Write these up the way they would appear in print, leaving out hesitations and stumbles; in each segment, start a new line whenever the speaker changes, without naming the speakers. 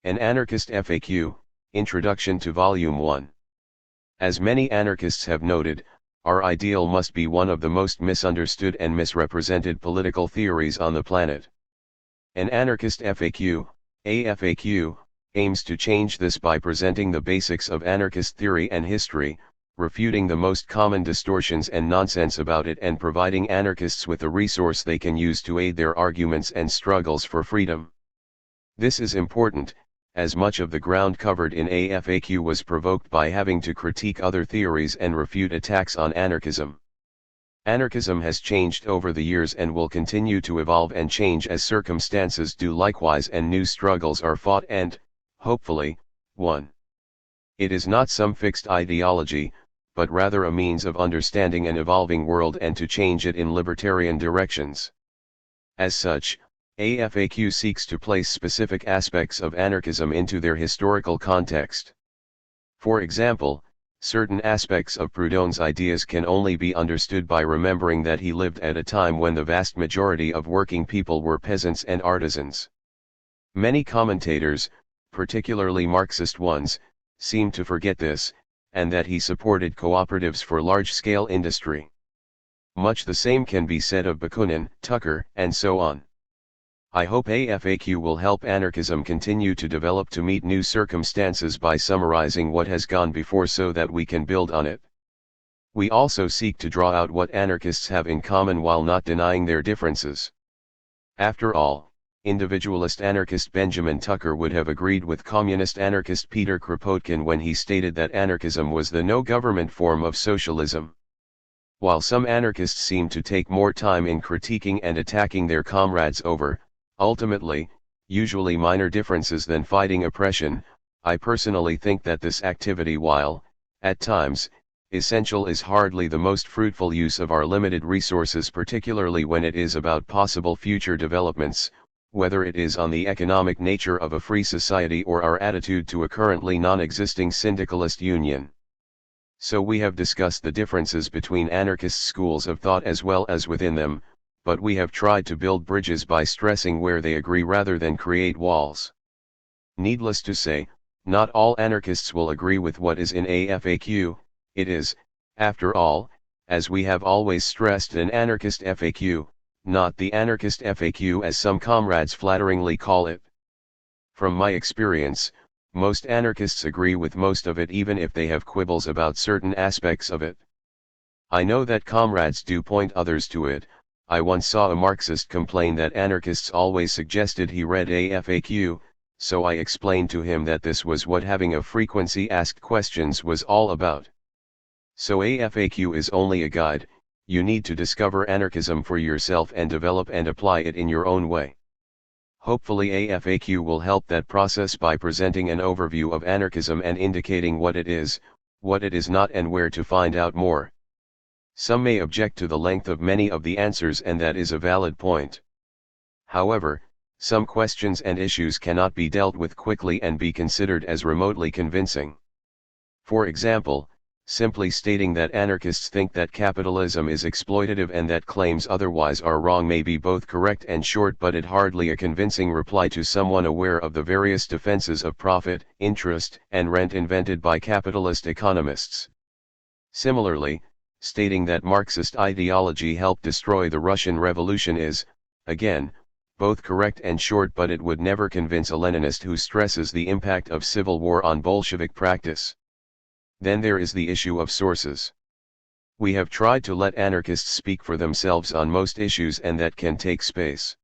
An Anarchist FAQ, Introduction to Volume 1. As many anarchists have noted, our ideal must be one of the most misunderstood and misrepresented political theories on the planet. An Anarchist FAQ, AFAQ, aims to change this by presenting the basics of anarchist theory and history, refuting the most common distortions and nonsense about it, and providing anarchists with a resource they can use to aid their arguments and struggles for freedom. This is important, as much of the ground covered in AFAQ was provoked by having to critique other theories and refute attacks on anarchism. Anarchism has changed over the years and will continue to evolve and change as circumstances do likewise and new struggles are fought and, hopefully, won. It is not some fixed ideology, but rather a means of understanding an evolving world and to change it in libertarian directions. As such, AFAQ seeks to place specific aspects of anarchism into their historical context. For example, certain aspects of Proudhon's ideas can only be understood by remembering that he lived at a time when the vast majority of working people were peasants and artisans. Many commentators, particularly Marxist ones, seem to forget this, and that he supported cooperatives for large-scale industry. Much the same can be said of Bakunin, Tucker, and so on. I hope AFAQ will help anarchism continue to develop to meet new circumstances by summarizing what has gone before so that we can build on it. We also seek to draw out what anarchists have in common while not denying their differences. After all, individualist anarchist Benjamin Tucker would have agreed with communist anarchist Peter Kropotkin when he stated that anarchism was the no-government form of socialism. While some anarchists seem to take more time in critiquing and attacking their comrades over, ultimately, usually minor differences than fighting oppression, I personally think that this activity, while, at times, essential, is hardly the most fruitful use of our limited resources, particularly when it is about possible future developments, whether it is on the economic nature of a free society or our attitude to a currently non-existing syndicalist union. So we have discussed the differences between anarchist schools of thought as well as within them, but we have tried to build bridges by stressing where they agree rather than create walls. Needless to say, not all anarchists will agree with what is in AFAQ. It is, after all, as we have always stressed, an anarchist FAQ, not the anarchist FAQ as some comrades flatteringly call it. From my experience, most anarchists agree with most of it, even if they have quibbles about certain aspects of it. I know that comrades do point others to it. I once saw a Marxist complain that anarchists always suggested he read AFAQ, so I explained to him that this was what having a frequency asked questions was all about. So AFAQ is only a guide. You need to discover anarchism for yourself and develop and apply it in your own way. Hopefully AFAQ will help that process by presenting an overview of anarchism and indicating what it is not, and where to find out more. Some may object to the length of many of the answers, and that is a valid point. However, some questions and issues cannot be dealt with quickly and be considered as remotely convincing. For example, simply stating that anarchists think that capitalism is exploitative and that claims otherwise are wrong may be both correct and short, but it hardly a convincing reply to someone aware of the various defenses of profit, interest, and rent invented by capitalist economists. Similarly, stating that Marxist ideology helped destroy the Russian Revolution is, again, both correct and short, but it would never convince a Leninist who stresses the impact of civil war on Bolshevik practice. Then there is the issue of sources. We have tried to let anarchists speak for themselves on most issues, and that can take space.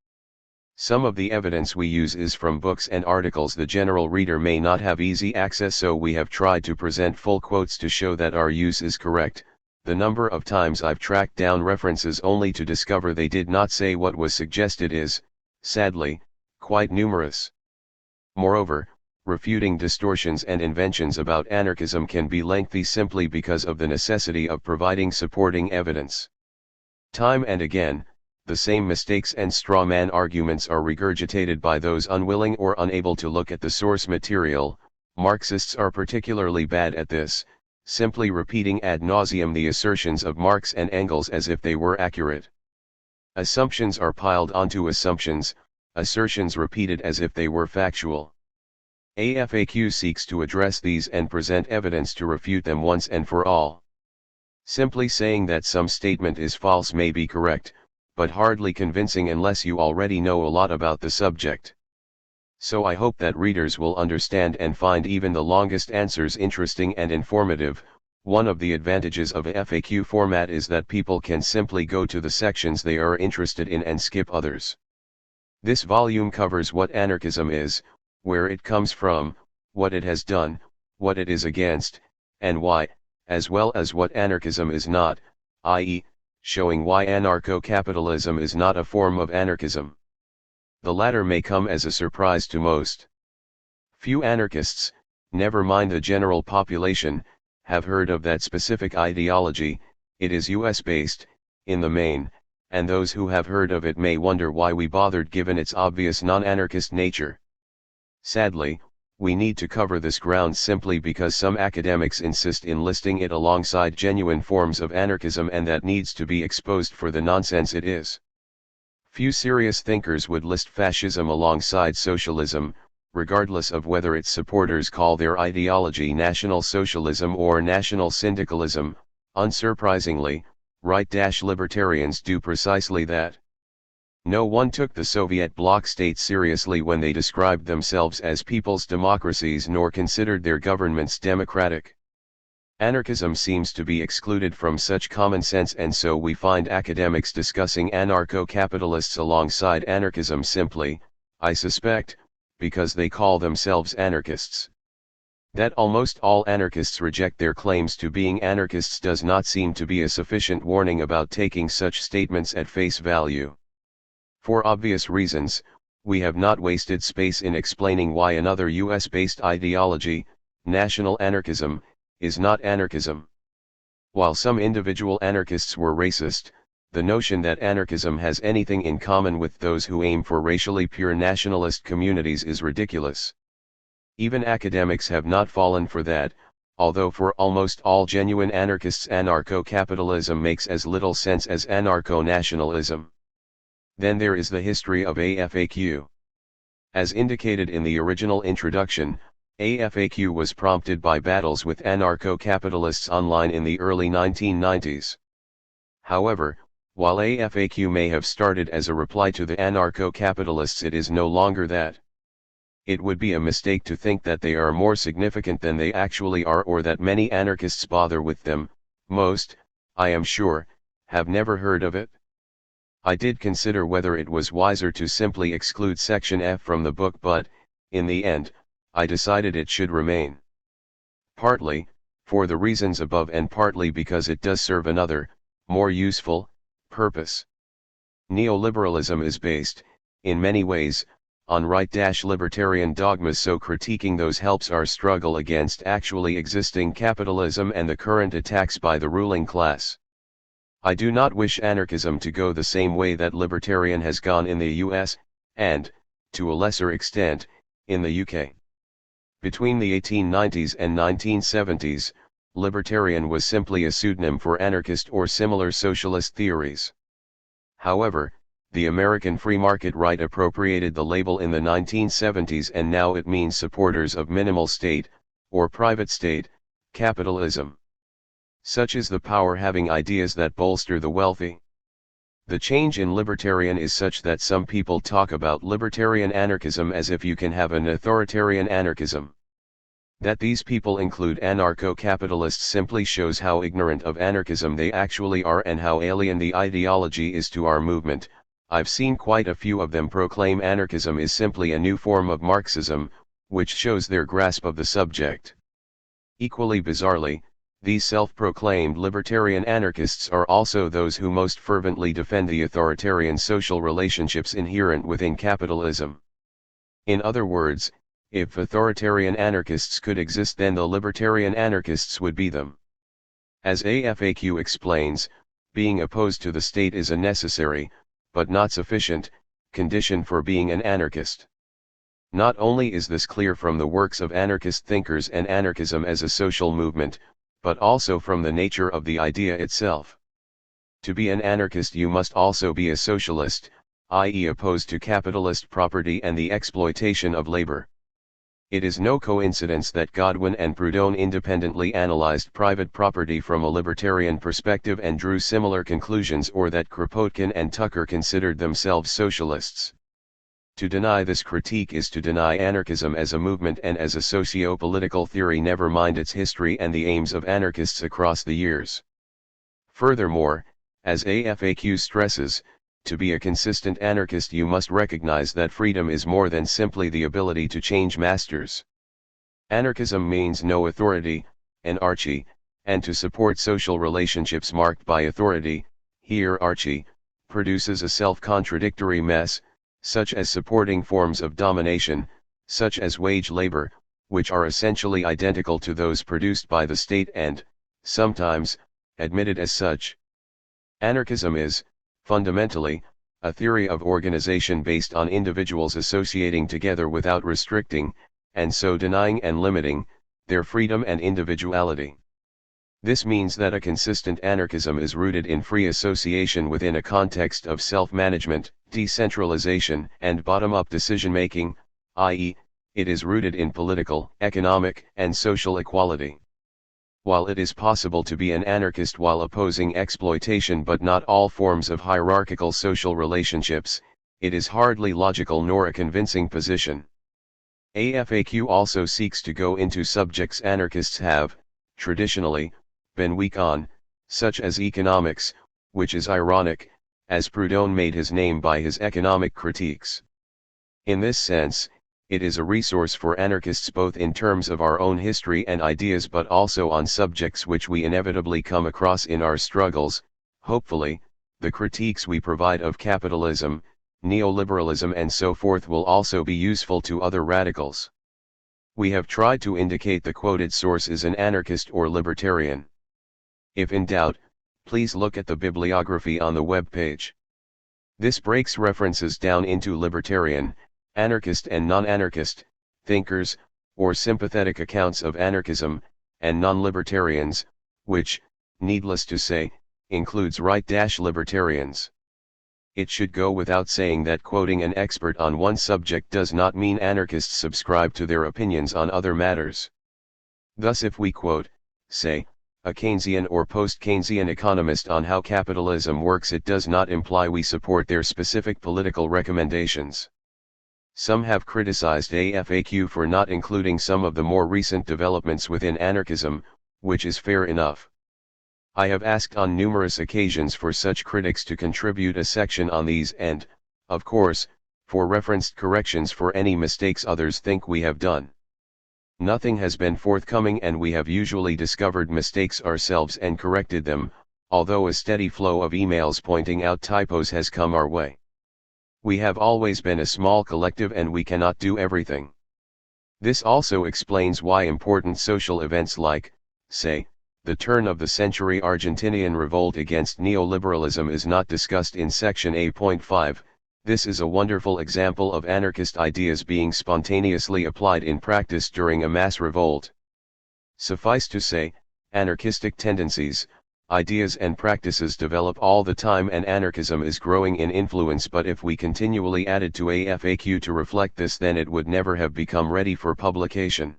Some of the evidence we use is from books and articles the general reader may not have easy access, so we have tried to present full quotes to show that our use is correct. The number of times I've tracked down references only to discover they did not say what was suggested is, sadly, quite numerous. Moreover, refuting distortions and inventions about anarchism can be lengthy simply because of the necessity of providing supporting evidence. Time and again, the same mistakes and straw man arguments are regurgitated by those unwilling or unable to look at the source material. Marxists are particularly bad at this, simply repeating ad nauseum the assertions of Marx and Engels as if they were accurate. Assumptions are piled onto assumptions, assertions repeated as if they were factual. AFAQ seeks to address these and present evidence to refute them once and for all. Simply saying that some statement is false may be correct, but hardly convincing unless you already know a lot about the subject. So I hope that readers will understand and find even the longest answers interesting and informative. One of the advantages of a FAQ format is that people can simply go to the sections they are interested in and skip others. This volume covers what anarchism is, where it comes from, what it has done, what it is against, and why, as well as what anarchism is not, i.e., showing why anarcho-capitalism is not a form of anarchism. The latter may come as a surprise to most. Few anarchists, never mind the general population, have heard of that specific ideology. It is US-based, in the main, and those who have heard of it may wonder why we bothered given its obvious non-anarchist nature. Sadly, we need to cover this ground simply because some academics insist in listing it alongside genuine forms of anarchism, and that needs to be exposed for the nonsense it is. Few serious thinkers would list fascism alongside socialism, regardless of whether its supporters call their ideology National Socialism or National Syndicalism. Unsurprisingly, right-libertarians do precisely that. No one took the Soviet bloc states seriously when they described themselves as people's democracies, nor considered their governments democratic. Anarchism seems to be excluded from such common sense, and so we find academics discussing anarcho-capitalists alongside anarchism simply, I suspect, because they call themselves anarchists. That almost all anarchists reject their claims to being anarchists does not seem to be a sufficient warning about taking such statements at face value. For obvious reasons, we have not wasted space in explaining why another US-based ideology, national anarchism, is not anarchism. While some individual anarchists were racist, the notion that anarchism has anything in common with those who aim for racially pure nationalist communities is ridiculous. Even academics have not fallen for that, although for almost all genuine anarchists anarcho-capitalism makes as little sense as anarcho-nationalism. Then there is the history of AFAQ. As indicated in the original introduction, AFAQ was prompted by battles with anarcho-capitalists online in the early 1990s. However, while AFAQ may have started as a reply to the anarcho-capitalists, it is no longer that. It would be a mistake to think that they are more significant than they actually are, or that many anarchists bother with them. Most, I am sure, have never heard of it. I did consider whether it was wiser to simply exclude section F from the book, but, in the end, I decided it should remain. Partly, for the reasons above, and partly because it does serve another, more useful, purpose. Neoliberalism is based, in many ways, on right-libertarian dogmas, so critiquing those helps our struggle against actually existing capitalism and the current attacks by the ruling class. I do not wish anarchism to go the same way that libertarian has gone in the US, and, to a lesser extent, in the UK. Between the 1890s and 1970s, libertarian was simply a pseudonym for anarchist or similar socialist theories. However, the American free market right appropriated the label in the 1970s, and now it means supporters of minimal state, or private state, capitalism. Such is the power having ideas that bolster the wealthy. The change in libertarian is such that some people talk about libertarian anarchism as if you can have an authoritarian anarchism. That these people include anarcho-capitalists simply shows how ignorant of anarchism they actually are and how alien the ideology is to our movement. I've seen quite a few of them proclaim anarchism is simply a new form of Marxism, which shows their grasp of the subject. Equally bizarrely, these self-proclaimed libertarian anarchists are also those who most fervently defend the authoritarian social relationships inherent within capitalism. In other words, if authoritarian anarchists could exist, then the libertarian anarchists would be them. As AFAQ explains, being opposed to the state is a necessary, but not sufficient, condition for being an anarchist. Not only is this clear from the works of anarchist thinkers and anarchism as a social movement, but also from the nature of the idea itself. To be an anarchist, you must also be a socialist, i.e. opposed to capitalist property and the exploitation of labor. It is no coincidence that Godwin and Proudhon independently analyzed private property from a libertarian perspective and drew similar conclusions, or that Kropotkin and Tucker considered themselves socialists. To deny this critique is to deny anarchism as a movement and as a socio-political theory, never mind its history and the aims of anarchists across the years. Furthermore, as AFAQ stresses, to be a consistent anarchist you must recognize that freedom is more than simply the ability to change masters. Anarchism means no authority, anarchy, and to support social relationships marked by authority, hierarchy, produces a self-contradictory mess, such as supporting forms of domination, such as wage labor, which are essentially identical to those produced by the state and, sometimes, admitted as such. Anarchism is, fundamentally, a theory of organization based on individuals associating together without restricting, and so denying and limiting, their freedom and individuality. This means that a consistent anarchism is rooted in free association within a context of self-management, decentralization, and bottom-up decision-making, i.e., it is rooted in political, economic, and social equality. While it is possible to be an anarchist while opposing exploitation but not all forms of hierarchical social relationships, it is hardly logical nor a convincing position. AFAQ also seeks to go into subjects anarchists have, traditionally, been weak on, such as economics, which is ironic, as Proudhon made his name by his economic critiques. In this sense, it is a resource for anarchists both in terms of our own history and ideas but also on subjects which we inevitably come across in our struggles. Hopefully, the critiques we provide of capitalism, neoliberalism and so forth will also be useful to other radicals. We have tried to indicate the quoted source is an anarchist or libertarian. If in doubt, please look at the bibliography on the web page. This breaks references down into libertarian, anarchist and non-anarchist, thinkers, or sympathetic accounts of anarchism, and non-libertarians, which, needless to say, includes right-libertarians. It should go without saying that quoting an expert on one subject does not mean anarchists subscribe to their opinions on other matters. Thus if we quote, say, a Keynesian or post-Keynesian economist on how capitalism works, it does not imply we support their specific political recommendations. Some have criticized AFAQ for not including some of the more recent developments within anarchism, which is fair enough. I have asked on numerous occasions for such critics to contribute a section on these and, of course, for referenced corrections for any mistakes others think we have done. Nothing has been forthcoming and we have usually discovered mistakes ourselves and corrected them, although a steady flow of emails pointing out typos has come our way. We have always been a small collective and we cannot do everything. This also explains why important social events like, say, the turn-of-the-century Argentinian revolt against neoliberalism is not discussed in Section A.5. This is a wonderful example of anarchist ideas being spontaneously applied in practice during a mass revolt. Suffice to say, anarchistic tendencies, ideas and practices develop all the time and anarchism is growing in influence, but if we continually added to AFAQ to reflect this, then it would never have become ready for publication.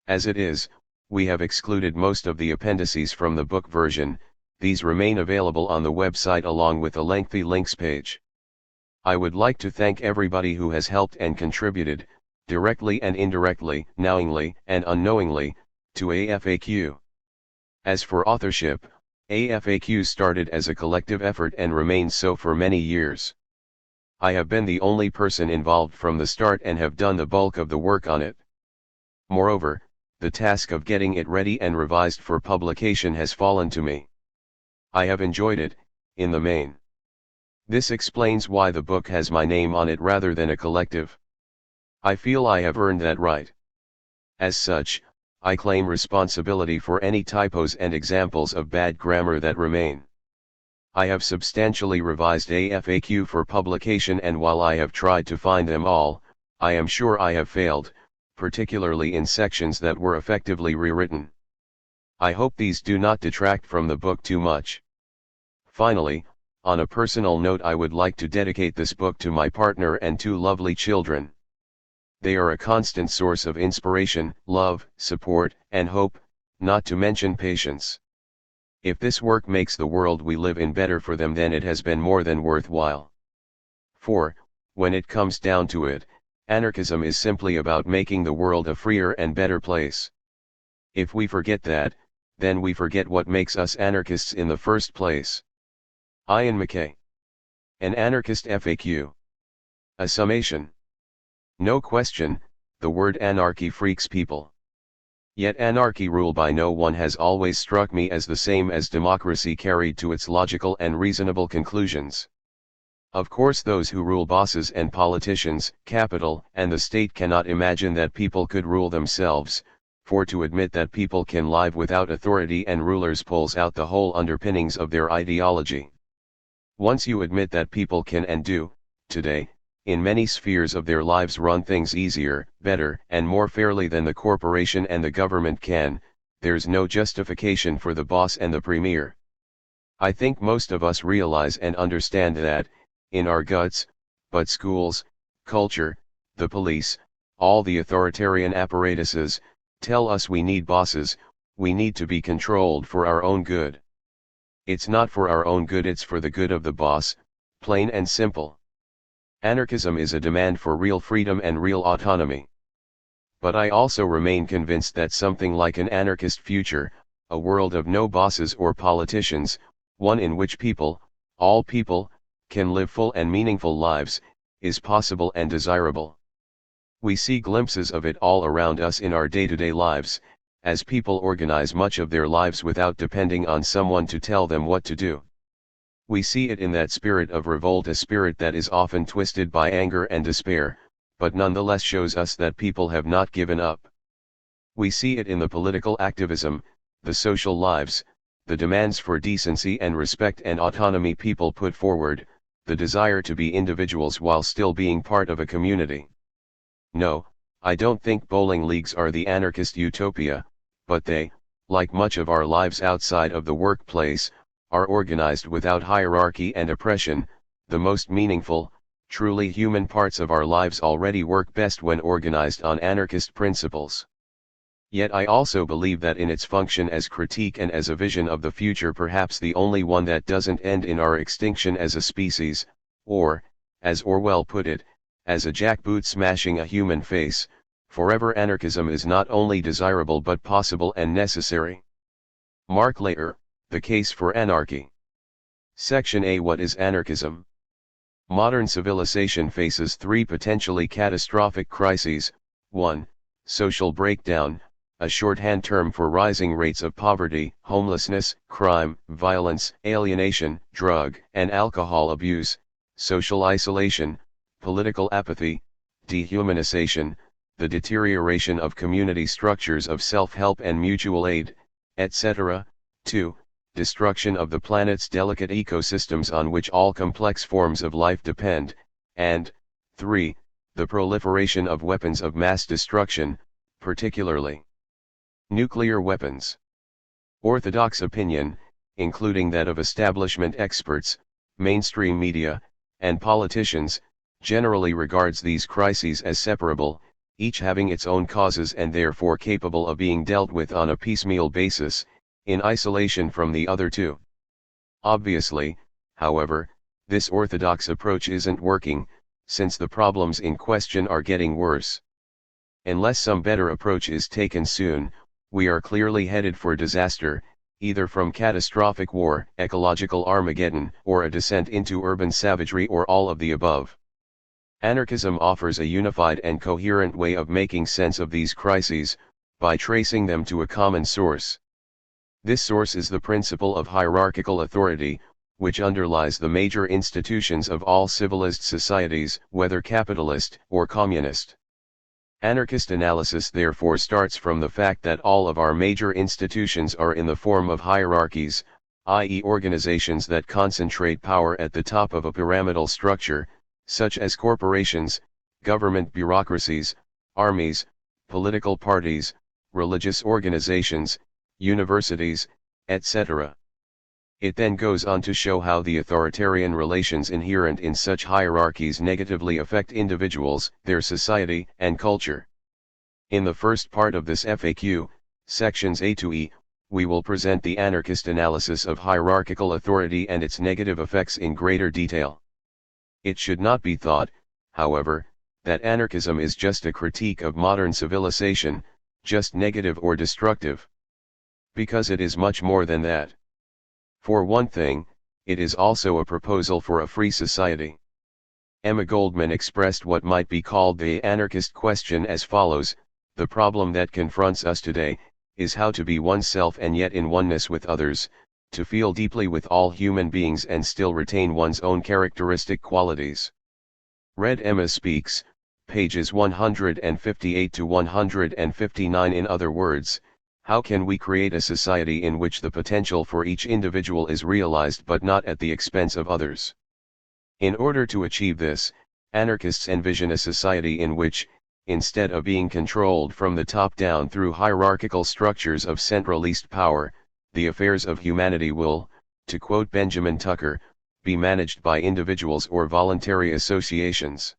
As it is, we have excluded most of the appendices from the book version. These remain available on the website along with a lengthy links page. I would like to thank everybody who has helped and contributed, directly and indirectly, knowingly and unknowingly, to AFAQ. As for authorship, AFAQ started as a collective effort and remains so for many years. I have been the only person involved from the start and have done the bulk of the work on it. Moreover, the task of getting it ready and revised for publication has fallen to me. I have enjoyed it, in the main. This explains why the book has my name on it rather than a collective. I feel I have earned that right. As such, I claim responsibility for any typos and examples of bad grammar that remain. I have substantially revised AFAQ for publication, and while I have tried to find them all, I am sure I have failed, particularly in sections that were effectively rewritten. I hope these do not detract from the book too much. Finally, on a personal note, I would like to dedicate this book to my partner and two lovely children. they are a constant source of inspiration, love, support, and hope, not to mention patience. If this work makes the world we live in better for them, then it has been more than worthwhile. For, when it comes down to it, anarchism is simply about making the world a freer and better place. If we forget that, then we forget what makes us anarchists in the first place. Ian MacKay. An Anarchist FAQ. A summation. No question, the word anarchy freaks people. Yet anarchy ruled by no one has always struck me as the same as democracy carried to its logical and reasonable conclusions. Of course, those who rule, bosses and politicians, capital, and the state, cannot imagine that people could rule themselves, for to admit that people can live without authority and rulers pulls out the whole underpinnings of their ideology. Once you admit that people can and do, today, in many spheres of their lives, run things easier, better, and more fairly than the corporation and the government can, there's no justification for the boss and the premier. I think most of us realize and understand that, in our guts, but schools, culture, the police, all the authoritarian apparatuses, tell us we need bosses, we need to be controlled for our own good. It's not for our own good, it's for the good of the boss, plain and simple. Anarchism is a demand for real freedom and real autonomy. But I also remain convinced that something like an anarchist future, a world of no bosses or politicians, one in which people, all people, can live full and meaningful lives, is possible and desirable. We see glimpses of it all around us in our day-to-day lives, as people organize much of their lives without depending on someone to tell them what to do. We see it in that spirit of revolt, a spirit that is often twisted by anger and despair, but nonetheless shows us that people have not given up. We see it in the political activism, the social lives, the demands for decency and respect and autonomy people put forward, the desire to be individuals while still being part of a community. No, I don't think bowling leagues are the anarchist utopia, but they, like much of our lives outside of the workplace, are organized without hierarchy and oppression. The most meaningful, truly human parts of our lives already work best when organized on anarchist principles. Yet I also believe that in its function as critique and as a vision of the future, perhaps the only one that doesn't end in our extinction as a species, or, as Orwell put it, as a jackboot smashing a human face, forever anarchism is not only desirable but possible and necessary. Mark Later, The Case for Anarchy. Section A. What is anarchism? Modern civilization faces three potentially catastrophic crises. 1. Social breakdown, a shorthand term for rising rates of poverty, homelessness, crime, violence, alienation, drug and alcohol abuse, social isolation, political apathy, dehumanization, the deterioration of community structures of self-help and mutual aid, etc. 2. Destruction of the planet's delicate ecosystems on which all complex forms of life depend, and 3. The proliferation of weapons of mass destruction, particularly nuclear weapons. Orthodox opinion, including that of establishment experts, mainstream media, and politicians, generally regards these crises as separable, each having its own causes and therefore capable of being dealt with on a piecemeal basis, in isolation from the other two. Obviously, however, this orthodox approach isn't working, since the problems in question are getting worse. Unless some better approach is taken soon, we are clearly headed for disaster, either from catastrophic war, ecological Armageddon, or a descent into urban savagery, or all of the above. Anarchism offers a unified and coherent way of making sense of these crises, by tracing them to a common source. This source is the principle of hierarchical authority, which underlies the major institutions of all civilized societies, whether capitalist or communist. Anarchist analysis therefore starts from the fact that all of our major institutions are in the form of hierarchies, i.e. organizations that concentrate power at the top of a pyramidal structure, such as corporations, government bureaucracies, armies, political parties, religious organizations, universities, etc. It then goes on to show how the authoritarian relations inherent in such hierarchies negatively affect individuals, their society, and culture. In the first part of this FAQ, sections A to E, we will present the anarchist analysis of hierarchical authority and its negative effects in greater detail. It should not be thought, however, that anarchism is just a critique of modern civilization, just negative or destructive. Because it is much more than that. For one thing, it is also a proposal for a free society. Emma Goldman expressed what might be called the anarchist question as follows: the problem that confronts us today is how to be oneself and yet in oneness with others, to feel deeply with all human beings and still retain one's own characteristic qualities. Read Emma Speaks, pages 158 to 159. In other words, how can we create a society in which the potential for each individual is realized but not at the expense of others? In order to achieve this, anarchists envision a society in which, instead of being controlled from the top down through hierarchical structures of centralized power, the affairs of humanity will, to quote Benjamin Tucker, be managed by individuals or voluntary associations.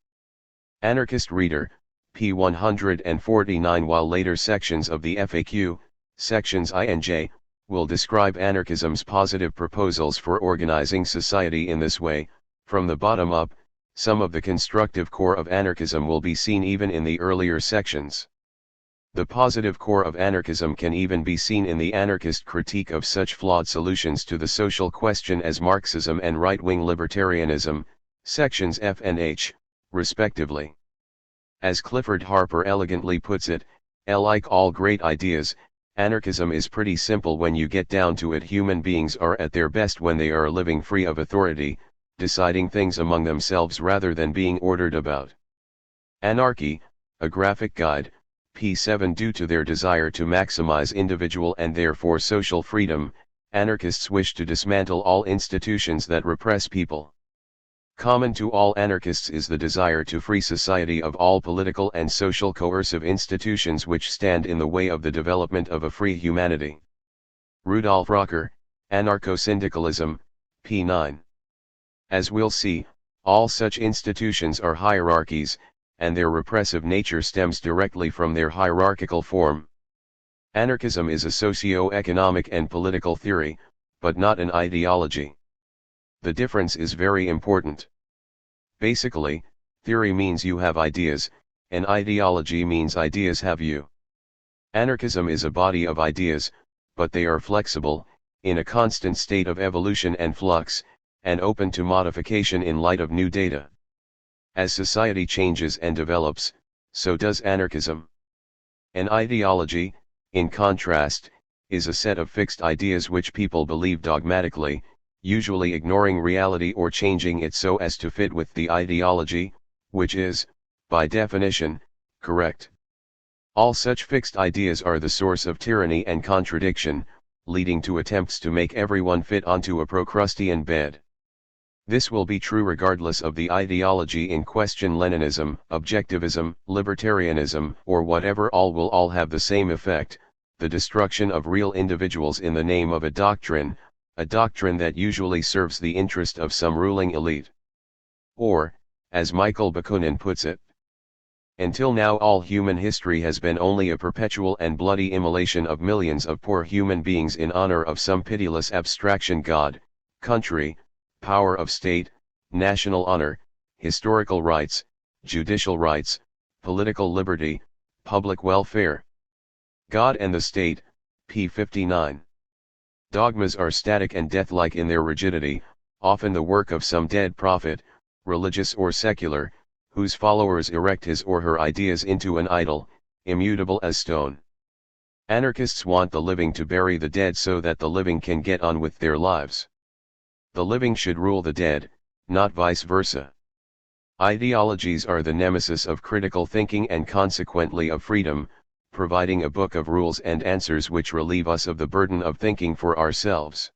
Anarchist Reader, p. 149. While later sections of the FAQ, sections I and J, will describe anarchism's positive proposals for organizing society in this way, from the bottom up, some of the constructive core of anarchism will be seen even in the earlier sections. The positive core of anarchism can even be seen in the anarchist critique of such flawed solutions to the social question as Marxism and right-wing libertarianism, sections F and H, respectively. As Clifford Harper elegantly puts it, like all great ideas, anarchism is pretty simple when you get down to it. Human beings are at their best when they are living free of authority, deciding things among themselves rather than being ordered about. Anarchy, a graphic guide, p. 7. Due to their desire to maximize individual and therefore social freedom, anarchists wish to dismantle all institutions that repress people. Common to all anarchists is the desire to free society of all political and social coercive institutions which stand in the way of the development of a free humanity. Rudolf Rocker, Anarcho-Syndicalism, p. 9. As we'll see, all such institutions are hierarchies, and their repressive nature stems directly from their hierarchical form. Anarchism is a socio-economic and political theory, but not an ideology. The difference is very important. Basically, theory means you have ideas, and ideology means ideas have you. Anarchism is a body of ideas, but they are flexible, in a constant state of evolution and flux, and open to modification in light of new data. As society changes and develops, so does anarchism. An ideology, in contrast, is a set of fixed ideas which people believe dogmatically, usually ignoring reality or changing it so as to fit with the ideology, which is, by definition, correct. All such fixed ideas are the source of tyranny and contradiction, leading to attempts to make everyone fit onto a Procrustean bed. This will be true regardless of the ideology in question. Leninism, objectivism, libertarianism, or whatever, all will all have the same effect, the destruction of real individuals in the name of a doctrine that usually serves the interest of some ruling elite. Or, as Michael Bakunin puts it, until now all human history has been only a perpetual and bloody immolation of millions of poor human beings in honor of some pitiless abstraction: God, country, power of state, national honor, historical rights, judicial rights, political liberty, public welfare. God and the State, p. 59. Dogmas are static and death-like in their rigidity, often the work of some dead prophet, religious or secular, whose followers erect his or her ideas into an idol, immutable as stone. Anarchists want the living to bury the dead so that the living can get on with their lives. The living should rule the dead, not vice versa. Ideologies are the nemesis of critical thinking and consequently of freedom, providing a book of rules and answers which relieve us of the burden of thinking for ourselves.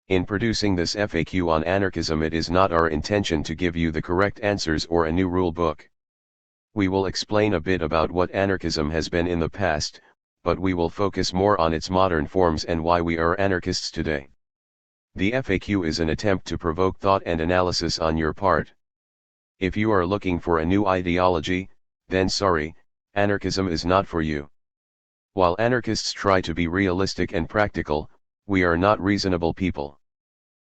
In producing this FAQ on anarchism, it is not our intention to give you the correct answers or a new rule book. We will explain a bit about what anarchism has been in the past, but we will focus more on its modern forms and why we are anarchists today. The FAQ is an attempt to provoke thought and analysis on your part. If you are looking for a new ideology, then sorry, anarchism is not for you. While anarchists try to be realistic and practical, we are not reasonable people.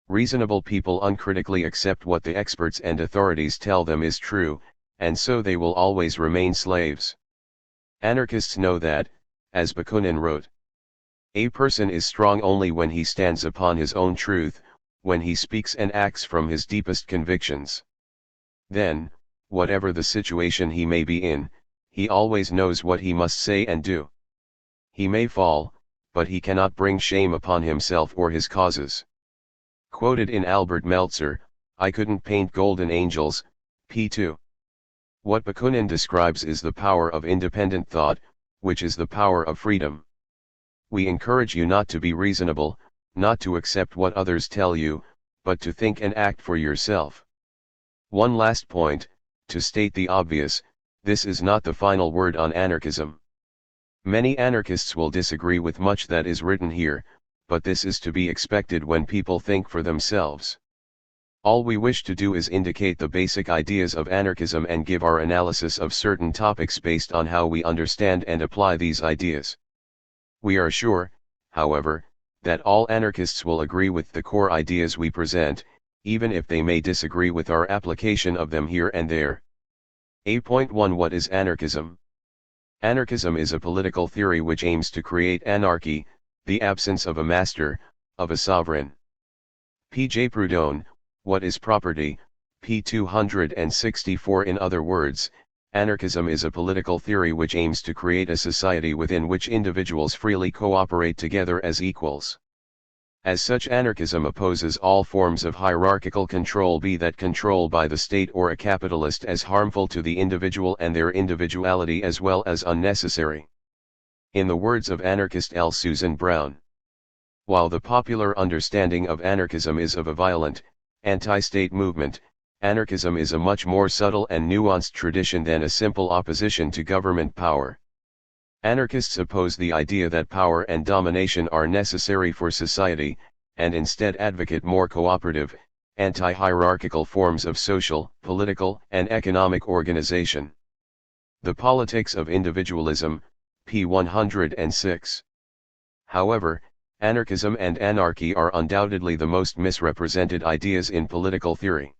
Reasonable people uncritically accept what the experts and authorities tell them is true, and so they will always remain slaves. Anarchists know that, as Bakunin wrote, a person is strong only when he stands upon his own truth, when he speaks and acts from his deepest convictions. Then, whatever the situation he may be in, he always knows what he must say and do. He may fall, but he cannot bring shame upon himself or his causes. Quoted in Albert Meltzer, I couldn't paint golden angels, p2. What Bakunin describes is the power of independent thought, which is the power of freedom. We encourage you not to be reasonable, not to accept what others tell you, but to think and act for yourself. One last point, to state the obvious, this is not the final word on anarchism. Many anarchists will disagree with much that is written here, but this is to be expected when people think for themselves. All we wish to do is indicate the basic ideas of anarchism and give our analysis of certain topics based on how we understand and apply these ideas. We are sure, however, that all anarchists will agree with the core ideas we present, even if they may disagree with our application of them here and there. A.1 What is anarchism? Anarchism is a political theory which aims to create anarchy, the absence of a master, of a sovereign. P.J. Proudhon, What is property? p. 264 In other words, anarchism is a political theory which aims to create a society within which individuals freely cooperate together as equals. As such, anarchism opposes all forms of hierarchical control, be that control by the state or a capitalist, as harmful to the individual and their individuality as well as unnecessary. In the words of anarchist L. Susan Brown, while the popular understanding of anarchism is of a violent, anti-state movement, anarchism is a much more subtle and nuanced tradition than a simple opposition to government power. Anarchists oppose the idea that power and domination are necessary for society, and instead advocate more cooperative, anti-hierarchical forms of social, political, and economic organization. The Politics of Individualism, p. 106. However, anarchism and anarchy are undoubtedly the most misrepresented ideas in political theory.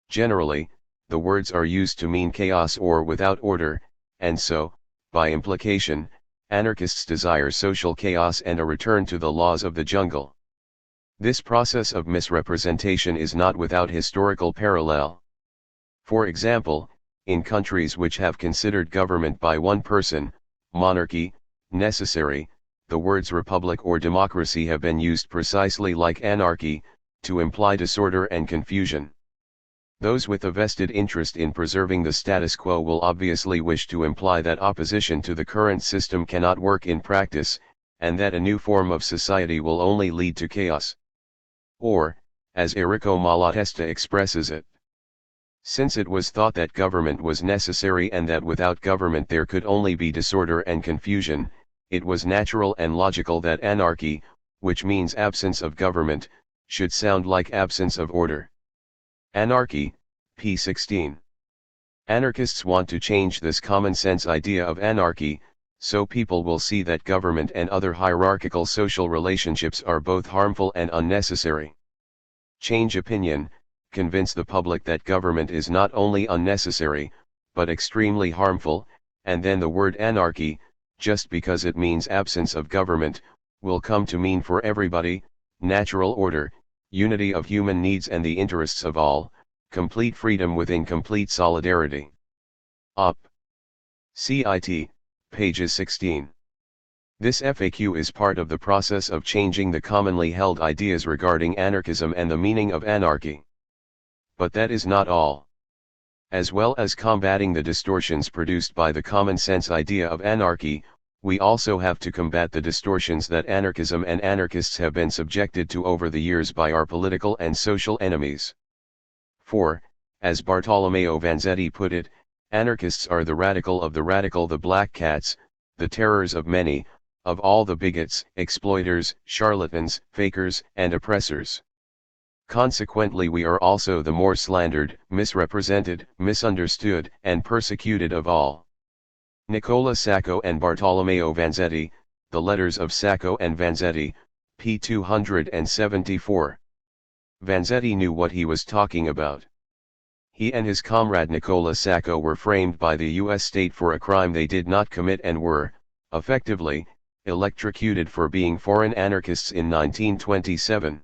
Generally, the words are used to mean chaos or without order, and so, by implication, anarchists desire social chaos and a return to the laws of the jungle. This process of misrepresentation is not without historical parallel. For example, in countries which have considered government by one person, monarchy, necessary, the words republic or democracy have been used precisely like anarchy, to imply disorder and confusion. Those with a vested interest in preserving the status quo will obviously wish to imply that opposition to the current system cannot work in practice, and that a new form of society will only lead to chaos. Or, as Enrico Malatesta expresses it, since it was thought that government was necessary and that without government there could only be disorder and confusion, it was natural and logical that anarchy, which means absence of government, should sound like absence of order. Anarchy, p. 16. Anarchists want to change this common-sense idea of anarchy, so people will see that government and other hierarchical social relationships are both harmful and unnecessary. Change opinion, convince the public that government is not only unnecessary, but extremely harmful, and then the word anarchy, just because it means absence of government, will come to mean for everybody, natural order, unity of human needs and the interests of all, complete freedom within complete solidarity. Up. CIT, pages 16. This FAQ is part of the process of changing the commonly held ideas regarding anarchism and the meaning of anarchy. But that is not all. As well as combating the distortions produced by the common-sense idea of anarchy, we also have to combat the distortions that anarchism and anarchists have been subjected to over the years by our political and social enemies. For, as Bartolomeo Vanzetti put it, anarchists are the radical of the radical, the black cats, the terrors of many, of all the bigots, exploiters, charlatans, fakers, and oppressors. Consequently we are also the more slandered, misrepresented, misunderstood, and persecuted of all. Nicola Sacco and Bartolomeo Vanzetti, The Letters of Sacco and Vanzetti, p. 274. Vanzetti knew what he was talking about. He and his comrade Nicola Sacco were framed by the U.S. state for a crime they did not commit and were, effectively, electrocuted for being foreign anarchists in 1927.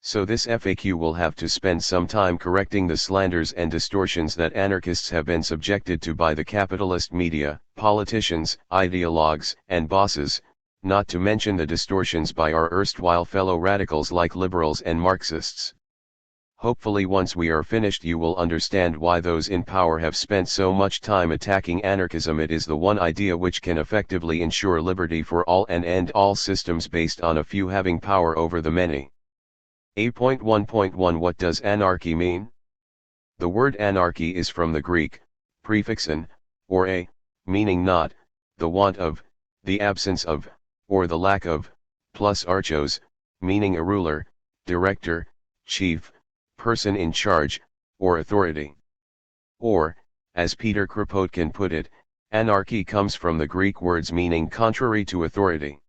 So this FAQ will have to spend some time correcting the slanders and distortions that anarchists have been subjected to by the capitalist media, politicians, ideologues, and bosses, not to mention the distortions by our erstwhile fellow radicals like liberals and Marxists. Hopefully once we are finished you will understand why those in power have spent so much time attacking anarchism. It is the one idea which can effectively ensure liberty for all and end all systems based on a few having power over the many. A.1.1 What does anarchy mean? The word anarchy is from the Greek, prefix an, or a, meaning not, the want of, the absence of, or the lack of, plus archos, meaning a ruler, director, chief, person in charge, or authority. Or, as Peter Kropotkin put it, anarchy comes from the Greek words meaning contrary to authority.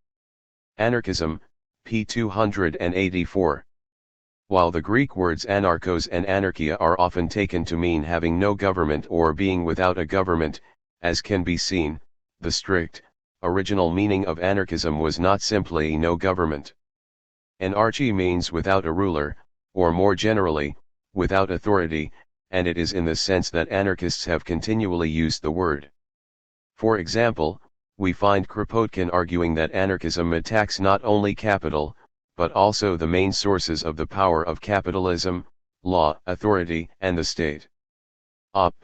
Anarchism, p. 284. While the Greek words anarchos and anarchia are often taken to mean having no government or being without a government, as can be seen, the strict, original meaning of anarchism was not simply no government. Anarchy means without a ruler, or more generally, without authority, and it is in this sense that anarchists have continually used the word. For example, we find Kropotkin arguing that anarchism attacks not only capital, but also the main sources of the power of capitalism, law, authority, and the state. Op.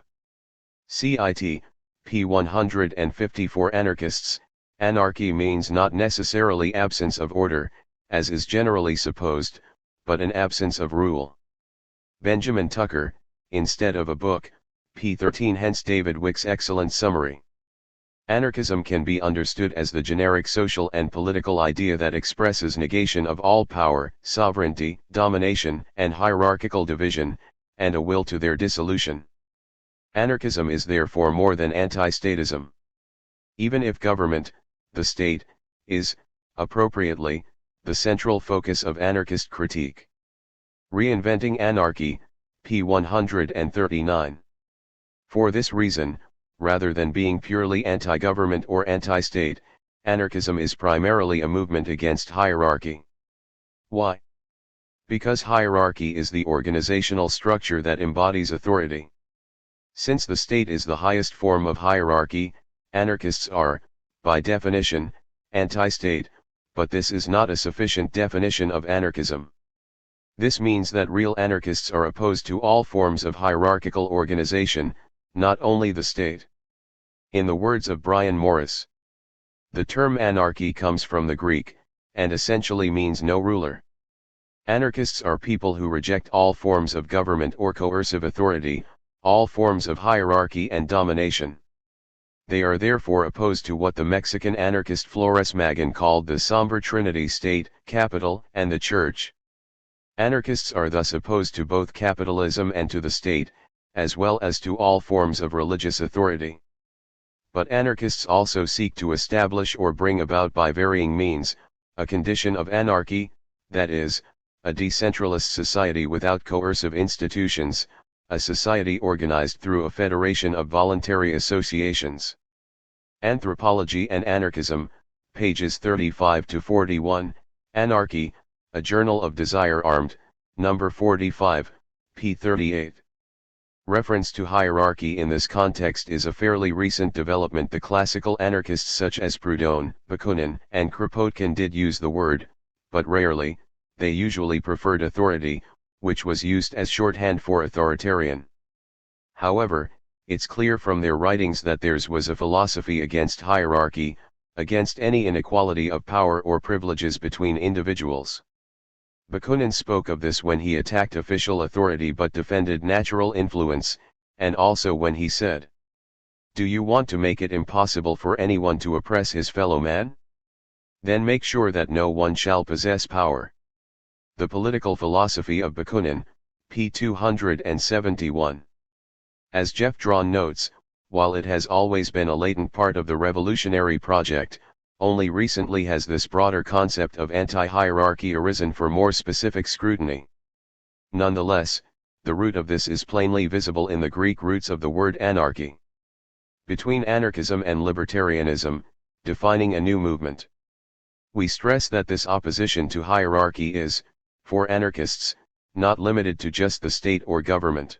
Cit. p. 154 Anarchists, anarchy means not necessarily absence of order, as is generally supposed, but an absence of rule. Benjamin Tucker, instead of a book, p. 13 hence David Wick's excellent summary. Anarchism can be understood as the generic social and political idea that expresses negation of all power, sovereignty, domination, and hierarchical division, and a will to their dissolution. Anarchism is therefore more than anti-statism. Even if government, the state, is, appropriately, the central focus of anarchist critique. Reinventing Anarchy, p. 139. For this reason, rather than being purely anti-government or anti-state, anarchism is primarily a movement against hierarchy. Why? Because hierarchy is the organizational structure that embodies authority. Since the state is the highest form of hierarchy, anarchists are, by definition, anti-state, but this is not a sufficient definition of anarchism. This means that real anarchists are opposed to all forms of hierarchical organization, not only the state. In the words of Brian Morris, the term anarchy comes from the Greek, and essentially means no ruler. Anarchists are people who reject all forms of government or coercive authority, all forms of hierarchy and domination. They are therefore opposed to what the Mexican anarchist Flores Magón called the somber trinity state, capital, and the church. Anarchists are thus opposed to both capitalism and to the state, as well as to all forms of religious authority. But anarchists also seek to establish or bring about by varying means, a condition of anarchy, that is, a decentralist society without coercive institutions, a society organized through a federation of voluntary associations. Anthropology and Anarchism, pages 35 to 41, Anarchy, A Journal of Desire Armed, number 45, p. 38. Reference to hierarchy in this context is a fairly recent development. The classical anarchists such as Proudhon, Bakunin, and Kropotkin did use the word, but rarely. They usually preferred authority, which was used as shorthand for authoritarian. However, it's clear from their writings that theirs was a philosophy against hierarchy, against any inequality of power or privileges between individuals. Bakunin spoke of this when he attacked official authority but defended natural influence, and also when he said, "Do you want to make it impossible for anyone to oppress his fellow man? Then make sure that no one shall possess power. The Political Philosophy of Bakunin, p. 271. As Jeff Drawn notes, while it has always been a latent part of the revolutionary project, only recently has this broader concept of anti-hierarchy arisen for more specific scrutiny. Nonetheless, the root of this is plainly visible in the Greek roots of the word anarchy. Between anarchism and libertarianism, defining a new movement. We stress that this opposition to hierarchy is, for anarchists, not limited to just the state or government.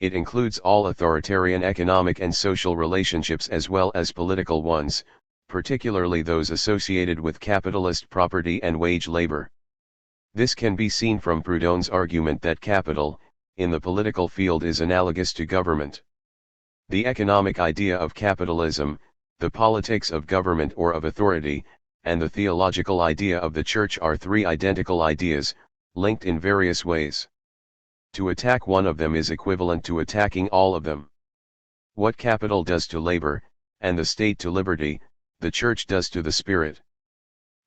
It includes all authoritarian economic and social relationships as well as political ones, particularly those associated with capitalist property and wage labor. This can be seen from Proudhon's argument that capital, in the political field, is analogous to government. The economic idea of capitalism, the politics of government or of authority, and the theological idea of the church are three identical ideas, linked in various ways. To attack one of them is equivalent to attacking all of them. What capital does to labor, and the state to liberty, the church does to the spirit.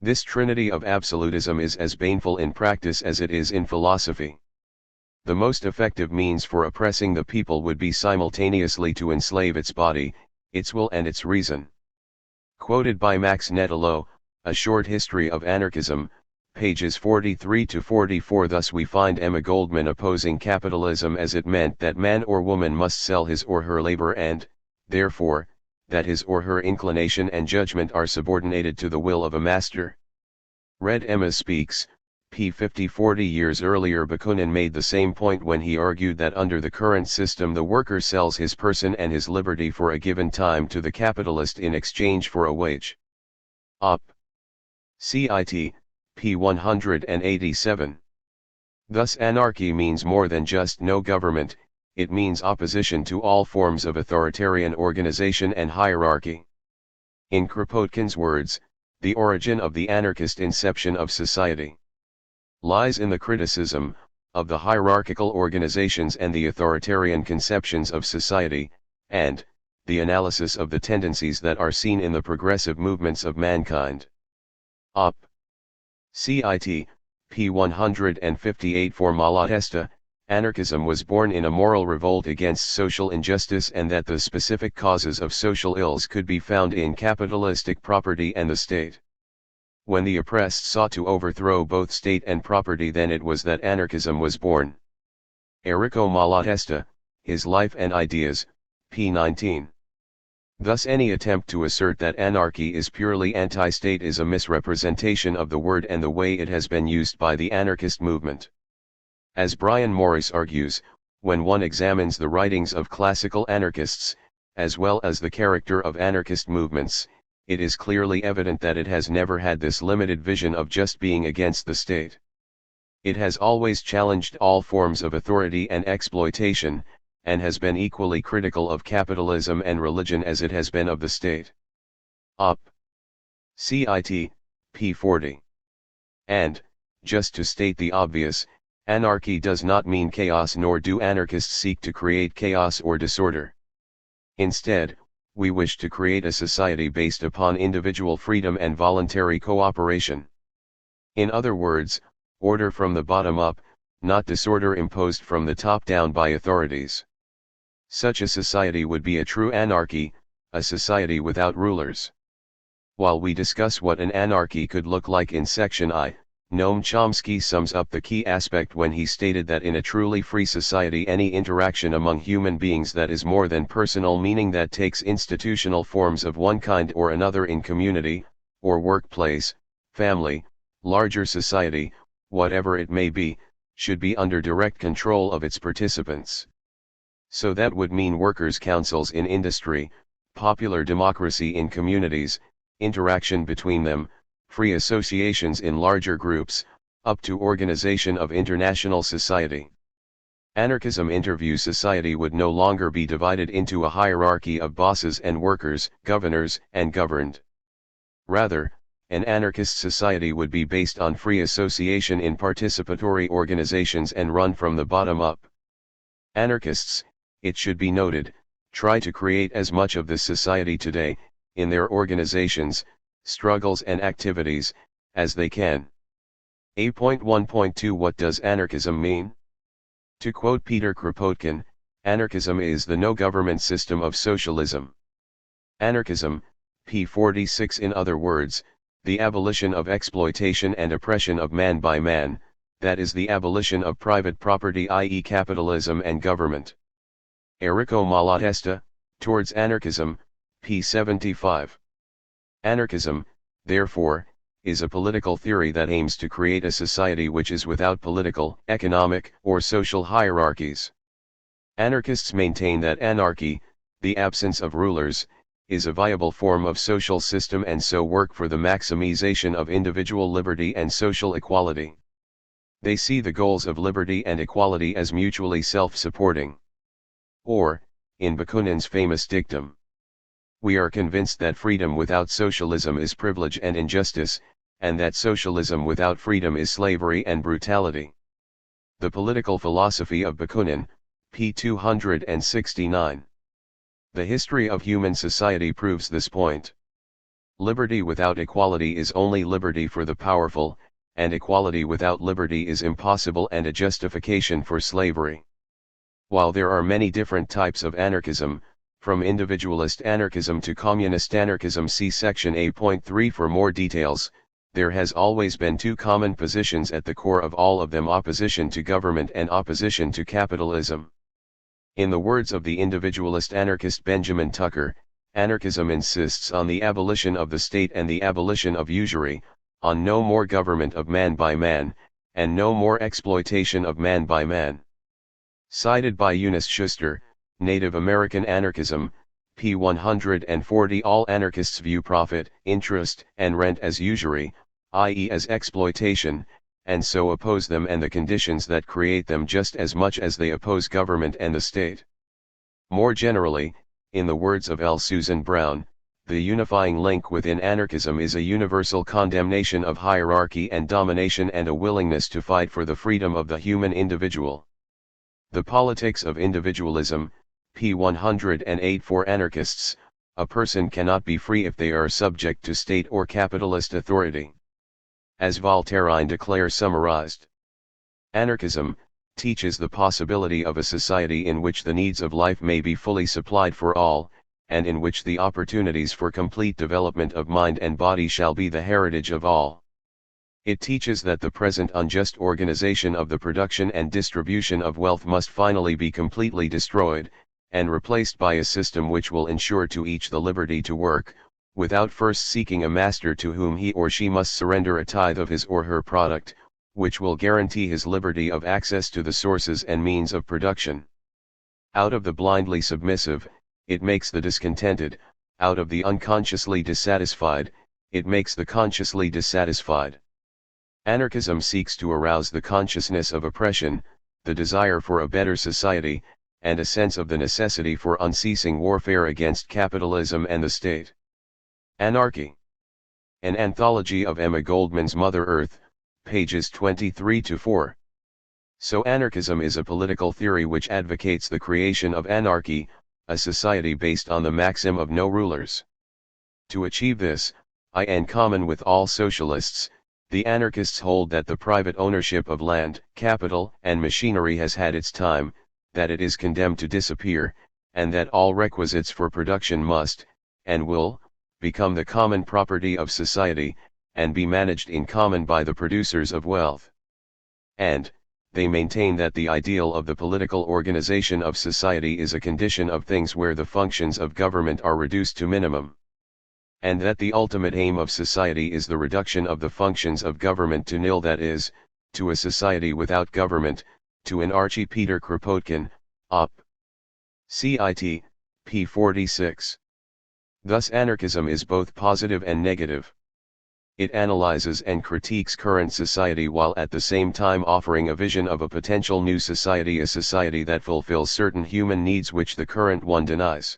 This trinity of absolutism is as baneful in practice as it is in philosophy. The most effective means for oppressing the people would be simultaneously to enslave its body, its will and its reason. Quoted by Max Nettolo, A Short History of Anarchism, pages 43 to 44. Thus we find Emma Goldman opposing capitalism as it meant that man or woman must sell his or her labor and, therefore, that his or her inclination and judgment are subordinated to the will of a master. Read Emma Speaks, p. 50. 40 years earlier Bakunin made the same point when he argued that under the current system the worker sells his person and his liberty for a given time to the capitalist in exchange for a wage. Op. Cit. p. 187. Thus anarchy means more than just no government, it means opposition to all forms of authoritarian organization and hierarchy. In Kropotkin's words, the origin of the anarchist inception of society lies in the criticism of the hierarchical organizations and the authoritarian conceptions of society, and the analysis of the tendencies that are seen in the progressive movements of mankind. Op. Cit. p. 158. For Malatesta, anarchism was born in a moral revolt against social injustice and that the specific causes of social ills could be found in capitalistic property and the state. When the oppressed sought to overthrow both state and property, then it was that anarchism was born. Enrico Malatesta, His Life and Ideas, p. 19. Thus any attempt to assert that anarchy is purely anti-state is a misrepresentation of the word and the way it has been used by the anarchist movement. As Brian Morris argues, when one examines the writings of classical anarchists, as well as the character of anarchist movements, it is clearly evident that it has never had this limited vision of just being against the state. It has always challenged all forms of authority and exploitation, and has been equally critical of capitalism and religion as it has been of the state. Op. Cit. p. 40. And, just to state the obvious, anarchy does not mean chaos, nor do anarchists seek to create chaos or disorder. Instead, we wish to create a society based upon individual freedom and voluntary cooperation. In other words, order from the bottom up, not disorder imposed from the top down by authorities. Such a society would be a true anarchy, a society without rulers. While we discuss what an anarchy could look like in section I, Noam Chomsky sums up the key aspect when he stated that in a truly free society any interaction among human beings that is more than personal, meaning that takes institutional forms of one kind or another in community, or workplace, family, larger society, whatever it may be, should be under direct control of its participants. So that would mean workers' councils in industry, popular democracy in communities, interaction between them, free associations in larger groups, up to organization of international society. Anarchism interview society would no longer be divided into a hierarchy of bosses and workers, governors and governed. Rather, an anarchist society would be based on free association in participatory organizations and run from the bottom up. Anarchists, it should be noted, try to create as much of this society today, in their organizations, struggles and activities, as they can. A.1.2 What does anarchism mean? To quote Peter Kropotkin, anarchism is the no-government system of socialism. Anarchism, p. 46 In other words, the abolition of exploitation and oppression of man by man, that is the abolition of private property i.e. capitalism and government. Errico Malatesta, Towards Anarchism, p. 75. Anarchism, therefore, is a political theory that aims to create a society which is without political, economic, or social hierarchies. Anarchists maintain that anarchy, the absence of rulers, is a viable form of social system and so work for the maximization of individual liberty and social equality. They see the goals of liberty and equality as mutually self-supporting. Or, in Bakunin's famous dictum, we are convinced that freedom without socialism is privilege and injustice, and that socialism without freedom is slavery and brutality. The Political Philosophy of Bakunin, p. 269. The history of human society proves this point. Liberty without equality is only liberty for the powerful, and equality without liberty is impossible and a justification for slavery. While there are many different types of anarchism, from individualist anarchism to communist anarchism, see section A.3 for more details, there has always been two common positions at the core of all of them: opposition to government and opposition to capitalism. In the words of the individualist anarchist Benjamin Tucker, anarchism insists on the abolition of the state and the abolition of usury, on no more government of man by man, and no more exploitation of man by man. Cited by Eunice Schuster, Native American Anarchism, p. 140. All anarchists view profit, interest, and rent as usury, i.e. as exploitation, and so oppose them and the conditions that create them just as much as they oppose government and the state. More generally, in the words of L. Susan Brown, the unifying link within anarchism is a universal condemnation of hierarchy and domination and a willingness to fight for the freedom of the human individual. The Politics of Individualism, p. 108. For anarchists, a person cannot be free if they are subject to state or capitalist authority. As Voltaire Declare summarized, anarchism teaches the possibility of a society in which the needs of life may be fully supplied for all, and in which the opportunities for complete development of mind and body shall be the heritage of all. It teaches that the present unjust organization of the production and distribution of wealth must finally be completely destroyed, and replaced by a system which will ensure to each the liberty to work, without first seeking a master to whom he or she must surrender a tithe of his or her product, which will guarantee his liberty of access to the sources and means of production. Out of the blindly submissive, it makes the discontented; out of the unconsciously dissatisfied, it makes the consciously dissatisfied. Anarchism seeks to arouse the consciousness of oppression, the desire for a better society, and a sense of the necessity for unceasing warfare against capitalism and the state. Anarchy. An Anthology of Emma Goldman's Mother Earth, pages 23-4. So anarchism is a political theory which advocates the creation of anarchy, a society based on the maxim of no rulers. To achieve this, in common with all socialists, the anarchists hold that the private ownership of land, capital, and machinery has had its time, that it is condemned to disappear, and that all requisites for production must, and will, become the common property of society, and be managed in common by the producers of wealth. And, they maintain that the ideal of the political organization of society is a condition of things where the functions of government are reduced to minimum. And that the ultimate aim of society is the reduction of the functions of government to nil, that is, to a society without government, to anarchy. Peter Kropotkin, Op. Cit. p. 46. Thus anarchism is both positive and negative. It analyzes and critiques current society while at the same time offering a vision of a potential new society, a society that fulfills certain human needs which the current one denies.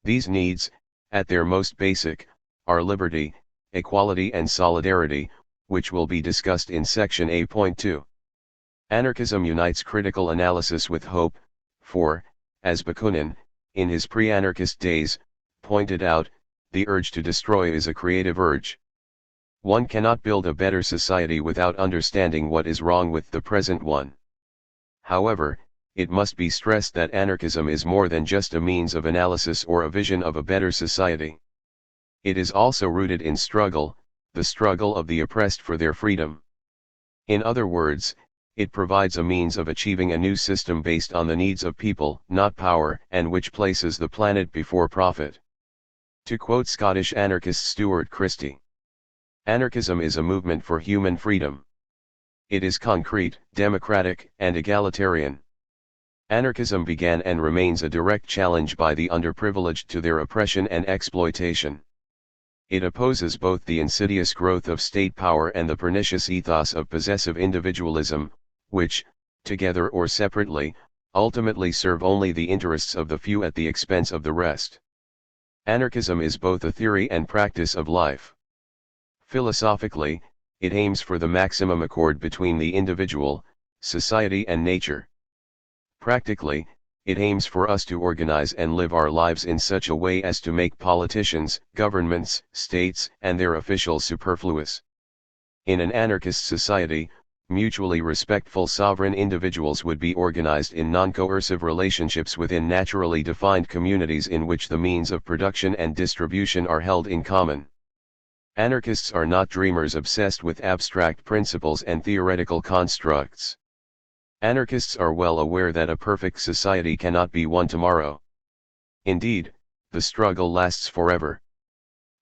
These needs, at their most basic, are liberty, equality and solidarity, which will be discussed in section A.2. Anarchism unites critical analysis with hope, for, as Bakunin, in his pre-anarchist days, pointed out, the urge to destroy is a creative urge. One cannot build a better society without understanding what is wrong with the present one. However, it must be stressed that anarchism is more than just a means of analysis or a vision of a better society. It is also rooted in struggle, the struggle of the oppressed for their freedom. In other words, it provides a means of achieving a new system based on the needs of people, not power, and which places the planet before profit. To quote Scottish anarchist Stuart Christie, "Anarchism is a movement for human freedom. It is concrete, democratic, and egalitarian. Anarchism began and remains a direct challenge by the underprivileged to their oppression and exploitation. It opposes both the insidious growth of state power and the pernicious ethos of possessive individualism, which, together or separately, ultimately serve only the interests of the few at the expense of the rest. Anarchism is both a theory and practice of life. Philosophically, it aims for the maximum accord between the individual, society and nature. Practically, it aims for us to organize and live our lives in such a way as to make politicians, governments, states, and their officials superfluous. In an anarchist society, mutually respectful sovereign individuals would be organized in non-coercive relationships within naturally defined communities in which the means of production and distribution are held in common. Anarchists are not dreamers obsessed with abstract principles and theoretical constructs. Anarchists are well aware that a perfect society cannot be won tomorrow. Indeed, the struggle lasts forever.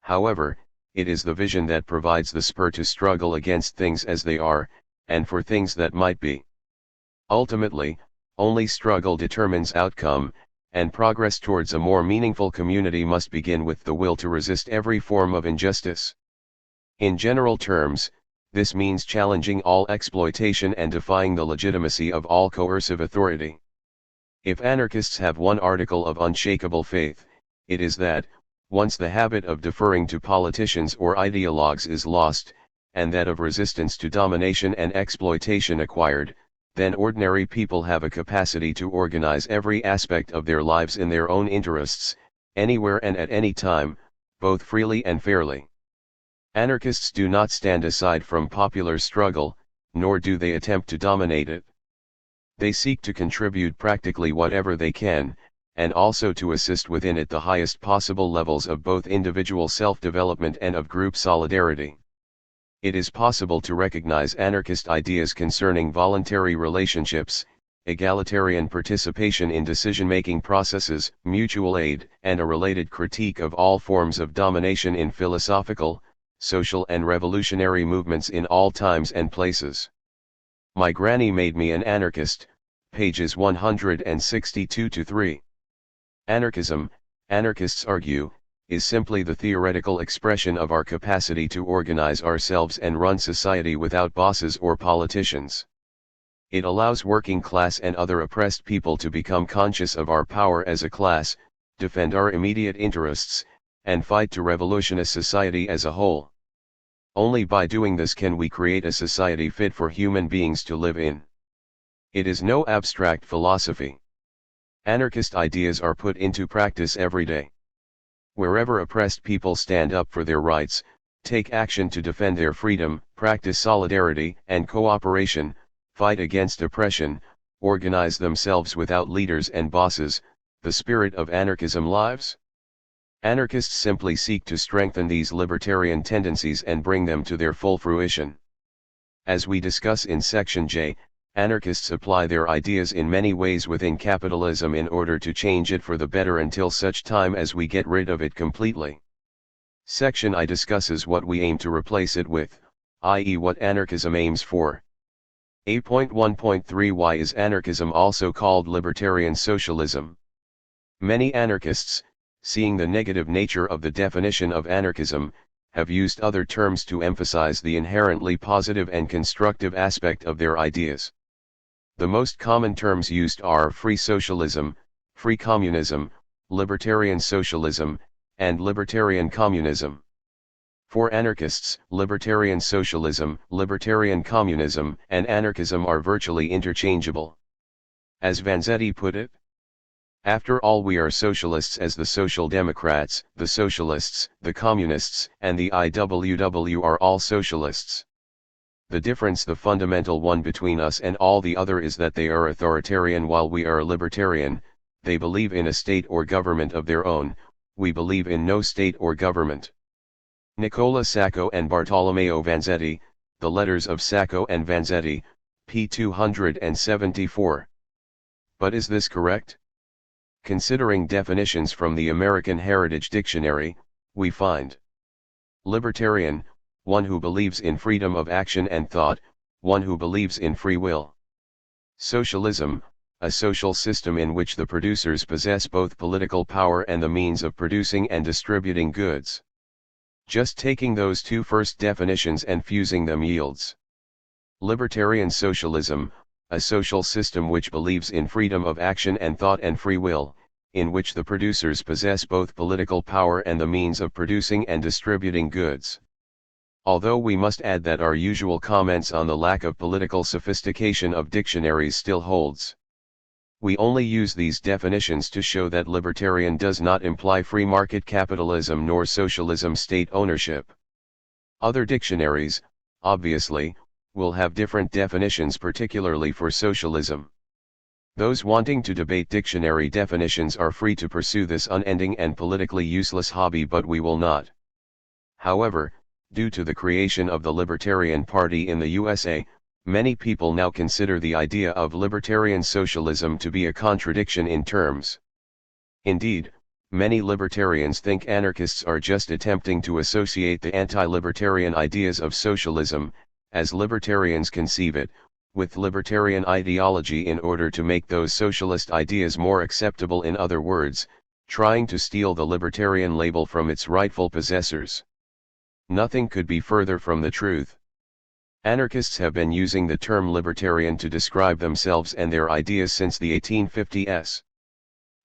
However, it is the vision that provides the spur to struggle against things as they are, and for things that might be. Ultimately, only struggle determines outcome, and progress towards a more meaningful community must begin with the will to resist every form of injustice. In general terms, this means challenging all exploitation and defying the legitimacy of all coercive authority. If anarchists have one article of unshakable faith, it is that, once the habit of deferring to politicians or ideologues is lost, and that of resistance to domination and exploitation acquired, then ordinary people have a capacity to organize every aspect of their lives in their own interests, anywhere and at any time, both freely and fairly. Anarchists do not stand aside from popular struggle, nor do they attempt to dominate it. They seek to contribute practically whatever they can, and also to assist within it the highest possible levels of both individual self-development and of group solidarity. It is possible to recognize anarchist ideas concerning voluntary relationships, egalitarian participation in decision-making processes, mutual aid, and a related critique of all forms of domination in philosophical, social and revolutionary movements in all times and places. My Granny Made Me an Anarchist, pages 162-3. Anarchism, anarchists argue, is simply the theoretical expression of our capacity to organize ourselves and run society without bosses or politicians. It allows working class and other oppressed people to become conscious of our power as a class, defend our immediate interests, and fight to revolutionize society as a whole. Only by doing this can we create a society fit for human beings to live in. It is no abstract philosophy. Anarchist ideas are put into practice every day. Wherever oppressed people stand up for their rights, take action to defend their freedom, practice solidarity and cooperation, fight against oppression, organize themselves without leaders and bosses, the spirit of anarchism lives. Anarchists simply seek to strengthen these libertarian tendencies and bring them to their full fruition. As we discuss in Section J, anarchists apply their ideas in many ways within capitalism in order to change it for the better until such time as we get rid of it completely. Section I discusses what we aim to replace it with, i.e. what anarchism aims for. A.1.3 Why is anarchism also called libertarian socialism? Many anarchists, seeing the negative nature of the definition of anarchism, have used other terms to emphasize the inherently positive and constructive aspect of their ideas. The most common terms used are free socialism, free communism, libertarian socialism, and libertarian communism. For anarchists, libertarian socialism, libertarian communism, and anarchism are virtually interchangeable. As Vanzetti put it, After all, we are socialists as the Social Democrats, the Socialists, the Communists, and the IWW are all socialists. The difference, the fundamental one between us and all the other, is that they are authoritarian while we are libertarian. They believe in a state or government of their own, we believe in no state or government. Nicola Sacco and Bartolomeo Vanzetti, The Letters of Sacco and Vanzetti, p. 274. But is this correct? Considering definitions from the American Heritage Dictionary, we find libertarian, one who believes in freedom of action and thought, one who believes in free will. Socialism, a social system in which the producers possess both political power and the means of producing and distributing goods. Just taking those two first definitions and fusing them yields libertarian socialism, a social system which believes in freedom of action and thought and free will, in which the producers possess both political power and the means of producing and distributing goods. Although we must add that our usual comments on the lack of political sophistication of dictionaries still holds. We only use these definitions to show that libertarian does not imply free market capitalism nor socialism state ownership. Other dictionaries, obviously, will have different definitions, particularly for socialism. Those wanting to debate dictionary definitions are free to pursue this unending and politically useless hobby, but we will not. However, due to the creation of the Libertarian Party in the USA, many people now consider the idea of libertarian socialism to be a contradiction in terms. Indeed, many libertarians think anarchists are just attempting to associate the anti-libertarian ideas of socialism, as libertarians conceive it, with libertarian ideology in order to make those socialist ideas more acceptable. In other words, trying to steal the libertarian label from its rightful possessors. Nothing could be further from the truth. Anarchists have been using the term libertarian to describe themselves and their ideas since the 1850s.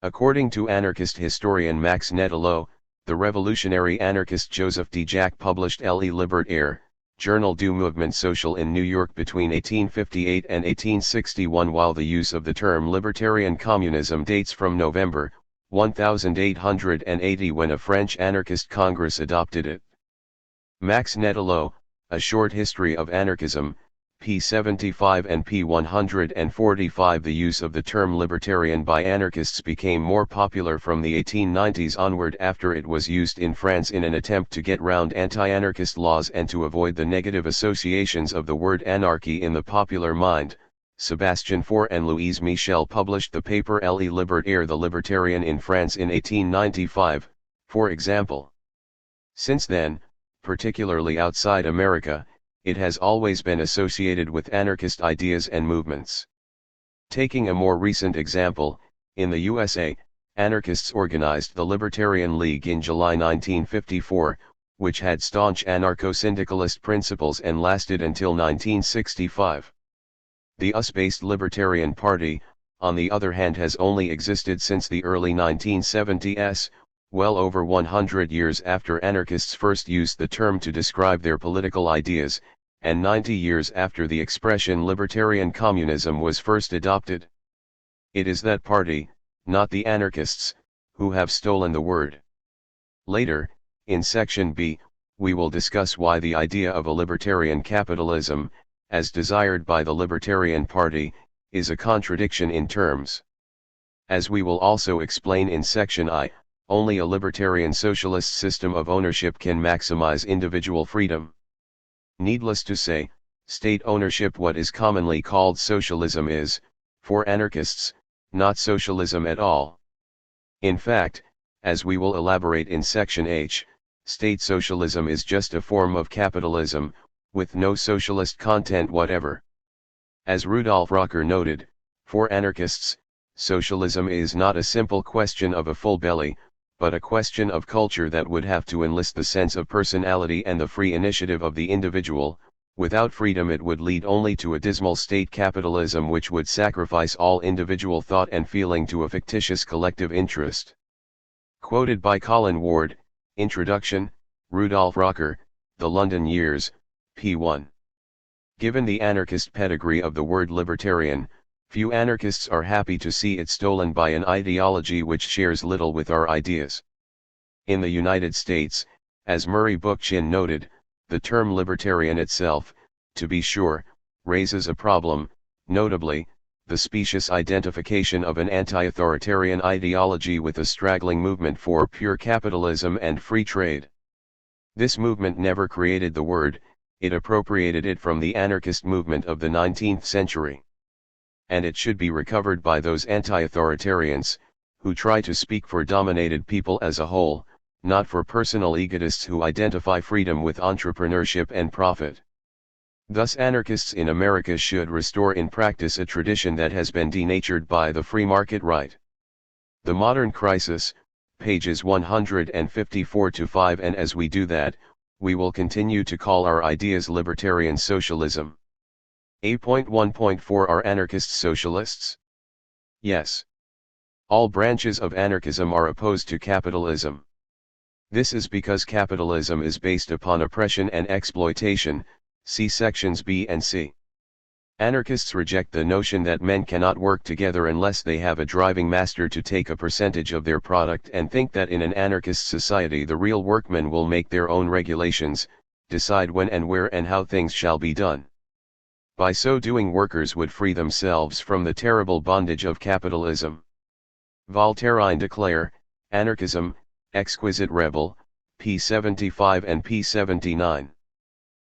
According to anarchist historian Max Nettolo, the revolutionary anarchist Joseph D. Jack published Le Libertaire, Journal du Mouvement Social in New York between 1858 and 1861, while the use of the term libertarian communism dates from November 1880, when a French anarchist congress adopted it. Max Nettolo, A Short History of Anarchism, p. 75 and p. 145. The use of the term libertarian by anarchists became more popular from the 1890s onward, after it was used in France in an attempt to get round anti-anarchist laws and to avoid the negative associations of the word anarchy in the popular mind. Sébastien Faure and Louise Michel published the paper Le Libertaire, the Libertarian in France, in 1895, for example. Since then, particularly outside America, it has always been associated with anarchist ideas and movements. Taking a more recent example, in the USA, anarchists organized the Libertarian League in July 1954, which had staunch anarcho-syndicalist principles and lasted until 1965. The US-based Libertarian Party, on the other hand, has only existed since the early 1970s, well over 100 years after anarchists first used the term to describe their political ideas, and 90 years after the expression libertarian communism was first adopted. It is that party, not the anarchists, who have stolen the word. Later, in Section B, we will discuss why the idea of a libertarian capitalism, as desired by the Libertarian Party, is a contradiction in terms. As we will also explain in Section I, only a libertarian socialist system of ownership can maximize individual freedom. Needless to say, state ownership, what is commonly called socialism, is, for anarchists, not socialism at all. In fact, as we will elaborate in Section H, state socialism is just a form of capitalism, with no socialist content whatever. As Rudolf Rocker noted, for anarchists, socialism is not a simple question of a full belly, but a question of culture that would have to enlist the sense of personality and the free initiative of the individual. Without freedom it would lead only to a dismal state capitalism which would sacrifice all individual thought and feeling to a fictitious collective interest. Quoted by Colin Ward, Introduction, Rudolf Rocker, The London Years, p. 1. Given the anarchist pedigree of the word libertarian, Few anarchists are happy to see it stolen by an ideology which shares little with our ideas. In the United States, as Murray Bookchin noted, the term libertarian itself, to be sure, raises a problem, notably, the specious identification of an anti-authoritarian ideology with a straggling movement for pure capitalism and free trade. This movement never created the word, it appropriated it from the anarchist movement of the 19th century. And it should be recovered by those anti-authoritarians, who try to speak for dominated people as a whole, not for personal egotists who identify freedom with entrepreneurship and profit. Thus anarchists in America should restore in practice a tradition that has been denatured by the free market right. The Modern Crisis, pages 154-5. And as we do that, we will continue to call our ideas libertarian socialism. A.1.4 Are anarchists socialists? Yes. All branches of anarchism are opposed to capitalism. This is because capitalism is based upon oppression and exploitation, see sections B and C. Anarchists reject the notion that men cannot work together unless they have a driving master to take a percentage of their product, and think that in an anarchist society the real workmen will make their own regulations, decide when and where and how things shall be done. By so doing, workers would free themselves from the terrible bondage of capitalism. Voltaire declare, Anarchism, Exquisite Rebel, p. 75 and p. 79.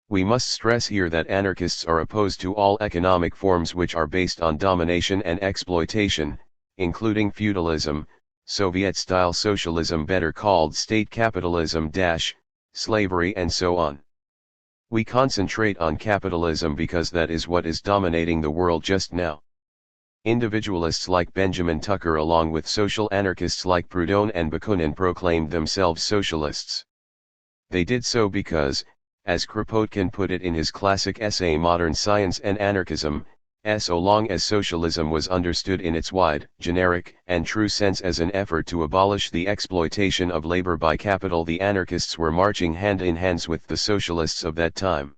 We must stress here that anarchists are opposed to all economic forms which are based on domination and exploitation, including feudalism, Soviet-style socialism better called state capitalism, slavery and so on. We concentrate on capitalism because that is what is dominating the world just now. Individualists like Benjamin Tucker along with social anarchists like Proudhon and Bakunin proclaimed themselves socialists. They did so because, as Kropotkin put it in his classic essay Modern Science and Anarchism, so long as socialism was understood in its wide, generic, and true sense as an effort to abolish the exploitation of labor by capital, the anarchists were marching hand in hand with the socialists of that time.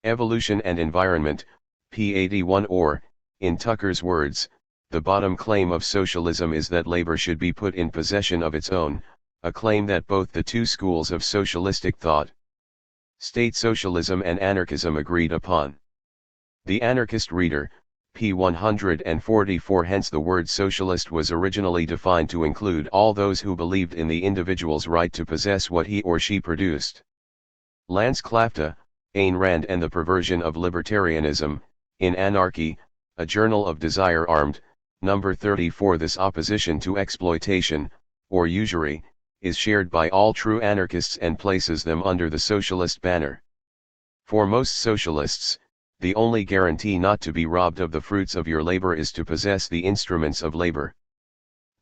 Evolution and Environment, p. 81. Or, in Tucker's words, the bottom claim of socialism is that labor should be put in possession of its own, a claim that both the two schools of socialistic thought, state socialism and anarchism, agreed upon. The Anarchist Reader, p. 144. Hence the word socialist was originally defined to include all those who believed in the individual's right to possess what he or she produced. Lance Klafta, Ayn Rand and the Perversion of Libertarianism, in Anarchy, a Journal of Desire Armed, number 34. This opposition to exploitation, or usury, is shared by all true anarchists and places them under the socialist banner. For most socialists, the only guarantee not to be robbed of the fruits of your labor is to possess the instruments of labor.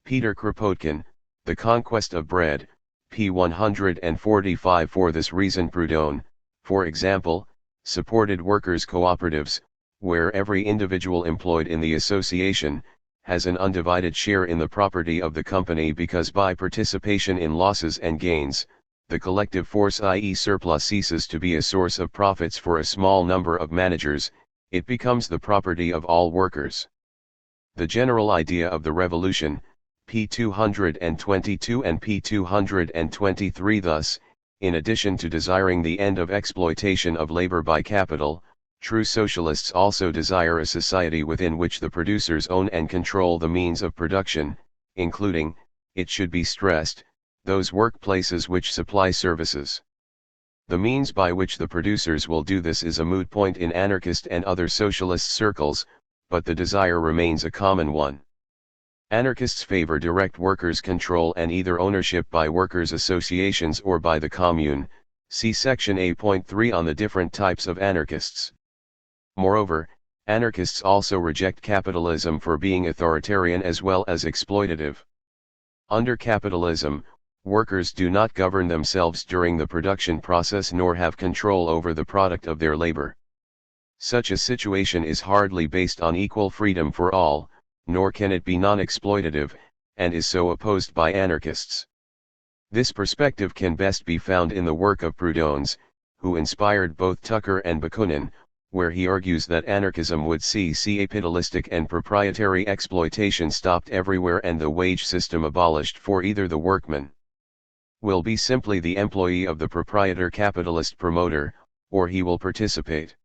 Peter Kropotkin, The Conquest of Bread, p. 145. For this reason Proudhon, for example, supported workers' cooperatives, where every individual employed in the association has an undivided share in the property of the company, because by participation in losses and gains, the collective force, i.e. surplus, ceases to be a source of profits for a small number of managers, it becomes the property of all workers. The general idea of the revolution, p. 222 and p. 223. Thus, in addition to desiring the end of exploitation of labor by capital, true socialists also desire a society within which the producers own and control the means of production, including, it should be stressed, those workplaces which supply services. The means by which the producers will do this is a moot point in anarchist and other socialist circles, but the desire remains a common one. Anarchists favor direct workers' control and either ownership by workers' associations or by the commune, see section A.3 on the different types of anarchists. Moreover, anarchists also reject capitalism for being authoritarian as well as exploitative. Under capitalism, workers do not govern themselves during the production process nor have control over the product of their labor. Such a situation is hardly based on equal freedom for all, nor can it be non-exploitative, and is so opposed by anarchists. This perspective can best be found in the work of Proudhon's, who inspired both Tucker and Bakunin, where he argues that anarchism would see capitalistic and proprietary exploitation stopped everywhere and the wage system abolished, for either the workman will be simply the employee of the proprietor capitalist promoter, or he will participate.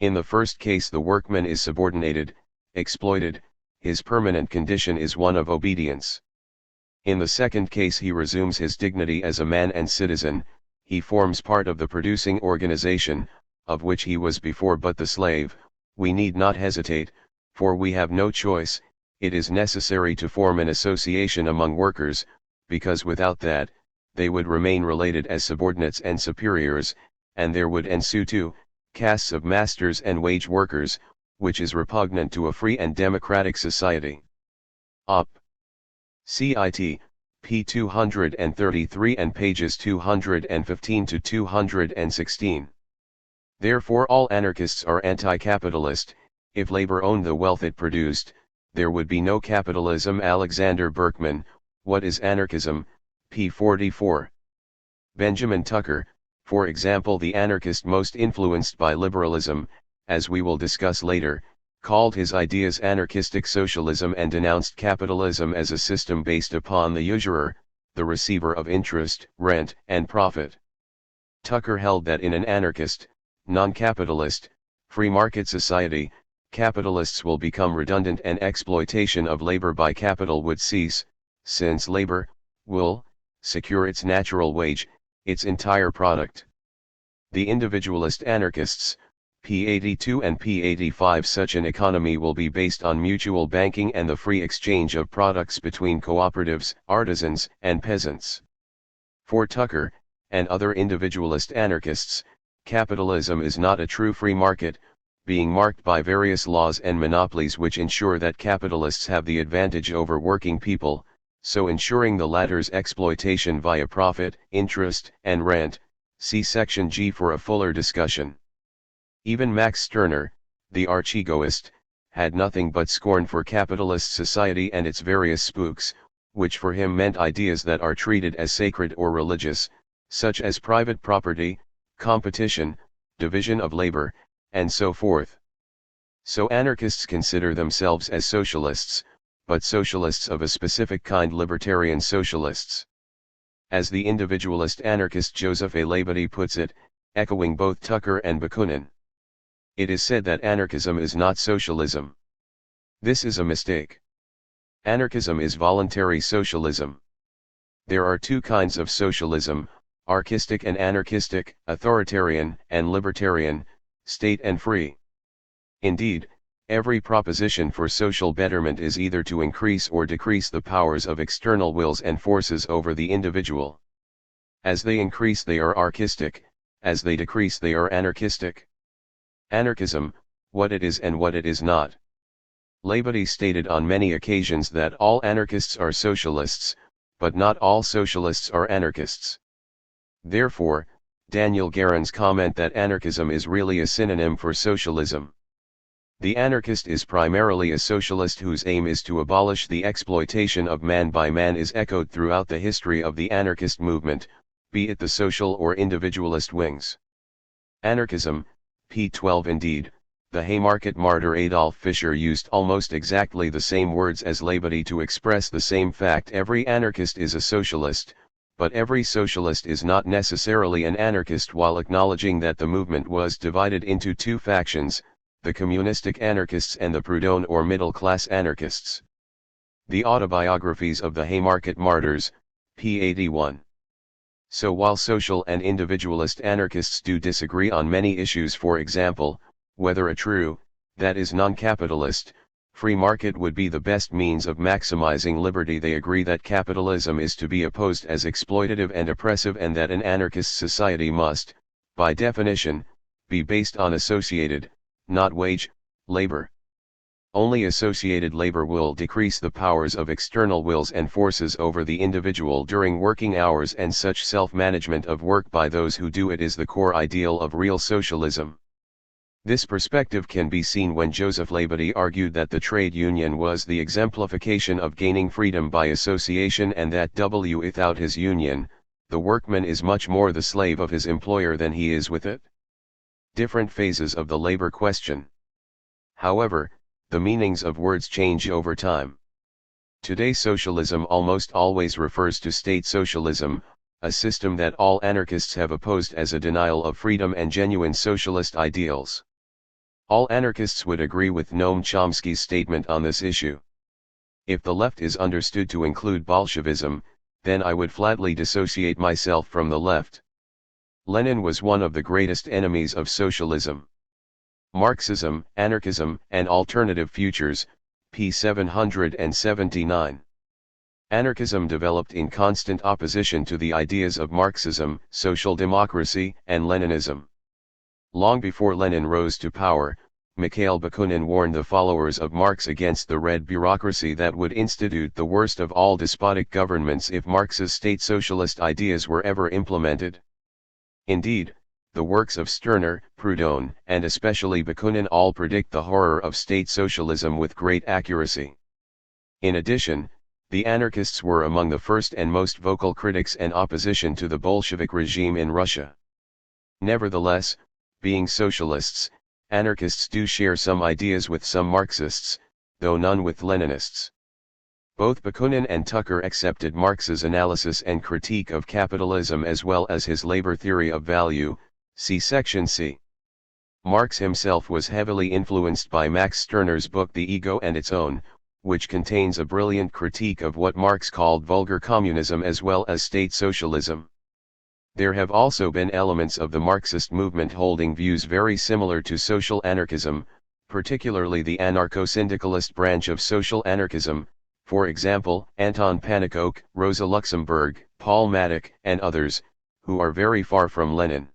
In the first case the workman is subordinated, exploited, his permanent condition is one of obedience. In the second case he resumes his dignity as a man and citizen, he forms part of the producing organization, of which he was before but the slave. We need not hesitate, for we have no choice. It is necessary to form an association among workers, because without that, they would remain related as subordinates and superiors, and there would ensue two castes of masters and wage workers, which is repugnant to a free and democratic society. Op. Cit. p. 233 and pages 215 to 216. Therefore all anarchists are anti-capitalist. If labor owned the wealth it produced, there would be no capitalism. Alexander Berkman, What is Anarchism? p. 44. Benjamin Tucker, for example, the anarchist most influenced by liberalism, as we will discuss later, called his ideas anarchistic socialism and denounced capitalism as a system based upon the usurer, the receiver of interest, rent, and profit. Tucker held that in an anarchist, non-capitalist, free market society, capitalists will become redundant and exploitation of labor by capital would cease, since labor will secure its natural wage, its entire product. The individualist anarchists, p. 82 and p. 85, such an economy will be based on mutual banking and the free exchange of products between cooperatives, artisans, and peasants. For Tucker, and other individualist anarchists, capitalism is not a true free market, being marked by various laws and monopolies which ensure that capitalists have the advantage over working people, so ensuring the latter's exploitation via profit, interest, and rent. See section G for a fuller discussion. Even Max Stirner, the arch-egoist, had nothing but scorn for capitalist society and its various spooks, which for him meant ideas that are treated as sacred or religious, such as private property, competition, division of labor, and so forth. So anarchists consider themselves as socialists, but socialists of a specific kind, libertarian socialists. As the individualist anarchist Joseph A. Labadie puts it, echoing both Tucker and Bakunin, it is said that anarchism is not socialism. This is a mistake. Anarchism is voluntary socialism. There are two kinds of socialism, archistic and anarchistic, authoritarian and libertarian, state and free. Indeed, every proposition for social betterment is either to increase or decrease the powers of external wills and forces over the individual. As they increase they are archistic, as they decrease they are anarchistic. Anarchism, what it is and what it is not. Labadie stated on many occasions that all anarchists are socialists, but not all socialists are anarchists. Therefore, Daniel Guerin's comment that anarchism is really a synonym for socialism. The anarchist is primarily a socialist whose aim is to abolish the exploitation of man by man is echoed throughout the history of the anarchist movement, be it the social or individualist wings. Anarchism, p. 12. Indeed, the Haymarket martyr Adolf Fischer used almost exactly the same words as Labadie to express the same fact. Every anarchist is a socialist, but every socialist is not necessarily an anarchist, while acknowledging that the movement was divided into two factions, the communistic anarchists and the Proudhon or middle-class anarchists. The Autobiographies of the Haymarket Martyrs, p. 81. So while social and individualist anarchists do disagree on many issues, for example, whether a true, that is non-capitalist, free market would be the best means of maximizing liberty, they agree that capitalism is to be opposed as exploitative and oppressive, and that an anarchist society must, by definition, be based on associated, not wage, labor. Only associated labor will decrease the powers of external wills and forces over the individual during working hours, and such self-management of work by those who do it is the core ideal of real socialism. This perspective can be seen when Joseph Labadie argued that the trade union was the exemplification of gaining freedom by association, and that without his union, the workman is much more the slave of his employer than he is with it. Different phases of the labor question. However, the meanings of words change over time. Today socialism almost always refers to state socialism, a system that all anarchists have opposed as a denial of freedom and genuine socialist ideals. All anarchists would agree with Noam Chomsky's statement on this issue. If the left is understood to include Bolshevism, then I would flatly dissociate myself from the left. Lenin was one of the greatest enemies of socialism. Marxism, Anarchism, and Alternative Futures, p. 779. Anarchism developed in constant opposition to the ideas of Marxism, social democracy, and Leninism. Long before Lenin rose to power, Mikhail Bakunin warned the followers of Marx against the red bureaucracy that would institute the worst of all despotic governments if Marx's state socialist ideas were ever implemented. Indeed, the works of Stirner, Proudhon, and especially Bakunin all predict the horror of state socialism with great accuracy. In addition, the anarchists were among the first and most vocal critics and opposition to the Bolshevik regime in Russia. Nevertheless, being socialists, anarchists do share some ideas with some Marxists, though none with Leninists. Both Bakunin and Tucker accepted Marx's analysis and critique of capitalism as well as his labor theory of value, see section C. Marx himself was heavily influenced by Max Stirner's book The Ego and Its Own, which contains a brilliant critique of what Marx called vulgar communism as well as state socialism. There have also been elements of the Marxist movement holding views very similar to social anarchism, particularly the anarcho-syndicalist branch of social anarchism, for example, Anton Pannekoek, Rosa Luxemburg, Paul Matic, and others, who are very far from Lenin.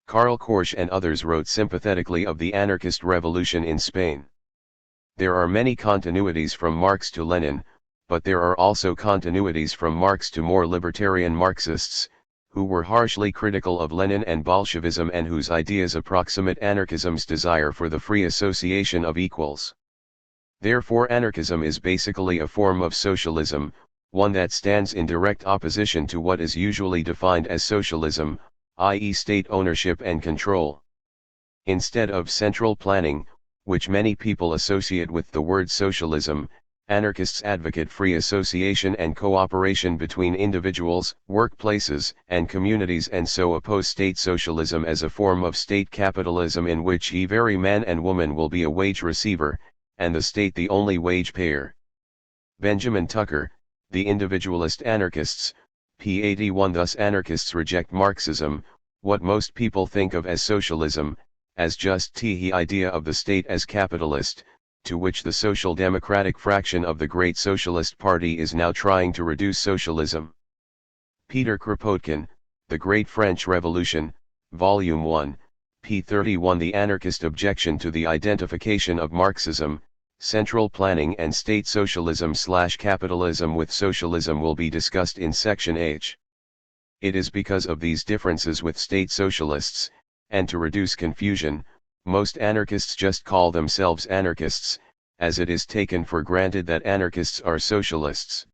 Karl Korsch and others wrote sympathetically of the anarchist revolution in Spain. There are many continuities from Marx to Lenin, but there are also continuities from Marx to more libertarian Marxists, who were harshly critical of Lenin and Bolshevism and whose ideas approximate anarchism's desire for the free association of equals. Therefore anarchism is basically a form of socialism, one that stands in direct opposition to what is usually defined as socialism, i.e. state ownership and control. Instead of central planning, which many people associate with the word socialism, anarchists advocate free association and cooperation between individuals, workplaces, and communities and so oppose state socialism as a form of state capitalism in which every man and woman will be a wage receiver, and the state the only wage payer. Benjamin Tucker, The Individualist Anarchists, p. 81. Thus anarchists reject Marxism, what most people think of as socialism, as just the idea of the state as capitalist, to which the social democratic fraction of the Great Socialist Party is now trying to reduce socialism. Peter Kropotkin, The Great French Revolution, Volume 1, p. 31. The anarchist objection to the identification of Marxism, central planning and state socialism/capitalism with socialism will be discussed in section H. It is because of these differences with state socialists, and to reduce confusion, most anarchists just call themselves anarchists, as it is taken for granted that anarchists are socialists.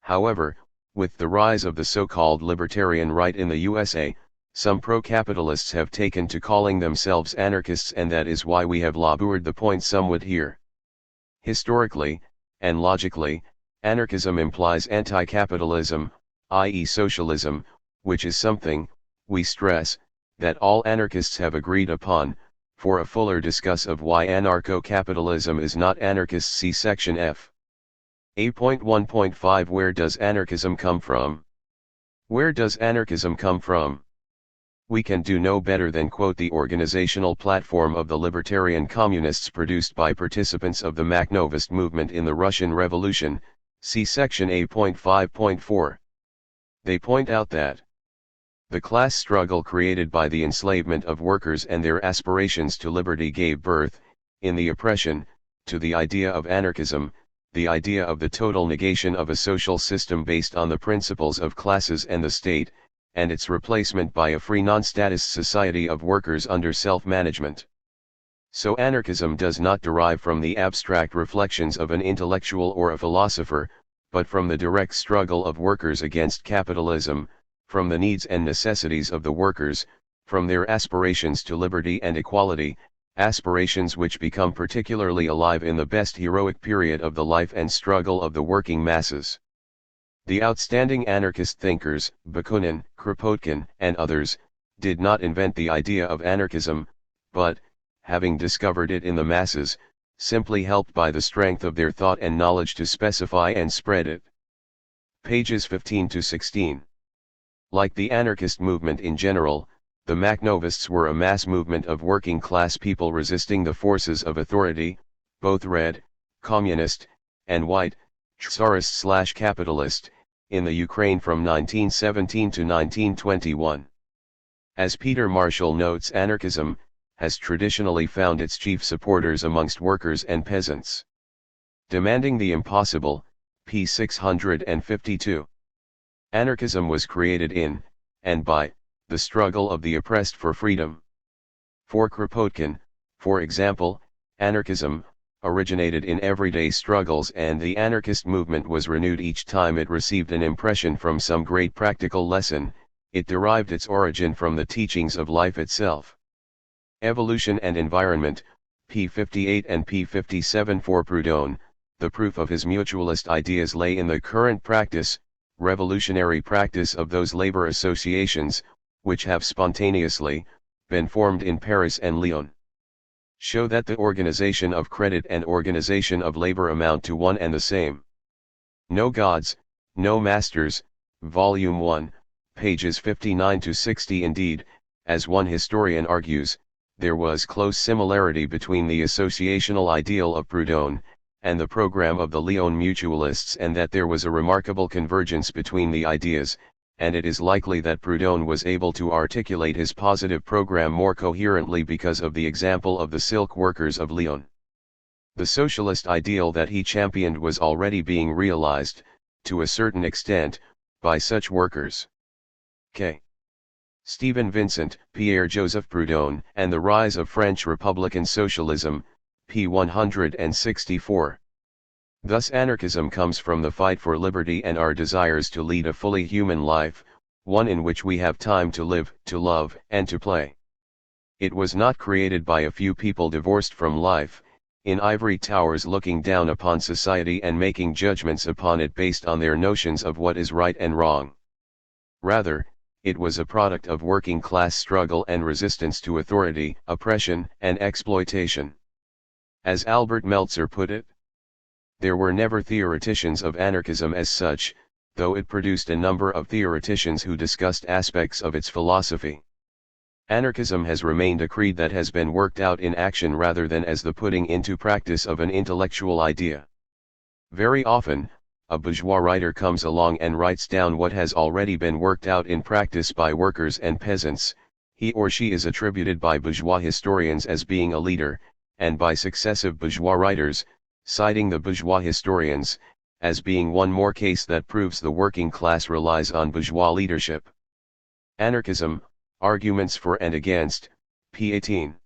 However, with the rise of the so-called libertarian right in the USA, some pro-capitalists have taken to calling themselves anarchists, and that is why we have labored the point somewhat here. Historically, and logically, anarchism implies anti-capitalism, i.e. socialism, which is something, we stress, that all anarchists have agreed upon. For a fuller discuss of why anarcho-capitalism is not anarchist, see section F. A.1.5. Where does anarchism come from? Where does anarchism come from? We can do no better than quote the organizational platform of the libertarian communists produced by participants of the Makhnovist movement in the Russian Revolution, see section A.5.4. They point out that the class struggle created by the enslavement of workers and their aspirations to liberty gave birth, in the oppression, to the idea of anarchism, the idea of the total negation of a social system based on the principles of classes and the state, and its replacement by a free non-statist society of workers under self-management. So anarchism does not derive from the abstract reflections of an intellectual or a philosopher, but from the direct struggle of workers against capitalism, from the needs and necessities of the workers, from their aspirations to liberty and equality, aspirations which become particularly alive in the best heroic period of the life and struggle of the working masses. The outstanding anarchist thinkers, Bakunin, Kropotkin, and others, did not invent the idea of anarchism, but, having discovered it in the masses, simply helped by the strength of their thought and knowledge to specify and spread it. Pages 15 to 16. Like the anarchist movement in general, the Makhnovists were a mass movement of working class people resisting the forces of authority, both red, communist, and white, Tsarist/capitalist, in the Ukraine from 1917 to 1921. As Peter Marshall notes, anarchism has traditionally found its chief supporters amongst workers and peasants. Demanding the impossible, p. 652. Anarchism was created in, and by, the struggle of the oppressed for freedom. For Kropotkin, for example, anarchism originated in everyday struggles, and the anarchist movement was renewed each time it received an impression from some great practical lesson. It derived its origin from the teachings of life itself. Evolution and Environment, p. 58 and p. 57. For Proudhon, the proof of his mutualist ideas lay in the current practice, revolutionary practice of those labor associations, which have spontaneously been formed in Paris and Lyon. Show that the organization of credit and organization of labor amount to one and the same. No Gods, No Masters, Volume 1, pages 59 to 60. Indeed, as one historian argues, there was close similarity between the associational ideal of Proudhon and the program of the Lyon mutualists, and that there was a remarkable convergence between the ideas, and it is likely that Proudhon was able to articulate his positive program more coherently because of the example of the silk workers of Lyon. The socialist ideal that he championed was already being realized, to a certain extent, by such workers. K. Stephen Vincent, Pierre-Joseph Proudhon, and the Rise of French Republican Socialism, p. 164. Thus anarchism comes from the fight for liberty and our desires to lead a fully human life, one in which we have time to live, to love, and to play. It was not created by a few people divorced from life, in ivory towers looking down upon society and making judgments upon it based on their notions of what is right and wrong. Rather, it was a product of working class struggle and resistance to authority, oppression, and exploitation. As Albert Meltzer put it, there were never theoreticians of anarchism as such, though it produced a number of theoreticians who discussed aspects of its philosophy. Anarchism has remained a creed that has been worked out in action rather than as the putting into practice of an intellectual idea. Very often, a bourgeois writer comes along and writes down what has already been worked out in practice by workers and peasants. He or she is attributed by bourgeois historians as being a leader, and by successive bourgeois writers, citing the bourgeois historians, as being one more case that proves the working class relies on bourgeois leadership. Anarchism, Arguments for and Against, p. 18.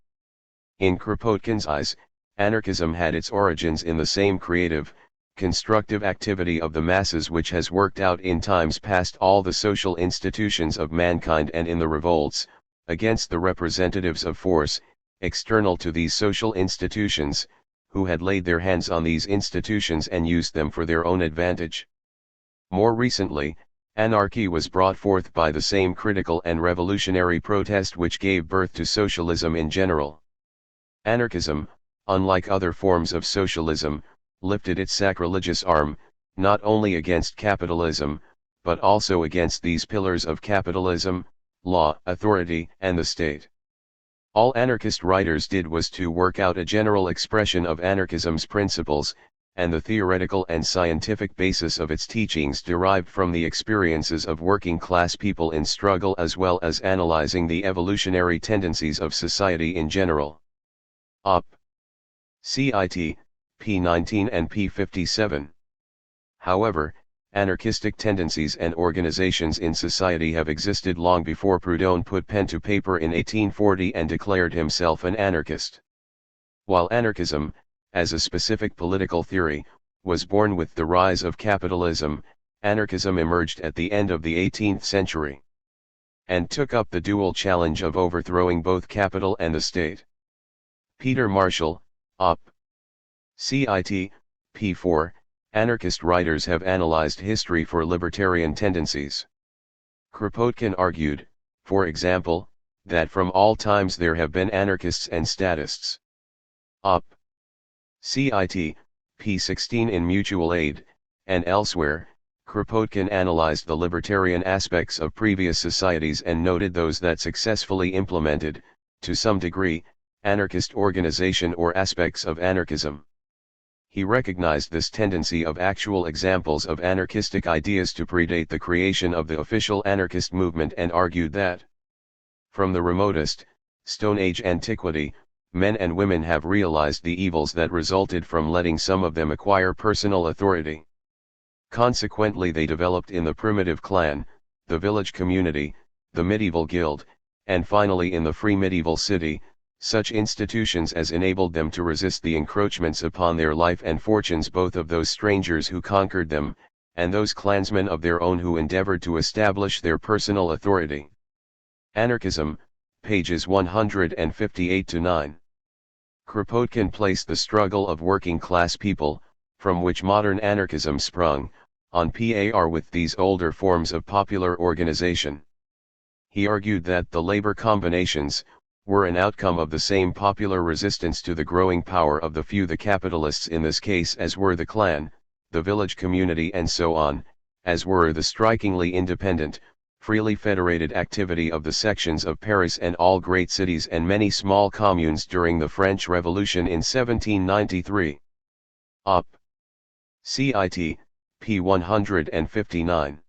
In Kropotkin's eyes, anarchism had its origins in the same creative, constructive activity of the masses which has worked out in times past all the social institutions of mankind, and in the revolts against the representatives of force, external to these social institutions, who had laid their hands on these institutions and used them for their own advantage. More recently, anarchy was brought forth by the same critical and revolutionary protest which gave birth to socialism in general. Anarchism, unlike other forms of socialism, lifted its sacrilegious arm, not only against capitalism, but also against these pillars of capitalism, law, authority, and the state. All anarchist writers did was to work out a general expression of anarchism's principles, and the theoretical and scientific basis of its teachings derived from the experiences of working class people in struggle, as well as analyzing the evolutionary tendencies of society in general. Op. Cit. p. 19 and p. 57. However, anarchistic tendencies and organizations in society have existed long before Proudhon put pen to paper in 1840 and declared himself an anarchist. While anarchism, as a specific political theory, was born with the rise of capitalism, anarchism emerged at the end of the 18th century. and took up the dual challenge of overthrowing both capital and the state. Peter Marshall, Op. Cit. p. 4, anarchist writers have analyzed history for libertarian tendencies. Kropotkin argued, for example, that from all times there have been anarchists and statists. Op. Cit. p. 16 in Mutual Aid, and elsewhere, Kropotkin analyzed the libertarian aspects of previous societies and noted those that successfully implemented, to some degree, anarchist organization or aspects of anarchism. He recognized this tendency of actual examples of anarchistic ideas to predate the creation of the official anarchist movement and argued that, from the remotest, Stone Age antiquity, men and women have realized the evils that resulted from letting some of them acquire personal authority. Consequently, they developed in the primitive clan, the village community, the medieval guild, and finally in the free medieval city, such institutions as enabled them to resist the encroachments upon their life and fortunes both of those strangers who conquered them, and those clansmen of their own who endeavored to establish their personal authority. Anarchism, pages 158-9. Kropotkin placed the struggle of working-class people, from which modern anarchism sprung, on par with these older forms of popular organization. He argued that the labor combinations were an outcome of the same popular resistance to the growing power of the few, the capitalists in this case, as were the clan, the village community and so on, as were the strikingly independent, freely federated activity of the sections of Paris and all great cities and many small communes during the French Revolution in 1793. Op. Cit. p. 159.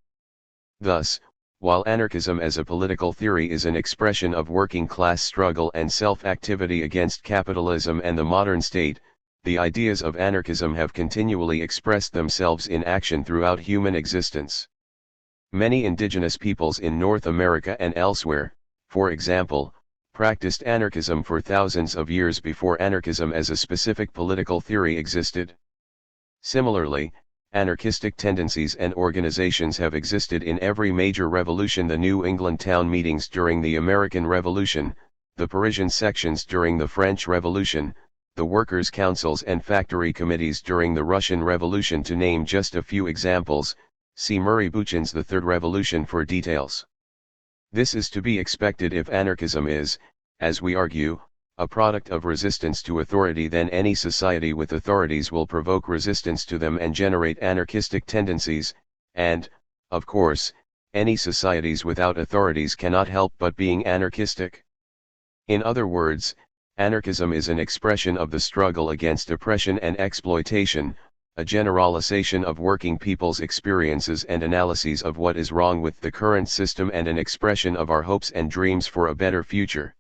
Thus, while anarchism as a political theory is an expression of working-class struggle and self-activity against capitalism and the modern state, the ideas of anarchism have continually expressed themselves in action throughout human existence. Many indigenous peoples in North America and elsewhere, for example, practiced anarchism for thousands of years before anarchism as a specific political theory existed. Similarly, anarchistic tendencies and organizations have existed in every major revolution: the New England town meetings during the American Revolution, the Parisian sections during the French Revolution, the workers' councils and factory committees during the Russian Revolution, to name just a few examples. See Murray Boochin's The Third Revolution for details. This is to be expected if anarchism is, as we argue, a product of resistance to authority. Then any society with authorities will provoke resistance to them and generate anarchistic tendencies, and, of course, any societies without authorities cannot help but being anarchistic. In other words, anarchism is an expression of the struggle against oppression and exploitation, a generalization of working people's experiences and analyses of what is wrong with the current system, and an expression of our hopes and dreams for a better future.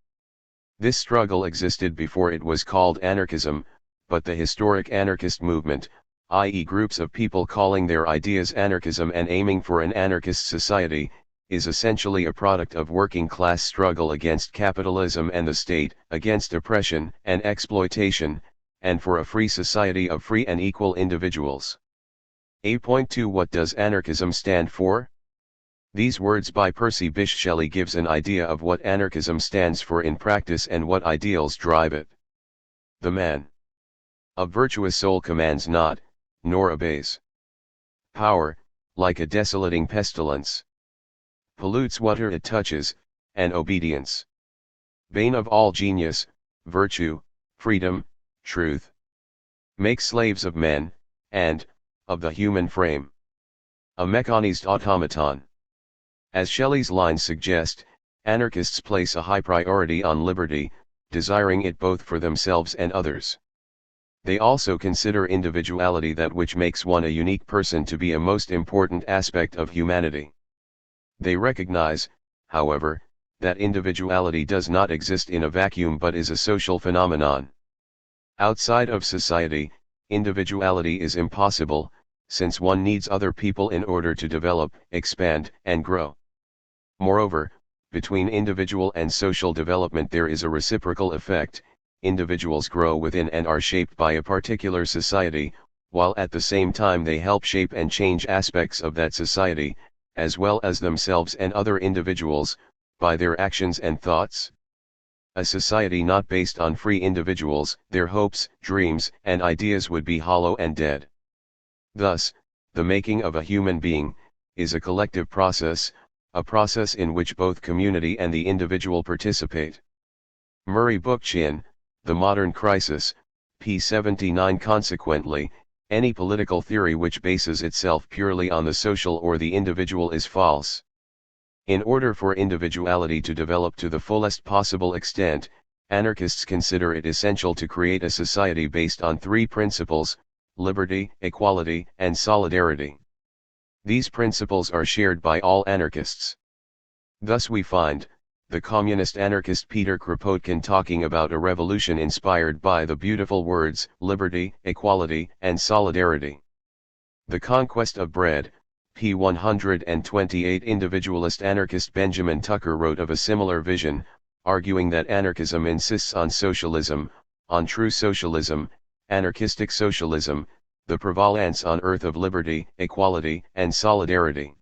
This struggle existed before it was called anarchism, but the historic anarchist movement, i.e. groups of people calling their ideas anarchism and aiming for an anarchist society, is essentially a product of working-class struggle against capitalism and the state, against oppression and exploitation, and for a free society of free and equal individuals. A.2 What does anarchism stand for? These words by Percy Bysshe Shelley gives an idea of what anarchism stands for in practice and what ideals drive it. The man of virtuous soul commands not, nor obeys. Power, like a desolating pestilence, pollutes whatever it touches, and obedience, bane of all genius, virtue, freedom, truth, makes slaves of men, and, of the human frame, a mechanized automaton. As Shelley's lines suggest, anarchists place a high priority on liberty, desiring it both for themselves and others. They also consider individuality, that which makes one a unique person, to be a most important aspect of humanity. They recognize, however, that individuality does not exist in a vacuum but is a social phenomenon. Outside of society, individuality is impossible, since one needs other people in order to develop, expand, and grow. Moreover, between individual and social development there is a reciprocal effect. Individuals grow within and are shaped by a particular society, while at the same time they help shape and change aspects of that society, as well as themselves and other individuals, by their actions and thoughts? A society not based on free individuals, their hopes, dreams, and ideas would be hollow and dead. Thus, the making of a human being is a collective process, a process in which both community and the individual participate. Murray Bookchin, The Modern Crisis, p. 79. Consequently, any political theory which bases itself purely on the social or the individual is false. In order for individuality to develop to the fullest possible extent, anarchists consider it essential to create a society based on three principles: liberty, equality, and solidarity. These principles are shared by all anarchists. Thus we find the communist anarchist Peter Kropotkin talking about a revolution inspired by the beautiful words liberty, equality, and solidarity. The Conquest of Bread, p. 128. Individualist anarchist Benjamin Tucker wrote of a similar vision, arguing that anarchism insists on socialism, on true socialism, anarchistic socialism, the prevalence on earth of liberty, equality, and solidarity.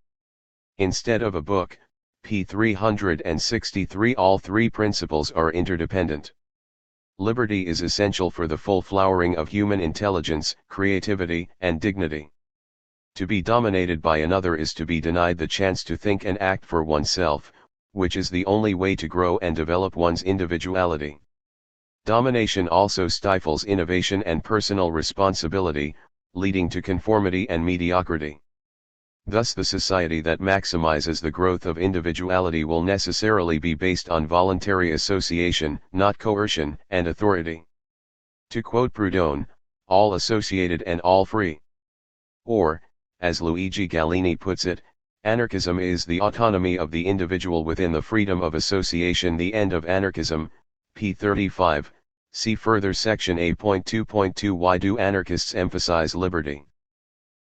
Instead of a book, p. 363, all three principles are interdependent. Liberty is essential for the full flowering of human intelligence, creativity, and dignity. To be dominated by another is to be denied the chance to think and act for oneself, which is the only way to grow and develop one's individuality. Domination also stifles innovation and personal responsibility, leading to conformity and mediocrity. Thus the society that maximizes the growth of individuality will necessarily be based on voluntary association, not coercion and authority. To quote Proudhon, all associated and all free. Or, as Luigi Gallini puts it, anarchism is the autonomy of the individual within the freedom of association. The end of anarchism, p. 35, see further section A.2.2. Why do anarchists emphasize liberty?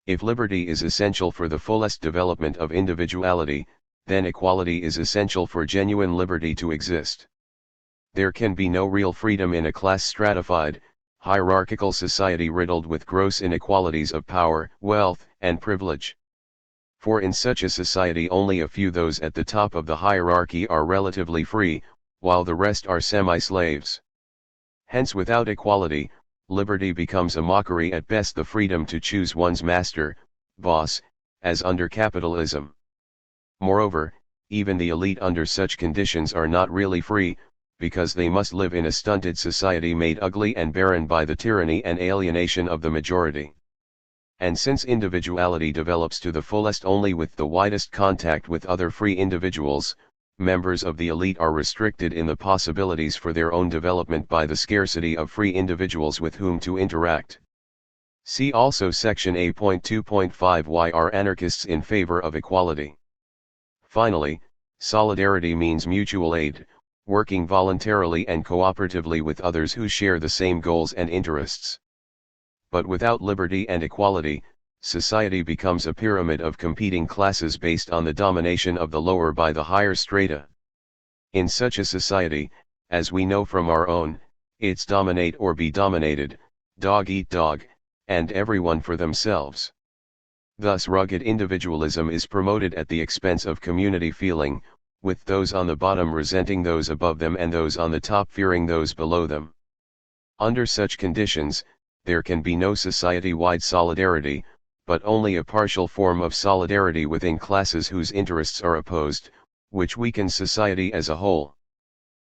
If liberty is essential for the fullest development of individuality, then equality is essential for genuine liberty to exist. There can be no real freedom in a class-stratified, hierarchical society riddled with gross inequalities of power, wealth, and privilege. For in such a society only a few, those at the top of the hierarchy, are relatively free, while the rest are semi-slaves. Hence without equality, liberty becomes a mockery at best, the freedom to choose one's master, boss, as under capitalism. Moreover, even the elite under such conditions are not really free, because they must live in a stunted society made ugly and barren by the tyranny and alienation of the majority. And since individuality develops to the fullest only with the widest contact with other free individuals, members of the elite are restricted in the possibilities for their own development by the scarcity of free individuals with whom to interact. See also section A.2.5. Why are anarchists in favor of equality? Finally, solidarity means mutual aid, working voluntarily and cooperatively with others who share the same goals and interests. But without liberty and equality, society becomes a pyramid of competing classes based on the domination of the lower by the higher strata. In such a society, as we know from our own, it's dominate or be dominated, dog eat dog, and everyone for themselves. Thus rugged individualism is promoted at the expense of community feeling, with those on the bottom resenting those above them and those on the top fearing those below them. Under such conditions, there can be no society-wide solidarity, but only a partial form of solidarity within classes whose interests are opposed, which weakens society as a whole.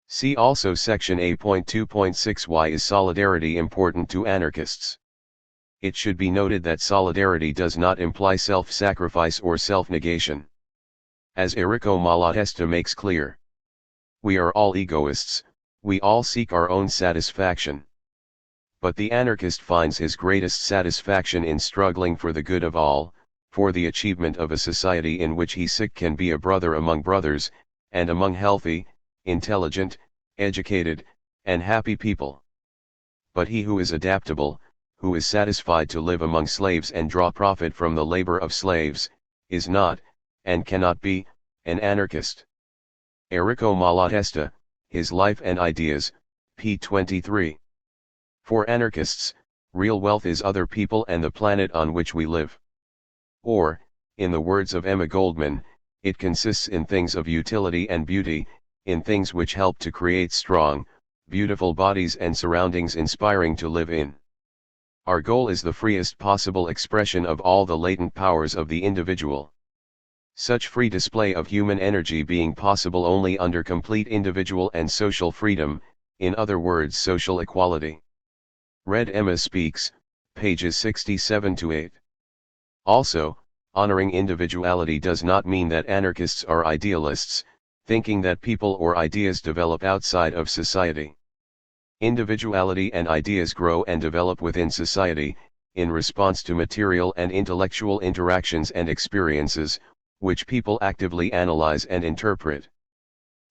See also section A.2.6. Why is solidarity important to anarchists? It should be noted that solidarity does not imply self-sacrifice or self-negation. As Enrico Malatesta makes clear, we are all egoists, we all seek our own satisfaction. But the anarchist finds his greatest satisfaction in struggling for the good of all, for the achievement of a society in which he can be a brother among brothers, and among healthy, intelligent, educated, and happy people. But he who is adaptable, who is satisfied to live among slaves and draw profit from the labor of slaves, is not, and cannot be, an anarchist. Enrico Malatesta, His Life and Ideas, p. 23. For anarchists, real wealth is other people and the planet on which we live. Or, in the words of Emma Goldman, It consists in things of utility and beauty, in things which help to create strong, beautiful bodies and surroundings inspiring to live in. Our goal is the freest possible expression of all the latent powers of the individual. Such free display of human energy being possible only under complete individual and social freedom, in other words social equality. Red Emma Speaks, pages 67 to 8. Also, honoring individuality does not mean that anarchists are idealists, thinking that people or ideas develop outside of society. Individuality and ideas grow and develop within society, in response to material and intellectual interactions and experiences, which people actively analyze and interpret.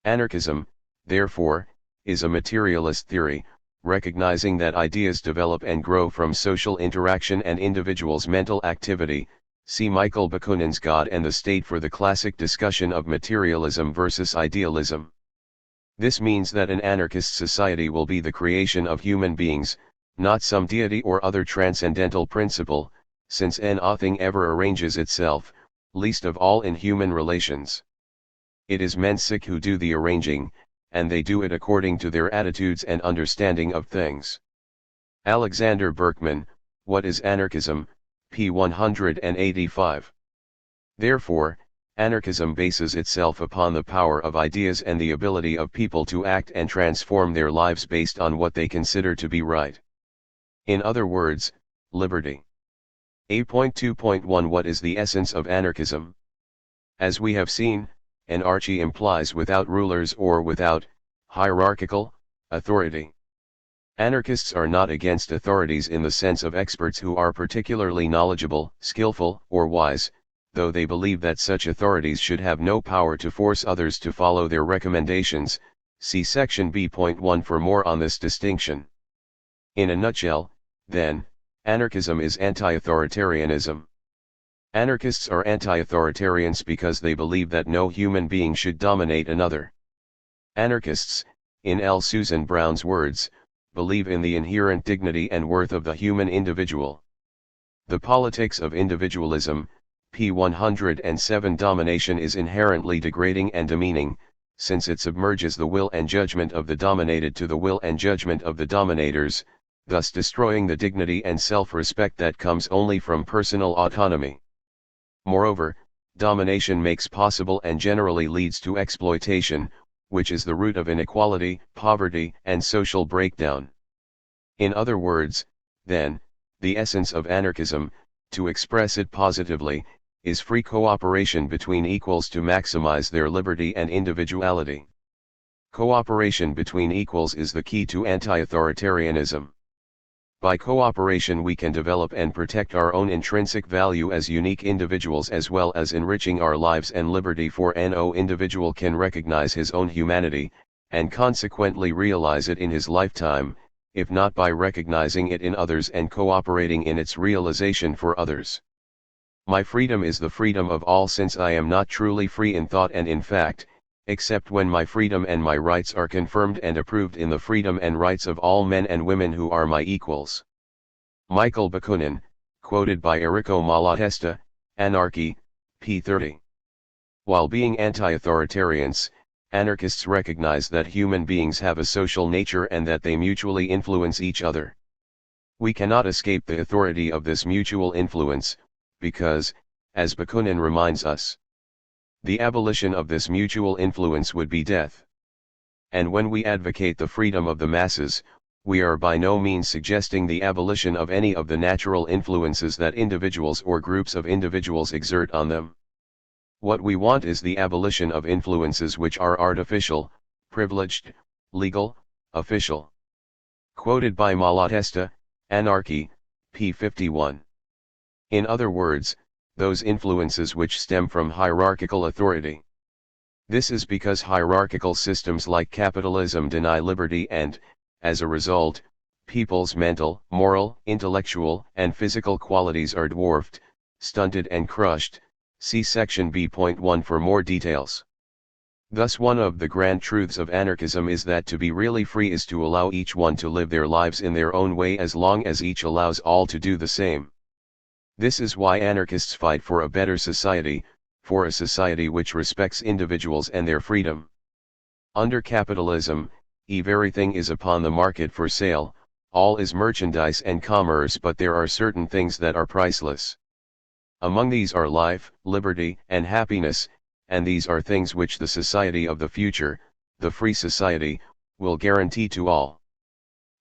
Anarchism, therefore, is a materialist theory, recognizing that ideas develop and grow from social interaction and individuals' mental activity. See Michael Bakunin's God and the State for the classic discussion of materialism versus idealism. This means that an anarchist society will be the creation of human beings, not some deity or other transcendental principle, since nothing ever arranges itself, least of all in human relations. It is men sick who do the arranging, and they do it according to their attitudes and understanding of things. Alexander Berkman, What is Anarchism? p. 185. Therefore, anarchism bases itself upon the power of ideas and the ability of people to act and transform their lives based on what they consider to be right. In other words, liberty. A.2.1 What is the essence of anarchism? As we have seen, anarchy implies without rulers or without hierarchical authority. Anarchists are not against authorities in the sense of experts who are particularly knowledgeable, skillful, or wise, though they believe that such authorities should have no power to force others to follow their recommendations. See section B.1 for more on this distinction. In a nutshell, then, anarchism is anti-authoritarianism. Anarchists are anti-authoritarians because they believe that no human being should dominate another. Anarchists, in L. Susan Brown's words, believe in the inherent dignity and worth of the human individual. The politics of individualism, p. 107 Domination is inherently degrading and demeaning, since it submerges the will and judgment of the dominated to the will and judgment of the dominators, thus destroying the dignity and self-respect that comes only from personal autonomy. Moreover, domination makes possible and generally leads to exploitation, which is the root of inequality, poverty, and social breakdown. In other words, then, the essence of anarchism, to express it positively, is free cooperation between equals to maximize their liberty and individuality. Cooperation between equals is the key to anti-authoritarianism. By cooperation we can develop and protect our own intrinsic value as unique individuals as well as enriching our lives and liberty, for no individual can recognize his own humanity, and consequently realize it in his lifetime, if not by recognizing it in others and cooperating in its realization for others. My freedom is the freedom of all, since I am not truly free in thought and in fact, except when my freedom and my rights are confirmed and approved in the freedom and rights of all men and women who are my equals. Michael Bakunin, quoted by Enrico Malatesta, Anarchy, p. 30. While being anti-authoritarians, anarchists recognize that human beings have a social nature and that they mutually influence each other. We cannot escape the authority of this mutual influence, because, as Bakunin reminds us, the abolition of this mutual influence would be death. And when we advocate the freedom of the masses, we are by no means suggesting the abolition of any of the natural influences that individuals or groups of individuals exert on them. What we want is the abolition of influences which are artificial, privileged, legal, official. Quoted by Malatesta, Anarchy, p. 51. In other words, those influences which stem from hierarchical authority. This is because hierarchical systems like capitalism deny liberty and, as a result, people's mental, moral, intellectual, and physical qualities are dwarfed, stunted and crushed. See section B.1 for more details. Thus one of the grand truths of anarchism is that to be really free is to allow each one to live their lives in their own way as long as each allows all to do the same. This is why anarchists fight for a better society, for a society which respects individuals and their freedom. Under capitalism, everything is upon the market for sale, all is merchandise and commerce, but there are certain things that are priceless. Among these are life, liberty, and happiness, and these are things which the society of the future, the free society, will guarantee to all.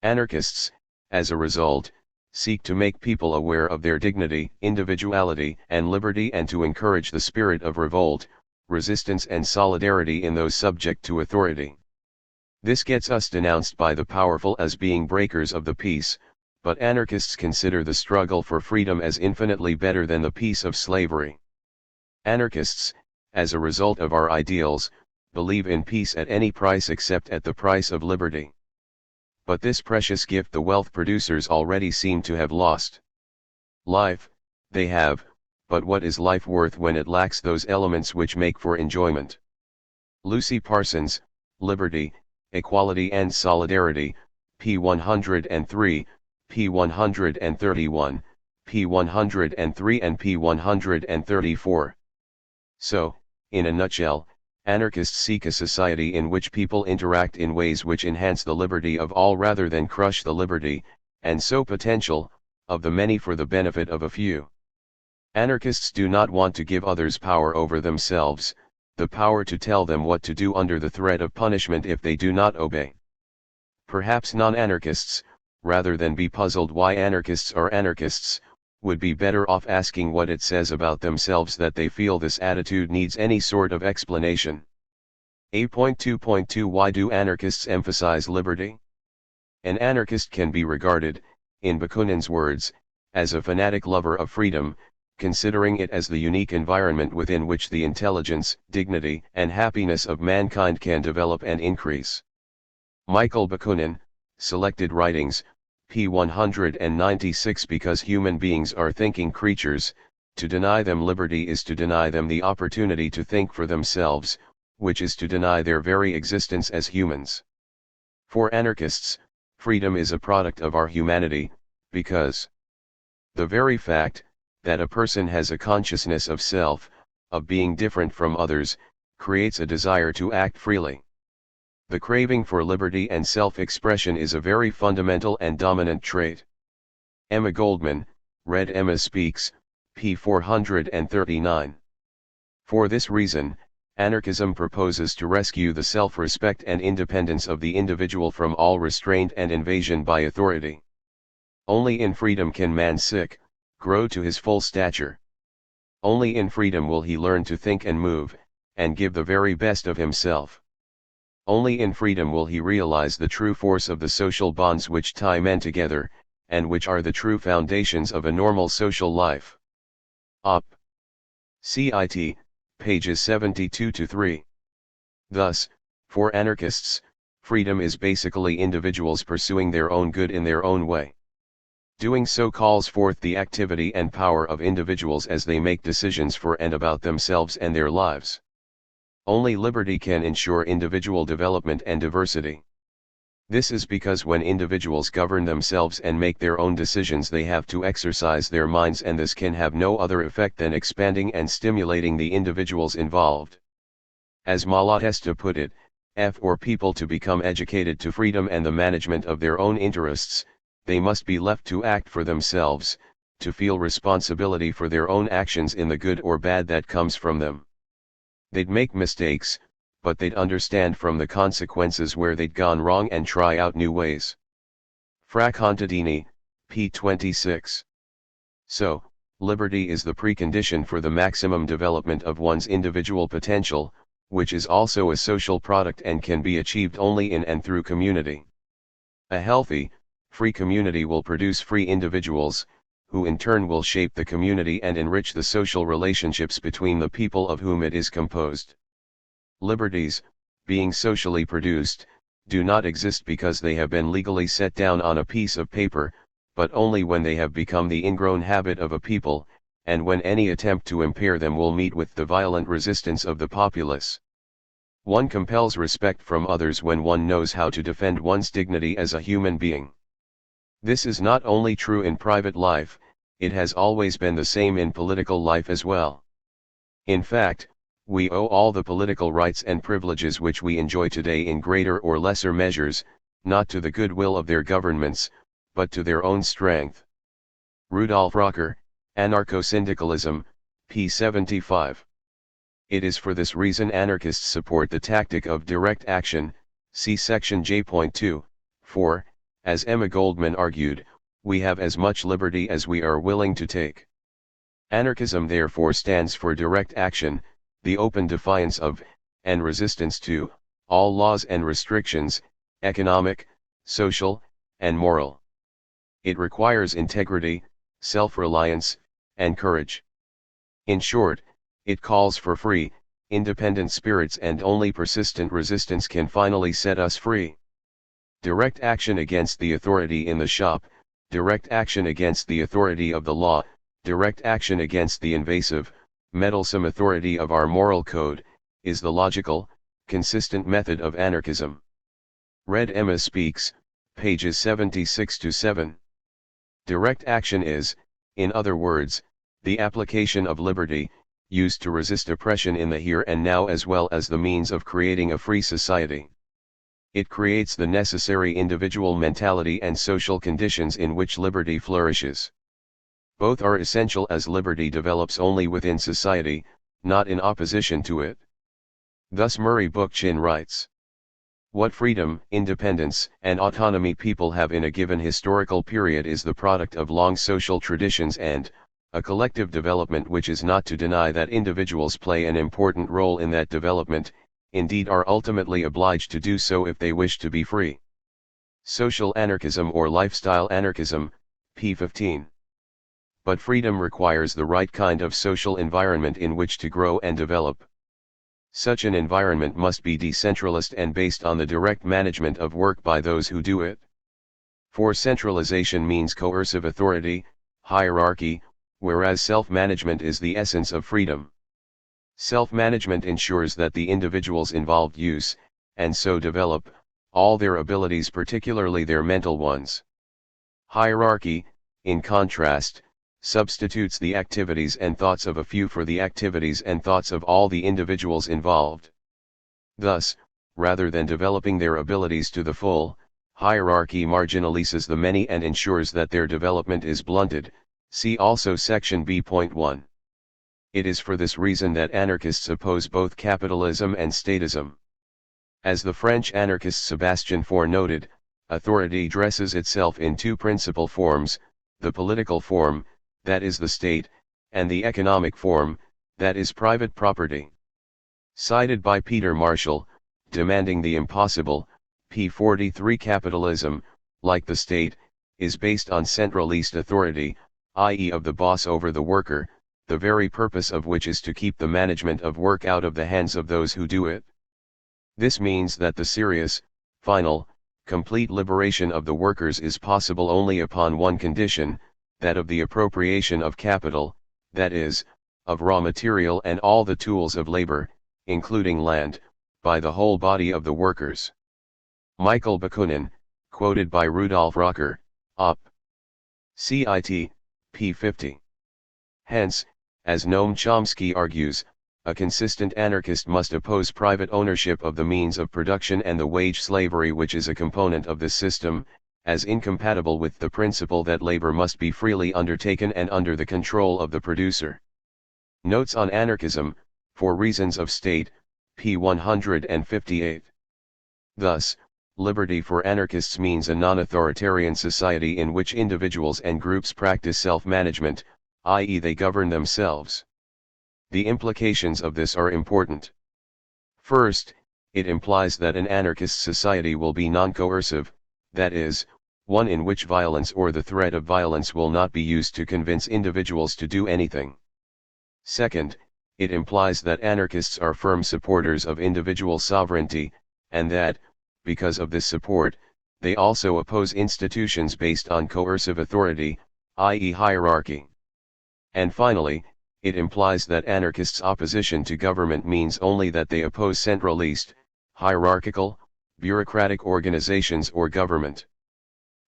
Anarchists, as a result, seek to make people aware of their dignity, individuality, and liberty, and to encourage the spirit of revolt, resistance, and solidarity in those subject to authority. This gets us denounced by the powerful as being breakers of the peace, but anarchists consider the struggle for freedom as infinitely better than the peace of slavery. Anarchists, as a result of our ideals, believe in peace at any price except at the price of liberty. But this precious gift the wealth producers already seem to have lost. Life, they have, but what is life worth when it lacks those elements which make for enjoyment? Lucy Parsons, Liberty, Equality and Solidarity, p. 103, p. 131, p. 103 and p. 134. So, in a nutshell, anarchists seek a society in which people interact in ways which enhance the liberty of all rather than crush the liberty, and so potential, of the many for the benefit of a few. Anarchists do not want to give others power over themselves, the power to tell them what to do under the threat of punishment if they do not obey. Perhaps non-anarchists, rather than be puzzled why anarchists are anarchists, would be better off asking what it says about themselves that they feel this attitude needs any sort of explanation. A.2.2 Why do anarchists emphasize liberty? An anarchist can be regarded, in Bakunin's words, as a fanatic lover of freedom, considering it as the unique environment within which the intelligence, dignity, and happiness of mankind can develop and increase. Michael Bakunin, Selected Writings, p. 196. Because human beings are thinking creatures, to deny them liberty is to deny them the opportunity to think for themselves, which is to deny their very existence as humans. For anarchists, freedom is a product of our humanity, because the very fact that a person has a consciousness of self, of being different from others, creates a desire to act freely. The craving for liberty and self-expression is a very fundamental and dominant trait. Emma Goldman, Red Emma Speaks, p. 439. For this reason, anarchism proposes to rescue the self-respect and independence of the individual from all restraint and invasion by authority. Only in freedom can man grow to his full stature. Only in freedom will he learn to think and move, and give the very best of himself. Only in freedom will he realize the true force of the social bonds which tie men together, and which are the true foundations of a normal social life. Op. Cit. Pages 72-3. Thus, for anarchists, freedom is basically individuals pursuing their own good in their own way. Doing so calls forth the activity and power of individuals as they make decisions for and about themselves and their lives. Only liberty can ensure individual development and diversity. This is because when individuals govern themselves and make their own decisions, they have to exercise their minds, and this can have no other effect than expanding and stimulating the individuals involved. As Malatesta put it, for people to become educated to freedom and the management of their own interests, they must be left to act for themselves, to feel responsibility for their own actions in the good or bad that comes from them. They'd make mistakes, but they'd understand from the consequences where they'd gone wrong and try out new ways. Fra Contadini, p. 26. So, liberty is the precondition for the maximum development of one's individual potential, which is also a social product and can be achieved only in and through community. A healthy, free community will produce free individuals, who in turn will shape the community and enrich the social relationships between the people of whom it is composed. Liberties, being socially produced, do not exist because they have been legally set down on a piece of paper, but only when they have become the ingrown habit of a people, and when any attempt to impair them will meet with the violent resistance of the populace. One compels respect from others when one knows how to defend one's dignity as a human being. This is not only true in private life, it has always been the same in political life as well. In fact, we owe all the political rights and privileges which we enjoy today in greater or lesser measures, not to the goodwill of their governments, but to their own strength. Rudolf Rocker, Anarcho-Syndicalism, p. 75. It is for this reason anarchists support the tactic of direct action, see section J.2, for, as Emma Goldman argued, we have as much liberty as we are willing to take. Anarchism therefore stands for direct action, the open defiance of, and resistance to, all laws and restrictions, economic, social, and moral. It requires integrity, self-reliance, and courage. In short, it calls for free, independent spirits, and only persistent resistance can finally set us free. Direct action against the authority in the shop, direct action against the authority of the law, direct action against the invasive, meddlesome authority of our moral code, is the logical, consistent method of anarchism. Read Emma Speaks, pages 76-7. Direct action is, in other words, the application of liberty, used to resist oppression in the here and now as well as the means of creating a free society. It creates the necessary individual mentality and social conditions in which liberty flourishes. Both are essential as liberty develops only within society, not in opposition to it. Thus Murray Bookchin writes, "What freedom, independence, and autonomy people have in a given historical period is the product of long social traditions and, a collective development which is not to deny that individuals play an important role in that development, indeed are ultimately obliged to do so if they wish to be free." Social anarchism or lifestyle anarchism, p. 15. But freedom requires the right kind of social environment in which to grow and develop. Such an environment must be decentralized and based on the direct management of work by those who do it. For centralization means coercive authority, hierarchy, whereas self-management is the essence of freedom. Self-management ensures that the individuals involved use, and so develop, all their abilities, particularly their mental ones. Hierarchy, in contrast, substitutes the activities and thoughts of a few for the activities and thoughts of all the individuals involved. Thus, rather than developing their abilities to the full, hierarchy marginalizes the many and ensures that their development is blunted. See also section B.1. It is for this reason that anarchists oppose both capitalism and statism. As the French anarchist Sébastien Faure noted, authority dresses itself in two principal forms, the political form, that is the state, and the economic form, that is private property. Cited by Peter Marshall, demanding the impossible, p. 43. Capitalism, like the state, is based on centralist authority, i.e. of the boss over the worker, the very purpose of which is to keep the management of work out of the hands of those who do it. This means that the serious, final, complete liberation of the workers is possible only upon one condition, that of the appropriation of capital, that is, of raw material and all the tools of labor, including land, by the whole body of the workers. Michael Bakunin, quoted by Rudolf Rocker, Op. Cit. p. 50. Hence, as Noam Chomsky argues, a consistent anarchist must oppose private ownership of the means of production and the wage slavery which is a component of this system, as incompatible with the principle that labor must be freely undertaken and under the control of the producer. Notes on Anarchism, for Reasons of State, p. 158. Thus, liberty for anarchists means a non-authoritarian society in which individuals and groups practice self-management, i.e. they govern themselves. The implications of this are important. First, it implies that an anarchist society will be non-coercive, that is, one in which violence or the threat of violence will not be used to convince individuals to do anything. Second, it implies that anarchists are firm supporters of individual sovereignty, and that, because of this support, they also oppose institutions based on coercive authority, i.e. hierarchy. And finally, it implies that anarchists' opposition to government means only that they oppose centralist, hierarchical, bureaucratic organizations or government.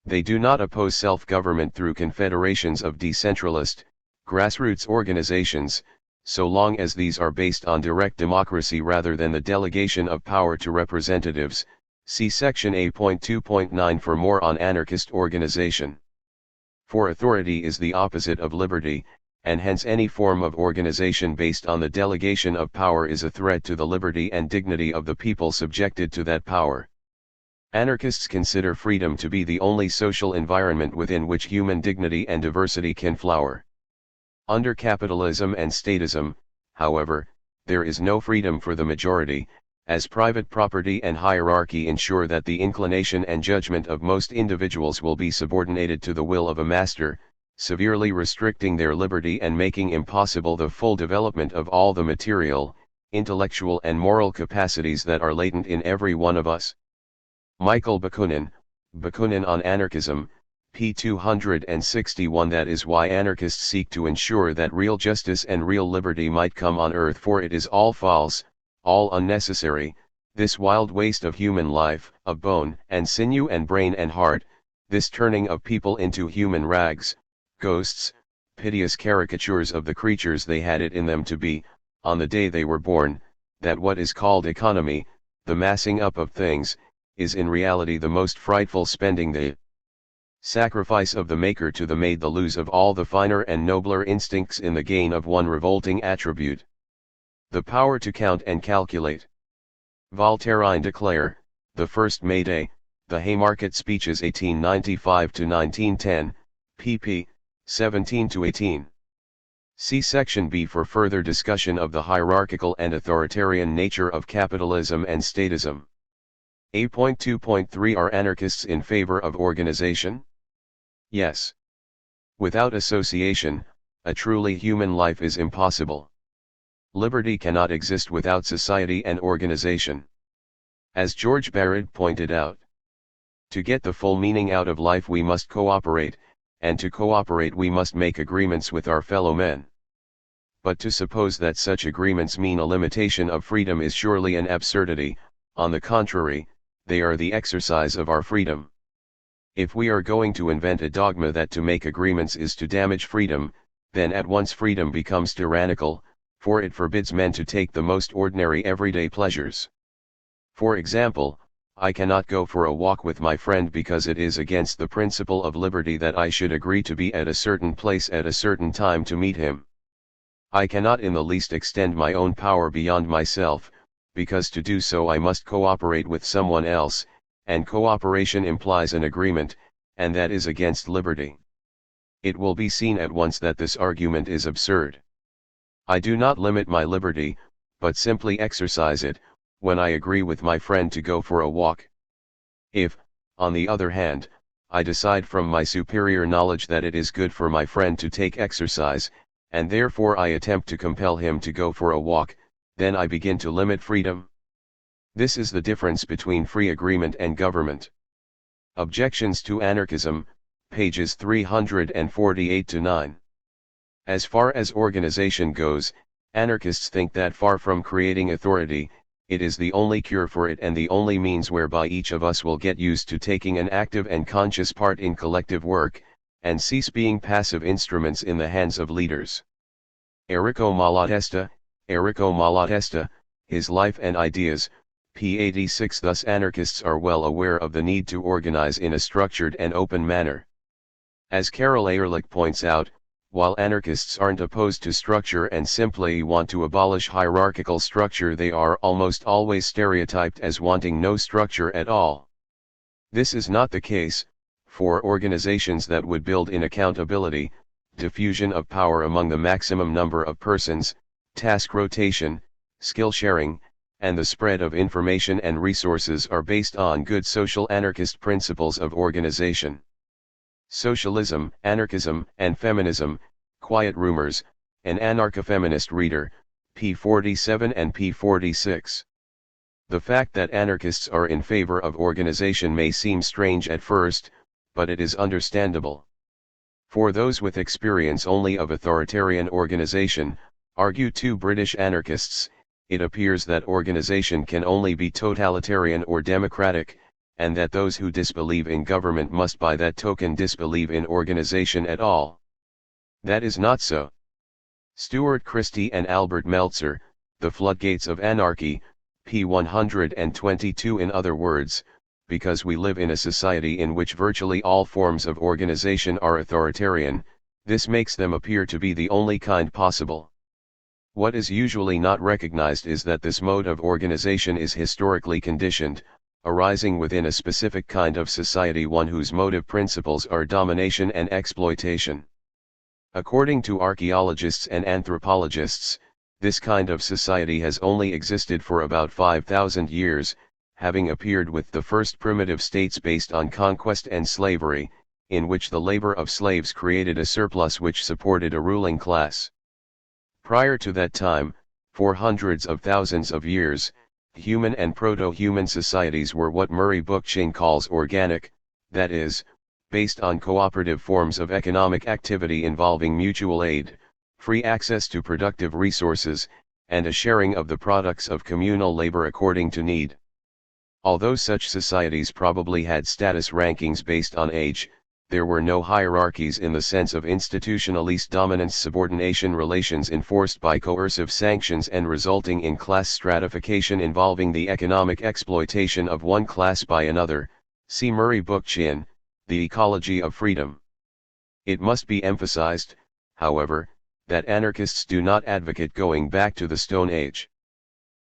They do not oppose self-government through confederations of decentralist, grassroots organizations, so long as these are based on direct democracy rather than the delegation of power to representatives. See section A.2.9 for more on anarchist organization. For authority is the opposite of liberty, and hence any form of organization based on the delegation of power is a threat to the liberty and dignity of the people subjected to that power. Anarchists consider freedom to be the only social environment within which human dignity and diversity can flower. Under capitalism and statism, however, there is no freedom for the majority, as private property and hierarchy ensure that the inclination and judgment of most individuals will be subordinated to the will of a master, severely restricting their liberty and making impossible the full development of all the material, intellectual and moral capacities that are latent in every one of us. Michael Bakunin, Bakunin on Anarchism, p. 261. That is why anarchists seek to ensure that real justice and real liberty might come on earth, for it is all false, all unnecessary, this wild waste of human life, of bone and sinew and brain and heart, this turning of people into human rags, ghosts, piteous caricatures of the creatures they had it in them to be, on the day they were born, that what is called economy, the massing up of things, is in reality the most frightful spending, the sacrifice of the maker to the made, the lose of all the finer and nobler instincts in the gain of one revolting attribute, the power to count and calculate. Voltairine declare, the 1st May Day, the Haymarket Speeches 1895-1910, pp. 17-18. See section B for further discussion of the hierarchical and authoritarian nature of capitalism and statism. A.2.3 Are anarchists in favor of organization? Yes. Without association, a truly human life is impossible. Liberty cannot exist without society and organization. As George Barrett pointed out, to get the full meaning out of life we must cooperate, and to cooperate we must make agreements with our fellow men. But to suppose that such agreements mean a limitation of freedom is surely an absurdity. On the contrary, they are the exercise of our freedom. If we are going to invent a dogma that to make agreements is to damage freedom, then at once freedom becomes tyrannical, for it forbids men to take the most ordinary everyday pleasures. For example, I cannot go for a walk with my friend because it is against the principle of liberty that I should agree to be at a certain place at a certain time to meet him. I cannot in the least extend my own power beyond myself, because to do so I must cooperate with someone else, and cooperation implies an agreement, and that is against liberty. It will be seen at once that this argument is absurd. I do not limit my liberty, but simply exercise it, when I agree with my friend to go for a walk. If, on the other hand, I decide from my superior knowledge that it is good for my friend to take exercise, and therefore I attempt to compel him to go for a walk, then I begin to limit freedom. This is the difference between free agreement and government. Objections to Anarchism, pages 348-9. As far as organization goes, anarchists think that far from creating authority, it is the only cure for it and the only means whereby each of us will get used to taking an active and conscious part in collective work, and cease being passive instruments in the hands of leaders. Enrico Malatesta, His Life and Ideas, p. 86. Thus anarchists are well aware of the need to organize in a structured and open manner. As Carol Ehrlich points out, while anarchists aren't opposed to structure and simply want to abolish hierarchical structure, they are almost always stereotyped as wanting no structure at all. This is not the case, for organizations that would build in accountability, diffusion of power among the maximum number of persons, task rotation, skill sharing, and the spread of information and resources are based on good social anarchist principles of organization. Socialism, Anarchism, and Feminism, Quiet Rumors, an Anarcho-Feminist Reader, p. 47 and p. 46. The fact that anarchists are in favor of organization may seem strange at first, but it is understandable. For those with experience only of authoritarian organization, argue two British anarchists, it appears that organization can only be totalitarian or democratic, and that those who disbelieve in government must by that token disbelieve in organization at all. That is not so. Stuart Christie and Albert Meltzer, The Floodgates of Anarchy, p. 122. In other words, because we live in a society in which virtually all forms of organization are authoritarian, this makes them appear to be the only kind possible. What is usually not recognized is that this mode of organization is historically conditioned, arising within a specific kind of society, one whose motive principles are domination and exploitation. According to archaeologists and anthropologists, this kind of society has only existed for about 5,000 years, having appeared with the first primitive states based on conquest and slavery, in which the labor of slaves created a surplus which supported a ruling class. Prior to that time, for hundreds of thousands of years, human and proto-human societies were what Murray Bookchin calls organic, that is, based on cooperative forms of economic activity involving mutual aid, free access to productive resources, and a sharing of the products of communal labor according to need. Although such societies probably had status rankings based on age, there were no hierarchies in the sense of institutionalist dominance-subordination relations enforced by coercive sanctions and resulting in class stratification involving the economic exploitation of one class by another. See Murray Bookchin, The Ecology of Freedom. It must be emphasized, however, that anarchists do not advocate going back to the Stone Age.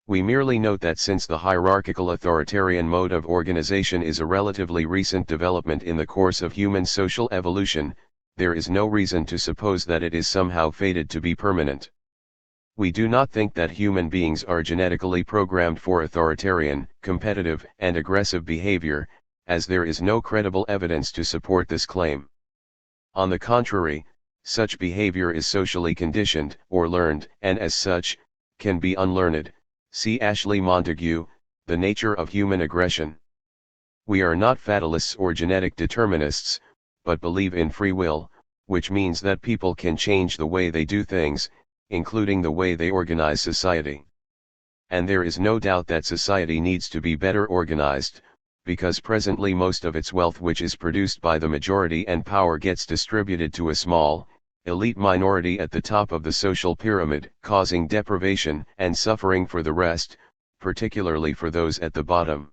We merely note that since the hierarchical authoritarian mode of organization is a relatively recent development in the course of human social evolution, there is no reason to suppose that it is somehow fated to be permanent. We do not think that human beings are genetically programmed for authoritarian, competitive, and aggressive behavior, as there is no credible evidence to support this claim. On the contrary, such behavior is socially conditioned, or learned, and as such, can be unlearned. See Ashley Montague, The Nature of Human Aggression. We are not fatalists or genetic determinists, but believe in free will, which means that people can change the way they do things, including the way they organize society. And there is no doubt that society needs to be better organized, because presently most of its wealth, which is produced by the majority and power, gets distributed to a small, elite minority at the top of the social pyramid, causing deprivation and suffering for the rest, particularly for those at the bottom.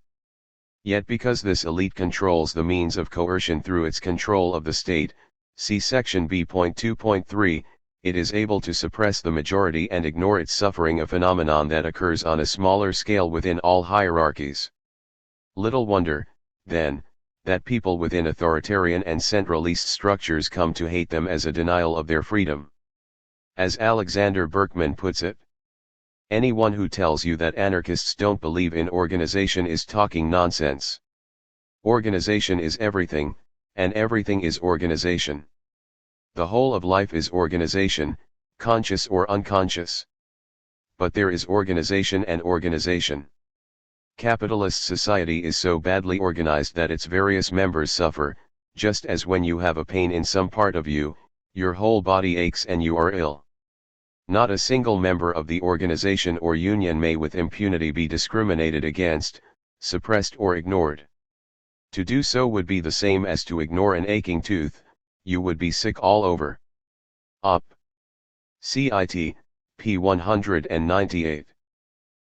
Yet because this elite controls the means of coercion through its control of the state, see section B.2.3, it is able to suppress the majority and ignore its suffering, a phenomenon that occurs on a smaller scale within all hierarchies. Little wonder, then, that people within authoritarian and centralist structures come to hate them as a denial of their freedom. As Alexander Berkman puts it, anyone who tells you that anarchists don't believe in organization is talking nonsense. Organization is everything, and everything is organization. The whole of life is organization, conscious or unconscious. But there is organization and organization. Capitalist society is so badly organized that its various members suffer, just as when you have a pain in some part of you, your whole body aches and you are ill. Not a single member of the organization or union may with impunity be discriminated against, suppressed or ignored. To do so would be the same as to ignore an aching tooth, you would be sick all over. Op. Cit. p. 198.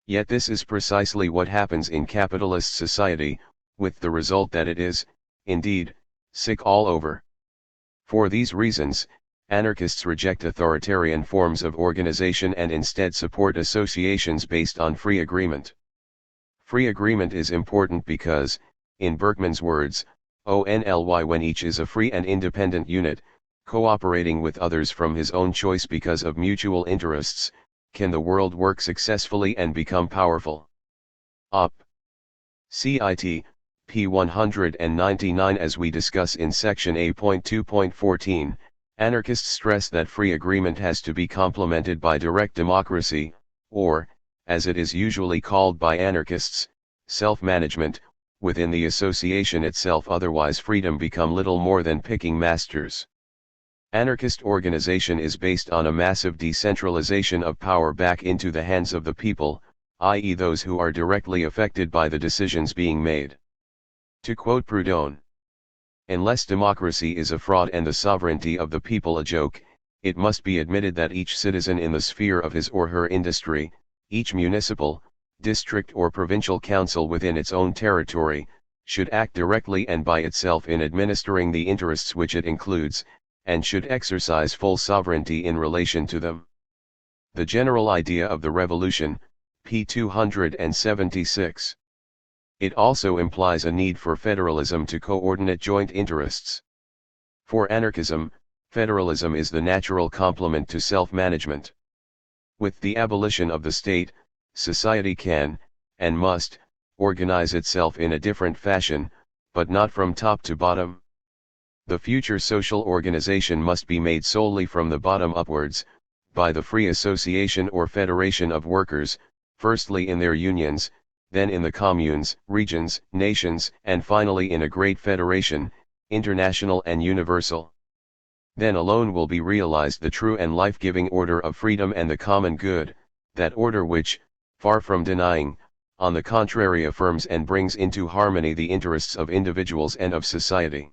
Yet this is precisely what happens in capitalist society, with the result that it is, indeed, sick all over. For these reasons, anarchists reject authoritarian forms of organization and instead support associations based on free agreement. Free agreement is important because, in Berkman's words, only when each is a free and independent unit, cooperating with others from his own choice because of mutual interests, can the world work successfully and become powerful. Op. Cit. p. 199. As we discuss in section A.2.14, anarchists stress that free agreement has to be complemented by direct democracy, or, as it is usually called by anarchists, self-management, within the association itself, otherwise freedom become little more than picking masters. Anarchist organization is based on a massive decentralization of power back into the hands of the people, i.e. those who are directly affected by the decisions being made. To quote Proudhon, "Unless democracy is a fraud and the sovereignty of the people a joke, it must be admitted that each citizen in the sphere of his or her industry, each municipal, district or provincial council within its own territory, should act directly and by itself in administering the interests which it includes, and should exercise full sovereignty in relation to them. The general idea of the revolution, p. 276. It also implies a need for federalism to coordinate joint interests. For anarchism, federalism is the natural complement to self-management. With the abolition of the state, society can, and must, organize itself in a different fashion, but not from top to bottom. The future social organization must be made solely from the bottom upwards, by the free association or federation of workers, firstly in their unions, then in the communes, regions, nations, and finally in a great federation, international and universal. Then alone will be realized the true and life-giving order of freedom and the common good, that order which, far from denying, on the contrary affirms and brings into harmony the interests of individuals and of society.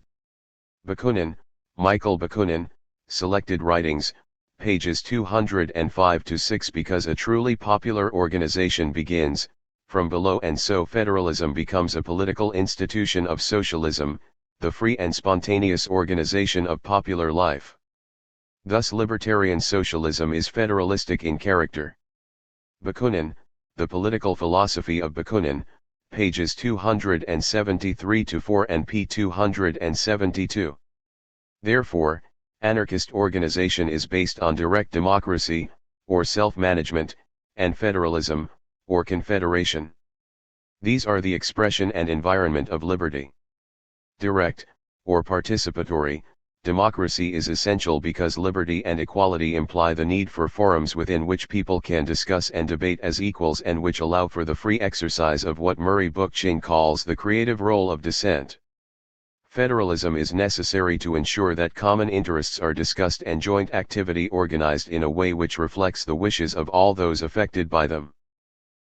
Bakunin, Michael Bakunin, Selected Writings, pages 205-6. Because a truly popular organization begins, from below, and so federalism becomes a political institution of socialism, the free and spontaneous organization of popular life. Thus libertarian socialism is federalistic in character. Bakunin, The Political Philosophy of Bakunin, pages 273-4 and p. 272. Therefore, anarchist organization is based on direct democracy, or self-management, and federalism, or confederation. These are the expression and environment of liberty. Direct, or participatory, democracy is essential because liberty and equality imply the need for forums within which people can discuss and debate as equals and which allow for the free exercise of what Murray Bookchin calls the creative role of dissent. Federalism is necessary to ensure that common interests are discussed and joint activity organized in a way which reflects the wishes of all those affected by them.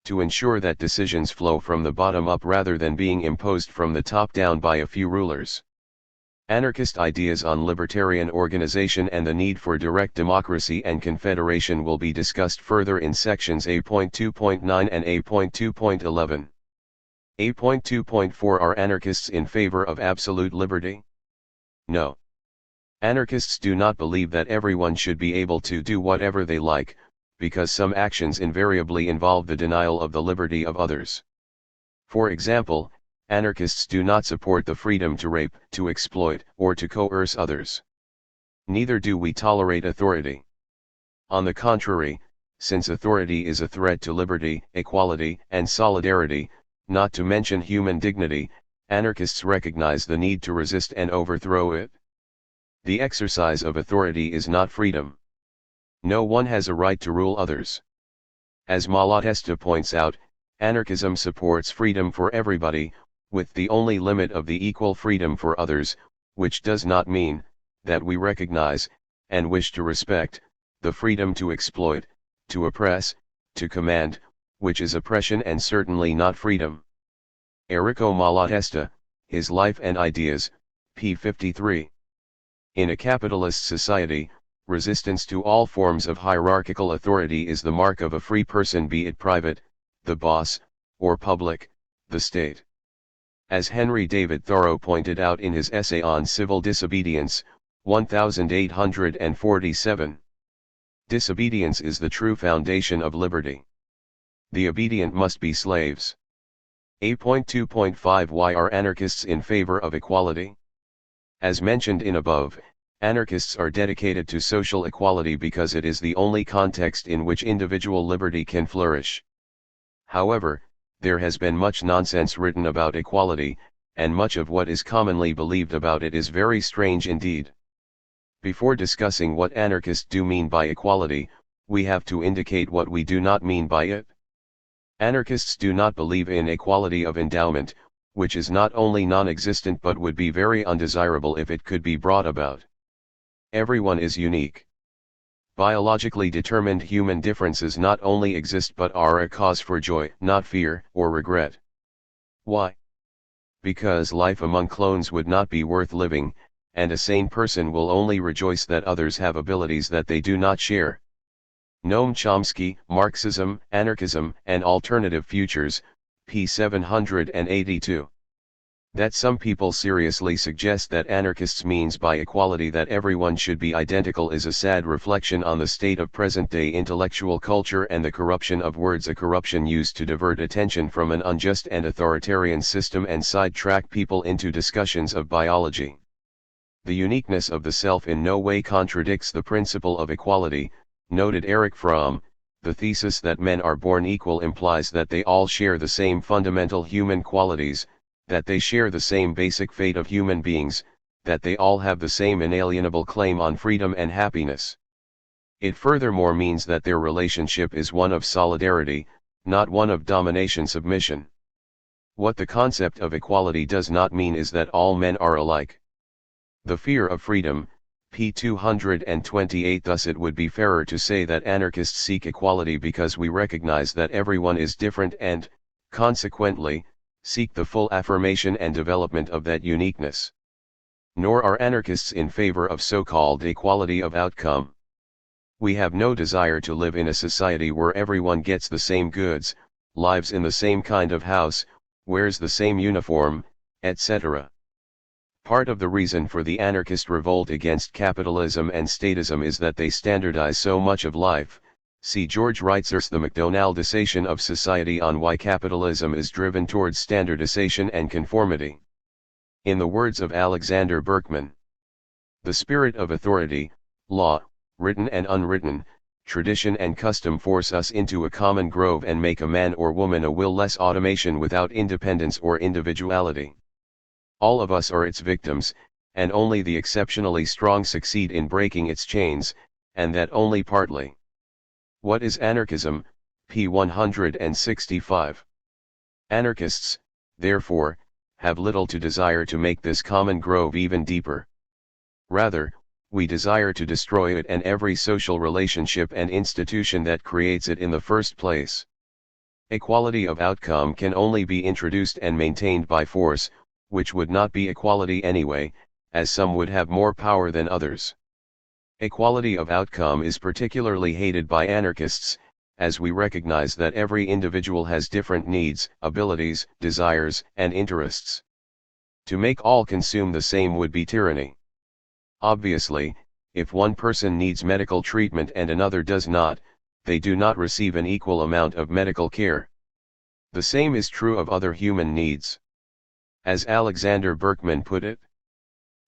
To ensure that decisions flow from the bottom up rather than being imposed from the top down by a few rulers. Anarchist ideas on libertarian organization and the need for direct democracy and confederation will be discussed further in sections A.2.9 and A.2.11. A.2.4 Are anarchists in favor of absolute liberty? No. Anarchists do not believe that everyone should be able to do whatever they like, because some actions invariably involve the denial of the liberty of others. For example, anarchists do not support the freedom to rape, to exploit, or to coerce others. Neither do we tolerate authority. On the contrary, since authority is a threat to liberty, equality, and solidarity, not to mention human dignity, anarchists recognize the need to resist and overthrow it. The exercise of authority is not freedom. No one has a right to rule others. As Malatesta points out, anarchism supports freedom for everybody, with the only limit of the equal freedom for others, which does not mean that we recognize, and wish to respect, the freedom to exploit, to oppress, to command, which is oppression and certainly not freedom. Enrico Malatesta, His Life and Ideas, p. 53. In a capitalist society, resistance to all forms of hierarchical authority is the mark of a free person, be it private, the boss, or public, the state. As Henry David Thoreau pointed out in his essay on Civil Disobedience, 1847, disobedience is the true foundation of liberty. The obedient must be slaves. A.2.5 Why are anarchists in favor of equality? As mentioned in above, anarchists are dedicated to social equality because it is the only context in which individual liberty can flourish. However, there has been much nonsense written about equality, and much of what is commonly believed about it is very strange indeed. Before discussing what anarchists do mean by equality, we have to indicate what we do not mean by it. Anarchists do not believe in equality of endowment, which is not only non-existent but would be very undesirable if it could be brought about. Everyone is unique. Biologically determined human differences not only exist but are a cause for joy, not fear or regret. Why? Because life among clones would not be worth living, and a sane person will only rejoice that others have abilities that they do not share. Noam Chomsky, Marxism, Anarchism, and Alternative Futures, p. 782. That some people seriously suggest that anarchists means by equality that everyone should be identical is a sad reflection on the state of present-day intellectual culture and the corruption of words, a corruption used to divert attention from an unjust and authoritarian system and sidetrack people into discussions of biology. The uniqueness of the self in no way contradicts the principle of equality, noted Erich Fromm. The thesis that men are born equal implies that they all share the same fundamental human qualities, that they share the same basic fate of human beings, that they all have the same inalienable claim on freedom and happiness. It furthermore means that their relationship is one of solidarity, not one of domination-submission. What the concept of equality does not mean is that all men are alike. The fear of freedom, p. 228. Thus it would be fairer to say that anarchists seek equality because we recognize that everyone is different and, consequently, seek the full affirmation and development of that uniqueness. Nor are anarchists in favor of so-called equality of outcome. We have no desire to live in a society where everyone gets the same goods, lives in the same kind of house, wears the same uniform, etc. Part of the reason for the anarchist revolt against capitalism and statism is that they standardize so much of life. See George Reitzer's The McDonaldization of Society on Why Capitalism is Driven Towards Standardization and Conformity. In the words of Alexander Berkman, the spirit of authority, law, written and unwritten, tradition and custom force us into a common grove and make a man or woman a will-less automation without independence or individuality. All of us are its victims, and only the exceptionally strong succeed in breaking its chains, and that only partly. What is anarchism? p. 165. Anarchists, therefore, have little to desire to make this common grove even deeper. Rather, we desire to destroy it and every social relationship and institution that creates it in the first place. Equality of outcome can only be introduced and maintained by force, which would not be equality anyway, as some would have more power than others. Equality of outcome is particularly hated by anarchists, as we recognize that every individual has different needs, abilities, desires, and interests. To make all consume the same would be tyranny. Obviously, if one person needs medical treatment and another does not, they do not receive an equal amount of medical care. The same is true of other human needs. As Alexander Berkman put it,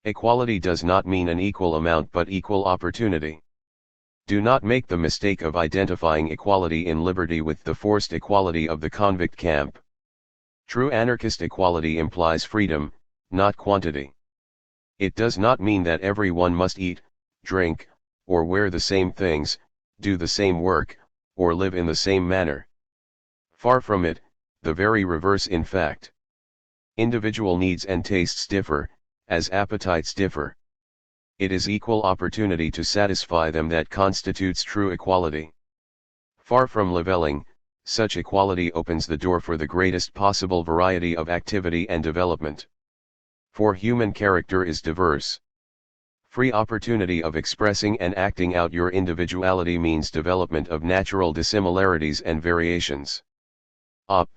equality does not mean an equal amount but equal opportunity. Do not make the mistake of identifying equality in liberty with the forced equality of the convict camp. True anarchist equality implies freedom, not quantity. It does not mean that everyone must eat, drink, or wear the same things, do the same work, or live in the same manner. Far from it, the very reverse in fact. Individual needs and tastes differ, as appetites differ. It is equal opportunity to satisfy them that constitutes true equality. Far from leveling, such equality opens the door for the greatest possible variety of activity and development. For human character is diverse. Free opportunity of expressing and acting out your individuality means development of natural dissimilarities and variations. Op.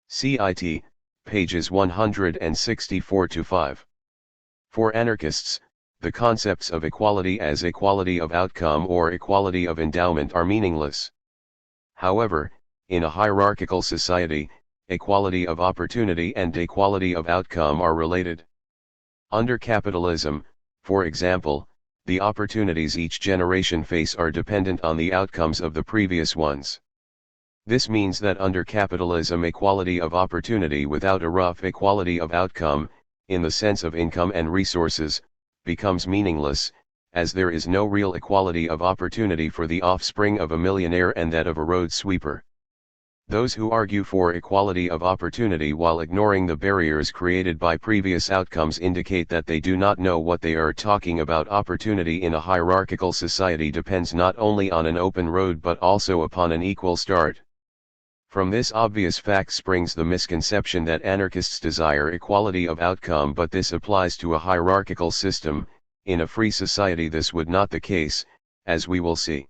Cit. Pages 164-5. For anarchists, the concepts of equality as equality of outcome or equality of endowment are meaningless. However, in a hierarchical society, equality of opportunity and equality of outcome are related. Under capitalism, for example, the opportunities each generation face are dependent on the outcomes of the previous ones. This means that under capitalism equality of opportunity without a rough equality of outcome, in the sense of income and resources, becomes meaningless, as there is no real equality of opportunity for the offspring of a millionaire and that of a road sweeper. Those who argue for equality of opportunity while ignoring the barriers created by previous outcomes indicate that they do not know what they are talking about. Opportunity in a hierarchical society depends not only on an open road but also upon an equal start. From this obvious fact springs the misconception that anarchists desire equality of outcome, but this applies to a hierarchical system. In a free society this would not the case, as we will see.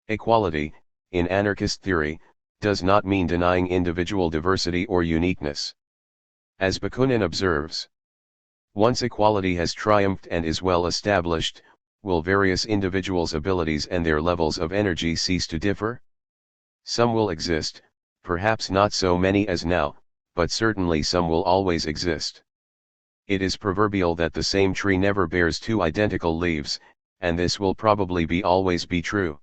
Equality, in anarchist theory, does not mean denying individual diversity or uniqueness. As Bakunin observes, once equality has triumphed and is well established, will various individuals' abilities and their levels of energy cease to differ? Some will exist, perhaps not so many as now, but certainly some will always exist. It is proverbial that the same tree never bears two identical leaves, and this will probably always be true.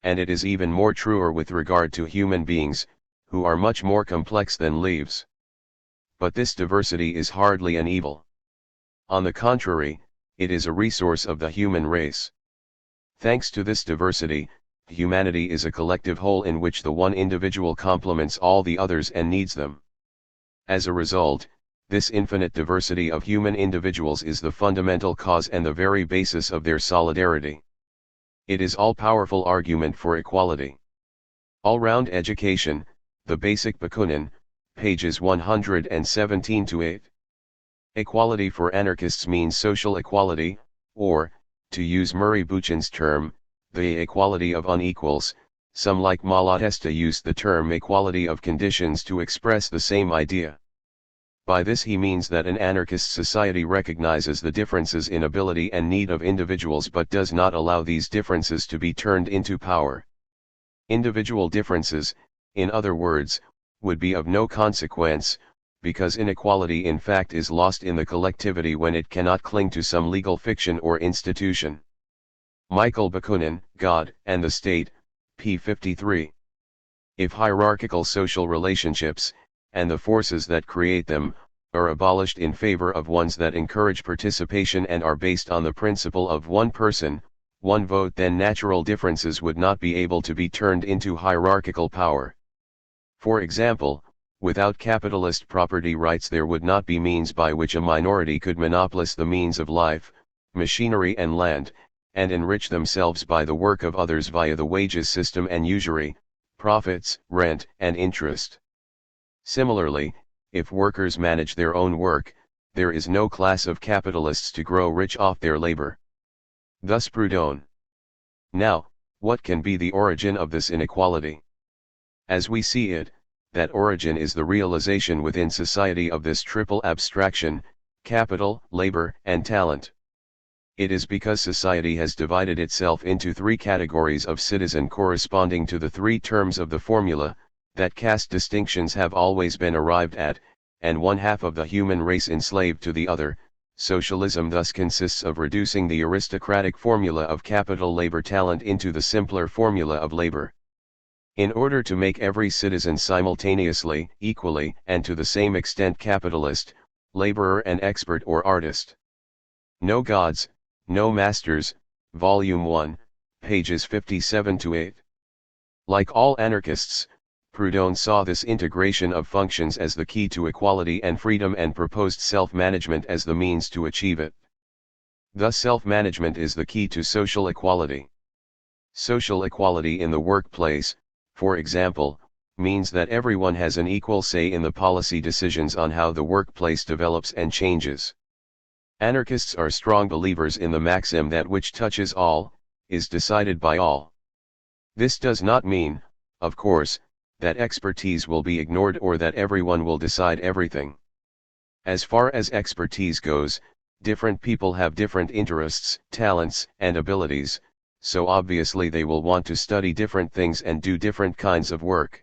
And it is even more truer with regard to human beings, who are much more complex than leaves. But this diversity is hardly an evil. On the contrary, it is a resource of the human race. Thanks to this diversity, humanity is a collective whole in which the one individual complements all the others and needs them. As a result, this infinite diversity of human individuals is the fundamental cause and the very basis of their solidarity. It is all-powerful argument for equality. All-round education, the basic Bakunin, pages 117-8. Equality for anarchists means social equality, or, to use Murray Boochin's term, the equality of unequals. Some like Malatesta use the term equality of conditions to express the same idea. By this he means that an anarchist society recognizes the differences in ability and need of individuals but does not allow these differences to be turned into power. Individual differences, in other words, would be of no consequence, because inequality in fact is lost in the collectivity when it cannot cling to some legal fiction or institution. Michael Bakunin, God and the State, p. 53. If hierarchical social relationships, and the forces that create them, are abolished in favor of ones that encourage participation and are based on the principle of one person, one vote, then natural differences would not be able to be turned into hierarchical power. For example, without capitalist property rights there would not be means by which a minority could monopolize the means of life, machinery and land, and enrich themselves by the work of others via the wages system and usury, profits, rent, and interest. Similarly, if workers manage their own work, there is no class of capitalists to grow rich off their labor. Thus Proudhon. Now, what can be the origin of this inequality? As we see it, that origin is the realization within society of this triple abstraction: capital, labor, and talent. It is because society has divided itself into three categories of citizen corresponding to the three terms of the formula, that caste distinctions have always been arrived at, and one half of the human race enslaved to the other. Socialism thus consists of reducing the aristocratic formula of capital, labor, talent into the simpler formula of labor. In order to make every citizen simultaneously, equally, and to the same extent capitalist, laborer and expert or artist. No Gods, No Masters, Volume 1, pages 57-8. Like all anarchists, Proudhon saw this integration of functions as the key to equality and freedom and proposed self-management as the means to achieve it. Thus self-management is the key to social equality. Social equality in the workplace, for example, means that everyone has an equal say in the policy decisions on how the workplace develops and changes. Anarchists are strong believers in the maxim that which touches all, is decided by all. This does not mean, of course, that expertise will be ignored or that everyone will decide everything. As far as expertise goes, different people have different interests, talents, and abilities, so obviously they will want to study different things and do different kinds of work.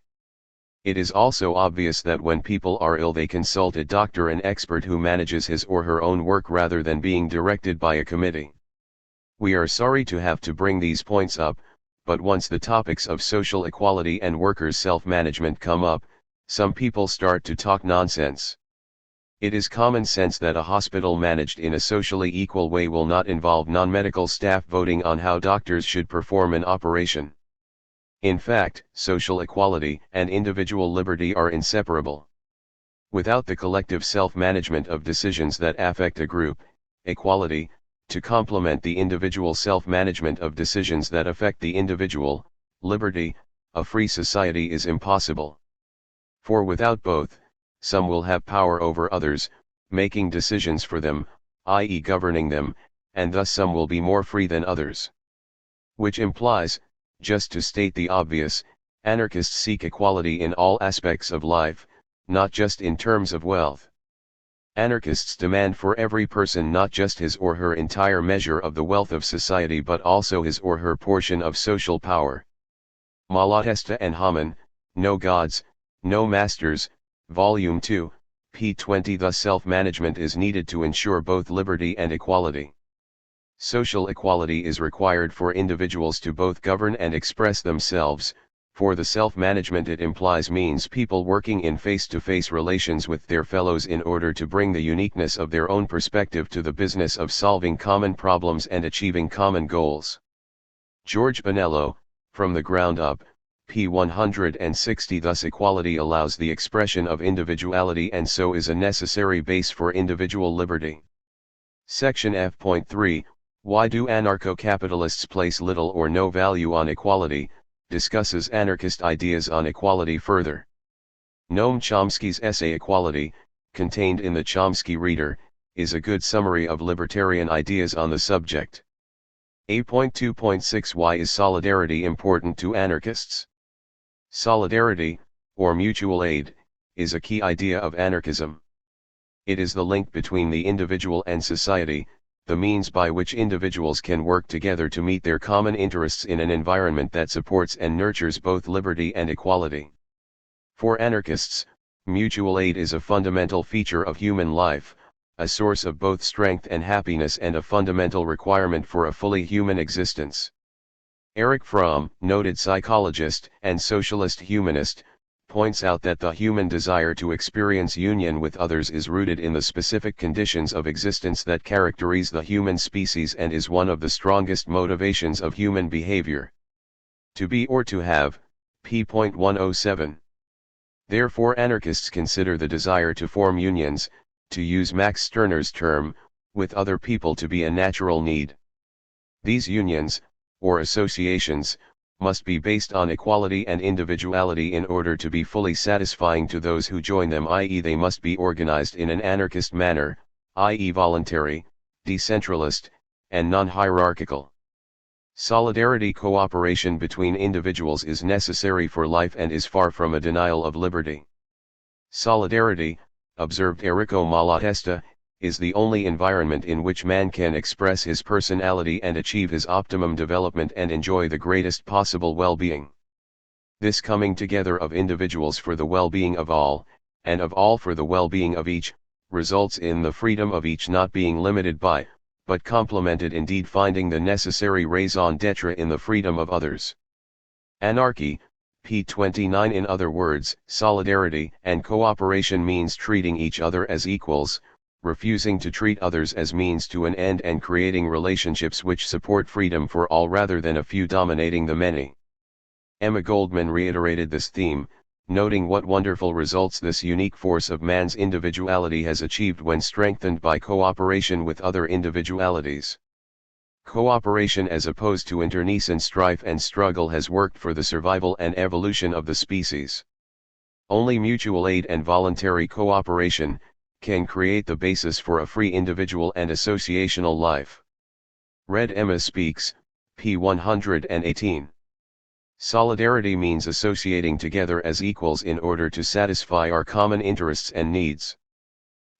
It is also obvious that when people are ill they consult a doctor, an expert who manages his or her own work rather than being directed by a committee. We are sorry to have to bring these points up, but once the topics of social equality and workers' self-management come up, some people start to talk nonsense. It is common sense that a hospital managed in a socially equal way will not involve non-medical staff voting on how doctors should perform an operation. In fact, social equality and individual liberty are inseparable. Without the collective self-management of decisions that affect a group, equality, to complement the individual self-management of decisions that affect the individual, liberty, a free society is impossible. For without both, some will have power over others, making decisions for them, i.e. governing them, and thus some will be more free than others. Which implies, just to state the obvious, anarchists seek equality in all aspects of life, not just in terms of wealth. Anarchists demand for every person not just his or her entire measure of the wealth of society but also his or her portion of social power. Malatesta and Hamann, No Gods, No Masters, Volume 2, p. 20. Thus self-management is needed to ensure both liberty and equality. Social equality is required for individuals to both govern and express themselves. For the self-management it implies means people working in face-to-face relations with their fellows in order to bring the uniqueness of their own perspective to the business of solving common problems and achieving common goals. George Bonello, From the Ground Up, p. 160. Thus equality allows the expression of individuality and so is a necessary base for individual liberty. Section F.3, Why do anarcho-capitalists place little or no value on equality? Discusses anarchist ideas on equality further. Noam Chomsky's essay Equality, contained in the Chomsky Reader, is a good summary of libertarian ideas on the subject. A.2.6 Why is solidarity important to anarchists? Solidarity, or mutual aid, is a key idea of anarchism. It is the link between the individual and society, the means by which individuals can work together to meet their common interests in an environment that supports and nurtures both liberty and equality. For anarchists, mutual aid is a fundamental feature of human life, a source of both strength and happiness and a fundamental requirement for a fully human existence. Erich Fromm, noted psychologist and socialist humanist, points out that the human desire to experience union with others is rooted in the specific conditions of existence that characterize the human species and is one of the strongest motivations of human behavior. To be or to have, p.107. Therefore anarchists consider the desire to form unions, to use Max Stirner's term, with other people to be a natural need. These unions, or associations, must be based on equality and individuality in order to be fully satisfying to those who join them, i.e. they must be organized in an anarchist manner, i.e. voluntary, decentralist, and non-hierarchical. Solidarity cooperation between individuals is necessary for life and is far from a denial of liberty. Solidarity, observed Enrico Malatesta, is the only environment in which man can express his personality and achieve his optimum development and enjoy the greatest possible well-being. This coming together of individuals for the well-being of all, and of all for the well-being of each, results in the freedom of each not being limited by, but complemented, indeed finding the necessary raison d'etre in the freedom of others. Anarchy, p. 29. In other words, solidarity and cooperation means treating each other as equals, refusing to treat others as means to an end and creating relationships which support freedom for all rather than a few dominating the many. Emma Goldman reiterated this theme, noting what wonderful results this unique force of man's individuality has achieved when strengthened by cooperation with other individualities. Cooperation as opposed to internecine strife and struggle has worked for the survival and evolution of the species. Only mutual aid and voluntary cooperation can create the basis for a free individual and associational life. Read Emma Speaks, p. 118. Solidarity means associating together as equals in order to satisfy our common interests and needs.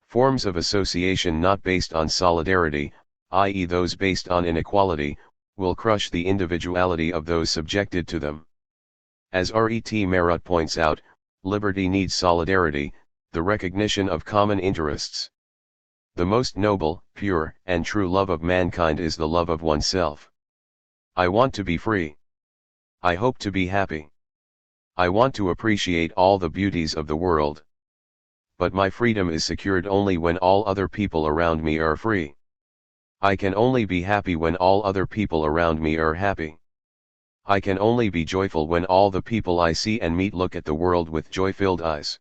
Forms of association not based on solidarity, i.e. those based on inequality, will crush the individuality of those subjected to them. As R.E.T. Merritt points out, liberty needs solidarity, the recognition of common interests. The most noble, pure, and true love of mankind is the love of oneself. I want to be free. I hope to be happy. I want to appreciate all the beauties of the world. But my freedom is secured only when all other people around me are free. I can only be happy when all other people around me are happy. I can only be joyful when all the people I see and meet look at the world with joy-filled eyes.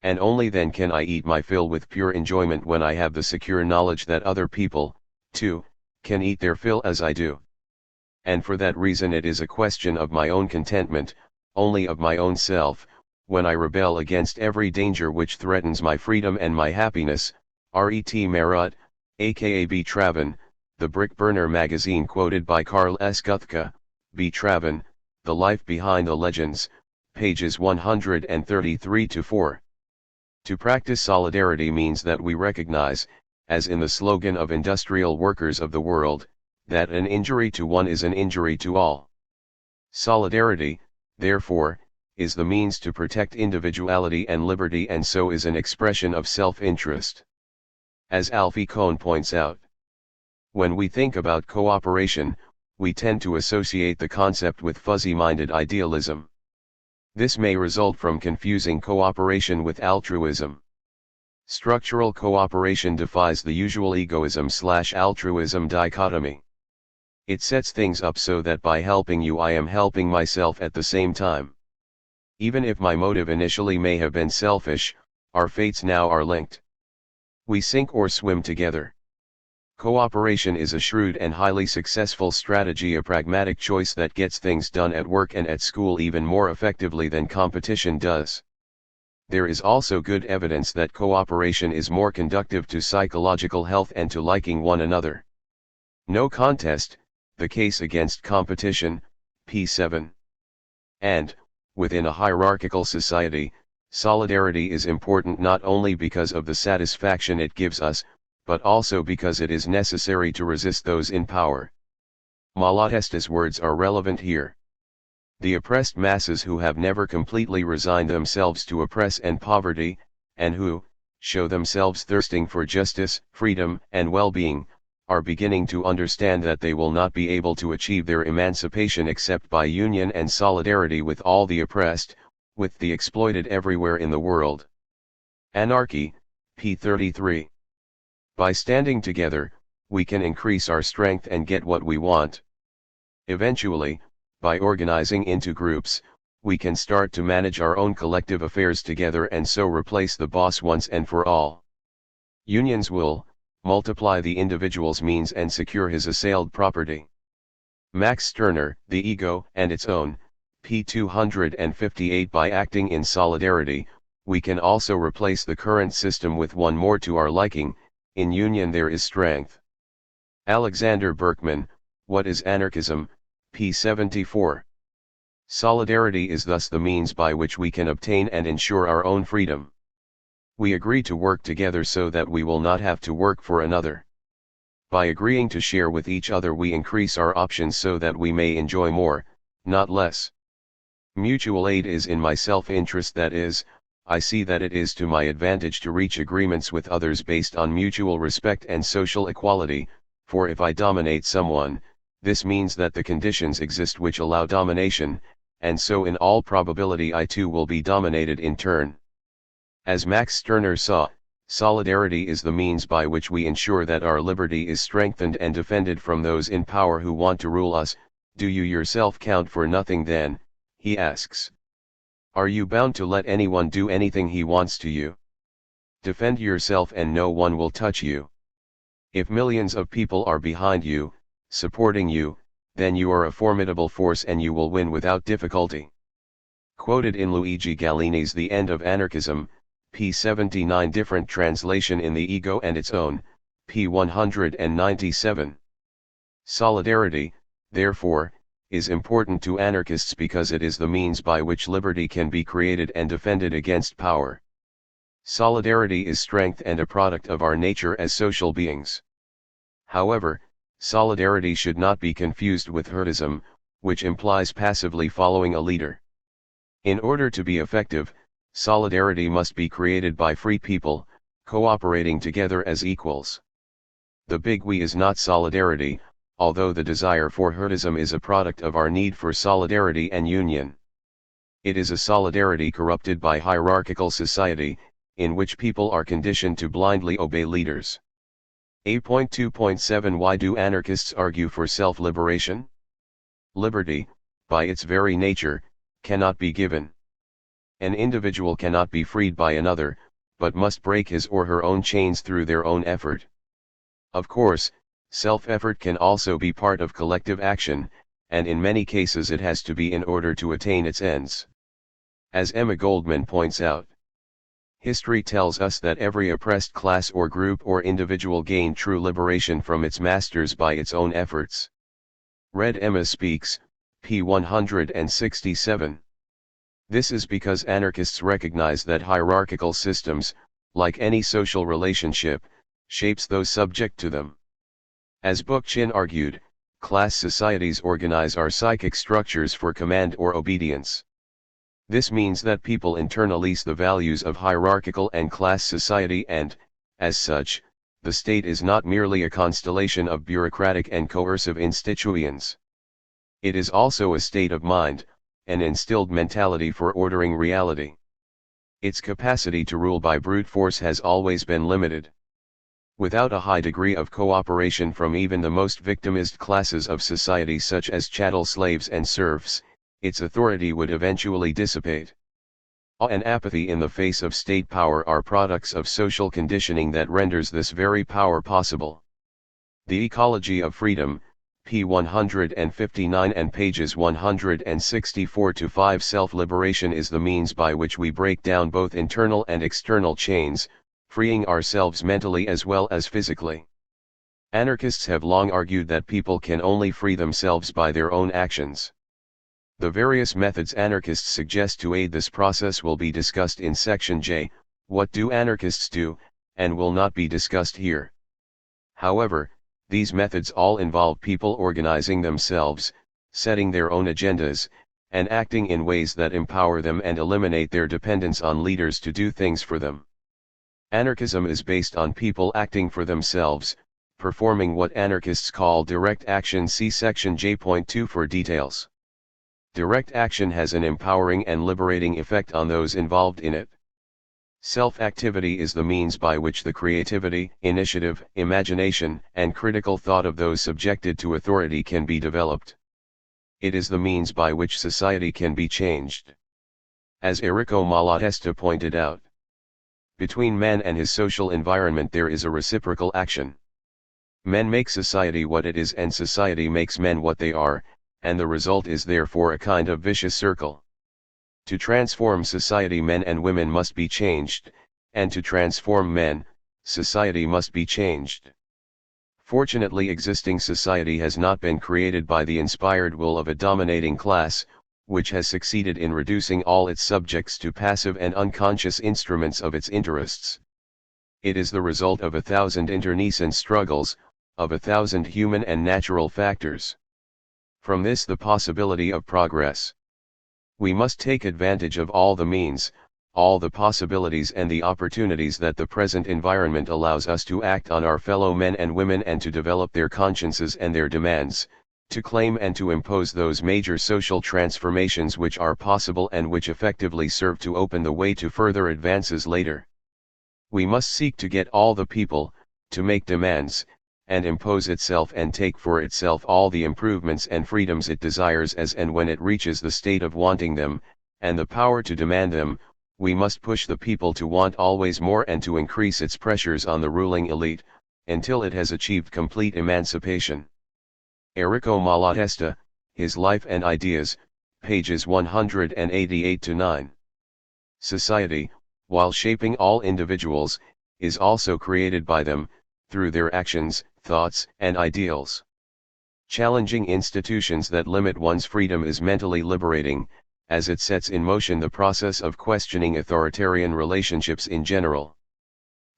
And only then can I eat my fill with pure enjoyment, when I have the secure knowledge that other people, too, can eat their fill as I do. And for that reason it is a question of my own contentment, only of my own self, when I rebel against every danger which threatens my freedom and my happiness. R.E.T. Marot, aka B. Traven, The Brick Burner magazine, quoted by Karl S. Guthke, B. Traven, The Life Behind the Legends, pages 133-4. To practice solidarity means that we recognize, as in the slogan of industrial workers of the world, that an injury to one is an injury to all. Solidarity, therefore, is the means to protect individuality and liberty, and so is an expression of self-interest. As Alfie Kohn points out, when we think about cooperation, we tend to associate the concept with fuzzy-minded idealism. This may result from confusing cooperation with altruism. Structural cooperation defies the usual egoism/altruism dichotomy. It sets things up so that by helping you I am helping myself at the same time. Even if my motive initially may have been selfish, our fates now are linked. We sink or swim together. Cooperation is a shrewd and highly successful strategy, a pragmatic choice that gets things done at work and at school even more effectively than competition does. There is also good evidence that cooperation is more conducive to psychological health and to liking one another. No contest, the case against competition, p. 7. And, within a hierarchical society, solidarity is important not only because of the satisfaction it gives us, but also because it is necessary to resist those in power. Malatesta's words are relevant here. The oppressed masses who have never completely resigned themselves to oppress and poverty, and who show themselves thirsting for justice, freedom, and well-being, are beginning to understand that they will not be able to achieve their emancipation except by union and solidarity with all the oppressed, with the exploited everywhere in the world. Anarchy, p. 33. By standing together, we can increase our strength and get what we want. Eventually, by organizing into groups, we can start to manage our own collective affairs together and so replace the boss once and for all. Unions will multiply the individual's means and secure his assailed property. Max Stirner, The Ego and Its Own, p. 258. By acting in solidarity, we can also replace the current system with one more to our liking. In union there is strength. Alexander Berkman, What is Anarchism? p. 74. Solidarity is thus the means by which we can obtain and ensure our own freedom. We agree to work together so that we will not have to work for another. By agreeing to share with each other we increase our options so that we may enjoy more, not less. Mutual aid is in my self-interest, that is, I see that it is to my advantage to reach agreements with others based on mutual respect and social equality, for if I dominate someone, this means that the conditions exist which allow domination, and so in all probability I too will be dominated in turn. As Max Stirner saw, solidarity is the means by which we ensure that our liberty is strengthened and defended from those in power who want to rule us. Do you yourself count for nothing then? He asks. Are you bound to let anyone do anything he wants to you? Defend yourself and no one will touch you. If millions of people are behind you, supporting you, then you are a formidable force and you will win without difficulty. Quoted in Luigi Gallini's The End of Anarchism, p. 79. Different translation in The Ego and Its Own, p. 197. Solidarity, therefore, is important to anarchists because it is the means by which liberty can be created and defended against power. Solidarity is strength and a product of our nature as social beings. However, solidarity should not be confused with herdism, which implies passively following a leader. In order to be effective, solidarity must be created by free people, cooperating together as equals. The big we is not solidarity, although the desire for herdism is a product of our need for solidarity and union. It is a solidarity corrupted by hierarchical society, in which people are conditioned to blindly obey leaders. A.2.7 Why do anarchists argue for self-liberation? Liberty, by its very nature, cannot be given. An individual cannot be freed by another, but must break his or her own chains through their own effort. Of course, self-effort can also be part of collective action, and in many cases it has to be in order to attain its ends. As Emma Goldman points out, history tells us that every oppressed class or group or individual gained true liberation from its masters by its own efforts. Read Emma Speaks, p. 167. This is because anarchists recognize that hierarchical systems, like any social relationship, shapes those subject to them. As Bookchin argued, class societies organize our psychic structures for command or obedience. This means that people internalize the values of hierarchical and class society and, as such, the state is not merely a constellation of bureaucratic and coercive institutions. It is also a state of mind, an instilled mentality for ordering reality. Its capacity to rule by brute force has always been limited. Without a high degree of cooperation from even the most victimized classes of society such as chattel slaves and serfs, its authority would eventually dissipate. Awe and apathy in the face of state power are products of social conditioning that renders this very power possible. The Ecology of Freedom, p. 159 and pages 164-5. Self-liberation is the means by which we break down both internal and external chains, freeing ourselves mentally as well as physically. Anarchists have long argued that people can only free themselves by their own actions. The various methods anarchists suggest to aid this process will be discussed in Section J, What Do Anarchists Do, and will not be discussed here. However, these methods all involve people organizing themselves, setting their own agendas, and acting in ways that empower them and eliminate their dependence on leaders to do things for them. Anarchism is based on people acting for themselves, performing what anarchists call direct action. See Section J.2 for details. Direct action has an empowering and liberating effect on those involved in it. Self-activity is the means by which the creativity, initiative, imagination, and critical thought of those subjected to authority can be developed. It is the means by which society can be changed. As Enrico Malatesta pointed out, between man and his social environment there is a reciprocal action. Men make society what it is and society makes men what they are, and the result is therefore a kind of vicious circle. To transform society, men and women must be changed, and to transform men, society must be changed. Fortunately, existing society has not been created by the inspired will of a dominating class, which has succeeded in reducing all its subjects to passive and unconscious instruments of its interests. It is the result of 1,000 internecine struggles, of 1,000 human and natural factors. From this the possibility of progress. We must take advantage of all the means, all the possibilities and the opportunities that the present environment allows us to act on our fellow men and women and to develop their consciences and their demands, to claim and to impose those major social transformations which are possible and which effectively serve to open the way to further advances later. We must seek to get all the people, to make demands, and impose itself and take for itself all the improvements and freedoms it desires as and when it reaches the state of wanting them, and the power to demand them. We must push the people to want always more and to increase its pressures on the ruling elite, until it has achieved complete emancipation. Enrico Malatesta, His Life and Ideas, pages 188-9. Society, while shaping all individuals, is also created by them, through their actions, thoughts, and ideals. Challenging institutions that limit one's freedom is mentally liberating, as it sets in motion the process of questioning authoritarian relationships in general.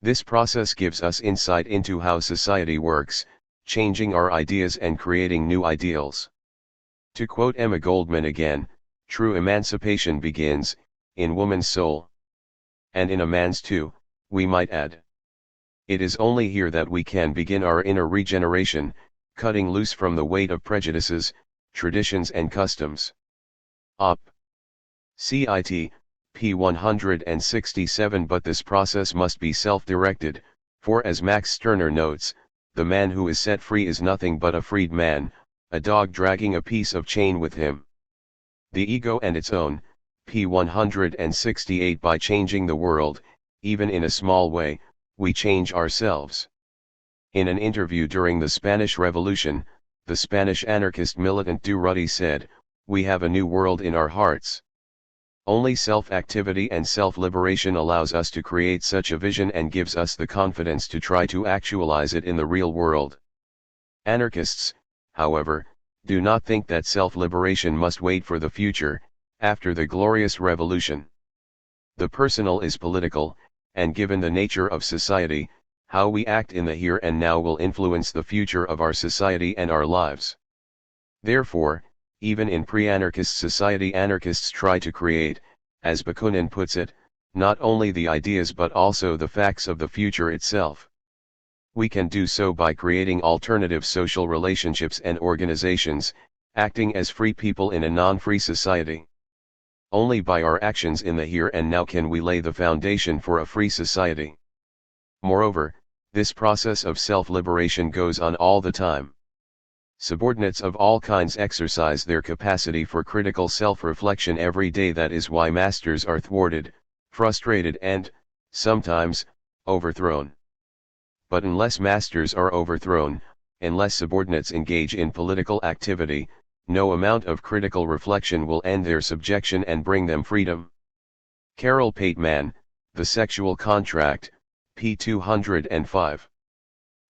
This process gives us insight into how society works, changing our ideas and creating new ideals. To quote Emma Goldman again, true emancipation begins, in woman's soul. And in a man's too, we might add. It is only here that we can begin our inner regeneration, cutting loose from the weight of prejudices, traditions and customs. Op. Cit. p. 167. But this process must be self-directed, for as Max Stirner notes, the man who is set free is nothing but a freed man, a dog dragging a piece of chain with him. The ego and its own, p. 168. By changing the world, even in a small way, we change ourselves. In an interview during the Spanish Revolution, the Spanish anarchist militant Durruti said, "We have a new world in our hearts. Only self-activity and self-liberation allows us to create such a vision and gives us the confidence to try to actualize it in the real world." Anarchists, however, do not think that self-liberation must wait for the future, after the glorious revolution. The personal is political, and given the nature of society, how we act in the here and now will influence the future of our society and our lives. Therefore, even in pre-anarchist society, anarchists try to create, as Bakunin puts it, not only the ideas but also the facts of the future itself. We can do so by creating alternative social relationships and organizations, acting as free people in a non-free society. Only by our actions in the here and now can we lay the foundation for a free society. Moreover, this process of self-liberation goes on all the time. Subordinates of all kinds exercise their capacity for critical self-reflection every day. That is why masters are thwarted, frustrated and, sometimes, overthrown. But unless masters are overthrown, unless subordinates engage in political activity, no amount of critical reflection will end their subjection and bring them freedom. Carol Pateman, The Sexual Contract, p. 205.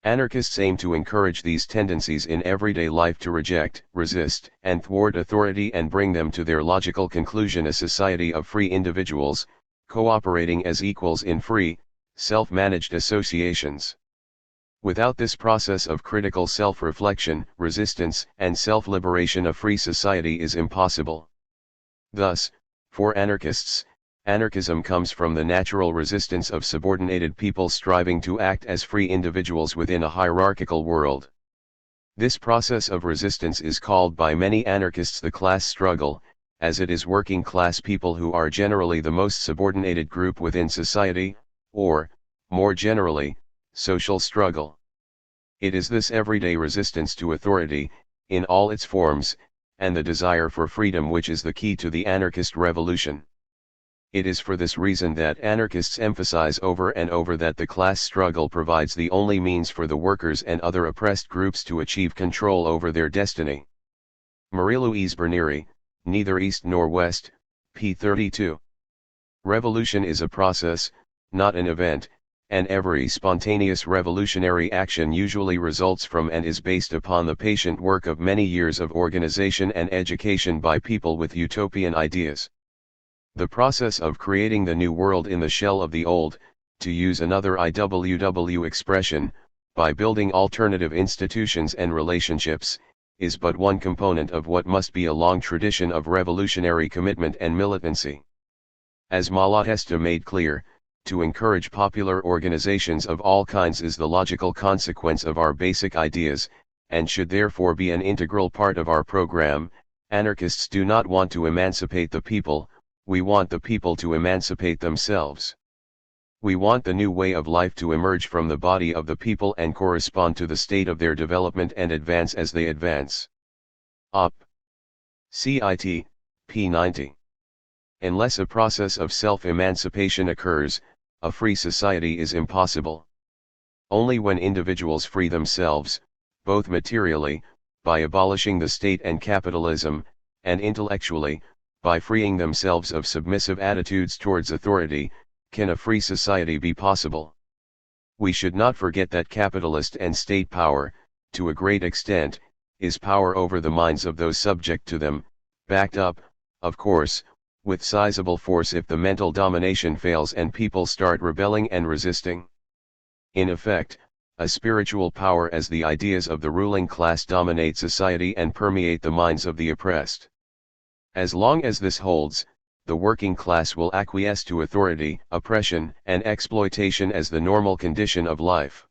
Anarchists aim to encourage these tendencies in everyday life to reject, resist, and thwart authority and bring them to their logical conclusion: a society of free individuals, cooperating as equals in free, self-managed associations. Without this process of critical self-reflection, resistance, and self-liberation, a free society is impossible. Thus, for anarchists, anarchism comes from the natural resistance of subordinated people striving to act as free individuals within a hierarchical world. This process of resistance is called by many anarchists the class struggle, as it is working class people who are generally the most subordinated group within society, or, more generally, social struggle. It is this everyday resistance to authority, in all its forms, and the desire for freedom which is the key to the anarchist revolution. It is for this reason that anarchists emphasize over and over that the class struggle provides the only means for the workers and other oppressed groups to achieve control over their destiny. Marie-Louise Bernieri, Neither East Nor West, p. 32. Revolution is a process, not an event, and every spontaneous revolutionary action usually results from and is based upon the patient work of many years of organization and education by people with utopian ideas. The process of creating the new world in the shell of the old, to use another IWW expression, by building alternative institutions and relationships, is but one component of what must be a long tradition of revolutionary commitment and militancy. As Malatesta made clear, to encourage popular organizations of all kinds is the logical consequence of our basic ideas, and should therefore be an integral part of our program. Anarchists do not want to emancipate the people, we want the people to emancipate themselves. We want the new way of life to emerge from the body of the people and correspond to the state of their development and advance as they advance. Op. Cit. p. 90. Unless a process of self-emancipation occurs, a free society is impossible. Only when individuals free themselves, both materially, by abolishing the state and capitalism, and intellectually, by freeing themselves of submissive attitudes towards authority, can a free society be possible. We should not forget that capitalist and state power, to a great extent, is power over the minds of those subject to them, backed up, of course, with sizable force if the mental domination fails and people start rebelling and resisting. In effect, a spiritual power, as the ideas of the ruling class dominate society and permeate the minds of the oppressed. As long as this holds, the working class will acquiesce to authority, oppression, and exploitation as the normal condition of life.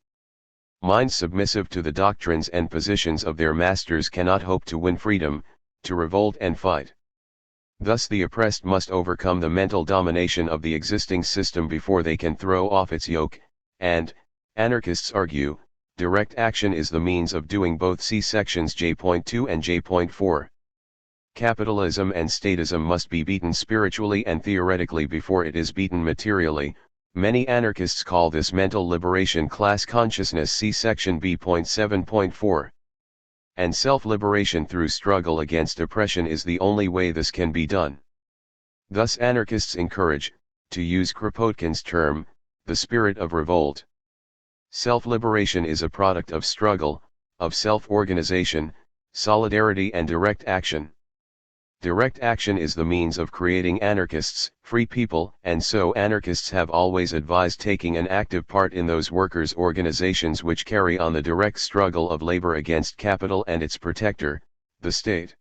Minds submissive to the doctrines and positions of their masters cannot hope to win freedom, to revolt and fight. Thus the oppressed must overcome the mental domination of the existing system before they can throw off its yoke, and, anarchists argue, direct action is the means of doing both. See sections J.2 and J.4. Capitalism and statism must be beaten spiritually and theoretically before it is beaten materially. Many anarchists call this mental liberation class consciousness. See section B.7.4. and self-liberation through struggle against oppression is the only way this can be done. Thus anarchists encourage, to use Kropotkin's term, the spirit of revolt. Self-liberation is a product of struggle, of self-organization, solidarity and direct action. Direct action is the means of creating anarchists, free people, and so anarchists have always advised taking an active part in those workers' organizations which carry on the direct struggle of labor against capital and its protector, the state.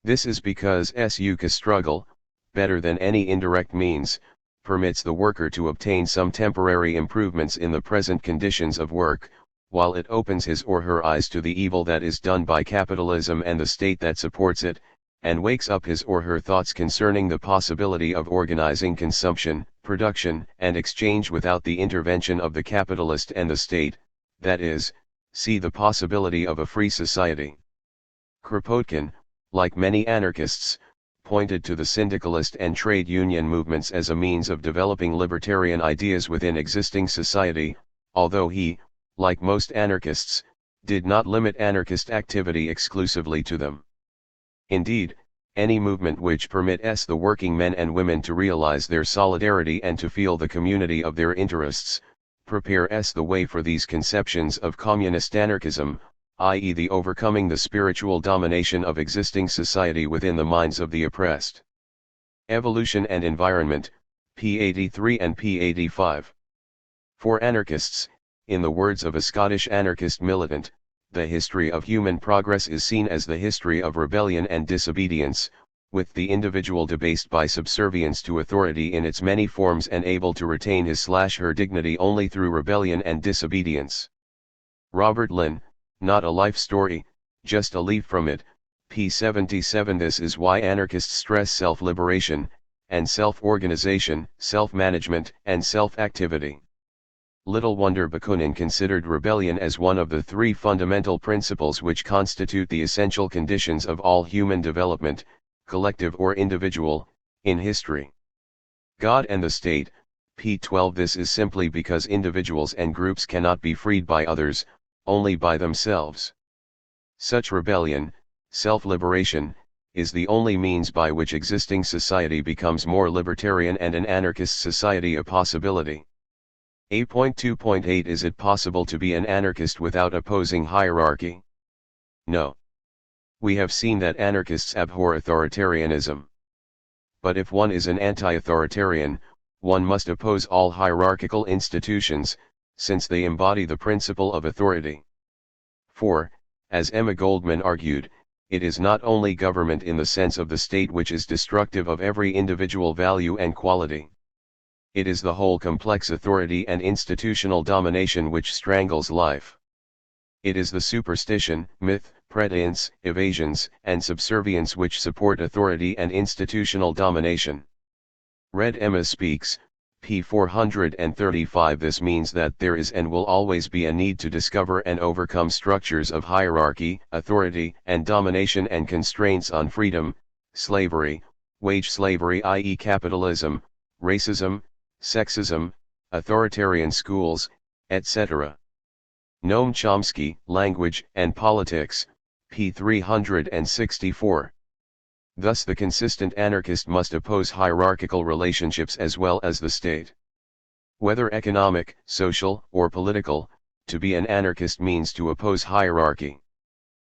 This is because such struggle, better than any indirect means, permits the worker to obtain some temporary improvements in the present conditions of work, while it opens his or her eyes to the evil that is done by capitalism and the state that supports it, and wakes up his or her thoughts concerning the possibility of organizing consumption, production, and exchange without the intervention of the capitalist and the state, that is, see the possibility of a free society. Kropotkin, like many anarchists, pointed to the syndicalist and trade union movements as a means of developing libertarian ideas within existing society, although he, like most anarchists, did not limit anarchist activity exclusively to them. Indeed, any movement which permits the working men and women to realize their solidarity and to feel the community of their interests, prepares the way for these conceptions of communist anarchism, i.e. the overcoming the spiritual domination of existing society within the minds of the oppressed. Evolution and Environment, p. 83 and p. 85. For anarchists, in the words of a Scottish anarchist militant, the history of human progress is seen as the history of rebellion and disobedience, with the individual debased by subservience to authority in its many forms and able to retain his/her dignity only through rebellion and disobedience. Robert Lynn, Not a Life Story, Just a Leaf from It, p. 77. This is why anarchists stress self-liberation, and self-organization, self-management, and self-activity. Little wonder Bakunin considered rebellion as one of the three fundamental principles which constitute the essential conditions of all human development, collective or individual, in history. God and the State, p. 12. This is simply because individuals and groups cannot be freed by others, only by themselves. Such rebellion, self-liberation, is the only means by which existing society becomes more libertarian and an anarchist society a possibility. 8.2.8 Is it possible to be an anarchist without opposing hierarchy? No. We have seen that anarchists abhor authoritarianism. But if one is an anti-authoritarian, one must oppose all hierarchical institutions, since they embody the principle of authority. For, as Emma Goldman argued, it is not only government in the sense of the state which is destructive of every individual value and quality. It is the whole complex authority and institutional domination which strangles life. It is the superstition, myth, pretense, evasions, and subservience which support authority and institutional domination. Red Emma Speaks, p. 435. This means that there is and will always be a need to discover and overcome structures of hierarchy, authority, and domination and constraints on freedom, slavery, wage slavery i.e. capitalism, racism, sexism, authoritarian schools, etc. Noam Chomsky, Language and Politics, p. 364. Thus the consistent anarchist must oppose hierarchical relationships as well as the state. Whether economic, social, or political, to be an anarchist means to oppose hierarchy.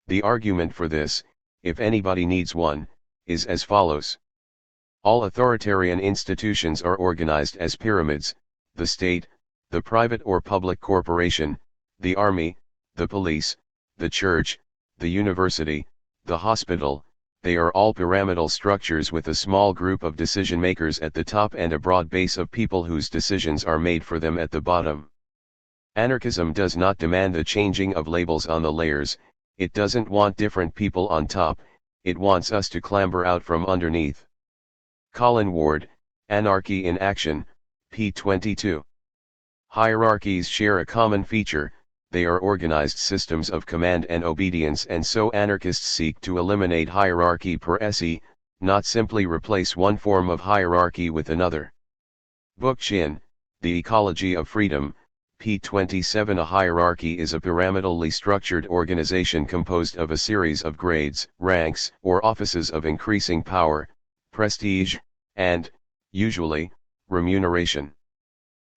The argument for this, if anybody needs one, is as follows. All authoritarian institutions are organized as pyramids: the state, the private or public corporation, the army, the police, the church, the university, the hospital. They are all pyramidal structures with a small group of decision makers at the top and a broad base of people whose decisions are made for them at the bottom. Anarchism does not demand the changing of labels on the layers, it doesn't want different people on top, it wants us to clamber out from underneath. Colin Ward, Anarchy in Action, p. 22. Hierarchies share a common feature: they are organized systems of command and obedience, and so anarchists seek to eliminate hierarchy per se, not simply replace one form of hierarchy with another. Bookchin, The Ecology of Freedom, p. 27. A hierarchy is a pyramidally structured organization composed of a series of grades, ranks, or offices of increasing power, prestige, and, usually, remuneration.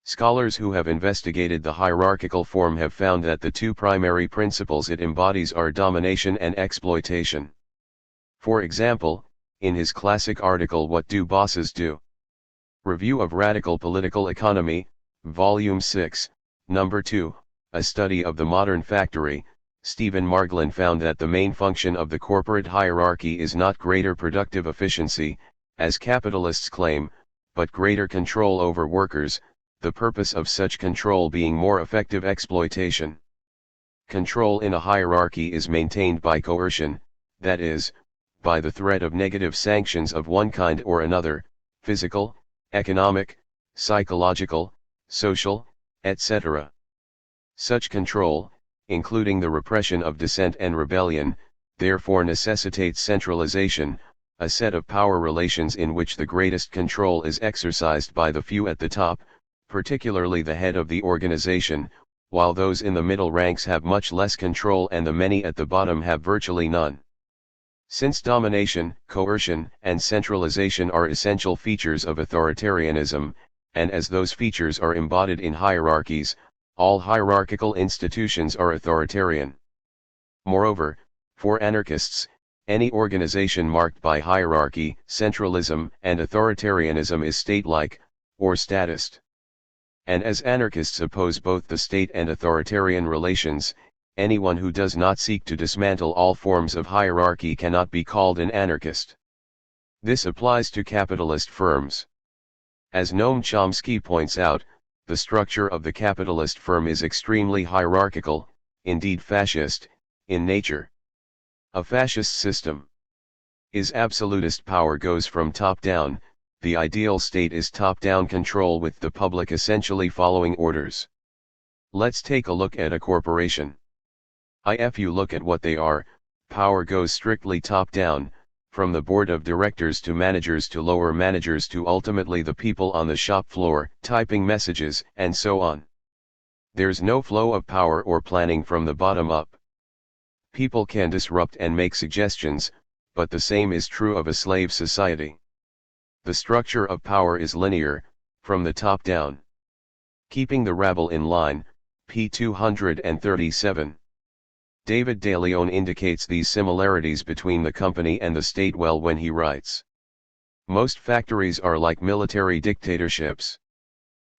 Scholars who have investigated the hierarchical form have found that the two primary principles it embodies are domination and exploitation. For example, in his classic article What Do Bosses Do? Review of Radical Political Economy, Volume 6, Number 2, A Study of the Modern Factory, Stephen Margolin found that the main function of the corporate hierarchy is not greater productive efficiency, as capitalists claim, but greater control over workers, the purpose of such control being more effective exploitation. Control in a hierarchy is maintained by coercion, that is, by the threat of negative sanctions of one kind or another, physical, economic, psychological, social, etc. Such control, including the repression of dissent and rebellion, therefore necessitates centralization, a set of power relations in which the greatest control is exercised by the few at the top, particularly the head of the organization, while those in the middle ranks have much less control and the many at the bottom have virtually none. Since domination, coercion, and centralization are essential features of authoritarianism, and as those features are embodied in hierarchies, all hierarchical institutions are authoritarian. Moreover, for anarchists, any organization marked by hierarchy, centralism, and authoritarianism is state-like, or statist. And as anarchists oppose both the state and authoritarian relations, anyone who does not seek to dismantle all forms of hierarchy cannot be called an anarchist. This applies to capitalist firms. As Noam Chomsky points out, the structure of the capitalist firm is extremely hierarchical, indeed fascist, in nature. A fascist system is absolutist. Power goes from top down. The ideal state is top-down control with the public essentially following orders. Let's take a look at a corporation. If you look at what they are, power goes strictly top-down, from the board of directors to managers to lower managers to ultimately the people on the shop floor, typing messages, and so on. There's no flow of power or planning from the bottom up. People can disrupt and make suggestions, but the same is true of a slave society. The structure of power is linear, from the top down. Keeping the rabble in line, p. 237. David de Leon indicates these similarities between the company and the state well when he writes, "Most factories are like military dictatorships.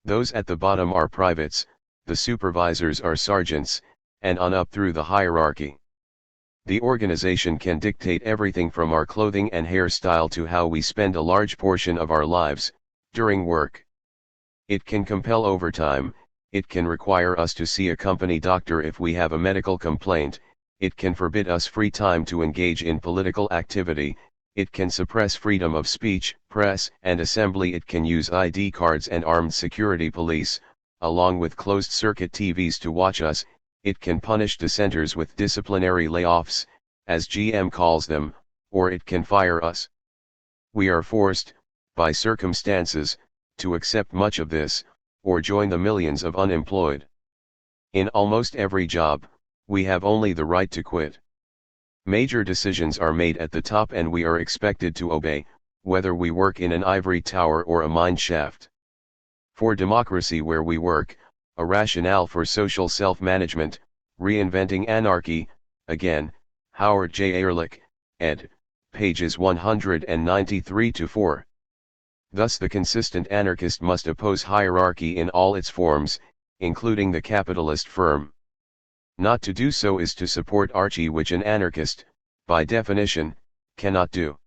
Those at the bottom are privates, the supervisors are sergeants, and on up through the hierarchy. The organization can dictate everything from our clothing and hairstyle to how we spend a large portion of our lives, during work. It can compel overtime, it can require us to see a company doctor if we have a medical complaint, it can forbid us free time to engage in political activity, it can suppress freedom of speech, press, and assembly, it can use ID cards and armed security police, along with closed-circuit TVs to watch us. It can punish dissenters with disciplinary layoffs, as GM calls them, or it can fire us. We are forced, by circumstances, to accept much of this, or join the millions of unemployed. In almost every job, we have only the right to quit. Major decisions are made at the top and we are expected to obey, whether we work in an ivory tower or a mine shaft. For democracy where we work, a rationale for social self-management, Reinventing Anarchy, again, Howard J. Ehrlich, ed., pages 193-4. Thus the consistent anarchist must oppose hierarchy in all its forms, including the capitalist firm. Not to do so is to support Archie, which an anarchist, by definition, cannot do.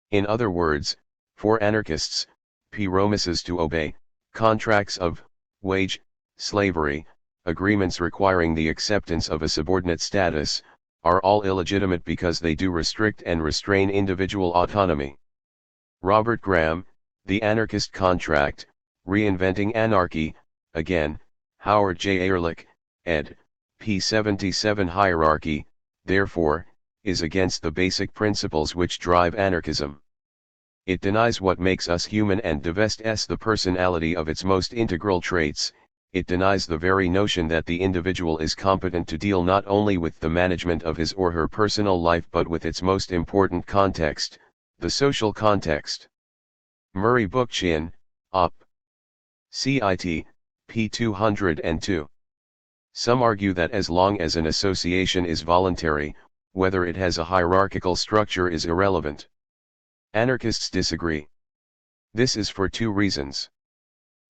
In other words, for anarchists, promises to obey, contracts of wage, slavery, agreements requiring the acceptance of a subordinate status, are all illegitimate because they do restrict and restrain individual autonomy. Robert Graham, The Anarchist Contract, Reinventing Anarchy, again, Howard J. Ehrlich, ed., p. 77. Hierarchy, therefore, is against the basic principles which drive anarchism. It denies what makes us human and divests the personality of its most integral traits. it denies the very notion that the individual is competent to deal not only with the management of his or her personal life but with its most important context, the social context. Murray Bookchin, Op. Cit. p. 202. Some argue that as long as an association is voluntary, whether it has a hierarchical structure is irrelevant. Anarchists disagree. This is for two reasons.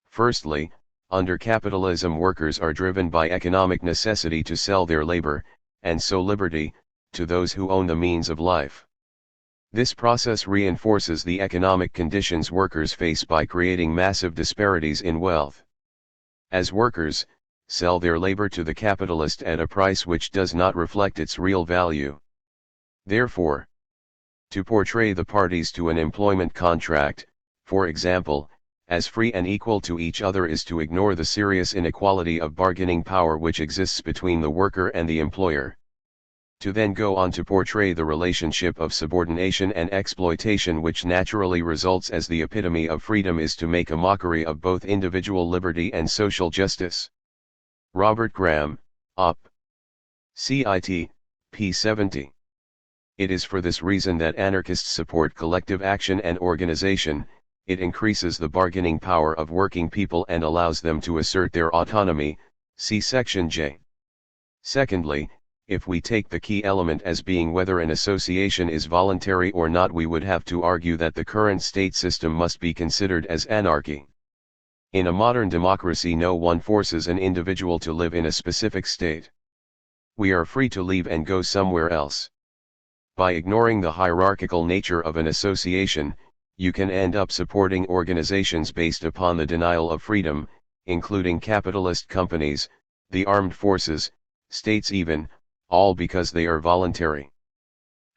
Firstly, under capitalism workers are driven by economic necessity to sell their labor, and so liberty, to those who own the means of life. This process reinforces the economic conditions workers face by creating massive disparities in wealth. As workers, sell their labor to the capitalist at a price which does not reflect its real value. Therefore, to portray the parties to an employment contract, for example, as free and equal to each other is to ignore the serious inequality of bargaining power which exists between the worker and the employer. To then go on to portray the relationship of subordination and exploitation which naturally results as the epitome of freedom is to make a mockery of both individual liberty and social justice. Robert Graham, Op. Cit. p. 70. It is for this reason that anarchists support collective action and organization. It increases the bargaining power of working people and allows them to assert their autonomy, see section J. Secondly, if we take the key element as being whether an association is voluntary or not, we would have to argue that the current state system must be considered as anarchy. In a modern democracy, no one forces an individual to live in a specific state. We are free to leave and go somewhere else. By ignoring the hierarchical nature of an association, you can end up supporting organizations based upon the denial of freedom, including capitalist companies, the armed forces, states even, all because they are voluntary.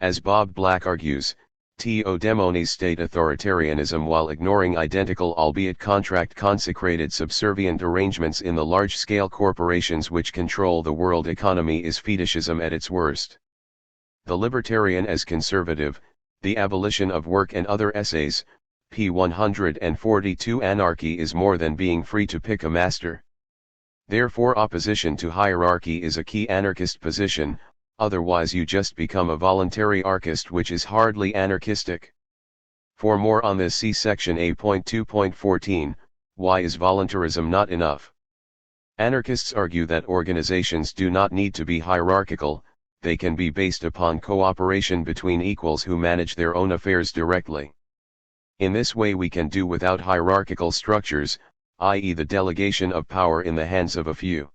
As Bob Black argues, to demonize state authoritarianism while ignoring identical albeit contract-consecrated subservient arrangements in the large-scale corporations which control the world economy is fetishism at its worst. The Libertarian as Conservative, The Abolition of Work and Other Essays, p. 142. Anarchy is more than being free to pick a master. Therefore opposition to hierarchy is a key anarchist position, otherwise you just become a voluntary anarchist, which is hardly anarchistic. For more on this, see section A.2.14, Why is voluntarism not enough? Anarchists argue that organizations do not need to be hierarchical, they can be based upon cooperation between equals who manage their own affairs directly. In this way we can do without hierarchical structures, i.e. the delegation of power in the hands of a few.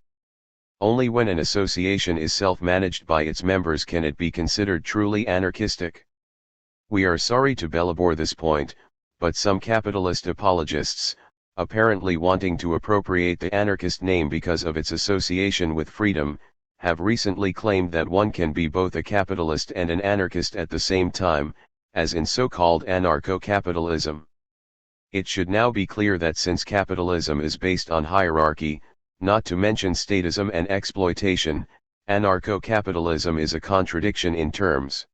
Only when an association is self-managed by its members can it be considered truly anarchistic. We are sorry to belabor this point, but some capitalist apologists, apparently wanting to appropriate the anarchist name because of its association with freedom, have recently claimed that one can be both a capitalist and an anarchist at the same time, as in so-called anarcho-capitalism. It should now be clear that since capitalism is based on hierarchy, not to mention statism and exploitation, anarcho-capitalism is a contradiction in terms.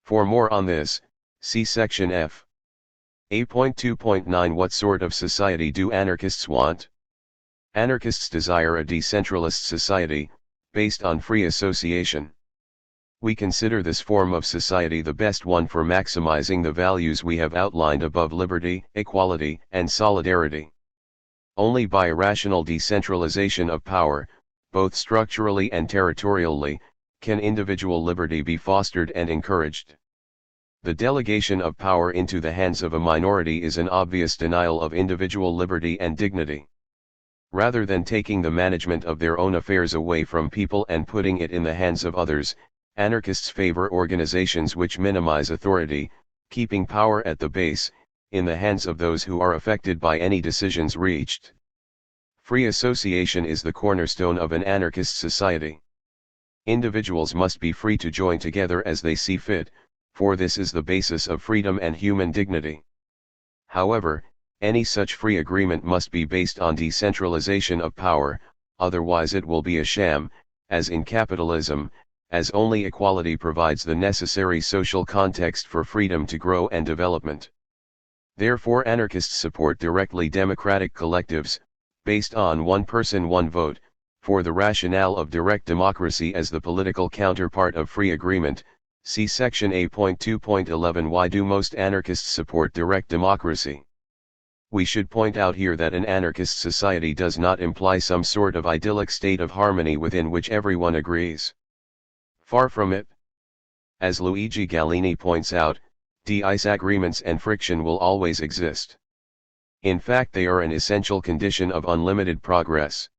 For more on this, see section F. A.2.9. What sort of society do anarchists want? Anarchists desire a decentralist society, based on free association. We consider this form of society the best one for maximizing the values we have outlined above: liberty, equality, and solidarity. Only by rational decentralization of power, both structurally and territorially, can individual liberty be fostered and encouraged. The delegation of power into the hands of a minority is an obvious denial of individual liberty and dignity. Rather than taking the management of their own affairs away from people and putting it in the hands of others, anarchists favor organizations which minimize authority, keeping power at the base, in the hands of those who are affected by any decisions reached. Free association is the cornerstone of an anarchist society. Individuals must be free to join together as they see fit, for this is the basis of freedom and human dignity. However, any such free agreement must be based on decentralization of power, otherwise it will be a sham, as in capitalism, as only equality provides the necessary social context for freedom to grow and development. Therefore anarchists support directly democratic collectives, based on one person one vote, for the rationale of direct democracy as the political counterpart of free agreement. See section A.2.11. Why do most anarchists support direct democracy? We should point out here that an anarchist society does not imply some sort of idyllic state of harmony within which everyone agrees. Far from it. As Luigi Gallini points out, disagreements and friction will always exist. In fact, they are an essential condition of unlimited progress.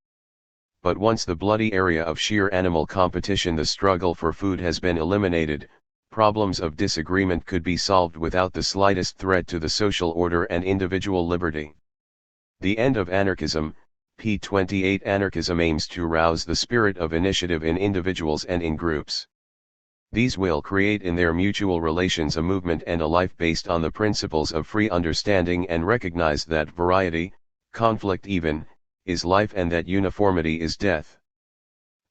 But once the bloody area of sheer animal competition, the struggle for food, has been eliminated, problems of disagreement could be solved without the slightest threat to the social order and individual liberty. The end of anarchism, p. 28. Anarchism aims to rouse the spirit of initiative in individuals and in groups. These will create in their mutual relations a movement and a life based on the principles of free understanding, and recognize that variety, conflict even, is life, and that uniformity is death.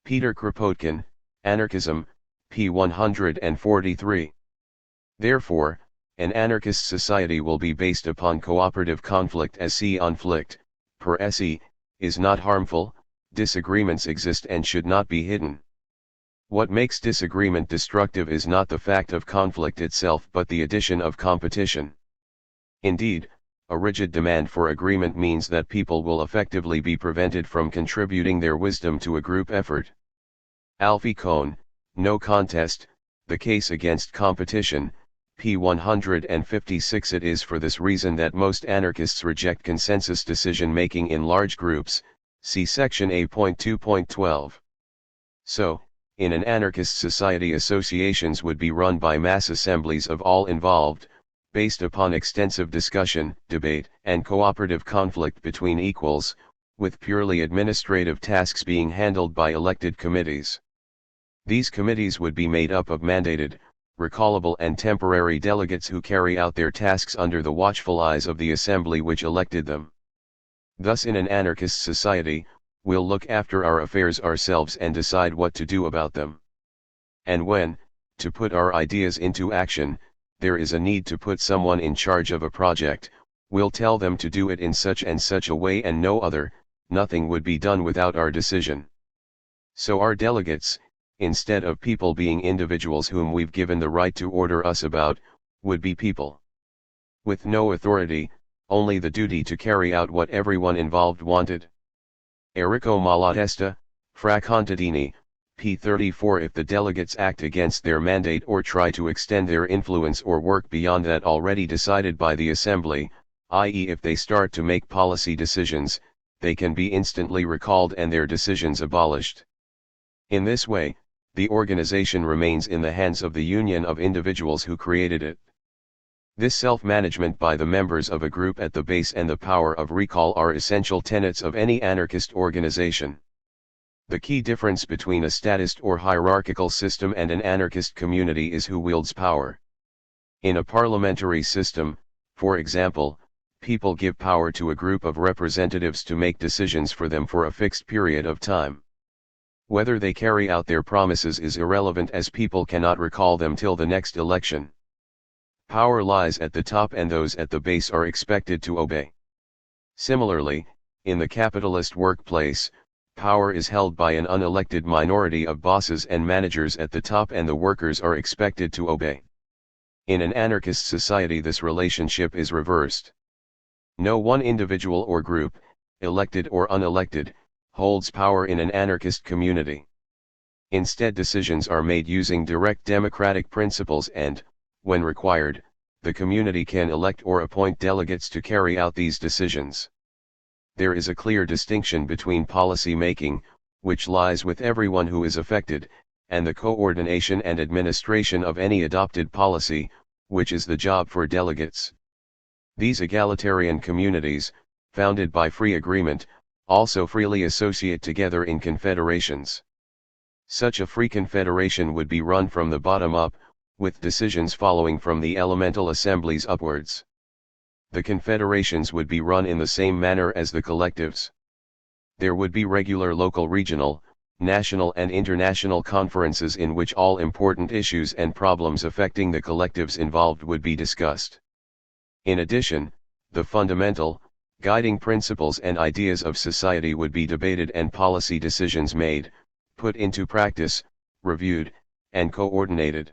Peter Kropotkin, Anarchism, p. 143. Therefore, an anarchist society will be based upon cooperative conflict, as conflict, per se, is not harmful. Disagreements exist and should not be hidden. What makes disagreement destructive is not the fact of conflict itself, but the addition of competition. Indeed, a rigid demand for agreement means that people will effectively be prevented from contributing their wisdom to a group effort. Alfie Kohn, No Contest, The Case Against Competition, p. 156. It is for this reason that most anarchists reject consensus decision-making in large groups, see section A.2.12. So, in an anarchist society, associations would be run by mass assemblies of all involved, based upon extensive discussion, debate, and cooperative conflict between equals, with purely administrative tasks being handled by elected committees. These committees would be made up of mandated, recallable and temporary delegates who carry out their tasks under the watchful eyes of the assembly which elected them. Thus, in an anarchist society, we'll look after our affairs ourselves and decide what to do about them. And when, to put our ideas into action, there is a need to put someone in charge of a project, we'll tell them to do it in such and such a way and no other. Nothing would be done without our decision. So our delegates, instead of people being individuals whom we've given the right to order us about, would be people with no authority, only the duty to carry out what everyone involved wanted. Enrico Malatesta, Fra Contadini, p. 34. If the delegates act against their mandate or try to extend their influence or work beyond that already decided by the assembly, i.e. if they start to make policy decisions, they can be instantly recalled and their decisions abolished. In this way, the organization remains in the hands of the union of individuals who created it. This self-management by the members of a group at the base and the power of recall are essential tenets of any anarchist organization. The key difference between a statist or hierarchical system and an anarchist community is who wields power. In a parliamentary system, for example, people give power to a group of representatives to make decisions for them for a fixed period of time. Whether they carry out their promises is irrelevant, as people cannot recall them till the next election. Power lies at the top and those at the base are expected to obey. Similarly, in the capitalist workplace, power is held by an unelected minority of bosses and managers at the top and the workers are expected to obey. In an anarchist society, this relationship is reversed. No one individual or group, elected or unelected, holds power in an anarchist community. Instead, decisions are made using direct democratic principles and, when required, the community can elect or appoint delegates to carry out these decisions. There is a clear distinction between policy making, which lies with everyone who is affected, and the coordination and administration of any adopted policy, which is the job for delegates. These egalitarian communities, founded by free agreement, also freely associate together in confederations. Such a free confederation would be run from the bottom up, with decisions following from the elemental assemblies upwards. The confederations would be run in the same manner as the collectives. There would be regular local, regional, national and international conferences in which all important issues and problems affecting the collectives involved would be discussed. In addition, the fundamental, Guiding principles and ideas of society would be debated and policy decisions made, put into practice, reviewed, and coordinated.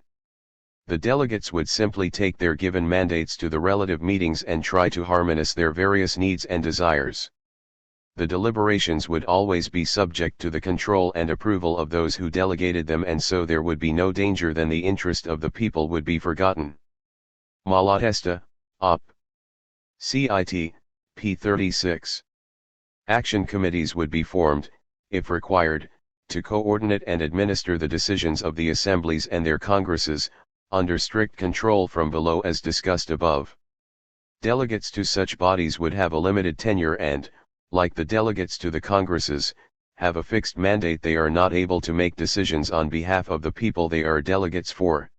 The delegates would simply take their given mandates to the relative meetings and try to harmonize their various needs and desires. The deliberations would always be subject to the control and approval of those who delegated them, and so there would be no danger that the interest of the people would be forgotten. Malatesta, Op. Cit. p. 36. Action committees would be formed, if required, to coordinate and administer the decisions of the assemblies and their congresses, under strict control from below as discussed above. Delegates to such bodies would have a limited tenure and, like the delegates to the congresses, have a fixed mandate. They are not able to make decisions on behalf of the people they are delegates for.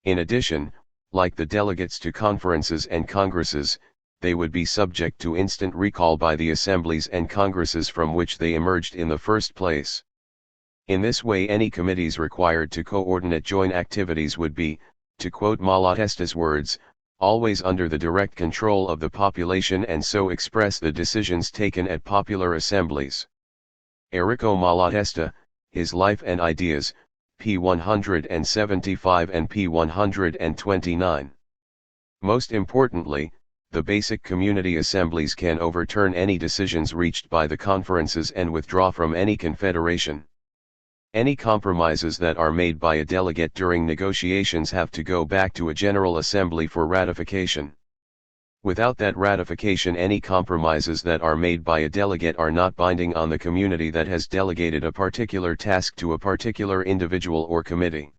In addition, like the delegates to conferences and congresses, they would be subject to instant recall by the assemblies and congresses from which they emerged in the first place. In this way, any committees required to coordinate joint activities would be, to quote Malatesta's words, always under the direct control of the population, and so express the decisions taken at popular assemblies. Enrico Malatesta, His Life and Ideas, p. 175 and p. 129. Most importantly, the basic community assemblies can overturn any decisions reached by the conferences and withdraw from any confederation. Any compromises that are made by a delegate during negotiations have to go back to a General Assembly for ratification. Without that ratification, any compromises that are made by a delegate are not binding on the community that has delegated a particular task to a particular individual or committee.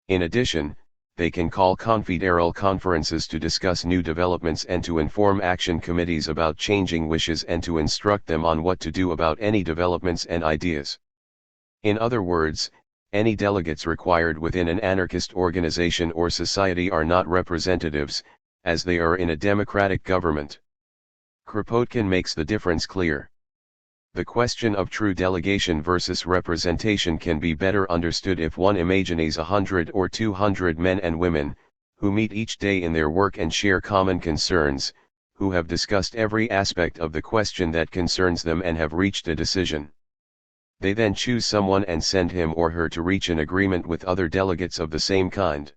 In addition, they can call confederal conferences to discuss new developments and to inform action committees about changing wishes and to instruct them on what to do about any developments and ideas. In other words, any delegates required within an anarchist organization or society are not representatives, as they are in a democratic government. Kropotkin makes the difference clear. The question of true delegation versus representation can be better understood if one imagines 100 or 200 men and women, who meet each day in their work and share common concerns, who have discussed every aspect of the question that concerns them and have reached a decision. They then choose someone and send him or her to reach an agreement with other delegates of the same kind.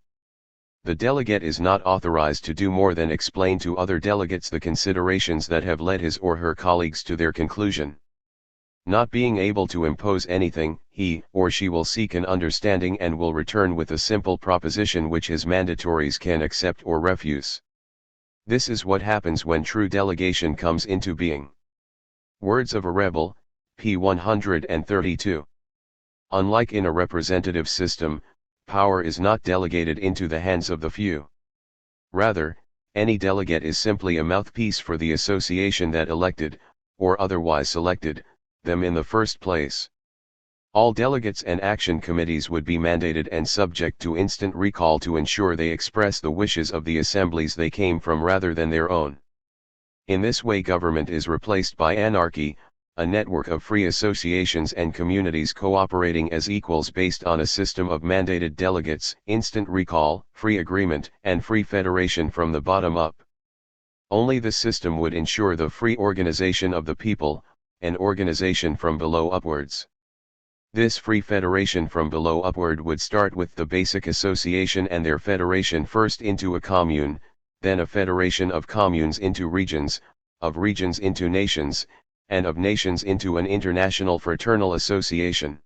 The delegate is not authorized to do more than explain to other delegates the considerations that have led his or her colleagues to their conclusion. Not being able to impose anything, he or she will seek an understanding and will return with a simple proposition which his mandatories can accept or refuse. This is what happens when true delegation comes into being. Words of a Rebel, p. 132. Unlike in a representative system, power is not delegated into the hands of the few. Rather, any delegate is simply a mouthpiece for the association that elected, or otherwise selected, them in the first place. All delegates and action committees would be mandated and subject to instant recall to ensure they express the wishes of the assemblies they came from rather than their own. In this way, government is replaced by anarchy, a network of free associations and communities cooperating as equals based on a system of mandated delegates, instant recall, free agreement, and free federation from the bottom up. Only the system would ensure the free organization of the people, an organization from below upwards. This free federation from below upward would start with the basic association and their federation first into a commune, then a federation of communes into regions, of regions into nations, and of nations into an international fraternal association.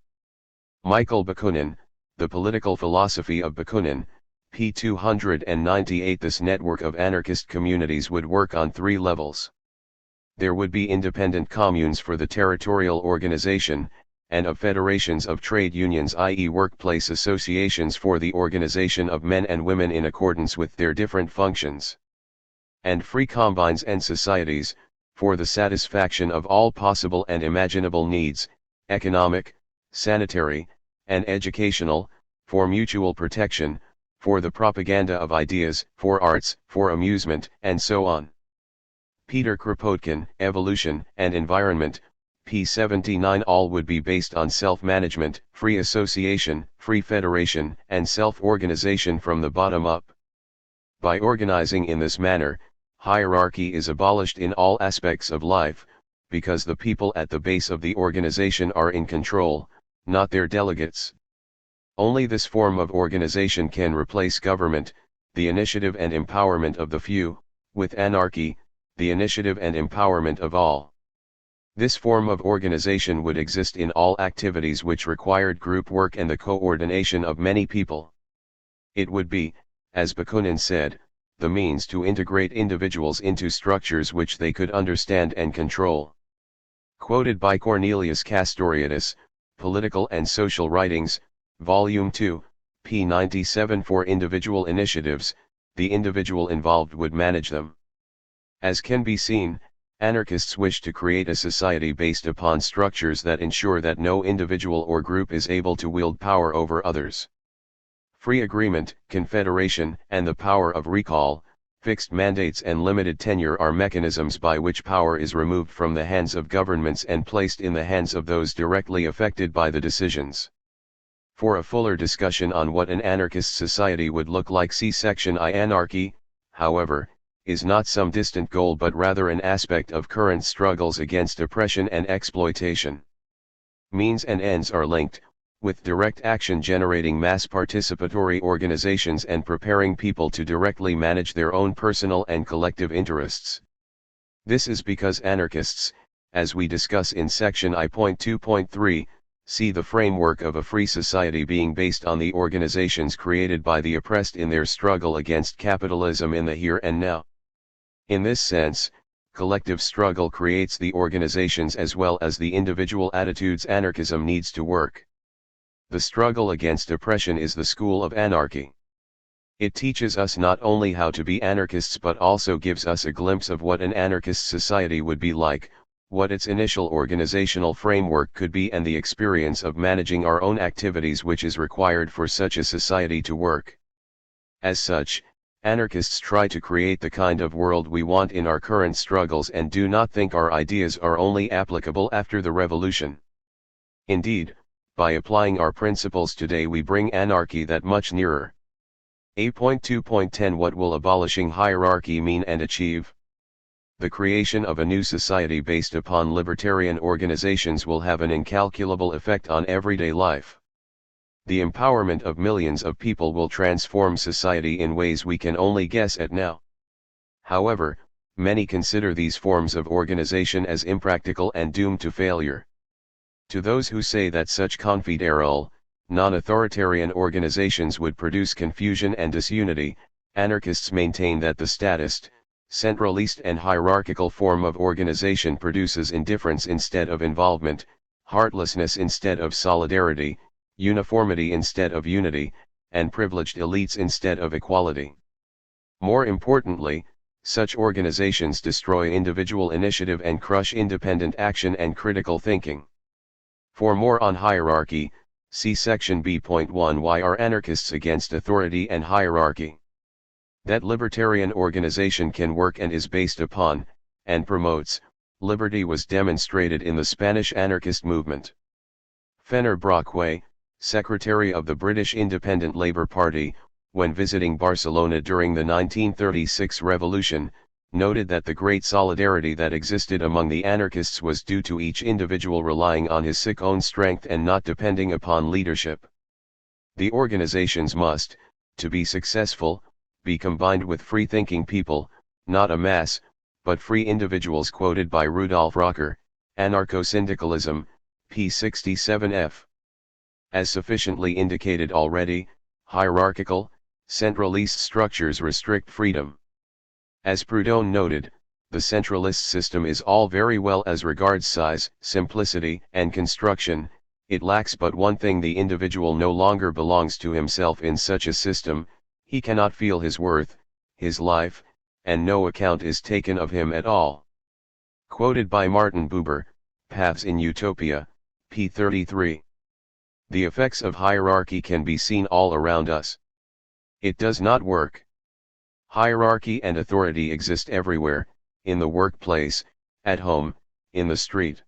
Michael Bakunin, The Political Philosophy of Bakunin, p. 298. This network of anarchist communities would work on three levels. There would be independent communes for the territorial organization, and of federations of trade unions, i.e. workplace associations for the organization of men and women in accordance with their different functions. And free combines and societies, for the satisfaction of all possible and imaginable needs, economic, sanitary, and educational, for mutual protection, for the propaganda of ideas, for arts, for amusement, and so on. Peter Kropotkin, Evolution and Environment, p. 79. All would be based on self-management, free association, free federation, and self-organization from the bottom up. By organizing in this manner, hierarchy is abolished in all aspects of life, because the people at the base of the organization are in control, not their delegates. Only this form of organization can replace government, the initiative and empowerment of the few, with anarchy, the initiative and empowerment of all. This form of organization would exist in all activities which required group work and the coordination of many people. It would be, as Bakunin said, the means to integrate individuals into structures which they could understand and control. Quoted by Cornelius Castoriadis, Political and Social Writings, Volume 2, p. 97. For individual initiatives, the individual involved would manage them. As can be seen, anarchists wish to create a society based upon structures that ensure that no individual or group is able to wield power over others. Free agreement, confederation, and the power of recall, fixed mandates and limited tenure are mechanisms by which power is removed from the hands of governments and placed in the hands of those directly affected by the decisions. For a fuller discussion on what an anarchist society would look like, see section I. Anarchy, however, is not some distant goal but rather an aspect of current struggles against oppression and exploitation. Means and ends are linked, with direct action generating mass participatory organizations and preparing people to directly manage their own personal and collective interests. This is because anarchists, as we discuss in section I.2.3, see the framework of a free society being based on the organizations created by the oppressed in their struggle against capitalism in the here and now. In this sense, collective struggle creates the organizations as well as the individual attitudes anarchism needs to work. The struggle against oppression is the school of anarchy. It teaches us not only how to be anarchists but also gives us a glimpse of what an anarchist society would be like, what its initial organizational framework could be, and the experience of managing our own activities which is required for such a society to work. As such, anarchists try to create the kind of world we want in our current struggles and do not think our ideas are only applicable after the revolution. Indeed, by applying our principles today we bring anarchy that much nearer. A.2.10 What will abolishing hierarchy mean and achieve? The creation of a new society based upon libertarian organizations will have an incalculable effect on everyday life. The empowerment of millions of people will transform society in ways we can only guess at now. However, many consider these forms of organization as impractical and doomed to failure. To those who say that such confederal, non-authoritarian organizations would produce confusion and disunity, anarchists maintain that the statist, centralist and hierarchical form of organization produces indifference instead of involvement, heartlessness instead of solidarity, uniformity instead of unity, and privileged elites instead of equality. More importantly, such organizations destroy individual initiative and crush independent action and critical thinking. For more on hierarchy, see section B.1. Why are anarchists against authority and hierarchy? That libertarian organization can work and is based upon, and promotes, liberty was demonstrated in the Spanish anarchist movement. Fenner Brockway, secretary of the British Independent Labour Party, when visiting Barcelona during the 1936 revolution, noted that the great solidarity that existed among the anarchists was due to each individual relying on his own strength and not depending upon leadership. The organizations must, to be successful, be combined with free-thinking people, not a mass, but free individuals. Quoted by Rudolf Rocker, Anarcho-Syndicalism, p. 67f. As sufficiently indicated already, hierarchical, centralist structures restrict freedom. As Proudhon noted, the centralist system is all very well as regards size, simplicity, and construction. It lacks but one thing: the individual no longer belongs to himself in such a system, he cannot feel his worth, his life, and no account is taken of him at all. Quoted by Martin Buber, Paths in Utopia, p. 33. The effects of hierarchy can be seen all around us. It does not work. Hierarchy and authority exist everywhere, in the workplace, at home, in the street.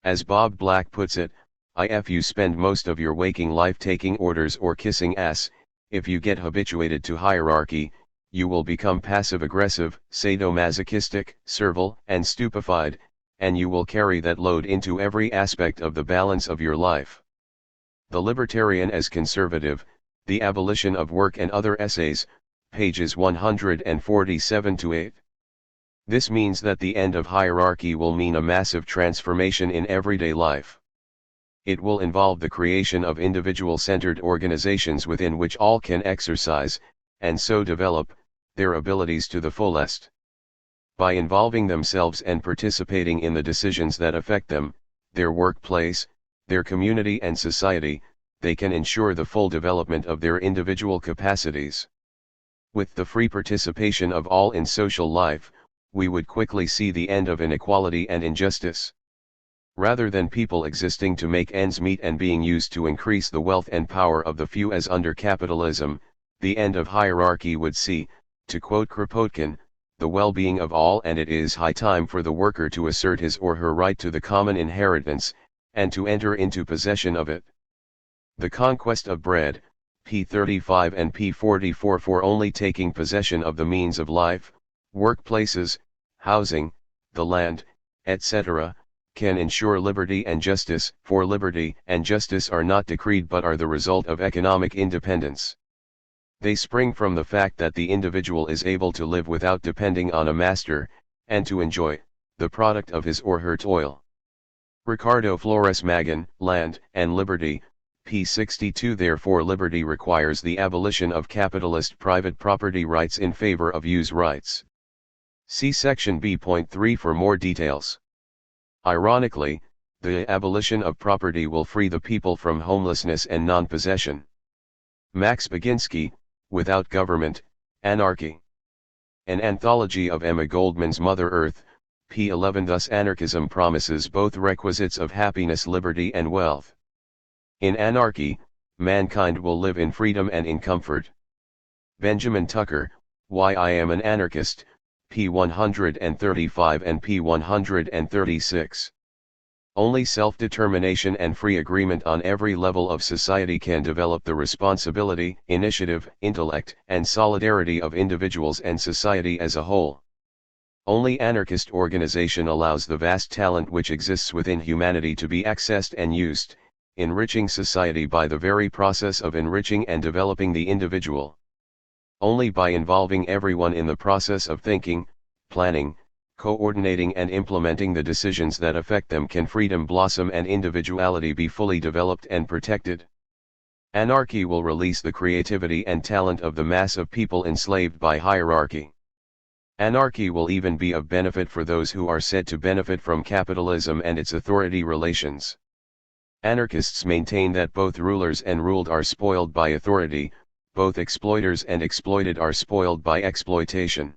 As Bob Black puts it, if you spend most of your waking life taking orders or kissing ass, if you get habituated to hierarchy, you will become passive-aggressive, sadomasochistic, servile, and stupefied, and you will carry that load into every aspect of the balance of your life. The Libertarian as Conservative, The Abolition of Work and Other Essays, pages 147-8. This means that the end of hierarchy will mean a massive transformation in everyday life. It will involve the creation of individual-centered organizations within which all can exercise, and so develop, their abilities to the fullest. By involving themselves and participating in the decisions that affect them, their workplace, their community and society, they can ensure the full development of their individual capacities. With the free participation of all in social life, we would quickly see the end of inequality and injustice. Rather than people existing to make ends meet and being used to increase the wealth and power of the few as under capitalism, the end of hierarchy would see, to quote Kropotkin, the well-being of all, and it is high time for the worker to assert his or her right to the common inheritance, and to enter into possession of it. The conquest of bread, p. 35 and p. 44, for only taking possession of the means of life, workplaces, housing, the land, etc., can ensure liberty and justice, for liberty and justice are not decreed but are the result of economic independence. They spring from the fact that the individual is able to live without depending on a master, and to enjoy the product of his or her toil. Ricardo Flores Magón, Land and Liberty, p. 62. Therefore liberty requires the abolition of capitalist private property rights in favor of use rights. See section B.3 for more details. Ironically, the abolition of property will free the people from homelessness and non-possession. Max Baginski, Without Government, Anarchy. An anthology of Emma Goldman's Mother Earth, p. 11. Thus anarchism promises both requisites of happiness, liberty and wealth. In anarchy, mankind will live in freedom and in comfort. Benjamin Tucker, Why I Am an Anarchist, p. 135 and p. 136. Only self-determination and free agreement on every level of society can develop the responsibility, initiative, intellect, and solidarity of individuals and society as a whole. Only anarchist organization allows the vast talent which exists within humanity to be accessed and used, enriching society by the very process of enriching and developing the individual. Only by involving everyone in the process of thinking, planning, coordinating and implementing the decisions that affect them can freedom blossom and individuality be fully developed and protected. Anarchy will release the creativity and talent of the mass of people enslaved by hierarchy. Anarchy will even be of benefit for those who are said to benefit from capitalism and its authority relations. Anarchists maintain that both rulers and ruled are spoiled by authority, both exploiters and exploited are spoiled by exploitation.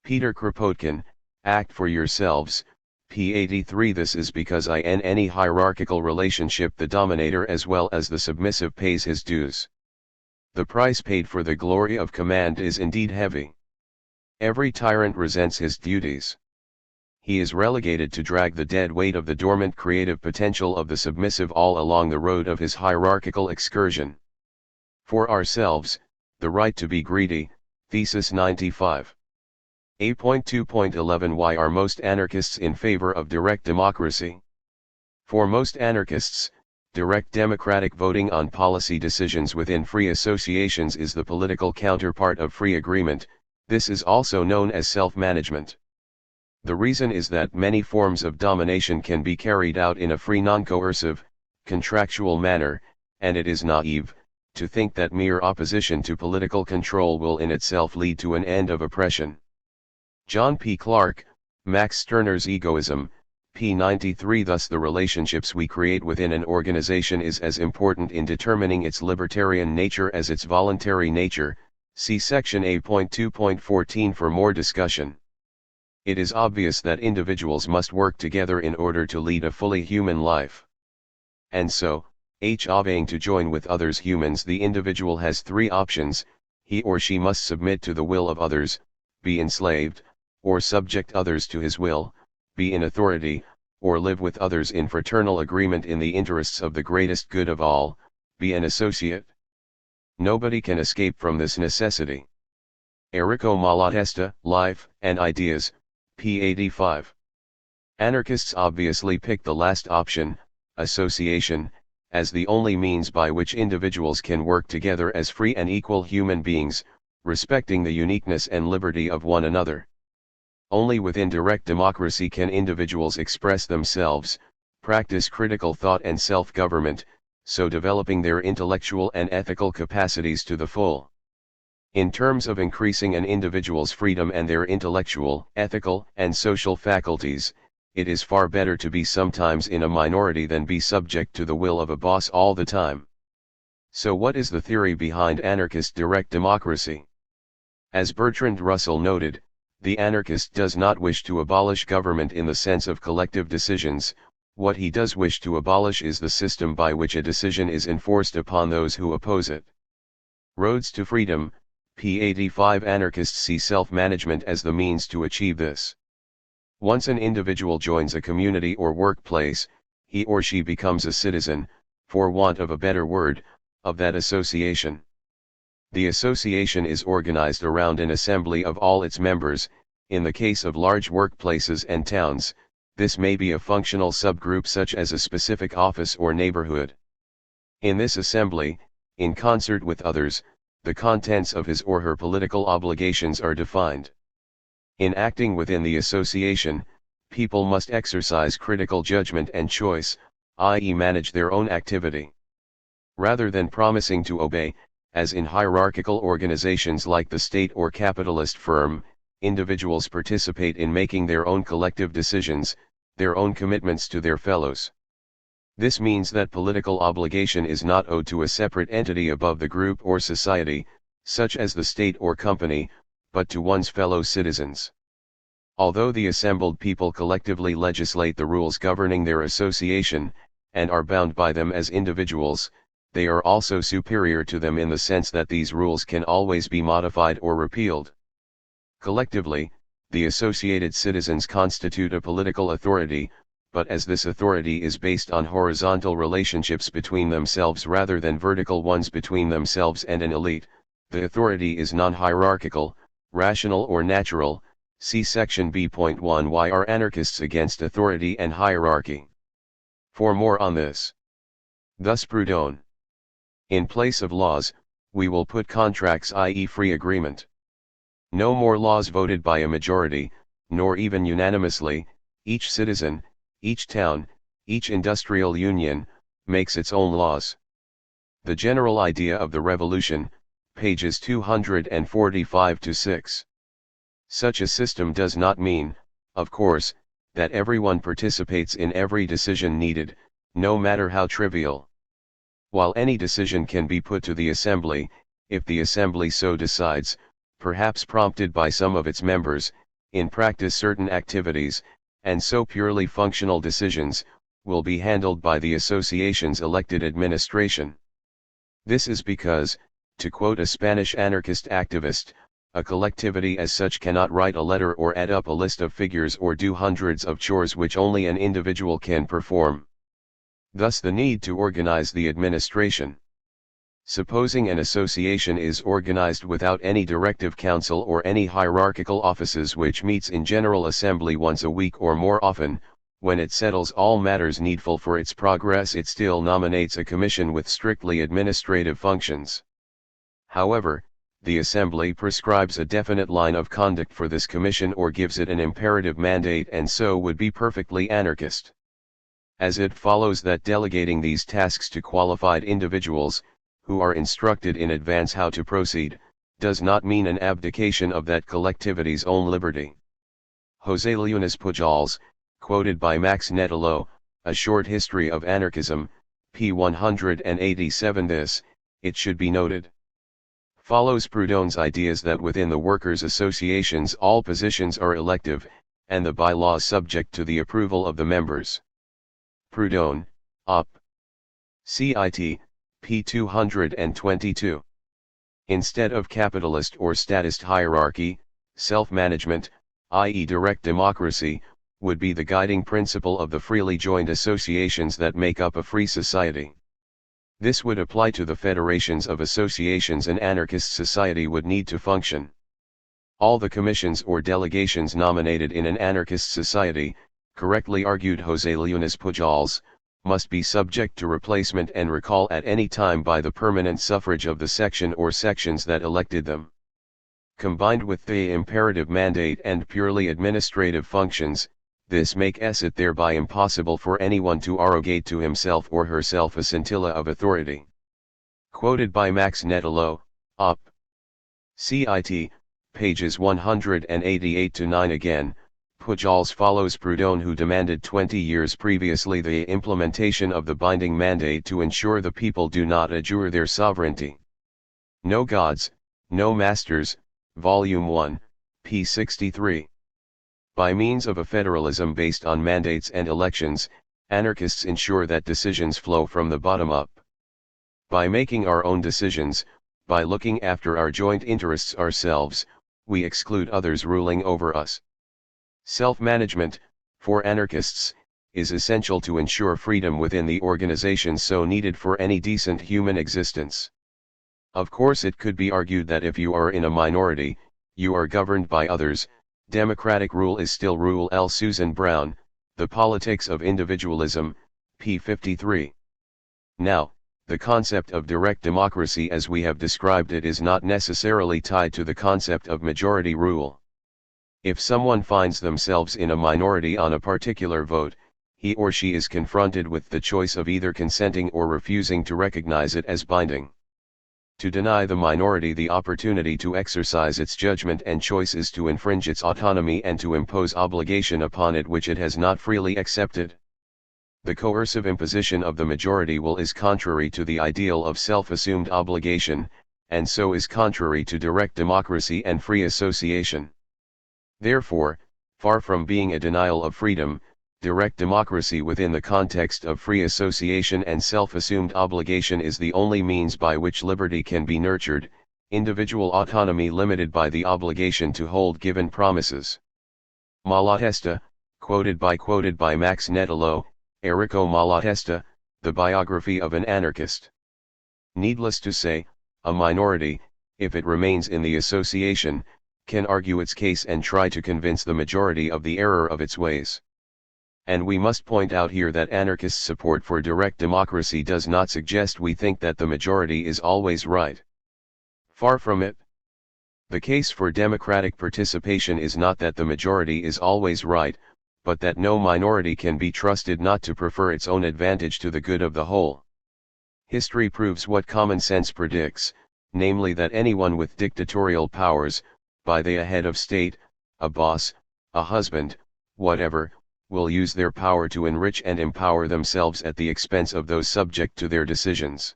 Peter Kropotkin, Act for Yourselves, p. 83. This is because in any hierarchical relationship the dominator as well as the submissive pays his dues. The price paid for the glory of command is indeed heavy. Every tyrant resents his duties. He is relegated to drag the dead weight of the dormant creative potential of the submissive all along the road of his hierarchical excursion. For ourselves, the right to be greedy, Thesis 95. A.2.11 Why are most anarchists in favor of direct democracy? For most anarchists, direct democratic voting on policy decisions within free associations is the political counterpart of free agreement. This is also known as self-management. The reason is that many forms of domination can be carried out in a free non-coercive, contractual manner, and it is naive to think that mere opposition to political control will in itself lead to an end of oppression. John P. Clark, Max Stirner's Egoism, p. 93. Thus the relationships we create within an organization is as important in determining its libertarian nature as its voluntary nature. See section A.2.14 for more discussion. It is obvious that individuals must work together in order to lead a fully human life. And so, obeying to join with others humans, the individual has three options: he or she must submit to the will of others, be enslaved, or subject others to his will, be in authority, or live with others in fraternal agreement in the interests of the greatest good of all, be an associate. Nobody can escape from this necessity. Errico Malatesta, Life and Ideas, p. 85. Anarchists obviously pick the last option, association, as the only means by which individuals can work together as free and equal human beings, respecting the uniqueness and liberty of one another. Only within direct democracy can individuals express themselves, practice critical thought and self-government, so developing their intellectual and ethical capacities to the full. In terms of increasing an individual's freedom and their intellectual, ethical, and social faculties, it is far better to be sometimes in a minority than be subject to the will of a boss all the time. So what is the theory behind anarchist direct democracy? As Bertrand Russell noted, the anarchist does not wish to abolish government in the sense of collective decisions. What he does wish to abolish is the system by which a decision is enforced upon those who oppose it. Roads to Freedom, p. 85. Anarchists see self-management as the means to achieve this. Once an individual joins a community or workplace, he or she becomes a citizen, for want of a better word, of that association. The association is organized around an assembly of all its members. In the case of large workplaces and towns, this may be a functional subgroup such as a specific office or neighborhood. In this assembly, in concert with others, the contents of his or her political obligations are defined. In acting within the association, people must exercise critical judgment and choice, i.e., manage their own activity. Rather than promising to obey, as in hierarchical organizations like the state or capitalist firm, individuals participate in making their own collective decisions, their own commitments to their fellows. This means that political obligation is not owed to a separate entity above the group or society, such as the state or company, but to one's fellow citizens. Although the assembled people collectively legislate the rules governing their association, and are bound by them as individuals, they are also superior to them in the sense that these rules can always be modified or repealed. Collectively, the associated citizens constitute a political authority, but as this authority is based on horizontal relationships between themselves rather than vertical ones between themselves and an elite, the authority is non-hierarchical, rational or natural. See section B.1. Why are anarchists against authority and hierarchy? For more on this. Thus Proudhon. In place of laws, we will put contracts, i.e. free agreement. No more laws voted by a majority, nor even unanimously. Each citizen, each town, each industrial union, makes its own laws. The general idea of the revolution, pages 245-6. Such a system does not mean, of course, that everyone participates in every decision needed, no matter how trivial. While any decision can be put to the assembly, if the assembly so decides, perhaps prompted by some of its members, in practice certain activities, and so purely functional decisions, will be handled by the association's elected administration. This is because, to quote a Spanish anarchist activist, a collectivity as such cannot write a letter or add up a list of figures or do hundreds of chores which only an individual can perform. Thus the need to organize the administration. Supposing an association is organized without any directive council or any hierarchical offices which meets in General Assembly once a week or more often, when it settles all matters needful for its progress it still nominates a commission with strictly administrative functions. However, the Assembly prescribes a definite line of conduct for this commission or gives it an imperative mandate and so would be perfectly anarchist. As it follows that delegating these tasks to qualified individuals, who are instructed in advance how to proceed, does not mean an abdication of that collectivity's own liberty. José Leonis Pujols, quoted by Max Nettolo, A Short History of Anarchism, p. 187. This, it should be noted, follows Proudhon's ideas that within the workers' associations all positions are elective, and the bylaws subject to the approval of the members. Proudhon, Op. Cit. p. 222. Instead of capitalist or statist hierarchy, self-management, i.e. direct democracy, would be the guiding principle of the freely joined associations that make up a free society. This would apply to the federations of associations an anarchist society would need to function. All the commissions or delegations nominated in an anarchist society, correctly argued José Leonis Pujols, must be subject to replacement and recall at any time by the permanent suffrage of the section or sections that elected them. Combined with the imperative mandate and purely administrative functions, this makes it thereby impossible for anyone to arrogate to himself or herself a scintilla of authority. Quoted by Max Nettolo, Op. Cit. Pages 188-9. Again, Pujols follows Proudhon, who demanded 20 years previously the implementation of the binding mandate to ensure the people do not adjure their sovereignty. No Gods, No Masters, Volume 1, p. 63. By means of a federalism based on mandates and elections, anarchists ensure that decisions flow from the bottom up. By making our own decisions, by looking after our joint interests ourselves, we exclude others ruling over us. Self-management, for anarchists, is essential to ensure freedom within the organizations so needed for any decent human existence. Of course, it could be argued that if you are in a minority, you are governed by others. Democratic rule is still rule. L. Susan Brown, The Politics of Individualism, p. 53. Now, the concept of direct democracy as we have described it is not necessarily tied to the concept of majority rule. If someone finds themselves in a minority on a particular vote, he or she is confronted with the choice of either consenting or refusing to recognize it as binding. To deny the minority the opportunity to exercise its judgment and choice is to infringe its autonomy and to impose obligation upon it which it has not freely accepted. The coercive imposition of the majority will is contrary to the ideal of self-assumed obligation, and so is contrary to direct democracy and free association. Therefore, far from being a denial of freedom, direct democracy within the context of free association and self-assumed obligation is the only means by which liberty can be nurtured, individual autonomy limited by the obligation to hold given promises. Malatesta, quoted by Max Nettolo, Errico Malatesta, The Biography of an Anarchist. Needless to say, a minority, if it remains in the association, can argue its case and try to convince the majority of the error of its ways. And we must point out here that anarchist support for direct democracy does not suggest we think that the majority is always right. Far from it. The case for democratic participation is not that the majority is always right, but that no minority can be trusted not to prefer its own advantage to the good of the whole. History proves what common sense predicts, namely that anyone with dictatorial powers, be they a head of state, a boss, a husband, whatever, will use their power to enrich and empower themselves at the expense of those subject to their decisions.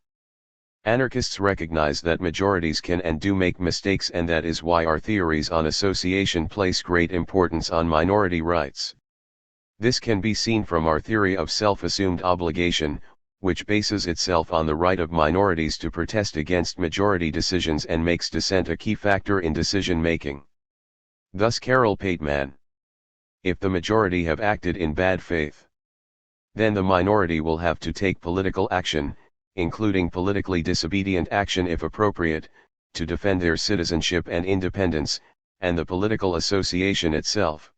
Anarchists recognize that majorities can and do make mistakes, and that is why our theories on association place great importance on minority rights. This can be seen from our theory of self-assumed obligation, which bases itself on the right of minorities to protest against majority decisions and makes dissent a key factor in decision-making. Thus Carol Pateman. If the majority have acted in bad faith, then the minority will have to take political action, including politically disobedient action if appropriate, to defend their citizenship and independence, and the political association itself.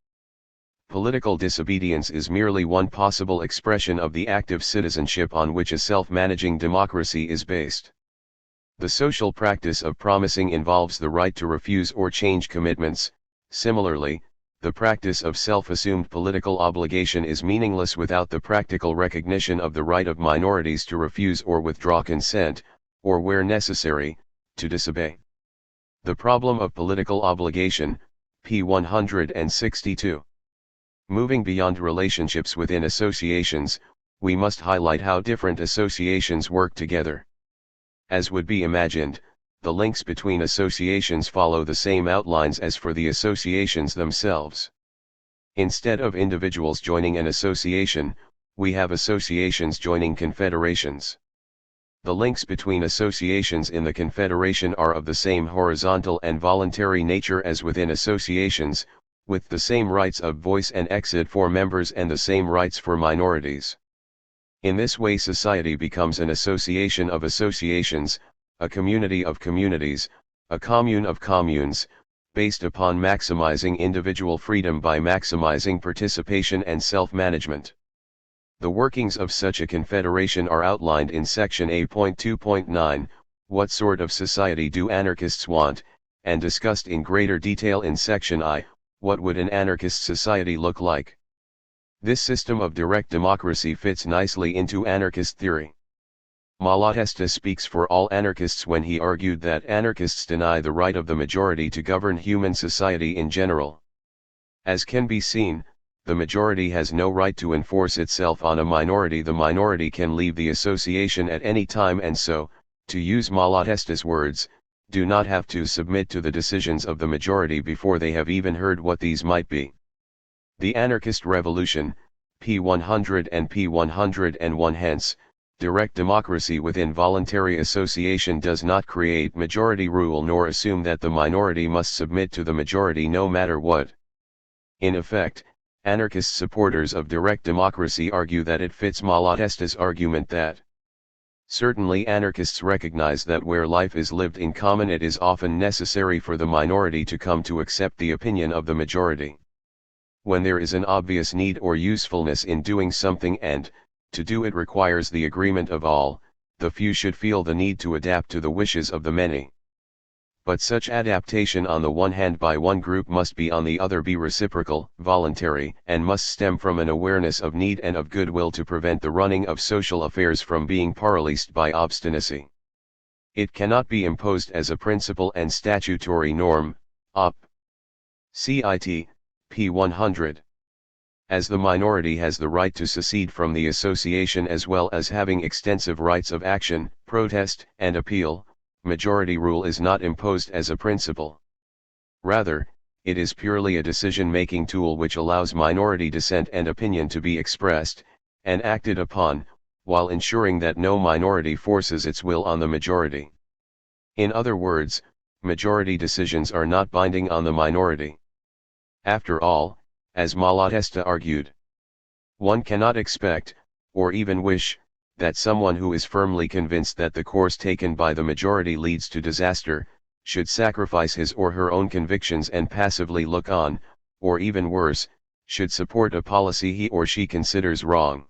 Political disobedience is merely one possible expression of the active citizenship on which a self-managing democracy is based. The social practice of promising involves the right to refuse or change commitments. Similarly, the practice of self-assumed political obligation is meaningless without the practical recognition of the right of minorities to refuse or withdraw consent, or where necessary, to disobey. The problem of political obligation, p. 162. Moving beyond relationships within associations, we must highlight how different associations work together. As would be imagined, the links between associations follow the same outlines as for the associations themselves. Instead of individuals joining an association, we have associations joining confederations. The links between associations in the confederation are of the same horizontal and voluntary nature as within associations, with the same rights of voice and exit for members and the same rights for minorities. In this way society becomes an association of associations, a community of communities, a commune of communes, based upon maximizing individual freedom by maximizing participation and self-management. The workings of such a confederation are outlined in Section A.2.9, What sort of society do anarchists want, and discussed in greater detail in Section I, What would an anarchist society look like? This system of direct democracy fits nicely into anarchist theory. Malatesta speaks for all anarchists when he argued that anarchists deny the right of the majority to govern human society in general. As can be seen, the majority has no right to enforce itself on a minority. The minority can leave the association at any time and so, to use Malatesta's words, do not have to submit to the decisions of the majority before they have even heard what these might be. The Anarchist Revolution, p. 100 and p. 101. Hence, direct democracy within voluntary association does not create majority rule nor assume that the minority must submit to the majority no matter what. In effect, anarchist supporters of direct democracy argue that it fits Malatesta's argument that certainly anarchists recognize that where life is lived in common it is often necessary for the minority to come to accept the opinion of the majority. When there is an obvious need or usefulness in doing something and, to do it requires the agreement of all, the few should feel the need to adapt to the wishes of the many. But such adaptation on the one hand by one group must be on the other be reciprocal, voluntary, and must stem from an awareness of need and of goodwill to prevent the running of social affairs from being paralyzed by obstinacy. It cannot be imposed as a principle and statutory norm, op. Cit. p. 100. As the minority has the right to secede from the association as well as having extensive rights of action, protest, and appeal, majority rule is not imposed as a principle. Rather, it is purely a decision-making tool which allows minority dissent and opinion to be expressed, and acted upon, while ensuring that no minority forces its will on the majority. In other words, majority decisions are not binding on the minority. After all, as Malatesta argued, one cannot expect, or even wish, that someone who is firmly convinced that the course taken by the majority leads to disaster, should sacrifice his or her own convictions and passively look on, or even worse, should support a policy he or she considers wrong.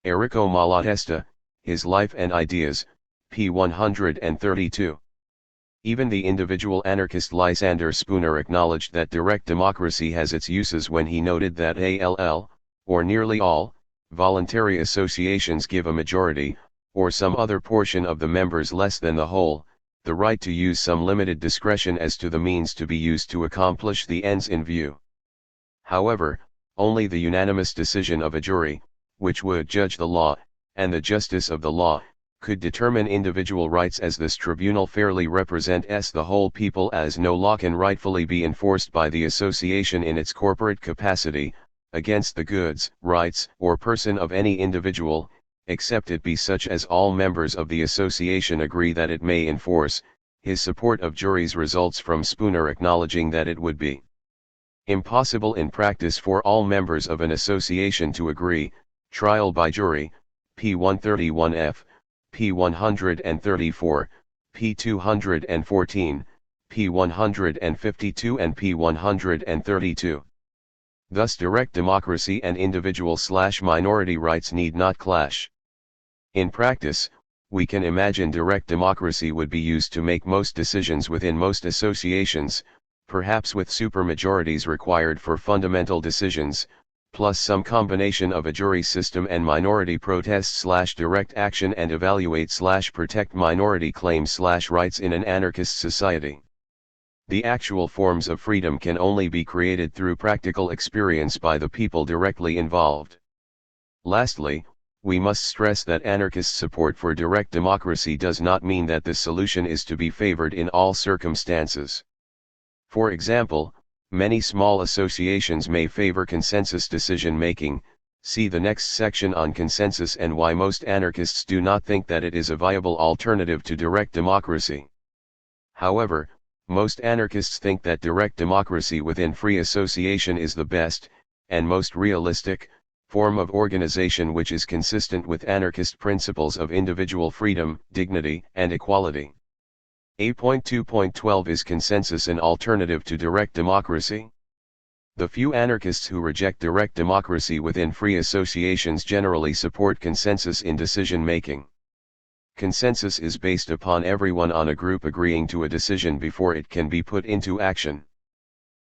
Enrico Malatesta, His Life and Ideas, p. 132. Even the individual anarchist Lysander Spooner acknowledged that direct democracy has its uses when he noted that all, or nearly all, voluntary associations give a majority, or some other portion of the members less than the whole, the right to use some limited discretion as to the means to be used to accomplish the ends in view. However, only the unanimous decision of a jury, which would judge the law, and the justice of the law, could determine individual rights as this tribunal fairly represents the whole people, as no law can rightfully be enforced by the association in its corporate capacity, against the goods, rights, or person of any individual, except it be such as all members of the association agree that it may enforce. His support of juries results from Spooner acknowledging that it would be impossible in practice for all members of an association to agree. Trial by jury, p. 131f, p. 134, p. 214, p. 152 and p. 132. Thus direct democracy and individual/minority rights need not clash. In practice, we can imagine direct democracy would be used to make most decisions within most associations, perhaps with supermajorities required for fundamental decisions, plus some combination of a jury system and minority protest/direct action and evaluate/protect minority claims/rights in an anarchist society. The actual forms of freedom can only be created through practical experience by the people directly involved. Lastly, we must stress that anarchist support for direct democracy does not mean that the solution is to be favored in all circumstances. For example, many small associations may favor consensus decision-making. See the next section on consensus and why most anarchists do not think that it is a viable alternative to direct democracy. However, most anarchists think that direct democracy within free association is the best, and most realistic, form of organization which is consistent with anarchist principles of individual freedom, dignity, and equality. 8.2.12 Is consensus an alternative to direct democracy? The few anarchists who reject direct democracy within free associations generally support consensus in decision-making. Consensus is based upon everyone on a group agreeing to a decision before it can be put into action.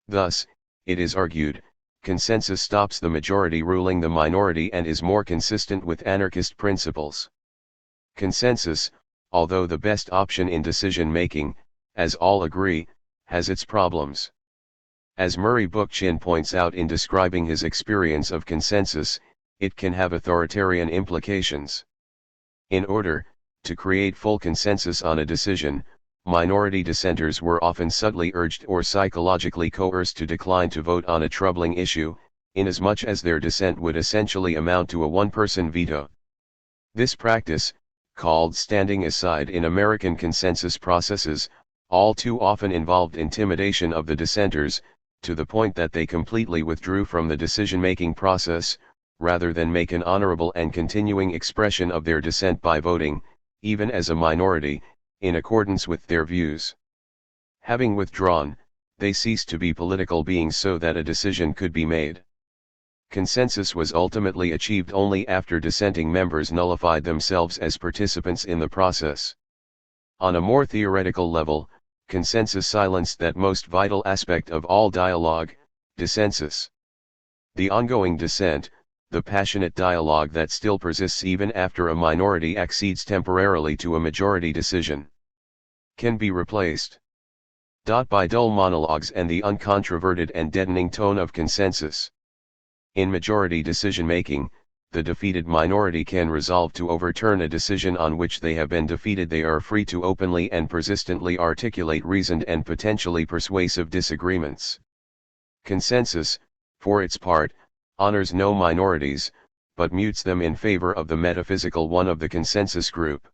Thus, it is argued, consensus stops the majority ruling the minority and is more consistent with anarchist principles. Consensus, although the best option in decision-making, as all agree, has its problems. As Murray Bookchin points out in describing his experience of consensus, it can have authoritarian implications. In order to create full consensus on a decision, minority dissenters were often subtly urged or psychologically coerced to decline to vote on a troubling issue, inasmuch as their dissent would essentially amount to a one-person veto. This practice, called standing aside in American consensus processes, all too often involved intimidation of the dissenters, to the point that they completely withdrew from the decision-making process, rather than make an honorable and continuing expression of their dissent by voting, even as a minority, in accordance with their views. Having withdrawn, they ceased to be political beings so that a decision could be made. Consensus was ultimately achieved only after dissenting members nullified themselves as participants in the process. On a more theoretical level, consensus silenced that most vital aspect of all dialogue, dissensus. The ongoing dissent, the passionate dialogue that still persists even after a minority accedes temporarily to a majority decision, can be replaced by dull monologues and the uncontroverted and deadening tone of consensus. In majority decision-making, the defeated minority can resolve to overturn a decision on which they have been defeated. They are free to openly and persistently articulate reasoned and potentially persuasive disagreements. Consensus, for its part, honors no minorities, but mutes them in favor of the metaphysical one of the consensus group.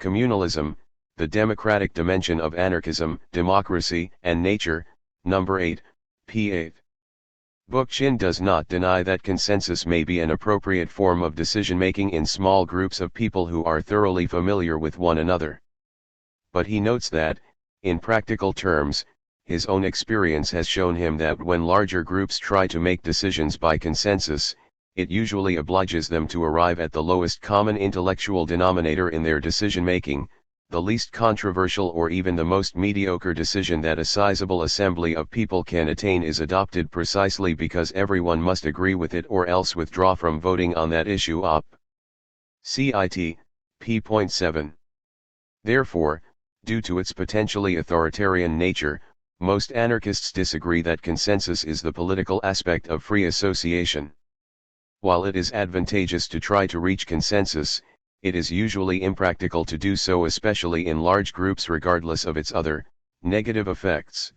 Communalism, the democratic dimension of anarchism, democracy, and nature, number 8, p. 8. Bookchin does not deny that consensus may be an appropriate form of decision-making in small groups of people who are thoroughly familiar with one another. But he notes that, in practical terms, his own experience has shown him that when larger groups try to make decisions by consensus, it usually obliges them to arrive at the lowest common intellectual denominator in their decision-making, the least controversial or even the most mediocre decision that a sizable assembly of people can attain is adopted precisely because everyone must agree with it or else withdraw from voting on that issue. Op. Cit. p.7. Therefore, due to its potentially authoritarian nature, most anarchists disagree that consensus is the political aspect of free association. While it is advantageous to try to reach consensus, it is usually impractical to do so, especially in large groups, regardless of its other, negative effects.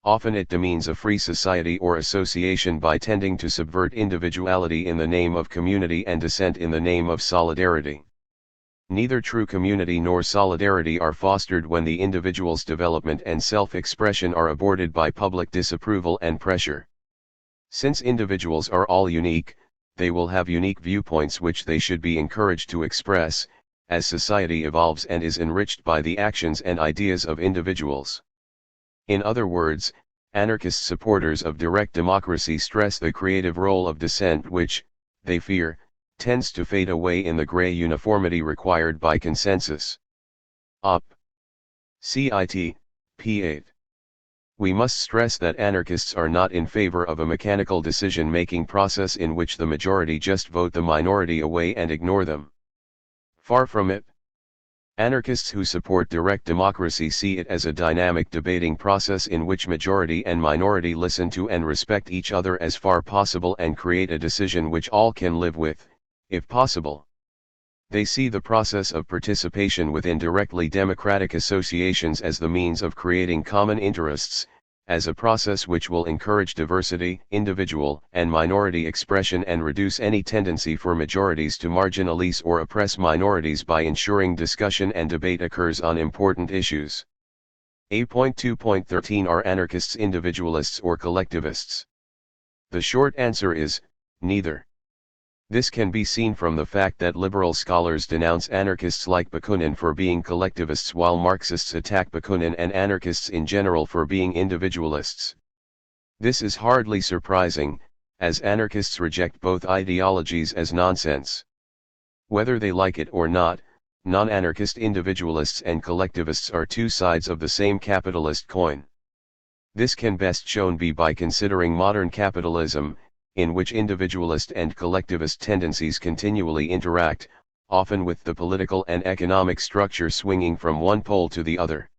Often it demeans a free society or association by tending to subvert individuality in the name of community and dissent in the name of solidarity. Neither true community nor solidarity are fostered when the individual's development and self-expression are aborted by public disapproval and pressure. Since individuals are all unique, they will have unique viewpoints which they should be encouraged to express, as society evolves and is enriched by the actions and ideas of individuals. In other words, anarchist supporters of direct democracy stress the creative role of dissent which, they fear, tends to fade away in the gray uniformity required by consensus. Op. Cit. p. 8. We must stress that anarchists are not in favor of a mechanical decision-making process in which the majority just vote the minority away and ignore them. Far from it. Anarchists who support direct democracy see it as a dynamic debating process in which majority and minority listen to and respect each other as far possible and create a decision which all can live with, if possible. They see the process of participation within directly democratic associations as the means of creating common interests, as a process which will encourage diversity, individual and minority expression and reduce any tendency for majorities to marginalize or oppress minorities by ensuring discussion and debate occurs on important issues. 8.2.13 Are anarchists individualists or collectivists? The short answer is, neither. This can be seen from the fact that liberal scholars denounce anarchists like Bakunin for being collectivists while Marxists attack Bakunin and anarchists in general for being individualists. This is hardly surprising, as anarchists reject both ideologies as nonsense. Whether they like it or not, non-anarchist individualists and collectivists are two sides of the same capitalist coin. This can best shown be by considering modern capitalism, in which individualist and collectivist tendencies continually interact, often with the political and economic structure swinging from one pole to the other.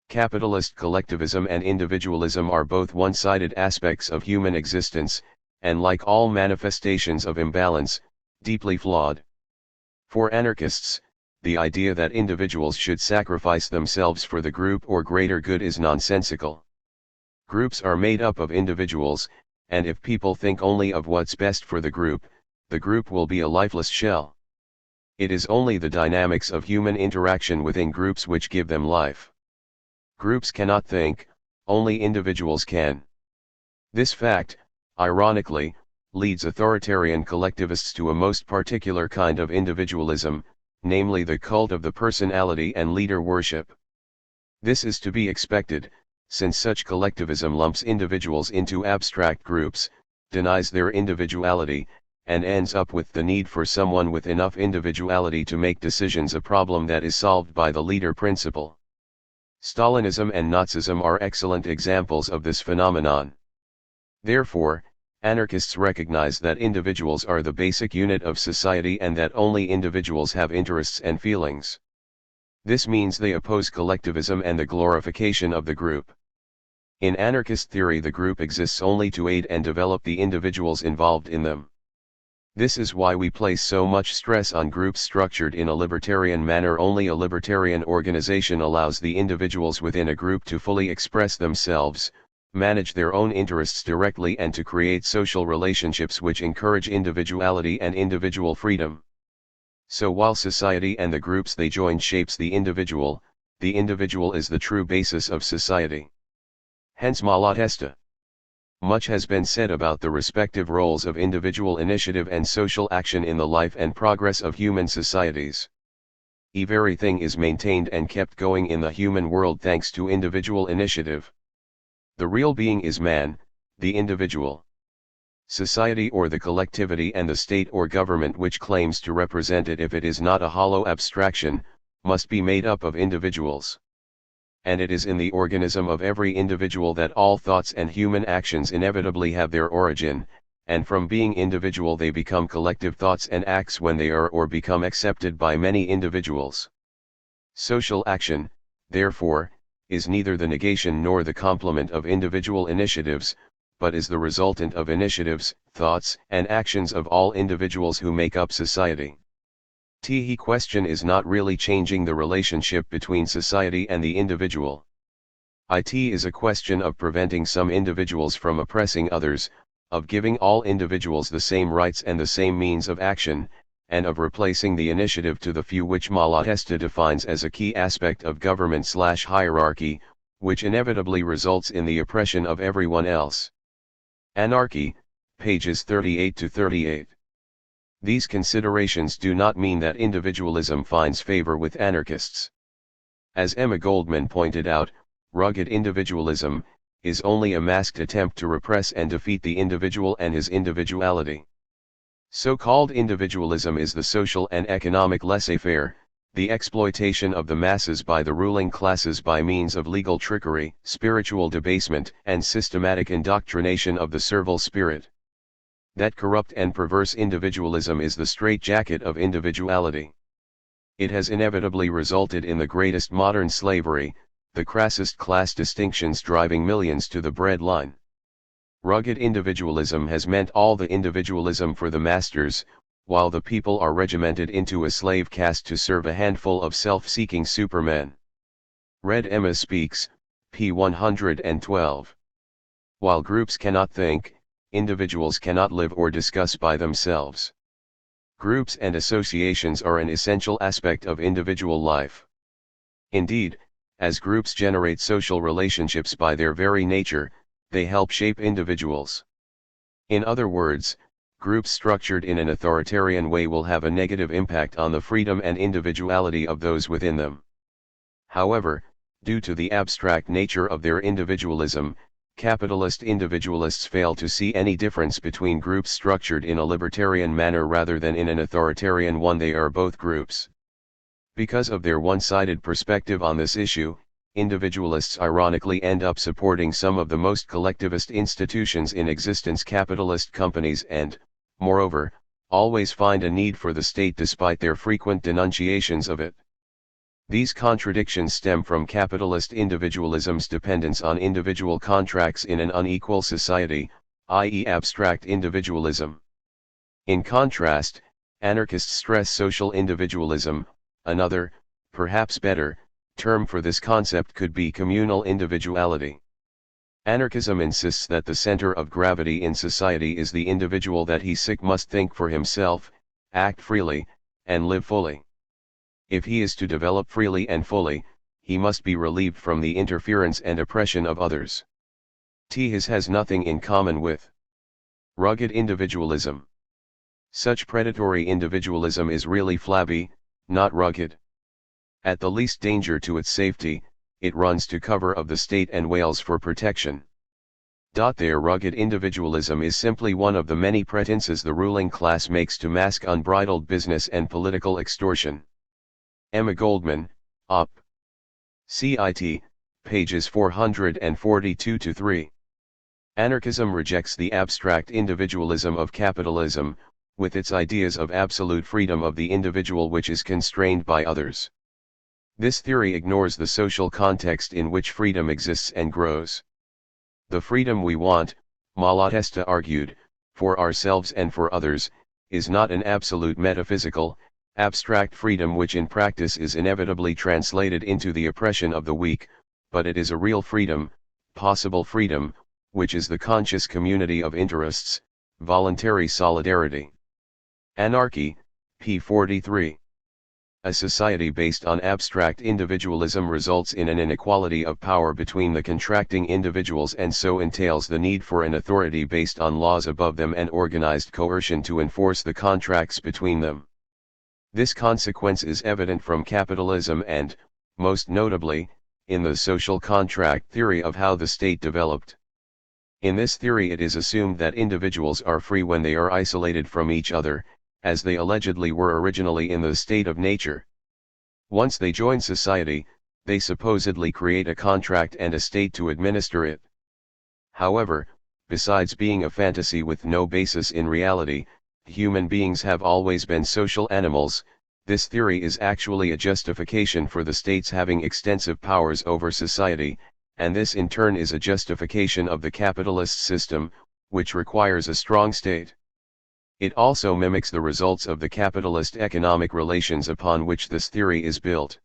Capitalist collectivism and individualism are both one-sided aspects of human existence, and like all manifestations of imbalance, deeply flawed. For anarchists, the idea that individuals should sacrifice themselves for the group or greater good is nonsensical. Groups are made up of individuals, and if people think only of what's best for the group will be a lifeless shell. It is only the dynamics of human interaction within groups which give them life. Groups cannot think, only individuals can. This fact, ironically, leads authoritarian collectivists to a most particular kind of individualism, namely the cult of the personality and leader worship. This is to be expected, since such collectivism lumps individuals into abstract groups, denies their individuality, and ends up with the need for someone with enough individuality to make decisions, a problem that is solved by the leader principle. Stalinism and Nazism are excellent examples of this phenomenon. Therefore, anarchists recognize that individuals are the basic unit of society and that only individuals have interests and feelings. This means they oppose collectivism and the glorification of the group. In anarchist theory, the group exists only to aid and develop the individuals involved in them. This is why we place so much stress on groups structured in a libertarian manner. Only a libertarian organization allows the individuals within a group to fully express themselves, manage their own interests directly, and to create social relationships which encourage individuality and individual freedom. So while society and the groups they join shapes the individual is the true basis of society. Hence Malatesta. Much has been said about the respective roles of individual initiative and social action in the life and progress of human societies. Everything is maintained and kept going in the human world thanks to individual initiative. The real being is man, the individual. Society or the collectivity and the state or government which claims to represent it, if it is not a hollow abstraction, must be made up of individuals. And it is in the organism of every individual that all thoughts and human actions inevitably have their origin, and from being individual they become collective thoughts and acts when they are or become accepted by many individuals. Social action, therefore, is neither the negation nor the complement of individual initiatives, but is the resultant of initiatives, thoughts, and actions of all individuals who make up society. The question is not really changing the relationship between society and the individual. It is a question of preventing some individuals from oppressing others, of giving all individuals the same rights and the same means of action, and of replacing the initiative to the few, which Malatesta defines as a key aspect of government/hierarchy, which inevitably results in the oppression of everyone else. Anarchy, pages 38 to 38. These considerations do not mean that individualism finds favor with anarchists. As Emma Goldman pointed out, rugged individualism is only a masked attempt to repress and defeat the individual and his individuality. So-called individualism is the social and economic laissez-faire, the exploitation of the masses by the ruling classes by means of legal trickery, spiritual debasement, and systematic indoctrination of the servile spirit. That corrupt and perverse individualism is the straitjacket of individuality. It has inevitably resulted in the greatest modern slavery, the crassest class distinctions driving millions to the breadline. Rugged individualism has meant all the individualism for the masters, while the people are regimented into a slave caste to serve a handful of self-seeking supermen. Red Emma Speaks, p. 112. While groups cannot think, individuals cannot live or discuss by themselves. Groups and associations are an essential aspect of individual life. Indeed, as groups generate social relationships by their very nature, they help shape individuals. In other words, groups structured in an authoritarian way will have a negative impact on the freedom and individuality of those within them. However, due to the abstract nature of their individualism, capitalist individualists fail to see any difference between groups structured in a libertarian manner rather than in an authoritarian one. They are both groups. Because of their one-sided perspective on this issue, individualists ironically end up supporting some of the most collectivist institutions in existence, capitalist companies, and, moreover, always find a need for the state despite their frequent denunciations of it. These contradictions stem from capitalist individualism's dependence on individual contracts in an unequal society, i.e., abstract individualism. In contrast, anarchists stress social individualism. Another, perhaps better, term for this concept could be communal individuality. Anarchism insists that the center of gravity in society is the individual, that he must think for himself, act freely, and live fully. If he is to develop freely and fully, he must be relieved from the interference and oppression of others. His has nothing in common with rugged individualism. Such predatory individualism is really flabby, not rugged. At the least danger to its safety, it runs to cover of the state and wails for protection. Their rugged individualism is simply one of the many pretenses the ruling class makes to mask unbridled business and political extortion. Emma Goldman, Op. Cit. Pages 442-3. Anarchism rejects the abstract individualism of capitalism, with its ideas of absolute freedom of the individual which is constrained by others. This theory ignores the social context in which freedom exists and grows. The freedom we want, Malatesta argued, for ourselves and for others, is not an absolute metaphysical, abstract freedom which in practice is inevitably translated into the oppression of the weak, but it is a real freedom, possible freedom, which is the conscious community of interests, voluntary solidarity. Anarchy, p. 43. A society based on abstract individualism results in an inequality of power between the contracting individuals and so entails the need for an authority based on laws above them and organized coercion to enforce the contracts between them. This consequence is evident from capitalism and, most notably, in the social contract theory of how the state developed. In this theory it is assumed that individuals are free when they are isolated from each other, as they allegedly were originally in the state of nature. Once they join society, they supposedly create a contract and a state to administer it. However, besides being a fantasy with no basis in reality, human beings have always been social animals. This theory is actually a justification for the states having extensive powers over society, and this in turn is a justification of the capitalist system, which requires a strong state. It also mimics the results of the capitalist economic relations upon which this theory is built.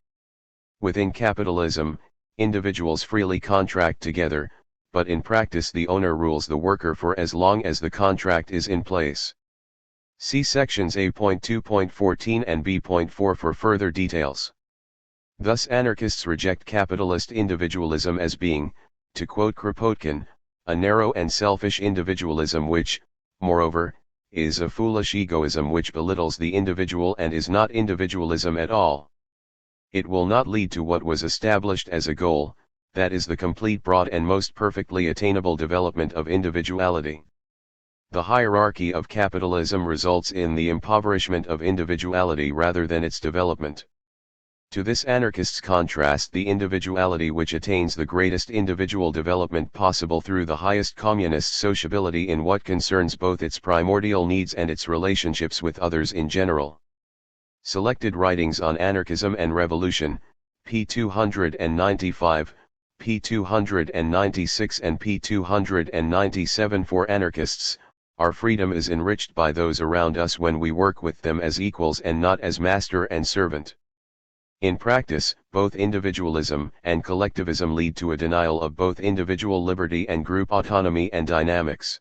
Within capitalism, individuals freely contract together, but in practice the owner rules the worker for as long as the contract is in place. See sections A.2.14 and B.4 for further details. Thus anarchists reject capitalist individualism as being, to quote Kropotkin, a narrow and selfish individualism which, moreover, is a foolish egoism which belittles the individual and is not individualism at all. It will not lead to what was established as a goal, that is the complete, broad and most perfectly attainable development of individuality. The hierarchy of capitalism results in the impoverishment of individuality rather than its development. To this anarchists contrast the individuality which attains the greatest individual development possible through the highest communist sociability in what concerns both its primordial needs and its relationships with others in general. Selected writings on anarchism and revolution, p. 295, p. 296 and p. 297 for anarchists. Our freedom is enriched by those around us when we work with them as equals and not as master and servant. In practice, both individualism and collectivism lead to a denial of both individual liberty and group autonomy and dynamics.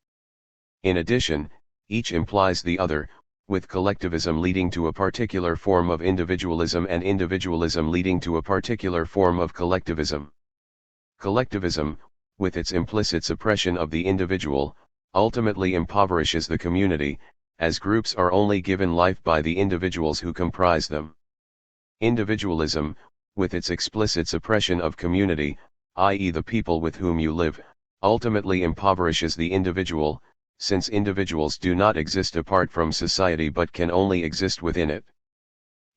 In addition, each implies the other, with collectivism leading to a particular form of individualism and individualism leading to a particular form of collectivism. Collectivism, with its implicit suppression of the individual, ultimately impoverishes the community, as groups are only given life by the individuals who comprise them. Individualism, with its explicit suppression of community, i.e. the people with whom you live, ultimately impoverishes the individual, since individuals do not exist apart from society but can only exist within it.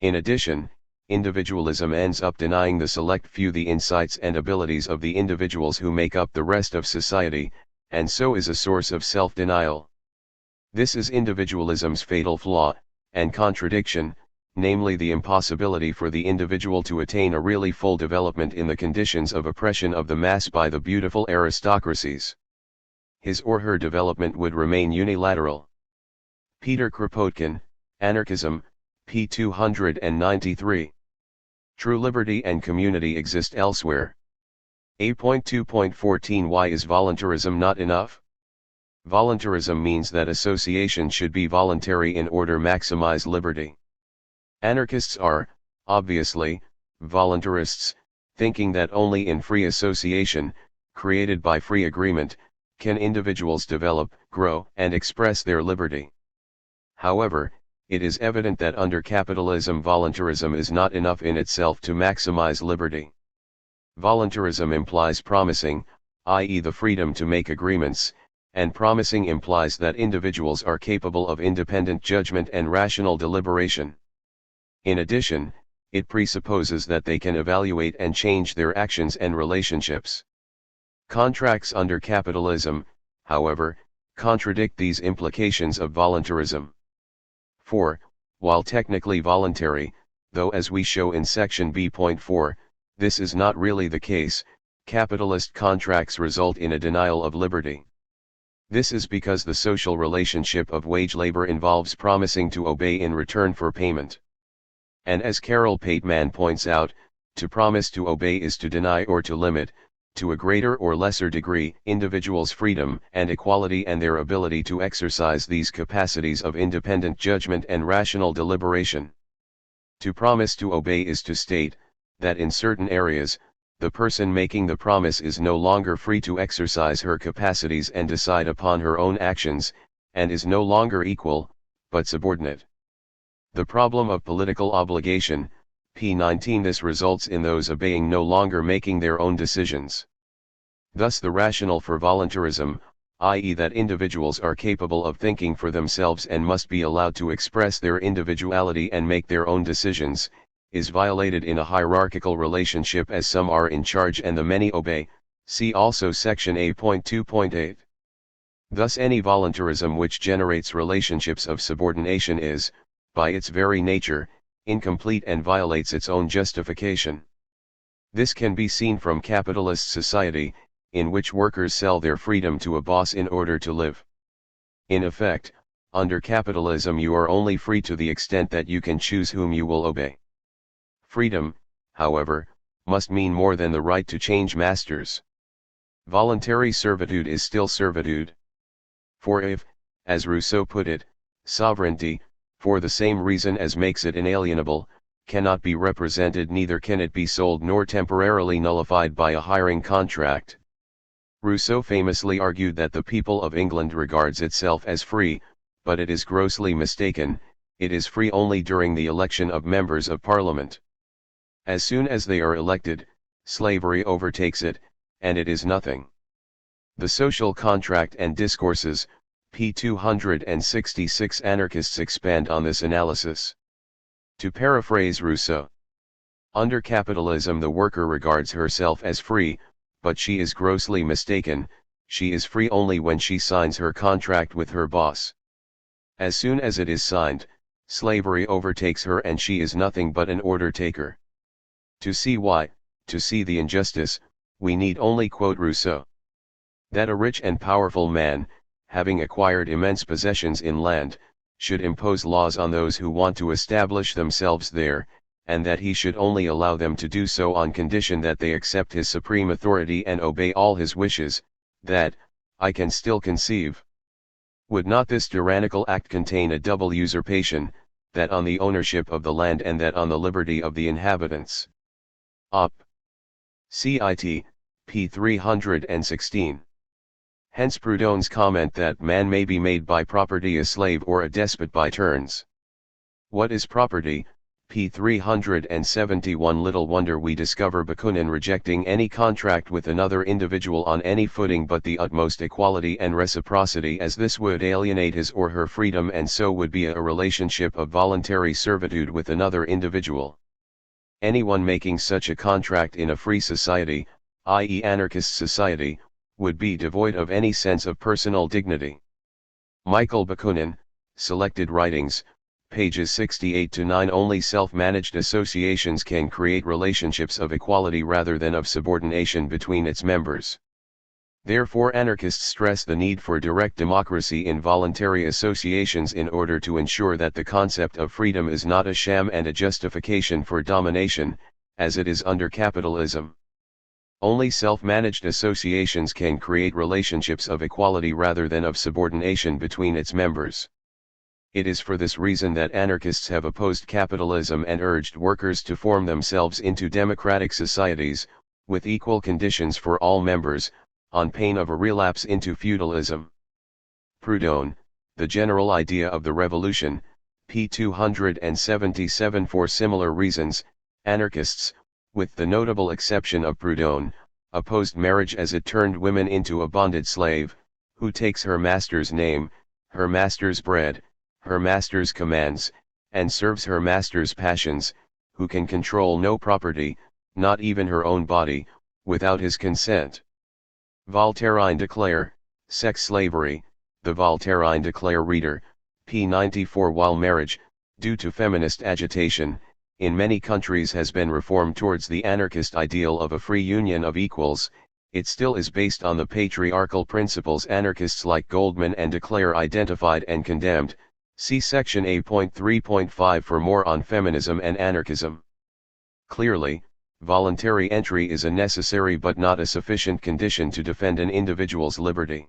In addition, individualism ends up denying the select few the insights and abilities of the individuals who make up the rest of society, and so is a source of self-denial. This is individualism's fatal flaw, and contradiction, namely the impossibility for the individual to attain a really full development in the conditions of oppression of the mass by the beautiful aristocracies. His or her development would remain unilateral. Peter Kropotkin, Anarchism, p. 293. True liberty and community exist elsewhere. A.2.14 Why is voluntarism not enough? Voluntarism means that association should be voluntary in order to maximize liberty. Anarchists are, obviously, voluntarists, thinking that only in free association, created by free agreement, can individuals develop, grow, and express their liberty. However, it is evident that under capitalism voluntarism is not enough in itself to maximize liberty. Voluntarism implies promising, i.e. the freedom to make agreements, and promising implies that individuals are capable of independent judgment and rational deliberation. In addition, it presupposes that they can evaluate and change their actions and relationships. Contracts under capitalism, however, contradict these implications of voluntarism. For, while technically voluntary, though as we show in section B.4, this is not really the case, capitalist contracts result in a denial of liberty. This is because the social relationship of wage labor involves promising to obey in return for payment. And as Carol Pateman points out, to promise to obey is to deny or to limit, to a greater or lesser degree, individuals' freedom and equality and their ability to exercise these capacities of independent judgment and rational deliberation. To promise to obey is to state, that in certain areas, the person making the promise is no longer free to exercise her capacities and decide upon her own actions, and is no longer equal, but subordinate. The problem of political obligation, p. 19. This results in those obeying no longer making their own decisions. Thus the rationale for voluntarism, i.e. that individuals are capable of thinking for themselves and must be allowed to express their individuality and make their own decisions, is violated in a hierarchical relationship as some are in charge and the many obey, see also section A.2.8. Thus any voluntarism which generates relationships of subordination is, by its very nature, incomplete and violates its own justification. This can be seen from capitalist society, in which workers sell their freedom to a boss in order to live. In effect, under capitalism you are only free to the extent that you can choose whom you will obey. Freedom, however, must mean more than the right to change masters. Voluntary servitude is still servitude. For if, as Rousseau put it, sovereignty, for the same reason as makes it inalienable, cannot be represented, neither can it be sold nor temporarily nullified by a hiring contract. Rousseau famously argued that the people of England regards itself as free, but it is grossly mistaken. It is free only during the election of members of Parliament. As soon as they are elected, slavery overtakes it, and it is nothing. The Social Contract and Discourses, p. 266. Anarchists expand on this analysis. To paraphrase Rousseau, under capitalism the worker regards herself as free, but she is grossly mistaken. She is free only when she signs her contract with her boss. As soon as it is signed, slavery overtakes her and she is nothing but an order taker. To see why, to see the injustice, we need only quote Rousseau. That a rich and powerful man, having acquired immense possessions in land, should impose laws on those who want to establish themselves there, and that he should only allow them to do so on condition that they accept his supreme authority and obey all his wishes, that, I can still conceive. Would not this tyrannical act contain a double usurpation, that on the ownership of the land and that on the liberty of the inhabitants? Op. Cit. p. 316. Hence Proudhon's comment that man may be made by property a slave or a despot by turns. What is property? P. 371. Little wonder we discover Bakunin rejecting any contract with another individual on any footing but the utmost equality and reciprocity, as this would alienate his or her freedom and so would be a relationship of voluntary servitude with another individual. Anyone making such a contract in a free society, i.e. anarchist society, would be devoid of any sense of personal dignity. Michael Bakunin, Selected Writings, pages 68 to 9. Only self-managed associations can create relationships of equality rather than of subordination between its members. Therefore anarchists stress the need for direct democracy in voluntary associations in order to ensure that the concept of freedom is not a sham and a justification for domination, as it is under capitalism. Only self-managed associations can create relationships of equality rather than of subordination between its members. It is for this reason that anarchists have opposed capitalism and urged workers to form themselves into democratic societies, with equal conditions for all members, on pain of a relapse into feudalism. Proudhon, The General Idea of the Revolution, p. 277. For similar reasons, anarchists, with the notable exception of Proudhon, opposed marriage as it turned women into a bonded slave, who takes her master's name, her master's bread, her master's commands, and serves her master's passions, who can control no property, not even her own body, without his consent. Voltairine Declare, Sex Slavery, The Voltairine Declare Reader, p. 94. While marriage, due to feminist agitation, in many countries has been reformed towards the anarchist ideal of a free union of equals, it still is based on the patriarchal principles anarchists like Goldman and Declare identified and condemned. See section A.3.5 for more on feminism and anarchism. Clearly, voluntary entry is a necessary but not a sufficient condition to defend an individual's liberty.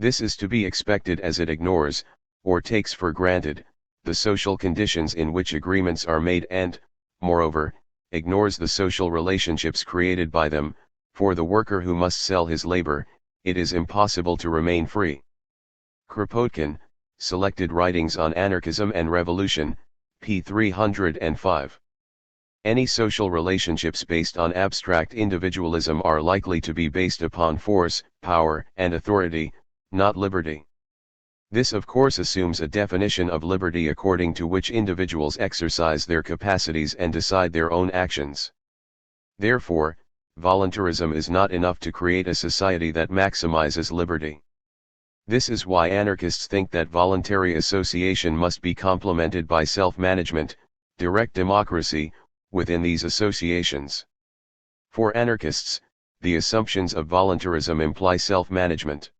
This is to be expected as it ignores, or takes for granted, the social conditions in which agreements are made and, moreover, ignores the social relationships created by them. For the worker who must sell his labor, it is impossible to remain free. Kropotkin, Selected Writings on Anarchism and Revolution, p. 305. Any social relationships based on abstract individualism are likely to be based upon force, power, and authority, not liberty. This of course assumes a definition of liberty according to which individuals exercise their capacities and decide their own actions. Therefore, voluntarism is not enough to create a society that maximizes liberty. This is why anarchists think that voluntary association must be complemented by self-management, direct democracy, within these associations. For anarchists, the assumptions of voluntarism imply self-management.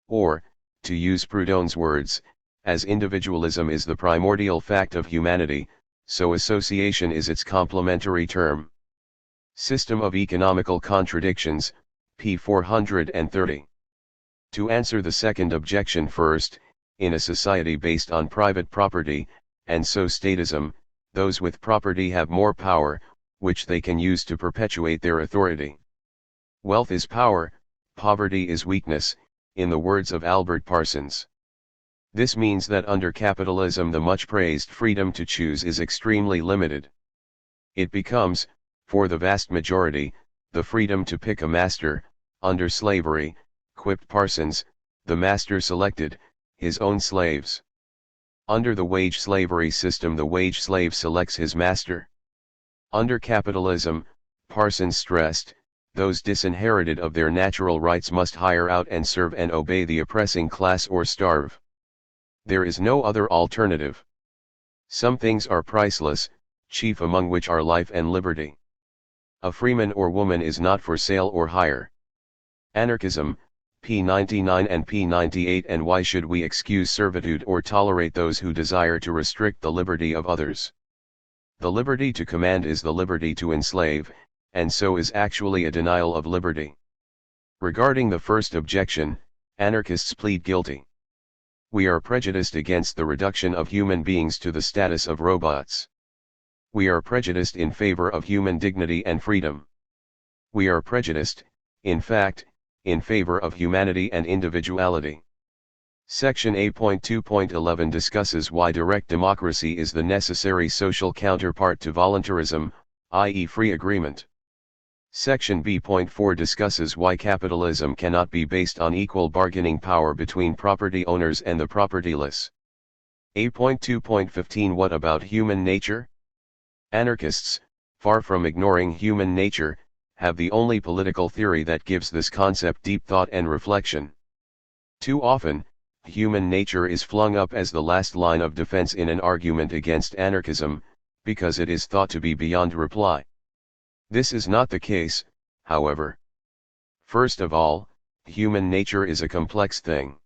Or, to use Proudhon's words, as individualism is the primordial fact of humanity, so association is its complementary term. System of Economical Contradictions, p. 430. To answer the second objection first, in a society based on private property, and so statism, those with property have more power, which they can use to perpetuate their authority. Wealth is power, poverty is weakness, in the words of Albert Parsons. This means that under capitalism the much praised freedom to choose is extremely limited. It becomes, for the vast majority, the freedom to pick a master. Under slavery, quipped Parsons, the master selected his own slaves. Under the wage slavery system the wage slave selects his master. Under capitalism, Parsons stressed, those disinherited of their natural rights must hire out and serve and obey the oppressing class or starve. There is no other alternative. Some things are priceless, chief among which are life and liberty. A freeman or woman is not for sale or hire. Anarchism, p. 99 and p. 98. And why should we excuse servitude or tolerate those who desire to restrict the liberty of others? The liberty to command is the liberty to enslave, and so is actually a denial of liberty. Regarding the first objection, anarchists plead guilty. We are prejudiced against the reduction of human beings to the status of robots. We are prejudiced in favor of human dignity and freedom. We are prejudiced, in fact, in favor of humanity and individuality. Section A.2.11 discusses why direct democracy is the necessary social counterpart to voluntarism, i.e. free agreement. Section B.4 discusses why capitalism cannot be based on equal bargaining power between property owners and the propertyless. A.2.15 What about human nature? Anarchists, far from ignoring human nature, have the only political theory that gives this concept deep thought and reflection. Too often, human nature is flung up as the last line of defense in an argument against anarchism, because it is thought to be beyond reply. This is not the case, however. First of all, human nature is a complex thing.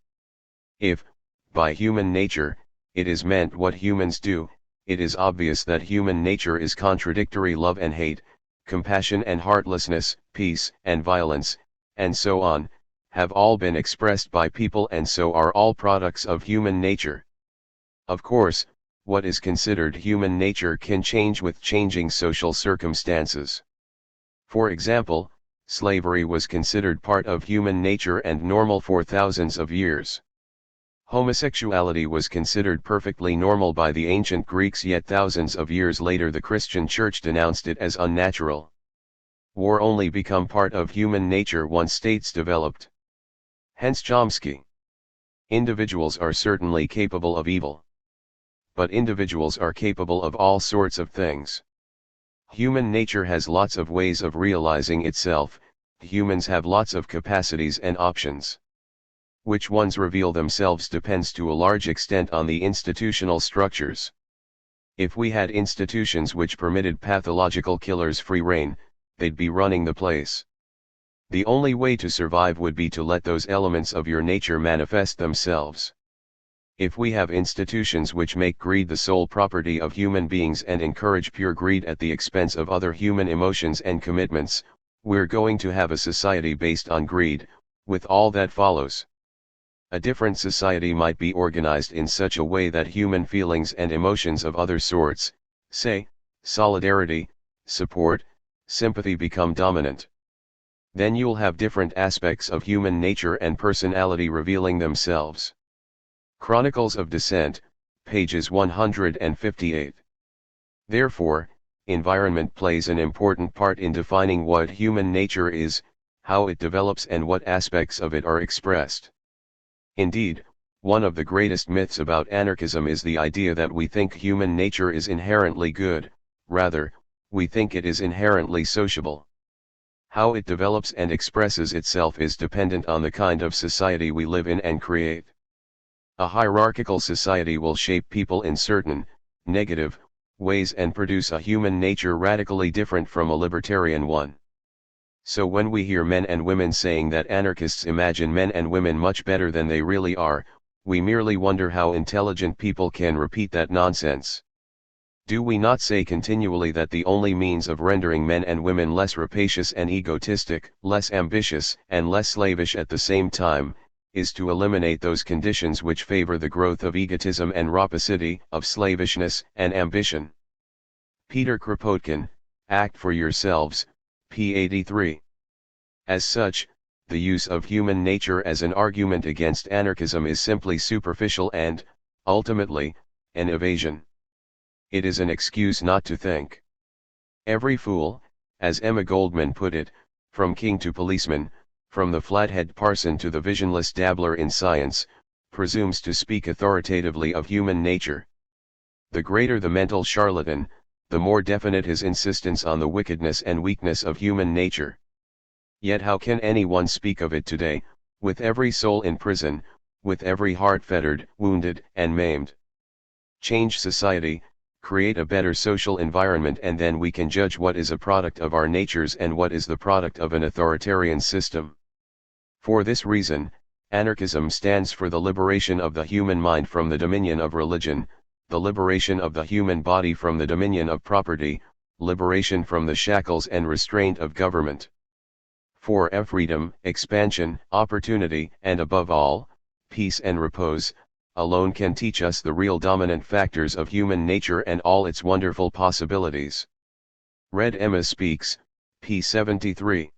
If, by human nature, it is meant what humans do, it is obvious that human nature is contradictory. Love and hate, compassion and heartlessness, peace and violence, and so on, have all been expressed by people and so are all products of human nature. Of course, what is considered human nature can change with changing social circumstances. For example, slavery was considered part of human nature and normal for thousands of years. Homosexuality was considered perfectly normal by the ancient Greeks, yet thousands of years later the Christian Church denounced it as unnatural. War only became part of human nature once states developed. Hence Chomsky. Individuals are certainly capable of evil. But individuals are capable of all sorts of things. Human nature has lots of ways of realizing itself. Humans have lots of capacities and options. Which ones reveal themselves depends to a large extent on the institutional structures. If we had institutions which permitted pathological killers free rein, they'd be running the place. The only way to survive would be to let those elements of your nature manifest themselves. If we have institutions which make greed the sole property of human beings and encourage pure greed at the expense of other human emotions and commitments, we're going to have a society based on greed, with all that follows. A different society might be organized in such a way that human feelings and emotions of other sorts, say, solidarity, support, sympathy, become dominant. Then you'll have different aspects of human nature and personality revealing themselves. Chronicles of Descent, pages 158. Therefore, environment plays an important part in defining what human nature is, how it develops and what aspects of it are expressed. Indeed, one of the greatest myths about anarchism is the idea that we think human nature is inherently good, rather, we think it is inherently sociable. How it develops and expresses itself is dependent on the kind of society we live in and create. A hierarchical society will shape people in certain, negative, ways and produce a human nature radically different from a libertarian one. So when we hear men and women saying that anarchists imagine men and women much better than they really are, we merely wonder how intelligent people can repeat that nonsense. Do we not say continually that the only means of rendering men and women less rapacious and egotistic, less ambitious and less slavish at the same time, is to eliminate those conditions which favor the growth of egotism and rapacity, of slavishness and ambition? Peter Kropotkin, Act for Yourselves, p. 83. As such, the use of human nature as an argument against anarchism is simply superficial and, ultimately, an evasion. It is an excuse not to think. Every fool, as Emma Goldman put it, from king to policeman, from the flathead parson to the visionless dabbler in science, presumes to speak authoritatively of human nature. The greater the mental charlatan, the more definite his insistence on the wickedness and weakness of human nature. Yet how can anyone speak of it today, with every soul in prison, with every heart fettered, wounded, and maimed? Change society, create a better social environment, and then we can judge what is a product of our natures and what is the product of an authoritarian system. For this reason, anarchism stands for the liberation of the human mind from the dominion of religion, the liberation of the human body from the dominion of property, liberation from the shackles and restraint of government. For freedom, expansion, opportunity, and above all, peace and repose, alone can teach us the real dominant factors of human nature and all its wonderful possibilities. Read Emma Speaks, p. 73.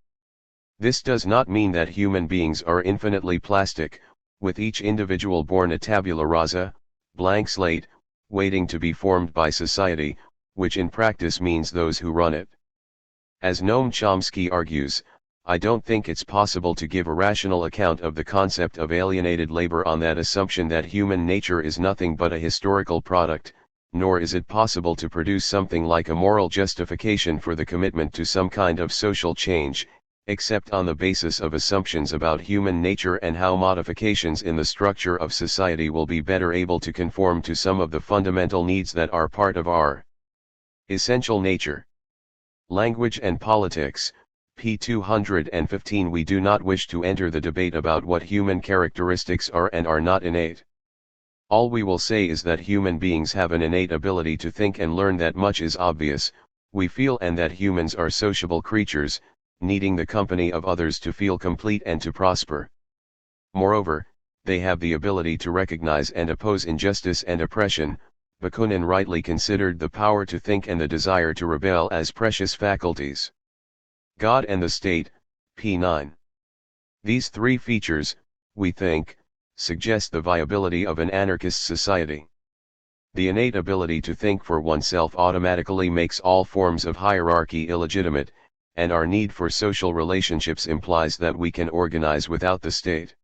This does not mean that human beings are infinitely plastic, with each individual born a tabula rasa, blank slate, waiting to be formed by society, which in practice means those who run it. As Noam Chomsky argues, I don't think it's possible to give a rational account of the concept of alienated labor on that assumption that human nature is nothing but a historical product, nor is it possible to produce something like a moral justification for the commitment to some kind of social change, except on the basis of assumptions about human nature and how modifications in the structure of society will be better able to conform to some of the fundamental needs that are part of our essential nature. Language and Politics, p. 215. We do not wish to enter the debate about what human characteristics are and are not innate. All we will say is that human beings have an innate ability to think and learn. That much is obvious, we feel, and that humans are sociable creatures, needing the company of others to feel complete and to prosper. Moreover, they have the ability to recognize and oppose injustice and oppression. Bakunin rightly considered the power to think and the desire to rebel as precious faculties. God and the State, p. 9. These three features, we think, suggest the viability of an anarchist society. The innate ability to think for oneself automatically makes all forms of hierarchy illegitimate, and our need for social relationships implies that we can organize without the state.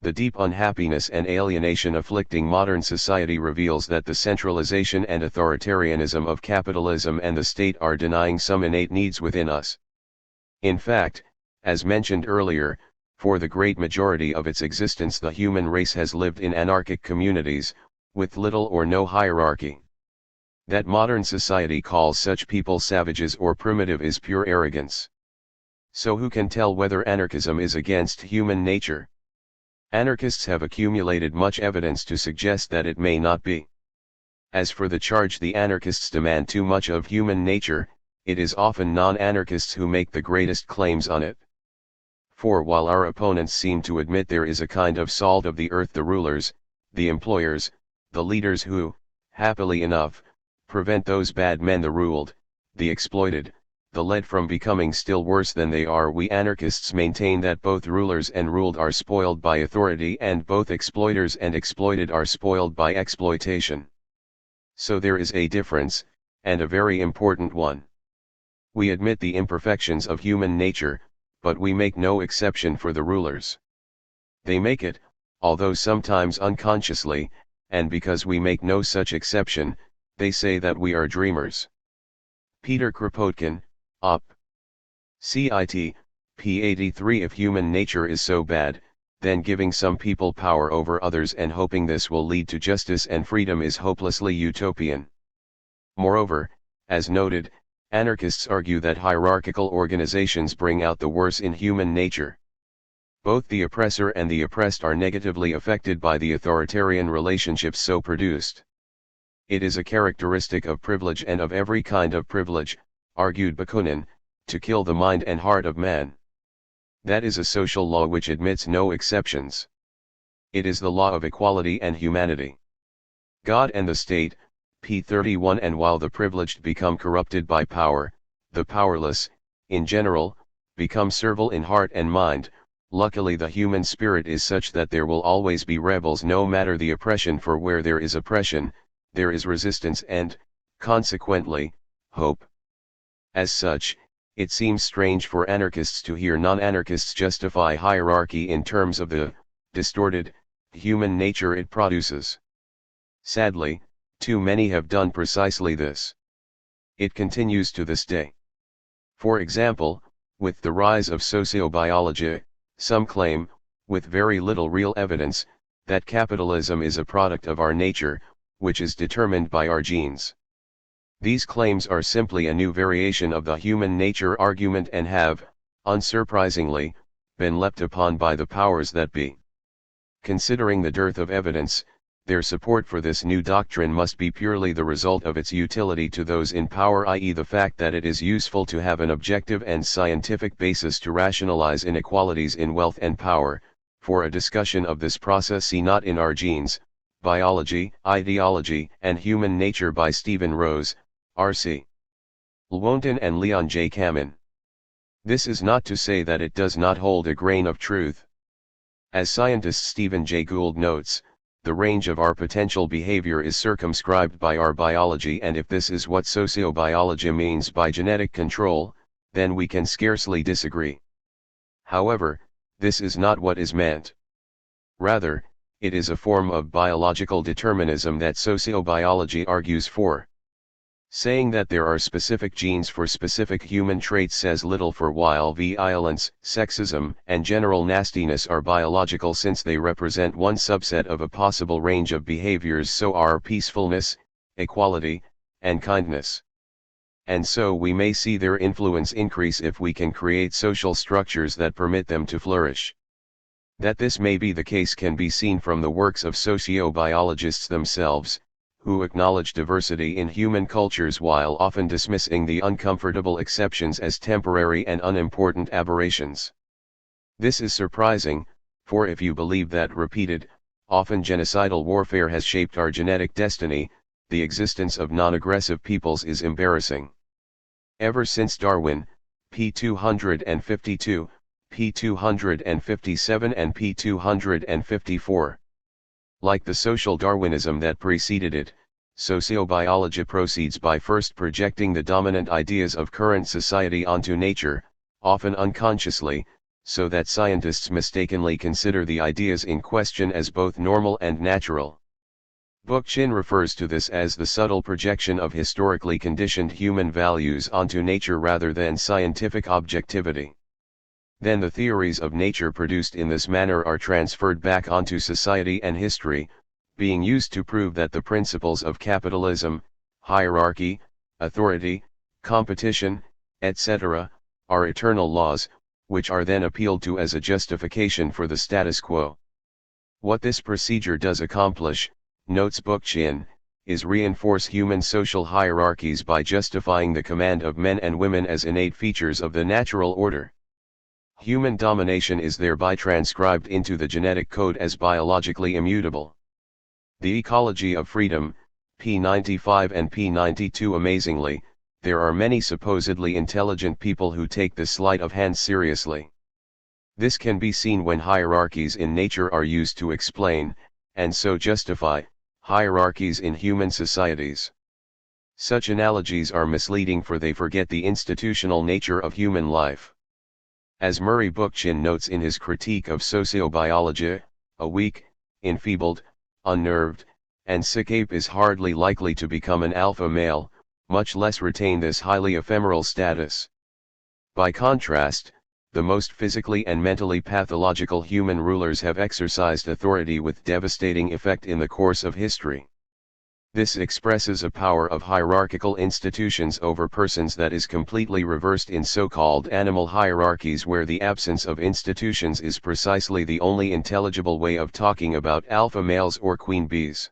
The deep unhappiness and alienation afflicting modern society reveals that the centralization and authoritarianism of capitalism and the state are denying some innate needs within us. In fact, as mentioned earlier, for the great majority of its existence the human race has lived in anarchic communities, with little or no hierarchy. That modern society calls such people savages or primitive is pure arrogance. So who can tell whether anarchism is against human nature? Anarchists have accumulated much evidence to suggest that it may not be. As for the charge the anarchists demand too much of human nature, it is often non-anarchists who make the greatest claims on it. For while our opponents seem to admit there is a kind of salt of the earth, the rulers, the employers, the leaders who, happily enough, prevent those bad men, the ruled, the exploited, the led, from becoming still worse than they are, we anarchists maintain that both rulers and ruled are spoiled by authority, and both exploiters and exploited are spoiled by exploitation. So there is a difference, and a very important one. We admit the imperfections of human nature, but we make no exception for the rulers. They make it, although sometimes unconsciously, and because we make no such exception, they say that we are dreamers. Peter Kropotkin, Op. Cit. p. 83. If human nature is so bad, then giving some people power over others and hoping this will lead to justice and freedom is hopelessly utopian. Moreover, as noted, anarchists argue that hierarchical organizations bring out the worse in human nature. Both the oppressor and the oppressed are negatively affected by the authoritarian relationships so produced. It is a characteristic of privilege, and of every kind of privilege, argued Bakunin, to kill the mind and heart of man. That is a social law which admits no exceptions. It is the law of equality and humanity. God and the State, p. 31. And while the privileged become corrupted by power, the powerless, in general, become servile in heart and mind. Luckily the human spirit is such that there will always be rebels no matter the oppression, for where there is oppression, there is resistance and, consequently, hope. As such, it seems strange for anarchists to hear non-anarchists justify hierarchy in terms of the distorted human nature it produces. Sadly, too many have done precisely this. It continues to this day. For example, with the rise of sociobiology, some claim, with very little real evidence, that capitalism is a product of our nature, which is determined by our genes. These claims are simply a new variation of the human nature argument and have, unsurprisingly, been leapt upon by the powers that be. Considering the dearth of evidence, their support for this new doctrine must be purely the result of its utility to those in power, i.e. the fact that it is useful to have an objective and scientific basis to rationalize inequalities in wealth and power. For a discussion of this process, see Not in Our Genes, Biology, Ideology, and Human Nature by Stephen Rose, R.C. Lewontin and Leon J. Kamin. This is not to say that it does not hold a grain of truth. As scientist Stephen Jay Gould notes, the range of our potential behavior is circumscribed by our biology, and if this is what sociobiology means by genetic control, then we can scarcely disagree. However, this is not what is meant. Rather, it is a form of biological determinism that sociobiology argues for. Saying that there are specific genes for specific human traits says little, for while violence, sexism, and general nastiness are biological since they represent one subset of a possible range of behaviors, so are peacefulness, equality, and kindness. And so we may see their influence increase if we can create social structures that permit them to flourish. That this may be the case can be seen from the works of sociobiologists themselves, who acknowledge diversity in human cultures while often dismissing the uncomfortable exceptions as temporary and unimportant aberrations. This is surprising, for if you believe that repeated, often genocidal warfare has shaped our genetic destiny, the existence of non-aggressive peoples is embarrassing. Ever since Darwin, p. 252, p. 257 and p. 254. Like the social Darwinism that preceded it, sociobiology proceeds by first projecting the dominant ideas of current society onto nature, often unconsciously, so that scientists mistakenly consider the ideas in question as both normal and natural. Bookchin refers to this as the subtle projection of historically conditioned human values onto nature rather than scientific objectivity. Then the theories of nature produced in this manner are transferred back onto society and history, being used to prove that the principles of capitalism, hierarchy, authority, competition, etc., are eternal laws, which are then appealed to as a justification for the status quo. What this procedure does accomplish, notes Bookchin, is reinforce human social hierarchies by justifying the command of men and women as innate features of the natural order. Human domination is thereby transcribed into the genetic code as biologically immutable. The ecology of freedom, p. 95 and p. 92. Amazingly, there are many supposedly intelligent people who take this sleight of hand seriously. This can be seen when hierarchies in nature are used to explain, and so justify, hierarchies in human societies. Such analogies are misleading, for they forget the institutional nature of human life. As Murray Bookchin notes in his critique of sociobiology, a weak, enfeebled, unnerved, and sick ape is hardly likely to become an alpha male, much less retain this highly ephemeral status. By contrast, the most physically and mentally pathological human rulers have exercised authority with devastating effect in the course of history. This expresses a power of hierarchical institutions over persons that is completely reversed in so-called animal hierarchies, where the absence of institutions is precisely the only intelligible way of talking about alpha males or queen bees.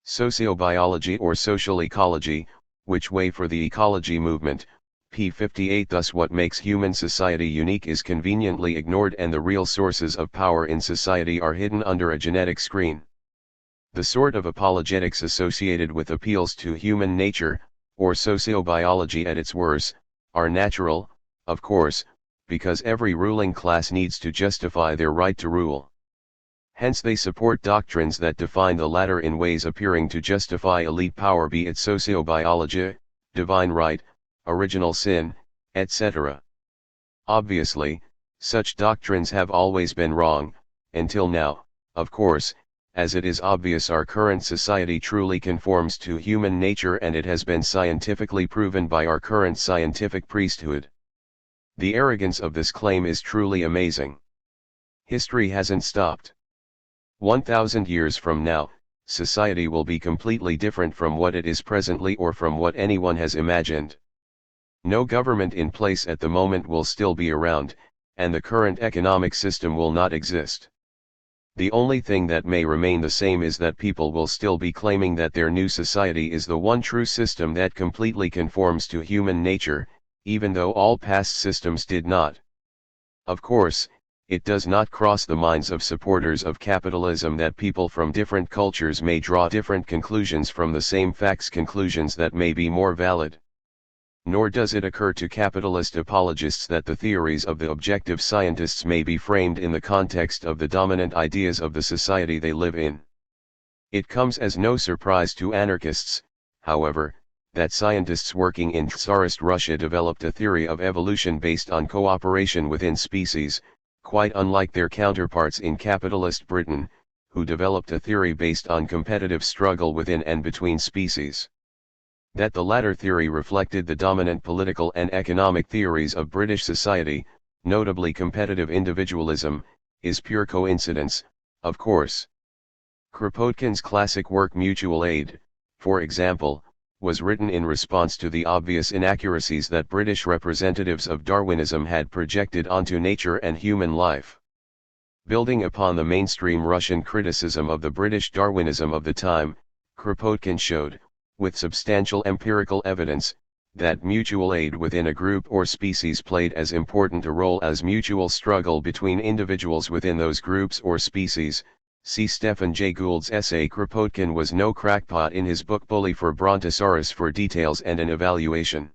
Sociobiology or social ecology, which way for the ecology movement, p. 58. Thus what makes human society unique is conveniently ignored, and the real sources of power in society are hidden under a genetic screen. The sort of apologetics associated with appeals to human nature, or sociobiology at its worst, are natural, of course, because every ruling class needs to justify their right to rule. Hence they support doctrines that define the latter in ways appearing to justify elite power, be it sociobiology, divine right, original sin, etc. Obviously, such doctrines have always been wrong, until now, of course, as it is obvious our current society truly conforms to human nature, and it has been scientifically proven by our current scientific priesthood. The arrogance of this claim is truly amazing. History hasn't stopped. 1,000 years from now, society will be completely different from what it is presently or from what anyone has imagined. No government in place at the moment will still be around, and the current economic system will not exist. The only thing that may remain the same is that people will still be claiming that their new society is the one true system that completely conforms to human nature, even though all past systems did not. Of course, it does not cross the minds of supporters of capitalism that people from different cultures may draw different conclusions from the same facts, conclusions that may be more valid. Nor does it occur to capitalist apologists that the theories of the objective scientists may be framed in the context of the dominant ideas of the society they live in. It comes as no surprise to anarchists, however, that scientists working in Tsarist Russia developed a theory of evolution based on cooperation within species, quite unlike their counterparts in capitalist Britain, who developed a theory based on competitive struggle within and between species. That the latter theory reflected the dominant political and economic theories of British society, notably competitive individualism, is pure coincidence, of course. Kropotkin's classic work Mutual Aid, for example, was written in response to the obvious inaccuracies that British representatives of Darwinism had projected onto nature and human life. Building upon the mainstream Russian criticism of the British Darwinism of the time, Kropotkin showed, with substantial empirical evidence, that mutual aid within a group or species played as important a role as mutual struggle between individuals within those groups or species. See Stephen Jay Gould's essay Kropotkin Was No Crackpot in his book Bully for Brontosaurus for details and an evaluation.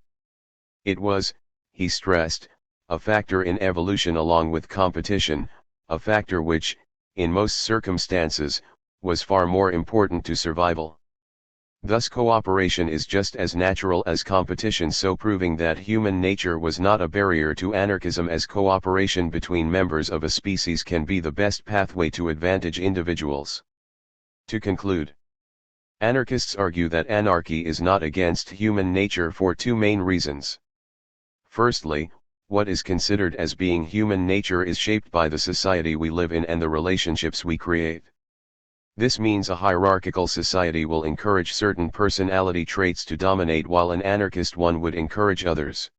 It was, he stressed, a factor in evolution along with competition, a factor which, in most circumstances, was far more important to survival. Thus cooperation is just as natural as competition, so proving that human nature was not a barrier to anarchism as cooperation between members of a species can be the best pathway to advantage individuals. To conclude, anarchists argue that anarchy is not against human nature for two main reasons. Firstly, what is considered as being human nature is shaped by the society we live in and the relationships we create. This means a hierarchical society will encourage certain personality traits to dominate while an anarchist one would encourage others.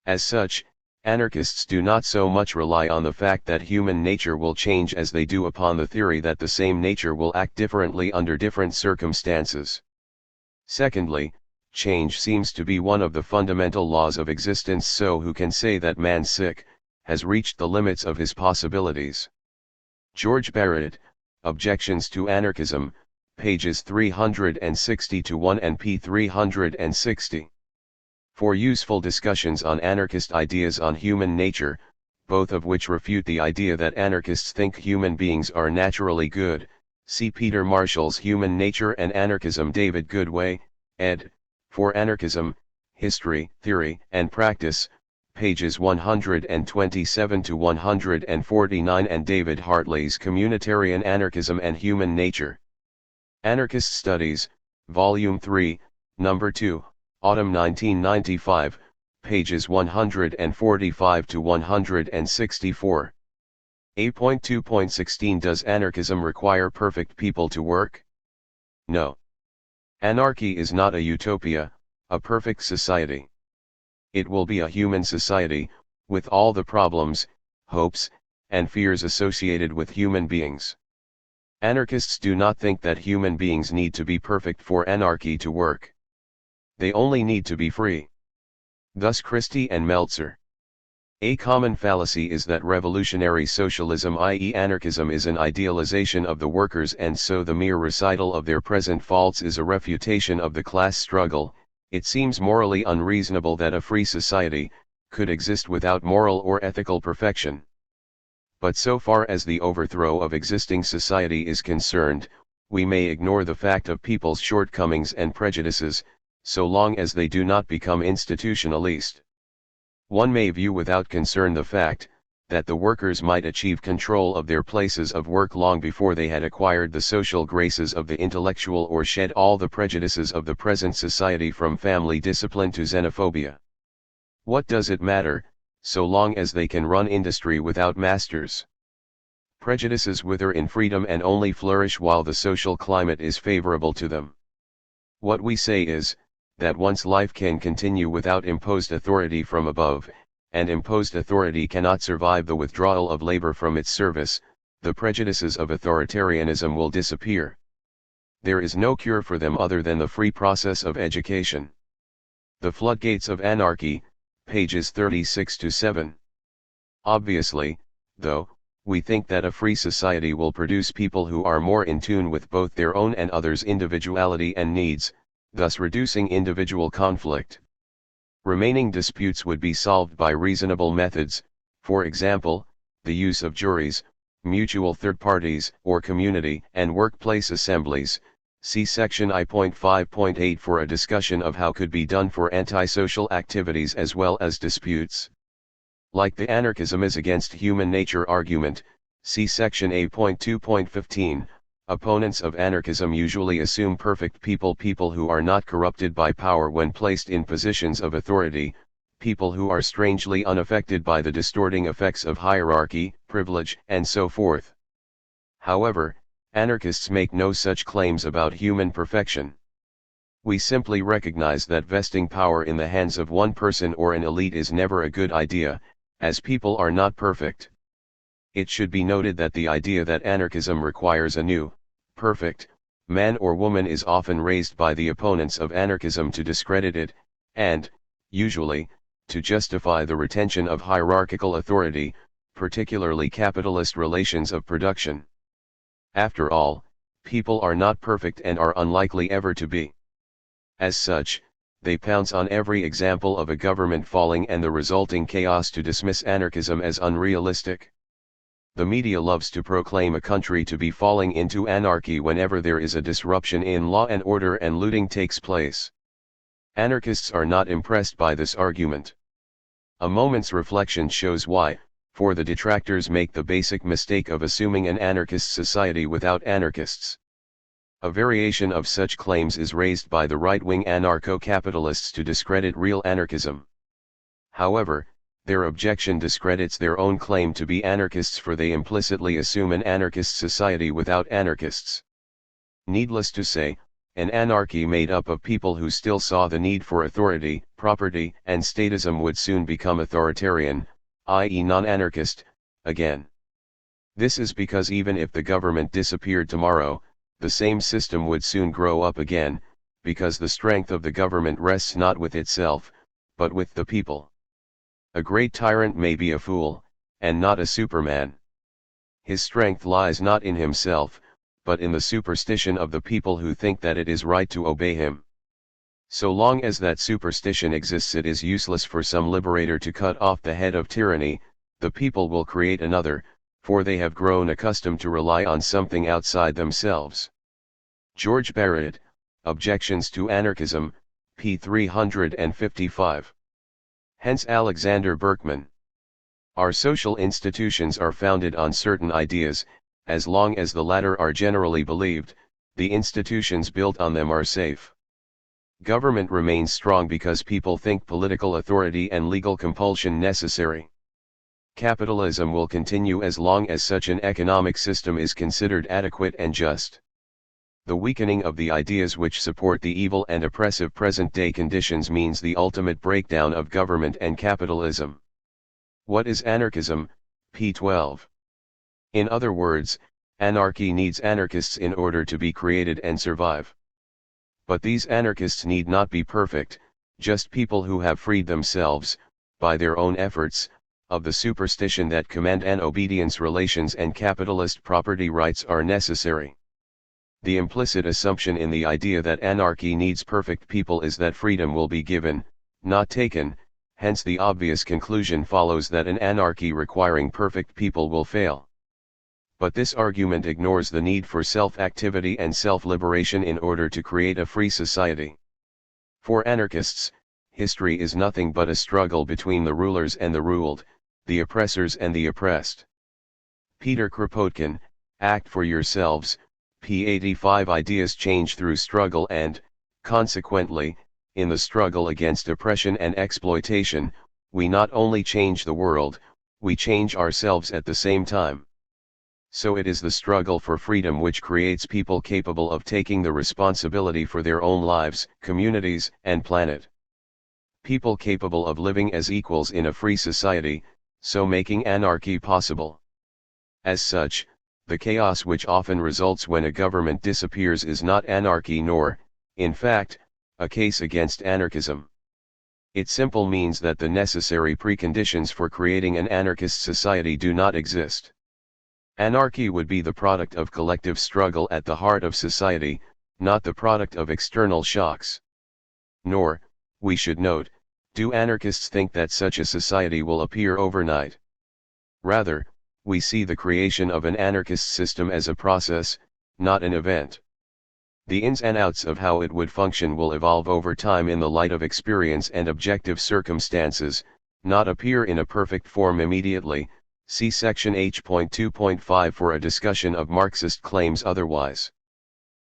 As such, anarchists do not so much rely on the fact that human nature will change as they do upon the theory that the same nature will act differently under different circumstances. Secondly, change seems to be one of the fundamental laws of existence, so who can say that man sick has reached the limits of his possibilities? George Barrett, Objections to Anarchism, pages 360-1 and p. 360. For useful discussions on anarchist ideas on human nature, both of which refute the idea that anarchists think human beings are naturally good, see Peter Marshall's Human Nature and Anarchism. David Goodway, ed., For Anarchism, History, Theory, and Practice, pages 127-149, and David Hartley's Communitarian Anarchism and Human Nature. Anarchist Studies, Volume 3, Number 2, Autumn 1995, pages 145-164. A.2.16 Does anarchism require perfect people to work? No. Anarchy is not a utopia, a perfect society. It will be a human society, with all the problems, hopes, and fears associated with human beings. Anarchists do not think that human beings need to be perfect for anarchy to work. They only need to be free. Thus Christie and Meltzer. A common fallacy is that revolutionary socialism, i.e. anarchism, is an idealization of the workers, and so the mere recital of their present faults is a refutation of the class struggle. It seems morally unreasonable that a free society could exist without moral or ethical perfection. But so far as the overthrow of existing society is concerned, we may ignore the fact of people's shortcomings and prejudices, so long as they do not become institutionalist. One may view without concern the fact that the workers might achieve control of their places of work long before they had acquired the social graces of the intellectual or shed all the prejudices of the present society, from family discipline to xenophobia. What does it matter, so long as they can run industry without masters? Prejudices wither in freedom and only flourish while the social climate is favorable to them. What we say is, that once life can continue without imposed authority from above, and imposed authority cannot survive the withdrawal of labor from its service, the prejudices of authoritarianism will disappear. There is no cure for them other than the free process of education. The Floodgates of Anarchy, pages 36-7. Obviously, though, we think that a free society will produce people who are more in tune with both their own and others' individuality and needs, thus reducing individual conflict. Remaining disputes would be solved by reasonable methods, for example, the use of juries, mutual third parties, or community and workplace assemblies. See section I.5.8 for a discussion of how could be done for antisocial activities as well as disputes. Like the anarchism is against human nature argument, see section A.2.15, opponents of anarchism usually assume perfect people who are not corrupted by power when placed in positions of authority, people who are strangely unaffected by the distorting effects of hierarchy, privilege, and so forth. However, anarchists make no such claims about human perfection. We simply recognize that vesting power in the hands of one person or an elite is never a good idea, as people are not perfect. It should be noted that the idea that anarchism requires a new, perfect, man or woman is often raised by the opponents of anarchism to discredit it, and, usually, to justify the retention of hierarchical authority, particularly capitalist relations of production. After all, people are not perfect and are unlikely ever to be. As such, they pounce on every example of a government falling and the resulting chaos to dismiss anarchism as unrealistic. The media loves to proclaim a country to be falling into anarchy whenever there is a disruption in law and order and looting takes place. Anarchists are not impressed by this argument. A moment's reflection shows why, for the detractors make the basic mistake of assuming an anarchist society without anarchists. A variation of such claims is raised by the right-wing anarcho-capitalists to discredit real anarchism. However, their objection discredits their own claim to be anarchists, for they implicitly assume an anarchist society without anarchists. Needless to say, an anarchy made up of people who still saw the need for authority, property, and statism would soon become authoritarian, i.e. non-anarchist, again. This is because even if the government disappeared tomorrow, the same system would soon grow up again, because the strength of the government rests not with itself, but with the people. A great tyrant may be a fool, and not a superman. His strength lies not in himself, but in the superstition of the people who think that it is right to obey him. So long as that superstition exists, it is useless for some liberator to cut off the head of tyranny. The people will create another, for they have grown accustomed to rely on something outside themselves. George Barrett, Objections to Anarchism, p. 355. Hence Alexander Berkman. Our social institutions are founded on certain ideas. As long as the latter are generally believed, the institutions built on them are safe. Government remains strong because people think political authority and legal compulsion necessary. Capitalism will continue as long as such an economic system is considered adequate and just. The weakening of the ideas which support the evil and oppressive present-day conditions means the ultimate breakdown of government and capitalism. What is anarchism? p. 12. In other words, anarchy needs anarchists in order to be created and survive. But these anarchists need not be perfect, just people who have freed themselves, by their own efforts, of the superstition that command and obedience relations and capitalist property rights are necessary. The implicit assumption in the idea that anarchy needs perfect people is that freedom will be given, not taken, hence the obvious conclusion follows that an anarchy requiring perfect people will fail. But this argument ignores the need for self-activity and self-liberation in order to create a free society. For anarchists, history is nothing but a struggle between the rulers and the ruled, the oppressors and the oppressed. Peter Kropotkin, Act for Yourselves, p. 85. Ideas change through struggle and, consequently, in the struggle against oppression and exploitation, we not only change the world, we change ourselves at the same time. So it is the struggle for freedom which creates people capable of taking the responsibility for their own lives, communities, and planet. People capable of living as equals in a free society, so making anarchy possible. As such, the chaos which often results when a government disappears is not anarchy nor, in fact, a case against anarchism. It simply means that the necessary preconditions for creating an anarchist society do not exist. Anarchy would be the product of collective struggle at the heart of society, not the product of external shocks. Nor, we should note, Do anarchists think that such a society will appear overnight? Rather, we see the creation of an anarchist system as a process, not an event. The ins and outs of how it would function will evolve over time in the light of experience and objective circumstances, not appear in a perfect form immediately. See section H.2.5 for a discussion of Marxist claims otherwise.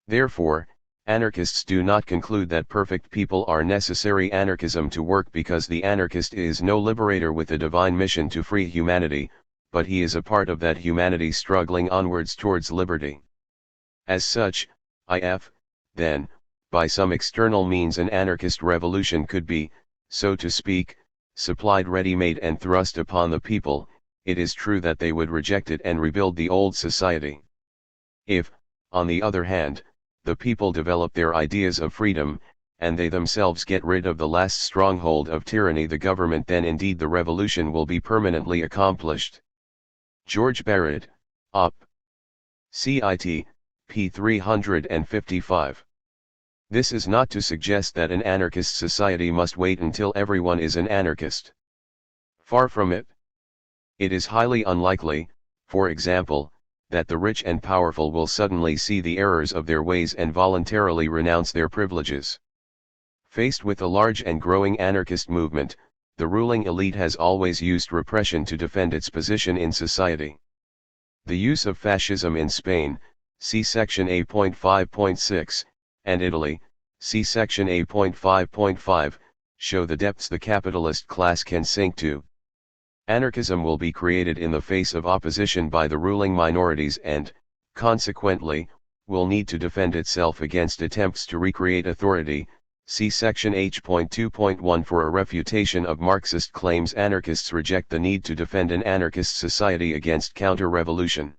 Therefore, anarchists do not conclude that perfect people are necessary anarchism to work, because the anarchist is no liberator with a divine mission to free humanity, but he is a part of that humanity struggling onwards towards liberty. As such, then, by some external means an anarchist revolution could be, so to speak, supplied ready-made and thrust upon the people. It is true that they would reject it and rebuild the old society. If, on the other hand, the people develop their ideas of freedom, and they themselves get rid of the last stronghold of tyranny, the government, then indeed the revolution will be permanently accomplished. George Barrett, Op. Cit. p. 355. This is not to suggest that an anarchist society must wait until everyone is an anarchist. Far from it. It is highly unlikely, for example, that the rich and powerful will suddenly see the errors of their ways and voluntarily renounce their privileges. Faced with a large and growing anarchist movement, the ruling elite has always used repression to defend its position in society. The use of fascism in Spain, see section A.5.6, and Italy, see section A.5.5, show the depths the capitalist class can sink to. Anarchism will be created in the face of opposition by the ruling minorities and, consequently, will need to defend itself against attempts to recreate authority. See section H.2.1 for a refutation of Marxist claims. Anarchists reject the need to defend an anarchist society against counter-revolution.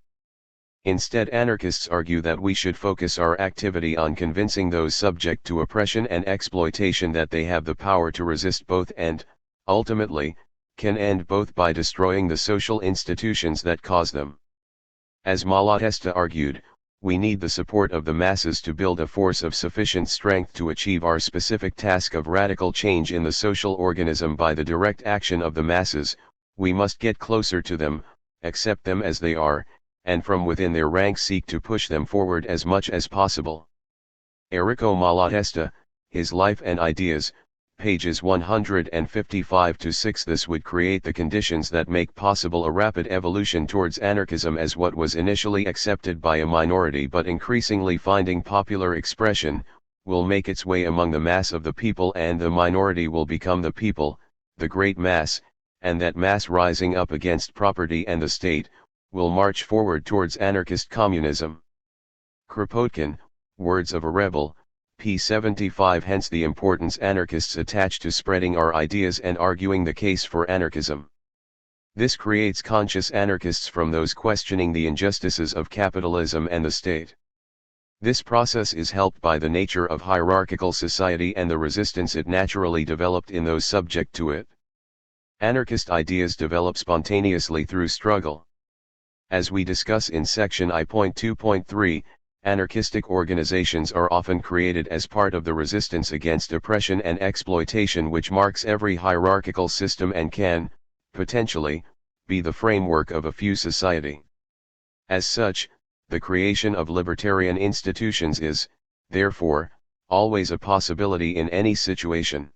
Instead, anarchists argue that we should focus our activity on convincing those subject to oppression and exploitation that they have the power to resist both and, ultimately, can end both by destroying the social institutions that cause them. As Malatesta argued, we need the support of the masses to build a force of sufficient strength to achieve our specific task of radical change in the social organism by the direct action of the masses. We must get closer to them, accept them as they are, and from within their ranks seek to push them forward as much as possible. Enrico Malatesta, His Life and Ideas, pages 155-6. This would create the conditions that make possible a rapid evolution towards anarchism as what was initially accepted by a minority but increasingly finding popular expression, will make its way among the mass of the people, and the minority will become the people, the great mass, and that mass, rising up against property and the state, will march forward towards anarchist communism. Kropotkin, Words of a Rebel, p. 75. Hence the importance anarchists attach to spreading our ideas and arguing the case for anarchism. This creates conscious anarchists from those questioning the injustices of capitalism and the state. This process is helped by the nature of hierarchical society and the resistance it naturally developed in those subject to it. Anarchist ideas develop spontaneously through struggle. As we discuss in section I.2.3, anarchistic organizations are often created as part of the resistance against oppression and exploitation which marks every hierarchical system and can, potentially, be the framework of a few society. As such, the creation of libertarian institutions is, therefore, always a possibility in any situation.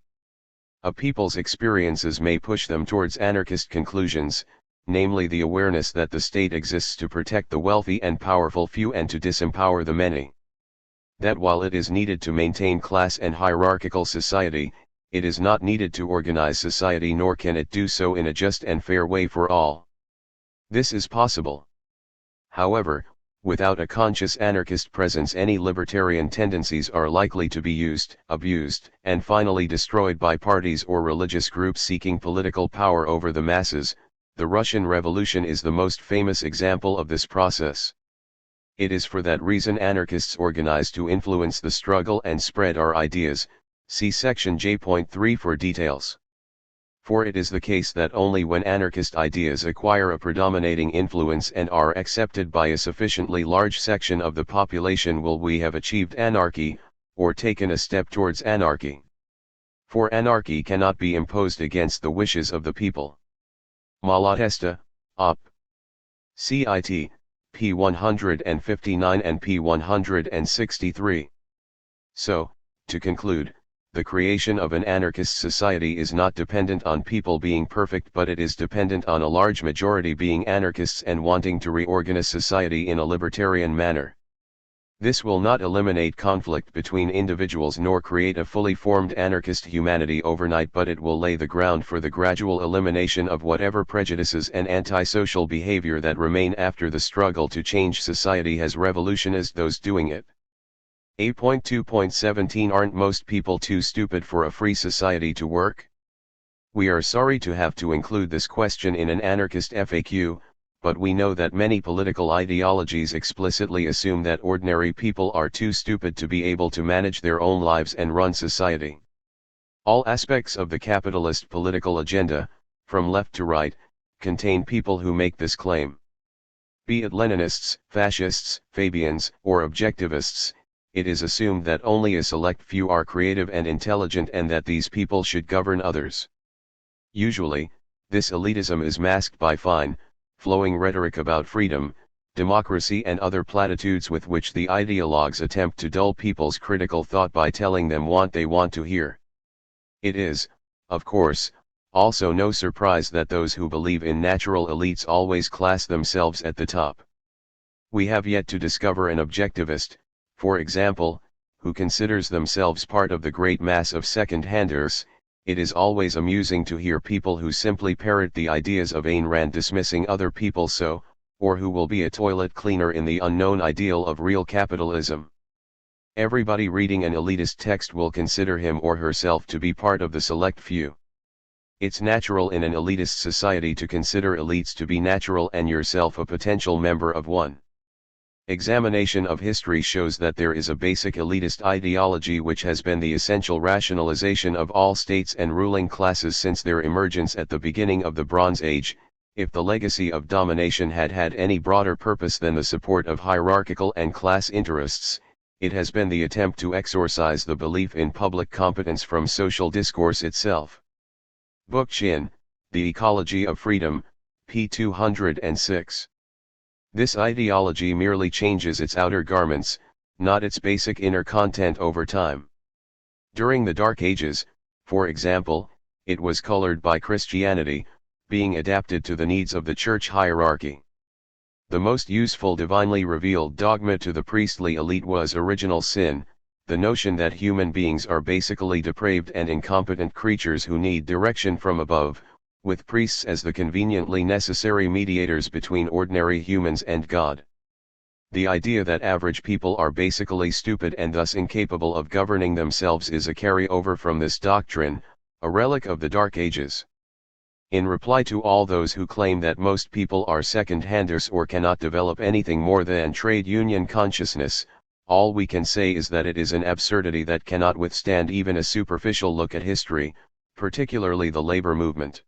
A people's experiences may push them towards anarchist conclusions, namely the awareness that the state exists to protect the wealthy and powerful few and to disempower the many. That while it is needed to maintain class and hierarchical society, it is not needed to organize society, nor can it do so in a just and fair way for all. This is possible. However, without a conscious anarchist presence, any libertarian tendencies are likely to be used, abused, and finally destroyed by parties or religious groups seeking political power over the masses. The Russian Revolution is the most famous example of this process. It is for that reason anarchists organize to influence the struggle and spread our ideas. See section J.3 for details. For it is the case that only when anarchist ideas acquire a predominating influence and are accepted by a sufficiently large section of the population will we have achieved anarchy, or taken a step towards anarchy. For anarchy cannot be imposed against the wishes of the people. Malatesta, Op. Cit. p. 159 and p. 163. So, to conclude, the creation of an anarchist society is not dependent on people being perfect, but it is dependent on a large majority being anarchists and wanting to reorganize society in a libertarian manner. This will not eliminate conflict between individuals nor create a fully formed anarchist humanity overnight, but it will lay the ground for the gradual elimination of whatever prejudices and antisocial behavior that remain after the struggle to change society has revolutionized those doing it. A.2.17 Aren't most people too stupid for a free society to work? We are sorry to have to include this question in an anarchist FAQ, but we know that many political ideologies explicitly assume that ordinary people are too stupid to be able to manage their own lives and run society. All aspects of the capitalist political agenda, from left to right, contain people who make this claim. Be it Leninists, fascists, Fabians, or objectivists, it is assumed that only a select few are creative and intelligent and that these people should govern others. Usually, this elitism is masked by fine, flowing rhetoric about freedom, democracy and other platitudes with which the ideologues attempt to dull people's critical thought by telling them what they want to hear. It is, of course, also no surprise that those who believe in natural elites always class themselves at the top. We have yet to discover an objectivist, for example, who considers themselves part of the great mass of second-handers. It is always amusing to hear people who simply parrot the ideas of Ayn Rand dismissing other people so, or who will be a toilet cleaner in the unknown ideal of real capitalism. Everybody reading an elitist text will consider him or herself to be part of the select few. It's natural in an elitist society to consider elites to be natural and yourself a potential member of one. Examination of history shows that there is a basic elitist ideology which has been the essential rationalization of all states and ruling classes since their emergence at the beginning of the Bronze Age. If the legacy of domination had had any broader purpose than the support of hierarchical and class interests, it has been the attempt to exorcise the belief in public competence from social discourse itself. Bookchin, The Ecology of Freedom, p. 206. This ideology merely changes its outer garments, not its basic inner content over time. During the Dark Ages, for example, it was colored by Christianity, being adapted to the needs of the church hierarchy. The most useful divinely revealed dogma to the priestly elite was original sin, the notion that human beings are basically depraved and incompetent creatures who need direction from above, with priests as the conveniently necessary mediators between ordinary humans and God. The idea that average people are basically stupid and thus incapable of governing themselves is a carry-over from this doctrine, a relic of the Dark Ages. In reply to all those who claim that most people are second-handers or cannot develop anything more than trade union consciousness, all we can say is that it is an absurdity that cannot withstand even a superficial look at history, particularly the labor movement.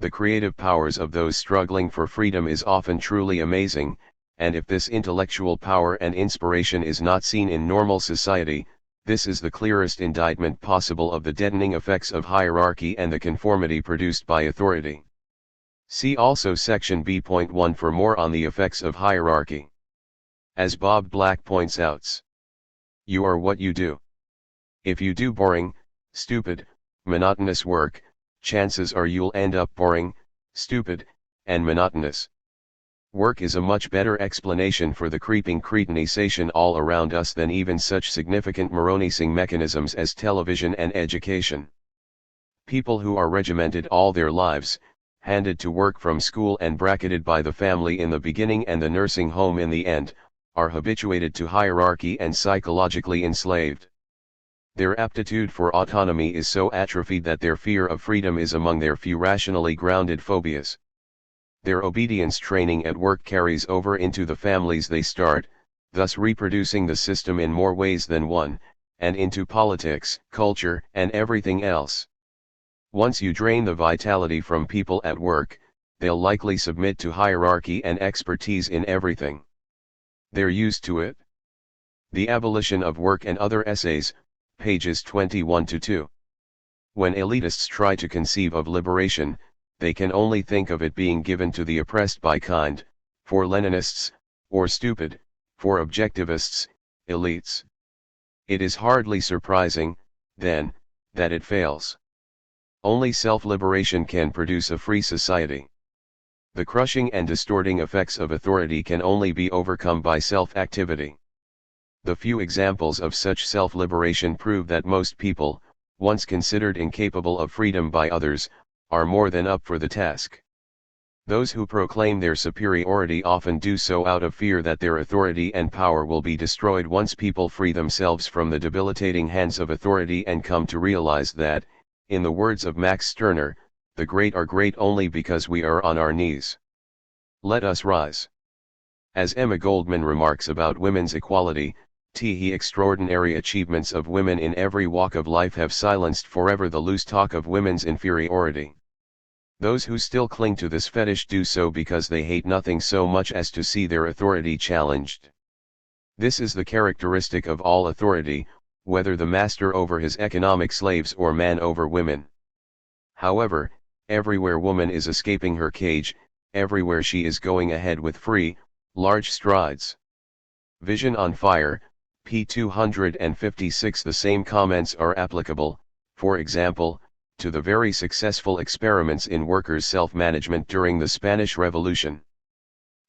The creative powers of those struggling for freedom is often truly amazing, and if this intellectual power and inspiration is not seen in normal society, this is the clearest indictment possible of the deadening effects of hierarchy and the conformity produced by authority. See also section B.1 for more on the effects of hierarchy. As Bob Black points out, you are what you do. If you do boring, stupid, monotonous work, chances are you'll end up boring, stupid, and monotonous. Work is a much better explanation for the creeping cretinization all around us than even such significant Moronizing mechanisms as television and education. People who are regimented all their lives, handed to work from school and bracketed by the family in the beginning and the nursing home in the end, are habituated to hierarchy and psychologically enslaved. Their aptitude for autonomy is so atrophied that their fear of freedom is among their few rationally grounded phobias. Their obedience training at work carries over into the families they start, thus reproducing the system in more ways than one, and into politics, culture, and everything else. Once you drain the vitality from people at work, they'll likely submit to hierarchy and expertise in everything. They're used to it. The Abolition of Work and Other Essays, pages 21-2. When elitists try to conceive of liberation, they can only think of it being given to the oppressed by kind, for Leninists, or stupid, for objectivists, elites. It is hardly surprising, then, that it fails. Only self-liberation can produce a free society. The crushing and distorting effects of authority can only be overcome by self-activity. The few examples of such self-liberation prove that most people, once considered incapable of freedom by others, are more than up for the task. Those who proclaim their superiority often do so out of fear that their authority and power will be destroyed once people free themselves from the debilitating hands of authority and come to realize that, in the words of Max Stirner, the great are great only because we are on our knees. Let us rise. As Emma Goldman remarks about women's equality, the extraordinary achievements of women in every walk of life have silenced forever the loose talk of women's inferiority. Those who still cling to this fetish do so because they hate nothing so much as to see their authority challenged. This is the characteristic of all authority, whether the master over his economic slaves or man over women. However, everywhere woman is escaping her cage, everywhere she is going ahead with free, large strides. Vision on Fire, p. 256. The same comments are applicable, for example, to the very successful experiments in workers' self-management during the Spanish Revolution.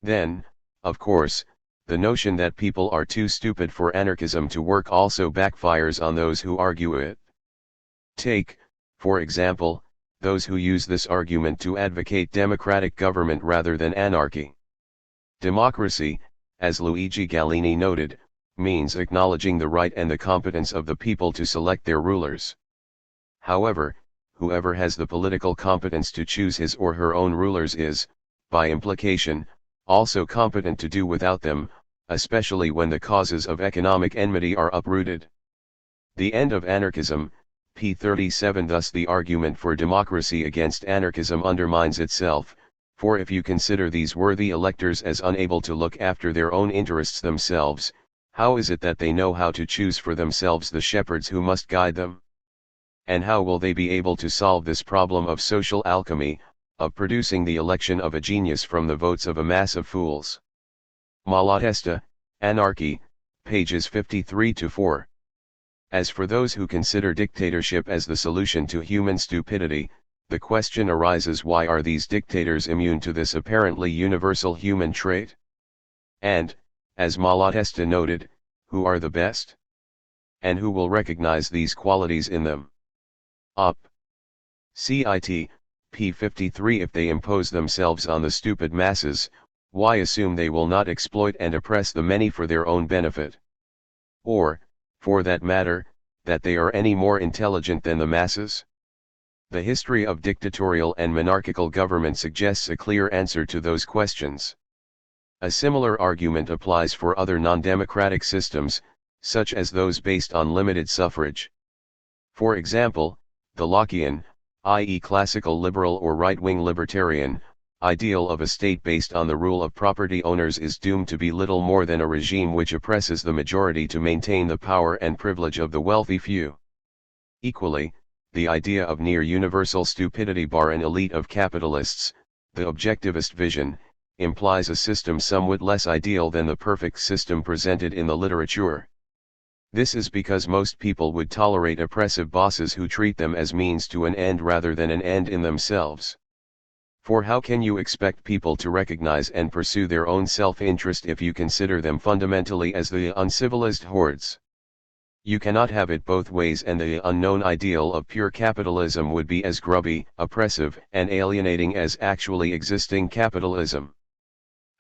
Then, of course, the notion that people are too stupid for anarchism to work also backfires on those who argue it. Take, for example, those who use this argument to advocate democratic government rather than anarchy. Democracy, as Luigi Gallini noted, means acknowledging the right and the competence of the people to select their rulers. However, whoever has the political competence to choose his or her own rulers is, by implication, also competent to do without them, especially when the causes of economic enmity are uprooted. The end of anarchism, p. 37. Thus the argument for democracy against anarchism undermines itself, for if you consider these worthy electors as unable to look after their own interests themselves, how is it that they know how to choose for themselves the shepherds who must guide them? And how will they be able to solve this problem of social alchemy, of producing the election of a genius from the votes of a mass of fools? Malatesta, Anarchy, pages 53-4. As for those who consider dictatorship as the solution to human stupidity, the question arises, why are these dictators immune to this apparently universal human trait? And, as Malatesta noted, who are the best? And who will recognize these qualities in them? Up. Cit. p. 53. If they impose themselves on the stupid masses, why assume they will not exploit and oppress the many for their own benefit? Or, for that matter, that they are any more intelligent than the masses? The history of dictatorial and monarchical government suggests a clear answer to those questions. A similar argument applies for other non-democratic systems, such as those based on limited suffrage. For example, the Lockean, i.e. classical liberal or right-wing libertarian, ideal of a state based on the rule of property owners is doomed to be little more than a regime which oppresses the majority to maintain the power and privilege of the wealthy few. Equally, the idea of near universal stupidity bar an elite of capitalists, the objectivist vision, implies a system somewhat less ideal than the perfect system presented in the literature. This is because most people would tolerate oppressive bosses who treat them as means to an end rather than an end in themselves. For how can you expect people to recognize and pursue their own self-interest if you consider them fundamentally as the uncivilized hordes? You cannot have it both ways, and the unknown ideal of pure capitalism would be as grubby, oppressive, and alienating as actually existing capitalism.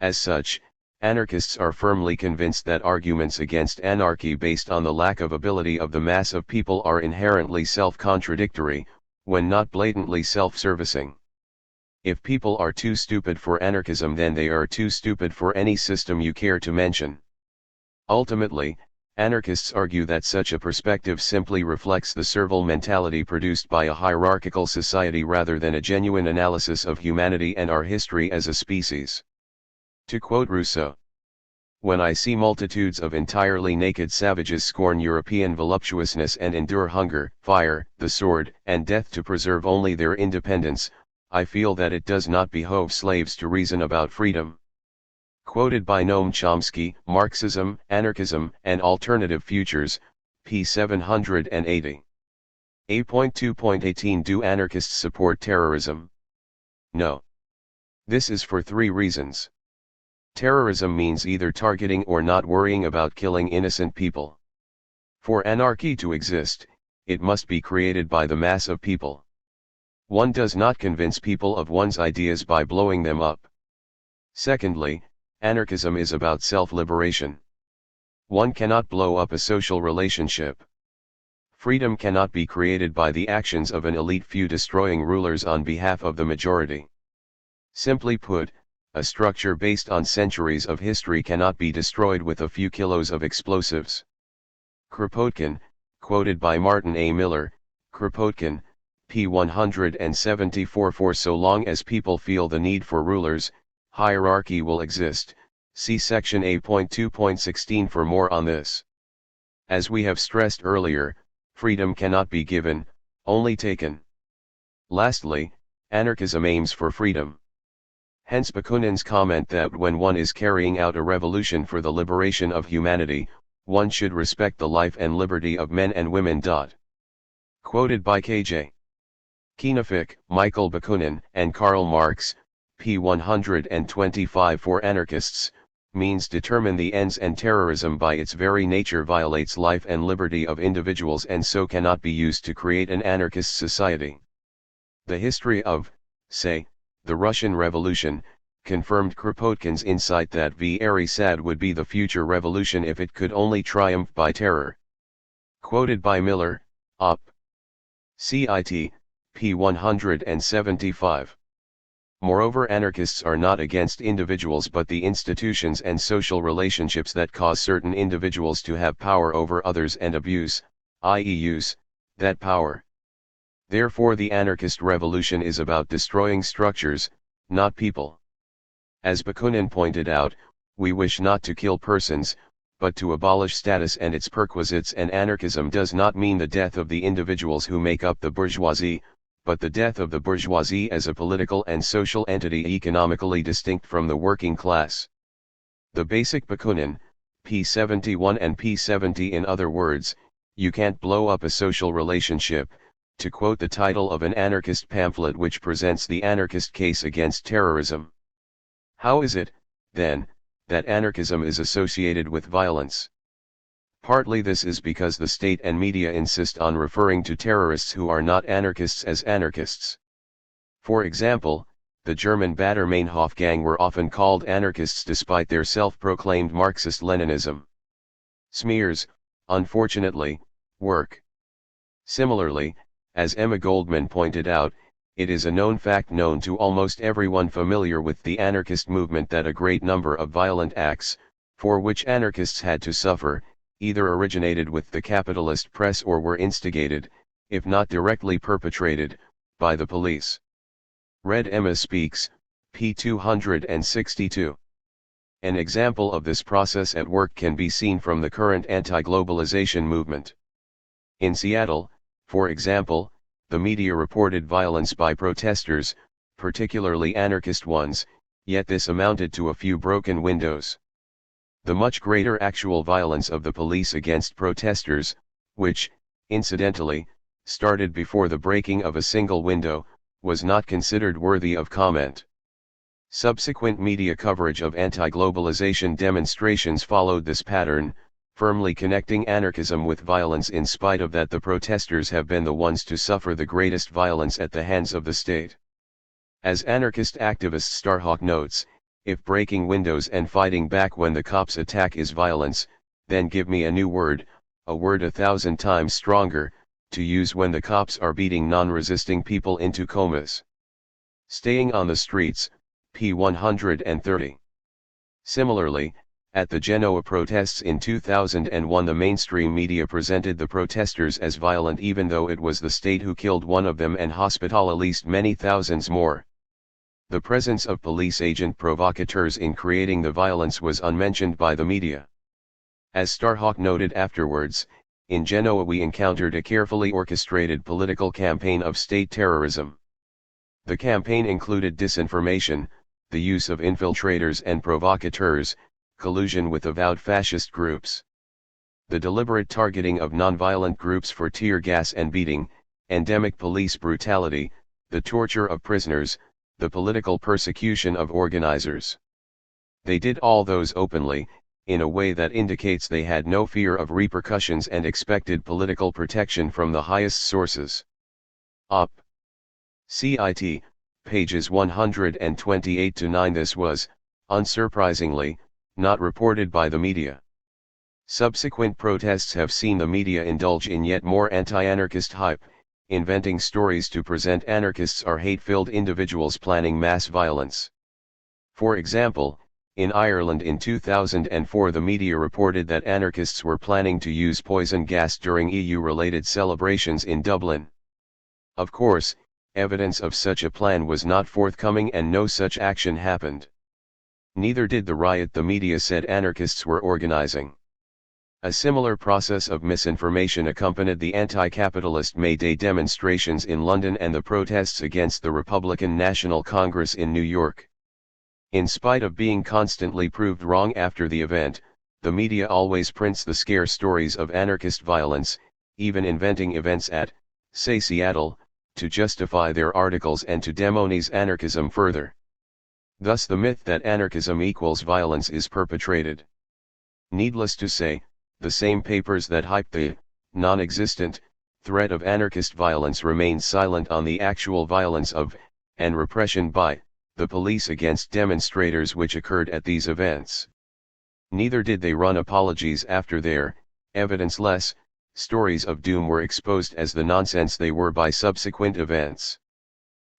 As such, anarchists are firmly convinced that arguments against anarchy based on the lack of ability of the mass of people are inherently self-contradictory, when not blatantly self-servicing. If people are too stupid for anarchism, then they are too stupid for any system you care to mention. Ultimately, anarchists argue that such a perspective simply reflects the servile mentality produced by a hierarchical society rather than a genuine analysis of humanity and our history as a species. To quote Rousseau, When I see multitudes of entirely naked savages scorn European voluptuousness and endure hunger, fire, the sword, and death to preserve only their independence, I feel that it does not behove slaves to reason about freedom. Quoted by Noam Chomsky, Marxism, Anarchism, and Alternative Futures, p. 780. A.2.18 Do anarchists support terrorism? No. This is for three reasons. Terrorism means either targeting or not worrying about killing innocent people. For anarchy to exist, it must be created by the mass of people. One does not convince people of one's ideas by blowing them up. Secondly, anarchism is about self-liberation. One cannot blow up a social relationship. Freedom cannot be created by the actions of an elite few destroying rulers on behalf of the majority. Simply put, a structure based on centuries of history cannot be destroyed with a few kilos of explosives. Kropotkin, quoted by Martin A. Miller, Kropotkin, p. 174 For so long as people feel the need for rulers, hierarchy will exist. See section A.2.16 for more on this. As we have stressed earlier, freedom cannot be given, only taken. Lastly, anarchism aims for freedom. Hence Bakunin's comment that when one is carrying out a revolution for the liberation of humanity, one should respect the life and liberty of men and women. Quoted by K.J. Kinefik, Michael Bakunin, and Karl Marx, p. 125 For anarchists, means determine the ends, and terrorism by its very nature violates life and liberty of individuals and so cannot be used to create an anarchist society. The history of, say, the Russian Revolution, confirmed Kropotkin's insight that very sad would be the future revolution if it could only triumph by terror. Quoted by Miller, Op. Cit. p. 175. Moreover, anarchists are not against individuals but the institutions and social relationships that cause certain individuals to have power over others and abuse, i.e. use, that power. Therefore the anarchist revolution is about destroying structures, not people. As Bakunin pointed out, we wish not to kill persons, but to abolish status and its perquisites, and anarchism does not mean the death of the individuals who make up the bourgeoisie, but the death of the bourgeoisie as a political and social entity economically distinct from the working class. The basic Bakunin, p. 71 and p. 70. In other words, you can't blow up a social relationship, to quote the title of an anarchist pamphlet which presents the anarchist case against terrorism. How is it, then, that anarchism is associated with violence? Partly this is because the state and media insist on referring to terrorists who are not anarchists as anarchists. For example, the German Baader-Meinhof gang were often called anarchists despite their self-proclaimed Marxist-Leninism. Smears, unfortunately, work. Similarly, as Emma Goldman pointed out, it is a known fact known to almost everyone familiar with the anarchist movement that a great number of violent acts, for which anarchists had to suffer, either originated with the capitalist press or were instigated, if not directly perpetrated, by the police. Read Emma Speaks, p. 262. An example of this process at work can be seen from the current anti-globalization movement. In Seattle, for example, the media reported violence by protesters, particularly anarchist ones, yet this amounted to a few broken windows. The much greater actual violence of the police against protesters, which, incidentally, started before the breaking of a single window, was not considered worthy of comment. Subsequent media coverage of anti-globalization demonstrations followed this pattern, firmly connecting anarchism with violence, in spite of that the protesters have been the ones to suffer the greatest violence at the hands of the state. As anarchist activist Starhawk notes, if breaking windows and fighting back when the cops attack is violence, then give me a new word, a word 1,000 times stronger, to use when the cops are beating non-resisting people into comas. Staying on the streets, p. 130. Similarly, at the Genoa protests in 2001, the mainstream media presented the protesters as violent even though it was the state who killed one of them and hospitalized many thousands more. The presence of police agent provocateurs in creating the violence was unmentioned by the media. As Starhawk noted afterwards, in Genoa we encountered a carefully orchestrated political campaign of state terrorism. The campaign included disinformation, the use of infiltrators and provocateurs, collusion with avowed fascist groups. The deliberate targeting of nonviolent groups for tear gas and beating, endemic police brutality, the torture of prisoners, the political persecution of organizers. They did all those openly, in a way that indicates they had no fear of repercussions and expected political protection from the highest sources. Op. Cit. Pages 128-9. This was, unsurprisingly, not reported by the media. Subsequent protests have seen the media indulge in yet more anti-anarchist hype, inventing stories to present anarchists are hate-filled individuals planning mass violence. For example, in Ireland in 2004 the media reported that anarchists were planning to use poison gas during EU-related celebrations in Dublin. Of course, evidence of such a plan was not forthcoming and no such action happened. Neither did the riot the media said anarchists were organizing. A similar process of misinformation accompanied the anti-capitalist May Day demonstrations in London and the protests against the Republican National Congress in New York. In spite of being constantly proved wrong after the event, the media always prints the scare stories of anarchist violence, even inventing events at, say Seattle, to justify their articles and to demonize anarchism further. Thus the myth that anarchism equals violence is perpetrated. Needless to say, the same papers that hype the non-existent threat of anarchist violence remain silent on the actual violence of, and repression by, the police against demonstrators which occurred at these events. Neither did they run apologies after their, evidence-less, stories of doom were exposed as the nonsense they were by subsequent events.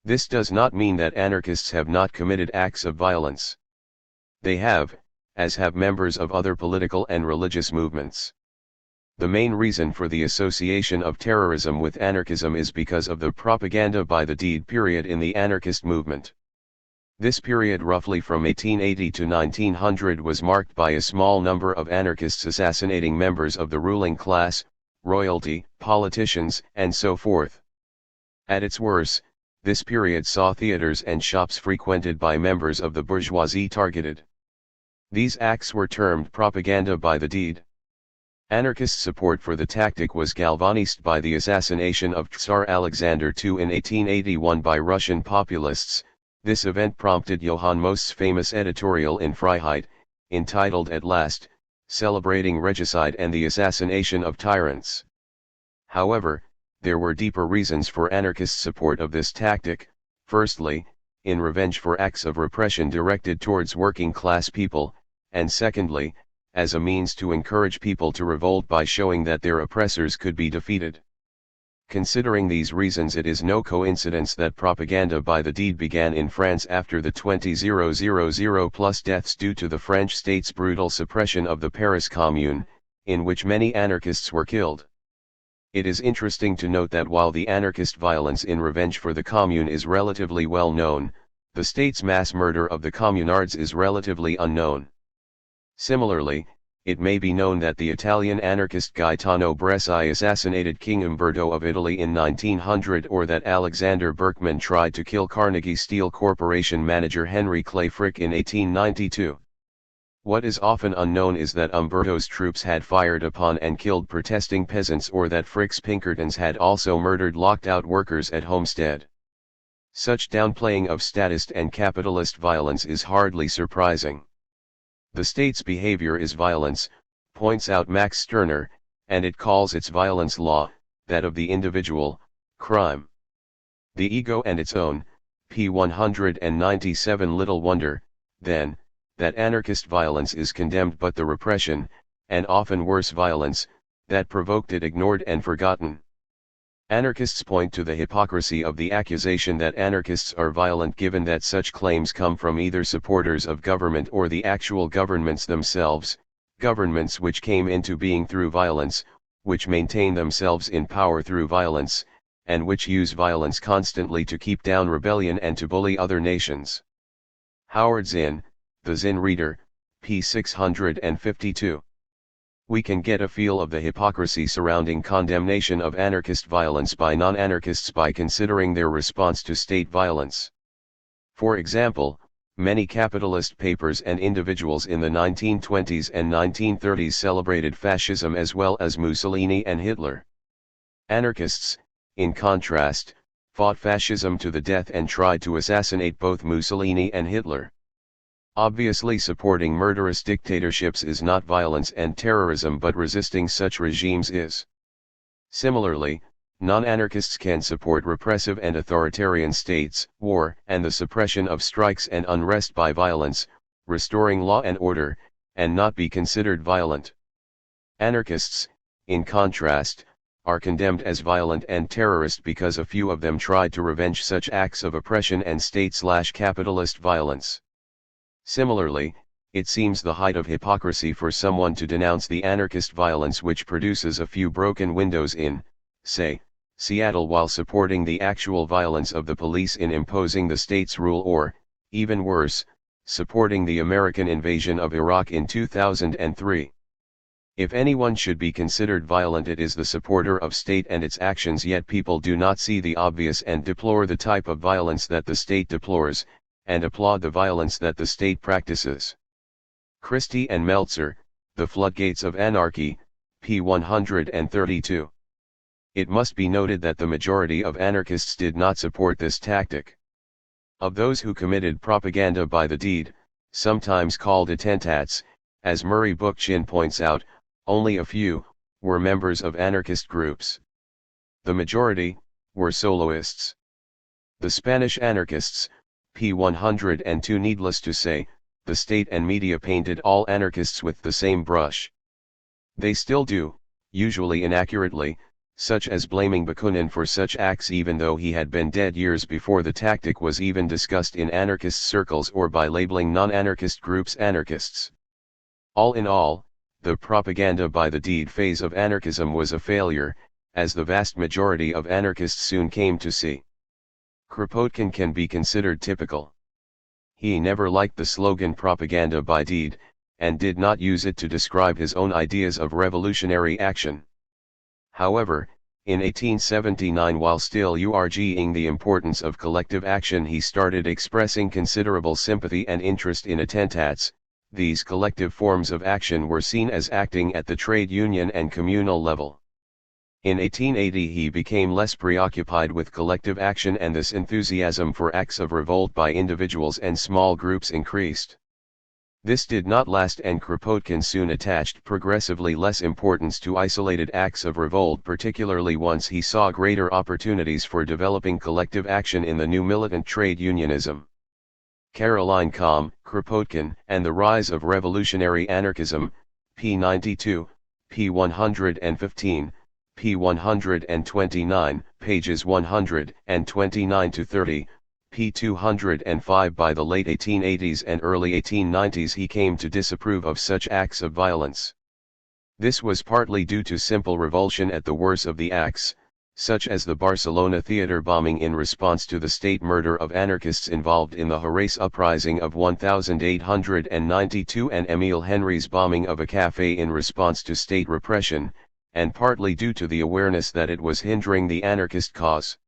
This does not mean that anarchists have not committed acts of violence. They have, as have members of other political and religious movements. The main reason for the association of terrorism with anarchism is because of the propaganda by the deed period in the anarchist movement. This period roughly from 1880 to 1900 was marked by a small number of anarchists assassinating members of the ruling class, royalty, politicians, and so forth. At its worst, this period saw theaters and shops frequented by members of the bourgeoisie targeted. These acts were termed propaganda by the deed. Anarchist support for the tactic was galvanized by the assassination of Tsar Alexander II in 1881 by Russian populists. This event prompted Johann Most's famous editorial in Freiheit, entitled At Last, celebrating regicide and the assassination of tyrants. However, there were deeper reasons for anarchist support of this tactic. Firstly, in revenge for acts of repression directed towards working class people, and secondly, as a means to encourage people to revolt by showing that their oppressors could be defeated. Considering these reasons, it is no coincidence that propaganda by the deed began in France after the 20,000 plus deaths due to the French state's brutal suppression of the Paris Commune, in which many anarchists were killed. It is interesting to note that while the anarchist violence in revenge for the Commune is relatively well known, the state's mass murder of the communards is relatively unknown. Similarly, it may be known that the Italian anarchist Gaetano Bresci assassinated King Umberto of Italy in 1900, or that Alexander Berkman tried to kill Carnegie Steel Corporation manager Henry Clay Frick in 1892. What is often unknown is that Umberto's troops had fired upon and killed protesting peasants, or that Frick's Pinkertons had also murdered locked-out workers at Homestead. Such downplaying of statist and capitalist violence is hardly surprising. The state's behavior is violence, points out Max Stirner, and it calls its violence law, that of the individual, crime. The ego and its own, p. 197. Little wonder, then, that anarchist violence is condemned, but the repression, and often worse violence, that provoked it ignored and forgotten. Anarchists point to the hypocrisy of the accusation that anarchists are violent, given that such claims come from either supporters of government or the actual governments themselves, governments which came into being through violence, which maintain themselves in power through violence, and which use violence constantly to keep down rebellion and to bully other nations. Howard Zinn, The Zinn Reader, p. 652. We can get a feel of the hypocrisy surrounding condemnation of anarchist violence by non-anarchists by considering their response to state violence. For example, many capitalist papers and individuals in the 1920s and 1930s celebrated fascism as well as Mussolini and Hitler. Anarchists, in contrast, fought fascism to the death and tried to assassinate both Mussolini and Hitler. Obviously, supporting murderous dictatorships is not violence and terrorism, but resisting such regimes is. Similarly, non-anarchists can support repressive and authoritarian states, war, and the suppression of strikes and unrest by violence, restoring law and order, and not be considered violent. Anarchists, in contrast, are condemned as violent and terrorist because a few of them tried to revenge such acts of oppression and state/capitalist violence. Similarly, it seems the height of hypocrisy for someone to denounce the anarchist violence which produces a few broken windows in, say, Seattle, while supporting the actual violence of the police in imposing the state's rule, or, even worse, supporting the American invasion of Iraq in 2003. If anyone should be considered violent, it is the supporter of state and its actions, yet people do not see the obvious and deplore the type of violence that the state deplores, and applaud the violence that the state practices. Christie and Meltzer, The Floodgates of Anarchy, p. 132. It must be noted that the majority of anarchists did not support this tactic. Of those who committed propaganda by the deed, sometimes called attentats, as Murray Bookchin points out, only a few were members of anarchist groups. The majority were soloists. The Spanish anarchists, p. 102. Needless to say, the state and media painted all anarchists with the same brush. They still do, usually inaccurately, such as blaming Bakunin for such acts even though he had been dead years before the tactic was even discussed in anarchist circles, or by labeling non-anarchist groups anarchists. All in all, the propaganda by the deed phase of anarchism was a failure, as the vast majority of anarchists soon came to see. Kropotkin can be considered typical. He never liked the slogan propaganda by deed, and did not use it to describe his own ideas of revolutionary action. However, in 1879, while still urging the importance of collective action, he started expressing considerable sympathy and interest in attentats. These collective forms of action were seen as acting at the trade union and communal level. In 1880 he became less preoccupied with collective action, and this enthusiasm for acts of revolt by individuals and small groups increased. This did not last, and Kropotkin soon attached progressively less importance to isolated acts of revolt, particularly once he saw greater opportunities for developing collective action in the new militant trade unionism. Caroline Kamm, Kropotkin, and the Rise of Revolutionary Anarchism, p. 92, p. 115, p. 129, pages 129 to 30, p. 205. By the late 1880s and early 1890s he came to disapprove of such acts of violence. This was partly due to simple revulsion at the worst of the acts, such as the Barcelona theater bombing in response to the state murder of anarchists involved in the Horace Uprising of 1892, and Émile Henry's bombing of a café in response to state repression, and partly due to the awareness that it was hindering the anarchist cause.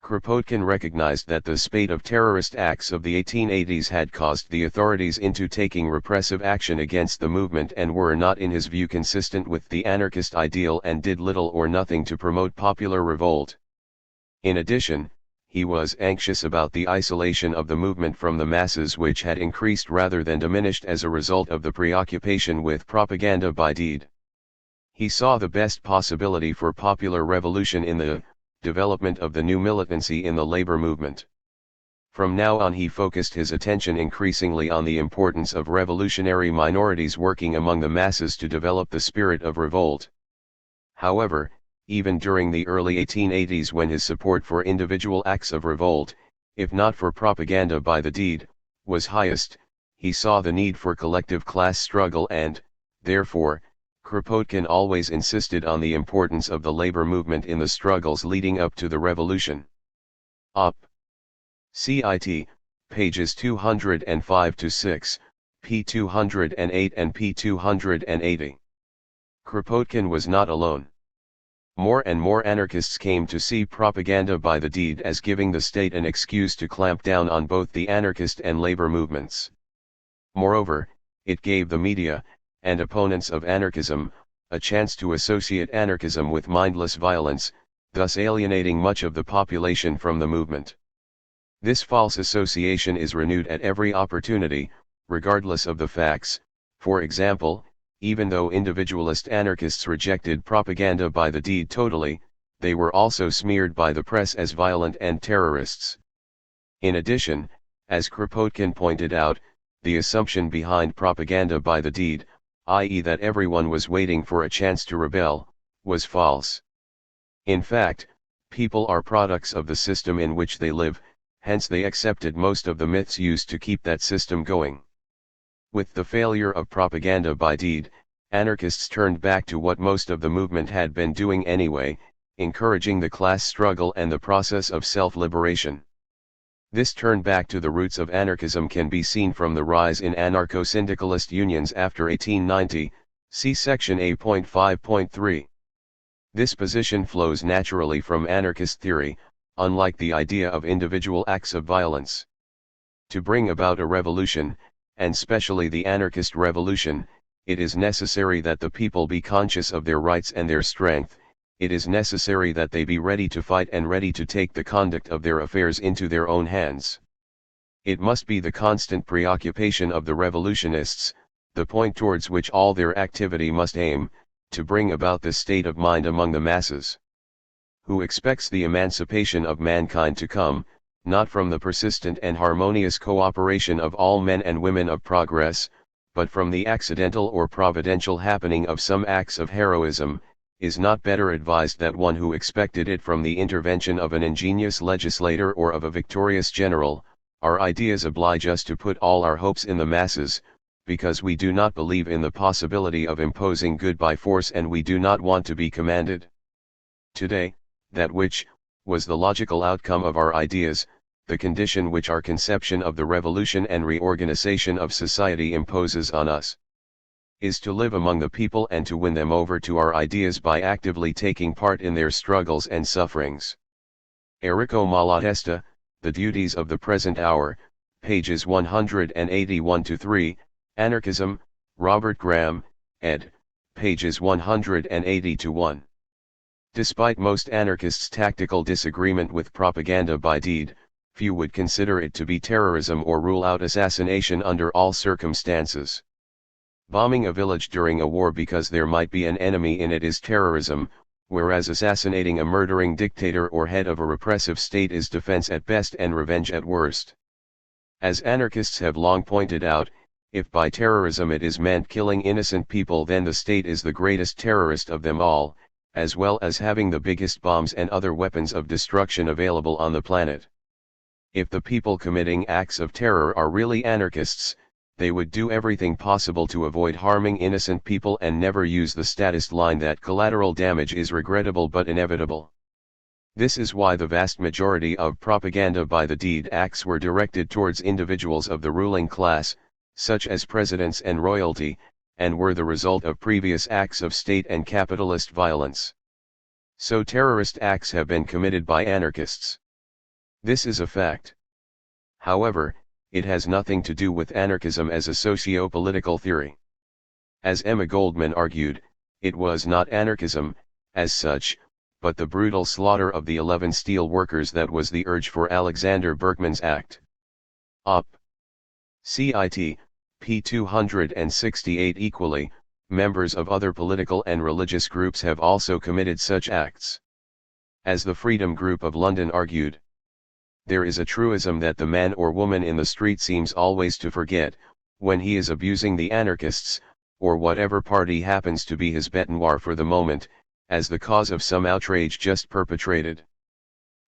Kropotkin recognized that the spate of terrorist acts of the 1880s had caused the authorities into taking repressive action against the movement and were not, in his view, consistent with the anarchist ideal, and did little or nothing to promote popular revolt. In addition, he was anxious about the isolation of the movement from the masses, which had increased rather than diminished as a result of the preoccupation with propaganda by deed. He saw the best possibility for popular revolution in the development of the new militancy in the labor movement. From now on he focused his attention increasingly on the importance of revolutionary minorities working among the masses to develop the spirit of revolt. However, even during the early 1880s, when his support for individual acts of revolt, if not for propaganda by the deed, was highest, he saw the need for collective class struggle and, therefore, Kropotkin always insisted on the importance of the labor movement in the struggles leading up to the revolution. Op. Cit. Pages 205-6, p. 208 and p. 280. Kropotkin was not alone. More and more anarchists came to see propaganda by the deed as giving the state an excuse to clamp down on both the anarchist and labor movements. Moreover, it gave the media, and opponents of anarchism, a chance to associate anarchism with mindless violence, thus alienating much of the population from the movement. This false association is renewed at every opportunity, regardless of the facts. For example, even though individualist anarchists rejected propaganda by the deed totally, they were also smeared by the press as violent and terrorists. In addition, as Kropotkin pointed out, the assumption behind propaganda by the deed, i.e. that everyone was waiting for a chance to rebel, was false. In fact, people are products of the system in which they live, hence they accepted most of the myths used to keep that system going. With the failure of propaganda by deed, anarchists turned back to what most of the movement had been doing anyway, encouraging the class struggle and the process of self-liberation. This turn back to the roots of anarchism can be seen from the rise in anarcho-syndicalist unions after 1890, see section A.5.3. This position flows naturally from anarchist theory, unlike the idea of individual acts of violence. To bring about a revolution, and especially the anarchist revolution, it is necessary that the people be conscious of their rights and their strength. It is necessary that they be ready to fight and ready to take the conduct of their affairs into their own hands. It must be the constant preoccupation of the revolutionists, the point towards which all their activity must aim, to bring about this state of mind among the masses. Who expects the emancipation of mankind to come, not from the persistent and harmonious cooperation of all men and women of progress, but from the accidental or providential happening of some acts of heroism, is not better advised that one who expected it from the intervention of an ingenious legislator or of a victorious general. Our ideas oblige us to put all our hopes in the masses, because we do not believe in the possibility of imposing good by force and we do not want to be commanded. Today, that which was the logical outcome of our ideas, the condition which our conception of the revolution and reorganization of society imposes on us, is to live among the people and to win them over to our ideas by actively taking part in their struggles and sufferings. Errico Malatesta, The Duties of the Present Hour, pages 181-3, Anarchism, Robert Graham, ed., pages 180-1. Despite most anarchists' tactical disagreement with propaganda by deed, few would consider it to be terrorism or rule out assassination under all circumstances. Bombing a village during a war because there might be an enemy in it is terrorism, whereas assassinating a murdering dictator or head of a repressive state is defense at best and revenge at worst. As anarchists have long pointed out, if by terrorism it is meant killing innocent people, then the state is the greatest terrorist of them all, as well as having the biggest bombs and other weapons of destruction available on the planet. If the people committing acts of terror are really anarchists, they would do everything possible to avoid harming innocent people and never use the statist line that collateral damage is regrettable but inevitable. This is why the vast majority of propaganda by the deed acts were directed towards individuals of the ruling class, such as presidents and royalty, and were the result of previous acts of state and capitalist violence. So terrorist acts have been committed by anarchists. This is a fact. However, it has nothing to do with anarchism as a socio-political theory. As Emma Goldman argued, it was not anarchism, as such, but the brutal slaughter of the 11 steel workers that was the urge for Alexander Berkman's act. Op. Cit. p. 268. Equally, members of other political and religious groups have also committed such acts. As the Freedom Group of London argued, there is a truism that the man or woman in the street seems always to forget, when he is abusing the anarchists, or whatever party happens to be his bête noire for the moment, as the cause of some outrage just perpetrated.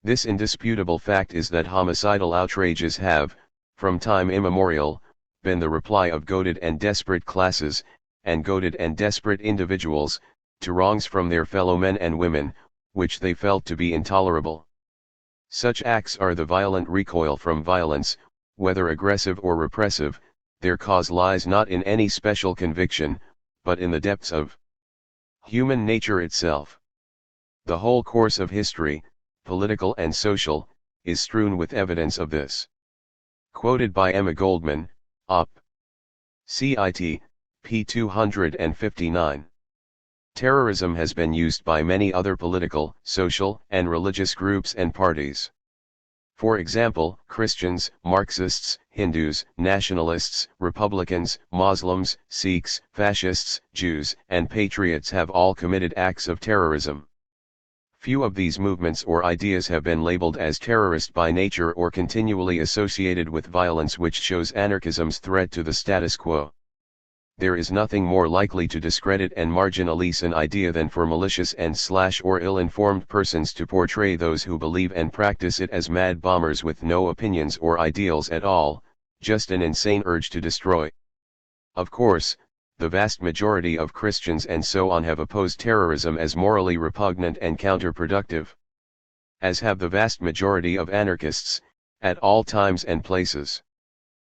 This indisputable fact is that homicidal outrages have, from time immemorial, been the reply of goaded and desperate classes, and goaded and desperate individuals, to wrongs from their fellow men and women, which they felt to be intolerable. Such acts are the violent recoil from violence, whether aggressive or repressive. Their cause lies not in any special conviction, but in the depths of human nature itself. The whole course of history, political and social, is strewn with evidence of this. Quoted by Emma Goldman, Op. Cit. p. 259. Terrorism has been used by many other political, social, and religious groups and parties. For example, Christians, Marxists, Hindus, nationalists, Republicans, Muslims, Sikhs, fascists, Jews, and patriots have all committed acts of terrorism. Few of these movements or ideas have been labeled as terrorist by nature or continually associated with violence, which shows anarchism's threat to the status quo. There is nothing more likely to discredit and marginalize an idea than for malicious and or ill-informed persons to portray those who believe and practice it as mad bombers with no opinions or ideals at all, just an insane urge to destroy. Of course, the vast majority of Christians and so on have opposed terrorism as morally repugnant and counterproductive. As have the vast majority of anarchists, at all times and places.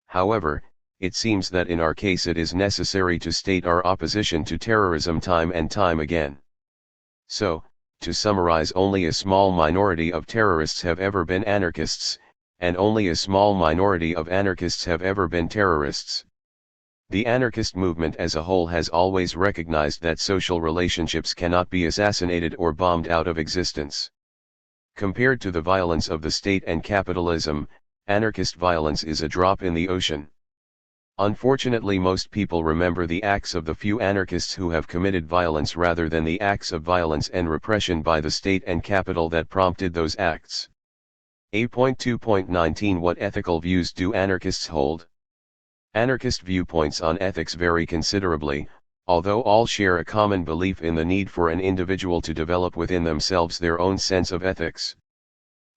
However, it seems that in our case it is necessary to state our opposition to terrorism time and time again. So, to summarize, only a small minority of terrorists have ever been anarchists, and only a small minority of anarchists have ever been terrorists. The anarchist movement as a whole has always recognized that social relationships cannot be assassinated or bombed out of existence. Compared to the violence of the state and capitalism, anarchist violence is a drop in the ocean. Unfortunately, most people remember the acts of the few anarchists who have committed violence rather than the acts of violence and repression by the state and capital that prompted those acts. A.2.19 What ethical views do anarchists hold? Anarchist viewpoints on ethics vary considerably, although all share a common belief in the need for an individual to develop within themselves their own sense of ethics.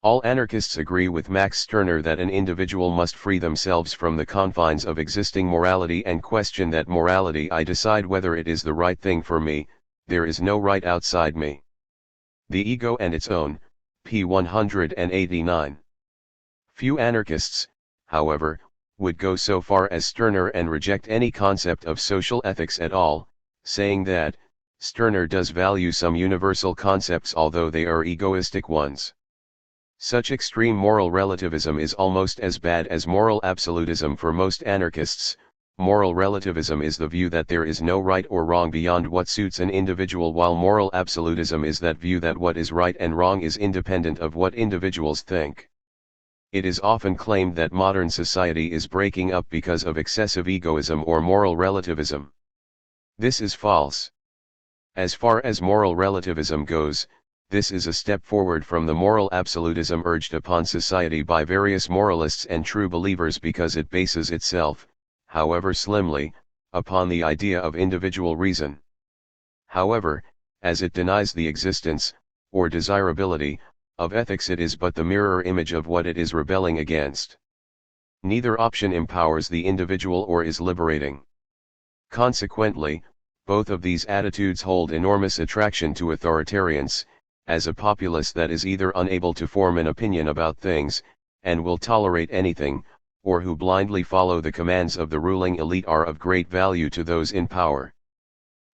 All anarchists agree with Max Stirner that an individual must free themselves from the confines of existing morality and question that morality. I decide whether it is the right thing for me, there is no right outside me. The Ego and Its Own, p. 189. Few anarchists, however, would go so far as Stirner and reject any concept of social ethics at all, saying that Stirner does value some universal concepts although they are egoistic ones. Such extreme moral relativism is almost as bad as moral absolutism for most anarchists. Moral relativism is the view that there is no right or wrong beyond what suits an individual, while moral absolutism is that view that what is right and wrong is independent of what individuals think. It is often claimed that modern society is breaking up because of excessive egoism or moral relativism. This is false. As far as moral relativism goes, this is a step forward from the moral absolutism urged upon society by various moralists and true believers, because it bases itself, however slimly, upon the idea of individual reason. However, as it denies the existence, or desirability, of ethics, it is but the mirror image of what it is rebelling against. Neither option empowers the individual or is liberating. Consequently, both of these attitudes hold enormous attraction to authoritarians, as a populace that is either unable to form an opinion about things, and will tolerate anything, or who blindly follow the commands of the ruling elite, are of great value to those in power.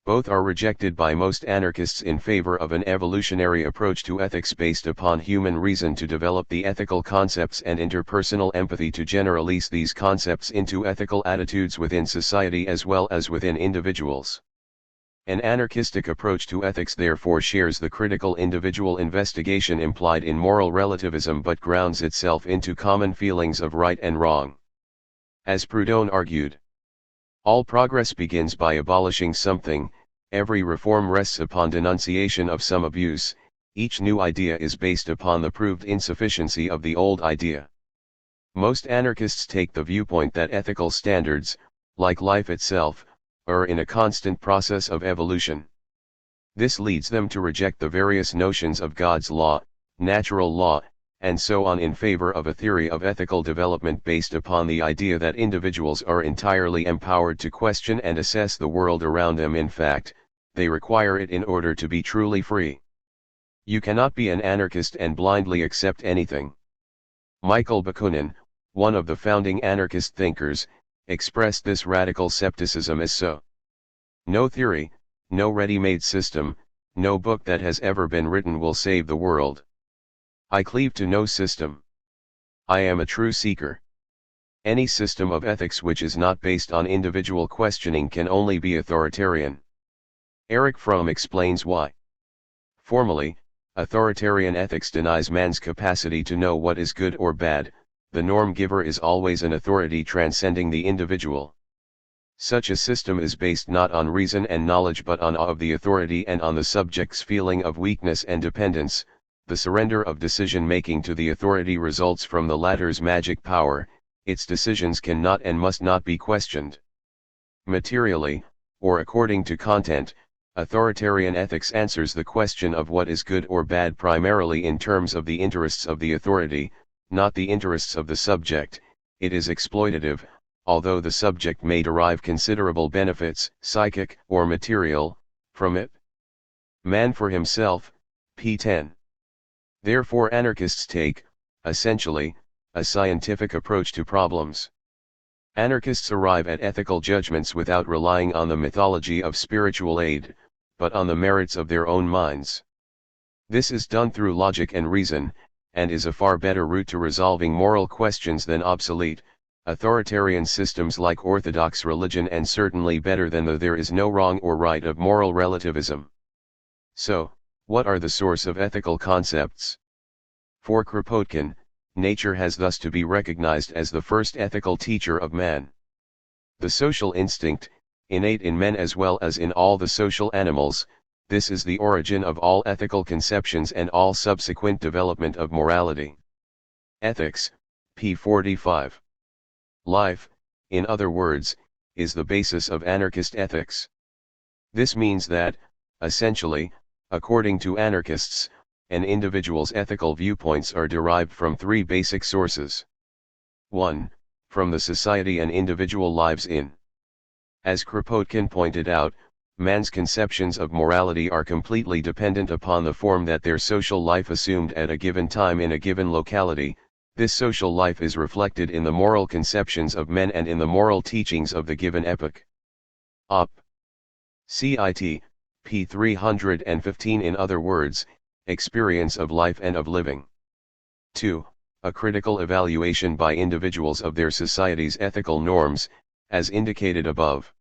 Both are rejected by most anarchists in favor of an evolutionary approach to ethics based upon human reason to develop the ethical concepts and interpersonal empathy to generalize these concepts into ethical attitudes within society as well as within individuals. An anarchistic approach to ethics therefore shares the critical individual investigation implied in moral relativism, but grounds itself into common feelings of right and wrong. As Proudhon argued, all progress begins by abolishing something, every reform rests upon denunciation of some abuse, each new idea is based upon the proved insufficiency of the old idea. Most anarchists take the viewpoint that ethical standards, like life itself, are in a constant process of evolution. This leads them to reject the various notions of God's law, natural law, and so on, in favor of a theory of ethical development based upon the idea that individuals are entirely empowered to question and assess the world around them. In fact, they require it in order to be truly free. You cannot be an anarchist and blindly accept anything. Michael Bakunin, one of the founding anarchist thinkers, expressed this radical skepticism as so. No theory, no ready-made system, no book that has ever been written will save the world. I cleave to no system. I am a true seeker. Any system of ethics which is not based on individual questioning can only be authoritarian. Erich Fromm explains why. Formally, authoritarian ethics denies man's capacity to know what is good or bad. The norm giver is always an authority transcending the individual. Such a system is based not on reason and knowledge but on awe of the authority and on the subject's feeling of weakness and dependence. The surrender of decision-making to the authority results from the latter's magic power. Its decisions cannot and must not be questioned. Materially, or according to content, authoritarian ethics answers the question of what is good or bad primarily in terms of the interests of the authority, not the interests of the subject. It is exploitative, although the subject may derive considerable benefits, psychic or material, from it. Man for himself, p. 10. Therefore anarchists take, essentially, a scientific approach to problems. Anarchists arrive at ethical judgments without relying on the mythology of spiritual aid, but on the merits of their own minds. This is done through logic and reason, and is a far better route to resolving moral questions than obsolete, authoritarian systems like orthodox religion, and certainly better than the there is no wrong or right of moral relativism. So, what are the source of ethical concepts? For Kropotkin, nature has thus to be recognized as the first ethical teacher of man. The social instinct, innate in men as well as in all the social animals, this is the origin of all ethical conceptions and all subsequent development of morality. Ethics, p. 45. Life, in other words, is the basis of anarchist ethics. This means that, essentially, according to anarchists, an individual's ethical viewpoints are derived from three basic sources. 1. From the society an individual lives in. As Kropotkin pointed out, man's conceptions of morality are completely dependent upon the form that their social life assumed at a given time in a given locality. This social life is reflected in the moral conceptions of men and in the moral teachings of the given epoch. Op. Cit. p. 315. In other words, experience of life and of living. 2. A critical evaluation by individuals of their society's ethical norms, as indicated above.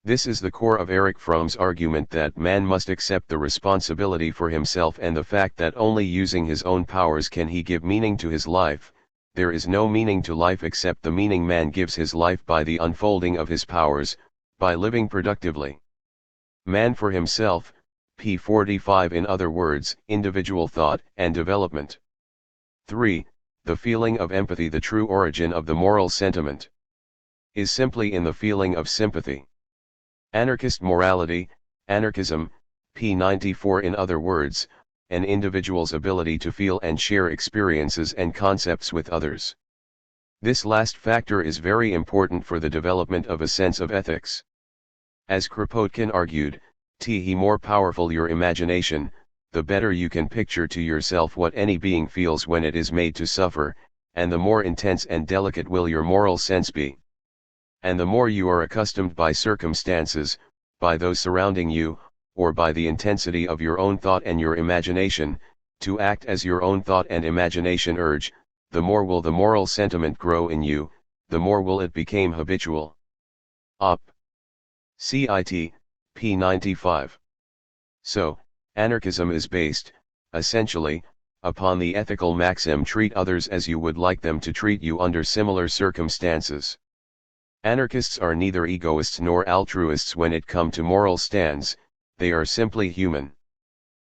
This is the core of Erich Fromm's argument that man must accept the responsibility for himself and the fact that only using his own powers can he give meaning to his life. There is no meaning to life except the meaning man gives his life by the unfolding of his powers, by living productively. Man for himself, p. 45. In other words, individual thought and development. 3. The feeling of empathy. The true origin of the moral sentiment is simply in the feeling of sympathy. Anarchist morality, anarchism, p. 94. In other words, an individual's ability to feel and share experiences and concepts with others. This last factor is very important for the development of a sense of ethics. As Kropotkin argued, the more powerful your imagination, the better you can picture to yourself what any being feels when it is made to suffer, and the more intense and delicate will your moral sense be. And the more you are accustomed by circumstances, by those surrounding you, or by the intensity of your own thought and your imagination, to act as your own thought and imagination urge, the more will the moral sentiment grow in you, the more will it become habitual. Op. Cit. p. 95. So, anarchism is based, essentially, upon the ethical maxim treat others as you would like them to treat you under similar circumstances. Anarchists are neither egoists nor altruists when it comes to moral stands, they are simply human.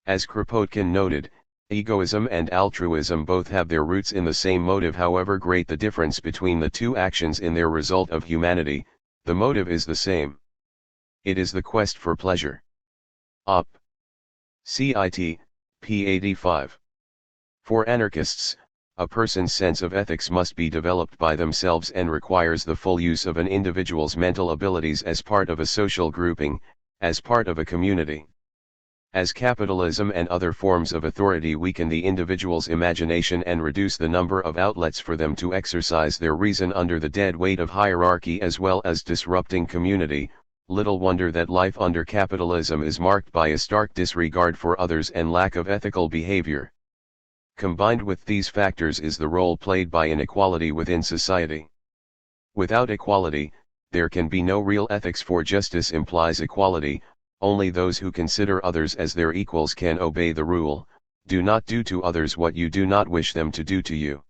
As Kropotkin noted, egoism and altruism both have their roots in the same motive. However great the difference between the two actions in their result of humanity, the motive is the same. It is the quest for pleasure. Op. Cit. p. 85. For anarchists, a person's sense of ethics must be developed by themselves and requires the full use of an individual's mental abilities as part of a social grouping, as part of a community. As capitalism and other forms of authority weaken the individual's imagination and reduce the number of outlets for them to exercise their reason under the dead weight of hierarchy as well as disrupting community, little wonder that life under capitalism is marked by a stark disregard for others and lack of ethical behavior. Combined with these factors is the role played by inequality within society. Without equality, there can be no real ethics, for justice implies equality. Only those who consider others as their equals can obey the rule, do not do to others what you do not wish them to do to you.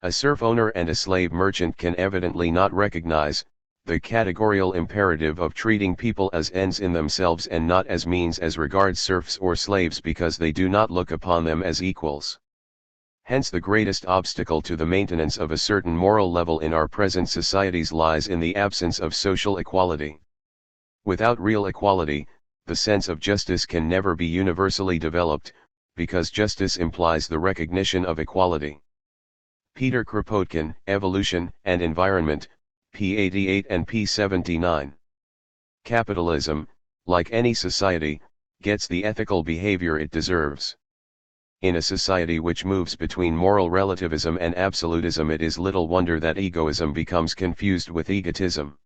A serf owner and a slave merchant can evidently not recognize the categorical imperative of treating people as ends in themselves and not as means as regards serfs or slaves, because they do not look upon them as equals. Hence the greatest obstacle to the maintenance of a certain moral level in our present societies lies in the absence of social equality. Without real equality, the sense of justice can never be universally developed, because justice implies the recognition of equality. Peter Kropotkin, Evolution and Environment, p. 88 and p. 79. Capitalism, like any society, gets the ethical behavior it deserves. In a society which moves between moral relativism and absolutism, it is little wonder that egoism becomes confused with egotism.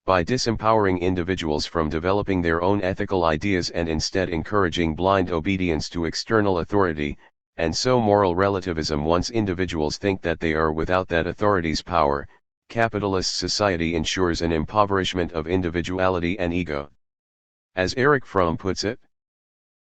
By disempowering individuals from developing their own ethical ideas and instead encouraging blind obedience to external authority, and so moral relativism once individuals think that they are without that authority's power, capitalist society ensures an impoverishment of individuality and ego. As Erich Fromm puts it,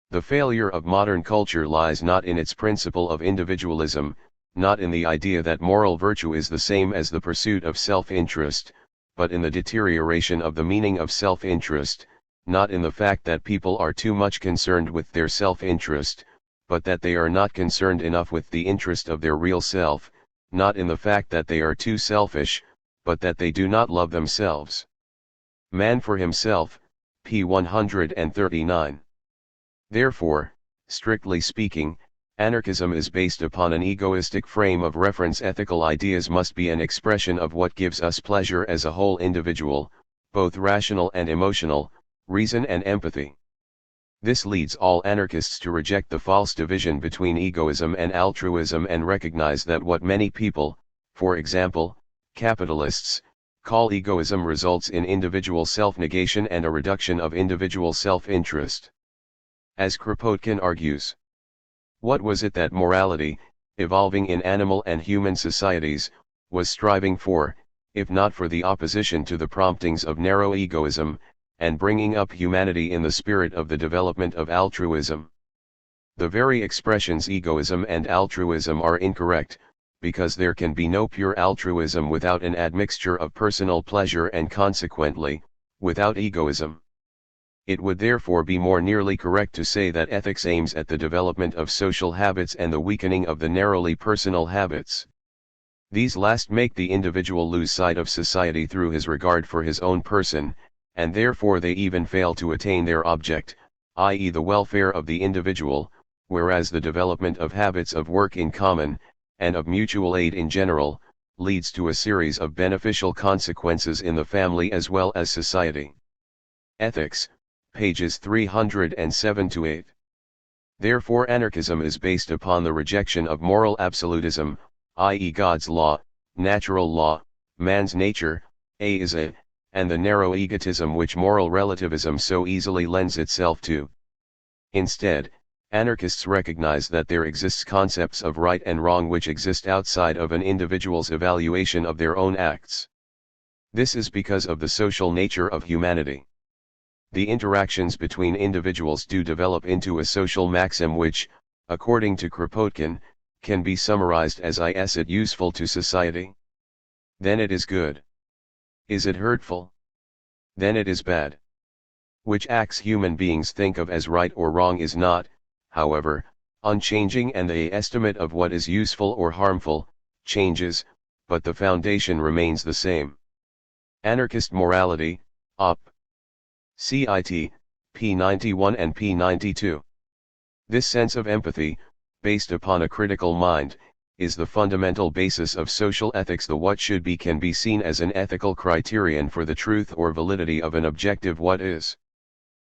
the failure of modern culture lies not in its principle of individualism, not in the idea that moral virtue is the same as the pursuit of self-interest, but in the deterioration of the meaning of self-interest, not in the fact that people are too much concerned with their self-interest, but that they are not concerned enough with the interest of their real self, not in the fact that they are too selfish, but that they do not love themselves. Man for Himself, p. 139. Therefore, strictly speaking, anarchism is based upon an egoistic frame of reference. Ethical ideas must be an expression of what gives us pleasure as a whole individual, both rational and emotional, reason and empathy. This leads all anarchists to reject the false division between egoism and altruism and recognize that what many people, for example, capitalists, call egoism results in individual self-negation and a reduction of individual self-interest. As Kropotkin argues, what was it that morality, evolving in animal and human societies, was striving for, if not for the opposition to the promptings of narrow egoism, and bringing up humanity in the spirit of the development of altruism? The very expressions egoism and altruism are incorrect, because there can be no pure altruism without an admixture of personal pleasure and consequently, without egoism. It would therefore be more nearly correct to say that ethics aims at the development of social habits and the weakening of the narrowly personal habits. These last make the individual lose sight of society through his regard for his own person, and therefore they even fail to attain their object, i.e. the welfare of the individual, whereas the development of habits of work in common, and of mutual aid in general, leads to a series of beneficial consequences in the family as well as society. Ethics, pages 307-8. Therefore anarchism is based upon the rejection of moral absolutism, i.e. God's law, natural law, man's nature, A is A, and the narrow egotism which moral relativism so easily lends itself to. Instead, anarchists recognize that there exists concepts of right and wrong which exist outside of an individual's evaluation of their own acts. This is because of the social nature of humanity. The interactions between individuals do develop into a social maxim which, according to Kropotkin, can be summarized as is it useful to society? Then it is good. Is it hurtful? Then it is bad. Which acts human beings think of as right or wrong is not, however, unchanging, and the estimate of what is useful or harmful changes, but the foundation remains the same. Anarchist morality, Op. Cit. p. 91 and p. 92. This sense of empathy, based upon a critical mind, is the fundamental basis of social ethics. The what should be can be seen as an ethical criterion for the truth or validity of an objective what is.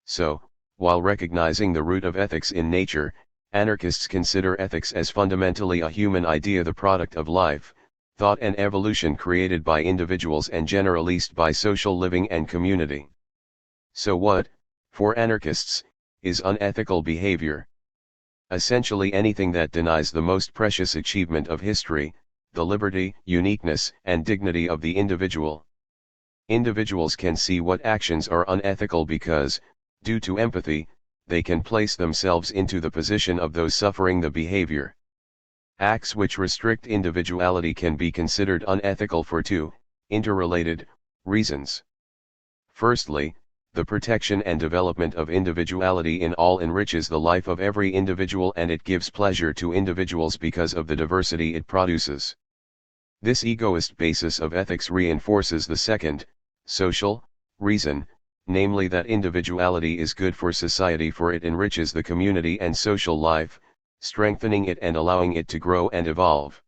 So, while recognizing the root of ethics in nature, anarchists consider ethics as fundamentally a human idea, the product of life, thought and evolution created by individuals and generalized by social living and community. So what, for anarchists, is unethical behavior? Essentially anything that denies the most precious achievement of history, the liberty, uniqueness, and dignity of the individual. Individuals can see what actions are unethical because, due to empathy, they can place themselves into the position of those suffering the behavior. Acts which restrict individuality can be considered unethical for two, interrelated, reasons. Firstly, the protection and development of individuality in all enriches the life of every individual, and it gives pleasure to individuals because of the diversity it produces. This egoist basis of ethics reinforces the second, social, reason, namely that individuality is good for society, for it enriches the community and social life, strengthening it and allowing it to grow and evolve.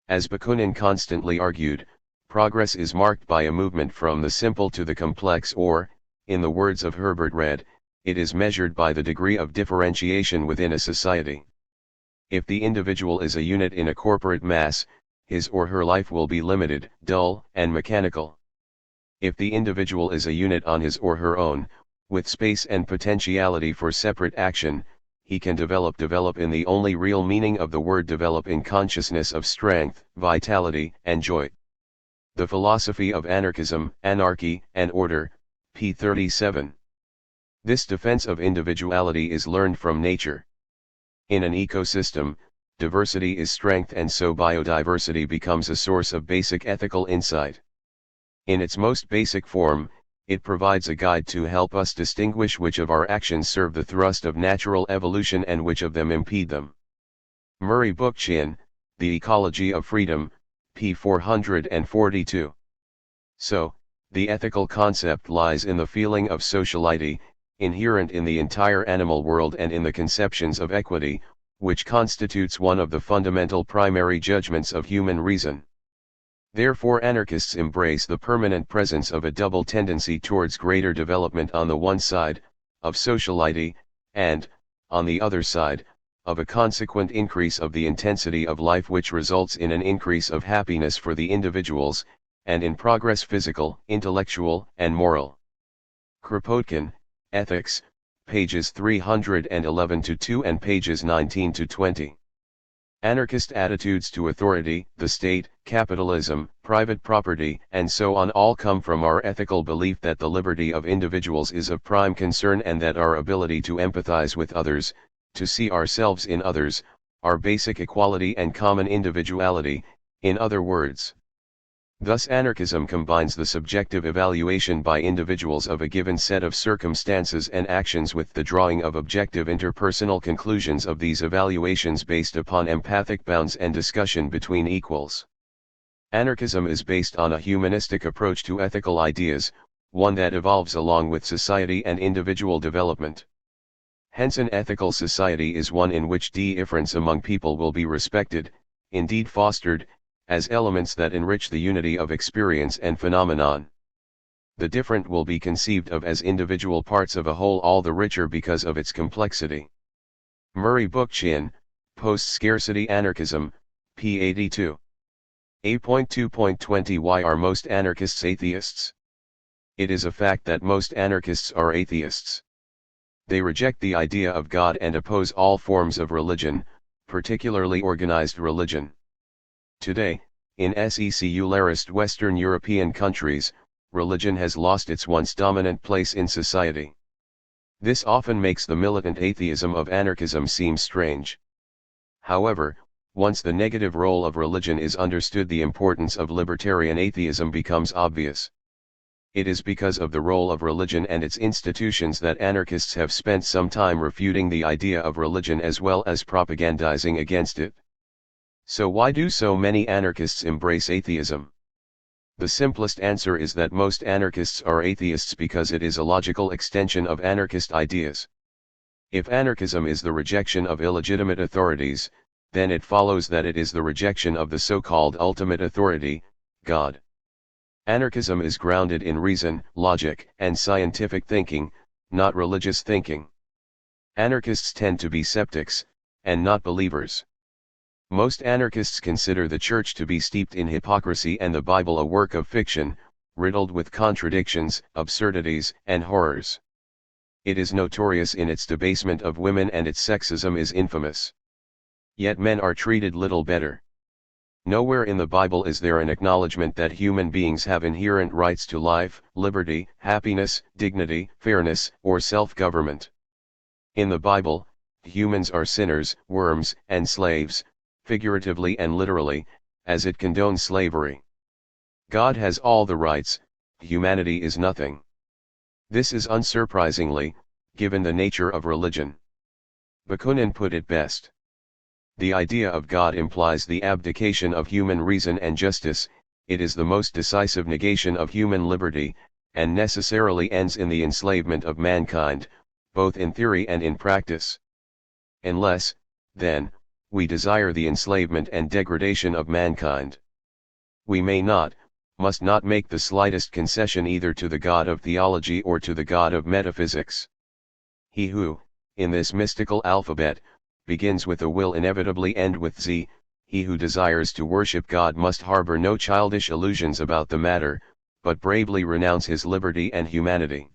As Bakunin constantly argued, progress is marked by a movement from the simple to the complex, or, in the words of Herbert Read, it is measured by the degree of differentiation within a society. If the individual is a unit in a corporate mass, his or her life will be limited, dull, and mechanical. If the individual is a unit on his or her own, with space and potentiality for separate action, he can develop in the only real meaning of the word develop, in consciousness of strength, vitality, and joy. The Philosophy of Anarchism, Anarchy, and Order, p. 37. This defense of individuality is learned from nature. In an ecosystem, diversity is strength, and so biodiversity becomes a source of basic ethical insight. In its most basic form, it provides a guide to help us distinguish which of our actions serve the thrust of natural evolution and which of them impede them. Murray Bookchin, The Ecology of Freedom, p. 442. So, the ethical concept lies in the feeling of sociality, inherent in the entire animal world, and in the conceptions of equity, which constitutes one of the fundamental primary judgments of human reason. Therefore anarchists embrace the permanent presence of a double tendency towards greater development on the one side, of sociality, and, on the other side, of a consequent increase of the intensity of life, which results in an increase of happiness for the individuals, and in progress physical, intellectual, and moral. Kropotkin, Ethics, pages 311-2 and pages 19-20. Anarchist attitudes to authority, the state, capitalism, private property, and so on all come from our ethical belief that the liberty of individuals is of prime concern, and that our ability to empathize with others, to see ourselves in others, our basic equality and common individuality, in other words. Thus anarchism combines the subjective evaluation by individuals of a given set of circumstances and actions with the drawing of objective interpersonal conclusions of these evaluations based upon empathic bounds and discussion between equals. Anarchism is based on a humanistic approach to ethical ideas, one that evolves along with society and individual development. Hence an ethical society is one in which difference among people will be respected, indeed fostered, as elements that enrich the unity of experience and phenomenon. The different will be conceived of as individual parts of a whole, all the richer because of its complexity. Murray Bookchin, Post-Scarcity Anarchism, p. 82. A.2.20 Why are most anarchists atheists? It is a fact that most anarchists are atheists. They reject the idea of God and oppose all forms of religion, particularly organized religion. Today, in secularist Western European countries, religion has lost its once dominant place in society. This often makes the militant atheism of anarchism seem strange. However, once the negative role of religion is understood, the importance of libertarian atheism becomes obvious. It is because of the role of religion and its institutions that anarchists have spent some time refuting the idea of religion as well as propagandizing against it. So why do so many anarchists embrace atheism? The simplest answer is that most anarchists are atheists because it is a logical extension of anarchist ideas. If anarchism is the rejection of illegitimate authorities, then it follows that it is the rejection of the so-called ultimate authority, God. Anarchism is grounded in reason, logic, and scientific thinking, not religious thinking. Anarchists tend to be skeptics, and not believers. Most anarchists consider the church to be steeped in hypocrisy and the Bible a work of fiction, riddled with contradictions, absurdities, and horrors. It is notorious in its debasement of women and its sexism is infamous. Yet men are treated little better. Nowhere in the Bible is there an acknowledgement that human beings have inherent rights to life, liberty, happiness, dignity, fairness, or self-government. In the Bible, humans are sinners, worms, and slaves, figuratively and literally, as it condones slavery. God has all the rights, humanity is nothing. This is unsurprisingly, given the nature of religion. Bakunin put it best. The idea of God implies the abdication of human reason and justice, it is the most decisive negation of human liberty, and necessarily ends in the enslavement of mankind, both in theory and in practice. Unless, then, we desire the enslavement and degradation of mankind, we may not, must not make the slightest concession either to the God of theology or to the God of metaphysics. He who, in this mystical alphabet, begins with a will inevitably end with Z, he who desires to worship God must harbor no childish illusions about the matter, but bravely renounce his liberty and humanity.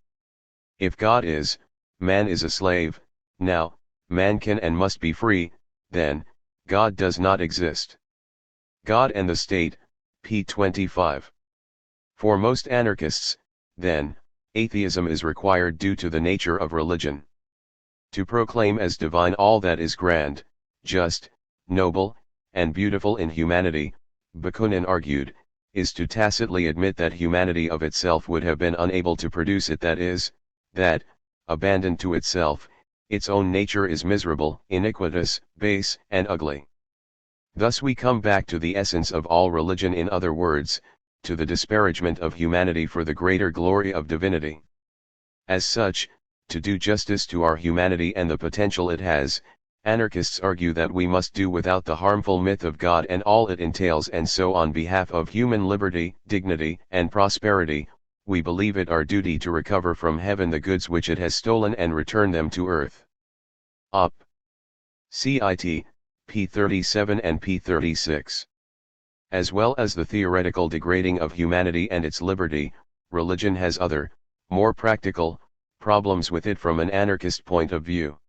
If God is, man is a slave, now, man can and must be free, then, God does not exist. God and the State, p. 25. For most anarchists, then, atheism is required due to the nature of religion. To proclaim as divine all that is grand, just, noble, and beautiful in humanity, Bakunin argued, is to tacitly admit that humanity of itself would have been unable to produce it, that is, that, abandoned to itself, its own nature is miserable, iniquitous, base, and ugly. Thus we come back to the essence of all religion, in other words, to the disparagement of humanity for the greater glory of divinity. As such, to do justice to our humanity and the potential it has, anarchists argue that we must do without the harmful myth of God and all it entails, and so on behalf of human liberty, dignity, and prosperity, we believe it our duty to recover from heaven the goods which it has stolen and return them to earth. Op. Cit. p. 37 and p. 36. As well as the theoretical degrading of humanity and its liberty, religion has other, more practical, problems with it from an anarchist point of view.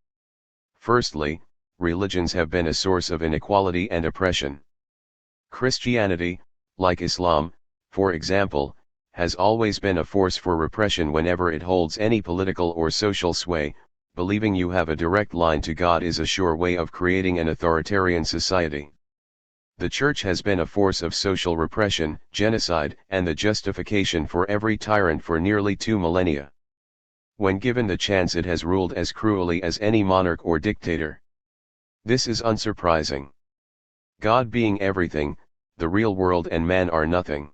Firstly, religions have been a source of inequality and oppression. Christianity, like Islam, for example, has always been a force for repression whenever it holds any political or social sway. Believing you have a direct line to God is a sure way of creating an authoritarian society. The Church has been a force of social repression, genocide, and the justification for every tyrant for nearly 2 millennia. When given the chance, it has ruled as cruelly as any monarch or dictator. This is unsurprising. God being everything, the real world and man are nothing.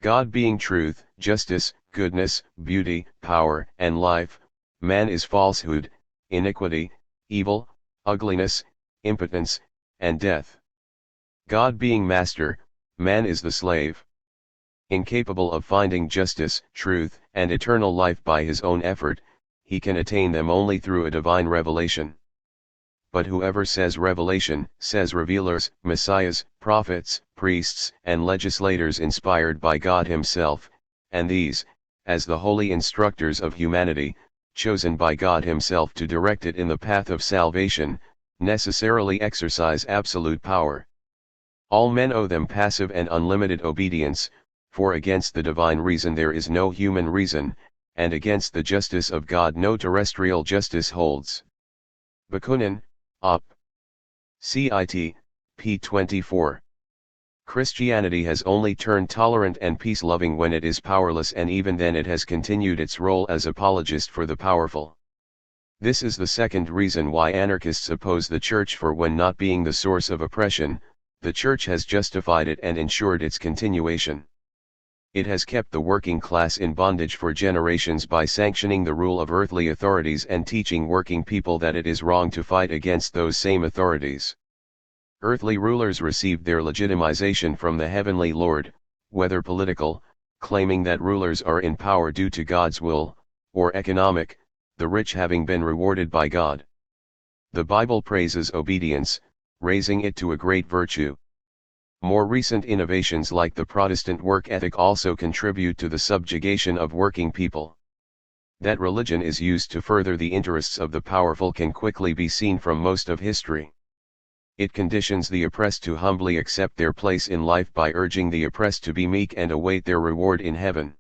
God being truth, justice, goodness, beauty, power, and life, man is falsehood, iniquity, evil, ugliness, impotence, and death. God being master, man is the slave. Incapable of finding justice, truth, and eternal life by his own effort, he can attain them only through a divine revelation. But whoever says revelation, says revealers, messiahs, prophets, priests, and legislators inspired by God himself, and these, as the holy instructors of humanity, chosen by God himself to direct it in the path of salvation, necessarily exercise absolute power. All men owe them passive and unlimited obedience, for against the divine reason there is no human reason, and against the justice of God no terrestrial justice holds. Bakunin, Op. Cit. p. 24. Christianity has only turned tolerant and peace-loving when it is powerless, and even then it has continued its role as apologist for the powerful. This is the second reason why anarchists oppose the Church, for when not being the source of oppression, the Church has justified it and ensured its continuation. It has kept the working class in bondage for generations by sanctioning the rule of earthly authorities and teaching working people that it is wrong to fight against those same authorities. Earthly rulers received their legitimization from the heavenly Lord, whether political, claiming that rulers are in power due to God's will, or economic, the rich having been rewarded by God. The Bible praises obedience, raising it to a great virtue. More recent innovations like the Protestant work ethic also contribute to the subjugation of working people. That religion is used to further the interests of the powerful can quickly be seen from most of history. It conditions the oppressed to humbly accept their place in life by urging the oppressed to be meek and await their reward in heaven.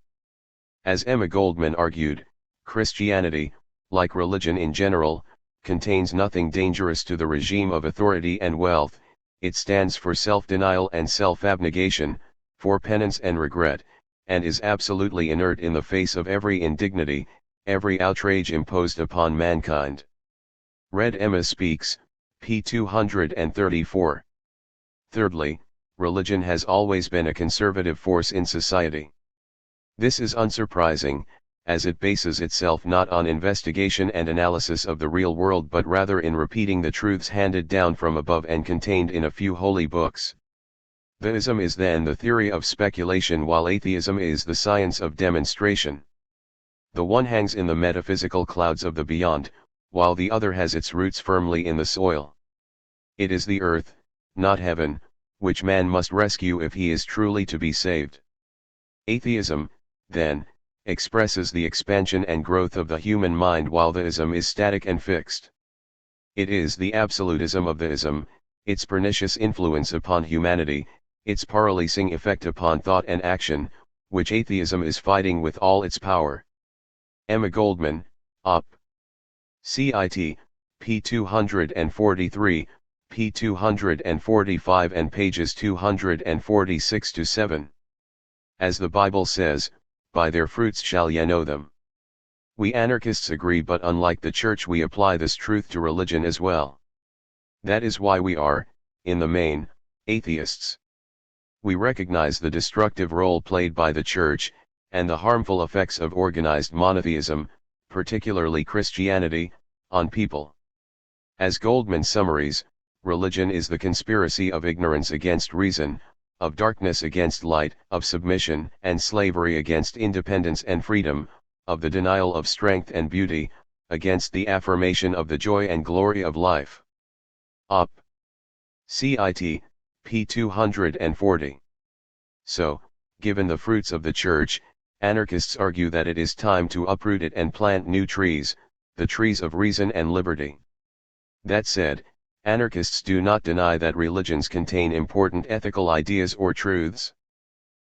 As Emma Goldman argued, Christianity, like religion in general, contains nothing dangerous to the regime of authority and wealth. It stands for self-denial and self-abnegation, for penance and regret, and is absolutely inert in the face of every indignity, every outrage imposed upon mankind. Read Emma Speaks, p. 234. Thirdly, religion has always been a conservative force in society. This is unsurprising, as it bases itself not on investigation and analysis of the real world but rather in repeating the truths handed down from above and contained in a few holy books. Theism is then the theory of speculation while atheism is the science of demonstration. The one hangs in the metaphysical clouds of the beyond, while the other has its roots firmly in the soil. It is the earth, not heaven, which man must rescue if he is truly to be saved. Atheism, then, expresses the expansion and growth of the human mind while theism is static and fixed. It is the absolutism of theism, its pernicious influence upon humanity, its paralyzing effect upon thought and action, which atheism is fighting with all its power. Emma Goldman, Op. Cit. p. 243, p. 245 and pages 246-7. As the Bible says, by their fruits shall ye know them. We anarchists agree, but unlike the church we apply this truth to religion as well. That is why we are, in the main, atheists. We recognize the destructive role played by the church, and the harmful effects of organized monotheism, particularly Christianity, on people. As Goldman summaries, religion is the conspiracy of ignorance against reason, of darkness against light, of submission and slavery against independence and freedom, of the denial of strength and beauty, against the affirmation of the joy and glory of life. Op. Cit. p. 240. So, given the fruits of the church, anarchists argue that it is time to uproot it and plant new trees, the trees of reason and liberty. That said, anarchists do not deny that religions contain important ethical ideas or truths.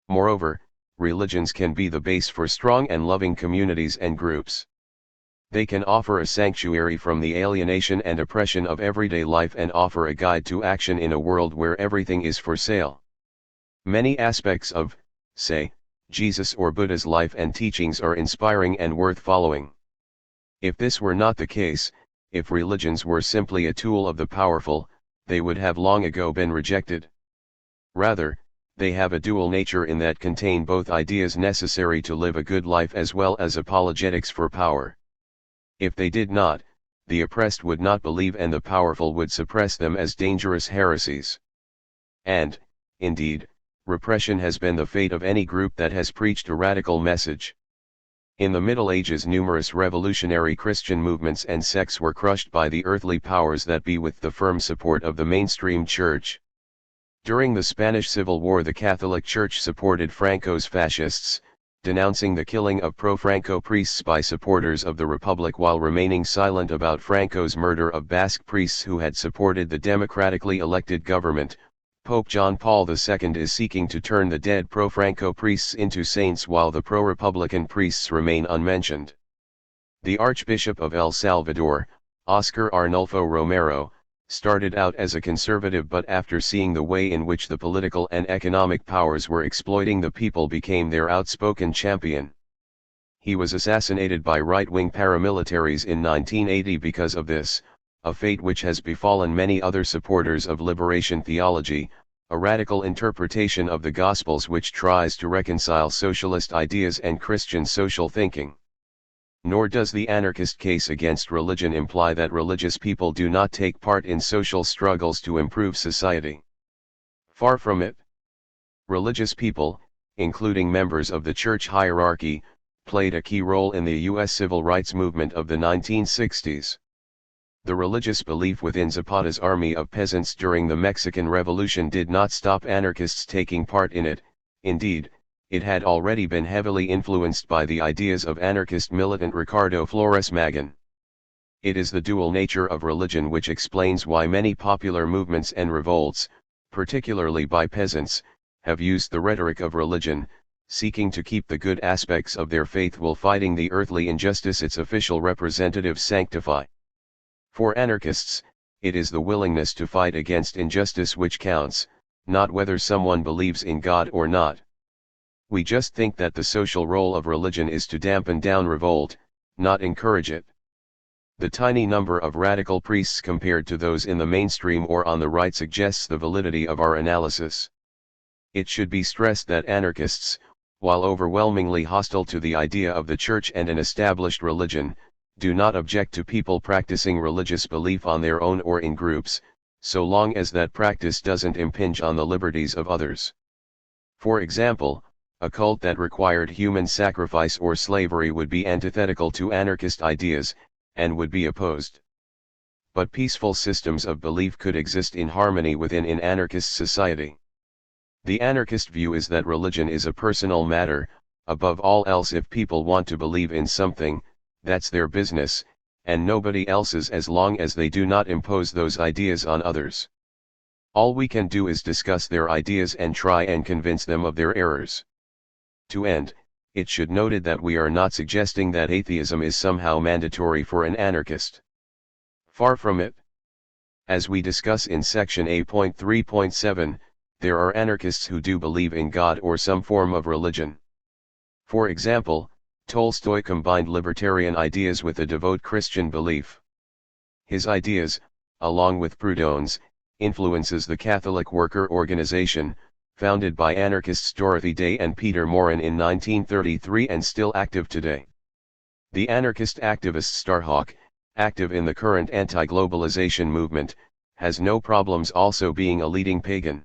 Moreover, religions can be the base for strong and loving communities and groups. They can offer a sanctuary from the alienation and oppression of everyday life and offer a guide to action in a world where everything is for sale. Many aspects of, say, Jesus or Buddha's life and teachings are inspiring and worth following. If this were not the case, if religions were simply a tool of the powerful, they would have long ago been rejected. Rather, they have a dual nature in that contain both ideas necessary to live a good life as well as apologetics for power. If they did not, the oppressed would not believe and the powerful would suppress them as dangerous heresies. And, indeed, repression has been the fate of any group that has preached a radical message. In the Middle Ages, numerous revolutionary Christian movements and sects were crushed by the earthly powers that be with the firm support of the mainstream church. During the Spanish Civil War, the Catholic Church supported Franco's fascists, denouncing the killing of pro-Franco priests by supporters of the Republic while remaining silent about Franco's murder of Basque priests who had supported the democratically elected government. Pope John Paul II is seeking to turn the dead pro-Franco priests into saints while the pro-Republican priests remain unmentioned. The Archbishop of El Salvador, Oscar Arnulfo Romero, started out as a conservative, but after seeing the way in which the political and economic powers were exploiting the people became their outspoken champion. He was assassinated by right-wing paramilitaries in 1980 because of this, a fate which has befallen many other supporters of liberation theology, a radical interpretation of the Gospels which tries to reconcile socialist ideas and Christian social thinking. Nor does the anarchist case against religion imply that religious people do not take part in social struggles to improve society. Far from it. Religious people, including members of the church hierarchy, played a key role in the U.S. civil rights movement of the 1960s. The religious belief within Zapata's army of peasants during the Mexican Revolution did not stop anarchists taking part in it. Indeed, it had already been heavily influenced by the ideas of anarchist militant Ricardo Flores Magón. It is the dual nature of religion which explains why many popular movements and revolts, particularly by peasants, have used the rhetoric of religion, seeking to keep the good aspects of their faith while fighting the earthly injustice its official representatives sanctify. For anarchists, it is the willingness to fight against injustice which counts, not whether someone believes in God or not. We just think that the social role of religion is to dampen down revolt, not encourage it. The tiny number of radical priests compared to those in the mainstream or on the right suggests the validity of our analysis. It should be stressed that anarchists, while overwhelmingly hostile to the idea of the church and an established religion, do not object to people practicing religious belief on their own or in groups, so long as that practice doesn't impinge on the liberties of others. For example, a cult that required human sacrifice or slavery would be antithetical to anarchist ideas, and would be opposed. But peaceful systems of belief could exist in harmony within an anarchist society. The anarchist view is that religion is a personal matter. Above all else, if people want to believe in something, that's their business, and nobody else's, as long as they do not impose those ideas on others. All we can do is discuss their ideas and try and convince them of their errors. To end, it should noted that we are not suggesting that atheism is somehow mandatory for an anarchist. Far from it. As we discuss in section A.3.7, there are anarchists who do believe in God or some form of religion. For example, Tolstoy combined libertarian ideas with a devout Christian belief. His ideas, along with Proudhon's, influences the Catholic Worker Organization, founded by anarchists Dorothy Day and Peter Morin in 1933 and still active today. The anarchist activist Starhawk, active in the current anti-globalization movement, has no problems also being a leading pagan.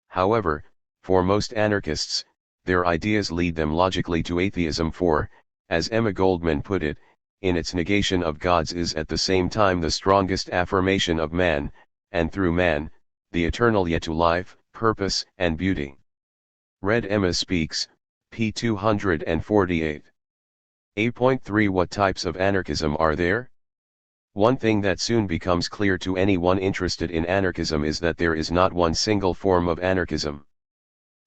However, for most anarchists, their ideas lead them logically to atheism for, as Emma Goldman put it, in its negation of gods is at the same time the strongest affirmation of man, and through man, the eternal yet to life, purpose, and beauty. Read Emma Speaks, p. 248. A.3 What types of anarchism are there? One thing that soon becomes clear to anyone interested in anarchism is that there is not one single form of anarchism.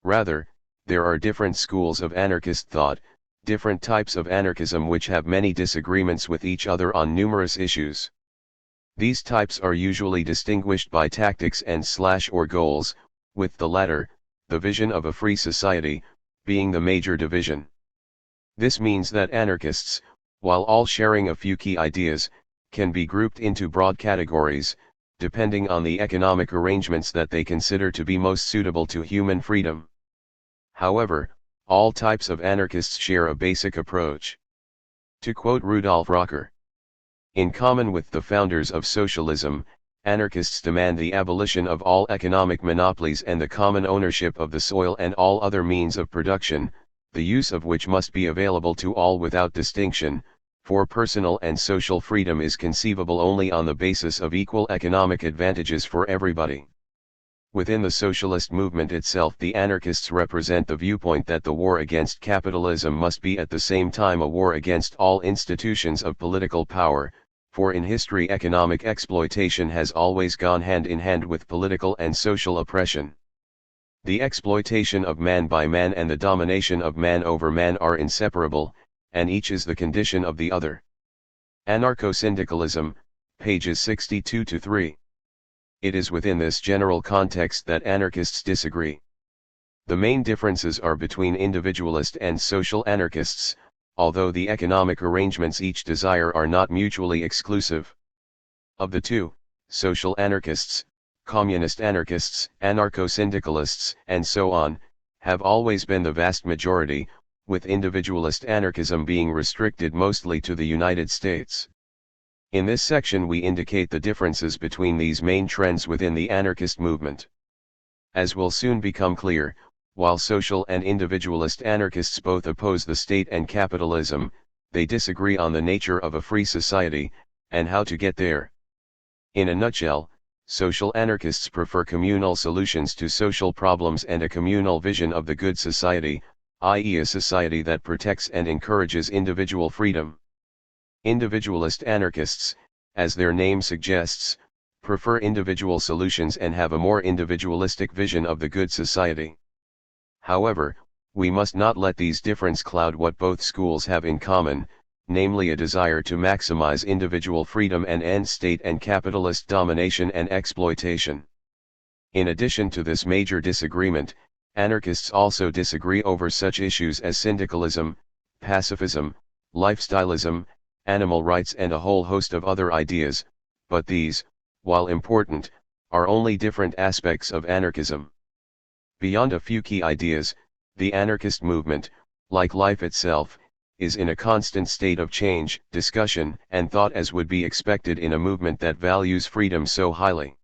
Rather, there are different schools of anarchist thought, different types of anarchism which have many disagreements with each other on numerous issues. These types are usually distinguished by tactics and or goals, with the latter, the vision of a free society, being the major division. This means that anarchists, while all sharing a few key ideas, can be grouped into broad categories, depending on the economic arrangements that they consider to be most suitable to human freedom. However, all types of anarchists share a basic approach. To quote Rudolf Rocker, in common with the founders of socialism, anarchists demand the abolition of all economic monopolies and the common ownership of the soil and all other means of production, the use of which must be available to all without distinction, for personal and social freedom is conceivable only on the basis of equal economic advantages for everybody. Within the socialist movement itself, the anarchists represent the viewpoint that the war against capitalism must be at the same time a war against all institutions of political power, for in history economic exploitation has always gone hand in hand with political and social oppression. The exploitation of man by man and the domination of man over man are inseparable, and each is the condition of the other. Anarcho-syndicalism, pages 62-3. It is within this general context that anarchists disagree. The main differences are between individualist and social anarchists, although the economic arrangements each desire are not mutually exclusive. Of the two, social anarchists, communist anarchists, anarcho-syndicalists, and so on, have always been the vast majority, with individualist anarchism being restricted mostly to the United States. In this section we indicate the differences between these main trends within the anarchist movement. As will soon become clear, while social and individualist anarchists both oppose the state and capitalism, they disagree on the nature of a free society, and how to get there. In a nutshell, social anarchists prefer communal solutions to social problems and a communal vision of the good society, i.e. a society that protects and encourages individual freedom. Individualist anarchists, as their name suggests, prefer individual solutions and have a more individualistic vision of the good society. However, we must not let these differences cloud what both schools have in common, namely a desire to maximize individual freedom and end state and capitalist domination and exploitation. In addition to this major disagreement, anarchists also disagree over such issues as syndicalism, pacifism, lifestyleism, animal rights and a whole host of other ideas, but these, while important, are only different aspects of anarchism. Beyond a few key ideas, the anarchist movement, like life itself, is in a constant state of change, discussion, and thought as would be expected in a movement that values freedom so highly.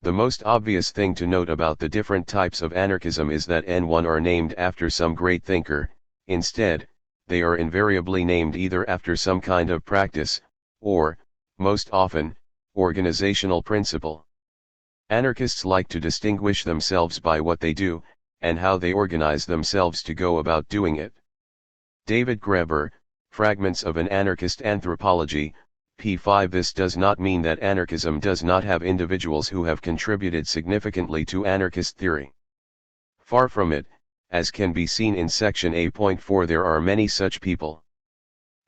The most obvious thing to note about the different types of anarchism is that N1 are named after some great thinker. Instead, they are invariably named either after some kind of practice, or, most often, organizational principle. Anarchists like to distinguish themselves by what they do, and how they organize themselves to go about doing it. David Graeber, Fragments of an Anarchist Anthropology, p. 5. This does not mean that anarchism does not have individuals who have contributed significantly to anarchist theory. Far from it, as can be seen in section A.4. There are many such people.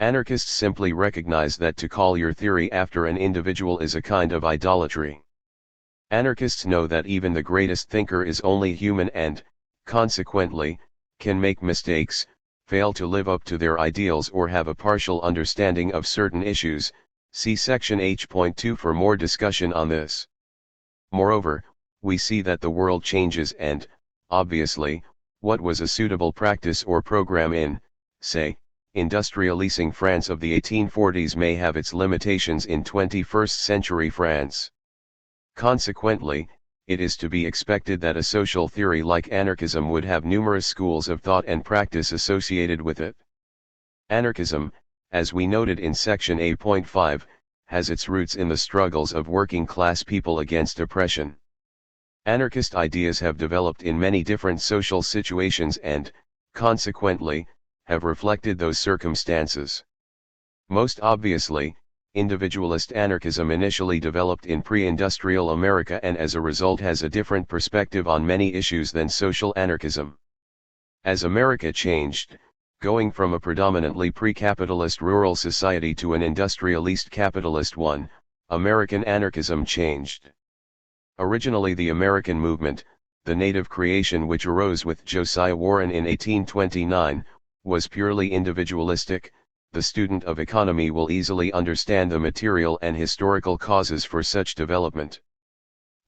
Anarchists simply recognize that to call your theory after an individual is a kind of idolatry. Anarchists know that even the greatest thinker is only human and, consequently, can make mistakes, fail to live up to their ideals or have a partial understanding of certain issues. See section H.2 for more discussion on this. Moreover, we see that the world changes and, obviously, what was a suitable practice or program in, say, industrializing France of the 1840s may have its limitations in 21st century France. Consequently, it is to be expected that a social theory like anarchism would have numerous schools of thought and practice associated with it. Anarchism, as we noted in section A.5, has its roots in the struggles of working class people against oppression. Anarchist ideas have developed in many different social situations and, consequently, have reflected those circumstances. Most obviously, individualist anarchism initially developed in pre-industrial America and as a result has a different perspective on many issues than social anarchism. As America changed, going from a predominantly pre-capitalist rural society to an industrialist capitalist one, American anarchism changed. Originally the American movement, the native creation which arose with Josiah Warren in 1829, was purely individualistic. The student of economy will easily understand the material and historical causes for such development.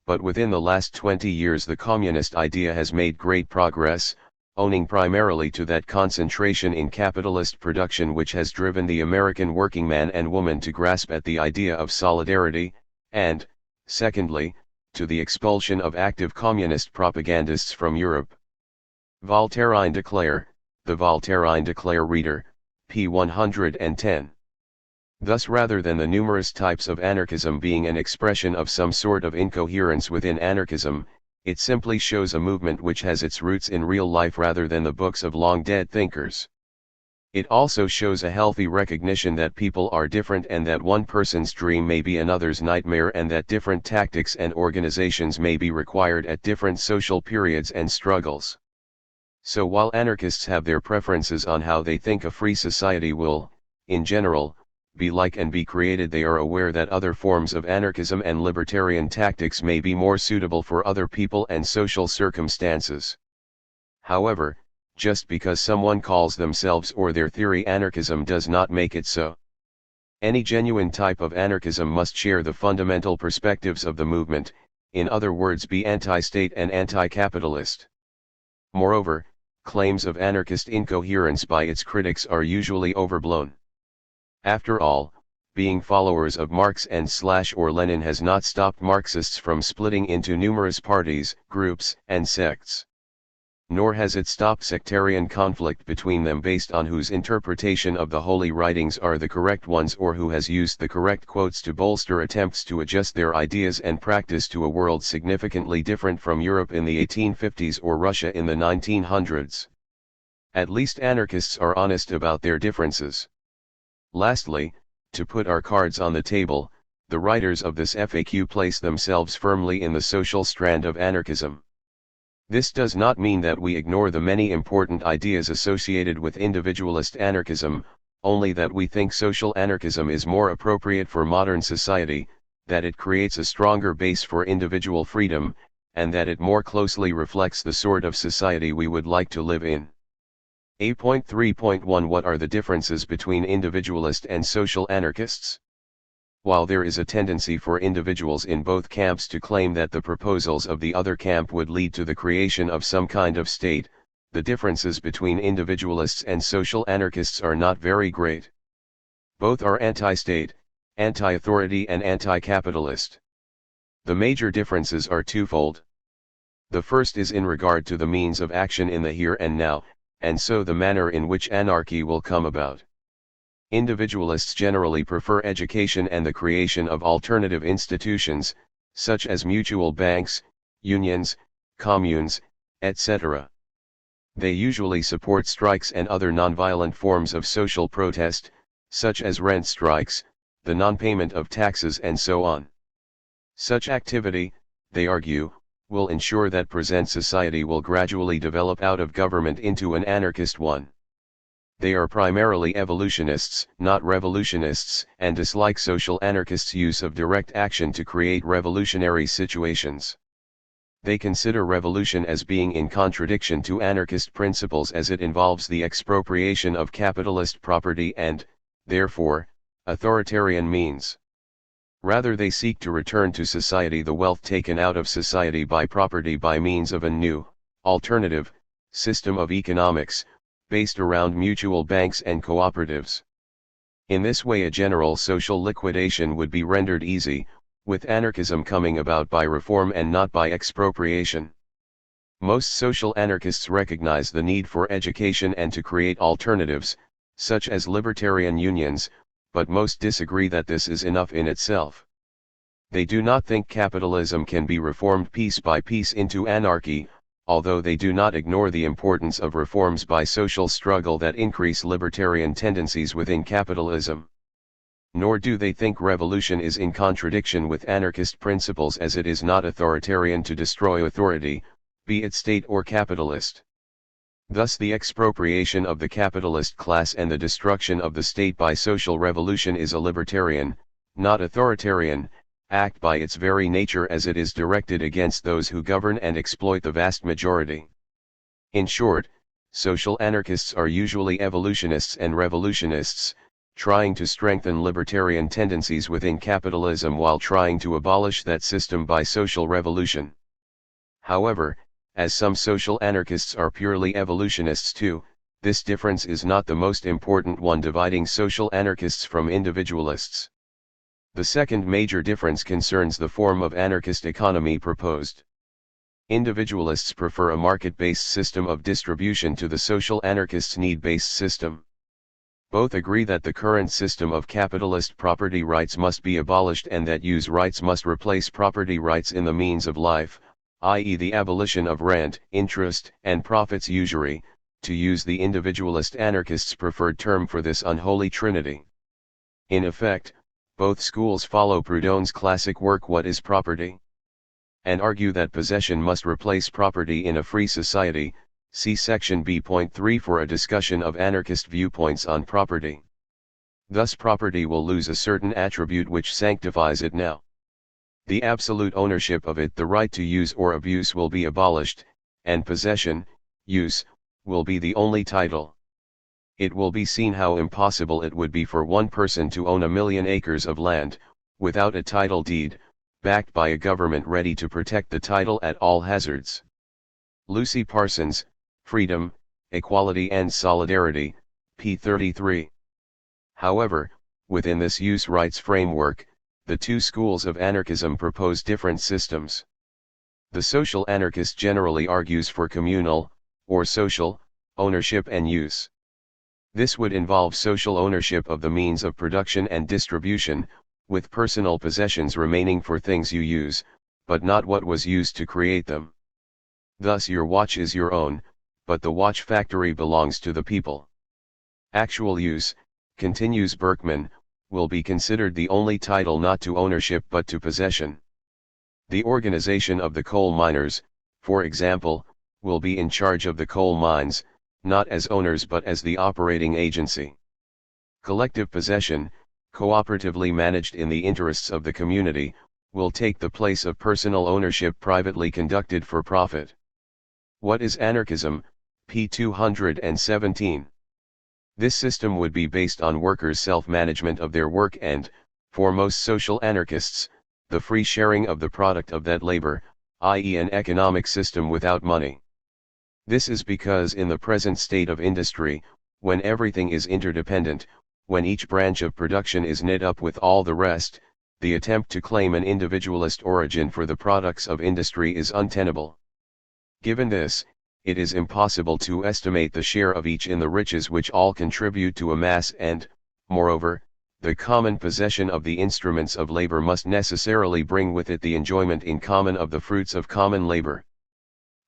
But within the last 20 years the communist idea has made great progress, owing primarily to that concentration in capitalist production which has driven the American working man and woman to grasp at the idea of solidarity, and, secondly, to the expulsion of active communist propagandists from Europe. Voltairine Declare, the Voltairine Declare reader, p. 110. Thus rather than the numerous types of anarchism being an expression of some sort of incoherence within anarchism, it simply shows a movement which has its roots in real life rather than the books of long-dead thinkers. It also shows a healthy recognition that people are different and that one person's dream may be another's nightmare and that different tactics and organizations may be required at different social periods and struggles. So while anarchists have their preferences on how they think a free society will, in general, be like and be created, they are aware that other forms of anarchism and libertarian tactics may be more suitable for other people and social circumstances. However, just because someone calls themselves or their theory anarchism does not make it so. Any genuine type of anarchism must share the fundamental perspectives of the movement, in other words be anti-state and anti-capitalist. Moreover, claims of anarchist incoherence by its critics are usually overblown. After all, being followers of Marx and/or Lenin has not stopped Marxists from splitting into numerous parties, groups, and sects. Nor has it stopped sectarian conflict between them based on whose interpretation of the holy writings are the correct ones or who has used the correct quotes to bolster attempts to adjust their ideas and practice to a world significantly different from Europe in the 1850s or Russia in the 1900s. At least anarchists are honest about their differences. Lastly, to put our cards on the table, the writers of this FAQ place themselves firmly in the social strand of anarchism. This does not mean that we ignore the many important ideas associated with individualist anarchism, only that we think social anarchism is more appropriate for modern society, that it creates a stronger base for individual freedom, and that it more closely reflects the sort of society we would like to live in. A.3.1 What are the differences between individualist and social anarchists? While there is a tendency for individuals in both camps to claim that the proposals of the other camp would lead to the creation of some kind of state, the differences between individualists and social anarchists are not very great. Both are anti-state, anti-authority and anti-capitalist. The major differences are twofold. The first is in regard to the means of action in the here and now, and so the manner in which anarchy will come about. Individualists generally prefer education and the creation of alternative institutions, such as mutual banks, unions, communes, etc. They usually support strikes and other nonviolent forms of social protest, such as rent strikes, the non-payment of taxes and so on. Such activity, they argue, will ensure that present society will gradually develop out of government into an anarchist one. They are primarily evolutionists, not revolutionists, and dislike social anarchists' use of direct action to create revolutionary situations. They consider revolution as being in contradiction to anarchist principles as it involves the expropriation of capitalist property and, therefore, authoritarian means. Rather they seek to return to society the wealth taken out of society by property by means of a new, alternative, system of economics, based around mutual banks and cooperatives. In this way a general social liquidation would be rendered easy, with anarchism coming about by reform and not by expropriation. Most social anarchists recognize the need for education and to create alternatives, such as libertarian unions, but most disagree that this is enough in itself. They do not think capitalism can be reformed piece by piece into anarchy, although they do not ignore the importance of reforms by social struggle that increase libertarian tendencies within capitalism. Nor do they think revolution is in contradiction with anarchist principles as it is not authoritarian to destroy authority, be it state or capitalist. Thus the expropriation of the capitalist class and the destruction of the state by social revolution is a libertarian, not authoritarian, act by its very nature as it is directed against those who govern and exploit the vast majority. In short, social anarchists are usually evolutionists and revolutionists, trying to strengthen libertarian tendencies within capitalism while trying to abolish that system by social revolution. However, as some social anarchists are purely evolutionists too, this difference is not the most important one dividing social anarchists from individualists. The second major difference concerns the form of anarchist economy proposed. Individualists prefer a market-based system of distribution to the social anarchists' need-based system. Both agree that the current system of capitalist property rights must be abolished and that use rights must replace property rights in the means of life, i.e. the abolition of rent, interest, and profits usury, to use the individualist anarchists' preferred term for this unholy trinity. In effect, both schools follow Proudhon's classic work What is Property? And argue that possession must replace property in a free society. See section B.3 for a discussion of anarchist viewpoints on property. Thus property will lose a certain attribute which sanctifies it now. The absolute ownership of it, the right to use or abuse, will be abolished, and possession, use, will be the only title. It will be seen how impossible it would be for one person to own 1,000,000 acres of land, without a title deed, backed by a government ready to protect the title at all hazards. Lucy Parsons, Freedom, Equality and Solidarity, p. 33. However, within this use rights framework, the two schools of anarchism propose different systems. The social anarchist generally argues for communal, or social, ownership and use. This would involve social ownership of the means of production and distribution, with personal possessions remaining for things you use, but not what was used to create them. Thus your watch is your own, but the watch factory belongs to the people. Actual use, continues Berkman, will be considered the only title not to ownership but to possession. The organization of the coal miners, for example, will be in charge of the coal mines, not as owners but as the operating agency. Collective possession, cooperatively managed in the interests of the community, will take the place of personal ownership privately conducted for profit. What is anarchism? p. 217. This system would be based on workers' self-management of their work and, for most social anarchists, the free sharing of the product of that labor, i.e. an economic system without money. This is because in the present state of industry, when everything is interdependent, when each branch of production is knit up with all the rest, the attempt to claim an individualist origin for the products of industry is untenable. Given this, it is impossible to estimate the share of each in the riches which all contribute to amass and, moreover, the common possession of the instruments of labor must necessarily bring with it the enjoyment in common of the fruits of common labor.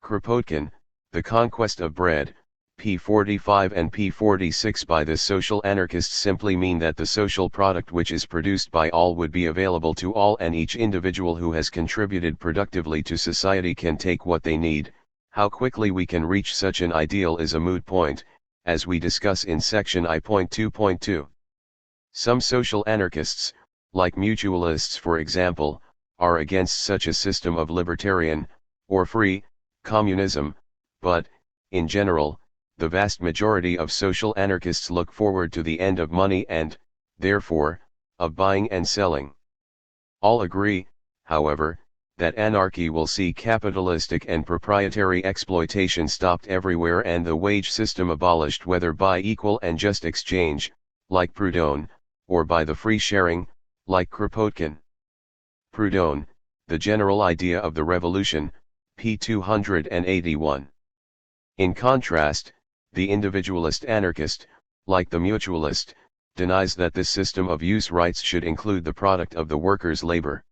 Kropotkin, The Conquest of Bread, p. 45 and p. 46. By this social anarchists simply mean that the social product which is produced by all would be available to all and each individual who has contributed productively to society can take what they need. How quickly we can reach such an ideal is a moot point, as we discuss in section I.2.2. Some social anarchists, like mutualists for example, are against such a system of libertarian, or free, communism, but, in general, the vast majority of social anarchists look forward to the end of money and, therefore, of buying and selling. All agree, however, that anarchy will see capitalistic and proprietary exploitation stopped everywhere and the wage system abolished, whether by equal and just exchange, like Proudhon, or by the free sharing, like Kropotkin. Proudhon, The General Idea of the Revolution, p. 281. In contrast, the individualist anarchist, like the mutualist, denies that this system of use rights should include the product of the worker's labor.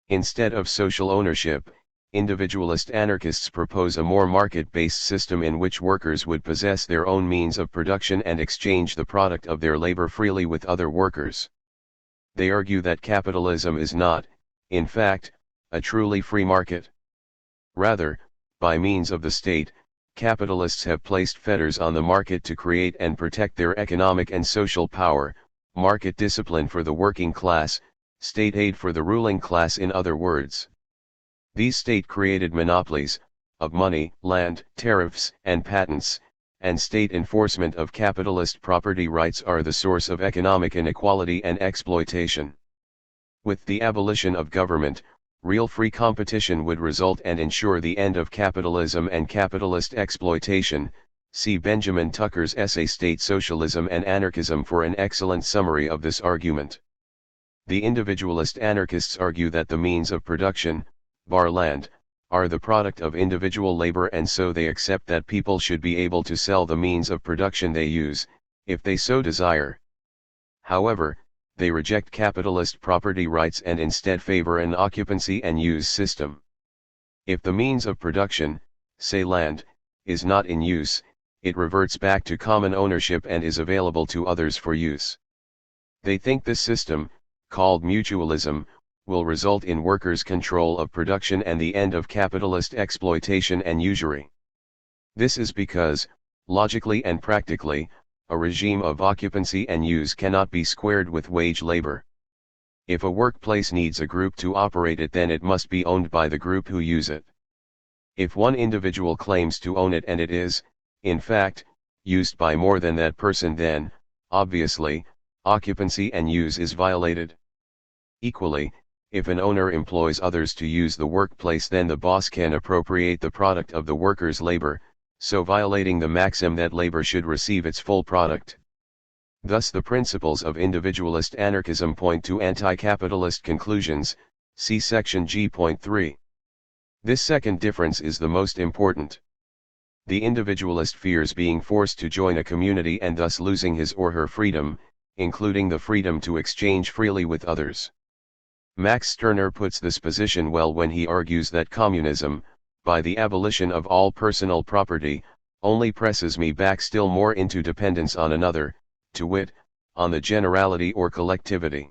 Instead of social ownership, individualist anarchists propose a more market-based system in which workers would possess their own means of production and exchange the product of their labor freely with other workers. They argue that capitalism is not, in fact, a truly free market. Rather, by means of the state, capitalists have placed fetters on the market to create and protect their economic and social power, market discipline for the working class, state aid for the ruling class, in other words. These state-created monopolies, of money, land, tariffs, and patents, and state enforcement of capitalist property rights are the source of economic inequality and exploitation. With the abolition of government, real free competition would result and ensure the end of capitalism and capitalist exploitation. See Benjamin Tucker's essay State Socialism and Anarchism for an excellent summary of this argument. The individualist anarchists argue that the means of production, bar land, are the product of individual labor, and so they accept that people should be able to sell the means of production they use, if they so desire. However, they reject capitalist property rights and instead favor an occupancy and use system. If the means of production, say land, is not in use, it reverts back to common ownership and is available to others for use. They think this system, called mutualism, will result in workers' control of production and the end of capitalist exploitation and usury. This is because, logically and practically, a regime of occupancy and use cannot be squared with wage labor. If a workplace needs a group to operate it, then it must be owned by the group who use it. If one individual claims to own it and it is, in fact, used by more than that person, then, obviously, occupancy and use is violated. Equally, if an owner employs others to use the workplace, then the boss can appropriate the product of the worker's labor, so violating the maxim that labor should receive its full product. Thus the principles of individualist anarchism point to anti-capitalist conclusions, see section G.3. This second difference is the most important. The individualist fears being forced to join a community and thus losing his or her freedom, including the freedom to exchange freely with others. Max Stirner puts this position well when he argues that communism, by the abolition of all personal property, only presses me back still more into dependence on another, to wit, on the generality or collectivity,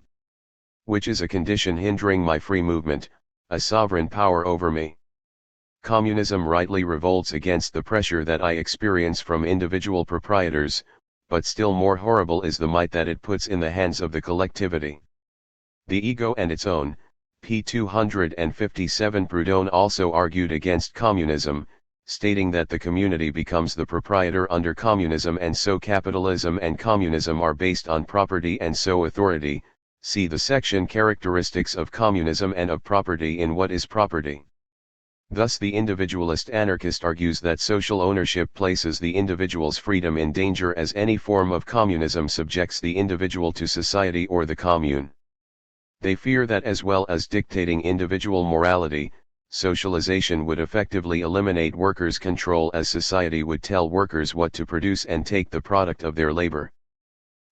which is a condition hindering my free movement, a sovereign power over me. Communism rightly revolts against the pressure that I experience from individual proprietors, but still more horrible is the might that it puts in the hands of the collectivity. The ego and its own, p. 257. Proudhon also argued against communism, stating that the community becomes the proprietor under communism, and so capitalism and communism are based on property and so authority. See the section Characteristics of Communism and of Property in What is Property. Thus the individualist anarchist argues that social ownership places the individual's freedom in danger, as any form of communism subjects the individual to society or the commune. They fear that as well as dictating individual morality, socialization would effectively eliminate workers' control, as society would tell workers what to produce and take the product of their labor.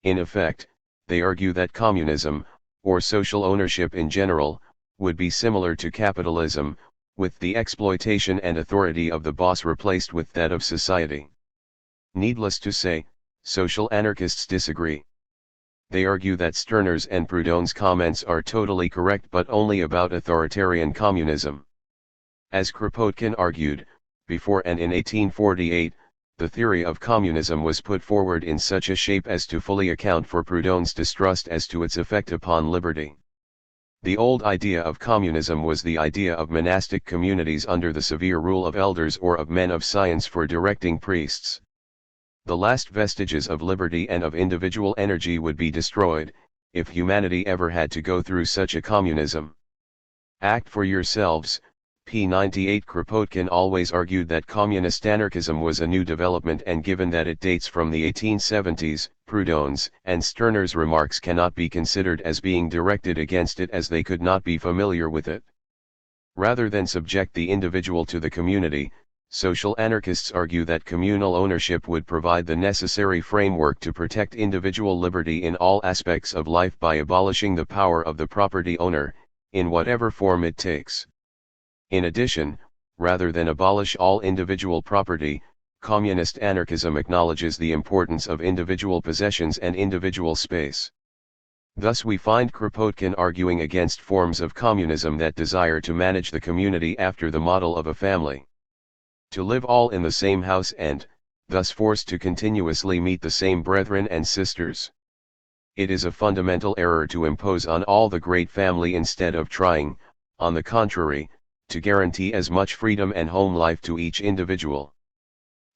In effect, they argue that communism, or social ownership in general, would be similar to capitalism, with the exploitation and authority of the boss replaced with that of society. Needless to say, social anarchists disagree. They argue that Stirner's and Proudhon's comments are totally correct, but only about authoritarian communism. As Kropotkin argued, before and in 1848, the theory of communism was put forward in such a shape as to fully account for Proudhon's distrust as to its effect upon liberty. The old idea of communism was the idea of monastic communities under the severe rule of elders or of men of science for directing priests. The last vestiges of liberty and of individual energy would be destroyed, if humanity ever had to go through such a communism. Act for yourselves, p. 98. Kropotkin always argued that communist anarchism was a new development, and given that it dates from the 1870s, Proudhon's and Stirner's remarks cannot be considered as being directed against it, as they could not be familiar with it. Rather than subject the individual to the community, social anarchists argue that communal ownership would provide the necessary framework to protect individual liberty in all aspects of life by abolishing the power of the property owner, in whatever form it takes. In addition, rather than abolish all individual property, communist anarchism acknowledges the importance of individual possessions and individual space. Thus we find Kropotkin arguing against forms of communism that desire to manage the community after the model of a family. To live all in the same house and, thus forced to continuously meet the same brethren and sisters. It is a fundamental error to impose on all the great family instead of trying, on the contrary, to guarantee as much freedom and home life to each individual.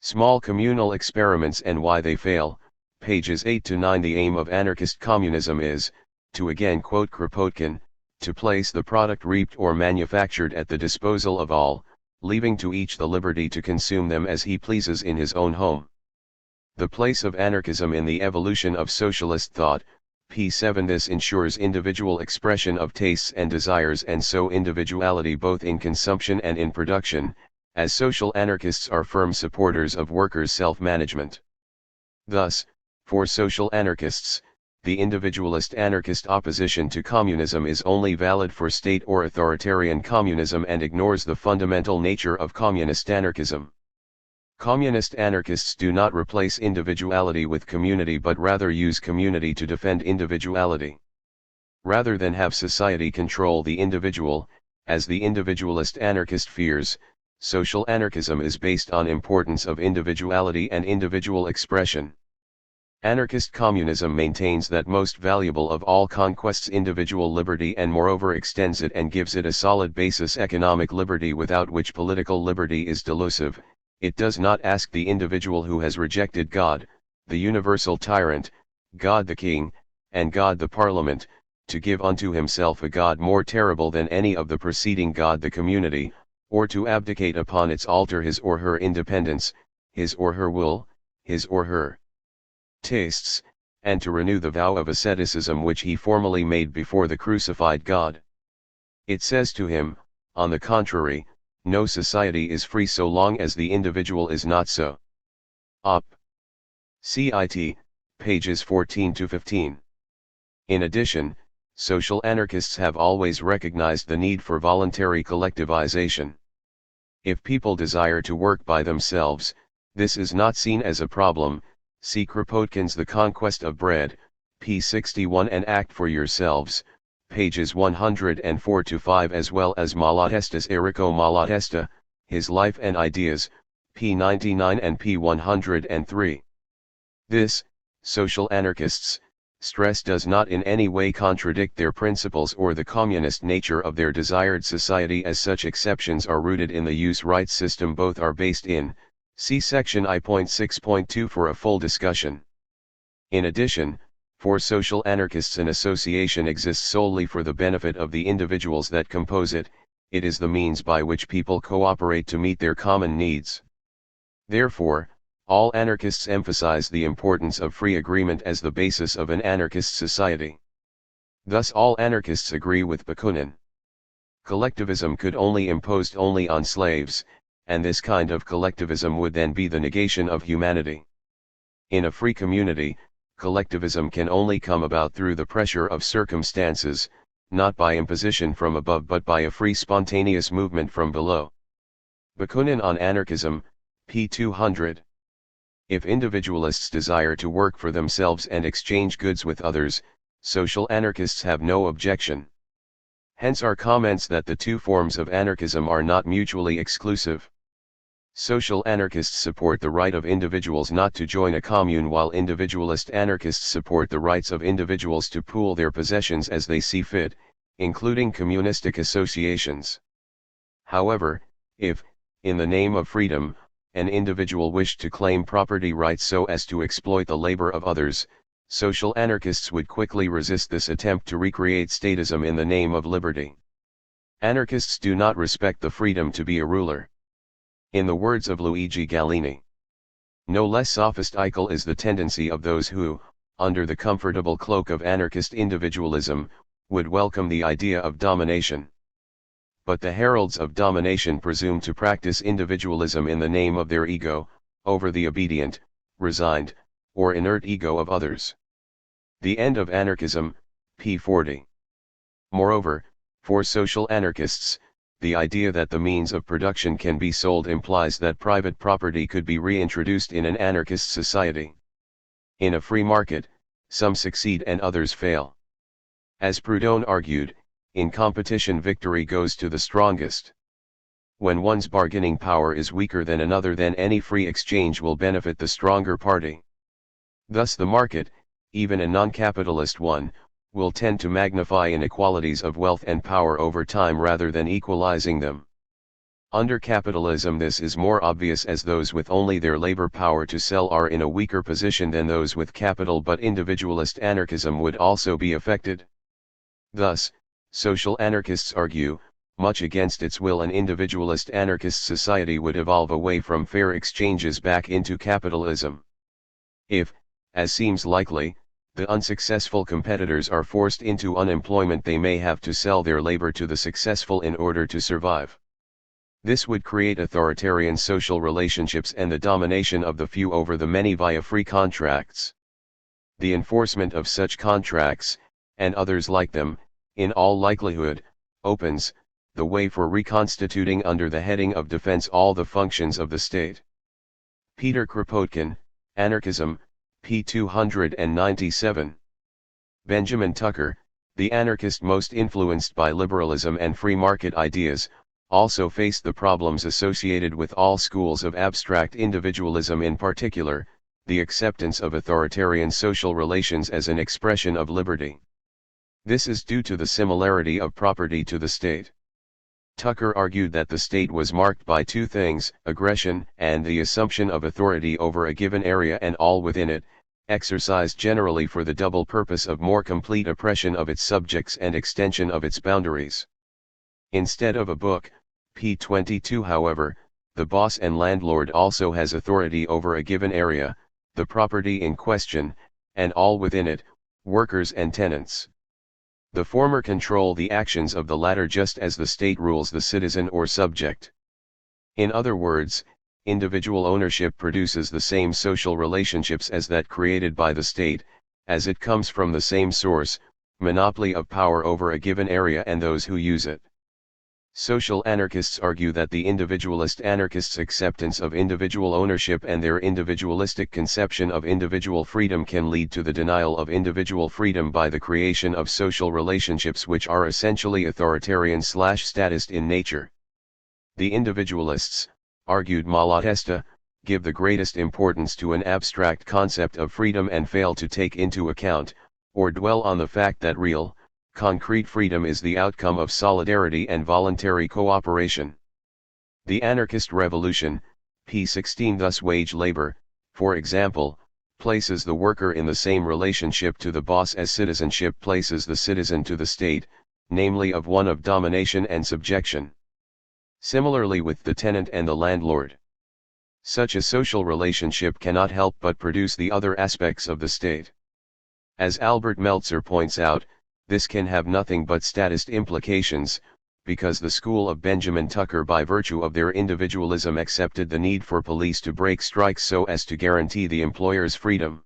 Small communal experiments and why they fail, pages 8 to 9. The aim of anarchist communism is, to again quote Kropotkin, to place the product reaped or manufactured at the disposal of all, leaving to each the liberty to consume them as he pleases in his own home. The place of anarchism in the evolution of socialist thought, p. 7. This ensures individual expression of tastes and desires, and so individuality both in consumption and in production, as social anarchists are firm supporters of workers' self-management. Thus, for social anarchists, the individualist anarchist opposition to communism is only valid for state or authoritarian communism and ignores the fundamental nature of communist anarchism. Communist anarchists do not replace individuality with community, but rather use community to defend individuality. Rather than have society control the individual, as the individualist anarchist fears, social anarchism is based on importance of individuality and individual expression. Anarchist communism maintains that most valuable of all conquests individual liberty, and moreover extends it and gives it a solid basis, economic liberty, without which political liberty is delusive. It does not ask the individual who has rejected God, the universal tyrant, God the King, and God the Parliament, to give unto himself a God more terrible than any of the preceding, God the community, or to abdicate upon its altar his or her independence, his or her will, his or her tastes, and to renew the vow of asceticism which he formally made before the crucified God. It says to him, on the contrary, no society is free so long as the individual is not so. Op. Cit. pages 14 to 15. In addition, social anarchists have always recognized the need for voluntary collectivization. If people desire to work by themselves, this is not seen as a problem. See Kropotkin's The Conquest of Bread, p. 61, and Act for Yourselves, pages 104 to 5, as well as Malatesta's Errico Malatesta, His Life and Ideas, p. 99 and p. 103. This, social anarchists stress, does not in any way contradict their principles or the communist nature of their desired society, as such exceptions are rooted in the use rights system both are based in. See section I.6.2 for a full discussion. In addition, for social anarchists an association exists solely for the benefit of the individuals that compose it. It is the means by which people cooperate to meet their common needs. Therefore, all anarchists emphasize the importance of free agreement as the basis of an anarchist society. Thus all anarchists agree with Bakunin. Collectivism could only imposed only on slaves, and this kind of collectivism would then be the negation of humanity. In a free community, collectivism can only come about through the pressure of circumstances, not by imposition from above but by a free spontaneous movement from below. Bakunin on Anarchism, p. 200. If individualists desire to work for themselves and exchange goods with others, social anarchists have no objection. Hence our comments that the two forms of anarchism are not mutually exclusive. Social anarchists support the right of individuals not to join a commune, while individualist anarchists support the rights of individuals to pool their possessions as they see fit, including communistic associations. However, if, in the name of freedom, an individual wished to claim property rights so as to exploit the labor of others, social anarchists would quickly resist this attempt to recreate statism in the name of liberty. Anarchists do not respect the freedom to be a ruler. In the words of Luigi Gallini, no less sophistical is the tendency of those who, under the comfortable cloak of anarchist individualism, would welcome the idea of domination. But the heralds of domination presume to practice individualism in the name of their ego, over the obedient, resigned, or inert ego of others. The end of anarchism, p. 40. Moreover, for social anarchists, the idea that the means of production can be sold implies that private property could be reintroduced in an anarchist society. In a free market, some succeed and others fail. As Proudhon argued, in competition victory goes to the strongest. When one's bargaining power is weaker than another, then any free exchange will benefit the stronger party. Thus the market, even a non-capitalist one, will tend to magnify inequalities of wealth and power over time rather than equalizing them. Under capitalism this is more obvious, as those with only their labor power to sell are in a weaker position than those with capital, but individualist anarchism would also be affected. Thus, social anarchists argue, much against its will, an individualist anarchist society would evolve away from fair exchanges back into capitalism. If, as seems likely, the unsuccessful competitors are forced into unemployment, they may have to sell their labor to the successful in order to survive. This would create authoritarian social relationships and the domination of the few over the many via free contracts. The enforcement of such contracts, and others like them, in all likelihood, opens the way for reconstituting under the heading of defense all the functions of the state. Peter Kropotkin, Anarchism, p. 297. Benjamin Tucker, the anarchist most influenced by liberalism and free market ideas, also faced the problems associated with all schools of abstract individualism, in particular, the acceptance of authoritarian social relations as an expression of liberty. This is due to the similarity of property to the state. Tucker argued that the state was marked by two things: aggression and the assumption of authority over a given area and all within it, exercised generally for the double purpose of more complete oppression of its subjects and extension of its boundaries. Instead of a book, p. 22, however, the boss and landlord also has authority over a given area, the property in question, and all within it, workers and tenants. The former control the actions of the latter just as the state rules the citizen or subject. In other words, individual ownership produces the same social relationships as that created by the state, as it comes from the same source, monopoly of power over a given area and those who use it. Social anarchists argue that the individualist anarchists' acceptance of individual ownership and their individualistic conception of individual freedom can lead to the denial of individual freedom by the creation of social relationships which are essentially authoritarian/statist in nature. The individualists, argued Malatesta, give the greatest importance to an abstract concept of freedom and fail to take into account, or dwell on the fact that real, concrete freedom is the outcome of solidarity and voluntary cooperation. The anarchist revolution, p16 thus wage labor, for example, places the worker in the same relationship to the boss as citizenship places the citizen to the state, namely of one of domination and subjection. Similarly with the tenant and the landlord. Such a social relationship cannot help but produce the other aspects of the state. As Albert Meltzer points out, this can have nothing but statist implications, because the school of Benjamin Tucker by virtue of their individualism accepted the need for police to break strikes so as to guarantee the employer's freedom.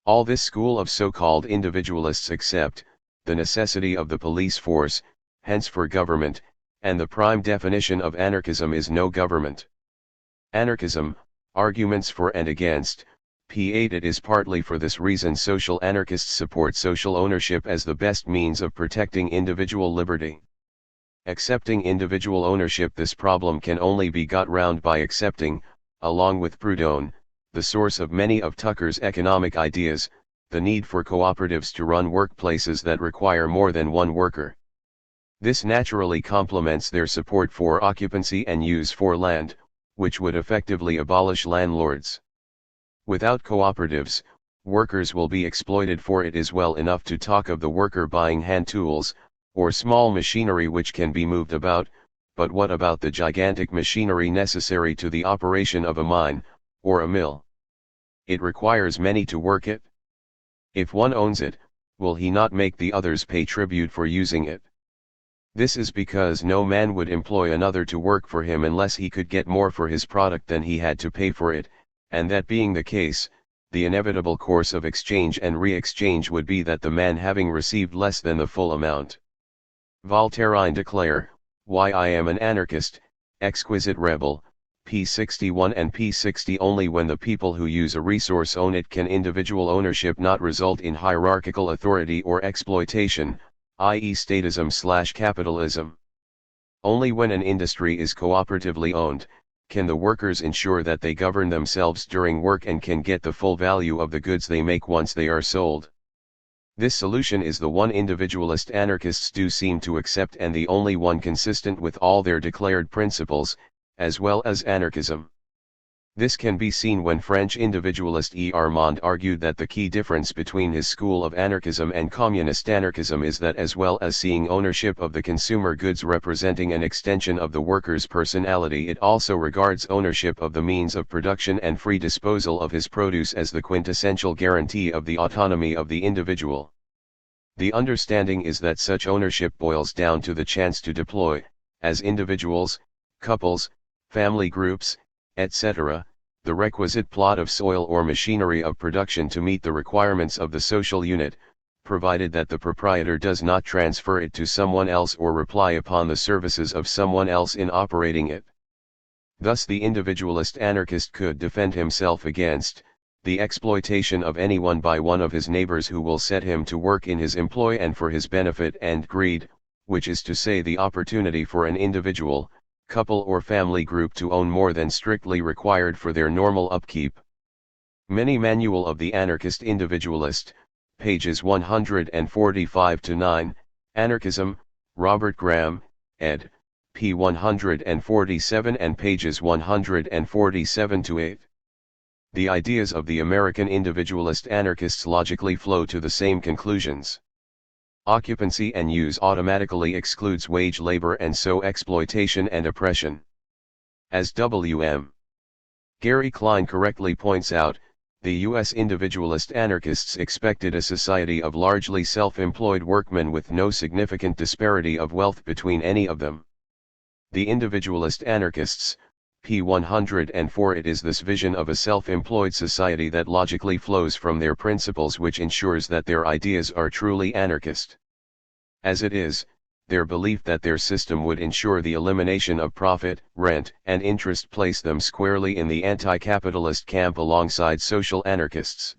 All this school of so-called individualists accept, the necessity of the police force, hence for government, and the prime definition of anarchism is no government. Anarchism, arguments for and against, p8 It is partly for this reason social anarchists support social ownership as the best means of protecting individual liberty. Accepting individual ownership, this problem can only be got round by accepting, along with Proudhon, the source of many of Tucker's economic ideas, the need for cooperatives to run workplaces that require more than one worker. This naturally complements their support for occupancy and use for land, which would effectively abolish landlords. Without cooperatives, workers will be exploited, for it is well enough to talk of the worker buying hand tools, or small machinery which can be moved about, but what about the gigantic machinery necessary to the operation of a mine, or a mill? It requires many to work it. If one owns it, will he not make the others pay tribute for using it? This is because no man would employ another to work for him unless he could get more for his product than he had to pay for it, and that being the case, the inevitable course of exchange and re-exchange would be that the man having received less than the full amount. Voltairine declare, "Why I am an anarchist, exquisite rebel," p61 and p60 Only when the people who use a resource own it can individual ownership not result in hierarchical authority or exploitation, i.e. statism/capitalism. Only when an industry is cooperatively owned, can the workers ensure that they govern themselves during work and can get the full value of the goods they make once they are sold. This solution is the one individualist anarchists do seem to accept, and the only one consistent with all their declared principles, as well as anarchism. This can be seen when French individualist E. Armand argued that the key difference between his school of anarchism and communist anarchism is that as well as seeing ownership of the consumer goods representing an extension of the worker's personality, it also regards ownership of the means of production and free disposal of his produce as the quintessential guarantee of the autonomy of the individual. The understanding is that such ownership boils down to the chance to deploy, as individuals, couples, family groups, etc., the requisite plot of soil or machinery of production to meet the requirements of the social unit, provided that the proprietor does not transfer it to someone else or rely upon the services of someone else in operating it. Thus the individualist anarchist could defend himself against the exploitation of anyone by one of his neighbors who will set him to work in his employ and for his benefit, and greed, which is to say the opportunity for an individual, couple or family group to own more than strictly required for their normal upkeep. Many Manual of the Anarchist Individualist, pages 145-9, Anarchism, Robert Graham, ed., p. 147 and pages 147-8. The ideas of the American individualist anarchists logically flow to the same conclusions. Occupancy and use automatically excludes wage labor and so exploitation and oppression. As W.M. Gary Klein correctly points out, the U.S. individualist anarchists expected a society of largely self-employed workmen with no significant disparity of wealth between any of them. The individualist anarchists, p. 104. It is this vision of a self-employed society that logically flows from their principles which ensures that their ideas are truly anarchist. As it is, their belief that their system would ensure the elimination of profit, rent, and interest place them squarely in the anti-capitalist camp alongside social anarchists.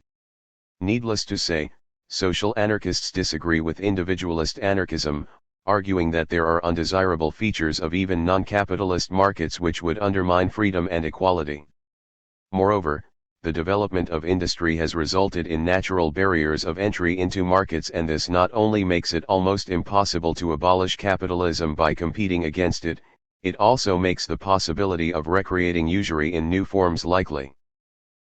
Needless to say, social anarchists disagree with individualist anarchism, arguing that there are undesirable features of even non-capitalist markets which would undermine freedom and equality. Moreover, the development of industry has resulted in natural barriers of entry into markets, and this not only makes it almost impossible to abolish capitalism by competing against it, it also makes the possibility of recreating usury in new forms likely.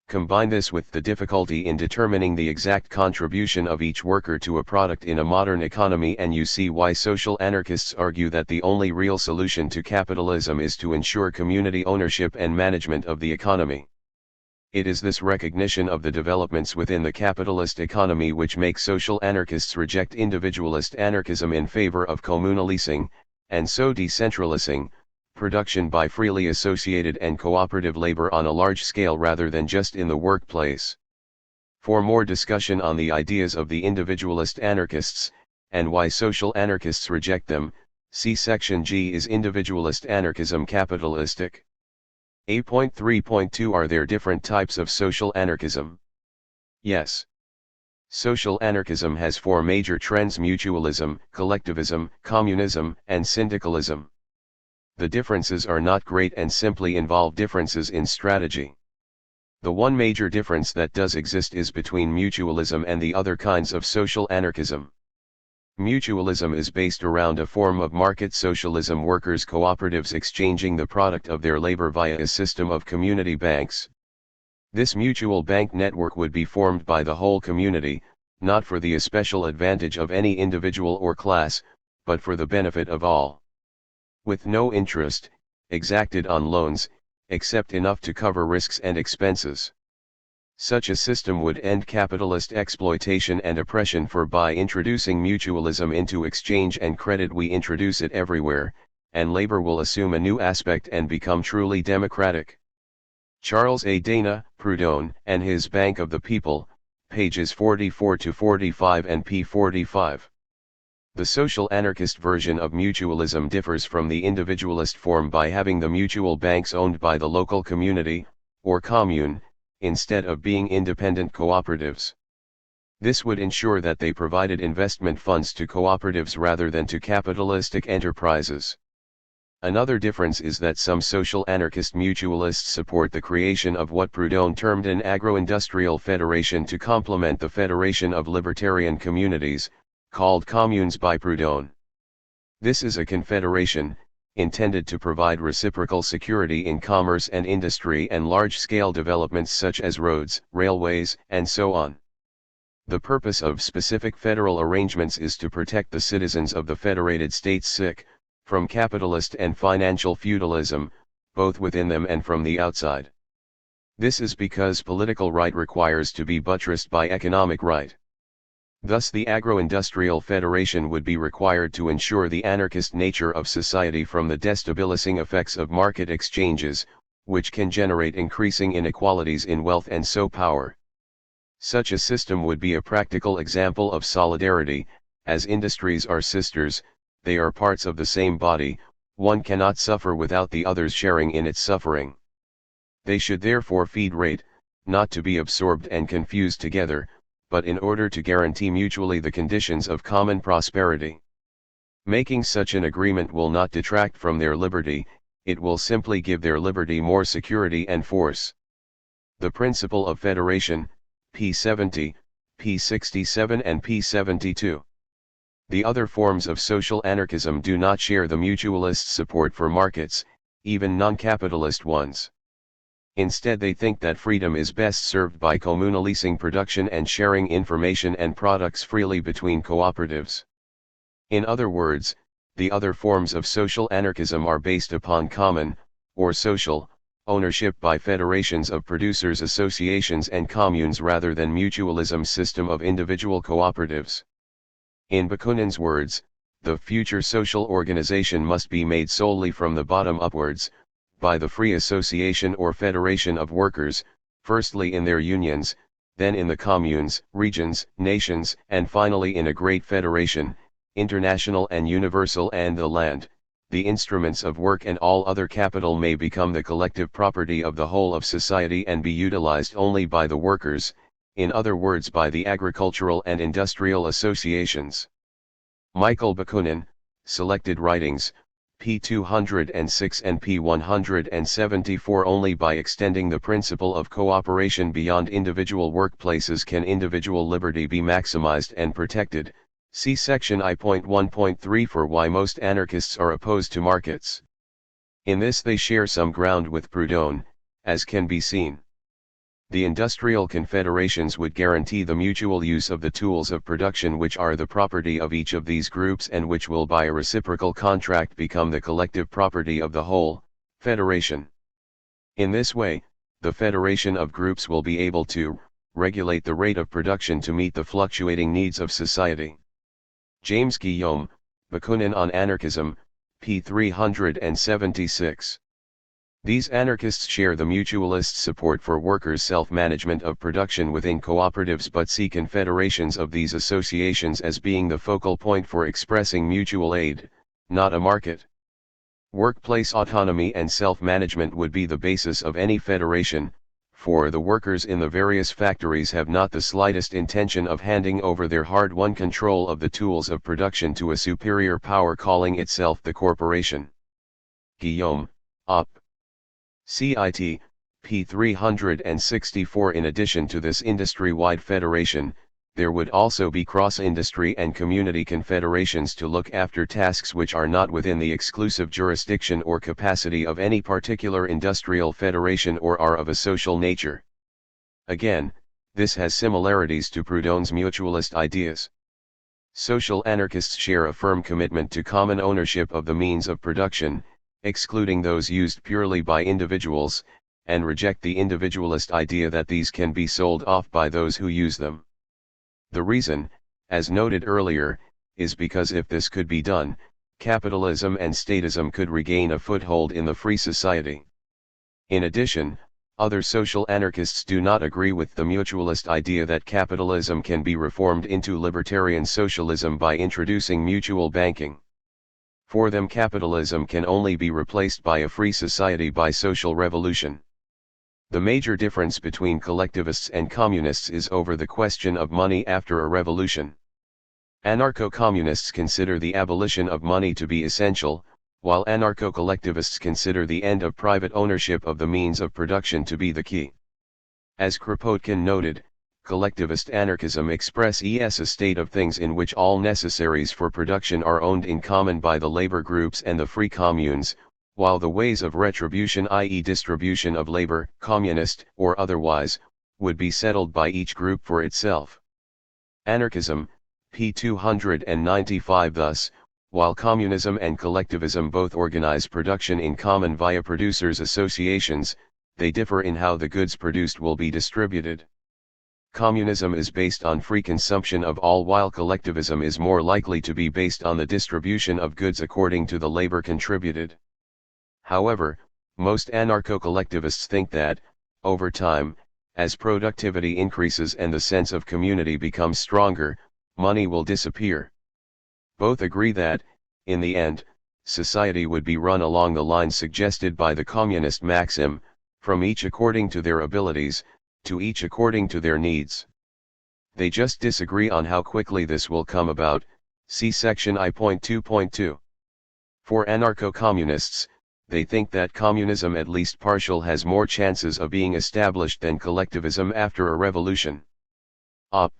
Combine this with the difficulty in determining the exact contribution of each worker to a product in a modern economy, and you see why social anarchists argue that the only real solution to capitalism is to ensure community ownership and management of the economy. It is this recognition of the developments within the capitalist economy which makes social anarchists reject individualist anarchism in favor of communalising, and so decentralizing, production by freely associated and cooperative labor on a large scale rather than just in the workplace. For more discussion on the ideas of the individualist anarchists, and why social anarchists reject them, see section G. Is individualist anarchism capitalistic? A.3.2 Are there different types of social anarchism? Yes. Social anarchism has four major trends: mutualism, collectivism, communism, and syndicalism. The differences are not great and simply involve differences in strategy. The one major difference that does exist is between mutualism and the other kinds of social anarchism. Mutualism is based around a form of market socialism, workers' cooperatives exchanging the product of their labor via a system of community banks. This mutual bank network would be formed by the whole community, not for the especial advantage of any individual or class, but for the benefit of all. With no interest exacted on loans, except enough to cover risks and expenses. Such a system would end capitalist exploitation and oppression, for by introducing mutualism into exchange and credit we introduce it everywhere, and labor will assume a new aspect and become truly democratic. Charles A. Dana, Proudhon, and his Bank of the People, pages 44 to 45 and p. 45. The social anarchist version of mutualism differs from the individualist form by having the mutual banks owned by the local community, or commune, instead of being independent cooperatives. This would ensure that they provided investment funds to cooperatives rather than to capitalistic enterprises. Another difference is that some social anarchist mutualists support the creation of what Proudhon termed an agro-industrial federation to complement the Federation of Libertarian Communities, called communes by Proudhon. This is a confederation, intended to provide reciprocal security in commerce and industry and large-scale developments such as roads, railways, and so on. The purpose of specific federal arrangements is to protect the citizens of the federated states from capitalist and financial feudalism, both within them and from the outside. This is because political right requires to be buttressed by economic right. Thus the agro-industrial federation would be required to ensure the anarchist nature of society from the destabilizing effects of market exchanges, which can generate increasing inequalities in wealth and so power. Such a system would be a practical example of solidarity, as industries are sisters, they are parts of the same body, one cannot suffer without the others sharing in its suffering. They should therefore feed rate, not to be absorbed and confused together, but in order to guarantee mutually the conditions of common prosperity. Making such an agreement will not detract from their liberty, it will simply give their liberty more security and force. The principle of federation, p. 70, p. 67 and p. 72. The other forms of social anarchism do not share the mutualist support for markets, even non-capitalist ones. Instead they think that freedom is best served by communalising production and sharing information and products freely between cooperatives. In other words, the other forms of social anarchism are based upon common, or social, ownership by federations of producers, associations and communes rather than mutualism system of individual cooperatives. In Bakunin's words, the future social organization must be made solely from the bottom upwards, by the free association or federation of workers, firstly in their unions, then in the communes, regions, nations, and finally in a great federation, international and universal, and the land, the instruments of work and all other capital may become the collective property of the whole of society and be utilized only by the workers, in other words by the agricultural and industrial associations. Michael Bakunin, Selected Writings, p. 206 and p. 174. Only by extending the principle of cooperation beyond individual workplaces can individual liberty be maximized and protected. See section I.1.3 for why most anarchists are opposed to markets. In this they share some ground with Proudhon, as can be seen. The industrial confederations would guarantee the mutual use of the tools of production which are the property of each of these groups and which will by a reciprocal contract become the collective property of the whole federation. In this way, the federation of groups will be able to regulate the rate of production to meet the fluctuating needs of society. James Guillaume, Bakunin on Anarchism, p. 376. These anarchists share the mutualist support for workers' self-management of production within cooperatives but see confederations of these associations as being the focal point for expressing mutual aid, not a market. Workplace autonomy and self-management would be the basis of any federation, for the workers in the various factories have not the slightest intention of handing over their hard-won control of the tools of production to a superior power calling itself the corporation. Guillaume, Op. Cit. p. 364. In addition to this industry-wide federation, there would also be cross-industry and community confederations to look after tasks which are not within the exclusive jurisdiction or capacity of any particular industrial federation or are of a social nature. Again, this has similarities to Proudhon's mutualist ideas. Social anarchists share a firm commitment to common ownership of the means of production, excluding those used purely by individuals, and reject the individualist idea that these can be sold off by those who use them. The reason, as noted earlier, is because if this could be done, capitalism and statism could regain a foothold in the free society. In addition, other social anarchists do not agree with the mutualist idea that capitalism can be reformed into libertarian socialism by introducing mutual banking. For them, capitalism can only be replaced by a free society by social revolution. The major difference between collectivists and communists is over the question of money after a revolution. Anarcho-communists consider the abolition of money to be essential, while anarcho-collectivists consider the end of private ownership of the means of production to be the key. As Kropotkin noted, collectivist anarchism expresses a state of things in which all necessaries for production are owned in common by the labor groups and the free communes, while the ways of retribution, i.e. distribution of labor, communist or otherwise, would be settled by each group for itself. Anarchism, p. 295. Thus, while communism and collectivism both organize production in common via producers' associations, they differ in how the goods produced will be distributed. Communism is based on free consumption of all, while collectivism is more likely to be based on the distribution of goods according to the labor contributed. However, most anarcho-collectivists think that, over time, as productivity increases and the sense of community becomes stronger, money will disappear. Both agree that, in the end, society would be run along the lines suggested by the communist maxim, from each according to their abilities, to each according to their needs. They just disagree on how quickly this will come about, see section I.2.2. For anarcho-communists, they think that communism, at least partial, has more chances of being established than collectivism after a revolution. Op.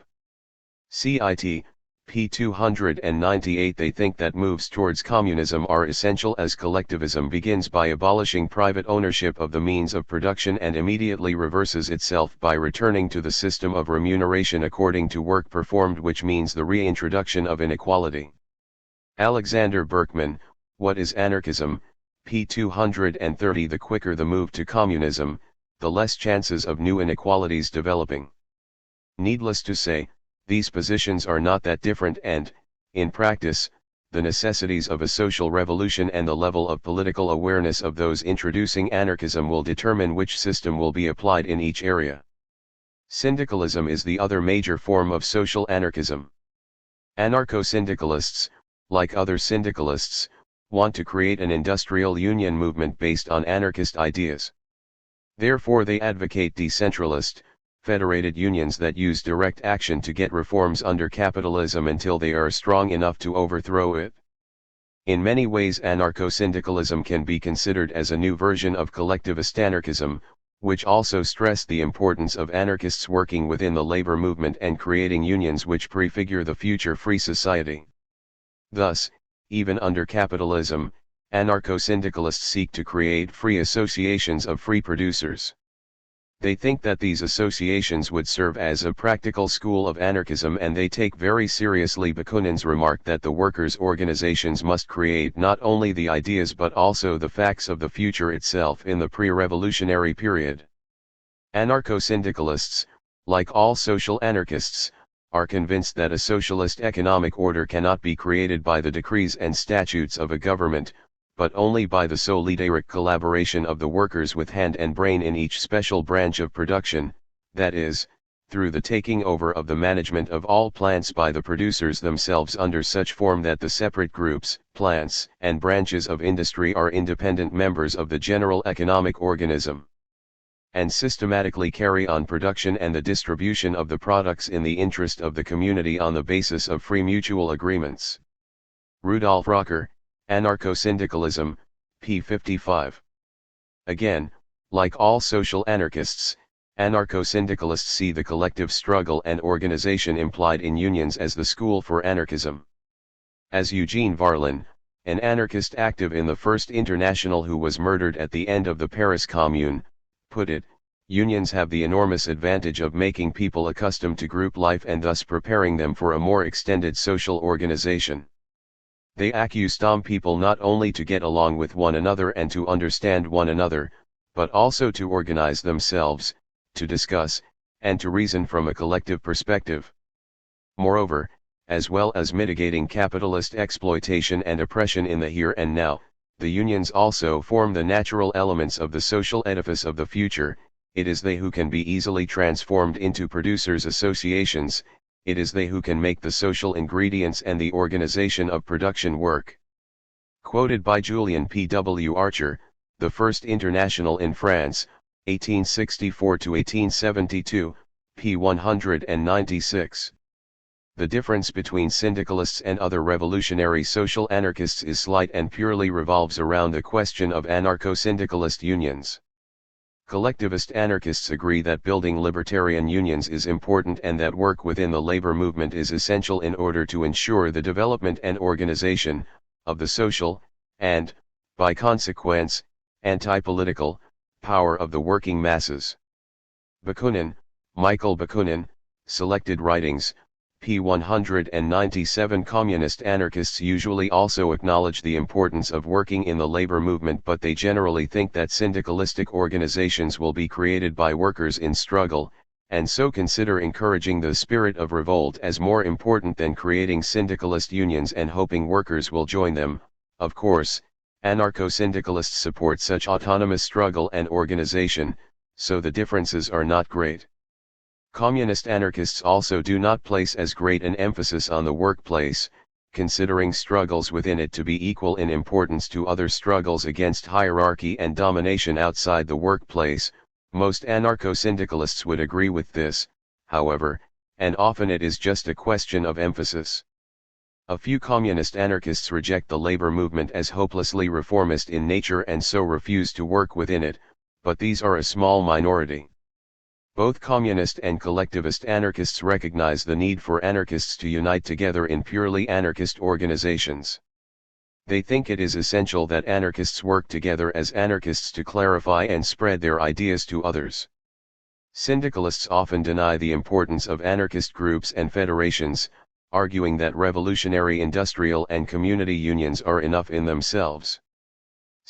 Cit. p. 298. They think that moves towards communism are essential, as collectivism begins by abolishing private ownership of the means of production and immediately reverses itself by returning to the system of remuneration according to work performed, which means the reintroduction of inequality. Alexander Berkman, What is Anarchism? p. 230. The quicker the move to communism, the less chances of new inequalities developing. Needless to say, these positions are not that different and, in practice, the necessities of a social revolution and the level of political awareness of those introducing anarchism will determine which system will be applied in each area. Syndicalism is the other major form of social anarchism. Anarcho-syndicalists, like other syndicalists, want to create an industrial union movement based on anarchist ideas. Therefore they advocate decentralist, federated unions that use direct action to get reforms under capitalism until they are strong enough to overthrow it. In many ways anarcho-syndicalism can be considered as a new version of collectivist anarchism, which also stressed the importance of anarchists working within the labor movement and creating unions which prefigure the future free society. Thus, even under capitalism, anarcho-syndicalists seek to create free associations of free producers. They think that these associations would serve as a practical school of anarchism, and they take very seriously Bakunin's remark that the workers' organizations must create not only the ideas but also the facts of the future itself in the pre-revolutionary period. Anarcho-syndicalists, like all social anarchists, are convinced that a socialist economic order cannot be created by the decrees and statutes of a government, but only by the solidaric collaboration of the workers with hand and brain in each special branch of production, that is, through the taking over of the management of all plants by the producers themselves under such form that the separate groups, plants, and branches of industry are independent members of the general economic organism, and systematically carry on production and the distribution of the products in the interest of the community on the basis of free mutual agreements. Rudolf Rocker, Anarcho-syndicalism, p. 55. Again, like all social anarchists, anarcho-syndicalists see the collective struggle and organization implied in unions as the school for anarchism. As Eugene Varlin, an anarchist active in the First International who was murdered at the end of the Paris Commune, put it, unions have the enormous advantage of making people accustomed to group life and thus preparing them for a more extended social organization. They accustom people not only to get along with one another and to understand one another, but also to organize themselves, to discuss, and to reason from a collective perspective. Moreover, as well as mitigating capitalist exploitation and oppression in the here and now, the unions also form the natural elements of the social edifice of the future. It is they who can be easily transformed into producers' associations. It is they who can make the social ingredients and the organization of production work. Quoted by Julian P. W. Archer, The First International in France, 1864–1872, p. 196. The difference between syndicalists and other revolutionary social anarchists is slight and purely revolves around the question of anarcho-syndicalist unions. Collectivist anarchists agree that building libertarian unions is important and that work within the labor movement is essential in order to ensure the development and organization of the social, and, by consequence, anti-political, power of the working masses. Bakunin, Michael Bakunin, Selected Writings, p. 197. Communist anarchists usually also acknowledge the importance of working in the labor movement, but they generally think that syndicalistic organizations will be created by workers in struggle, and so consider encouraging the spirit of revolt as more important than creating syndicalist unions and hoping workers will join them. Of course, anarcho-syndicalists support such autonomous struggle and organization, so the differences are not great. Communist anarchists also do not place as great an emphasis on the workplace, considering struggles within it to be equal in importance to other struggles against hierarchy and domination outside the workplace. Most anarcho-syndicalists would agree with this, however, and often it is just a question of emphasis. A few communist anarchists reject the labor movement as hopelessly reformist in nature and so refuse to work within it, but these are a small minority. Both communist and collectivist anarchists recognize the need for anarchists to unite together in purely anarchist organizations. They think it is essential that anarchists work together as anarchists to clarify and spread their ideas to others. Syndicalists often deny the importance of anarchist groups and federations, arguing that revolutionary industrial and community unions are enough in themselves.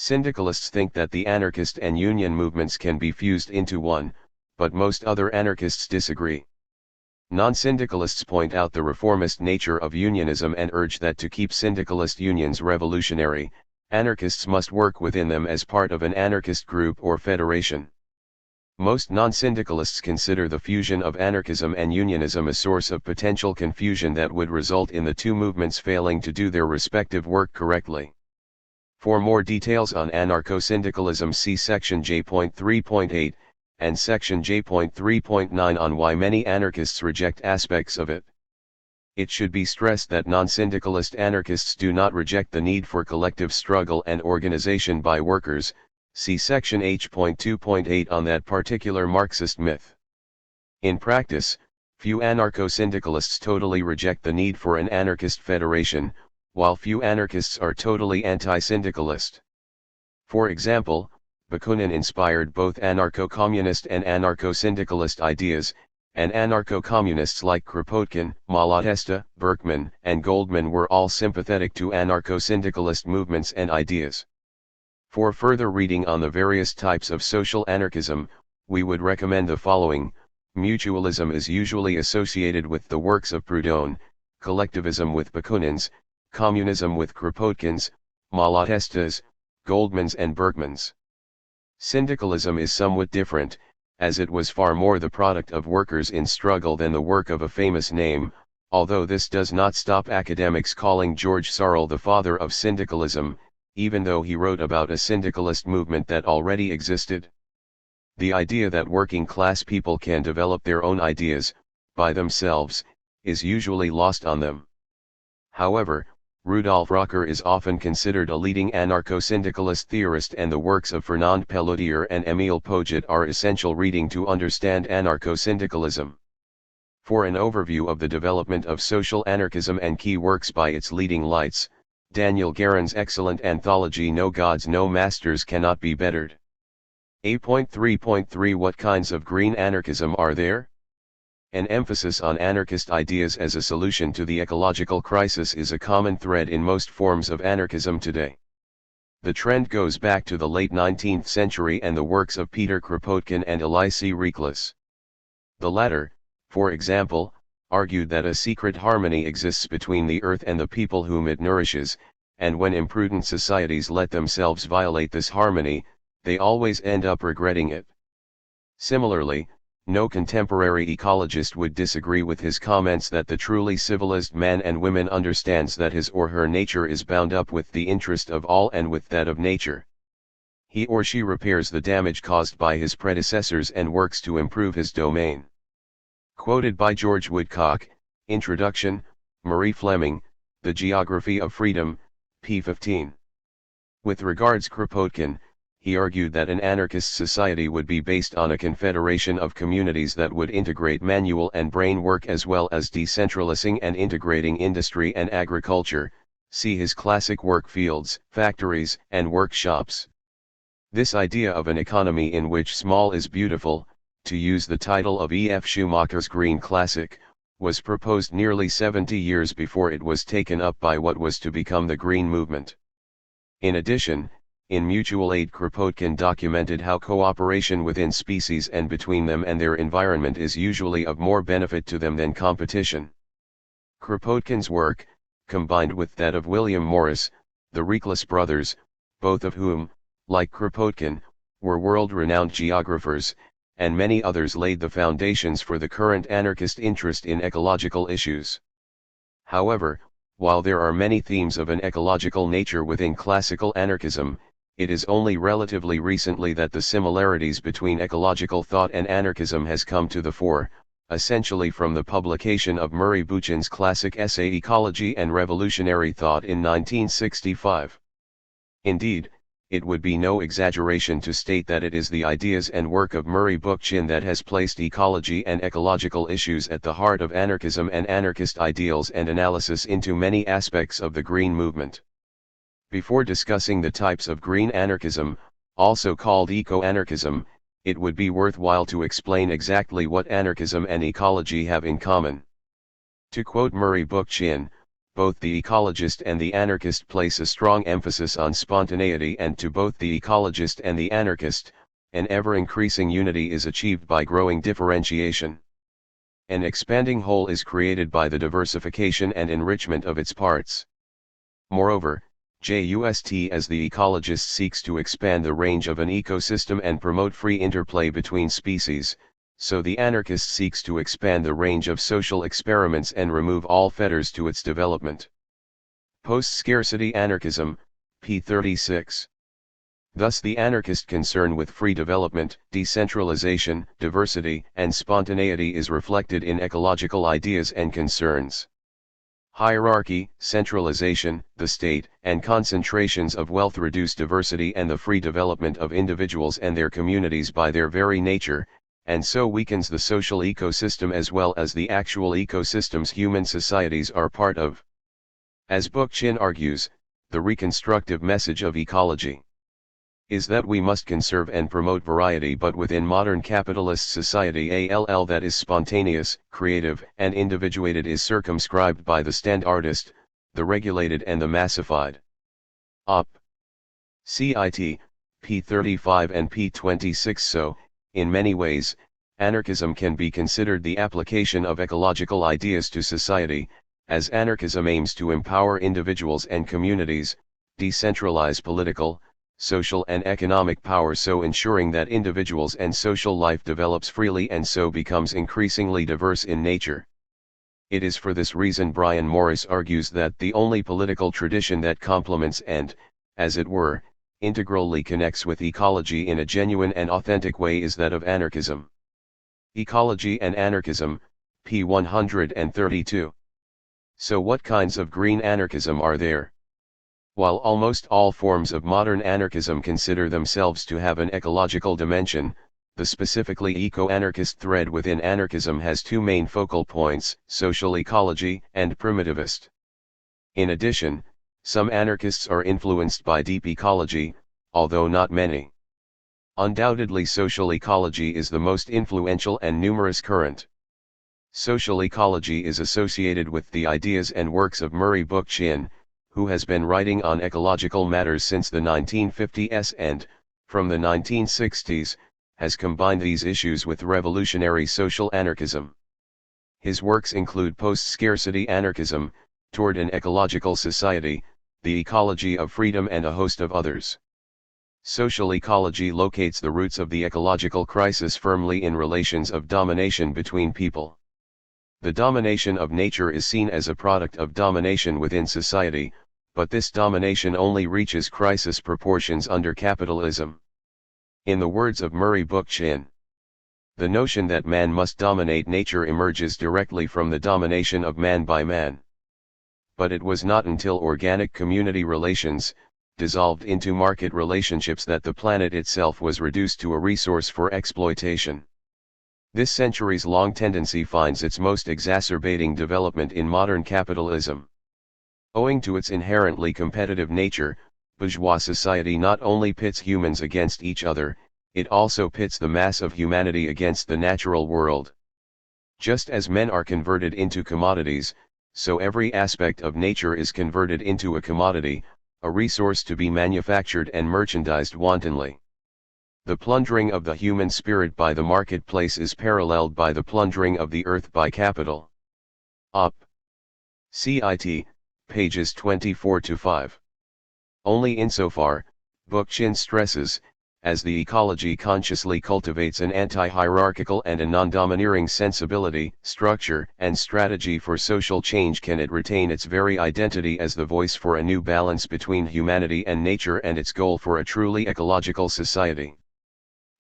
Syndicalists think that the anarchist and union movements can be fused into one, but most other anarchists disagree. Non-syndicalists point out the reformist nature of unionism and urge that to keep syndicalist unions revolutionary, anarchists must work within them as part of an anarchist group or federation. Most non-syndicalists consider the fusion of anarchism and unionism a source of potential confusion that would result in the two movements failing to do their respective work correctly. For more details on anarcho-syndicalism, see section J.3.8, and section J.3.9 on why many anarchists reject aspects of it. It should be stressed that non-syndicalist anarchists do not reject the need for collective struggle and organization by workers, see section H.2.8 on that particular Marxist myth. In practice, few anarcho-syndicalists totally reject the need for an anarchist federation, while few anarchists are totally anti-syndicalist. For example, Bakunin inspired both anarcho-communist and anarcho-syndicalist ideas, and anarcho-communists like Kropotkin, Malatesta, Berkman, and Goldman were all sympathetic to anarcho-syndicalist movements and ideas. For further reading on the various types of social anarchism, we would recommend the following. Mutualism is usually associated with the works of Proudhon, collectivism with Bakunin's, communism with Kropotkin's, Malatesta's, Goldman's and Berkman's. Syndicalism is somewhat different, as it was far more the product of workers in struggle than the work of a famous name, although this does not stop academics calling George Sorel the father of syndicalism, even though he wrote about a syndicalist movement that already existed. The idea that working class people can develop their own ideas, by themselves, is usually lost on them. However, Rudolf Rocker is often considered a leading anarcho-syndicalist theorist, and the works of Fernand Pelletier and Émile Pouget are essential reading to understand anarcho-syndicalism. For an overview of the development of social anarchism and key works by its leading lights, Daniel Guérin's excellent anthology No Gods No Masters Cannot Be Bettered. 8.3.3 What kinds of green anarchism are there? An emphasis on anarchist ideas as a solution to the ecological crisis is a common thread in most forms of anarchism today. The trend goes back to the late 19th century and the works of Peter Kropotkin and Elisée Reclus. The latter, for example, argued that a secret harmony exists between the earth and the people whom it nourishes, and when imprudent societies let themselves violate this harmony, they always end up regretting it. Similarly, no contemporary ecologist would disagree with his comments that the truly civilized man and woman understands that his or her nature is bound up with the interest of all and with that of nature. He or she repairs the damage caused by his predecessors and works to improve his domain. Quoted by George Woodcock, Introduction, Marie Fleming, The Geography of Freedom, p. 15. With regards Kropotkin, he argued that an anarchist society would be based on a confederation of communities that would integrate manual and brain work as well as decentralizing and integrating industry and agriculture, see his classic work Fields, Factories, and Workshops. This idea of an economy in which small is beautiful, to use the title of E. F. Schumacher's Green Classic, was proposed nearly 70 years before it was taken up by what was to become the Green Movement. In addition, in Mutual Aid, Kropotkin documented how cooperation within species and between them and their environment is usually of more benefit to them than competition. Kropotkin's work, combined with that of William Morris, the Reclus brothers, both of whom, like Kropotkin, were world-renowned geographers, and many others laid the foundations for the current anarchist interest in ecological issues. However, while there are many themes of an ecological nature within classical anarchism, it is only relatively recently that the similarities between ecological thought and anarchism has come to the fore, essentially from the publication of Murray Boochin's classic essay Ecology and Revolutionary Thought in 1965. Indeed, it would be no exaggeration to state that it is the ideas and work of Murray Bookchin that has placed ecology and ecological issues at the heart of anarchism and anarchist ideals and analysis into many aspects of the Green Movement. Before discussing the types of green anarchism, also called eco-anarchism, it would be worthwhile to explain exactly what anarchism and ecology have in common. To quote Murray Bookchin, both the ecologist and the anarchist place a strong emphasis on spontaneity, and to both the ecologist and the anarchist, an ever-increasing unity is achieved by growing differentiation. An expanding whole is created by the diversification and enrichment of its parts. Moreover, just as the ecologist seeks to expand the range of an ecosystem and promote free interplay between species, so the anarchist seeks to expand the range of social experiments and remove all fetters to its development. Post-scarcity anarchism, p. 36. Thus the anarchist concern with free development, decentralization, diversity, and spontaneity is reflected in ecological ideas and concerns. Hierarchy, centralization, the state, and concentrations of wealth reduce diversity and the free development of individuals and their communities by their very nature, and so weakens the social ecosystem as well as the actual ecosystems human societies are part of. As Bookchin argues, the reconstructive message of ecology is that we must conserve and promote variety, but within modern capitalist society that is spontaneous, creative, and individuated is circumscribed by the standardist, the regulated and the massified. Op. Cit. p. 35 and p. 26. So, in many ways, anarchism can be considered the application of ecological ideas to society, as anarchism aims to empower individuals and communities, decentralize political, social and economic power, so ensuring that individuals and social life develops freely and so becomes increasingly diverse in nature. It is for this reason Brian Morris argues that the only political tradition that complements and, as it were, integrally connects with ecology in a genuine and authentic way is that of anarchism. Ecology and Anarchism, p. 132. So what kinds of green anarchism are there? While almost all forms of modern anarchism consider themselves to have an ecological dimension, the specifically eco-anarchist thread within anarchism has two main focal points: social ecology and primitivist. In addition, some anarchists are influenced by deep ecology, although not many. Undoubtedly, social ecology is the most influential and numerous current. Social ecology is associated with the ideas and works of Murray Bookchin, who has been writing on ecological matters since the 1950s and, from the 1960s, has combined these issues with revolutionary social anarchism. His works include Post-Scarcity Anarchism, Toward an Ecological Society, The Ecology of Freedom, and a host of others. Social ecology locates the roots of the ecological crisis firmly in relations of domination between people. The domination of nature is seen as a product of domination within society, but this domination only reaches crisis proportions under capitalism. In the words of Murray Bookchin, the notion that man must dominate nature emerges directly from the domination of man by man. But it was not until organic community relations dissolved into market relationships that the planet itself was reduced to a resource for exploitation. This centuries-long tendency finds its most exacerbating development in modern capitalism. Owing to its inherently competitive nature, bourgeois society not only pits humans against each other, it also pits the mass of humanity against the natural world. Just as men are converted into commodities, so every aspect of nature is converted into a commodity, a resource to be manufactured and merchandised wantonly. The plundering of the human spirit by the marketplace is paralleled by the plundering of the earth by capital. Op. Cit. pages 24-5. Only insofar, Bookchin stresses, as the ecology consciously cultivates an anti-hierarchical and a non-domineering sensibility, structure, and strategy for social change, can it retain its very identity as the voice for a new balance between humanity and nature and its goal for a truly ecological society.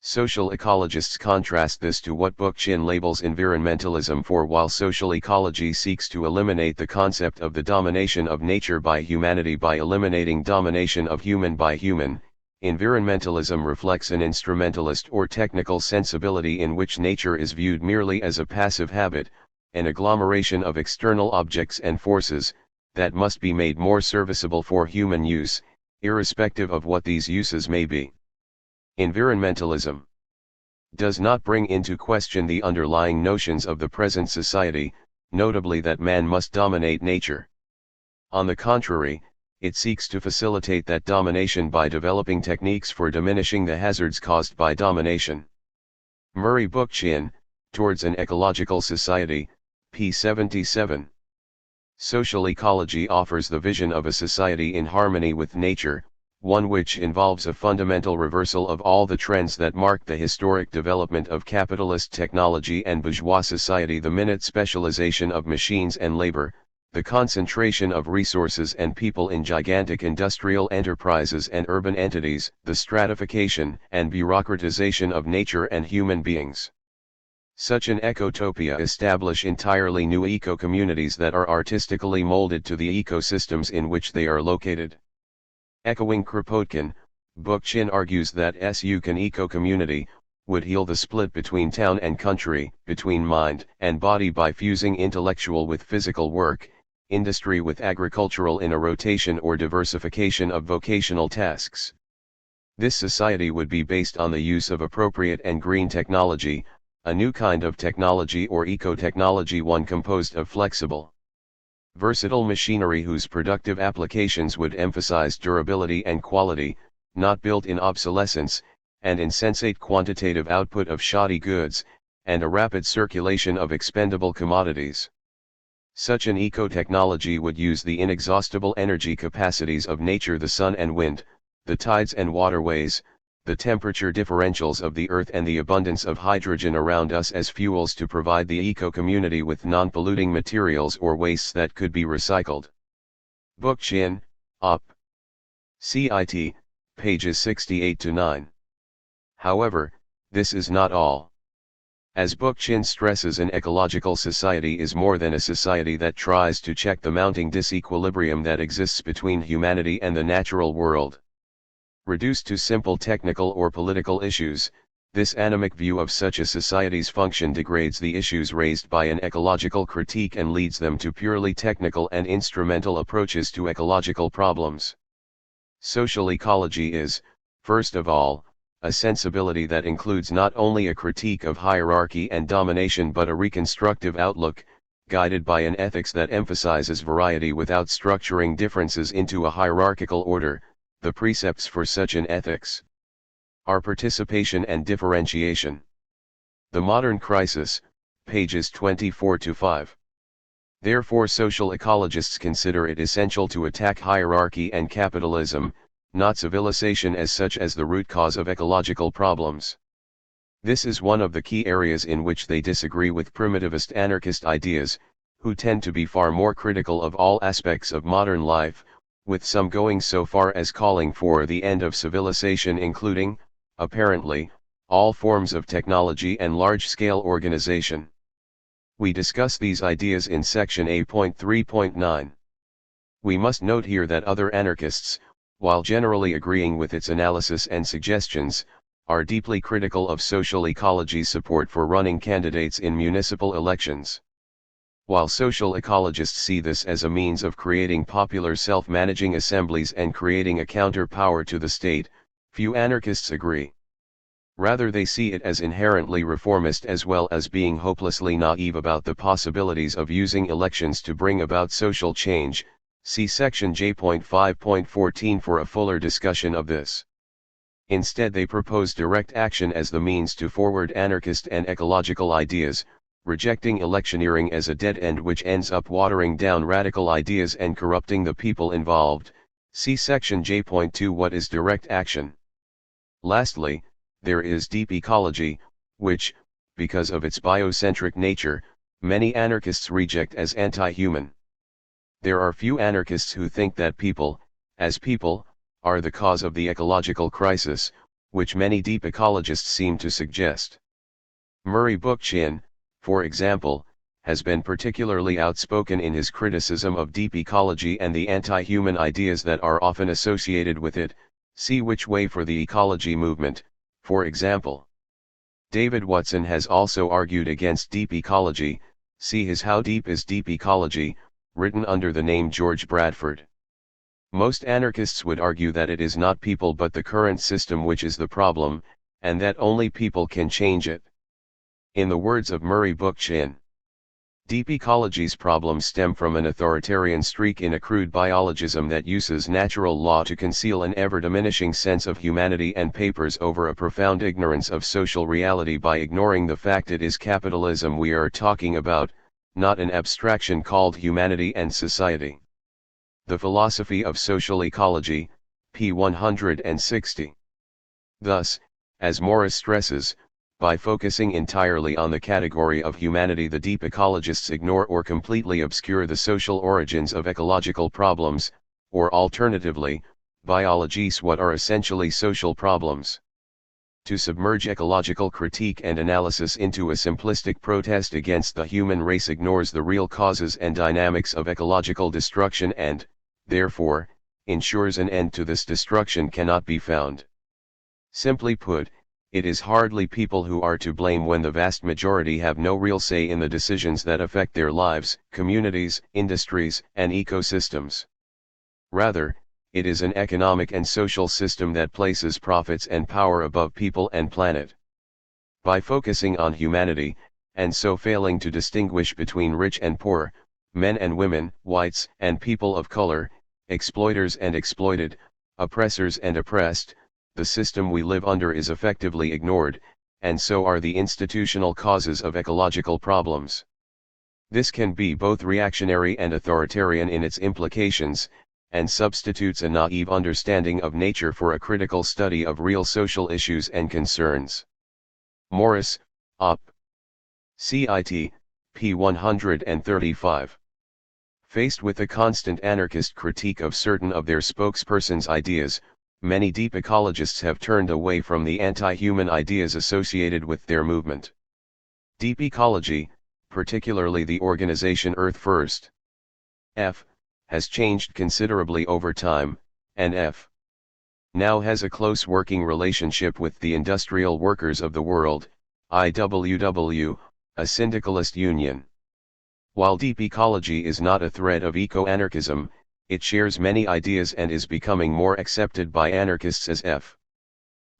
Social ecologists contrast this to what Bookchin labels environmentalism, for while social ecology seeks to eliminate the concept of the domination of nature by humanity by eliminating domination of human by human, environmentalism reflects an instrumentalist or technical sensibility in which nature is viewed merely as a passive habit, an agglomeration of external objects and forces, that must be made more serviceable for human use, irrespective of what these uses may be. Environmentalism does not bring into question the underlying notions of the present society, notably that man must dominate nature. On the contrary, it seeks to facilitate that domination by developing techniques for diminishing the hazards caused by domination. Murray Bookchin, Towards an Ecological Society, p. 77. Social ecology offers the vision of a society in harmony with nature, one which involves a fundamental reversal of all the trends that marked the historic development of capitalist technology and bourgeois society: the minute specialization of machines and labor, the concentration of resources and people in gigantic industrial enterprises and urban entities, the stratification and bureaucratization of nature and human beings. Such an ecotopia establish entirely new eco-communities that are artistically molded to the ecosystems in which they are located. Echoing Kropotkin, Bookchin argues that an eco-community would heal the split between town and country, between mind and body, by fusing intellectual with physical work, industry with agricultural, in a rotation or diversification of vocational tasks. This society would be based on the use of appropriate and green technology, a new kind of technology or eco-technology, one composed of flexible, versatile machinery whose productive applications would emphasize durability and quality, not built-in obsolescence, and insensate quantitative output of shoddy goods, and a rapid circulation of expendable commodities. Such an eco-technology would use the inexhaustible energy capacities of nature, the sun and wind, the tides and waterways, the temperature differentials of the earth and the abundance of hydrogen around us as fuels to provide the eco-community with non-polluting materials or wastes that could be recycled. Bookchin, Op. Cit. pages 68-9. However, this is not all. As Bookchin stresses, an ecological society is more than a society that tries to check the mounting disequilibrium that exists between humanity and the natural world. Reduced to simple technical or political issues, this anemic view of such a society's function degrades the issues raised by an ecological critique and leads them to purely technical and instrumental approaches to ecological problems. Social ecology is, first of all, a sensibility that includes not only a critique of hierarchy and domination but a reconstructive outlook, guided by an ethics that emphasizes variety without structuring differences into a hierarchical order. The precepts for such an ethics are participation and differentiation. The Modern Crisis, pages 24-5. Therefore, social ecologists consider it essential to attack hierarchy and capitalism, not civilization as such, as the root cause of ecological problems. This is one of the key areas in which they disagree with primitivist anarchist ideas, who tend to be far more critical of all aspects of modern life, with some going so far as calling for the end of civilization, including, apparently, all forms of technology and large-scale organization. We discuss these ideas in section A.3.9. We must note here that other anarchists, while generally agreeing with its analysis and suggestions, are deeply critical of social ecology's support for running candidates in municipal elections. While social ecologists see this as a means of creating popular self-managing assemblies and creating a counter-power to the state, few anarchists agree. Rather, they see it as inherently reformist, as well as being hopelessly naive about the possibilities of using elections to bring about social change. See section J.5.14 for a fuller discussion of this. Instead, they propose direct action as the means to forward anarchist and ecological ideas, rejecting electioneering as a dead end which ends up watering down radical ideas and corrupting the people involved. See section J.2. What is direct action? Lastly, there is deep ecology, which, because of its biocentric nature, many anarchists reject as anti-human. There are few anarchists who think that people, as people, are the cause of the ecological crisis, which many deep ecologists seem to suggest. Murray Bookchin, for example, has been particularly outspoken in his criticism of deep ecology and the anti-human ideas that are often associated with it. See Which Way for the Ecology Movement, for example. David Watson has also argued against deep ecology. See his How Deep is Deep Ecology, written under the name George Bradford. Most anarchists would argue that it is not people but the current system which is the problem, and that only people can change it. In the words of Murray Bookchin, Deep ecology's problems stem from an authoritarian streak in a crude biologism that uses natural law to conceal an ever-diminishing sense of humanity and papers over a profound ignorance of social reality by ignoring the fact it is capitalism we are talking about, not an abstraction called humanity and society. The Philosophy of Social Ecology, p. 160. Thus, as Morris stresses, by focusing entirely on the category of humanity, the deep ecologists ignore or completely obscure the social origins of ecological problems, or alternatively, biologies what are essentially social problems. To submerge ecological critique and analysis into a simplistic protest against the human race ignores the real causes and dynamics of ecological destruction and, therefore, ensures an end to this destruction cannot be found. Simply put, it is hardly people who are to blame when the vast majority have no real say in the decisions that affect their lives, communities, industries, and ecosystems. Rather, it is an economic and social system that places profits and power above people and planet. By focusing on humanity, and so failing to distinguish between rich and poor, men and women, whites and people of color, exploiters and exploited, oppressors and oppressed, the system we live under is effectively ignored, and so are the institutional causes of ecological problems. This can be both reactionary and authoritarian in its implications, and substitutes a naive understanding of nature for a critical study of real social issues and concerns. Morris, Op. Cit. p. 135. Faced with a constant anarchist critique of certain of their spokespersons' ideas, many deep ecologists have turned away from the anti-human ideas associated with their movement. Deep ecology, particularly the organization Earth First, F, has changed considerably over time, and F now has a close working relationship with the industrial workers of the world, IWW, a syndicalist union. While deep ecology is not a thread of eco-anarchism, it shares many ideas and is becoming more accepted by anarchists as F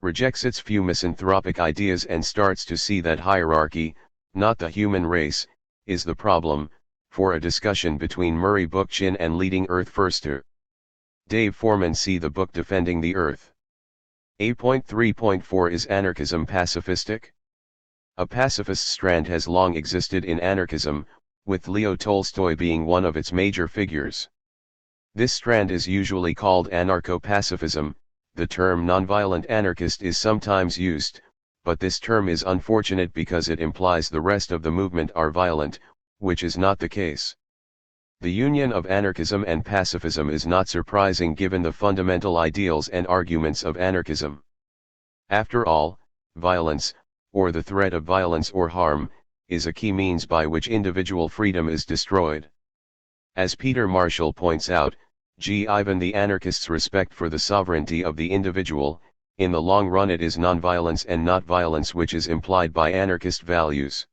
rejects its few misanthropic ideas and starts to see that hierarchy, not the human race, is the problem. For a discussion between Murray Bookchin and leading Earth Firster, Dave Foreman, see the book Defending the Earth. A.3.4 Is anarchism pacifistic? A pacifist strand has long existed in anarchism, with Leo Tolstoy being one of its major figures. This strand is usually called anarcho-pacifism. The term nonviolent anarchist is sometimes used, but this term is unfortunate because it implies the rest of the movement are violent, which is not the case. The union of anarchism and pacifism is not surprising given the fundamental ideals and arguments of anarchism. After all, violence, or the threat of violence or harm, is a key means by which individual freedom is destroyed. As Peter Marshall points out, even the anarchists' respect for the sovereignty of the individual, in the long run it is nonviolence and not violence which is implied by anarchist values.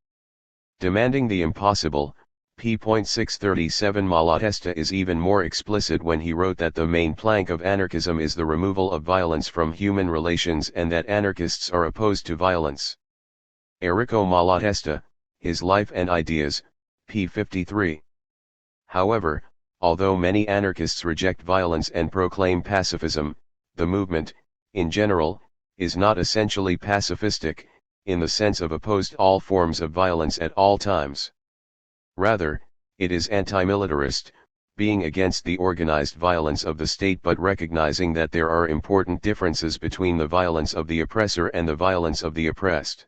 Demanding the impossible, p.637 Malatesta is even more explicit when he wrote that the main plank of anarchism is the removal of violence from human relations and that anarchists are opposed to violence. Enrico Malatesta, His Life and Ideas, p. 53. However, although many anarchists reject violence and proclaim pacifism, the movement, in general, is not essentially pacifistic, in the sense of opposed all forms of violence at all times. Rather, it is anti-militarist, being against the organized violence of the state but recognizing that there are important differences between the violence of the oppressor and the violence of the oppressed.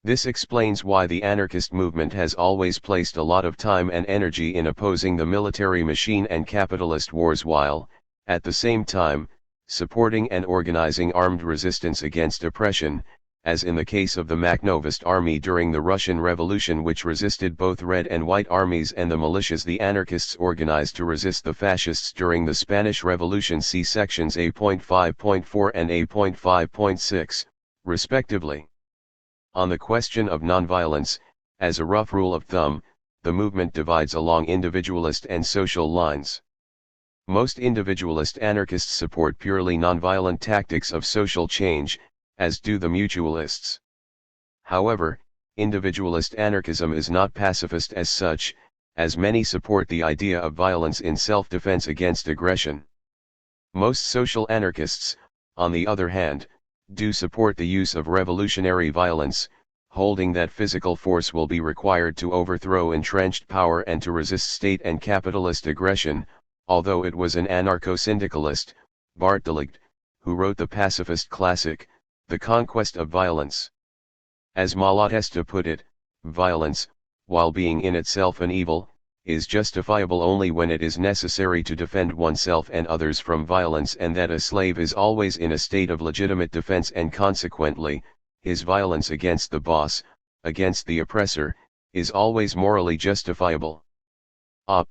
This explains why the anarchist movement has always placed a lot of time and energy in opposing the military machine and capitalist wars while, at the same time, supporting and organizing armed resistance against oppression, as in the case of the Makhnovist army during the Russian Revolution, which resisted both red and white armies, and the militias the anarchists organized to resist the fascists during the Spanish Revolution, see sections A.5.4 and A.5.6, respectively. On the question of nonviolence, as a rough rule of thumb, the movement divides along individualist and social lines. Most individualist anarchists support purely nonviolent tactics of social change, as do the mutualists. However, individualist anarchism is not pacifist as such, as many support the idea of violence in self-defense against aggression. Most social anarchists, on the other hand, do support the use of revolutionary violence, holding that physical force will be required to overthrow entrenched power and to resist state and capitalist aggression, although it was an anarcho-syndicalist, Bart de Ligt, who wrote the pacifist classic, The Conquest of Violence. As Malatesta put it, violence, while being in itself an evil, is justifiable only when it is necessary to defend oneself and others from violence, and that a slave is always in a state of legitimate defense, and consequently, his violence against the boss, against the oppressor, is always morally justifiable. Op.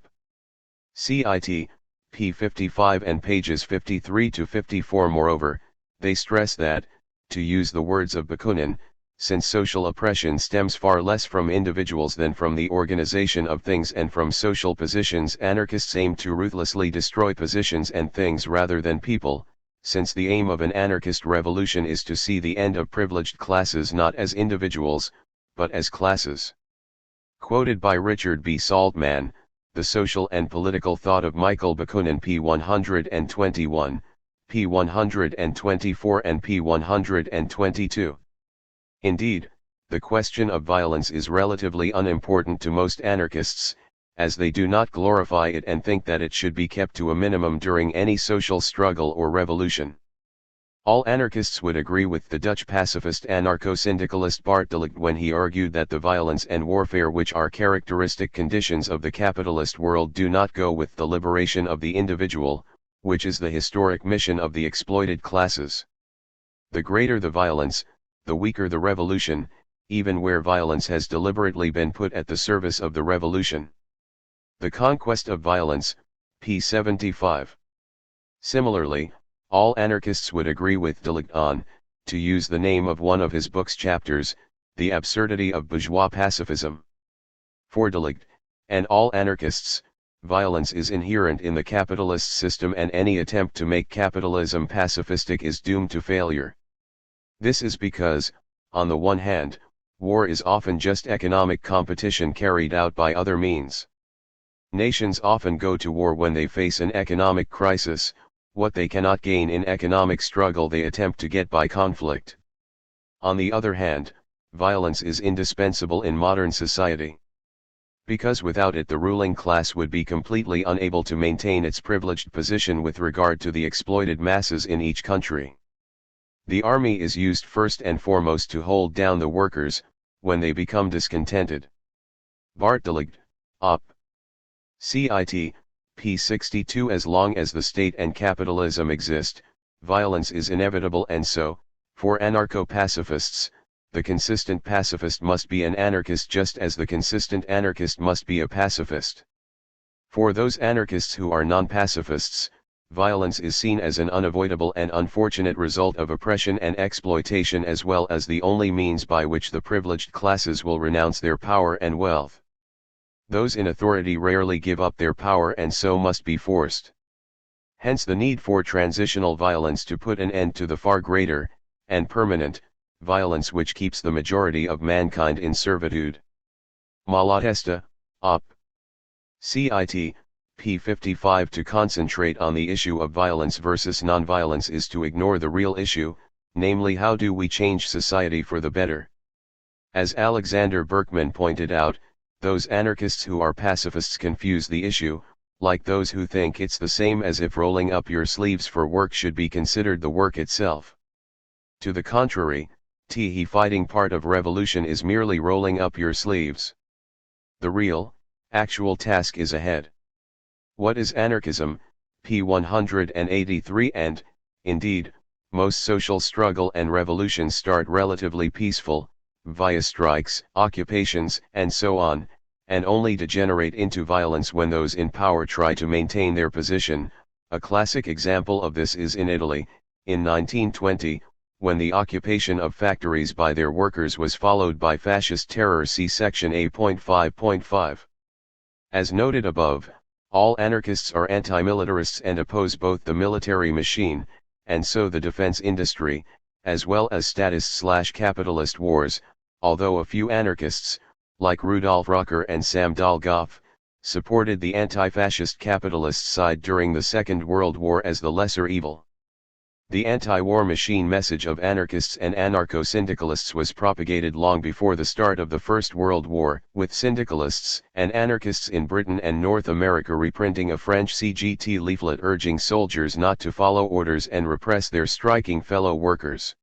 Cit. p. 55 and pages 53 to 54. Moreover, they stress that, to use the words of Bakunin, since social oppression stems far less from individuals than from the organization of things and from social positions, anarchists aim to ruthlessly destroy positions and things rather than people, since the aim of an anarchist revolution is to see the end of privileged classes not as individuals, but as classes. Quoted by Richard B. Saltman, The Social and Political Thought of Michael Bakunin, p. 121, p. 124 and p. 122. Indeed, the question of violence is relatively unimportant to most anarchists, as they do not glorify it and think that it should be kept to a minimum during any social struggle or revolution. All anarchists would agree with the Dutch pacifist anarcho-syndicalist Bart de Ligt when he argued that the violence and warfare which are characteristic conditions of the capitalist world do not go with the liberation of the individual, which is the historic mission of the exploited classes. The greater the violence, the weaker the revolution, even where violence has deliberately been put at the service of the revolution. The Conquest of Violence, p. 75. Similarly, all anarchists would agree with de Ligt on, to use the name of one of his book's chapters, the absurdity of bourgeois pacifism. For de Ligt, and all anarchists, violence is inherent in the capitalist system, and any attempt to make capitalism pacifistic is doomed to failure. This is because, on the one hand, war is often just economic competition carried out by other means. Nations often go to war when they face an economic crisis. What they cannot gain in economic struggle they attempt to get by conflict. On the other hand, violence is indispensable in modern society. Because without it the ruling class would be completely unable to maintain its privileged position with regard to the exploited masses in each country. The army is used first and foremost to hold down the workers, when they become discontented. Bart de Ligt, Op. Cit. p. 62. As long as the state and capitalism exist, violence is inevitable, and so, for anarcho-pacifists, the consistent pacifist must be an anarchist just as the consistent anarchist must be a pacifist. For those anarchists who are non-pacifists, violence is seen as an unavoidable and unfortunate result of oppression and exploitation, as well as the only means by which the privileged classes will renounce their power and wealth. Those in authority rarely give up their power and so must be forced. Hence the need for transitional violence to put an end to the far greater, and permanent, violence which keeps the majority of mankind in servitude. Malatesta, Op. Cit. p. 55. To concentrate on the issue of violence versus nonviolence is to ignore the real issue, namely how do we change society for the better. As Alexander Berkman pointed out, those anarchists who are pacifists confuse the issue, like those who think it's the same as if rolling up your sleeves for work should be considered the work itself. To the contrary, the fighting part of revolution is merely rolling up your sleeves. The real, actual task is ahead. What is anarchism? p. 183. And, indeed, most social struggle and revolutions start relatively peaceful, via strikes, occupations, and so on, and only degenerate into violence when those in power try to maintain their position. A classic example of this is in Italy, in 1920, when the occupation of factories by their workers was followed by fascist terror. See section A.5.5. As noted above, all anarchists are anti-militarists and oppose both the military machine, and so the defense industry, as well as statist/capitalist wars, although a few anarchists, like Rudolf Rucker and Sam Dolgoff, supported the anti-fascist capitalist side during the Second World War as the lesser evil. The anti-war machine message of anarchists and anarcho-syndicalists was propagated long before the start of the First World War, with syndicalists and anarchists in Britain and North America reprinting a French CGT leaflet urging soldiers not to follow orders and repress their striking fellow workers.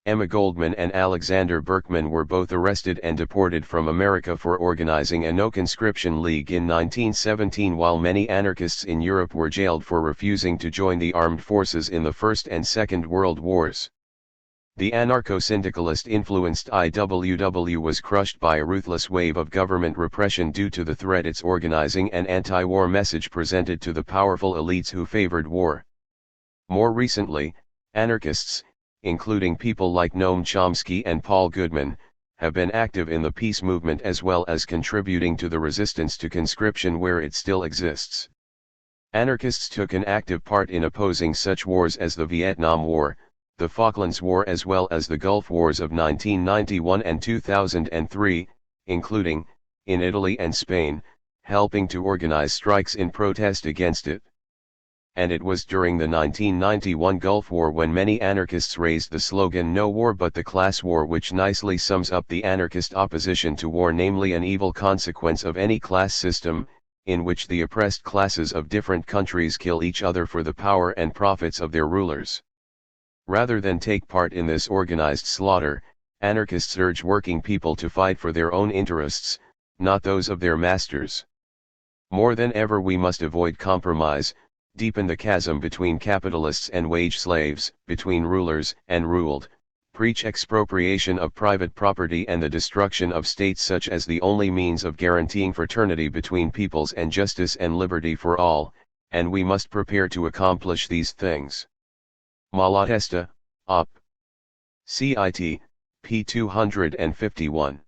Emma Goldman and Alexander Berkman were both arrested and deported from America for organizing a no-conscription league in 1917, while many anarchists in Europe were jailed for refusing to join the armed forces in the First and Second World Wars. The anarcho-syndicalist-influenced IWW was crushed by a ruthless wave of government repression due to the threat its organizing and anti-war message presented to the powerful elites who favored war. More recently, anarchists, including people like Noam Chomsky and Paul Goodman, have been active in the peace movement as well as contributing to the resistance to conscription where it still exists. Anarchists took an active part in opposing such wars as the Vietnam War, the Falklands War as well as the Gulf Wars of 1991 and 2003, including, in Italy and Spain, helping to organize strikes in protest against it. And it was during the 1991 Gulf War when many anarchists raised the slogan "No war but the class war," which nicely sums up the anarchist opposition to war, namely an evil consequence of any class system, in which the oppressed classes of different countries kill each other for the power and profits of their rulers. Rather than take part in this organized slaughter, anarchists urge working people to fight for their own interests, not those of their masters. More than ever we must avoid compromise, deepen the chasm between capitalists and wage slaves, between rulers and ruled, preach expropriation of private property and the destruction of states such as the only means of guaranteeing fraternity between peoples and justice and liberty for all, and we must prepare to accomplish these things. Malatesta, Op. Cit. p. 251.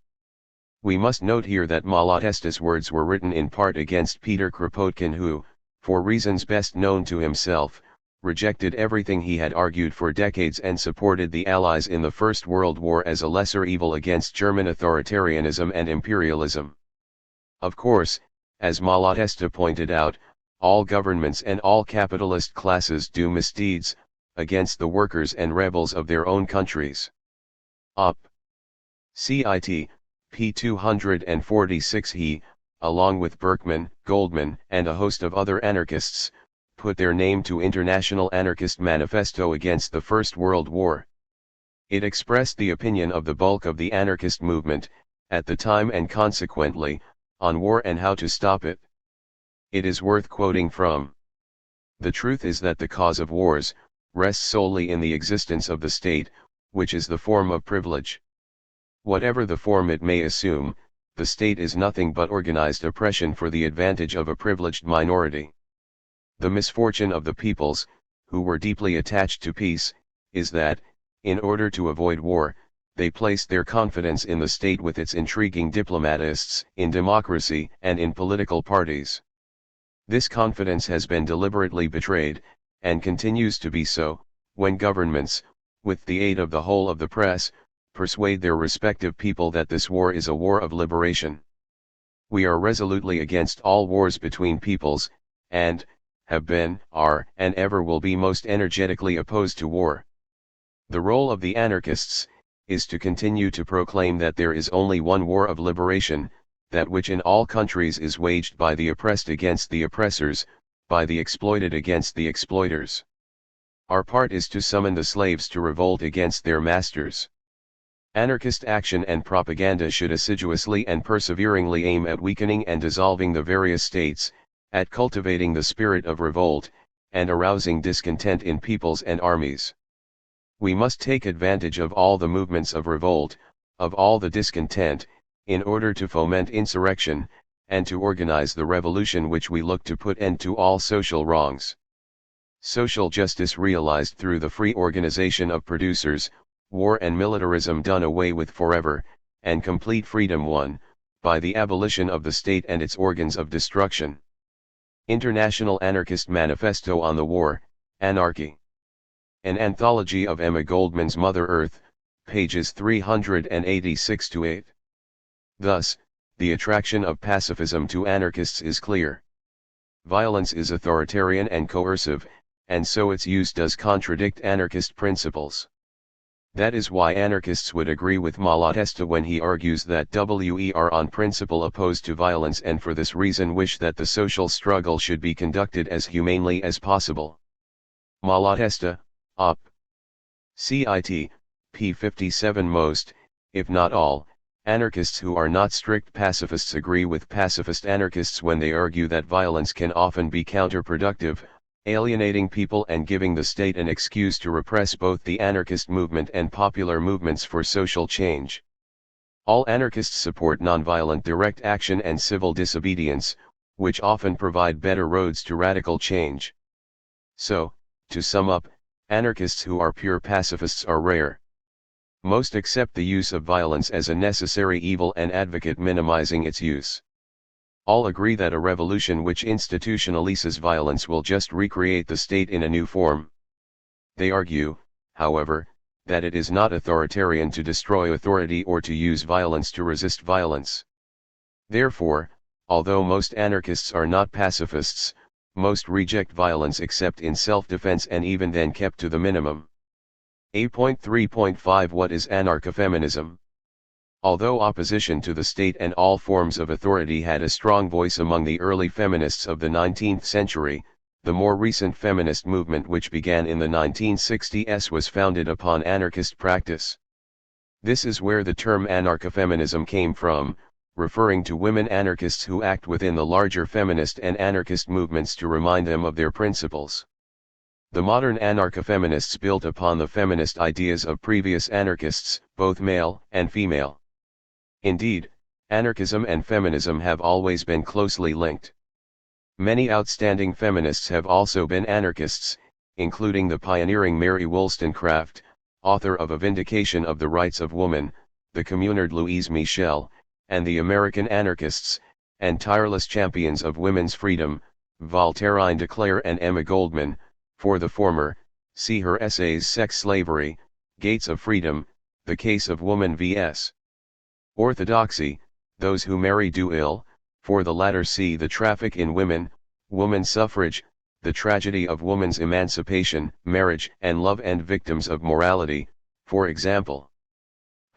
We must note here that Malatesta's words were written in part against Peter Kropotkin, who, for reasons best known to himself, rejected everything he had argued for decades and supported the Allies in the First World War as a lesser evil against German authoritarianism and imperialism. Of course, as Malatesta pointed out, all governments and all capitalist classes do misdeeds against the workers and rebels of their own countries. Op. Cit. p. 246. He, along with Berkman, Goldman, and a host of other anarchists, put their name to International Anarchist Manifesto against the First World War. It expressed the opinion of the bulk of the anarchist movement, at the time and consequently, on war and how to stop it. It is worth quoting from. The truth is that the cause of wars rests solely in the existence of the state, which is the form of privilege. Whatever the form it may assume, the state is nothing but organized oppression for the advantage of a privileged minority. The misfortune of the peoples, who were deeply attached to peace, is that, in order to avoid war, they placed their confidence in the state with its intriguing diplomatists, in democracy, and in political parties. This confidence has been deliberately betrayed, and continues to be so, when governments, with the aid of the whole of the press, persuade their respective people that this war is a war of liberation. We are resolutely against all wars between peoples, and, have been, are, and ever will be most energetically opposed to war. The role of the anarchists, is to continue to proclaim that there is only one war of liberation, that which in all countries is waged by the oppressed against the oppressors, by the exploited against the exploiters. Our part is to summon the slaves to revolt against their masters. Anarchist action and propaganda should assiduously and perseveringly aim at weakening and dissolving the various states, at cultivating the spirit of revolt, and arousing discontent in peoples and armies. We must take advantage of all the movements of revolt, of all the discontent, in order to foment insurrection, and to organize the revolution which we look to put end to all social wrongs. Social justice realized through the free organization of producers, war and militarism done away with forever, and complete freedom won, by the abolition of the state and its organs of destruction. International Anarchist Manifesto on the War, Anarchy. An anthology of Emma Goldman's Mother Earth, pages 386 to 8. Thus, the attraction of pacifism to anarchists is clear. Violence is authoritarian and coercive, and so its use does contradict anarchist principles. That is why anarchists would agree with Malatesta when he argues that we are on principle opposed to violence and for this reason wish that the social struggle should be conducted as humanely as possible. Malatesta, Op. Cit. p. 57. Most, if not all, anarchists who are not strict pacifists agree with pacifist anarchists when they argue that violence can often be counterproductive, alienating people and giving the state an excuse to repress both the anarchist movement and popular movements for social change. All anarchists support nonviolent direct action and civil disobedience, which often provide better roads to radical change. So, to sum up, anarchists who are pure pacifists are rare. Most accept the use of violence as a necessary evil and advocate minimizing its use. All agree that a revolution which institutionalizes violence will just recreate the state in a new form. They argue, however, that it is not authoritarian to destroy authority or to use violence to resist violence. Therefore, although most anarchists are not pacifists, most reject violence except in self-defense and even then kept to the minimum. 8.3.5 What is anarcho-feminism? Although opposition to the state and all forms of authority had a strong voice among the early feminists of the 19th century, the more recent feminist movement which began in the 1960s was founded upon anarchist practice. This is where the term anarcho-feminism came from, referring to women anarchists who act within the larger feminist and anarchist movements to remind them of their principles. The modern anarcho-feminists built upon the feminist ideas of previous anarchists, both male and female. Indeed, anarchism and feminism have always been closely linked. Many outstanding feminists have also been anarchists, including the pioneering Mary Wollstonecraft, author of A Vindication of the Rights of Woman, the communard Louise Michel, and the American anarchists, and tireless champions of women's freedom, Voltairine de Cleyre and Emma Goldman. For the former, see her essays Sex Slavery, Gates of Freedom, The Case of Woman vs. Orthodoxy, Those Who Marry Do Ill. For the latter see The Traffic in Women, Woman Suffrage, The Tragedy of Woman's Emancipation, Marriage and Love and Victims of Morality, for example.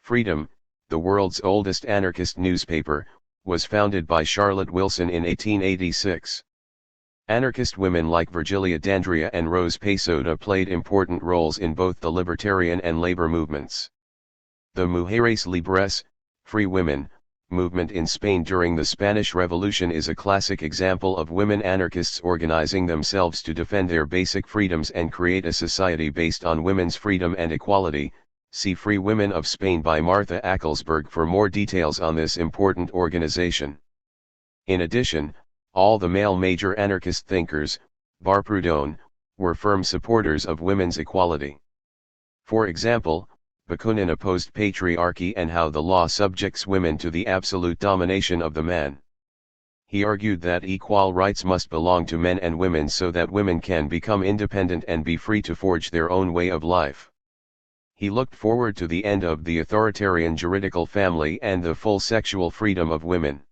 Freedom, the world's oldest anarchist newspaper, was founded by Charlotte Wilson in 1886. Anarchist women like Virgilia Dandria and Rose Pessoa played important roles in both the libertarian and labor movements. The Mujeres Libres, Free Women, movement in Spain during the Spanish Revolution is a classic example of women anarchists organizing themselves to defend their basic freedoms and create a society based on women's freedom and equality. See Free Women of Spain by Martha Ackelsberg for more details on this important organization. In addition, all the male major anarchist thinkers, bar Proudhon, were firm supporters of women's equality. For example, Bakunin opposed patriarchy and how the law subjects women to the absolute domination of the man. He argued that equal rights must belong to men and women so that women can become independent and be free to forge their own way of life. He looked forward to the end of the authoritarian juridical family and the full sexual freedom of women.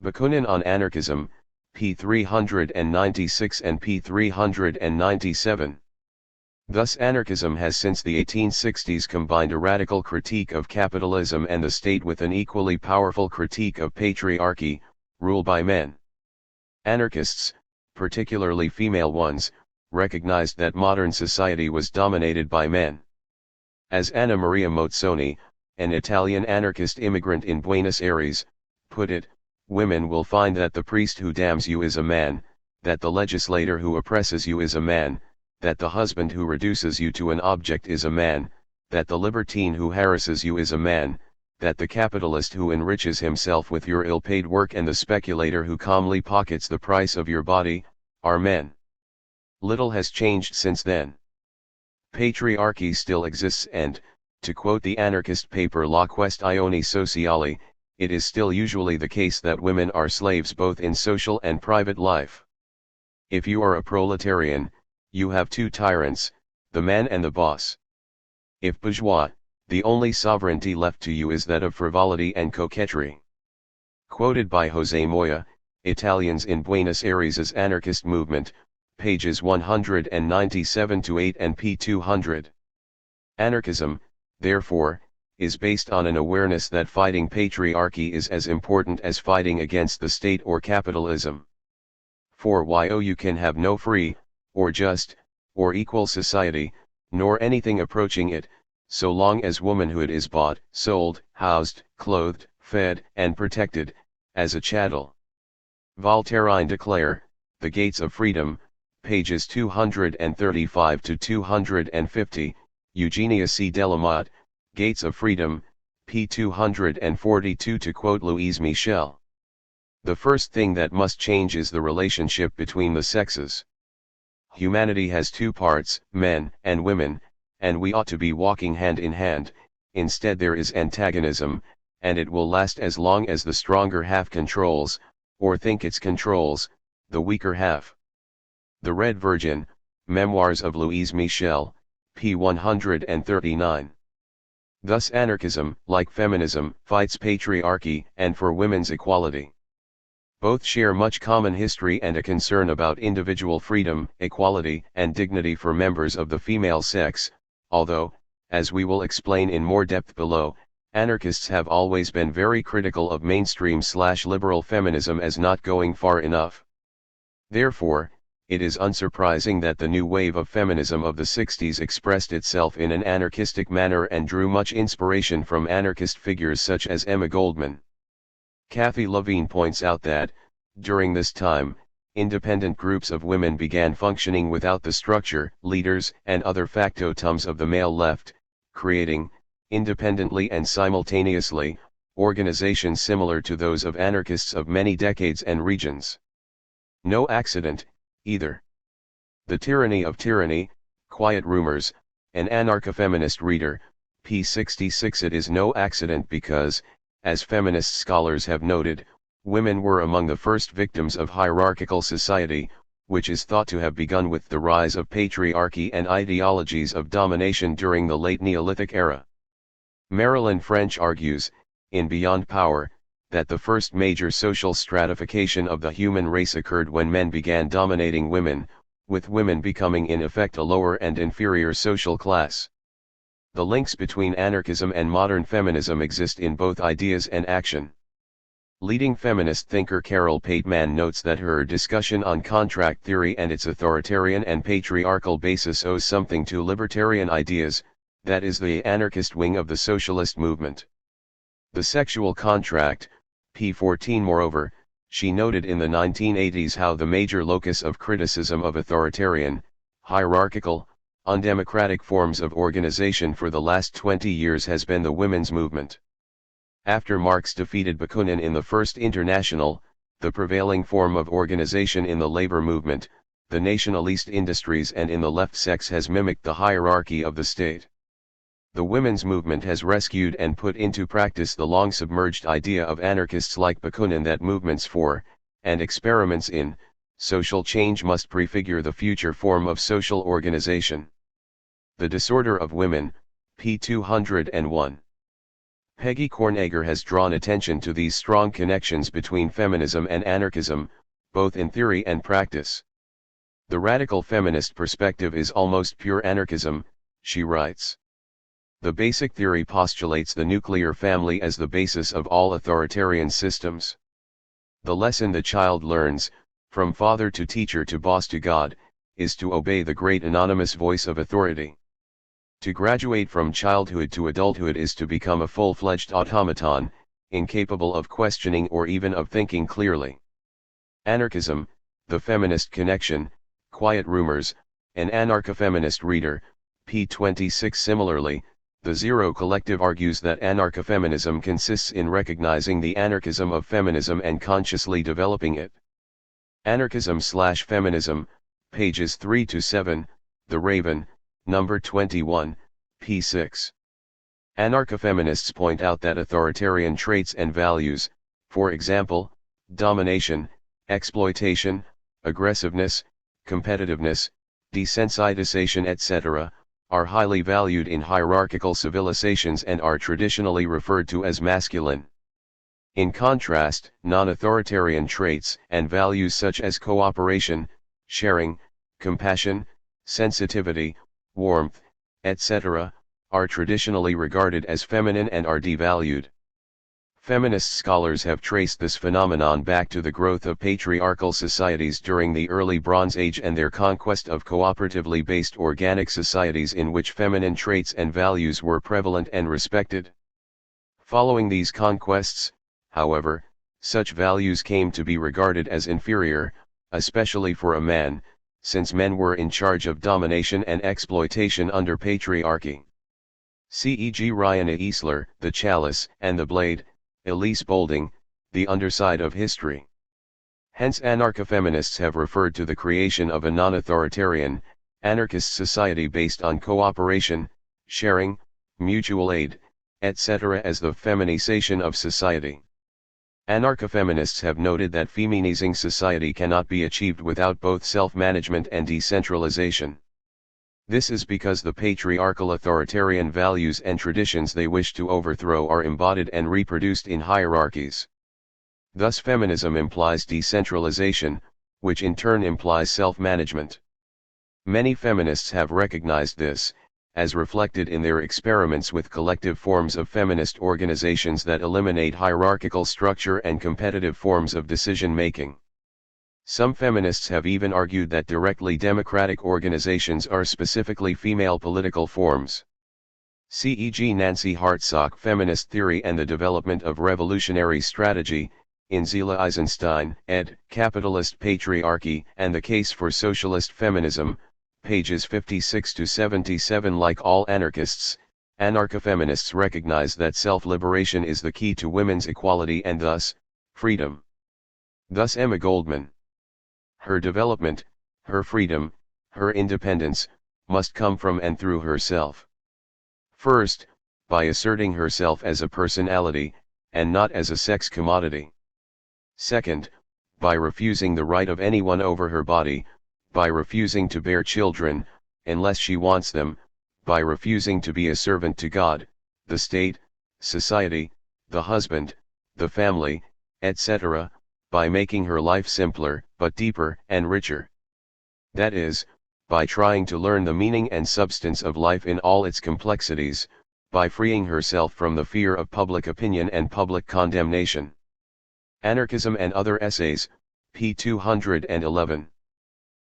Bakunin on Anarchism, p. 396 and p. 397. Thus anarchism has since the 1860s combined a radical critique of capitalism and the state with an equally powerful critique of patriarchy, rule by men. Anarchists, particularly female ones, recognized that modern society was dominated by men. As Anna Maria Mozzoni, an Italian anarchist immigrant in Buenos Aires, put it, women will find that the priest who damns you is a man, that the legislator who oppresses you is a man, that the husband who reduces you to an object is a man, that the libertine who harasses you is a man, that the capitalist who enriches himself with your ill-paid work and the speculator who calmly pockets the price of your body, are men. Little has changed since then. Patriarchy still exists and, to quote the anarchist paper La Questione Sociale, it is still usually the case that women are slaves both in social and private life. If you are a proletarian, you have two tyrants, the man and the boss. If bourgeois, the only sovereignty left to you is that of frivolity and coquetry. Quoted by José Moya, Italians in Buenos Aires's Anarchist Movement, pages 197-8 and p. 200. Anarchism, therefore, is based on an awareness that fighting patriarchy is as important as fighting against the state or capitalism. For while you can have no free, or just, or equal society, nor anything approaching it, so long as womanhood is bought, sold, housed, clothed, fed, and protected, as a chattel. Voltairine declare, The Gates of Freedom, pages 235-250, Eugenia C. Delamotte, Gates of Freedom, p. 242, to quote Louise Michel. The first thing that must change is the relationship between the sexes. Humanity has two parts, men and women, and we ought to be walking hand in hand. Instead there is antagonism, and it will last as long as the stronger half controls, or think it controls, the weaker half. The Red Virgin, Memoirs of Louise Michel, p. 139. Thus anarchism, like feminism, fights patriarchy and for women's equality. Both share much common history and a concern about individual freedom, equality, and dignity for members of the female sex, although, as we will explain in more depth below, anarchists have always been very critical of mainstream/liberal feminism as not going far enough. Therefore, it is unsurprising that the new wave of feminism of the 60s expressed itself in an anarchistic manner and drew much inspiration from anarchist figures such as Emma Goldman. Kathy Levine points out that, during this time, independent groups of women began functioning without the structure, leaders, and other factotums of the male left, creating, independently and simultaneously, organizations similar to those of anarchists of many decades and regions. No accident, either. The Tyranny of Tyranny, Quiet Rumors, an anarcho-feminist reader, p. 66. It is no accident because, as feminist scholars have noted, women were among the first victims of hierarchical society, which is thought to have begun with the rise of patriarchy and ideologies of domination during the late Neolithic era. Marilyn French argues, in Beyond Power, that the first major social stratification of the human race occurred when men began dominating women, with women becoming in effect a lower and inferior social class. The links between anarchism and modern feminism exist in both ideas and action. Leading feminist thinker Carol Pateman notes that her discussion on contract theory and its authoritarian and patriarchal basis owes something to libertarian ideas, that is the anarchist wing of the socialist movement. The sexual contract, p. 14. Moreover, she noted in the 1980s how the major locus of criticism of authoritarian, hierarchical, undemocratic forms of organization for the last 20 years has been the women's movement. After Marx defeated Bakunin in the First International, the prevailing form of organization in the labor movement, the nationalist industries and in the left sex has mimicked the hierarchy of the state. The women's movement has rescued and put into practice the long-submerged idea of anarchists like Bakunin that movements for, and experiments in, social change must prefigure the future form of social organization. The Disorder of Women, p. 201. Peggy Kornegger has drawn attention to these strong connections between feminism and anarchism, both in theory and practice. The radical feminist perspective is almost pure anarchism, she writes. The basic theory postulates the nuclear family as the basis of all authoritarian systems. The lesson the child learns, from father to teacher to boss to God, is to obey the great anonymous voice of authority. To graduate from childhood to adulthood is to become a full-fledged automaton, incapable of questioning or even of thinking clearly. Anarchism, the feminist connection, Quiet Rumors, an anarcho-feminist reader, p. 26. Similarly, the Zero Collective argues that anarcho-feminism consists in recognizing the anarchism of feminism and consciously developing it. Anarchism/Feminism, pages 3-7, The Raven, number 21, p. 6. Anarcho-feminists point out that authoritarian traits and values, for example, domination, exploitation, aggressiveness, competitiveness, desensitization etc., are highly valued in hierarchical civilizations and are traditionally referred to as masculine. In contrast, non-authoritarian traits and values such as cooperation, sharing, compassion, sensitivity, warmth, etc., are traditionally regarded as feminine and are devalued. Feminist scholars have traced this phenomenon back to the growth of patriarchal societies during the early Bronze Age and their conquest of cooperatively based organic societies in which feminine traits and values were prevalent and respected. Following these conquests, however, such values came to be regarded as inferior, especially for a man, since men were in charge of domination and exploitation under patriarchy. C.e.g. Ryan A. Easler, The Chalice and the Blade, Elise Boulding, The Underside of History. Hence anarcho-feminists have referred to the creation of a non-authoritarian, anarchist society based on cooperation, sharing, mutual aid, etc. as the feminization of society. Anarcho-feminists have noted that feminizing society cannot be achieved without both self-management and decentralization. This is because the patriarchal authoritarian values and traditions they wish to overthrow are embodied and reproduced in hierarchies. Thus feminism implies decentralization, which in turn implies self-management. Many feminists have recognized this, as reflected in their experiments with collective forms of feminist organizations that eliminate hierarchical structure and competitive forms of decision-making. Some feminists have even argued that directly democratic organizations are specifically female political forms. C.e.g. Nancy Hartsock, Feminist Theory and the Development of Revolutionary Strategy, in Zila Eisenstein, ed., Capitalist Patriarchy and the Case for Socialist Feminism, pages 56-77. Like all anarchists, anarcho-feminists recognize that self-liberation is the key to women's equality and thus, freedom. Thus Emma Goldman. Her development, her freedom, her independence, must come from and through herself. First, by asserting herself as a personality, and not as a sex commodity. Second, by refusing the right of anyone over her body, by refusing to bear children, unless she wants them, by refusing to be a servant to God, the state, society, the husband, the family, etc., by making her life simpler, but deeper and richer. That is, by trying to learn the meaning and substance of life in all its complexities, by freeing herself from the fear of public opinion and public condemnation. Anarchism and Other Essays, p. 211.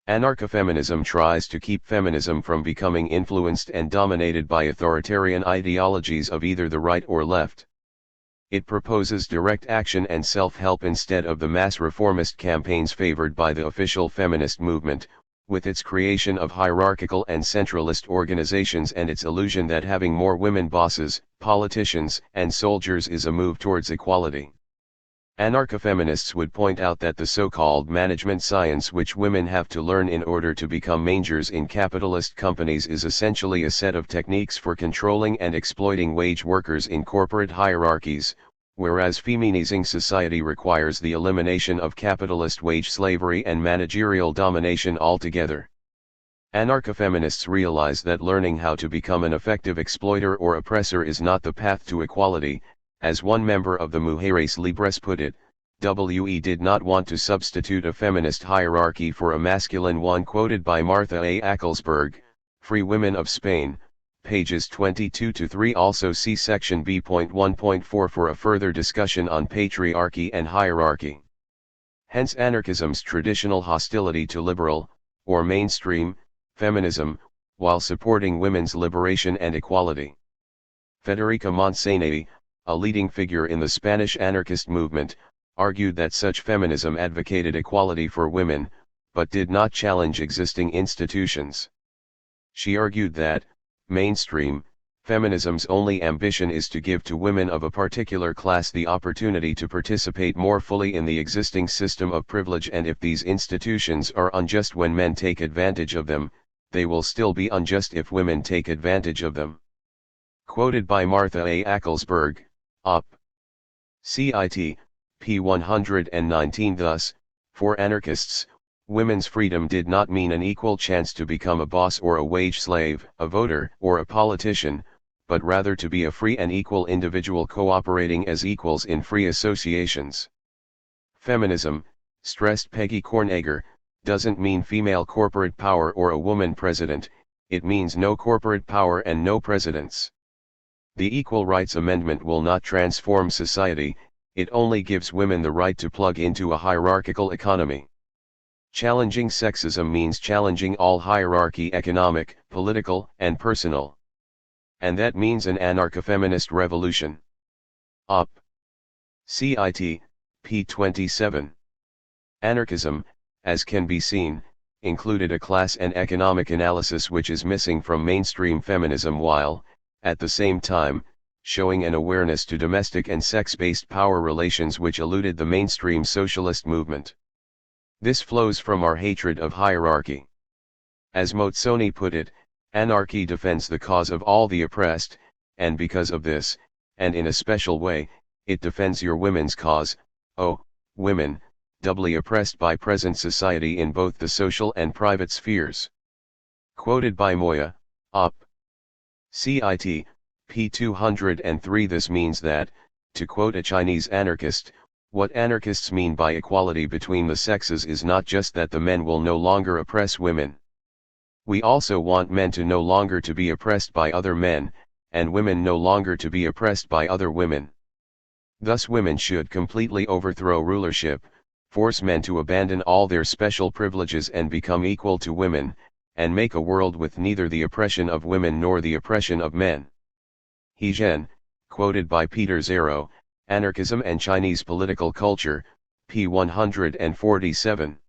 Anarcho-feminism tries to keep feminism from becoming influenced and dominated by authoritarian ideologies of either the right or left. It proposes direct action and self-help instead of the mass reformist campaigns favored by the official feminist movement, with its creation of hierarchical and centralist organizations and its illusion that having more women bosses, politicians, and soldiers is a move towards equality. Anarcho-feminists would point out that the so-called management science which women have to learn in order to become managers in capitalist companies is essentially a set of techniques for controlling and exploiting wage workers in corporate hierarchies, whereas feminizing society requires the elimination of capitalist wage slavery and managerial domination altogether. Anarcho-feminists realize that learning how to become an effective exploiter or oppressor is not the path to equality. As one member of the Mujeres Libres put it, W.E. did not want to substitute a feminist hierarchy for a masculine one. Quoted by Martha A. Ackelsberg, Free Women of Spain, pages 22-3. Also see section B.1.4 for a further discussion on patriarchy and hierarchy. Hence anarchism's traditional hostility to liberal, or mainstream, feminism, while supporting women's liberation and equality. Federica Monsanelli, a leading figure in the Spanish anarchist movement, argued that such feminism advocated equality for women, but did not challenge existing institutions. She argued that, mainstream, feminism's only ambition is to give to women of a particular class the opportunity to participate more fully in the existing system of privilege, and if these institutions are unjust when men take advantage of them, they will still be unjust if women take advantage of them. Quoted by Martha A. Ackelsberg, Op. Cit. p. 119. Thus, for anarchists, Women's freedom did not mean an equal chance to become a boss or a wage slave, a voter or a politician, but rather to be a free and equal individual cooperating as equals in free associations. Feminism, stressed Peggy Kornegger, doesn't mean female corporate power or a woman president, it means no corporate power and no presidents. The Equal Rights Amendment will not transform society, it only gives women the right to plug into a hierarchical economy. Challenging sexism means challenging all hierarchy, economic, political, and personal. And that means an anarcho-feminist revolution. Op. Cit. p. 27. Anarchism, as can be seen, included a class and economic analysis which is missing from mainstream feminism while, at the same time, showing an awareness to domestic and sex-based power relations which eluded the mainstream socialist movement. This flows from our hatred of hierarchy. As Mozzoni put it, anarchy defends the cause of all the oppressed, and because of this, and in a special way, it defends your women's cause, oh, women, doubly oppressed by present society in both the social and private spheres. Quoted by Moya, Op. Cit. p. 203. This means that, to quote a Chinese anarchist, what anarchists mean by equality between the sexes is not just that the men will no longer oppress women. We also want men to no longer to be oppressed by other men, and women no longer to be oppressed by other women. Thus women should completely overthrow rulership, force men to abandon all their special privileges and become equal to women, and make a world with neither the oppression of women nor the oppression of men. He Zhen, quoted by Peter Zero, Anarchism and Chinese Political Culture, p. 147.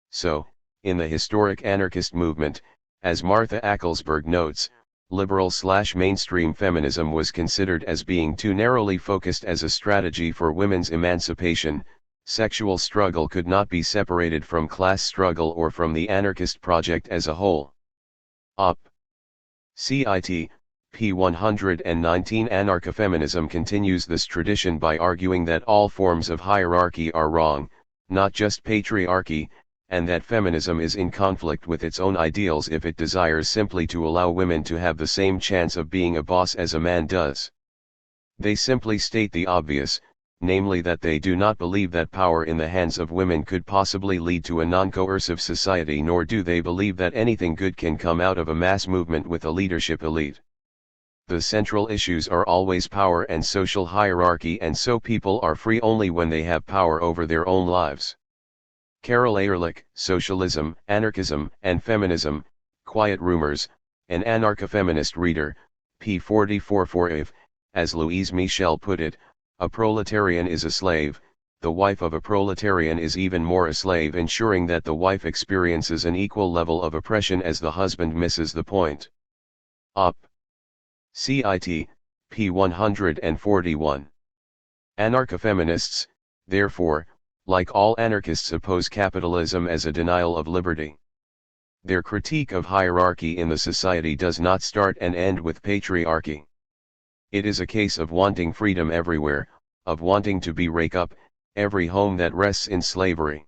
So, in the historic anarchist movement, as Martha Acklesberg notes, liberal/mainstream feminism was considered as being too narrowly focused as a strategy for women's emancipation. Sexual struggle could not be separated from class struggle or from the anarchist project as a whole. Op. Cit. p. 119. Anarcho-feminism continues this tradition by arguing that all forms of hierarchy are wrong, not just patriarchy, and that feminism is in conflict with its own ideals if it desires simply to allow women to have the same chance of being a boss as a man does. They simply state the obvious, namely that they do not believe that power in the hands of women could possibly lead to a non-coercive society, nor do they believe that anything good can come out of a mass movement with a leadership elite. The central issues are always power and social hierarchy, and so people are free only when they have power over their own lives. Carol Ehrlich, Socialism, Anarchism, and Feminism, Quiet Rumors, an anarcho-feminist reader, p. 44. If, as Louise Michel put it, a proletarian is a slave, the wife of a proletarian is even more a slave, ensuring that the wife experiences an equal level of oppression as the husband misses the point. Op. Cit. p. 141. Anarcho-feminists, therefore, like all anarchists, oppose capitalism as a denial of liberty. Their critique of hierarchy in the society does not start and end with patriarchy. It is a case of wanting freedom everywhere, of wanting to break up every home that rests in slavery.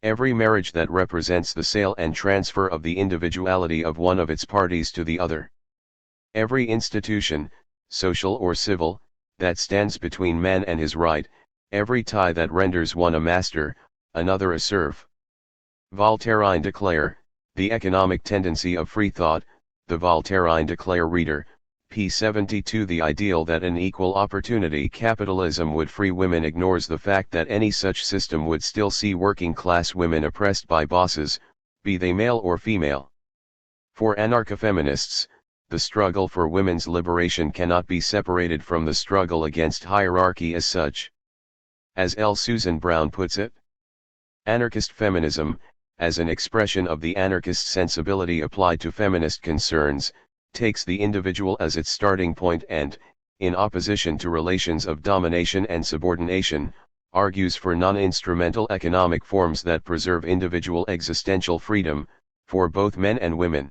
Every marriage that represents the sale and transfer of the individuality of one of its parties to the other. Every institution, social or civil, that stands between man and his right, every tie that renders one a master, another a serf. Voltairine Declare, The Economic Tendency of Free Thought, the Voltairine Declare reader, p. 72. The ideal that an equal opportunity capitalism would free women ignores the fact that any such system would still see working class women oppressed by bosses, be they male or female. For anarcho-feminists, the struggle for women's liberation cannot be separated from the struggle against hierarchy as such. As L. Susan Brown puts it, anarchist feminism, as an expression of the anarchist sensibility applied to feminist concerns, takes the individual as its starting point and, in opposition to relations of domination and subordination, argues for non-instrumental economic forms that preserve individual existential freedom, for both men and women.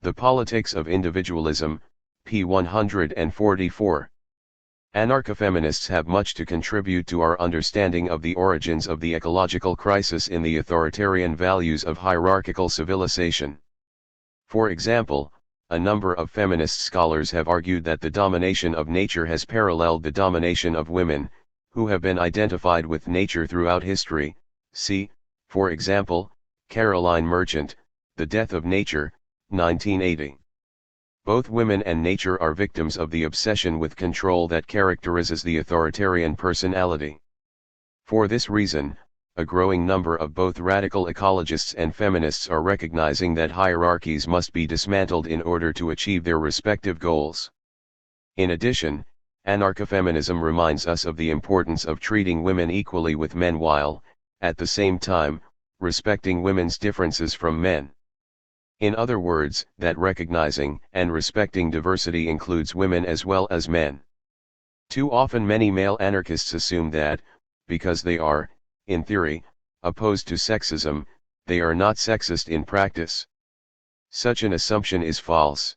The Politics of Individualism, p. 144. Anarcho-feminists have much to contribute to our understanding of the origins of the ecological crisis in the authoritarian values of hierarchical civilization. For example, a number of feminist scholars have argued that the domination of nature has paralleled the domination of women, who have been identified with nature throughout history. See, for example, Caroline Merchant, The Death of Nature, 1980. Both women and nature are victims of the obsession with control that characterizes the authoritarian personality. For this reason, a growing number of both radical ecologists and feminists are recognizing that hierarchies must be dismantled in order to achieve their respective goals. In addition, anarcho-feminism reminds us of the importance of treating women equally with men while, at the same time, respecting women's differences from men. In other words, that recognizing and respecting diversity includes women as well as men. Too often many male anarchists assume that, because they are, in theory, opposed to sexism, they are not sexist in practice. Such an assumption is false.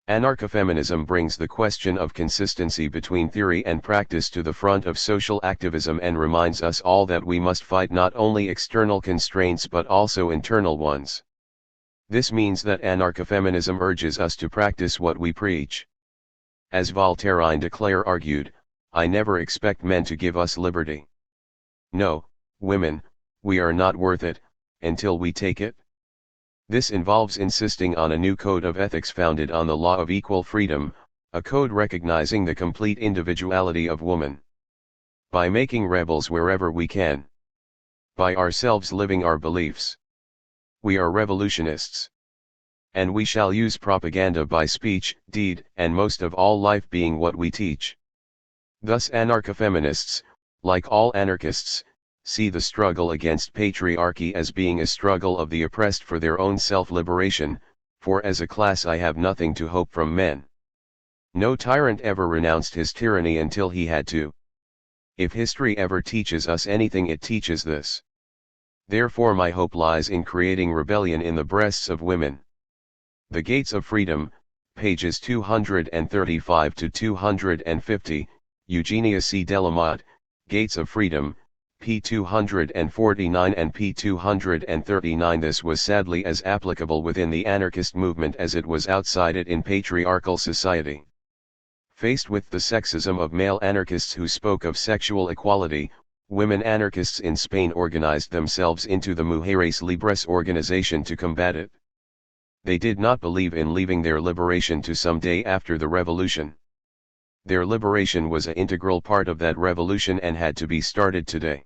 Anarcho-feminism brings the question of consistency between theory and practice to the front of social activism and reminds us all that we must fight not only external constraints but also internal ones. This means that anarcho-feminism urges us to practice what we preach. As Voltairine de Cleyre argued, I never expect men to give us liberty. No, women, we are not worth it, until we take it. This involves insisting on a new code of ethics founded on the law of equal freedom, a code recognizing the complete individuality of woman. By making rebels wherever we can. By ourselves living our beliefs. We are revolutionists. And we shall use propaganda by speech, deed, and most of all life being what we teach. Thus anarcho-feminists, like all anarchists, see the struggle against patriarchy as being a struggle of the oppressed for their own self-liberation, for as a class I have nothing to hope from men. No tyrant ever renounced his tyranny until he had to. If history ever teaches us anything, it teaches this. Therefore my hope lies in creating rebellion in the breasts of women. The Gates of Freedom, pages 235 to 250, Eugenia C. Delamotte, Gates of Freedom, p. 249 and p. 239. This was sadly as applicable within the anarchist movement as it was outside it in patriarchal society. Faced with the sexism of male anarchists who spoke of sexual equality, women anarchists in Spain organized themselves into the Mujeres Libres organization to combat it. They did not believe in leaving their liberation to some day after the revolution. Their liberation was an integral part of that revolution and had to be started today.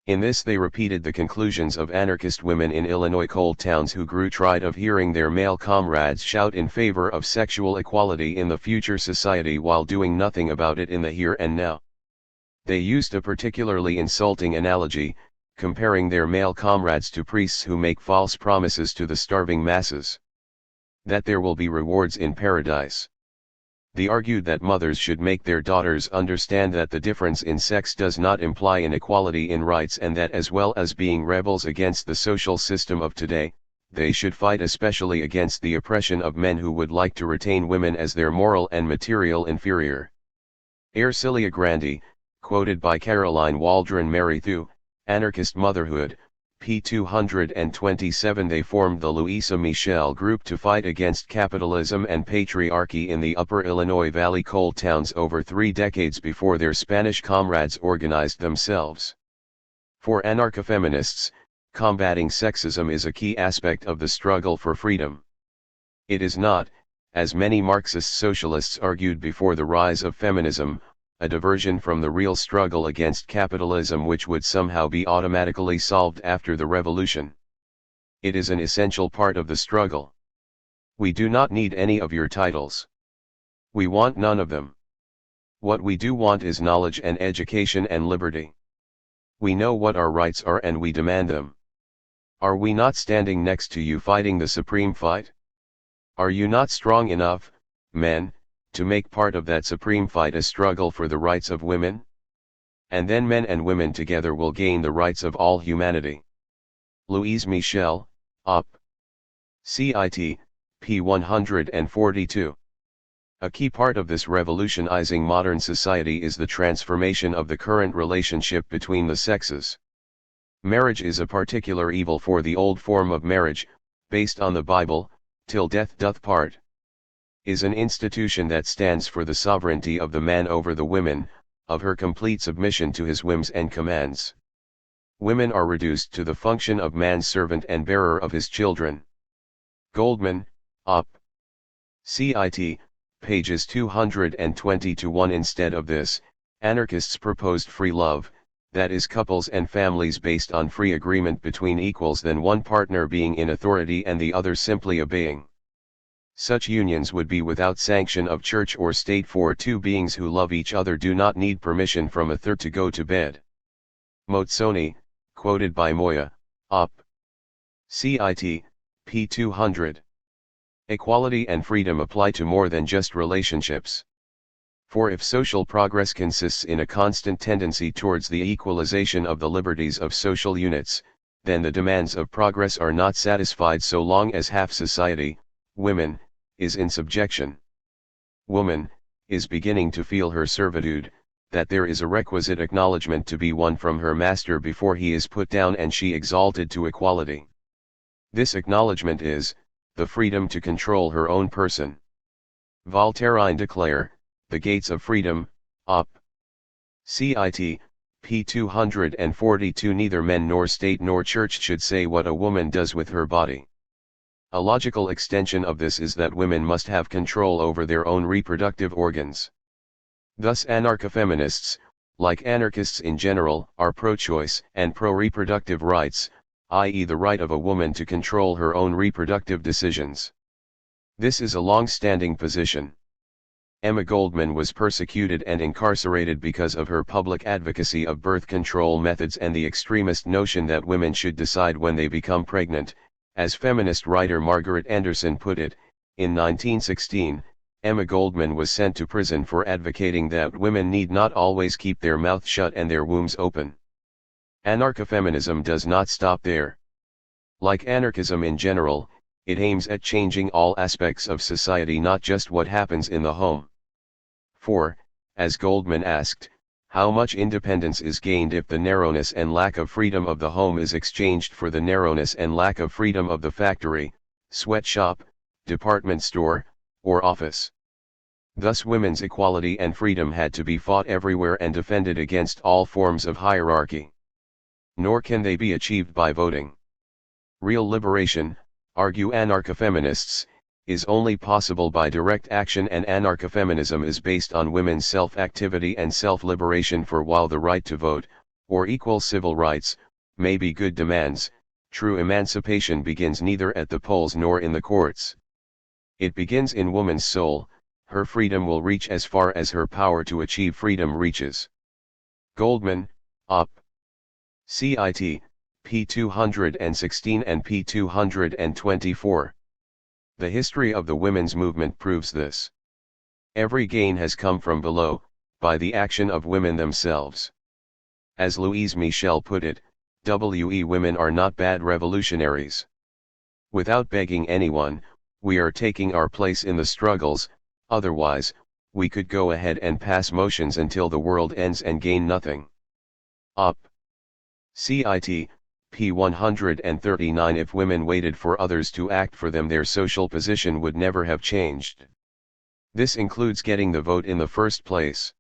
In this they repeated the conclusions of anarchist women in Illinois coal towns who grew tired of hearing their male comrades shout in favor of sexual equality in the future society while doing nothing about it in the here and now. They used a particularly insulting analogy, comparing their male comrades to priests who make false promises to the starving masses. That there will be rewards in paradise. They argued that mothers should make their daughters understand that the difference in sex does not imply inequality in rights, and that as well as being rebels against the social system of today, they should fight especially against the oppression of men who would like to retain women as their moral and material inferior. Ercilia Grandi, quoted by Caroline Waldron Merrithew, Anarchist Motherhood, p. 227. They formed the Louisa Michel Group to fight against capitalism and patriarchy in the upper Illinois Valley coal towns over 3 decades before their Spanish comrades organized themselves. For anarcho-feminists, combating sexism is a key aspect of the struggle for freedom. It is not, as many Marxist socialists argued before the rise of feminism, a diversion from the real struggle against capitalism which would somehow be automatically solved after the revolution. It is an essential part of the struggle. We do not need any of your titles. We want none of them. What we do want is knowledge and education and liberty. We know what our rights are and we demand them. Are we not standing next to you fighting the supreme fight? Are you not strong enough, men, to make part of that supreme fight a struggle for the rights of women? And then men and women together will gain the rights of all humanity. Louise Michel, Op. Cit. p. 142. A key part of this revolutionizing modern society is the transformation of the current relationship between the sexes. Marriage is a particular evil, for the old form of marriage, based on the Bible, till death doth part, is an institution that stands for the sovereignty of the man over the women, of her complete submission to his whims and commands. Women are reduced to the function of man's servant and bearer of his children. Goldman, Op. Cit. Pages 220-1. Instead of this, anarchists proposed free love, that is, couples and families based on free agreement between equals, than one partner being in authority and the other simply obeying. Such unions would be without sanction of church or state, for two beings who love each other do not need permission from a third to go to bed. Mozzoni, quoted by Moya, Op. Cit. p. 200. Equality and freedom apply to more than just relationships. For if social progress consists in a constant tendency towards the equalization of the liberties of social units, then the demands of progress are not satisfied so long as half society, women, is in subjection. Woman is beginning to feel her servitude, that there is a requisite acknowledgement to be won from her master before he is put down and she exalted to equality. This acknowledgement is the freedom to control her own person. Voltairine declare, the gates of freedom, Op. Cit. p. 242. Neither men nor state nor church should say what a woman does with her body. A logical extension of this is that women must have control over their own reproductive organs. Thus anarcho-feminists, like anarchists in general, are pro-choice and pro-reproductive rights, i.e. the right of a woman to control her own reproductive decisions. This is a long-standing position. Emma Goldman was persecuted and incarcerated because of her public advocacy of birth control methods and the extremist notion that women should decide when they become pregnant. As feminist writer Margaret Anderson put it, in 1916, Emma Goldman was sent to prison for advocating that women need not always keep their mouth shut and their wombs open. Anarcho-feminism does not stop there. Like anarchism in general, it aims at changing all aspects of society, not just what happens in the home. For, as Goldman asked, how much independence is gained if the narrowness and lack of freedom of the home is exchanged for the narrowness and lack of freedom of the factory, sweatshop, department store, or office? Thus women's equality and freedom had to be fought everywhere and defended against all forms of hierarchy. Nor can they be achieved by voting. Real liberation, argue anarcho-feminists, is only possible by direct action, and anarcho-feminism is based on women's self-activity and self-liberation. For while the right to vote, or equal civil rights, may be good demands, true emancipation begins neither at the polls nor in the courts. It begins in woman's soul. Her freedom will reach as far as her power to achieve freedom reaches. Goldman, Op. Cit. p. 216 and p. 224. The history of the women's movement proves this. Every gain has come from below, by the action of women themselves. As Louise Michel put it, women are not bad revolutionaries. Without begging anyone, we are taking our place in the struggles, otherwise, we could go ahead and pass motions until the world ends and gain nothing. Op. Cit. p. 139. If women waited for others to act for them, their social position would never have changed. This includes getting the vote in the first place.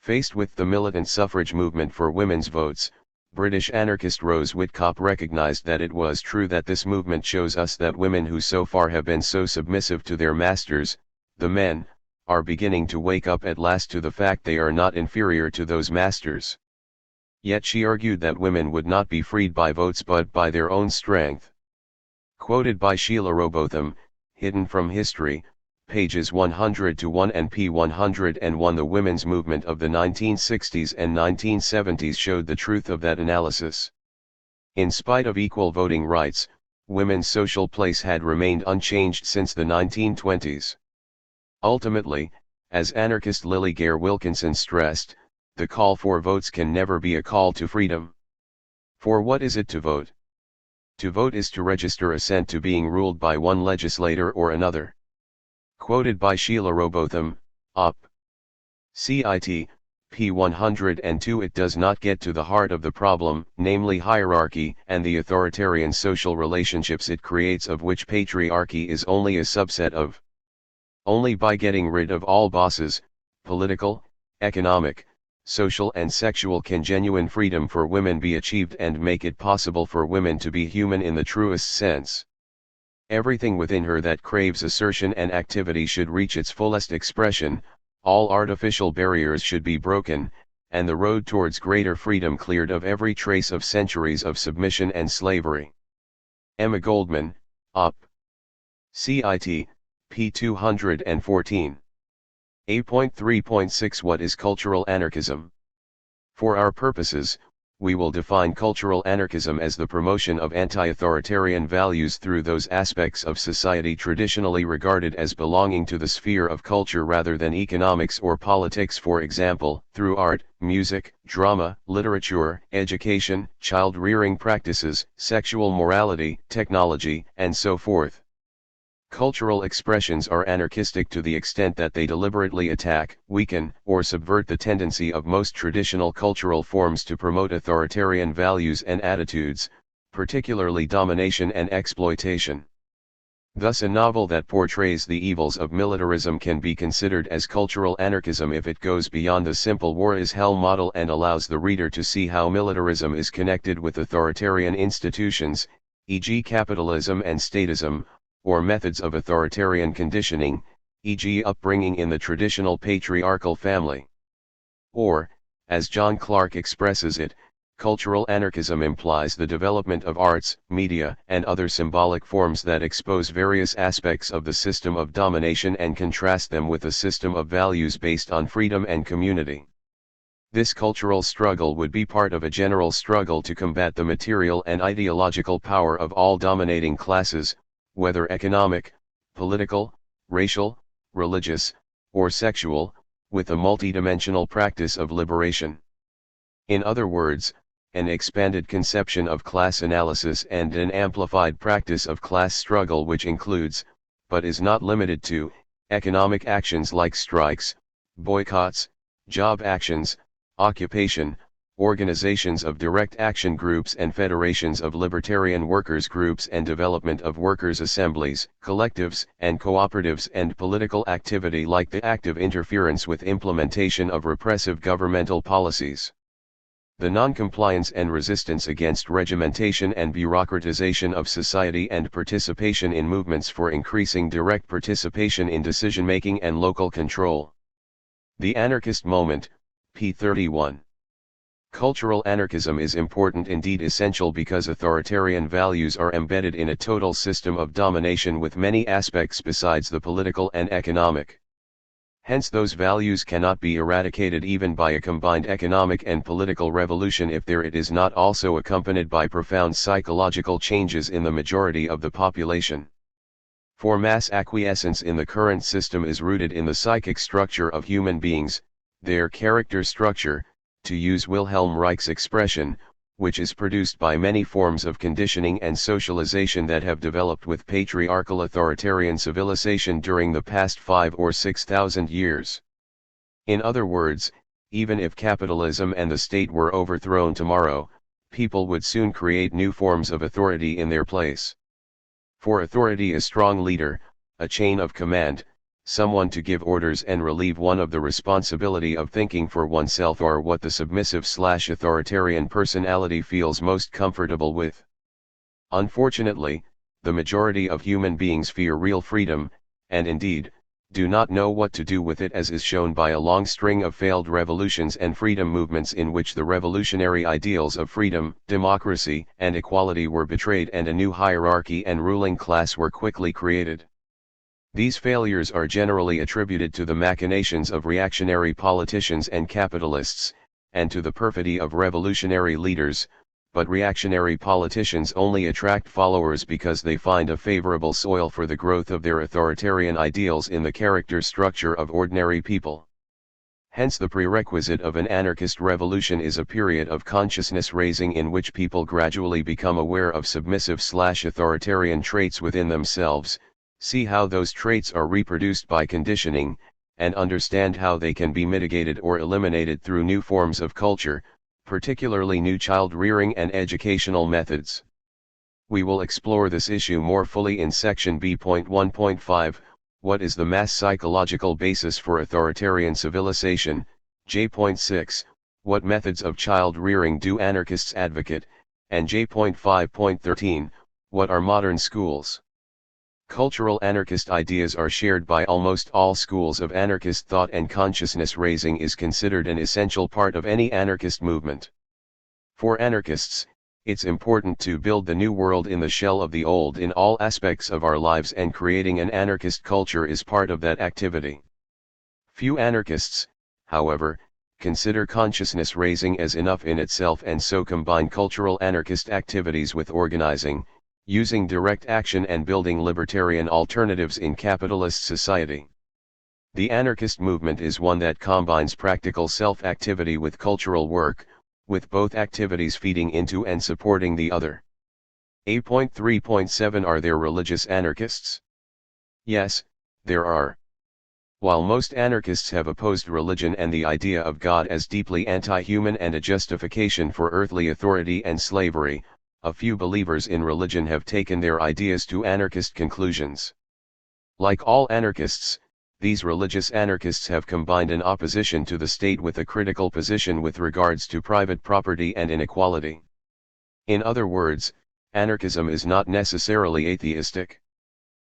Faced with the militant suffrage movement for women's votes, British anarchist Rose Whitcomb recognized that it was true that this movement shows us that women who so far have been so submissive to their masters, the men, are beginning to wake up at last to the fact they are not inferior to those masters. Yet she argued that women would not be freed by votes but by their own strength. Quoted by Sheila Robotham, Hidden from History, pages 100-1 and p. 101. The women's movement of the 1960s and 1970s showed the truth of that analysis. In spite of equal voting rights, women's social place had remained unchanged since the 1920s. Ultimately, as anarchist Lily Gare Wilkinson stressed, the call for votes can never be a call to freedom. For what is it to vote? To vote is to register assent to being ruled by one legislator or another. Quoted by Sheila Robotham, Op. Cit. p. 102. It does not get to the heart of the problem, namely hierarchy and the authoritarian social relationships it creates, of which patriarchy is only a subset of. Only by getting rid of all bosses, political, economic, social and sexual, can genuine freedom for women be achieved and make it possible for women to be human in the truest sense. Everything within her that craves assertion and activity should reach its fullest expression, all artificial barriers should be broken, and the road towards greater freedom cleared of every trace of centuries of submission and slavery. Emma Goldman, Op. Cit. p. 214. A.3.6 What is cultural anarchism? For our purposes, we will define cultural anarchism as the promotion of anti-authoritarian values through those aspects of society traditionally regarded as belonging to the sphere of culture rather than economics or politics, for example, through art, music, drama, literature, education, child-rearing practices, sexual morality, technology, and so forth. Cultural expressions are anarchistic to the extent that they deliberately attack, weaken, or subvert the tendency of most traditional cultural forms to promote authoritarian values and attitudes, particularly domination and exploitation. Thus, a novel that portrays the evils of militarism can be considered as cultural anarchism if it goes beyond the simple war is hell model and allows the reader to see how militarism is connected with authoritarian institutions, e.g. capitalism and statism, or methods of authoritarian conditioning, e.g. upbringing in the traditional patriarchal family. Or, as John Clark expresses it, cultural anarchism implies the development of arts, media, and other symbolic forms that expose various aspects of the system of domination and contrast them with a system of values based on freedom and community. This cultural struggle would be part of a general struggle to combat the material and ideological power of all dominating classes, whether economic, political, racial, religious, or sexual, with a multidimensional practice of liberation. In other words, an expanded conception of class analysis and an amplified practice of class struggle which includes, but is not limited to, economic actions like strikes, boycotts, job actions, occupation, organizations of direct action groups and federations of libertarian workers groups and development of workers' assemblies, collectives and cooperatives, and political activity like the active interference with implementation of repressive governmental policies. The non-compliance and resistance against regimentation and bureaucratization of society and participation in movements for increasing direct participation in decision-making and local control. The Anarchist Moment, p. 31. Cultural anarchism is important, indeed essential, because authoritarian values are embedded in a total system of domination with many aspects besides the political and economic. Hence those values cannot be eradicated even by a combined economic and political revolution if it is not also accompanied by profound psychological changes in the majority of the population. For mass acquiescence in the current system is rooted in the psychic structure of human beings, their character structure, to use Wilhelm Reich's expression, which is produced by many forms of conditioning and socialization that have developed with patriarchal authoritarian civilization during the past 5,000 or 6,000 years. In other words, even if capitalism and the state were overthrown tomorrow, people would soon create new forms of authority in their place. For authority, a strong leader, a chain of command, someone to give orders and relieve one of the responsibility of thinking for oneself, or what the submissive/authoritarian personality feels most comfortable with. Unfortunately, the majority of human beings fear real freedom, and indeed, do not know what to do with it, as is shown by a long string of failed revolutions and freedom movements in which the revolutionary ideals of freedom, democracy, and equality were betrayed and a new hierarchy and ruling class were quickly created. These failures are generally attributed to the machinations of reactionary politicians and capitalists, and to the perfidy of revolutionary leaders, but reactionary politicians only attract followers because they find a favorable soil for the growth of their authoritarian ideals in the character structure of ordinary people. Hence the prerequisite of an anarchist revolution is a period of consciousness raising in which people gradually become aware of submissive/authoritarian traits within themselves, See how those traits are reproduced by conditioning, and understand how they can be mitigated or eliminated through new forms of culture, particularly new child rearing and educational methods. We will explore this issue more fully in section B.1.5, What is the mass psychological basis for authoritarian civilization, J.6, What methods of child rearing do anarchists advocate, and J.5.13, What are modern schools? Cultural anarchist ideas are shared by almost all schools of anarchist thought, and consciousness raising is considered an essential part of any anarchist movement. For anarchists, it's important to build the new world in the shell of the old in all aspects of our lives, and creating an anarchist culture is part of that activity. Few anarchists, however, consider consciousness raising as enough in itself, and so combine cultural anarchist activities with organizing, using direct action, and building libertarian alternatives in capitalist society. The anarchist movement is one that combines practical self-activity with cultural work, with both activities feeding into and supporting the other. A.3.7 Are there religious anarchists? Yes, there are. While most anarchists have opposed religion and the idea of God as deeply anti-human and a justification for earthly authority and slavery, a few believers in religion have taken their ideas to anarchist conclusions. Like all anarchists, these religious anarchists have combined an opposition to the state with a critical position with regards to private property and inequality. In other words, anarchism is not necessarily atheistic.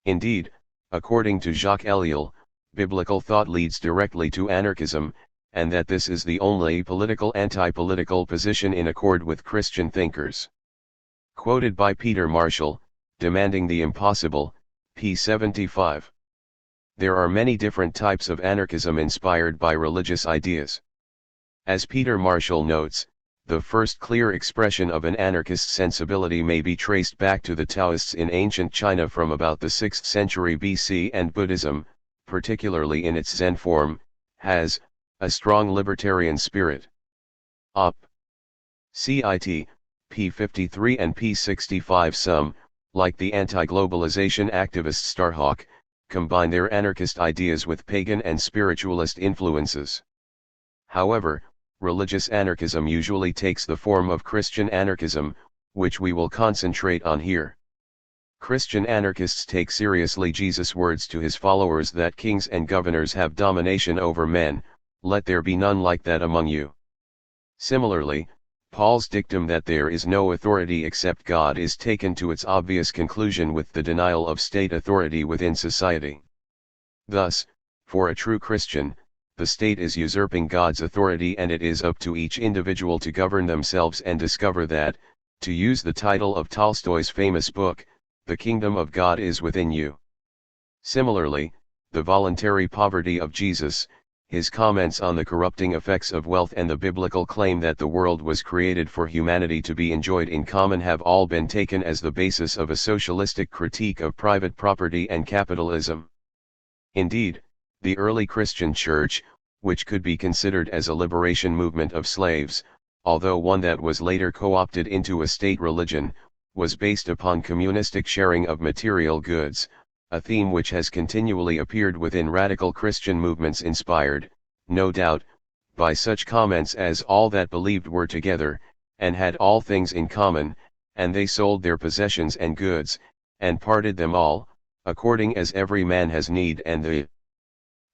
Indeed, according to Jacques Ellul, biblical thought leads directly to anarchism, and that this is the only political anti-political position in accord with Christian thinkers. Quoted by Peter Marshall, Demanding the Impossible, p. 75. There are many different types of anarchism inspired by religious ideas. As Peter Marshall notes, the first clear expression of an anarchist sensibility may be traced back to the Taoists in ancient China from about the 6th century BC, and Buddhism, particularly in its Zen form, has a strong libertarian spirit. Op. Cit. p. 53 and p. 65. Some, like the anti-globalization activist Starhawk, combine their anarchist ideas with pagan and spiritualist influences. However, religious anarchism usually takes the form of Christian anarchism, which we will concentrate on here. Christian anarchists take seriously Jesus' words to his followers that kings and governors have domination over men, let there be none like that among you. Similarly, Paul's dictum that there is no authority except God is taken to its obvious conclusion with the denial of state authority within society. Thus, for a true Christian, the state is usurping God's authority, and it is up to each individual to govern themselves and discover that, to use the title of Tolstoy's famous book, the kingdom of God is within you. Similarly, the voluntary poverty of Jesus, his comments on the corrupting effects of wealth, and the biblical claim that the world was created for humanity to be enjoyed in common have all been taken as the basis of a socialistic critique of private property and capitalism. Indeed, the early Christian church, which could be considered as a liberation movement of slaves, although one that was later co-opted into a state religion, was based upon communistic sharing of material goods, a theme which has continually appeared within radical Christian movements, inspired, no doubt, by such comments as all that believed were together, and had all things in common, and they sold their possessions and goods, and parted them all, according as every man has need, and the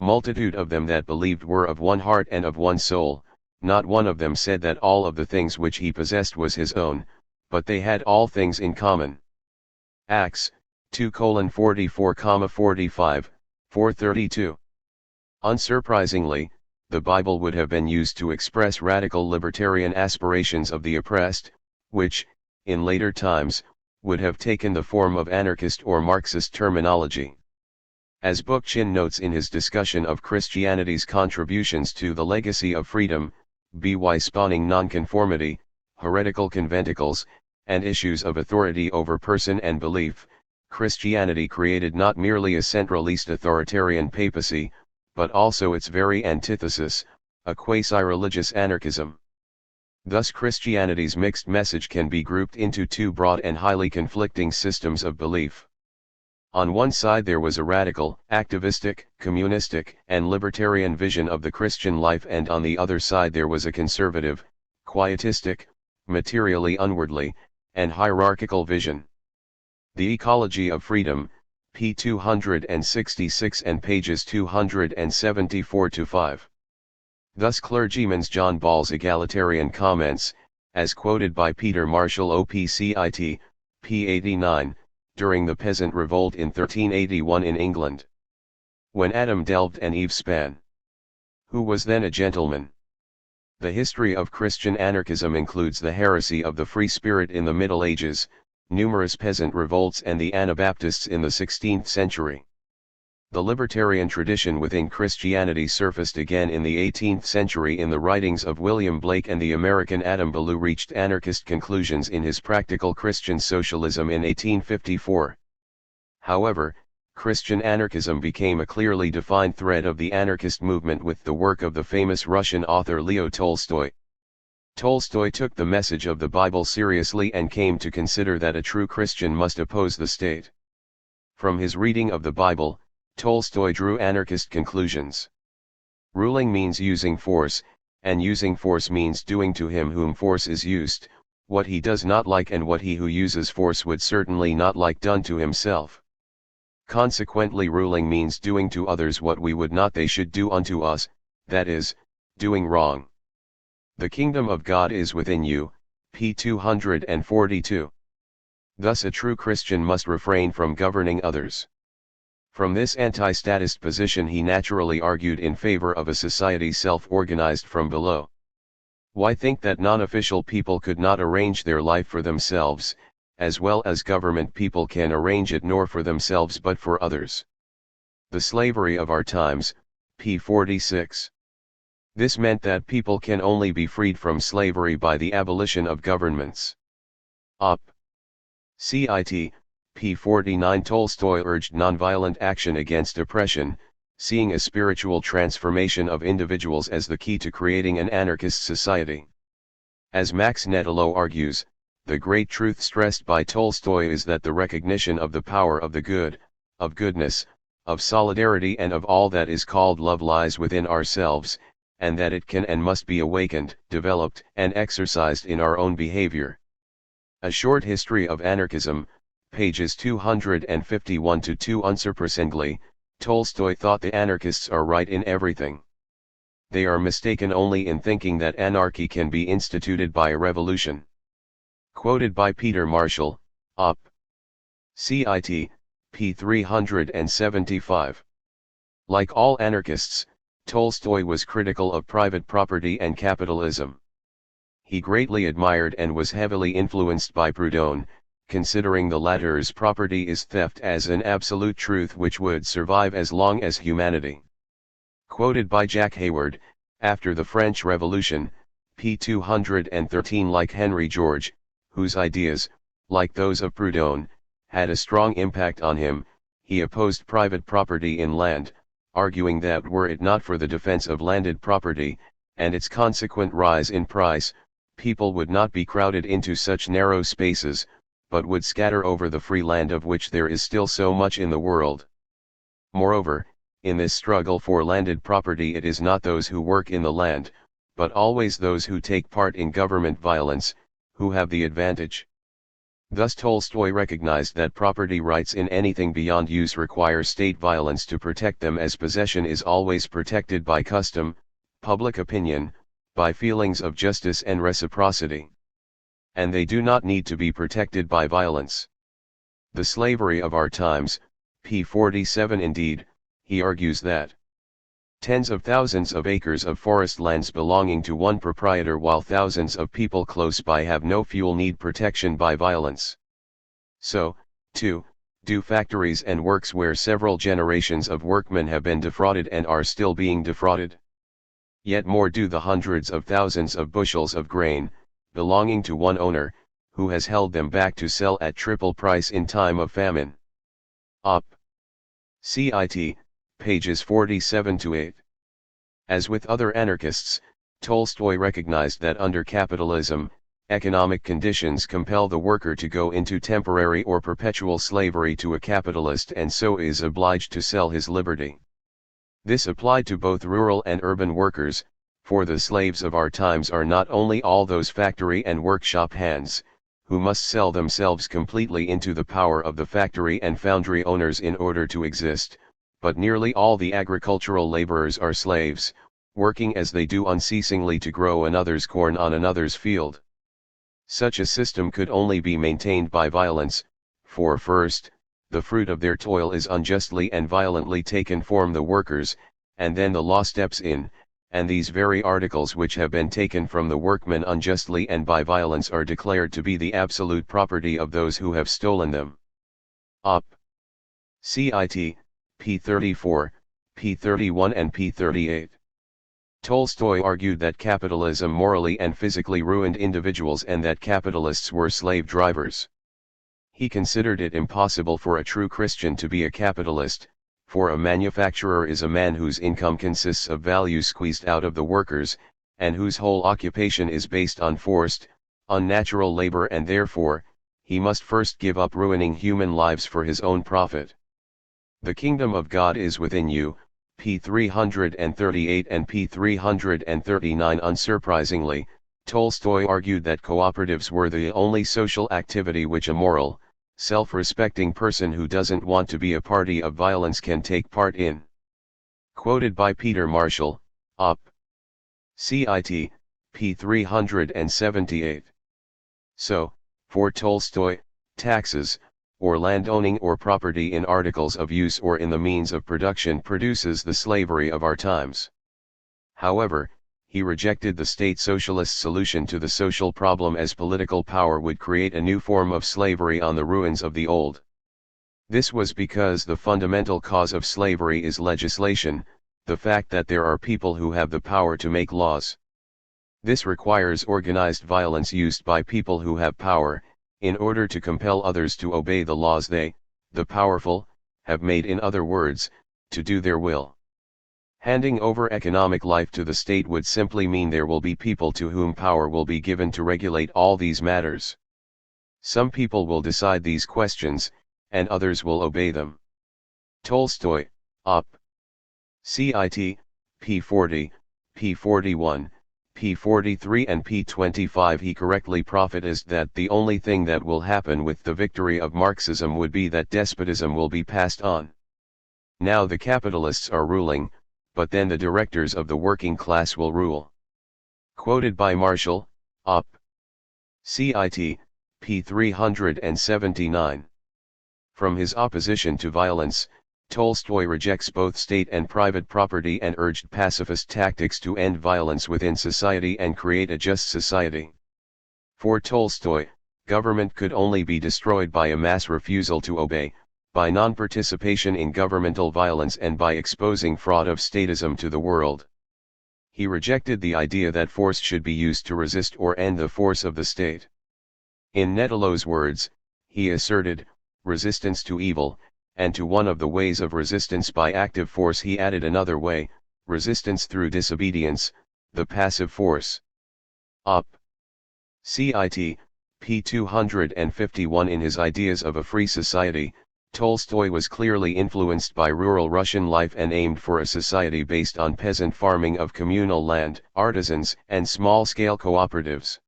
multitude of them that believed were of one heart and of one soul, not one of them said that all of the things which he possessed was his own, but they had all things in common. Acts 2:44-45, 432. Unsurprisingly, the Bible would have been used to express radical libertarian aspirations of the oppressed, which, in later times, would have taken the form of anarchist or Marxist terminology. As Bookchin notes in his discussion of Christianity's contributions to the legacy of freedom, by spawning nonconformity, heretical conventicles, and issues of authority over person and belief, Christianity created not merely a centralist authoritarian papacy, but also its very antithesis, a quasi-religious anarchism. Thus Christianity's mixed message can be grouped into two broad and highly conflicting systems of belief. On one side there was a radical, activistic, communistic, and libertarian vision of the Christian life, and on the other side there was a conservative, quietistic, materially unworldly, and hierarchical vision. The Ecology of Freedom, p. 266 and pages 274-5. Thus clergyman's John Ball's egalitarian comments, as quoted by Peter Marshall OPCIT, p. 89, during the Peasant Revolt in 1381 in England. When Adam delved and Eve span. Who was then a gentleman? The history of Christian anarchism includes the heresy of the Free Spirit in the Middle Ages, numerous peasant revolts, and the Anabaptists in the 16th century. The libertarian tradition within Christianity surfaced again in the 18th century in the writings of William Blake, and the American Adam Ballou reached anarchist conclusions in his Practical Christian Socialism in 1854. However, Christian anarchism became a clearly defined thread of the anarchist movement with the work of the famous Russian author Leo Tolstoy. Tolstoy took the message of the Bible seriously and came to consider that a true Christian must oppose the state. From his reading of the Bible, Tolstoy drew anarchist conclusions. Ruling means using force, and using force means doing to him whom force is used, what he does not like and what he who uses force would certainly not like done to himself. Consequently, ruling means doing to others what we would not they should do unto us, that is, doing wrong. The kingdom of God is within you, p. 242. Thus a true Christian must refrain from governing others. From this anti-statist position he naturally argued in favor of a society self-organized from below. Why think that non-official people could not arrange their life for themselves, as well as government people can arrange it nor for themselves but for others? The slavery of our times, p. 46. This meant that people can only be freed from slavery by the abolition of governments. Op. Cit. p. 49. Tolstoy urged nonviolent action against oppression, seeing a spiritual transformation of individuals as the key to creating an anarchist society. As Max Nettolo argues, the great truth stressed by Tolstoy is that the recognition of the power of the good, of goodness, of solidarity and of all that is called love lies within ourselves, and that it can and must be awakened, developed, and exercised in our own behavior. A Short History of Anarchism, pages 251-2. Unsurprisingly, Tolstoy thought the anarchists are right in everything. They are mistaken only in thinking that anarchy can be instituted by a revolution. Quoted by Peter Marshall, Op. Cit. p. 375. Like all anarchists, Tolstoy was critical of private property and capitalism. He greatly admired and was heavily influenced by Proudhon, considering the latter's property is theft as an absolute truth which would survive as long as humanity. Quoted by Jack Hayward, after the French Revolution, p. 213. Like Henry George, whose ideas, like those of Proudhon, had a strong impact on him, he opposed private property in land, arguing that were it not for the defense of landed property, and its consequent rise in price, people would not be crowded into such narrow spaces, but would scatter over the free land of which there is still so much in the world. Moreover, in this struggle for landed property it is not those who work in the land, but always those who take part in government violence, who have the advantage. Thus Tolstoy recognized that property rights in anything beyond use require state violence to protect them, as possession is always protected by custom, public opinion, by feelings of justice and reciprocity. And they do not need to be protected by violence. The slavery of our times, p. 47. Indeed, he argues that tens of thousands of acres of forest lands belonging to one proprietor while thousands of people close by have no fuel need protection by violence. So, too, do factories and works where several generations of workmen have been defrauded and are still being defrauded. Yet more do the hundreds of thousands of bushels of grain, belonging to one owner, who has held them back to sell at triple price in time of famine. Op. Cit. pages 47-8. As with other anarchists, Tolstoy recognized that under capitalism, economic conditions compel the worker to go into temporary or perpetual slavery to a capitalist and so is obliged to sell his liberty. This applied to both rural and urban workers, for the slaves of our times are not only all those factory and workshop hands, who must sell themselves completely into the power of the factory and foundry owners in order to exist, but nearly all the agricultural laborers are slaves, working as they do unceasingly to grow another's corn on another's field. Such a system could only be maintained by violence, for first, the fruit of their toil is unjustly and violently taken from the workers, and then the law steps in, and these very articles which have been taken from the workmen unjustly and by violence are declared to be the absolute property of those who have stolen them. Op. Cit. p. 34, p. 31 and p. 38. Tolstoy argued that capitalism morally and physically ruined individuals and that capitalists were slave drivers. He considered it impossible for a true Christian to be a capitalist, for a manufacturer is a man whose income consists of value squeezed out of the workers, and whose whole occupation is based on forced, unnatural labor, and therefore, he must first give up ruining human lives for his own profit. The kingdom of God is within you, p. 338 and p. 339. Unsurprisingly, Tolstoy argued that cooperatives were the only social activity which a moral, self-respecting person who doesn't want to be a party of violence can take part in. Quoted by Peter Marshall, Op. Cit. p. 378. So, for Tolstoy, taxes, or landowning or property in articles of use or in the means of production produces the slavery of our times. However, he rejected the state socialist solution to the social problem as political power would create a new form of slavery on the ruins of the old. This was because the fundamental cause of slavery is legislation, the fact that there are people who have the power to make laws. This requires organized violence used by people who have power, in order to compel others to obey the laws they, the powerful, have made, in other words, to do their will. Handing over economic life to the state would simply mean there will be people to whom power will be given to regulate all these matters. Some people will decide these questions, and others will obey them. Tolstoy, Op. Cit. p. 40, p. 41, p. 43 and p. 25. He correctly prophetised that the only thing that will happen with the victory of Marxism would be that despotism will be passed on. Now the capitalists are ruling, but then the directors of the working class will rule. Quoted by Marshall, Op. Cit. p. 379. From his opposition to violence, Tolstoy rejects both state and private property and urged pacifist tactics to end violence within society and create a just society. For Tolstoy, government could only be destroyed by a mass refusal to obey, by non-participation in governmental violence, and by exposing fraud of statism to the world. He rejected the idea that force should be used to resist or end the force of the state. In Netelo's words, he asserted, resistance to evil, and to one of the ways of resistance by active force he added another way, resistance through disobedience, the passive force. Op. Cit. p. 251. In his ideas of a free society, Tolstoy was clearly influenced by rural Russian life and aimed for a society based on peasant farming of communal land, artisans, and small-scale cooperatives.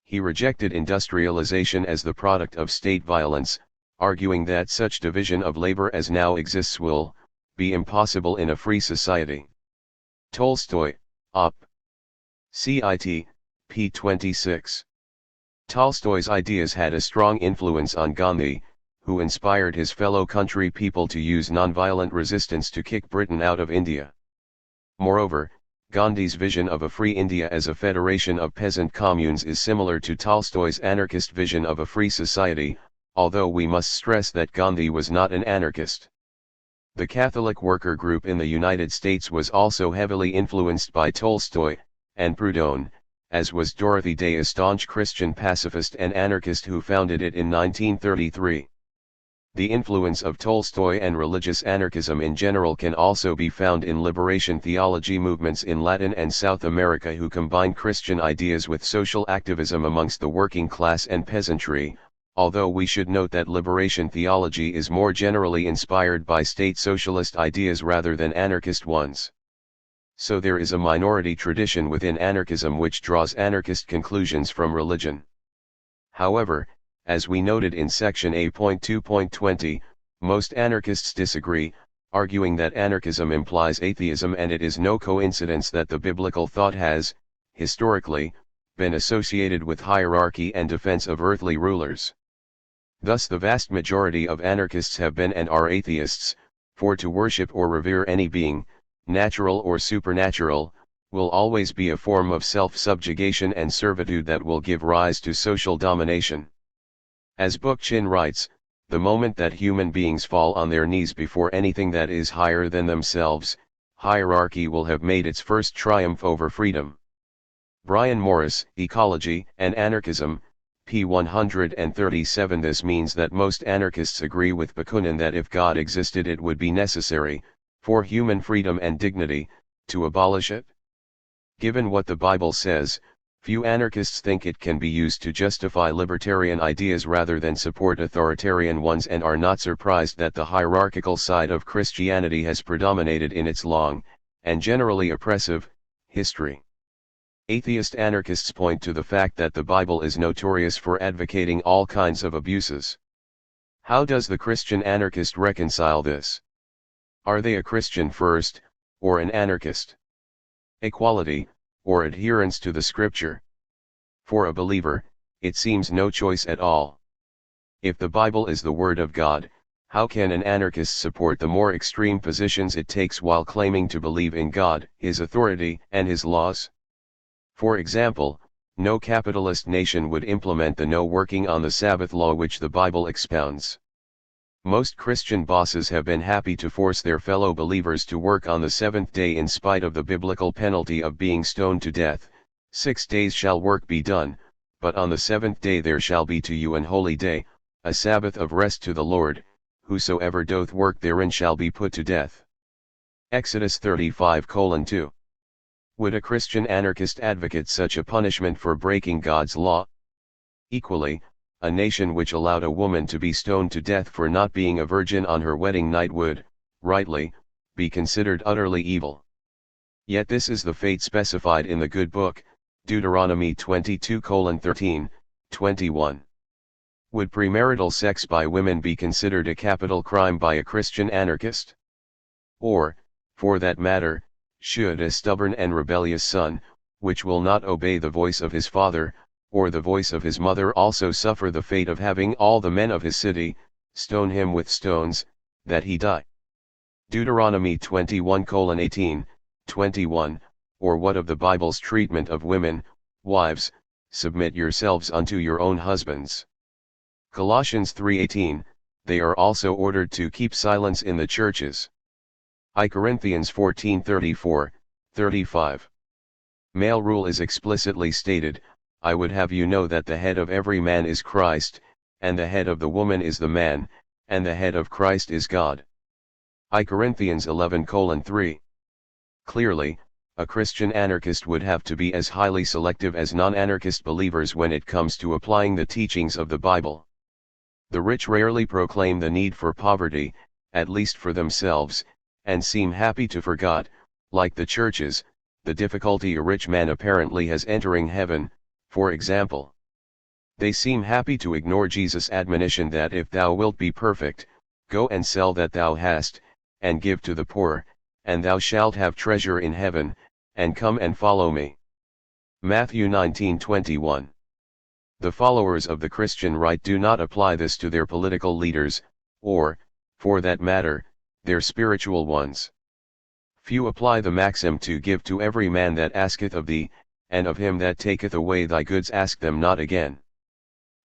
He rejected industrialization as the product of state violence, arguing that such division of labor as now exists will be impossible in a free society. Tolstoy, Op. Cit. p. 26. Tolstoy's ideas had a strong influence on Gandhi, who inspired his fellow country people to use nonviolent resistance to kick Britain out of India. Moreover, Gandhi's vision of a free India as a federation of peasant communes is similar to Tolstoy's anarchist vision of a free society, although we must stress that Gandhi was not an anarchist. The Catholic worker group in the United States was also heavily influenced by Tolstoy, and Proudhon, as was Dorothy Day, a staunch Christian pacifist and anarchist who founded it in 1933. The influence of Tolstoy and religious anarchism in general can also be found in liberation theology movements in Latin and South America who combine Christian ideas with social activism amongst the working class and peasantry, although we should note that liberation theology is more generally inspired by state socialist ideas rather than anarchist ones. So there is a minority tradition within anarchism which draws anarchist conclusions from religion. However, as we noted in section A.2.20, most anarchists disagree, arguing that anarchism implies atheism, and it is no coincidence that the biblical thought has, historically, been associated with hierarchy and defense of earthly rulers. Thus the vast majority of anarchists have been and are atheists, for to worship or revere any being, natural or supernatural, will always be a form of self-subjugation and servitude that will give rise to social domination. As Bookchin writes, the moment that human beings fall on their knees before anything that is higher than themselves, hierarchy will have made its first triumph over freedom. Brian Morris, Ecology and Anarchism, p. 137. This means that most anarchists agree with Bakunin that if God existed it would be necessary, for human freedom and dignity, to abolish it. Given what the Bible says, few anarchists think it can be used to justify libertarian ideas rather than support authoritarian ones, and are not surprised that the hierarchical side of Christianity has predominated in its long, and generally oppressive, history. Atheist anarchists point to the fact that the Bible is notorious for advocating all kinds of abuses. How does the Christian anarchist reconcile this? Are they a Christian first, or an anarchist? Equality, or adherence to the scripture? For a believer, it seems no choice at all. If the Bible is the Word of God, how can an anarchist support the more extreme positions it takes while claiming to believe in God, His authority, and His laws? For example, no capitalist nation would implement the no working on the Sabbath law which the Bible expounds. Most Christian bosses have been happy to force their fellow believers to work on the seventh day in spite of the biblical penalty of being stoned to death. 6 days shall work be done, but on the seventh day there shall be to you an holy day, a Sabbath of rest to the Lord. Whosoever doth work therein shall be put to death. Exodus 35:2. Would a Christian anarchist advocate such a punishment for breaking God's law? Equally, a nation which allowed a woman to be stoned to death for not being a virgin on her wedding night would, rightly, be considered utterly evil. Yet this is the fate specified in the good book, Deuteronomy 22:13, 21. Would premarital sex by women be considered a capital crime by a Christian anarchist? Or, for that matter, should a stubborn and rebellious son, which will not obey the voice of his father, or the voice of his mother, also suffer the fate of having all the men of his city stone him with stones, that he die? Deuteronomy 21:18, 21. Or what of the Bible's treatment of women? Wives, submit yourselves unto your own husbands. Colossians 3:18, they are also ordered to keep silence in the churches. I Corinthians 14:34, 35. Male rule is explicitly stated, I would have you know that the head of every man is Christ, and the head of the woman is the man, and the head of Christ is God. I Corinthians 11:3. Clearly, a Christian anarchist would have to be as highly selective as non-anarchist believers when it comes to applying the teachings of the Bible. The rich rarely proclaim the need for poverty, at least for themselves, and seem happy to forget, like the churches, the difficulty a rich man apparently has entering heaven, for example. They seem happy to ignore Jesus' admonition that if thou wilt be perfect, go and sell that thou hast, and give to the poor, and thou shalt have treasure in heaven, and come and follow me. Matthew 19:21. The followers of the Christian right do not apply this to their political leaders, or, for that matter, their spiritual ones. Few apply the maxim to give to every man that asketh of thee, and of him that taketh away thy goods ask them not again.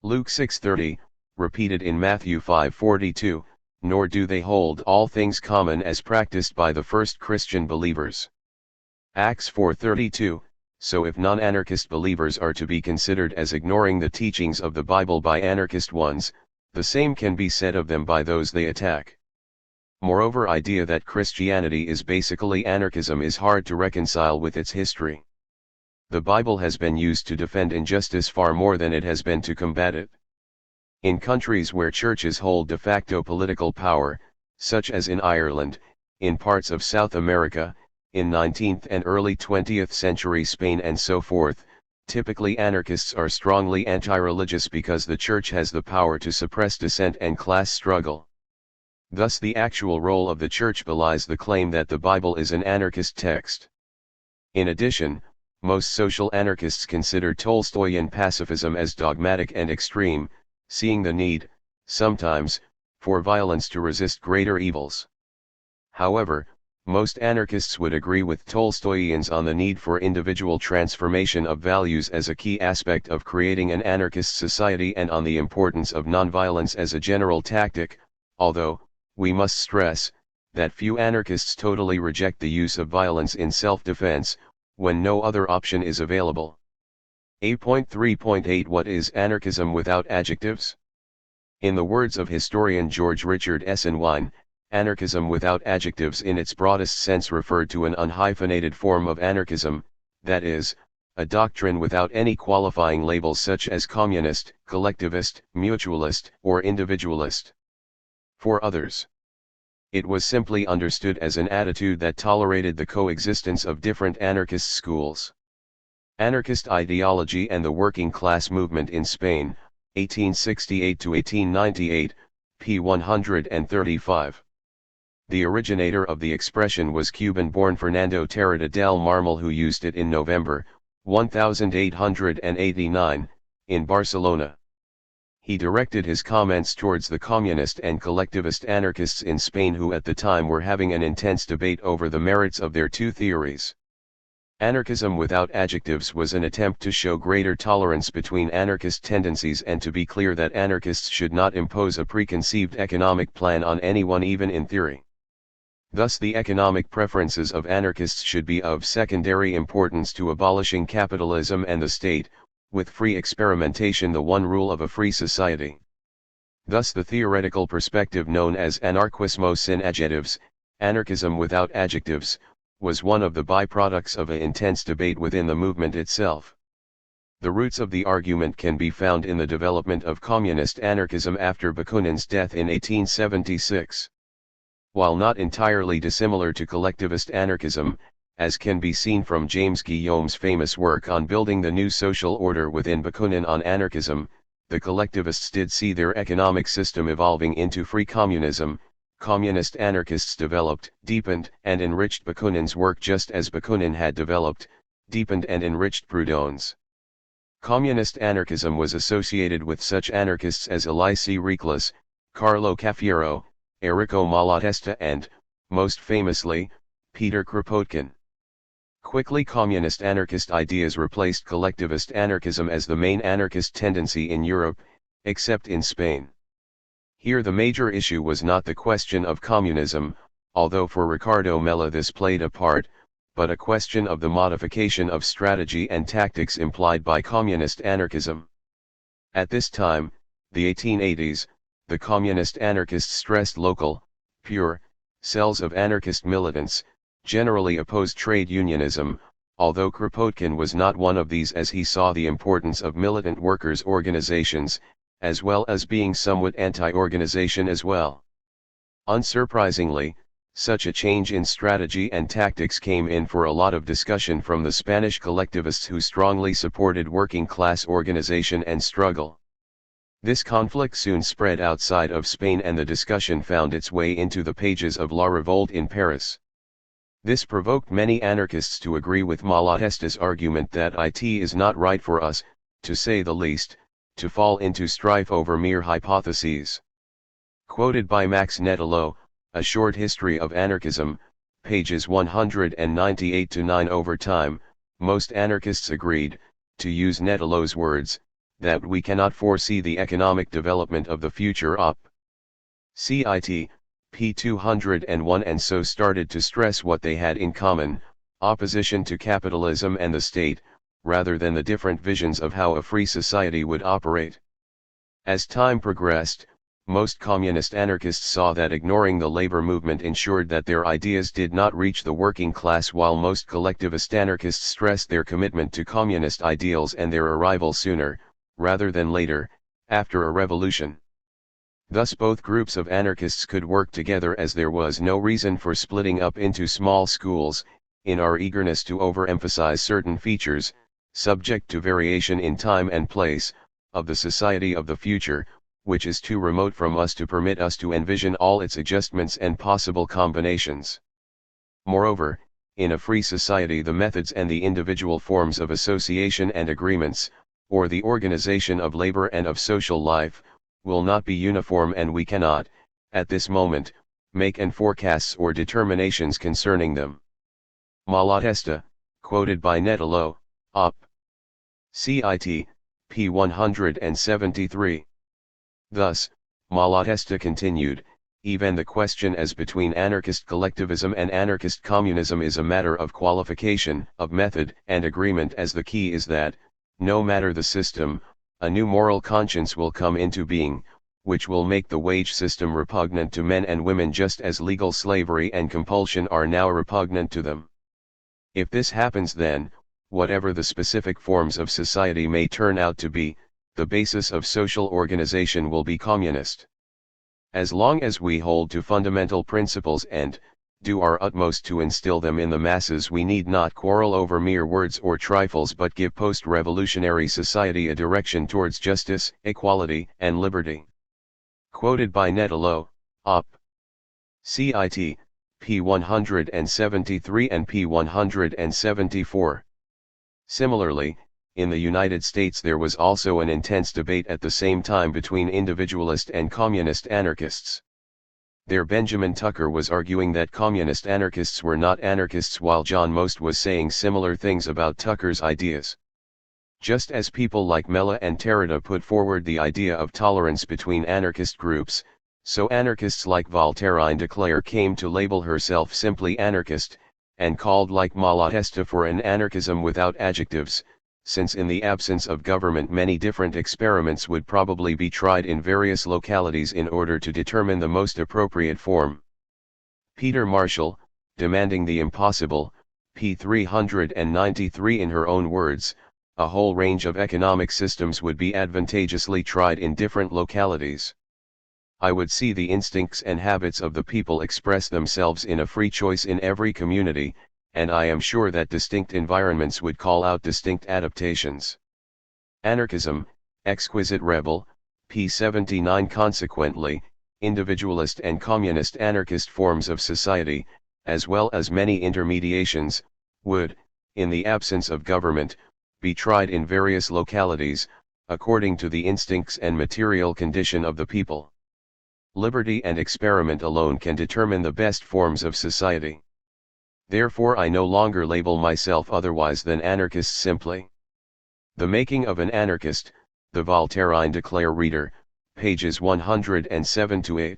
Luke 6:30, repeated in Matthew 5:42, nor do they hold all things common as practiced by the first Christian believers. Acts 4:32, so if non-anarchist believers are to be considered as ignoring the teachings of the Bible by anarchist ones, The same can be said of them by those they attack. Moreover, idea that Christianity is basically anarchism is hard to reconcile with its history. The Bible has been used to defend injustice far more than it has been to combat it. In countries where churches hold de facto political power, such as in Ireland, in parts of South America, in 19th and early 20th century Spain and so forth, typically anarchists are strongly anti-religious because the church has the power to suppress dissent and class struggle. Thus the actual role of the church belies the claim that the Bible is an anarchist text. In addition, most social anarchists consider Tolstoyan pacifism as dogmatic and extreme, seeing the need, sometimes, for violence to resist greater evils. However, most anarchists would agree with Tolstoyans on the need for individual transformation of values as a key aspect of creating an anarchist society and on the importance of nonviolence as a general tactic, although, we must stress, that few anarchists totally reject the use of violence in self-defense, when no other option is available. 8.3.8 What is anarchism without adjectives? In the words of historian George Richard Essenwein, anarchism without adjectives in its broadest sense referred to an unhyphenated form of anarchism, that is, a doctrine without any qualifying labels such as communist, collectivist, mutualist, or individualist. For others, it was simply understood as an attitude that tolerated the coexistence of different anarchist schools. Anarchist ideology and the working class movement in Spain, 1868–1898, p. 135. The originator of the expression was Cuban-born Fernando Terrada del Marmol, who used it in November, 1889, in Barcelona. He directed his comments towards the communist and collectivist anarchists in Spain, who at the time were having an intense debate over the merits of their two theories. Anarchism without adjectives was an attempt to show greater tolerance between anarchist tendencies and to be clear that anarchists should not impose a preconceived economic plan on anyone, even in theory. Thus the economic preferences of anarchists should be of secondary importance to abolishing capitalism and the state, with free experimentation the one rule of a free society. Thus the theoretical perspective known as anarquismo sin adjectives, anarchism without adjectives, was one of the byproducts of an intense debate within the movement itself. The roots of the argument can be found in the development of communist anarchism after Bakunin's death in 1876. While not entirely dissimilar to collectivist anarchism, as can be seen from James Guillaume's famous work on building the new social order within Bakunin on anarchism, the collectivists did see their economic system evolving into free communism. Communist anarchists developed, deepened, and enriched Bakunin's work just as Bakunin had developed, deepened and enriched Proudhon's. Communist anarchism was associated with such anarchists as Elisée Reclus, Carlo Cafiero, Enrico Malatesta and, most famously, Peter Kropotkin. Quickly communist anarchist ideas replaced collectivist anarchism as the main anarchist tendency in Europe, except in Spain. Here the major issue was not the question of communism, although for Ricardo Mella this played a part, but a question of the modification of strategy and tactics implied by communist anarchism. At this time, the 1880s, the communist anarchists stressed local, pure, cells of anarchist militants, generally opposed trade unionism, although Kropotkin was not one of these, as he saw the importance of militant workers' organizations, as well as being somewhat anti-organization as well. Unsurprisingly, such a change in strategy and tactics came in for a lot of discussion from the Spanish collectivists, who strongly supported working class organization and struggle. This conflict soon spread outside of Spain, and the discussion found its way into the pages of La Revolte in Paris. This provoked many anarchists to agree with Malatesta's argument that it is not right for us, to say the least, to fall into strife over mere hypotheses. Quoted by Max Nettolo, A Short History of Anarchism, pages 198–9. Over time, most anarchists agreed, to use Nettolo's words, that we cannot foresee the economic development of the future op. Cit. p. 201, and so started to stress what they had in common, opposition to capitalism and the state, rather than the different visions of how a free society would operate. As time progressed, most communist anarchists saw that ignoring the labor movement ensured that their ideas did not reach the working class, while most collectivist anarchists stressed their commitment to communist ideals and their arrival sooner, rather than later, after a revolution. Thus both groups of anarchists could work together, as there was no reason for splitting up into small schools, in our eagerness to overemphasize certain features, subject to variation in time and place, of the society of the future, which is too remote from us to permit us to envision all its adjustments and possible combinations. Moreover, in a free society the methods and the individual forms of association and agreements, or the organization of labor and of social life, will not be uniform, and we cannot, at this moment, make any forecasts or determinations concerning them. Malatesta, quoted by Netelo, Op. Cit. p. 173. Thus, Malatesta continued, even the question as between anarchist collectivism and anarchist communism is a matter of qualification, of method and agreement, as the key is that, no matter the system, a new moral conscience will come into being, which will make the wage system repugnant to men and women just as legal slavery and compulsion are now repugnant to them. If this happens, then, whatever the specific forms of society may turn out to be, the basis of social organization will be communist. As long as we hold to fundamental principles and do our utmost to instill them in the masses, we need not quarrel over mere words or trifles, but give post-revolutionary society a direction towards justice, equality, and liberty. Quoted by Netelo, Op. Cit. p. 173 and p. 174. Similarly, in the United States there was also an intense debate at the same time between individualist and communist anarchists. There Benjamin Tucker was arguing that communist anarchists were not anarchists, while John Most was saying similar things about Tucker's ideas. Just as people like Mella and Derrida put forward the idea of tolerance between anarchist groups, so anarchists like Voltairine de Cleyre came to label herself simply anarchist, and called like Malatesta for an anarchism without adjectives, since in the absence of government many different experiments would probably be tried in various localities in order to determine the most appropriate form. Peter Marshall, demanding the impossible, p. 393. In her own words, a whole range of economic systems would be advantageously tried in different localities. I would see the instincts and habits of the people express themselves in a free choice in every community, and I am sure that distinct environments would call out distinct adaptations. Anarchism, exquisite rebel, p. 79. Consequently, individualist and communist anarchist forms of society, as well as many intermediations, would, in the absence of government, be tried in various localities, according to the instincts and material condition of the people. Liberty and experiment alone can determine the best forms of society. Therefore I no longer label myself otherwise than anarchist simply. The Making of an Anarchist, the Voltairine de Cleyre reader, pages 107-8.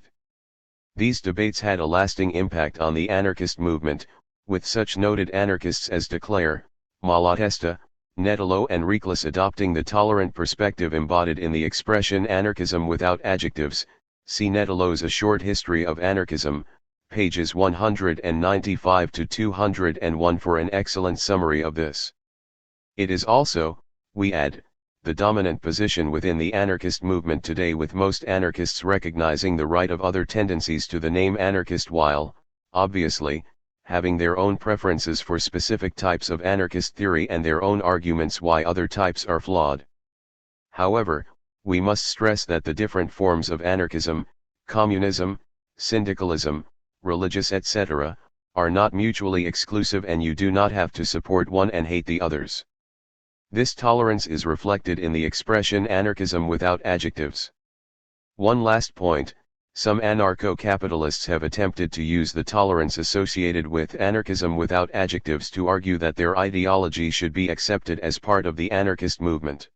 These debates had a lasting impact on the anarchist movement, with such noted anarchists as de Cleyre, Malatesta, Netelo and Reclus adopting the tolerant perspective embodied in the expression anarchism without adjectives. See Netelo's A Short History of Anarchism, pages 195-201 for an excellent summary of this. It is also, we add, the dominant position within the anarchist movement today, with most anarchists recognizing the right of other tendencies to the name anarchist while, obviously, having their own preferences for specific types of anarchist theory and their own arguments why other types are flawed. However, we must stress that the different forms of anarchism, communism, syndicalism, religious etc., are not mutually exclusive, and you do not have to support one and hate the others. This tolerance is reflected in the expression anarchism without adjectives. One last point, some anarcho-capitalists have attempted to use the tolerance associated with anarchism without adjectives to argue that their ideology should be accepted as part of the anarchist movement.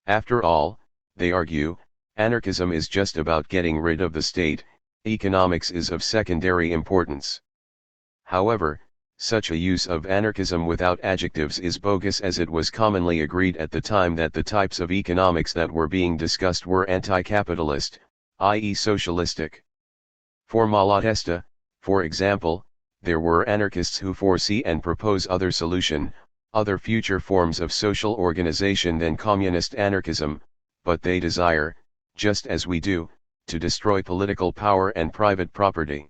After all, they argue, anarchism is just about getting rid of the state, economics is of secondary importance. However, such a use of anarchism without adjectives is bogus, as it was commonly agreed at the time that the types of economics that were being discussed were anti-capitalist, i.e. socialistic. For Malatesta, for example, there were anarchists who foresee and propose other future forms of social organization than communist anarchism, but they desire, just as we do, to destroy political power and private property.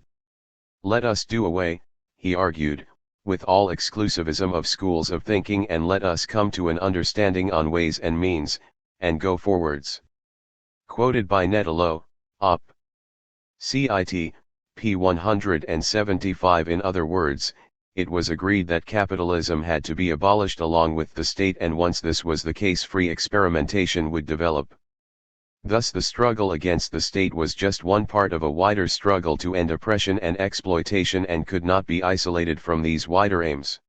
Let us do away, he argued, with all exclusivism of schools of thinking and let us come to an understanding on ways and means, and go forwards. Quoted by Netalo, Op. Cit. p. 175. In other words, it was agreed that capitalism had to be abolished along with the state, and once this was the case, free experimentation would develop. Thus the struggle against the state was just one part of a wider struggle to end oppression and exploitation and could not be isolated from these wider aims.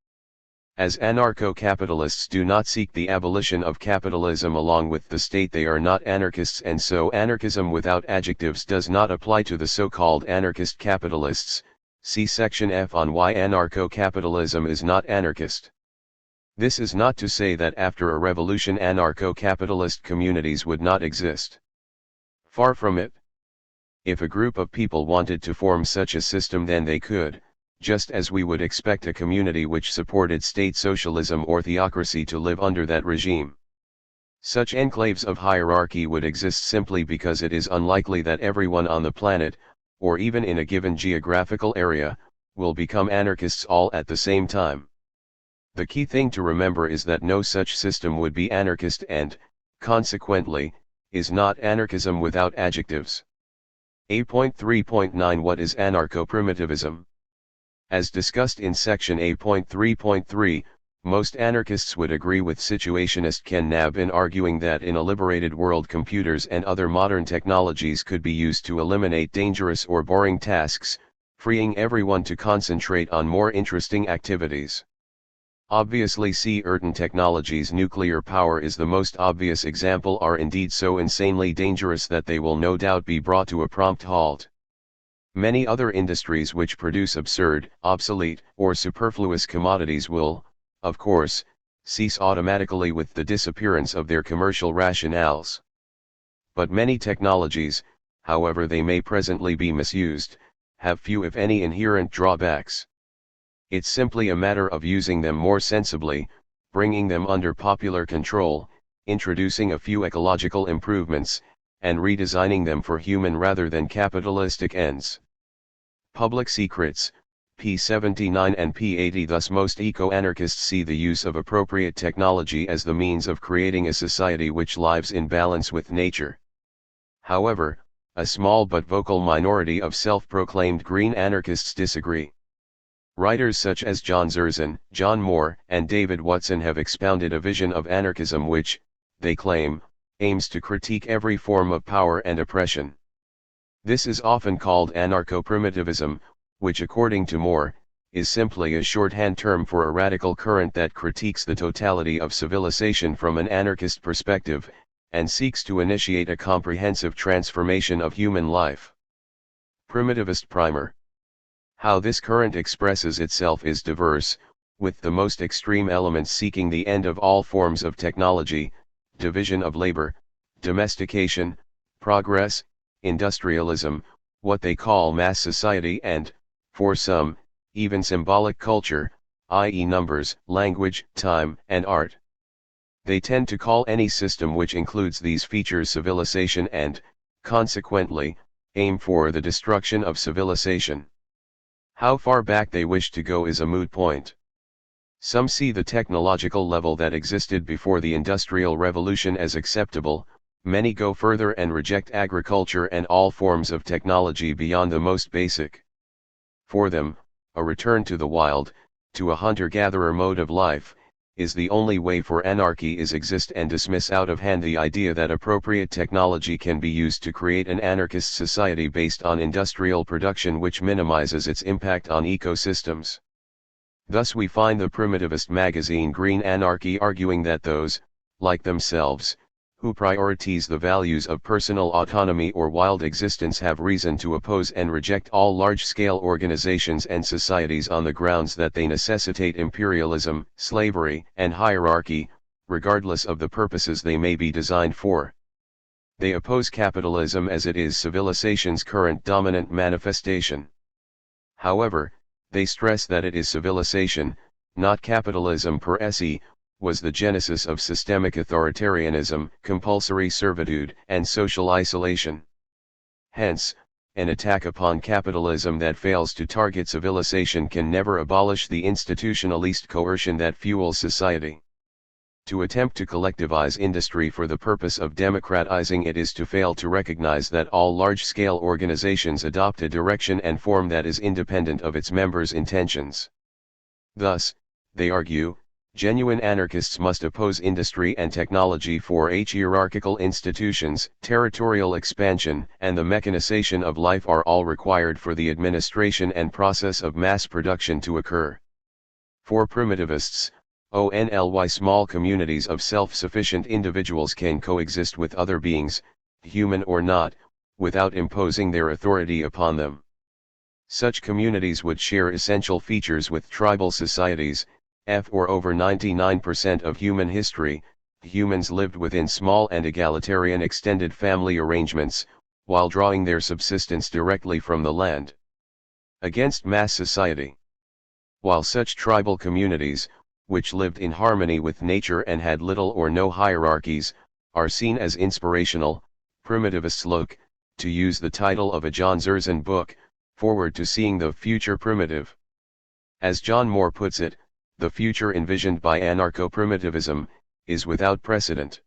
As anarcho-capitalists do not seek the abolition of capitalism along with the state, they are not anarchists, and so anarchism without adjectives does not apply to the so-called anarchist capitalists. See section F on why anarcho-capitalism is not anarchist. This is not to say that after a revolution anarcho-capitalist communities would not exist. Far from it. If a group of people wanted to form such a system, then they could, just as we would expect a community which supported state socialism or theocracy to live under that regime. Such enclaves of hierarchy would exist simply because it is unlikely that everyone on the planet, or even in a given geographical area, will become anarchists all at the same time. The key thing to remember is that no such system would be anarchist and, consequently, is not anarchism without adjectives. 8.3.9 What is anarcho-primitivism? As discussed in section 8.3.3, most anarchists would agree with situationist Ken Knabb in arguing that in a liberated world computers and other modern technologies could be used to eliminate dangerous or boring tasks, freeing everyone to concentrate on more interesting activities. Obviously, certain technologies, nuclear power is the most obvious example, are indeed so insanely dangerous that they will no doubt be brought to a prompt halt. Many other industries which produce absurd, obsolete, or superfluous commodities will, of course, cease automatically with the disappearance of their commercial rationales. But many technologies, however they may presently be misused, have few if any inherent drawbacks. It's simply a matter of using them more sensibly, bringing them under popular control, introducing a few ecological improvements, and redesigning them for human rather than capitalistic ends. Public Secrets, p. 79 and p. 80. Thus most eco-anarchists see the use of appropriate technology as the means of creating a society which lives in balance with nature. However, a small but vocal minority of self-proclaimed green anarchists disagree. Writers such as John Zerzan, John Moore, and David Watson have expounded a vision of anarchism which, they claim, aims to critique every form of power and oppression. This is often called anarcho-primitivism, which according to Moore, is simply a shorthand term for a radical current that critiques the totality of civilization from an anarchist perspective, and seeks to initiate a comprehensive transformation of human life. Primitivist primer. How this current expresses itself is diverse, with the most extreme elements seeking the end of all forms of technology, division of labor, domestication, progress, industrialism, what they call mass society, and, for some, even symbolic culture, i.e. numbers, language, time, and art. They tend to call any system which includes these features civilization and, consequently, aim for the destruction of civilization. How far back they wish to go is a moot point. Some see the technological level that existed before the Industrial Revolution as acceptable, many go further and reject agriculture and all forms of technology beyond the most basic. For them, a return to the wild, to a hunter-gatherer mode of life, is the only way, for anarchy is exist and dismiss out of hand the idea that appropriate technology can be used to create an anarchist society based on industrial production which minimizes its impact on ecosystems. Thus we find the primitivist magazine Green Anarchy arguing that those, like themselves, who prioritize the values of personal autonomy or wild existence have reason to oppose and reject all large-scale organizations and societies on the grounds that they necessitate imperialism, slavery, and hierarchy, regardless of the purposes they may be designed for. They oppose capitalism as it is civilization's current dominant manifestation. However, they stress that it is civilization, not capitalism per se, was the genesis of systemic authoritarianism, compulsory servitude, and social isolation. Hence, an attack upon capitalism that fails to target civilization can never abolish the institutionalist coercion that fuels society. To attempt to collectivize industry for the purpose of democratizing it is to fail to recognize that all large-scale organizations adopt a direction and form that is independent of its members' intentions. Thus, they argue, genuine anarchists must oppose industry and technology for hierarchical institutions, territorial expansion, and the mechanization of life are all required for the administration and process of mass production to occur. For primitivists, only small communities of self-sufficient individuals can coexist with other beings, human or not, without imposing their authority upon them. Such communities would share essential features with tribal societies. For over 99% of human history, humans lived within small and egalitarian extended family arrangements, while drawing their subsistence directly from the land. Against mass society. While such tribal communities, which lived in harmony with nature and had little or no hierarchies, are seen as inspirational, primitivists look, to use the title of a John Zerzan book, forward to seeing the future primitive. As John Moore puts it, the future envisioned by anarcho-primitivism is without precedent.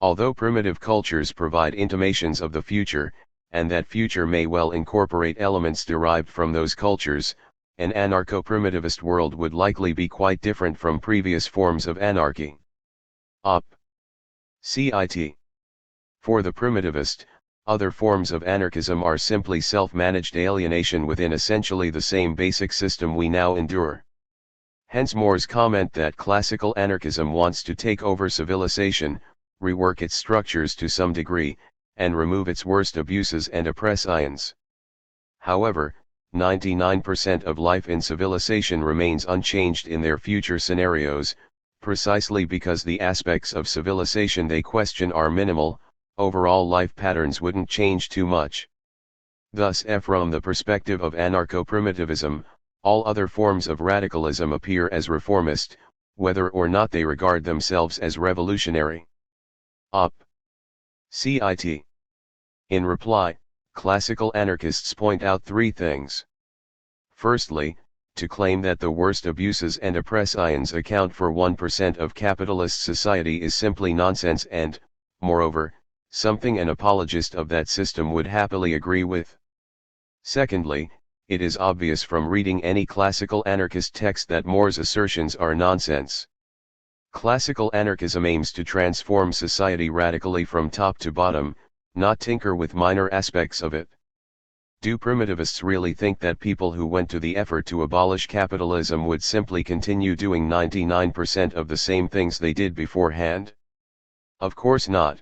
Although primitive cultures provide intimations of the future, and that future may well incorporate elements derived from those cultures, an anarcho-primitivist world would likely be quite different from previous forms of anarchy. Cit. For the primitivist, other forms of anarchism are simply self-managed alienation within essentially the same basic system we now endure. Hence Moore's comment that classical anarchism wants to take over civilization, rework its structures to some degree, and remove its worst abuses and oppressions. However, 99% of life in civilization remains unchanged in their future scenarios, precisely because the aspects of civilization they question are minimal. Overall life patterns wouldn't change too much. Thus, from the perspective of anarcho-primitivism, all other forms of radicalism appear as reformist, whether or not they regard themselves as revolutionary. Cit. In reply, classical anarchists point out three things. Firstly, to claim that the worst abuses and oppressions account for 1% of capitalist society is simply nonsense and, moreover, something an apologist of that system would happily agree with. Secondly, it is obvious from reading any classical anarchist text that Moore's assertions are nonsense. Classical anarchism aims to transform society radically from top to bottom, not tinker with minor aspects of it. Do primitivists really think that people who went to the effort to abolish capitalism would simply continue doing 99% of the same things they did beforehand? Of course not.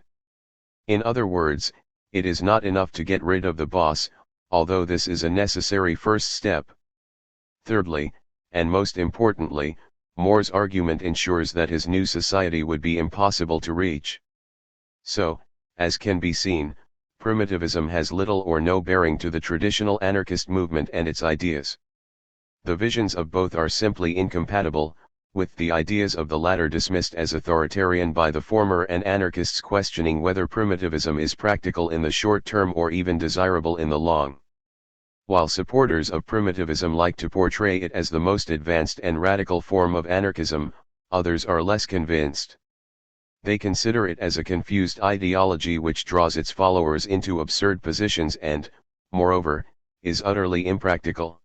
In other words, it is not enough to get rid of the boss, although this is a necessary first step. Thirdly, and most importantly, Moore's argument ensures that his new society would be impossible to reach. So, as can be seen, primitivism has little or no bearing to the traditional anarchist movement and its ideas. The visions of both are simply incompatible, with the ideas of the latter dismissed as authoritarian by the former and anarchists questioning whether primitivism is practical in the short term or even desirable in the long. While supporters of primitivism like to portray it as the most advanced and radical form of anarchism, others are less convinced. They consider it as a confused ideology which draws its followers into absurd positions and, moreover, is utterly impractical.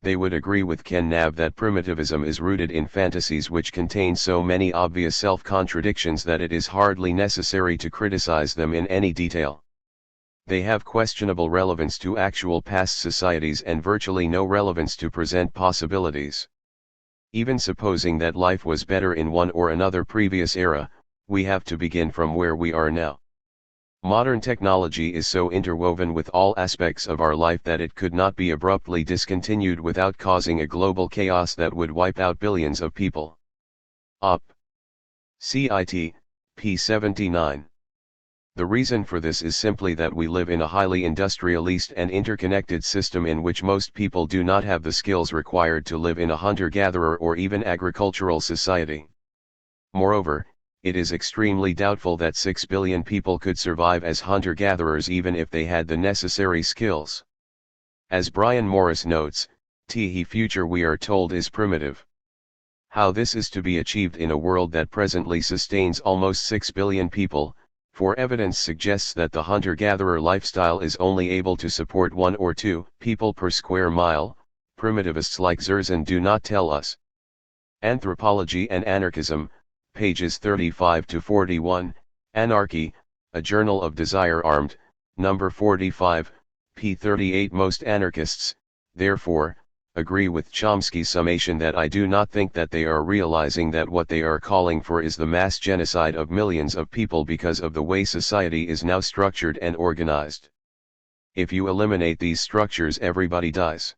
They would agree with Ken Nav that primitivism is rooted in fantasies which contain so many obvious self-contradictions that it is hardly necessary to criticize them in any detail. They have questionable relevance to actual past societies and virtually no relevance to present possibilities. Even supposing that life was better in one or another previous era, we have to begin from where we are now. Modern technology is so interwoven with all aspects of our life that it could not be abruptly discontinued without causing a global chaos that would wipe out billions of people. Cit. p. 79. The reason for this is simply that we live in a highly industrialist and interconnected system in which most people do not have the skills required to live in a hunter-gatherer or even agricultural society. Moreover, it is extremely doubtful that 6 billion people could survive as hunter-gatherers even if they had the necessary skills. As Brian Morris notes, the future we are told is primitive. How this is to be achieved in a world that presently sustains almost 6 billion people, for evidence suggests that the hunter-gatherer lifestyle is only able to support 1 or 2 people per square mile, primitivists like Zerzan do not tell us. Anthropology and Anarchism, pages 35 to 41, Anarchy, A Journal of Desire Armed, number 45, p. 38. Most anarchists, therefore, agree with Chomsky's summation that I do not think that they are realizing that what they are calling for is the mass genocide of millions of people because of the way society is now structured and organized. If you eliminate these structures, everybody dies.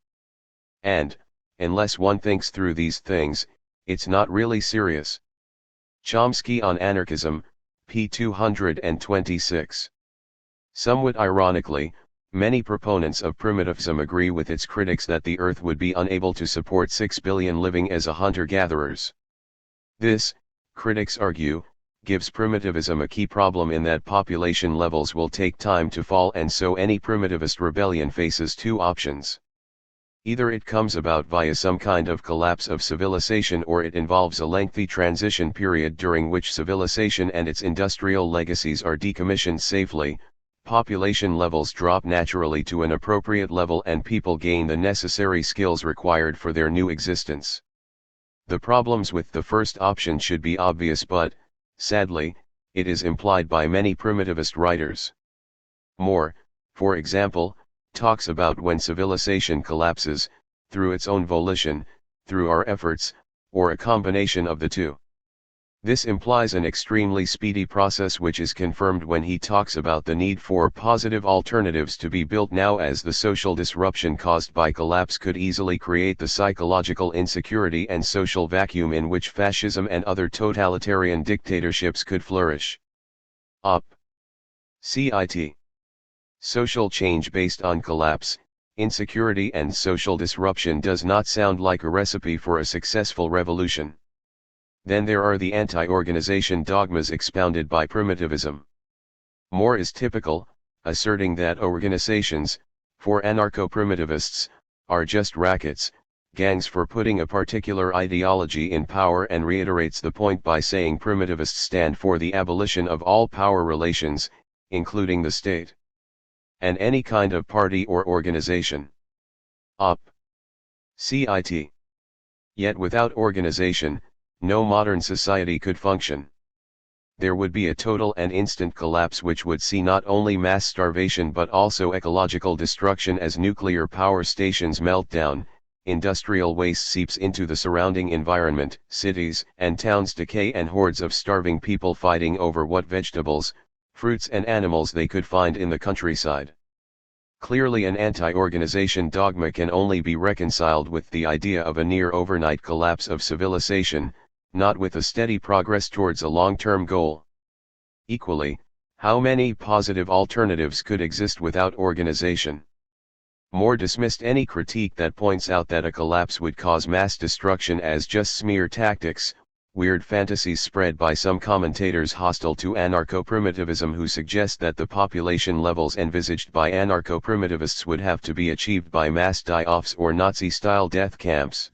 And, unless one thinks through these things, it's not really serious. Chomsky on Anarchism, p. 226. Somewhat ironically, many proponents of primitivism agree with its critics that the Earth would be unable to support 6 billion living as hunter-gatherers. This, critics argue, gives primitivism a key problem in that population levels will take time to fall, and so any primitivist rebellion faces 2 options. Either it comes about via some kind of collapse of civilization, or it involves a lengthy transition period during which civilization and its industrial legacies are decommissioned safely, population levels drop naturally to an appropriate level, and people gain the necessary skills required for their new existence. The problems with the first option should be obvious, but, sadly, it is implied by many primitivist writers. Moore, for example, talks about when civilization collapses, through its own volition, through our efforts, or a combination of the 2. This implies an extremely speedy process, which is confirmed when he talks about the need for positive alternatives to be built now, as the social disruption caused by collapse could easily create the psychological insecurity and social vacuum in which fascism and other totalitarian dictatorships could flourish. Op. Cit. Social change based on collapse, insecurity and social disruption does not sound like a recipe for a successful revolution. Then there are the anti-organization dogmas expounded by primitivism. Moore is typical, asserting that organizations, for anarcho-primitivists, are just rackets, gangs for putting a particular ideology in power, and reiterates the point by saying primitivists stand for the abolition of all power relations, including the state and any kind of party or organization. Op. Cit. Yet without organization, no modern society could function. There would be a total and instant collapse, which would see not only mass starvation but also ecological destruction as nuclear power stations melt down, industrial waste seeps into the surrounding environment, cities and towns decay, and hordes of starving people fighting over what vegetables, fruits and animals they could find in the countryside. Clearly, an anti-organization dogma can only be reconciled with the idea of a near overnight collapse of civilization, not with a steady progress towards a long-term goal. Equally, how many positive alternatives could exist without organization? Moore dismissed any critique that points out that a collapse would cause mass destruction as just smear tactics, weird fantasies spread by some commentators hostile to anarcho-primitivism, who suggest that the population levels envisaged by anarcho-primitivists would have to be achieved by mass die-offs or Nazi-style death camps.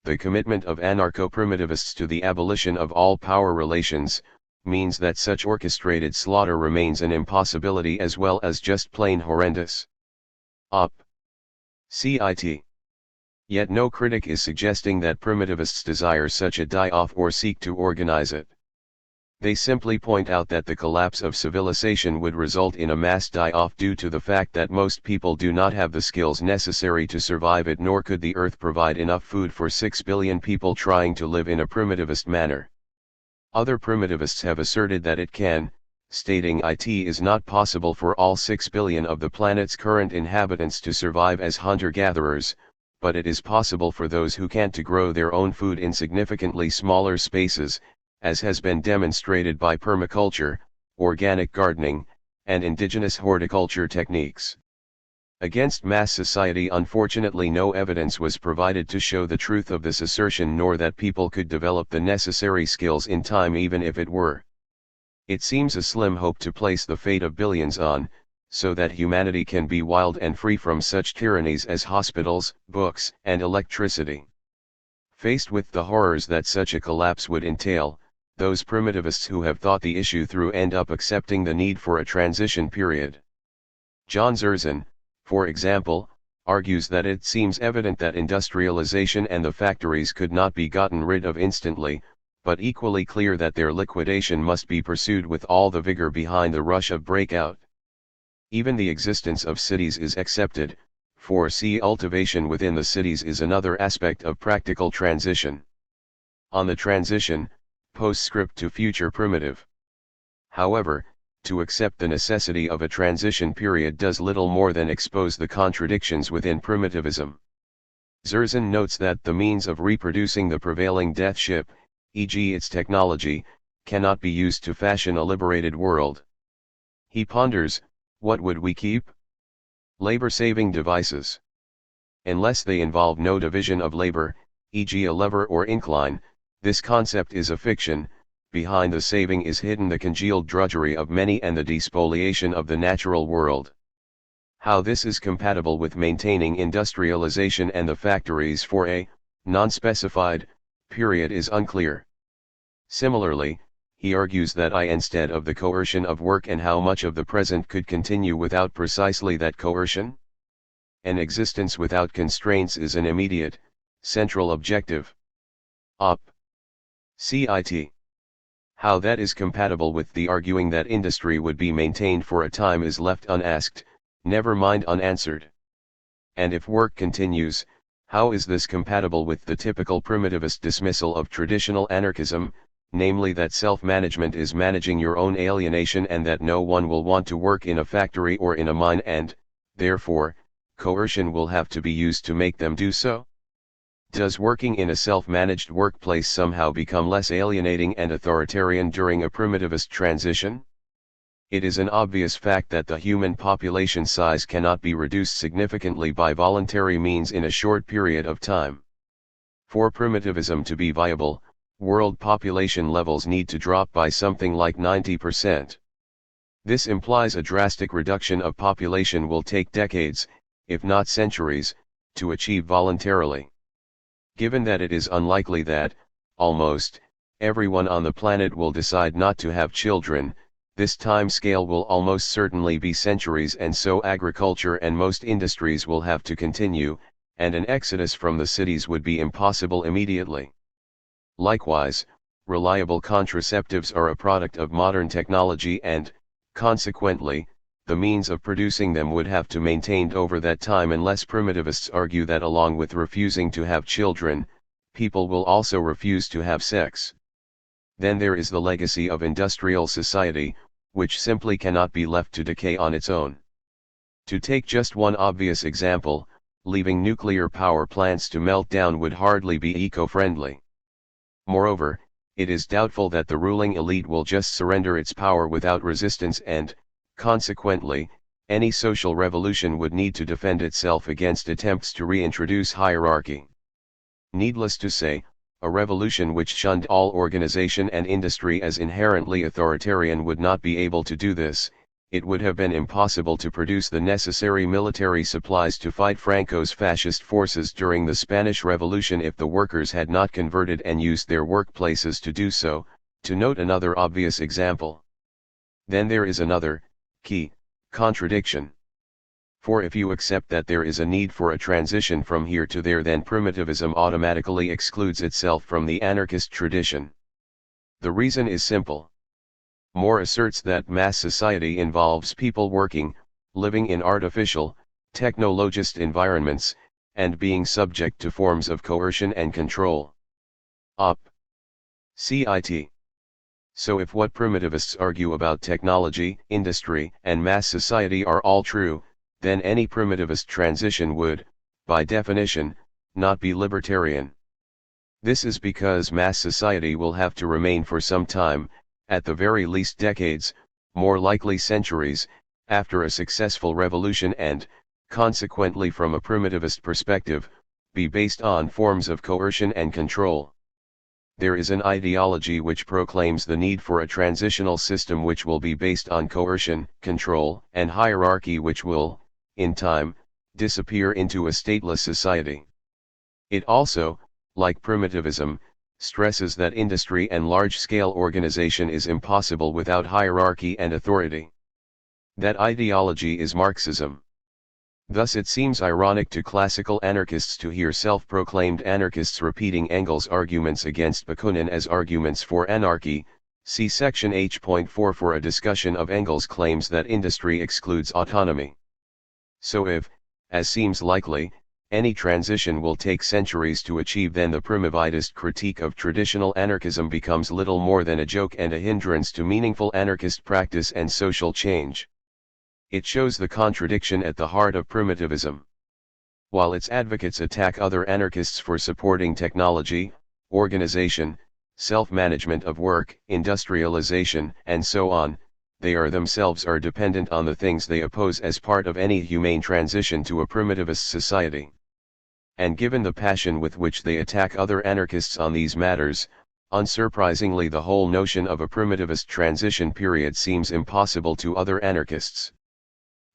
The commitment of anarcho-primitivists to the abolition of all power relations means that such orchestrated slaughter remains an impossibility as well as just plain horrendous. Op. Cit. Yet no critic is suggesting that primitivists desire such a die-off or seek to organize it. They simply point out that the collapse of civilization would result in a mass die-off due to the fact that most people do not have the skills necessary to survive it, nor could the Earth provide enough food for 6 billion people trying to live in a primitivist manner. Other primitivists have asserted that it can, stating it is not possible for all 6 billion of the planet's current inhabitants to survive as hunter-gatherers, but it is possible for those who can't to grow their own food in significantly smaller spaces, as has been demonstrated by permaculture, organic gardening, and indigenous horticulture techniques. Against mass society, unfortunately, no evidence was provided to show the truth of this assertion, nor that people could develop the necessary skills in time, even if it were. It seems a slim hope to place the fate of billions on, so that humanity can be wild and free from such tyrannies as hospitals, books, and electricity. Faced with the horrors that such a collapse would entail, those primitivists who have thought the issue through end up accepting the need for a transition period. John Zerzan, for example, argues that it seems evident that industrialization and the factories could not be gotten rid of instantly, but equally clear that their liquidation must be pursued with all the vigor behind the rush of breakout. Even the existence of cities is accepted, for cultivation within the cities is another aspect of practical transition. On the transition, postscript to future primitive. However, to accept the necessity of a transition period does little more than expose the contradictions within primitivism. Zerzan notes that the means of reproducing the prevailing death ship, e.g. its technology, cannot be used to fashion a liberated world. He ponders, what would we keep? Labor-saving devices. Unless they involve no division of labor, e.g. a lever or incline, this concept is a fiction. Behind the saving is hidden the congealed drudgery of many and the despoliation of the natural world. How this is compatible with maintaining industrialization and the factories for a non-specified period is unclear. Similarly, he argues that instead of the coercion of work and how much of the present could continue without precisely that coercion? An existence without constraints is an immediate, central objective. Op. Cit. How that is compatible with the arguing that industry would be maintained for a time is left unasked, never mind unanswered. And if work continues, how is this compatible with the typical primitivist dismissal of traditional anarchism, namely that self-management is managing your own alienation and that no one will want to work in a factory or in a mine and, therefore, coercion will have to be used to make them do so? Does working in a self-managed workplace somehow become less alienating and authoritarian during a primitivist transition? It is an obvious fact that the human population size cannot be reduced significantly by voluntary means in a short period of time. For primitivism to be viable, world population levels need to drop by something like 90%. This implies a drastic reduction of population will take decades, if not centuries, to achieve voluntarily. Given that it is unlikely that, almost, everyone on the planet will decide not to have children, this time scale will almost certainly be centuries, and so agriculture and most industries will have to continue, and an exodus from the cities would be impossible immediately. Likewise, reliable contraceptives are a product of modern technology and, consequently, the means of producing them would have to be maintained over that time, unless primitivists argue that along with refusing to have children, people will also refuse to have sex. Then there is the legacy of industrial society, which simply cannot be left to decay on its own. To take just one obvious example, leaving nuclear power plants to melt down would hardly be eco-friendly. Moreover, it is doubtful that the ruling elite will just surrender its power without resistance, and, consequently, any social revolution would need to defend itself against attempts to reintroduce hierarchy. Needless to say, a revolution which shunned all organization and industry as inherently authoritarian would not be able to do this. It would have been impossible to produce the necessary military supplies to fight Franco's fascist forces during the Spanish Revolution if the workers had not converted and used their workplaces to do so, to note another obvious example. Then there is another, key, contradiction. For if you accept that there is a need for a transition from here to there, then primitivism automatically excludes itself from the anarchist tradition. The reason is simple. More asserts that mass society involves people working, living in artificial, technologist environments, and being subject to forms of coercion and control. Op. Cit. So if what primitivists argue about technology, industry, and mass society are all true, then any primitivist transition would, by definition, not be libertarian. This is because mass society will have to remain for some time, at the very least decades, more likely centuries, after a successful revolution and, consequently from a primitivist perspective, be based on forms of coercion and control. There is an ideology which proclaims the need for a transitional system which will be based on coercion, control, and hierarchy which will, in time, disappear into a stateless society. It also, like primitivism, stresses that industry and large-scale organization is impossible without hierarchy and authority. That ideology is Marxism. Thus it seems ironic to classical anarchists to hear self-proclaimed anarchists repeating Engels' arguments against Bakunin as arguments for anarchy. See section H.4 for a discussion of Engels' claims that industry excludes autonomy. So if, as seems likely, any transition will take centuries to achieve, then the primitivist critique of traditional anarchism becomes little more than a joke and a hindrance to meaningful anarchist practice and social change. It shows the contradiction at the heart of primitivism. While its advocates attack other anarchists for supporting technology, organization, self-management of work, industrialization, and so on, they themselves are dependent on the things they oppose as part of any humane transition to a primitivist society. And given the passion with which they attack other anarchists on these matters, unsurprisingly the whole notion of a primitivist transition period seems impossible to other anarchists.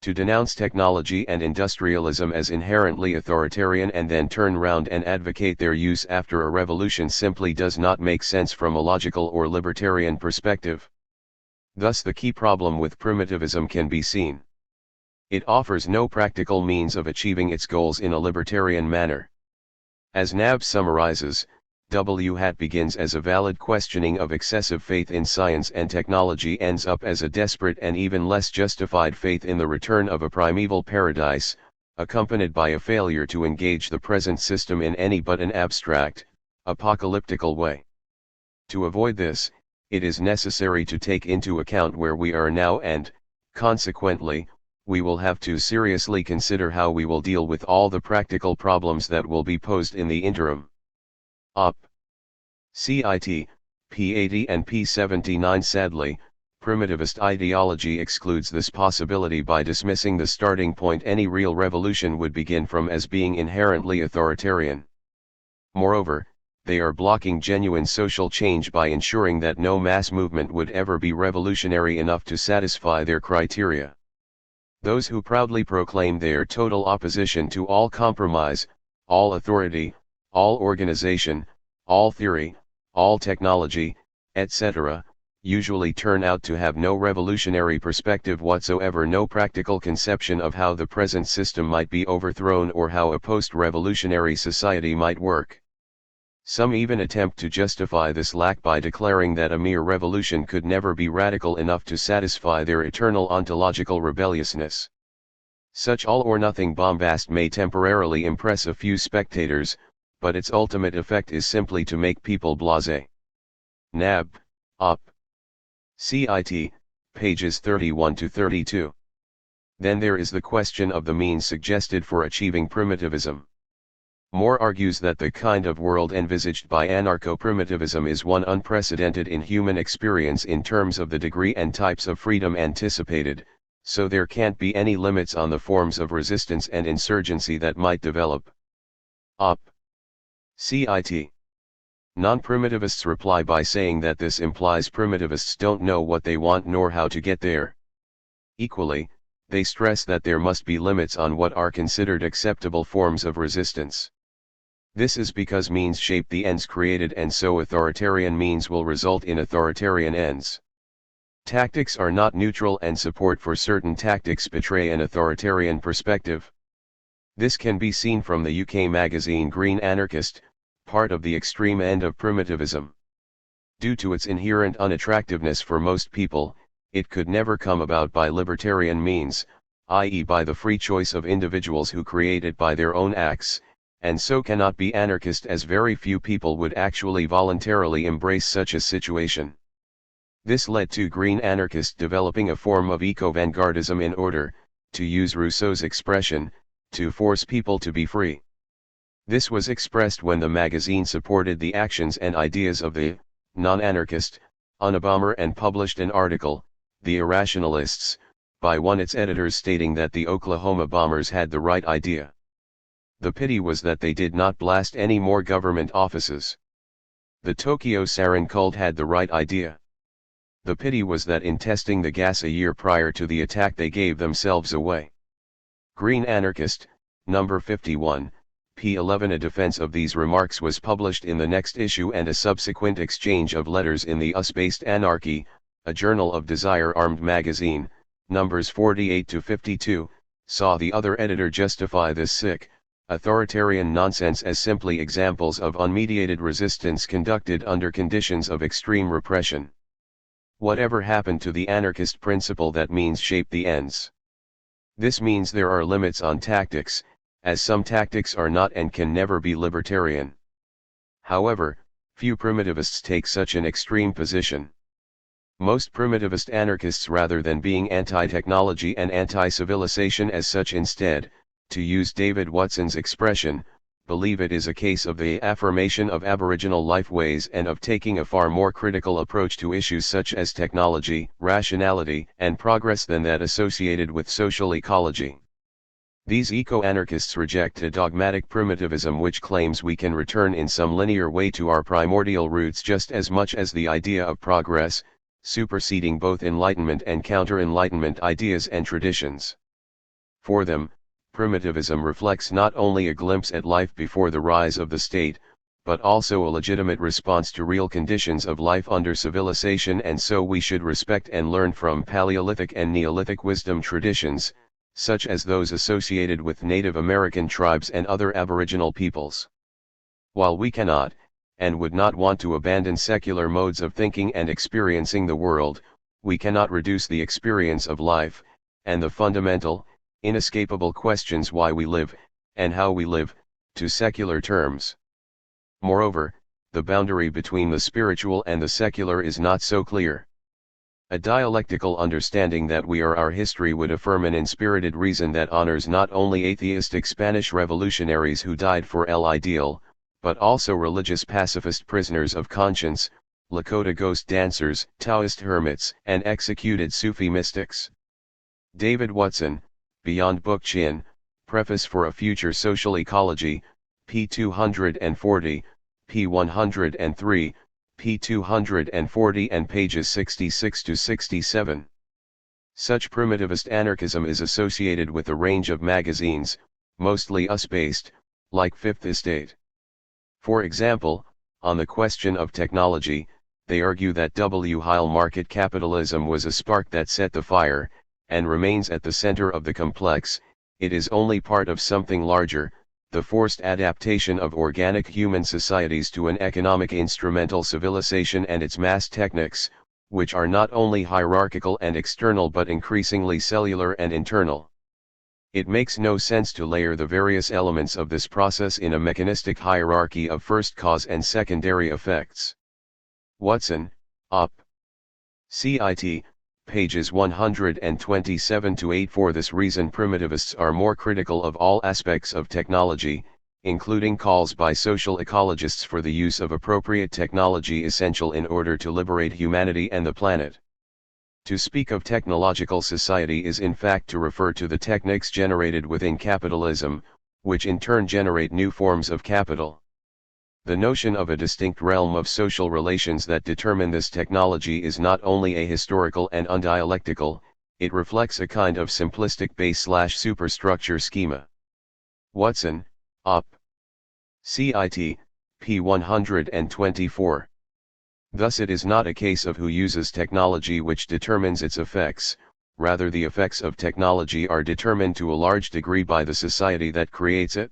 To denounce technology and industrialism as inherently authoritarian and then turn round and advocate their use after a revolution simply does not make sense from a logical or libertarian perspective. Thus the key problem with primitivism can be seen. It offers no practical means of achieving its goals in a libertarian manner. As Nab summarizes, W. begins as a valid questioning of excessive faith in science and technology, ends up as a desperate and even less justified faith in the return of a primeval paradise, accompanied by a failure to engage the present system in any but an abstract, apocalyptical way. To avoid this, it is necessary to take into account where we are now and, consequently, we will have to seriously consider how we will deal with all the practical problems that will be posed in the interim. Op. Cit. P80 and P79. Sadly, primitivist ideology excludes this possibility by dismissing the starting point any real revolution would begin from as being inherently authoritarian. Moreover, they are blocking genuine social change by ensuring that no mass movement would ever be revolutionary enough to satisfy their criteria. Those who proudly proclaim their total opposition to all compromise, all authority, all organization, all theory, all technology, etc., usually turn out to have no revolutionary perspective whatsoever, no practical conception of how the present system might be overthrown or how a post-revolutionary society might work. Some even attempt to justify this lack by declaring that a mere revolution could never be radical enough to satisfy their eternal ontological rebelliousness. Such all-or-nothing bombast may temporarily impress a few spectators, but its ultimate effect is simply to make people blasé. Nab, Op. Cit. Pages 31 to 32. Then there is the question of the means suggested for achieving primitivism. Moore argues that the kind of world envisaged by anarcho-primitivism is one unprecedented in human experience in terms of the degree and types of freedom anticipated, so there can't be any limits on the forms of resistance and insurgency that might develop. Op. Cit. Non-primitivists reply by saying that this implies primitivists don't know what they want nor how to get there. Equally, they stress that there must be limits on what are considered acceptable forms of resistance. This is because means shape the ends created, and so authoritarian means will result in authoritarian ends. Tactics are not neutral, and support for certain tactics betray an authoritarian perspective. This can be seen from the UK magazine Green Anarchist, part of the extreme end of primitivism. Due to its inherent unattractiveness for most people, it could never come about by libertarian means, i.e. by the free choice of individuals who create it by their own acts, and so cannot be anarchist, as very few people would actually voluntarily embrace such a situation. This led to Green Anarchist developing a form of eco-vanguardism in order, to use Rousseau's expression, to force people to be free. This was expressed when the magazine supported the actions and ideas of the non-anarchist Unabomber and published an article, The Irrationalists, by one its editors stating that the Oklahoma bombers had the right idea. The pity was that they did not blast any more government offices. The Tokyo sarin cult had the right idea. The pity was that in testing the gas a year prior to the attack they gave themselves away. Green Anarchist, number 51, p. 11. A defense of these remarks was published in the next issue, and a subsequent exchange of letters in the Us-based Anarchy, a journal of Desire Armed magazine, numbers 48 to 52, saw the other editor justify this sick, authoritarian nonsense as simply examples of unmediated resistance conducted under conditions of extreme repression. Whatever happened to the anarchist principle that means shape the ends? This means there are limits on tactics, as some tactics are not and can never be libertarian. However, few primitivists take such an extreme position. Most primitivist anarchists, rather than being anti-technology and anti-civilization as such, instead, to use David Watson's expression, believe it is a case of the affirmation of Aboriginal lifeways and of taking a far more critical approach to issues such as technology, rationality, and progress than that associated with social ecology. These eco-anarchists reject a dogmatic primitivism which claims we can return in some linear way to our primordial roots just as much as the idea of progress, superseding both Enlightenment and counter-Enlightenment ideas and traditions. For them, primitivism reflects not only a glimpse at life before the rise of the state, but also a legitimate response to real conditions of life under civilization, and so we should respect and learn from Paleolithic and Neolithic wisdom traditions, such as those associated with Native American tribes and other Aboriginal peoples. While we cannot, and would not want to abandon secular modes of thinking and experiencing the world, we cannot reduce the experience of life, and the fundamental, inescapable questions why we live, and how we live, to secular terms. Moreover, the boundary between the spiritual and the secular is not so clear. A dialectical understanding that we are our history would affirm an inspirited reason that honors not only atheistic Spanish revolutionaries who died for el ideal, but also religious pacifist prisoners of conscience, Lakota ghost dancers, Taoist hermits, and executed Sufi mystics. David Watson, Beyond Book Chin, Preface for a Future Social Ecology, p. 240, p. 103, p. 240 and pages 66 to 67. Such primitivist anarchism is associated with a range of magazines, mostly Us-based, like Fifth Estate. For example, on the question of technology, they argue that Heil market capitalism was a spark that set the fire, and remains at the center of the complex. It is only part of something larger, the forced adaptation of organic human societies to an economic instrumental civilization and its mass techniques, which are not only hierarchical and external but increasingly cellular and internal. It makes no sense to layer the various elements of this process in a mechanistic hierarchy of first cause and secondary effects. Watson, Op. Cit. Pages 127 to 8. For this reason primitivists are more critical of all aspects of technology, including calls by social ecologists for the use of appropriate technology essential in order to liberate humanity and the planet. To speak of technological society is in fact to refer to the techniques generated within capitalism, which in turn generate new forms of capital. The notion of a distinct realm of social relations that determine this technology is not only ahistorical and undialectical, it reflects a kind of simplistic base/superstructure schema. Watson, Op. Cit. p. 124. Thus it is not a case of who uses technology which determines its effects, rather the effects of technology are determined to a large degree by the society that creates it.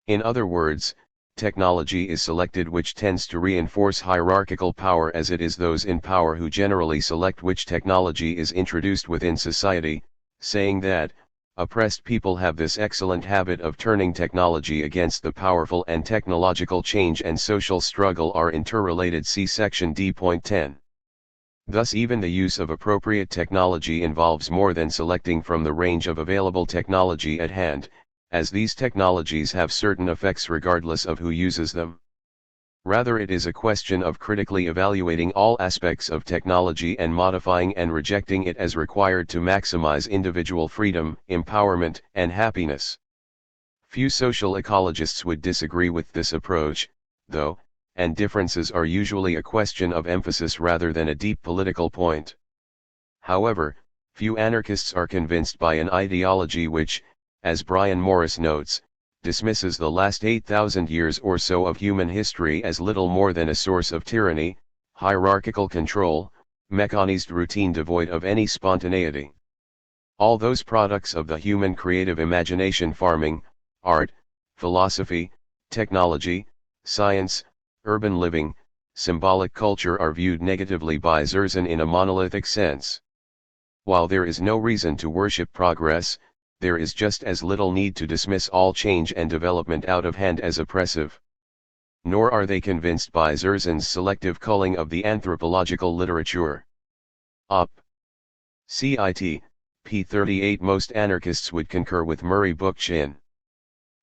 In other words, technology is selected which tends to reinforce hierarchical power, as it is those in power who generally select which technology is introduced within society, saying that, oppressed people have this excellent habit of turning technology against the powerful, and technological change and social struggle are interrelated. See section D.10. Thus even the use of appropriate technology involves more than selecting from the range of available technology at hand, as these technologies have certain effects regardless of who uses them. Rather, it is a question of critically evaluating all aspects of technology and modifying and rejecting it as required to maximize individual freedom, empowerment, and happiness. Few social ecologists would disagree with this approach, though, and differences are usually a question of emphasis rather than a deep political point. However, few anarchists are convinced by an ideology which, as Brian Morris notes, dismisses the last 8,000 years or so of human history as little more than a source of tyranny, hierarchical control, mechanized routine devoid of any spontaneity. All those products of the human creative imagination, farming, art, philosophy, technology, science, urban living, symbolic culture are viewed negatively by Zerzan in a monolithic sense. While there is no reason to worship progress, there is just as little need to dismiss all change and development out of hand as oppressive. Nor are they convinced by Zerzan's selective culling of the anthropological literature. Op. Cit. p. 38. Most anarchists would concur with Murray Bookchin.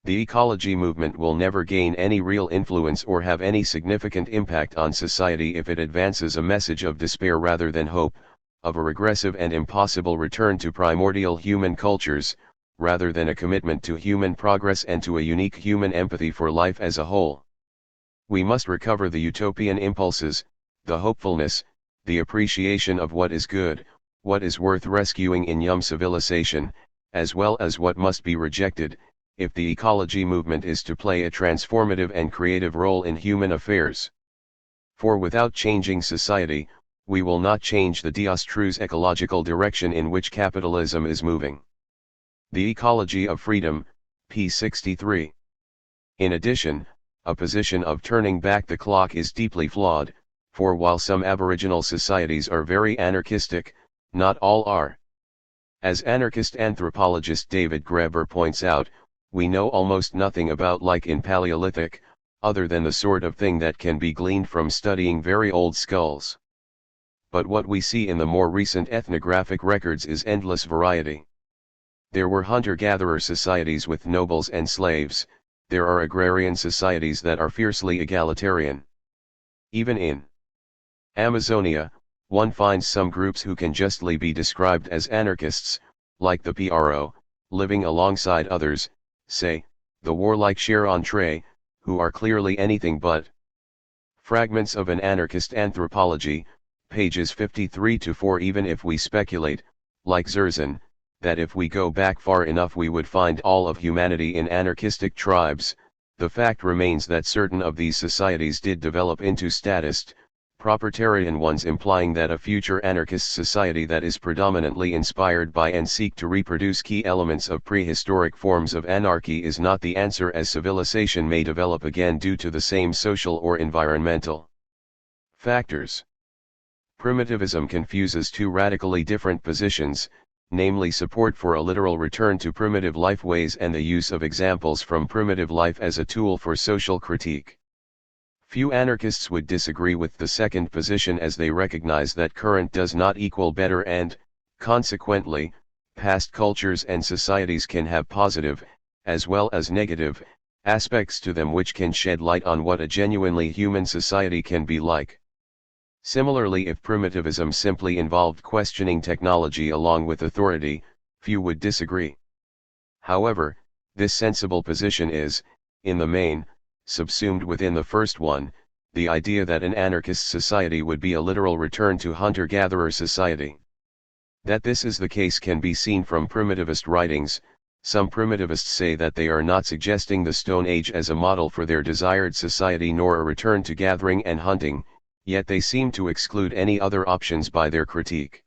The ecology movement will never gain any real influence or have any significant impact on society if it advances a message of despair rather than hope, of a regressive and impossible return to primordial human cultures, rather than a commitment to human progress and to a unique human empathy for life as a whole. We must recover the utopian impulses, the hopefulness, the appreciation of what is good, what is worth rescuing in young civilization, as well as what must be rejected, if the ecology movement is to play a transformative and creative role in human affairs. For without changing society, we will not change the disastrous ecological direction in which capitalism is moving. The Ecology of Freedom, p. 63. In addition, a position of turning back the clock is deeply flawed, for while some Aboriginal societies are very anarchistic, not all are. As anarchist anthropologist David Graeber points out, we know almost nothing about life in Paleolithic, other than the sort of thing that can be gleaned from studying very old skulls. But what we see in the more recent ethnographic records is endless variety. There were hunter-gatherer societies with nobles and slaves, there are agrarian societies that are fiercely egalitarian. Even in Amazonia, one finds some groups who can justly be described as anarchists, like the PRO, living alongside others, say, the warlike Cher-Entre, who are clearly anything but. Fragments of an Anarchist Anthropology, pages 53 to 4. Even if we speculate, like Zerzan, that if we go back far enough we would find all of humanity in anarchistic tribes, the fact remains that certain of these societies did develop into statist, propertarian ones, implying that a future anarchist society that is predominantly inspired by and seek to reproduce key elements of prehistoric forms of anarchy is not the answer, as civilization may develop again due to the same social or environmental factors. Primitivism confuses two radically different positions, namely support for a literal return to primitive life ways and the use of examples from primitive life as a tool for social critique. Few anarchists would disagree with the second position, as they recognize that current does not equal better and, consequently, past cultures and societies can have positive, as well as negative, aspects to them which can shed light on what a genuinely human society can be like. Similarly, if primitivism simply involved questioning technology along with authority, few would disagree. However, this sensible position is, in the main, subsumed within the first one, the idea that an anarchist society would be a literal return to hunter-gatherer society. That this is the case can be seen from primitivist writings. Some primitivists say that they are not suggesting the Stone Age as a model for their desired society nor a return to gathering and hunting, yet they seem to exclude any other options by their critique.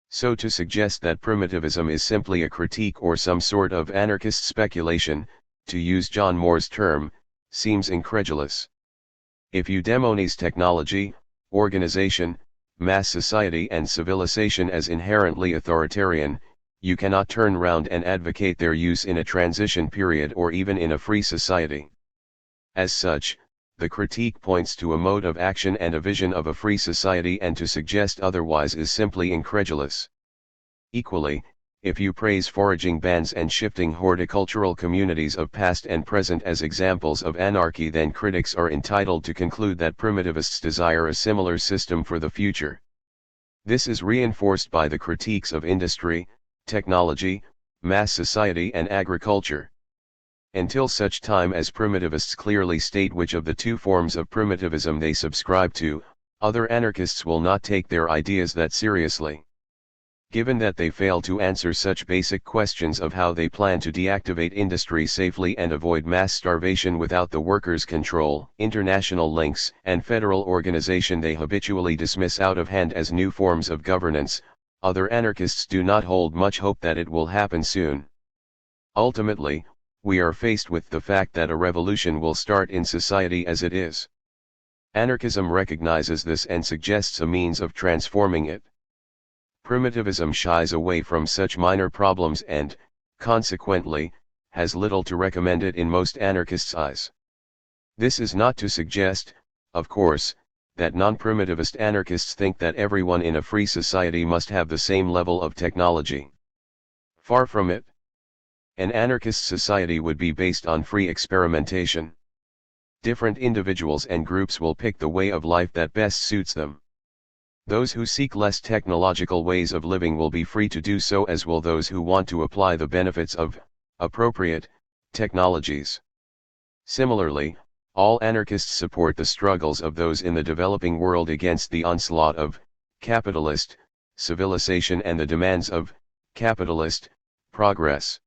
So to suggest that primitivism is simply a critique or some sort of anarchist speculation, to use John Moore's term, seems incredulous. If you demonize technology, organization, mass society and civilization as inherently authoritarian, you cannot turn round and advocate their use in a transition period or even in a free society. As such, the critique points to a mode of action and a vision of a free society, and to suggest otherwise is simply incredulous. Equally, If you praise foraging bands and shifting horticultural communities of past and present as examples of anarchy, then critics are entitled to conclude that primitivists desire a similar system for the future. This is reinforced by the critiques of industry, technology, mass society and agriculture. Until such time as primitivists clearly state which of the two forms of primitivism they subscribe to, other anarchists will not take their ideas that seriously. Given that they fail to answer such basic questions of how they plan to deactivate industry safely and avoid mass starvation without the workers' control, international links, and federal organization they habitually dismiss out of hand as new forms of governance, other anarchists do not hold much hope that it will happen soon. Ultimately, we are faced with the fact that a revolution will start in society as it is. Anarchism recognizes this and suggests a means of transforming it. Primitivism shies away from such minor problems and, consequently, has little to recommend it in most anarchists' eyes. This is not to suggest, of course, that non-primitivist anarchists think that everyone in a free society must have the same level of technology. Far from it. An anarchist society would be based on free experimentation. Different individuals and groups will pick the way of life that best suits them. Those who seek less technological ways of living will be free to do so, as will those who want to apply the benefits of appropriate technologies. Similarly, all anarchists support the struggles of those in the developing world against the onslaught of capitalist civilization and the demands of capitalist progress.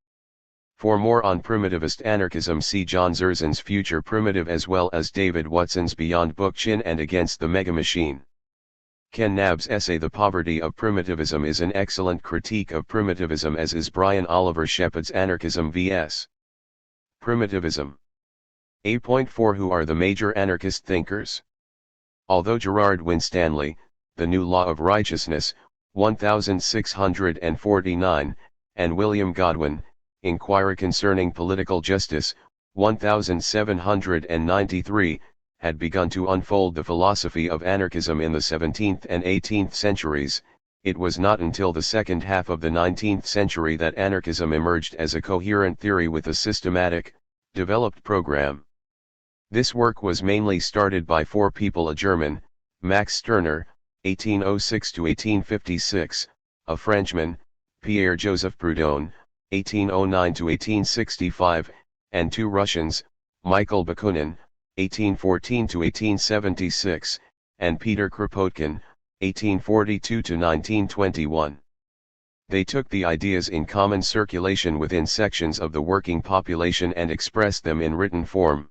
For more on primitivist anarchism, see John Zerzan's Future Primitive as well as David Watson's Beyond Book Chin and Against the Mega Machine. Ken Knabb's essay The Poverty of Primitivism is an excellent critique of primitivism, as is Brian Oliver Shepard's Anarchism vs. Primitivism. 8.4 Who are the major anarchist thinkers? Although Gerard Winstanley, The New Law of Righteousness, 1649, and William Godwin, Inquiry Concerning Political Justice, 1793, had begun to unfold the philosophy of anarchism in the 17th and 18th centuries, it was not until the second half of the 19th century that anarchism emerged as a coherent theory with a systematic, developed program. This work was mainly started by four people: a German, Max Stirner, 1806–1856, a Frenchman, Pierre-Joseph Proudhon, 1809–1865, and two Russians, Michael Bakunin, 1814–1876, and Peter Kropotkin, 1842–1921. They took the ideas in common circulation within sections of the working population and expressed them in written form.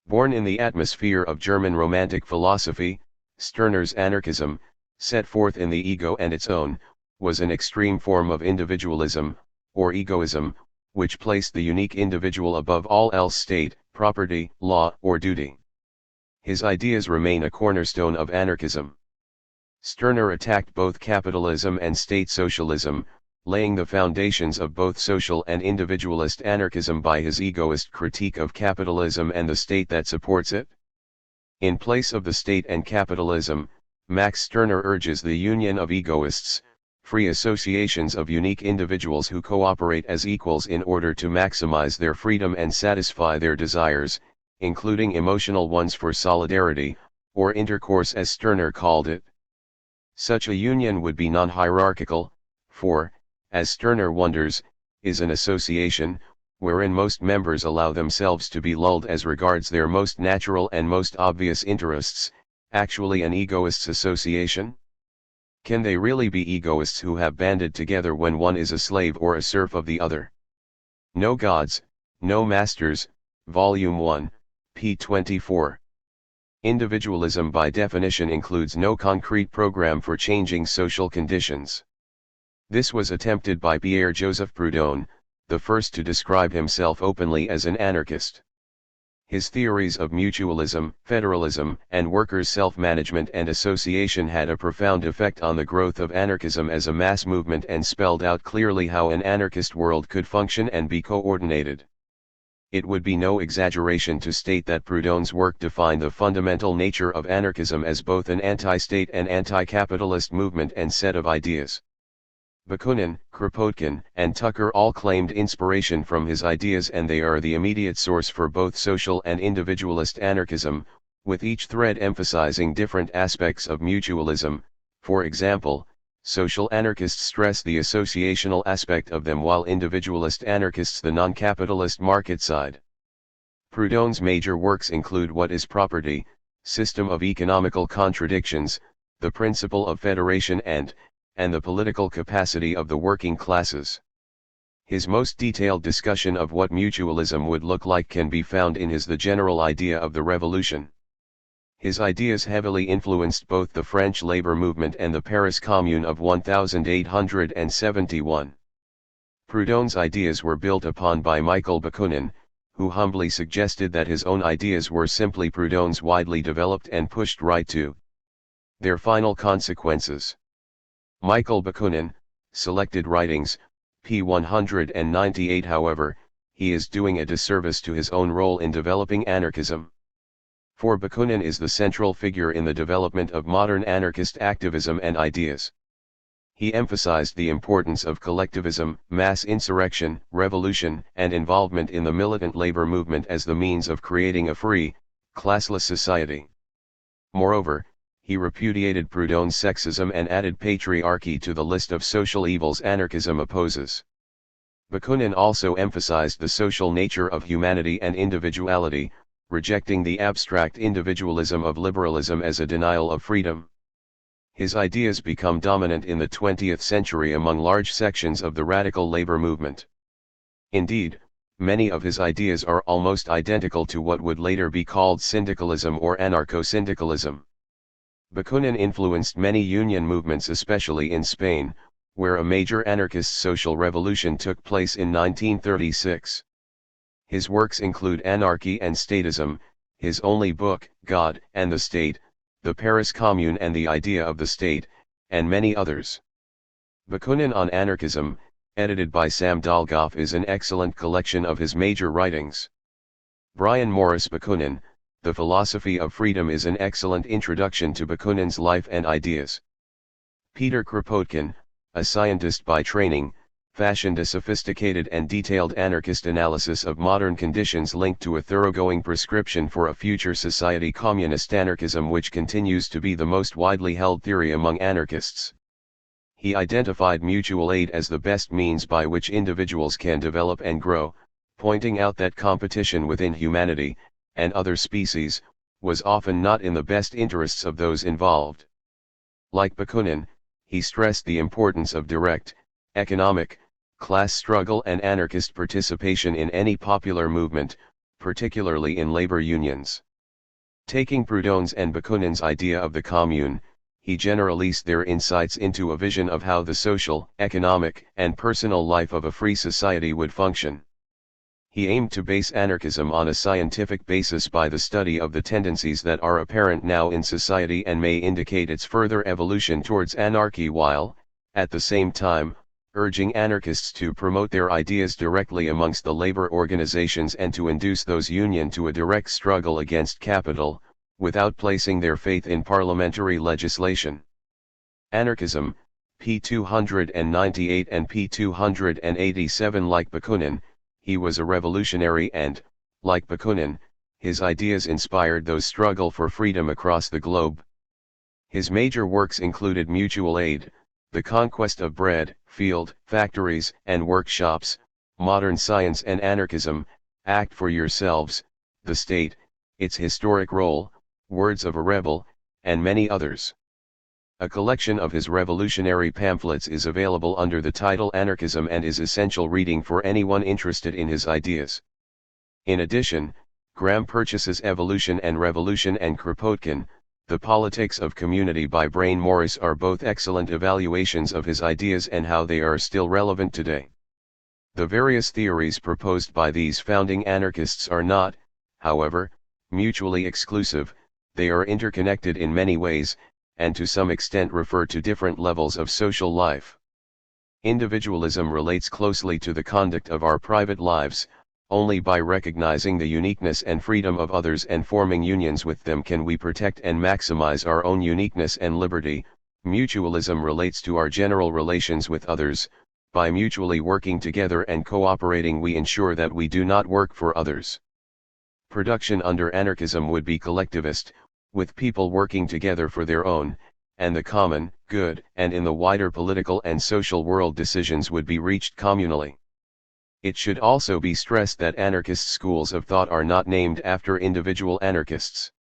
Born in the atmosphere of German Romantic philosophy, Stirner's anarchism, set forth in The Ego and Its Own, was an extreme form of individualism, or egoism, which placed the unique individual above all else: state, property, law, or duty. His ideas remain a cornerstone of anarchism. Stirner attacked both capitalism and state socialism, laying the foundations of both social and individualist anarchism by his egoist critique of capitalism and the state that supports it. In place of the state and capitalism, Max Stirner urges the union of egoists, free associations of unique individuals who cooperate as equals in order to maximize their freedom and satisfy their desires, including emotional ones, for solidarity, or intercourse as Stirner called it. Such a union would be non-hierarchical, for, as Stirner wonders, is an association, wherein most members allow themselves to be lulled as regards their most natural and most obvious interests, actually an egoists' association? Can they really be egoists who have banded together when one is a slave or a serf of the other? No Gods, No Masters, Volume 1, p. 24. Individualism by definition includes no concrete program for changing social conditions. This was attempted by Pierre-Joseph Proudhon, the first to describe himself openly as an anarchist. His theories of mutualism, federalism, and workers' self-management and association had a profound effect on the growth of anarchism as a mass movement and spelled out clearly how an anarchist world could function and be coordinated. It would be no exaggeration to state that Proudhon's work defined the fundamental nature of anarchism as both an anti-state and anti-capitalist movement and set of ideas. Bakunin, Kropotkin, and Tucker all claimed inspiration from his ideas, and they are the immediate source for both social and individualist anarchism, with each thread emphasizing different aspects of mutualism. For example, social anarchists stress the associational aspect of them, while individualist anarchists the non-capitalist market side. Proudhon's major works include What is Property, System of Economical Contradictions, The Principle of Federation, and the Political Capacity of the Working Classes. His most detailed discussion of what mutualism would look like can be found in his The General Idea of the Revolution. His ideas heavily influenced both the French labor movement and the Paris Commune of 1871. Proudhon's ideas were built upon by Michael Bakunin, who humbly suggested that his own ideas were simply Proudhon's widely developed and pushed right to their final consequences. Michael Bakunin, Selected Writings, p. 198. However, he is doing a disservice to his own role in developing anarchism. For Bakunin is the central figure in the development of modern anarchist activism and ideas. He emphasized the importance of collectivism, mass insurrection, revolution, and involvement in the militant labor movement as the means of creating a free, classless society. Moreover, he repudiated Proudhon's sexism and added patriarchy to the list of social evils anarchism opposes. Bakunin also emphasized the social nature of humanity and individuality, rejecting the abstract individualism of liberalism as a denial of freedom. His ideas become dominant in the 20th century among large sections of the radical labor movement. Indeed, many of his ideas are almost identical to what would later be called syndicalism or anarcho-syndicalism. Bakunin influenced many union movements, especially in Spain, where a major anarchist social revolution took place in 1936. His works include Anarchy and Statism, his only book, God and the State, the Paris Commune and the Idea of the State, and many others. Bakunin on Anarchism, edited by Sam Dolgoff, is an excellent collection of his major writings. Brian Morris Bakunin, The Philosophy of Freedom, is an excellent introduction to Bakunin's life and ideas. Peter Kropotkin, a scientist by training, fashioned a sophisticated and detailed anarchist analysis of modern conditions linked to a thoroughgoing prescription for a future society, communist anarchism, which continues to be the most widely held theory among anarchists. He identified mutual aid as the best means by which individuals can develop and grow, pointing out that competition within humanity, and other species, was often not in the best interests of those involved. Like Bakunin, he stressed the importance of direct, economic, class struggle and anarchist participation in any popular movement, particularly in labor unions. Taking Proudhon's and Bakunin's idea of the commune, he generalized their insights into a vision of how the social, economic, and personal life of a free society would function. He aimed to base anarchism on a scientific basis by the study of the tendencies that are apparent now in society and may indicate its further evolution towards anarchy, while, at the same time, urging anarchists to promote their ideas directly amongst the labor organizations and to induce those unions to a direct struggle against capital, without placing their faith in parliamentary legislation. Anarchism, p. 298 and p. 287. Like Bakunin, he was a revolutionary and, like Bakunin, his ideas inspired those struggle for freedom across the globe. His major works included Mutual Aid, The Conquest of Bread, Field, Factories, and Workshops, Modern Science and Anarchism, Act for Yourselves, The State, Its Historic Role, Words of a Rebel, and many others. A collection of his revolutionary pamphlets is available under the title Anarchism and is essential reading for anyone interested in his ideas. In addition, Graham purchases Evolution and Revolution, and Kropotkin, The Politics of Community by Brian Morris are both excellent evaluations of his ideas and how they are still relevant today. The various theories proposed by these founding anarchists are not, however, mutually exclusive. They are interconnected in many ways, and to some extent refer to different levels of social life. Individualism relates closely to the conduct of our private lives. Only by recognizing the uniqueness and freedom of others and forming unions with them can we protect and maximize our own uniqueness and liberty, Mutualism relates to our general relations with others. By mutually working together and cooperating we ensure that we do not work for others. Production under anarchism would be collectivist, with people working together for their own, and the common, good, and in the wider political and social world decisions would be reached communally. It should also be stressed that anarchist schools of thought are not named after individual anarchists.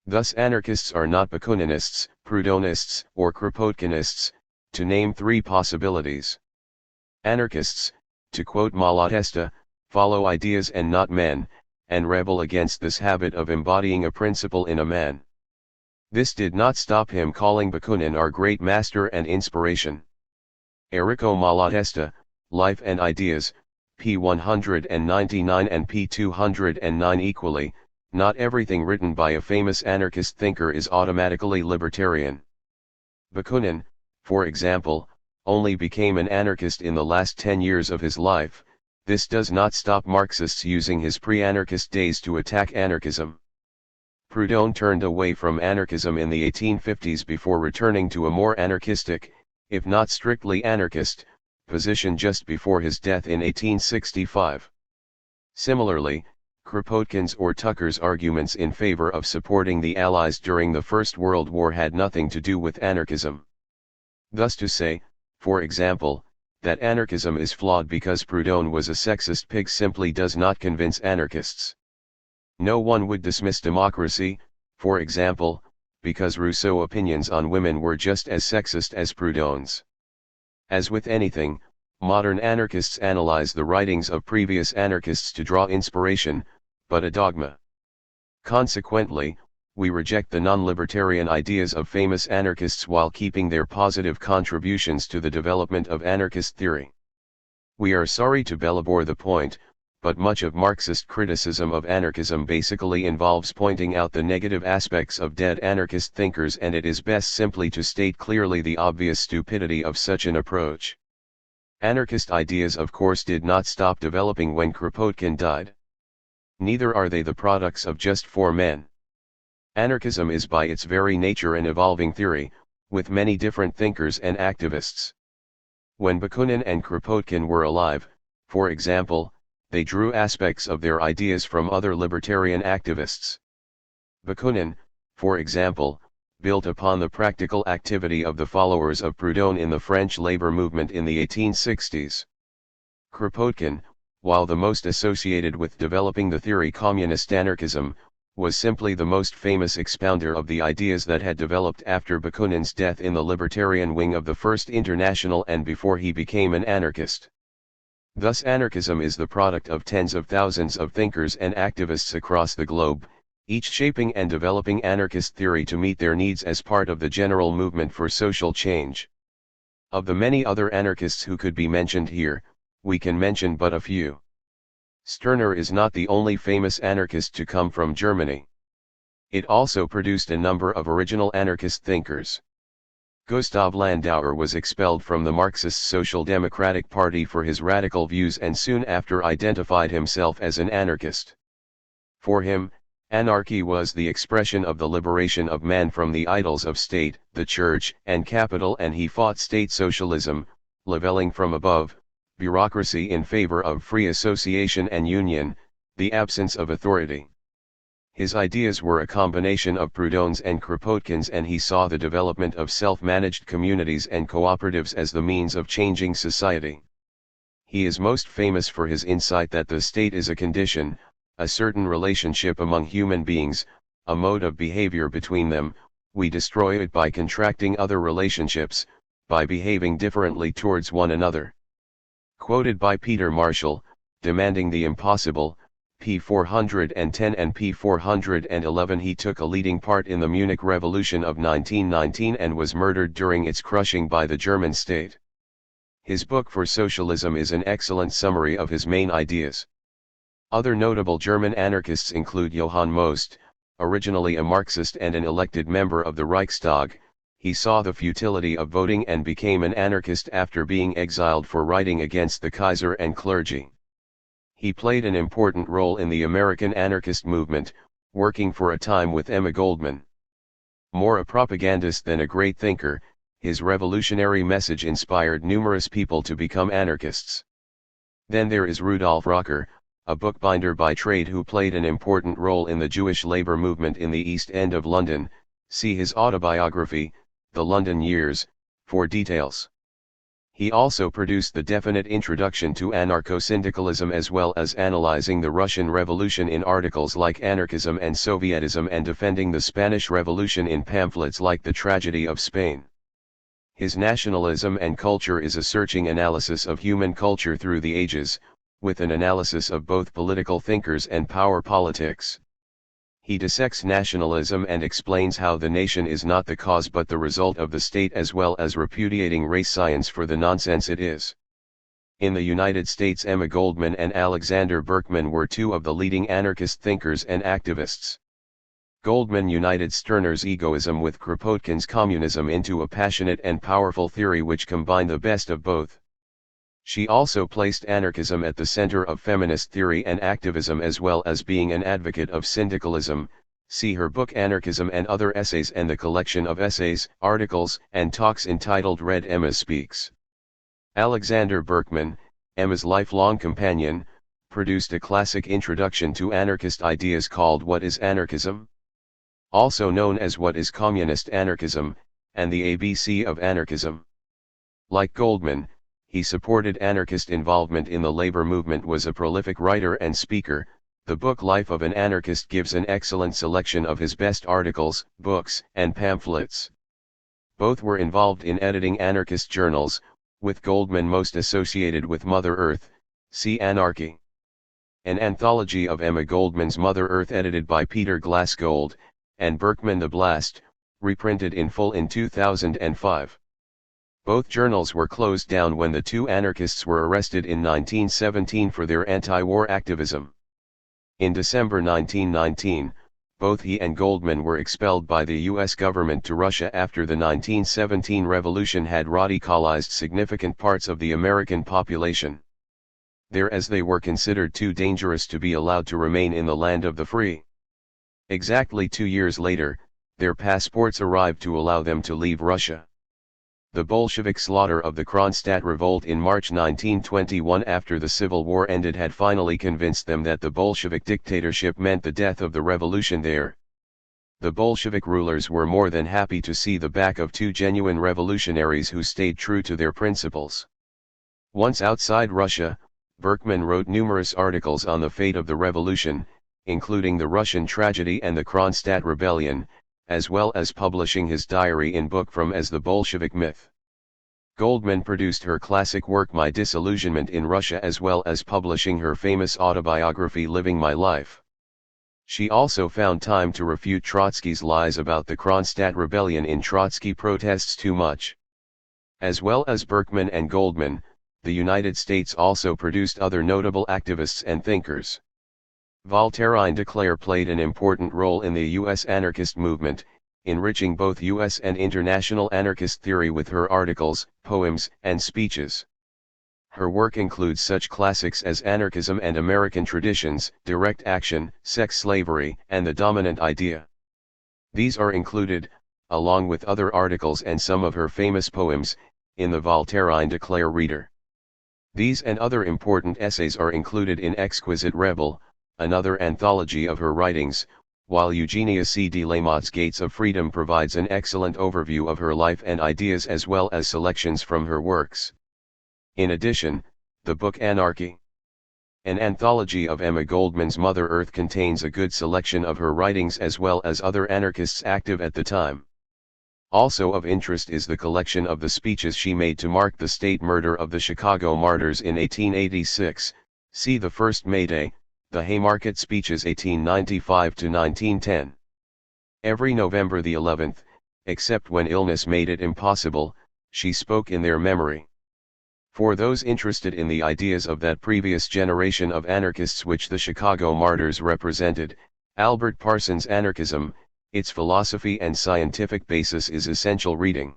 Thus anarchists are not Bakuninists, Proudhonists, or Kropotkinists, to name three possibilities. Anarchists, to quote Malatesta, follow ideas and not men, and rebel against this habit of embodying a principle in a man. This did not stop him calling Bakunin our great master and inspiration. Enrico Malatesta, Life and Ideas, p. 199 and p. 209 equally, not everything written by a famous anarchist thinker is automatically libertarian. Bakunin, for example, only became an anarchist in the last 10 years of his life. This does not stop Marxists using his pre-anarchist days to attack anarchism. Proudhon turned away from anarchism in the 1850s before returning to a more anarchistic, if not strictly anarchist, position just before his death in 1865. Similarly, Kropotkin's or Tucker's arguments in favor of supporting the Allies during the First World War had nothing to do with anarchism. Thus to say, for example, that anarchism is flawed because Proudhon was a sexist pig simply does not convince anarchists. No one would dismiss democracy, for example, because Rousseau's opinions on women were just as sexist as Proudhon's. As with anything, modern anarchists analyze the writings of previous anarchists to draw inspiration, but a dogma. Consequently, we reject the non-libertarian ideas of famous anarchists while keeping their positive contributions to the development of anarchist theory. We are sorry to belabor the point, but much of Marxist criticism of anarchism basically involves pointing out the negative aspects of dead anarchist thinkers, and it is best simply to state clearly the obvious stupidity of such an approach. Anarchist ideas of course did not stop developing when Kropotkin died. Neither are they the products of just four men. Anarchism is by its very nature an evolving theory, with many different thinkers and activists. When Bakunin and Kropotkin were alive, for example, they drew aspects of their ideas from other libertarian activists. Bakunin, for example, built upon the practical activity of the followers of Proudhon in the French labor movement in the 1860s. Kropotkin, while the most associated with developing the theory communist anarchism, was simply the most famous expounder of the ideas that had developed after Bakunin's death in the libertarian wing of the First International and before he became an anarchist. Thus anarchism is the product of tens of thousands of thinkers and activists across the globe, each shaping and developing anarchist theory to meet their needs as part of the general movement for social change. Of the many other anarchists who could be mentioned here, we can mention but a few. Stirner is not the only famous anarchist to come from Germany. It also produced a number of original anarchist thinkers. Gustav Landauer was expelled from the Marxist Social Democratic Party for his radical views and soon after identified himself as an anarchist. For him, anarchy was the expression of the liberation of man from the idols of state, the church, and capital, and he fought state socialism, leveling from above, bureaucracy in favor of free association and union, the absence of authority. His ideas were a combination of Proudhon's and Kropotkin's, and he saw the development of self-managed communities and cooperatives as the means of changing society. He is most famous for his insight that the state is a condition, a certain relationship among human beings, a mode of behavior between them. We destroy it by contracting other relationships, by behaving differently towards one another. Quoted by Peter Marshall, Demanding the Impossible, p. 410 and p. 411. He took a leading part in the Munich Revolution of 1919 and was murdered during its crushing by the German state. His book For Socialism is an excellent summary of his main ideas. Other notable German anarchists include Johann Most, originally a Marxist and an elected member of the Reichstag. He saw the futility of voting and became an anarchist after being exiled for writing against the Kaiser and clergy. He played an important role in the American anarchist movement, working for a time with Emma Goldman. More a propagandist than a great thinker, His revolutionary message inspired numerous people to become anarchists. Then there is Rudolf Rocker, a bookbinder by trade who played an important role in the Jewish labor movement in the East End of London. See his autobiography, The London Years, for details. He also produced the definite introduction to anarcho-syndicalism as well as analyzing the Russian Revolution in articles like Anarchism and Sovietism and defending the Spanish Revolution in pamphlets like The Tragedy of Spain. His Nationalism and Culture is a searching analysis of human culture through the ages, with an analysis of both political thinkers and power politics. He dissects nationalism and explains how the nation is not the cause but the result of the state, as well as repudiating race science for the nonsense it is. In the United States, Emma Goldman and Alexander Berkman were two of the leading anarchist thinkers and activists. Goldman united Stirner's egoism with Kropotkin's communism into a passionate and powerful theory which combined the best of both. She also placed anarchism at the center of feminist theory and activism as well as being an advocate of syndicalism. See her book Anarchism and Other Essays and the collection of essays, articles, and talks entitled Red Emma Speaks. Alexander Berkman, Emma's lifelong companion, produced a classic introduction to anarchist ideas called What is Anarchism? Also known as What is Communist Anarchism, and the ABC of Anarchism. Like Goldman, he supported anarchist involvement in the labor movement, was a prolific writer and speaker. The book Life of an Anarchist gives an excellent selection of his best articles, books, and pamphlets. Both were involved in editing anarchist journals, with Goldman most associated with Mother Earth, see Anarchy. An anthology of Emma Goldman's Mother Earth edited by Peter Glassgold, and Berkman The Blast, reprinted in full in 2005. Both journals were closed down when the two anarchists were arrested in 1917 for their anti-war activism. In December 1919, both he and Goldman were expelled by the U.S. government to Russia after the 1917 revolution had radicalized significant parts of the American population. There, as they were considered too dangerous to be allowed to remain in the land of the free. Exactly 2 years later, their passports arrived to allow them to leave Russia. The Bolshevik slaughter of the Kronstadt revolt in March 1921 after the Civil War ended had finally convinced them that the Bolshevik dictatorship meant the death of the revolution there. The Bolshevik rulers were more than happy to see the back of two genuine revolutionaries who stayed true to their principles. Once outside Russia, Berkman wrote numerous articles on the fate of the revolution, including the Russian tragedy and the Kronstadt rebellion, as well as publishing his diary in book form as The Bolshevik Myth. Goldman produced her classic work My Disillusionment in Russia as well as publishing her famous autobiography Living My Life. She also found time to refute Trotsky's lies about the Kronstadt rebellion in Trotsky Protests Too Much. As well as Berkman and Goldman, the United States also produced other notable activists and thinkers. Voltairine de Cleyre played an important role in the U.S. anarchist movement, enriching both U.S. and international anarchist theory with her articles, poems, and speeches. Her work includes such classics as Anarchism and American Traditions, Direct Action, Sex Slavery, and The Dominant Idea. These are included, along with other articles and some of her famous poems, in the Voltairine de Cleyre Reader. These and other important essays are included in Exquisite Rebel, another anthology of her writings, while Eugenia C. de Lamotte's Gates of Freedom provides an excellent overview of her life and ideas as well as selections from her works. In addition, the book Anarchy, an anthology of Emma Goldman's Mother Earth, contains a good selection of her writings as well as other anarchists active at the time. Also of interest is the collection of the speeches she made to mark the state murder of the Chicago martyrs in 1886, see the First May Day, the Haymarket Speeches 1895 to 1910. Every November the 11th, except when illness made it impossible, she spoke in their memory. For those interested in the ideas of that previous generation of anarchists which the Chicago martyrs represented, Albert Parsons' Anarchism, its philosophy and scientific basis is essential reading.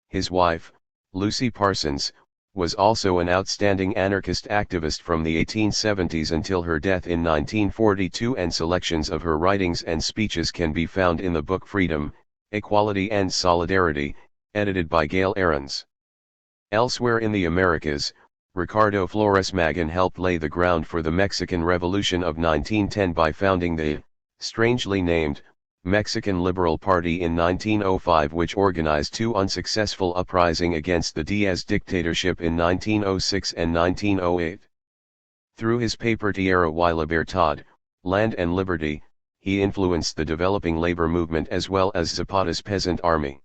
His wife, Lucy Parsons, was also an outstanding anarchist activist from the 1870s until her death in 1942, and selections of her writings and speeches can be found in the book Freedom, Equality and Solidarity, edited by Gail Ahrens. Elsewhere in the Americas, Ricardo Flores Magón helped lay the ground for the Mexican Revolution of 1910 by founding the, strangely named, Mexican Liberal Party in 1905, which organized two unsuccessful uprisings against the Diaz dictatorship in 1906 and 1908. Through his paper Tierra y Libertad, Land and Liberty, he influenced the developing labor movement as well as Zapata's peasant army.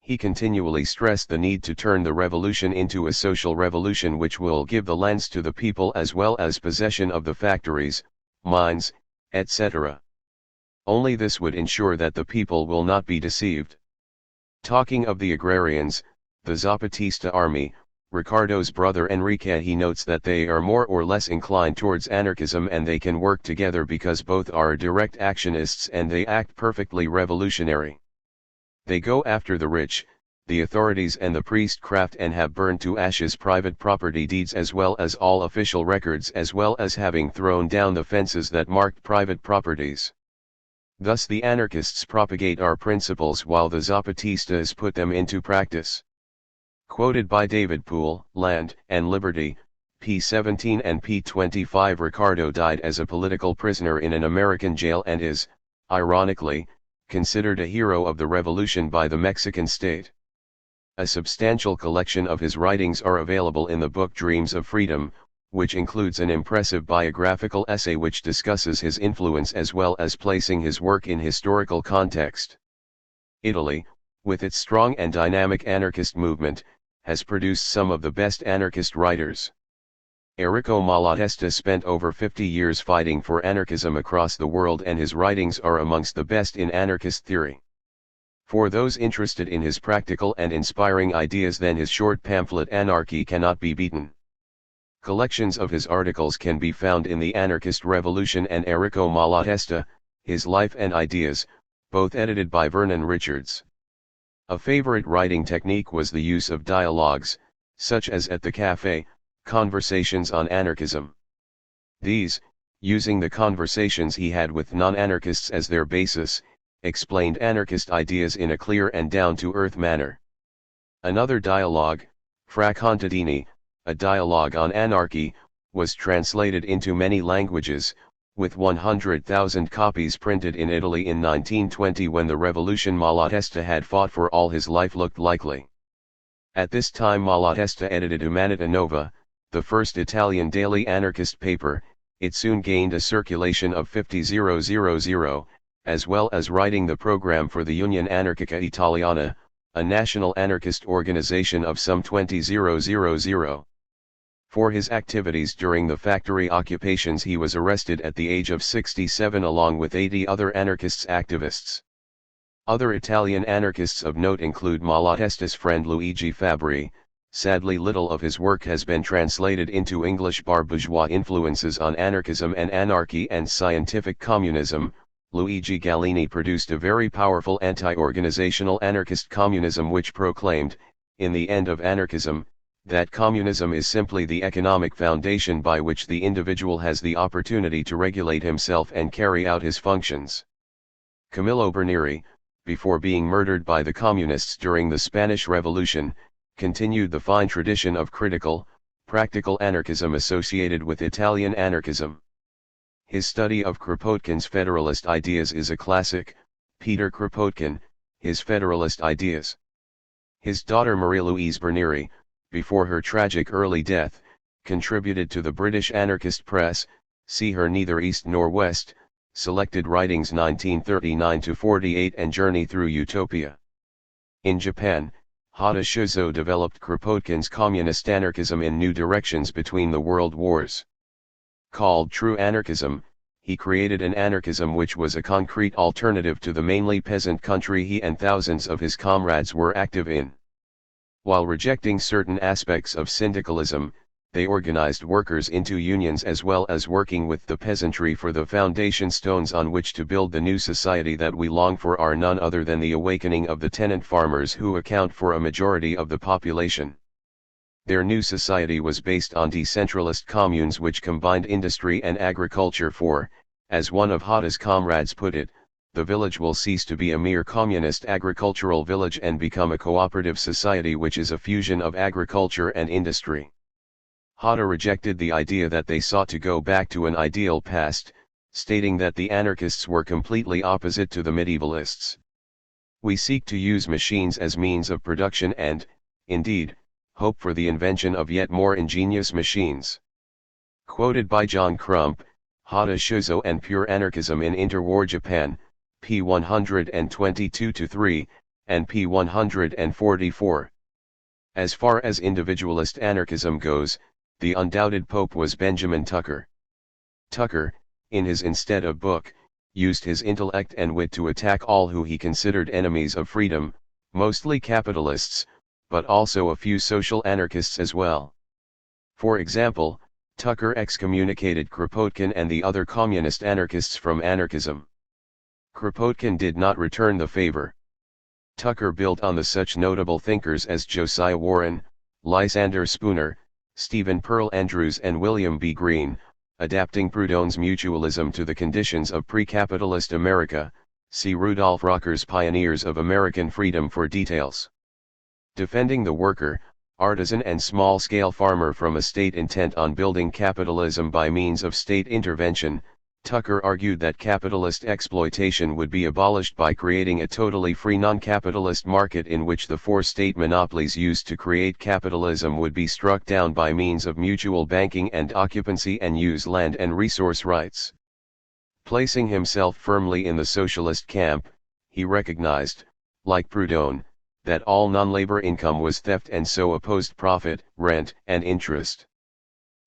He continually stressed the need to turn the revolution into a social revolution which will give the lands to the people as well as possession of the factories, mines, etc. Only this would ensure that the people will not be deceived. Talking of the agrarians, the Zapatista army, Ricardo's brother Enrique, he notes that they are more or less inclined towards anarchism and they can work together because both are direct actionists and they act perfectly revolutionary. They go after the rich, the authorities and the priestcraft and have burned to ashes private property deeds as well as all official records as well as having thrown down the fences that marked private properties. Thus the anarchists propagate our principles while the Zapatistas put them into practice. Quoted by David Poole, Land and Liberty, p. 17 and p. 25. Ricardo died as a political prisoner in an American jail and is, ironically, considered a hero of the revolution by the Mexican state. A substantial collection of his writings are available in the book Dreams of Freedom, which includes an impressive biographical essay which discusses his influence as well as placing his work in historical context. Italy, with its strong and dynamic anarchist movement, has produced some of the best anarchist writers. Enrico Malatesta spent over 50 years fighting for anarchism across the world and his writings are amongst the best in anarchist theory. For those interested in his practical and inspiring ideas, then his short pamphlet Anarchy cannot be beaten. Collections of his articles can be found in The Anarchist Revolution and Enrico Malatesta, His Life and Ideas, both edited by Vernon Richards. A favorite writing technique was the use of dialogues, such as at the Café, Conversations on Anarchism. These, using the conversations he had with non-anarchists as their basis, explained anarchist ideas in a clear and down-to-earth manner. Another dialogue, Fra Contadini, a dialogue on anarchy, was translated into many languages, with 100,000 copies printed in Italy in 1920 when the revolution Malatesta had fought for all his life looked likely. At this time Malatesta edited Umanità Nova, the first Italian daily anarchist paper. It soon gained a circulation of 50,000, as well as writing the program for the Unione Anarchica Italiana, a national anarchist organization of some 20,000. For his activities during the factory occupations he was arrested at the age of 67 along with 80 other anarchists activists. Other Italian anarchists of note include Malatesta's friend Luigi Fabbri. Sadly, little of his work has been translated into English. Bourgeois influences on anarchism and anarchy and scientific communism. Luigi Gallini produced a very powerful anti-organizational anarchist communism which proclaimed, in the end of anarchism, that communism is simply the economic foundation by which the individual has the opportunity to regulate himself and carry out his functions. Camillo Bernieri, before being murdered by the communists during the Spanish Revolution, continued the fine tradition of critical, practical anarchism associated with Italian anarchism. His study of Kropotkin's Federalist ideas is a classic. Peter Kropotkin, His Federalist Ideas. His daughter Marie-Louise Bernieri, before her tragic early death, contributed to the British anarchist press. See her Neither East Nor West, Selected Writings 1939-48 and Journey Through Utopia. In Japan, Hada Shuzo developed Kropotkin's communist anarchism in new directions between the world wars. Called True Anarchism, he created an anarchism which was a concrete alternative to the mainly peasant country he and thousands of his comrades were active in. While rejecting certain aspects of syndicalism, they organized workers into unions as well as working with the peasantry, for the foundation stones on which to build the new society that we long for are none other than the awakening of the tenant farmers who account for a majority of the population. Their new society was based on decentralist communes which combined industry and agriculture for, as one of Hada's comrades put it, the village will cease to be a mere communist agricultural village and become a cooperative society which is a fusion of agriculture and industry. Hatta rejected the idea that they sought to go back to an ideal past, stating that the anarchists were completely opposite to the medievalists. We seek to use machines as means of production and, indeed, hope for the invention of yet more ingenious machines. Quoted by John Crump, Hatta Shuzo and Pure Anarchism in Interwar Japan, p. 122-3, and p. 144. As far as individualist anarchism goes, the undoubted pope was Benjamin Tucker. Tucker, in his Instead of book, used his intellect and wit to attack all who he considered enemies of freedom, mostly capitalists, but also a few social anarchists as well. For example, Tucker excommunicated Kropotkin and the other communist anarchists from anarchism. Kropotkin did not return the favor. Tucker built on the such notable thinkers as Josiah Warren, Lysander Spooner, Stephen Pearl Andrews and William B. Greene, adapting Proudhon's mutualism to the conditions of pre-capitalist America. See Rudolph Rocker's Pioneers of American Freedom for details. Defending the worker, artisan and small-scale farmer from a state intent on building capitalism by means of state intervention, Tucker argued that capitalist exploitation would be abolished by creating a totally free non-capitalist market in which the four state monopolies used to create capitalism would be struck down by means of mutual banking and occupancy and use land and resource rights. Placing himself firmly in the socialist camp, he recognized, like Proudhon, that all non-labor income was theft and so opposed profit, rent, and interest.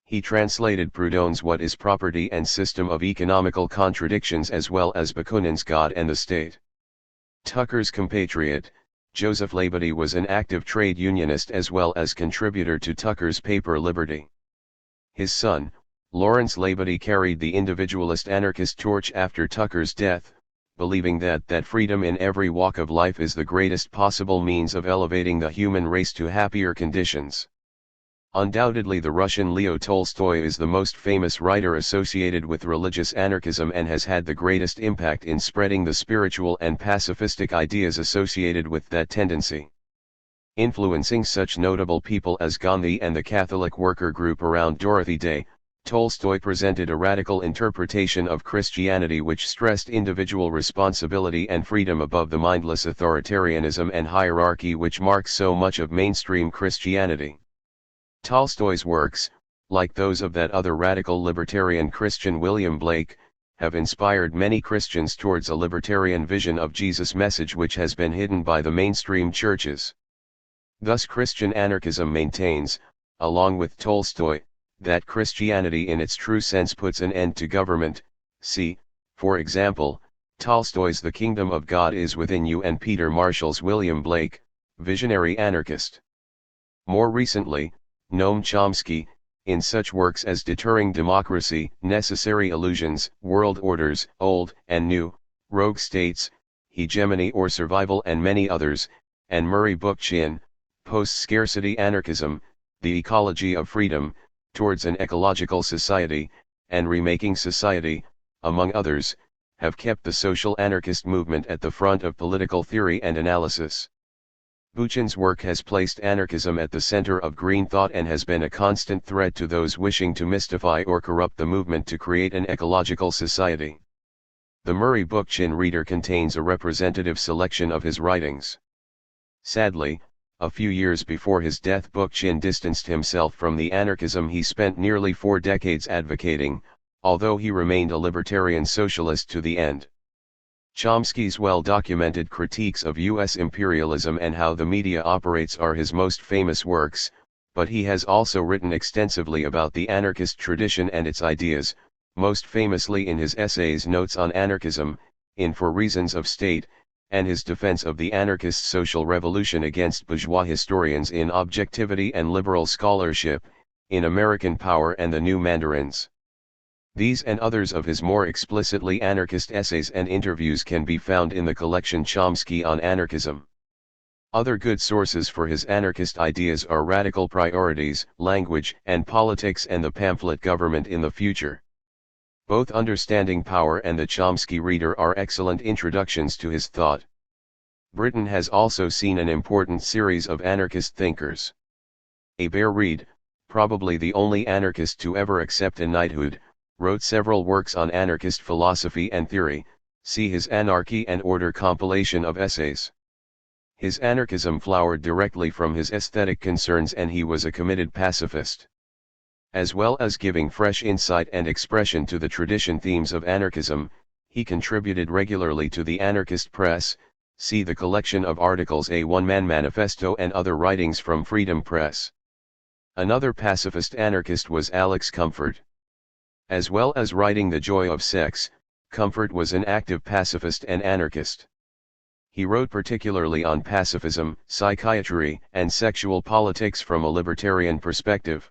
He translated Proudhon's What is Property and System of Economical Contradictions as well as Bakunin's God and the State. Tucker's compatriot, Joseph Labadie, was an active trade unionist as well as contributor to Tucker's paper Liberty. His son, Lawrence Labadie, carried the individualist anarchist torch after Tucker's death, believing that freedom in every walk of life is the greatest possible means of elevating the human race to happier conditions. Undoubtedly the Russian Leo Tolstoy is the most famous writer associated with religious anarchism and has had the greatest impact in spreading the spiritual and pacifistic ideas associated with that tendency. Influencing such notable people as Gandhi and the Catholic worker group around Dorothy Day, Tolstoy presented a radical interpretation of Christianity which stressed individual responsibility and freedom above the mindless authoritarianism and hierarchy which marks so much of mainstream Christianity. Tolstoy's works, like those of that other radical libertarian Christian William Blake, have inspired many Christians towards a libertarian vision of Jesus' message which has been hidden by the mainstream churches. Thus Christian anarchism maintains, along with Tolstoy, that Christianity in its true sense puts an end to government. See, for example, Tolstoy's The Kingdom of God is Within You and Peter Marshall's William Blake, Visionary Anarchist. More recently, Noam Chomsky, in such works as Deterring Democracy, Necessary Illusions, World Orders, Old and New, Rogue States, Hegemony or Survival and many others, and Murray Bookchin, Post-Scarcity Anarchism, The Ecology of Freedom, Towards an Ecological Society, and Remaking Society, among others, have kept the social anarchist movement at the front of political theory and analysis. Bookchin's work has placed anarchism at the center of green thought and has been a constant threat to those wishing to mystify or corrupt the movement to create an ecological society. The Murray Bookchin reader contains a representative selection of his writings. Sadly, a few years before his death, Bookchin distanced himself from the anarchism he spent nearly 4 decades advocating, although he remained a libertarian socialist to the end. Chomsky's well-documented critiques of U.S. imperialism and how the media operates are his most famous works, but he has also written extensively about the anarchist tradition and its ideas, most famously in his essays Notes on Anarchism, in For Reasons of State, and his defense of the anarchist social revolution against bourgeois historians in Objectivity and Liberal Scholarship, in American Power and the New Mandarins. These and others of his more explicitly anarchist essays and interviews can be found in the collection Chomsky on Anarchism. Other good sources for his anarchist ideas are Radical Priorities, Language and Politics and the pamphlet Government in the Future. Both Understanding Power and The Chomsky Reader are excellent introductions to his thought. Britain has also seen an important series of anarchist thinkers. Bear Reid, probably the only anarchist to ever accept a knighthood, wrote several works on anarchist philosophy and theory. See his Anarchy and Order compilation of essays. His anarchism flowered directly from his aesthetic concerns, and he was a committed pacifist. As well as giving fresh insight and expression to the tradition themes of anarchism, he contributed regularly to the anarchist press. See the collection of articles A One-Man Manifesto and other writings from Freedom Press. Another pacifist anarchist was Alex Comfort. As well as writing The Joy of Sex, Comfort was an active pacifist and anarchist. He wrote particularly on pacifism, psychiatry, and sexual politics from a libertarian perspective.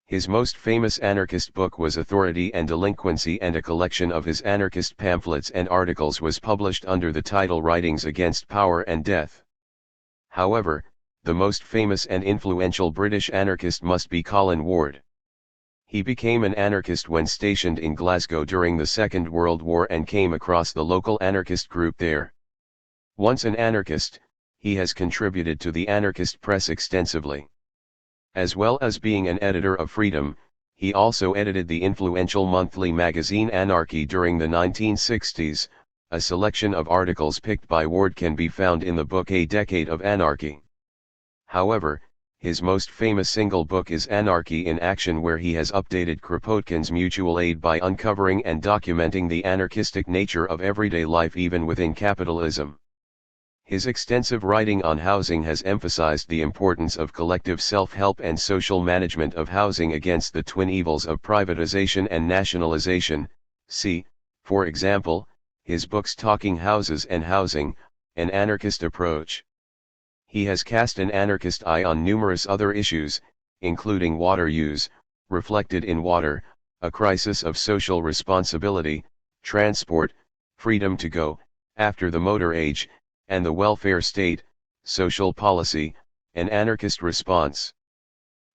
His most famous anarchist book was Authority and Delinquency, and a collection of his anarchist pamphlets and articles was published under the title Writings Against Power and Death. However, the most famous and influential British anarchist must be Colin Ward. He became an anarchist when stationed in Glasgow during the Second World War and came across the local anarchist group there. Once an anarchist, he has contributed to the anarchist press extensively. As well as being an editor of Freedom, he also edited the influential monthly magazine Anarchy during the 1960s. A selection of articles picked by Ward can be found in the book A Decade of Anarchy. However, his most famous single book is Anarchy in Action, where he has updated Kropotkin's mutual aid by uncovering and documenting the anarchistic nature of everyday life even within capitalism. His extensive writing on housing has emphasized the importance of collective self-help and social management of housing against the twin evils of privatization and nationalization. See, for example, his books Talking Houses and Housing, An Anarchist Approach. He has cast an anarchist eye on numerous other issues, including water use, reflected in Water, A Crisis of Social Responsibility, transport, freedom to go, after the motor age, and the welfare state, social policy, an anarchist response.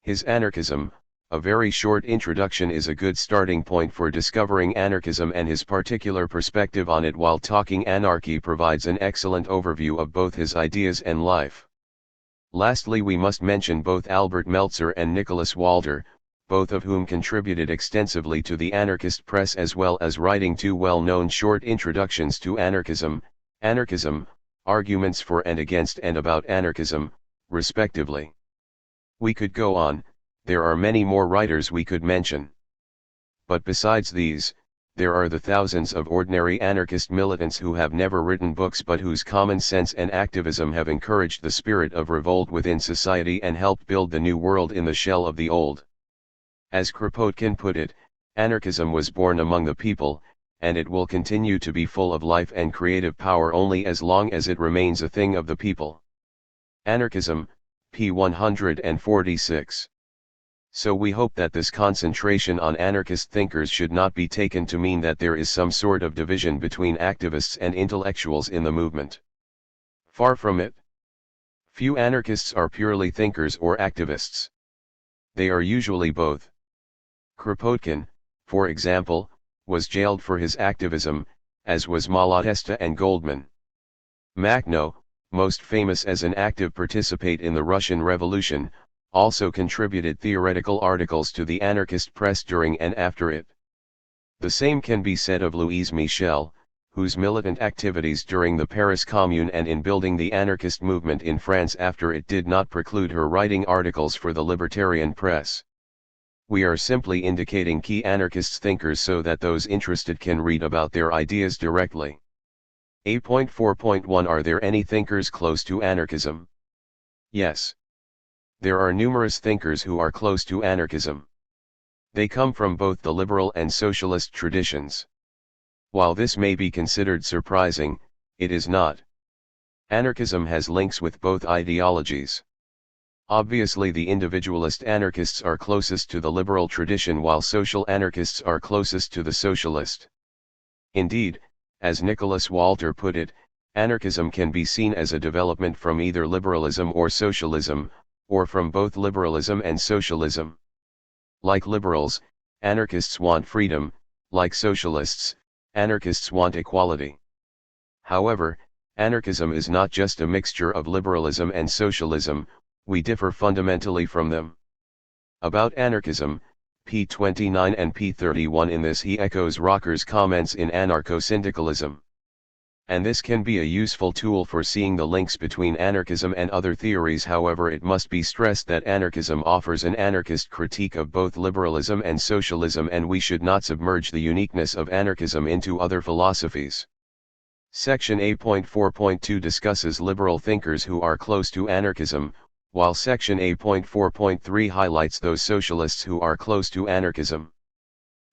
His Anarchism, a very short introduction, is a good starting point for discovering anarchism, and his particular perspective on it while talking anarchy provides an excellent overview of both his ideas and life. Lastly, we must mention both Albert Meltzer and Nicholas Walter, both of whom contributed extensively to the anarchist press, as well as writing two well-known short introductions to anarchism, Anarchism, Arguments for and Against and About Anarchism, respectively. We could go on, there are many more writers we could mention. But besides these, there are the thousands of ordinary anarchist militants who have never written books but whose common sense and activism have encouraged the spirit of revolt within society and helped build the new world in the shell of the old. As Kropotkin put it, anarchism was born among the people, and it will continue to be full of life and creative power only as long as it remains a thing of the people. Anarchism, p. 146. So we hope that this concentration on anarchist thinkers should not be taken to mean that there is some sort of division between activists and intellectuals in the movement. Far from it. Few anarchists are purely thinkers or activists. They are usually both. Kropotkin, for example, was jailed for his activism, as was Malatesta and Goldman. Makhno, most famous as an active participant in the Russian Revolution, also contributed theoretical articles to the anarchist press during and after it. The same can be said of Louise Michel, whose militant activities during the Paris Commune and in building the anarchist movement in France after it did not preclude her writing articles for the libertarian press. We are simply indicating key anarchist thinkers so that those interested can read about their ideas directly. 8.4.1 Are there any thinkers close to anarchism? Yes. There are numerous thinkers who are close to anarchism. They come from both the liberal and socialist traditions. While this may be considered surprising, it is not. Anarchism has links with both ideologies. Obviously, the individualist anarchists are closest to the liberal tradition, while social anarchists are closest to the socialist. Indeed, as Nicholas Walter put it, anarchism can be seen as a development from either liberalism or socialism, or from both liberalism and socialism. Like liberals, anarchists want freedom, like socialists, anarchists want equality. However, anarchism is not just a mixture of liberalism and socialism, we differ fundamentally from them. About anarchism, p. 29 and p. 31. In this he echoes Rocker's comments in Anarcho-Syndicalism. And this can be a useful tool for seeing the links between anarchism and other theories. However, it must be stressed that anarchism offers an anarchist critique of both liberalism and socialism, and we should not submerge the uniqueness of anarchism into other philosophies. Section A.4.2 discusses liberal thinkers who are close to anarchism, while Section A.4.3 highlights those socialists who are close to anarchism.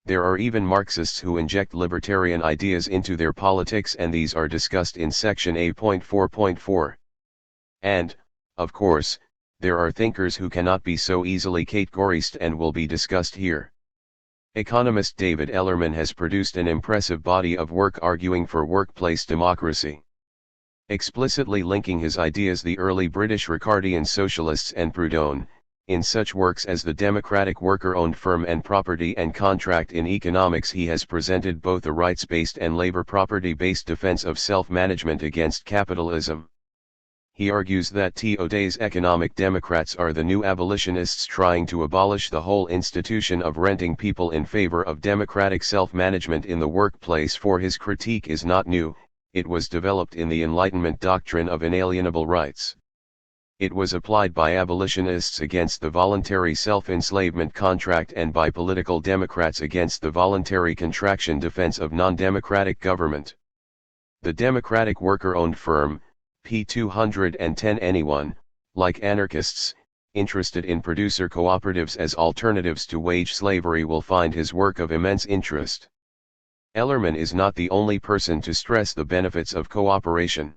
There are even Marxists who inject libertarian ideas into their politics, and these are discussed in Section A.4.4. And, of course, there are thinkers who cannot be so easily categorized and will be discussed here. Economist David Ellerman has produced an impressive body of work arguing for workplace democracy. Explicitly linking his ideas the early British Ricardian socialists and Proudhon, in such works as The Democratic Worker-Owned Firm and Property and Contract in Economics, he has presented both a rights-based and labor property-based defense of self-management against capitalism. He argues that today's economic democrats are the new abolitionists trying to abolish the whole institution of renting people in favor of democratic self-management in the workplace. For his critique is not new, it was developed in the Enlightenment doctrine of inalienable rights. It was applied by abolitionists against the voluntary self-enslavement contract and by political democrats against the voluntary contraction defense of non-democratic government. The Democratic Worker-Owned Firm, p. 210. Anyone, like anarchists, interested in producer cooperatives as alternatives to wage slavery will find his work of immense interest. Ellerman is not the only person to stress the benefits of cooperation.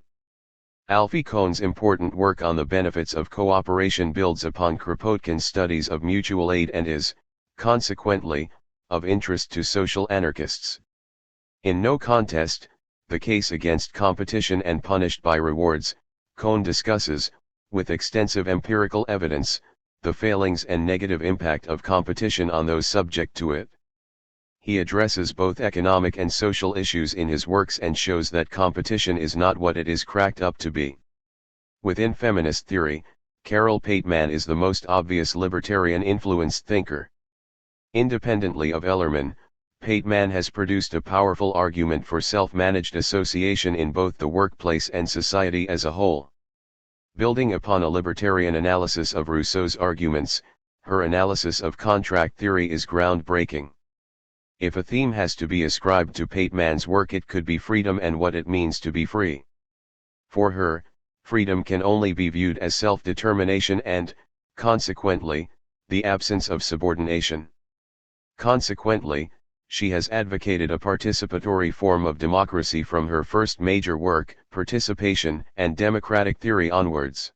Alfie Kohn's important work on the benefits of cooperation builds upon Kropotkin's studies of mutual aid and is, consequently, of interest to social anarchists. In No Contest, The Case Against Competition and Punished by Rewards, Kohn discusses, with extensive empirical evidence, the failings and negative impact of competition on those subject to it. He addresses both economic and social issues in his works and shows that competition is not what it is cracked up to be. Within feminist theory, Carol Pateman is the most obvious libertarian-influenced thinker. Independently of Ellerman, Pateman has produced a powerful argument for self-managed association in both the workplace and society as a whole. Building upon a libertarian analysis of Rousseau's arguments, her analysis of contract theory is groundbreaking. If a theme has to be ascribed to Pateman's work, it could be freedom and what it means to be free. For her, freedom can only be viewed as self-determination and, consequently, the absence of subordination. Consequently, she has advocated a participatory form of democracy from her first major work, Participation and Democratic Theory, onwards.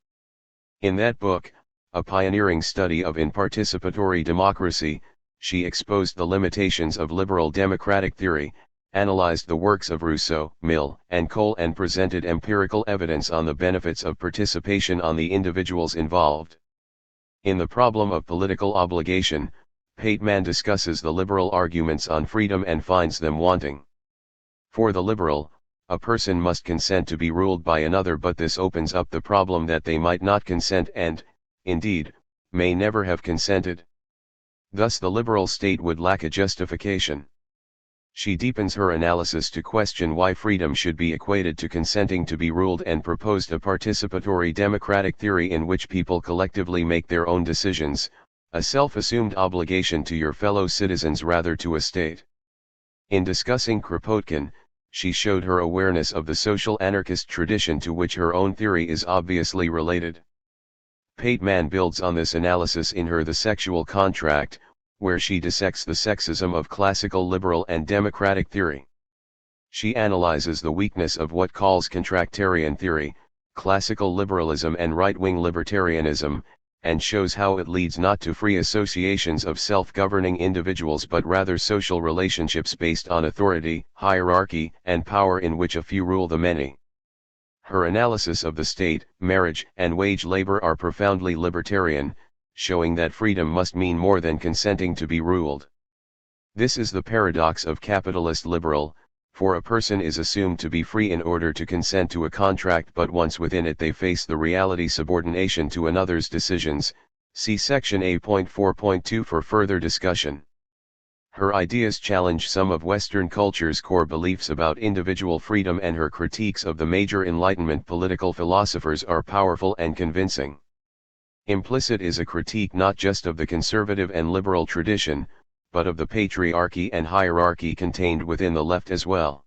In that book, a pioneering study of participatory democracy, she exposed the limitations of liberal democratic theory, analyzed the works of Rousseau, Mill, and Cole, and presented empirical evidence on the benefits of participation on the individuals involved. In The Problem of Political Obligation, Pateman discusses the liberal arguments on freedom and finds them wanting. For the liberal, a person must consent to be ruled by another, but this opens up the problem that they might not consent and, indeed, may never have consented. Thus the liberal state would lack a justification. She deepens her analysis to question why freedom should be equated to consenting to be ruled and proposed a participatory democratic theory in which people collectively make their own decisions, a self-assumed obligation to your fellow citizens rather to a state. In discussing Kropotkin, she showed her awareness of the social anarchist tradition to which her own theory is obviously related. Pateman builds on this analysis in her The Sexual Contract, where she dissects the sexism of classical liberal and democratic theory. She analyzes the weakness of what calls contractarian theory, classical liberalism and right-wing libertarianism, and shows how it leads not to free associations of self-governing individuals but rather social relationships based on authority, hierarchy, and power in which a few rule the many. Her analysis of the state, marriage, and wage labor are profoundly libertarian, showing that freedom must mean more than consenting to be ruled. This is the paradox of capitalist liberal, for a person is assumed to be free in order to consent to a contract, but once within it they face the reality subordination to another's decisions. See section A.4.2 for further discussion. Her ideas challenge some of Western culture's core beliefs about individual freedom, and her critiques of the major Enlightenment political philosophers are powerful and convincing. Implicit is a critique not just of the conservative and liberal tradition, but of the patriarchy and hierarchy contained within the left as well.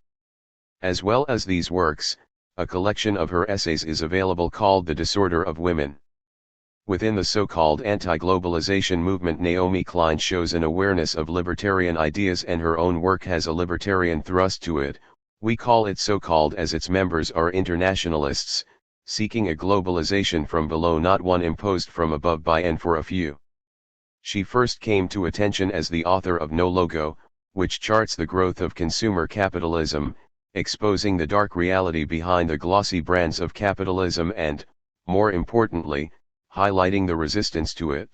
As well as these works, a collection of her essays is available called The Disorder of Women. Within the so-called anti-globalization movement, Naomi Klein shows an awareness of libertarian ideas, and her own work has a libertarian thrust to it. We call it so-called as its members are internationalists, seeking a globalization from below, not one imposed from above by and for a few. She first came to attention as the author of No Logo, which charts the growth of consumer capitalism, exposing the dark reality behind the glossy brands of capitalism and, more importantly, highlighting the resistance to it.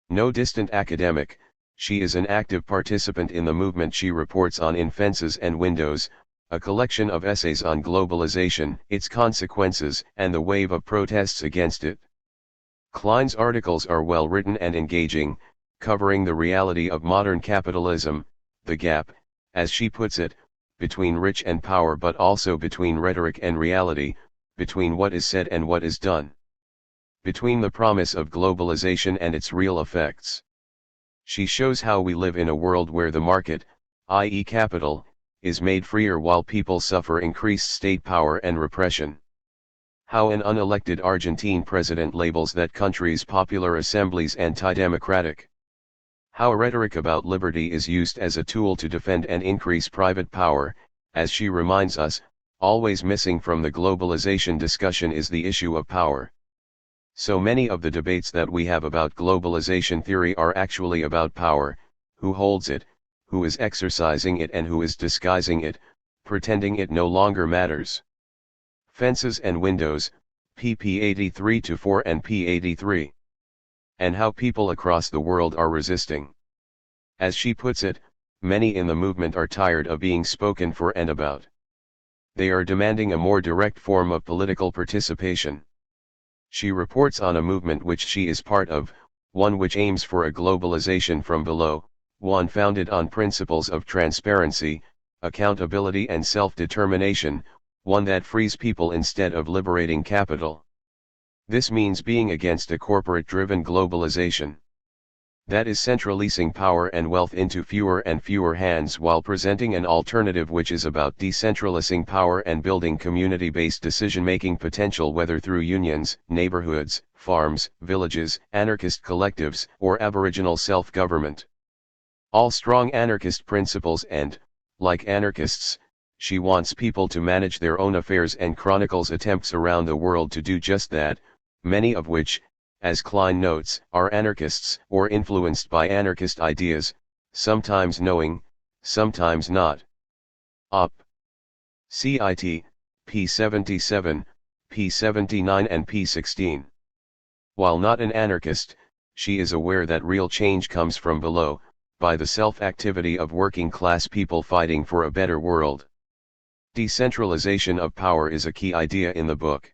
No distant academic, she is an active participant in the movement she reports on in Fences and Windows, a collection of essays on globalization, its consequences, and the wave of protests against it. Klein's articles are well written and engaging, covering the reality of modern capitalism, the gap, as she puts it, between rich and power, but also between rhetoric and reality, between what is said and what is done, between the promise of globalization and its real effects. She shows how we live in a world where the market, i.e. capital, is made freer while people suffer increased state power and repression. How an unelected Argentine president labels that country's popular assemblies anti-democratic. How rhetoric about liberty is used as a tool to defend and increase private power. As she reminds us, always missing from the globalization discussion is the issue of power. So many of the debates that we have about globalization theory are actually about power: who holds it, who is exercising it, and who is disguising it, pretending it no longer matters. Fences and Windows, pp 83-4 and p 83. And how people across the world are resisting. As she puts it, many in the movement are tired of being spoken for and about. They are demanding a more direct form of political participation. She reports on a movement which she is part of, one which aims for a globalization from below, one founded on principles of transparency, accountability and self-determination, one that frees people instead of liberating capital. This means being against a corporate-driven globalization that is centralizing power and wealth into fewer and fewer hands, while presenting an alternative which is about decentralizing power and building community-based decision-making potential, whether through unions, neighborhoods, farms, villages, anarchist collectives, or aboriginal self-government. All strong anarchist principles, and, like anarchists, she wants people to manage their own affairs and chronicles attempts around the world to do just that, many of which, as Klein notes, are anarchists or influenced by anarchist ideas, sometimes knowing, sometimes not. Op. Cit. p. 77, p. 79 and p. 16. While not an anarchist, she is aware that real change comes from below, by the self-activity of working-class people fighting for a better world. Decentralization of power is a key idea in the book.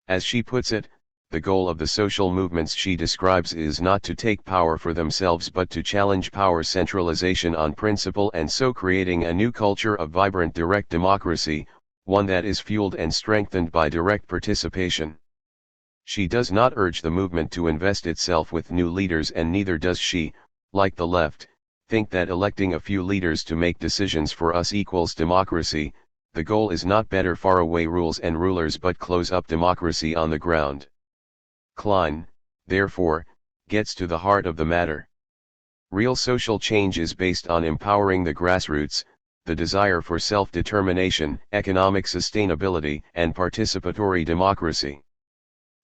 As she puts it, the goal of the social movements she describes is not to take power for themselves but to challenge power centralization on principle, and so creating a new culture of vibrant direct democracy, one that is fueled and strengthened by direct participation. She does not urge the movement to invest itself with new leaders, and neither does she, like the left, think that electing a few leaders to make decisions for us equals democracy. The goal is not better faraway rules and rulers but close-up democracy on the ground. Klein, therefore, gets to the heart of the matter. Real social change is based on empowering the grassroots, the desire for self-determination, economic sustainability, and participatory democracy.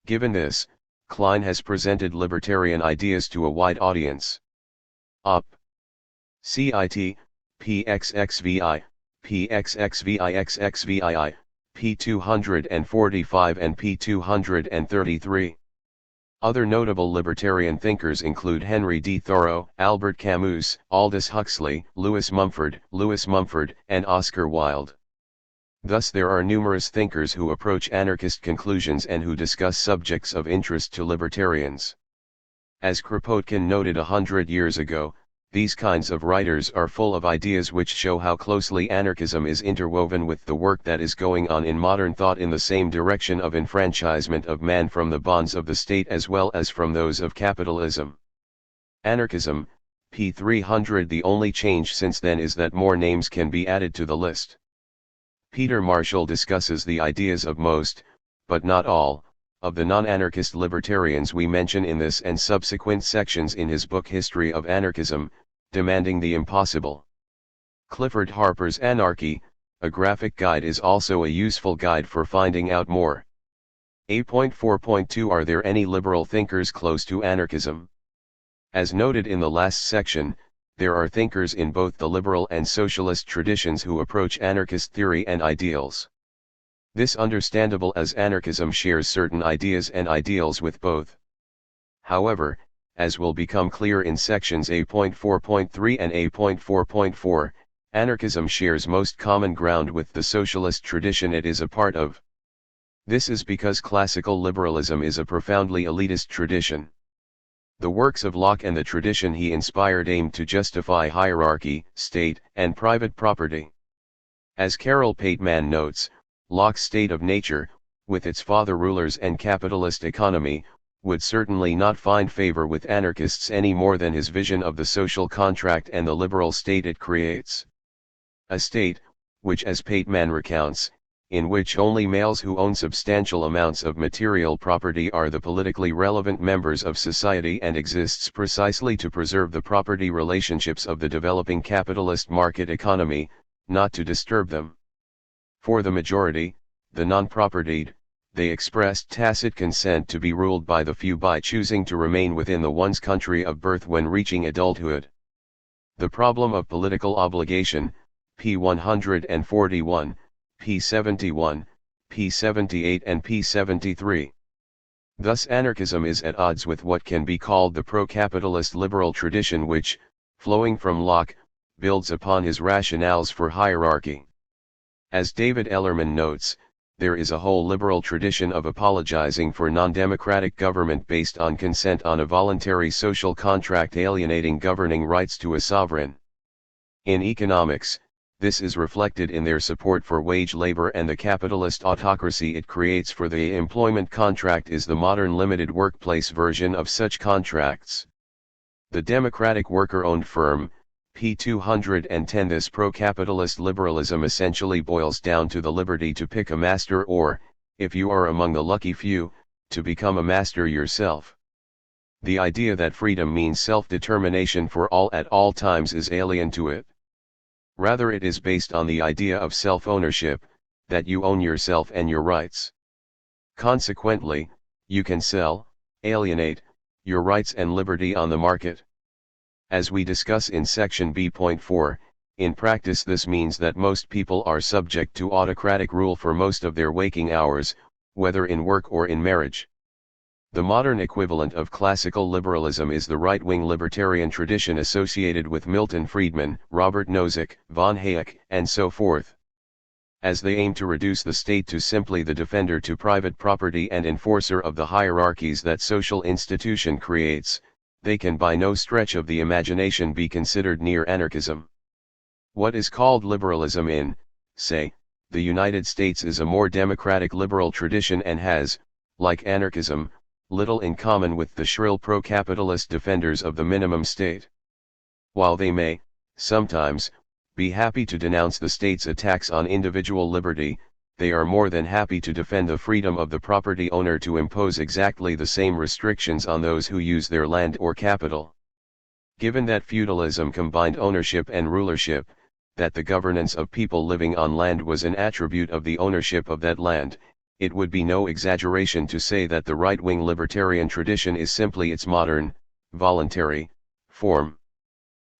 Given this, Klein has presented libertarian ideas to a wide audience. Op. Cit. PXXVI, PXXVIXXVII, P245 and P233. Other notable libertarian thinkers include Henry D. Thoreau, Albert Camus, Aldous Huxley, Lewis Mumford, and Oscar Wilde. Thus there are numerous thinkers who approach anarchist conclusions and who discuss subjects of interest to libertarians. As Kropotkin noted 100 years ago, these kinds of writers are full of ideas which show how closely anarchism is interwoven with the work that is going on in modern thought in the same direction of enfranchisement of man from the bonds of the state as well as from those of capitalism. Anarchism, p. 300. The only change since then is that more names can be added to the list. Peter Marshall discusses the ideas of most, but not all, of the non-anarchist libertarians we mention in this and subsequent sections in his book History of Anarchism, Demanding the Impossible. Clifford Harper's Anarchy, a graphic guide, is also a useful guide for finding out more. 8.4.2 Are there any liberal thinkers close to anarchism? As noted in the last section, there are thinkers in both the liberal and socialist traditions who approach anarchist theory and ideals. This understandable as anarchism shares certain ideas and ideals with both. However, as will become clear in sections 8.4.3 and 8.4.4, anarchism shares most common ground with the socialist tradition it is a part of. This is because classical liberalism is a profoundly elitist tradition. The works of Locke and the tradition he inspired aimed to justify hierarchy, state, and private property. As Carol Pateman notes, Locke's state of nature, with its father rulers and capitalist economy, would certainly not find favor with anarchists any more than his vision of the social contract and the liberal state it creates. A state, which as Pateman recounts, in which only males who own substantial amounts of material property are the politically relevant members of society and exists precisely to preserve the property relationships of the developing capitalist market economy, not to disturb them. For the majority, the non-propertied, they expressed tacit consent to be ruled by the few by choosing to remain within the one's country of birth when reaching adulthood. The problem of political obligation, p. 141, p. 71, p. 78 and p. 73. Thus anarchism is at odds with what can be called the pro-capitalist liberal tradition which, flowing from Locke, builds upon his rationales for hierarchy. As David Ellerman notes, there is a whole liberal tradition of apologizing for non-democratic government based on consent on a voluntary social contract alienating governing rights to a sovereign. In economics, this is reflected in their support for wage labor and the capitalist autocracy it creates, for the employment contract is the modern limited workplace version of such contracts. The democratic worker-owned firm, p. 210. This pro-capitalist liberalism essentially boils down to the liberty to pick a master or, if you are among the lucky few, to become a master yourself. The idea that freedom means self-determination for all at all times is alien to it. Rather it is based on the idea of self-ownership, that you own yourself and your rights. Consequently, you can sell, alienate, your rights and liberty on the market. As we discuss in section B.4, in practice this means that most people are subject to autocratic rule for most of their waking hours, whether in work or in marriage. The modern equivalent of classical liberalism is the right-wing libertarian tradition associated with Milton Friedman, Robert Nozick, von Hayek, and so forth. As they aim to reduce the state to simply the defender to private property and enforcer of the hierarchies that social institution creates, they can by no stretch of the imagination be considered near anarchism. What is called liberalism in, say, the United States is a more democratic liberal tradition and has, like anarchism, little in common with the shrill pro-capitalist defenders of the minimum state. While they may, sometimes, be happy to denounce the state's attacks on individual liberty, they are more than happy to defend the freedom of the property owner to impose exactly the same restrictions on those who use their land or capital. Given that feudalism combined ownership and rulership, that the governance of people living on land was an attribute of the ownership of that land, it would be no exaggeration to say that the right-wing libertarian tradition is simply its modern, voluntary, form.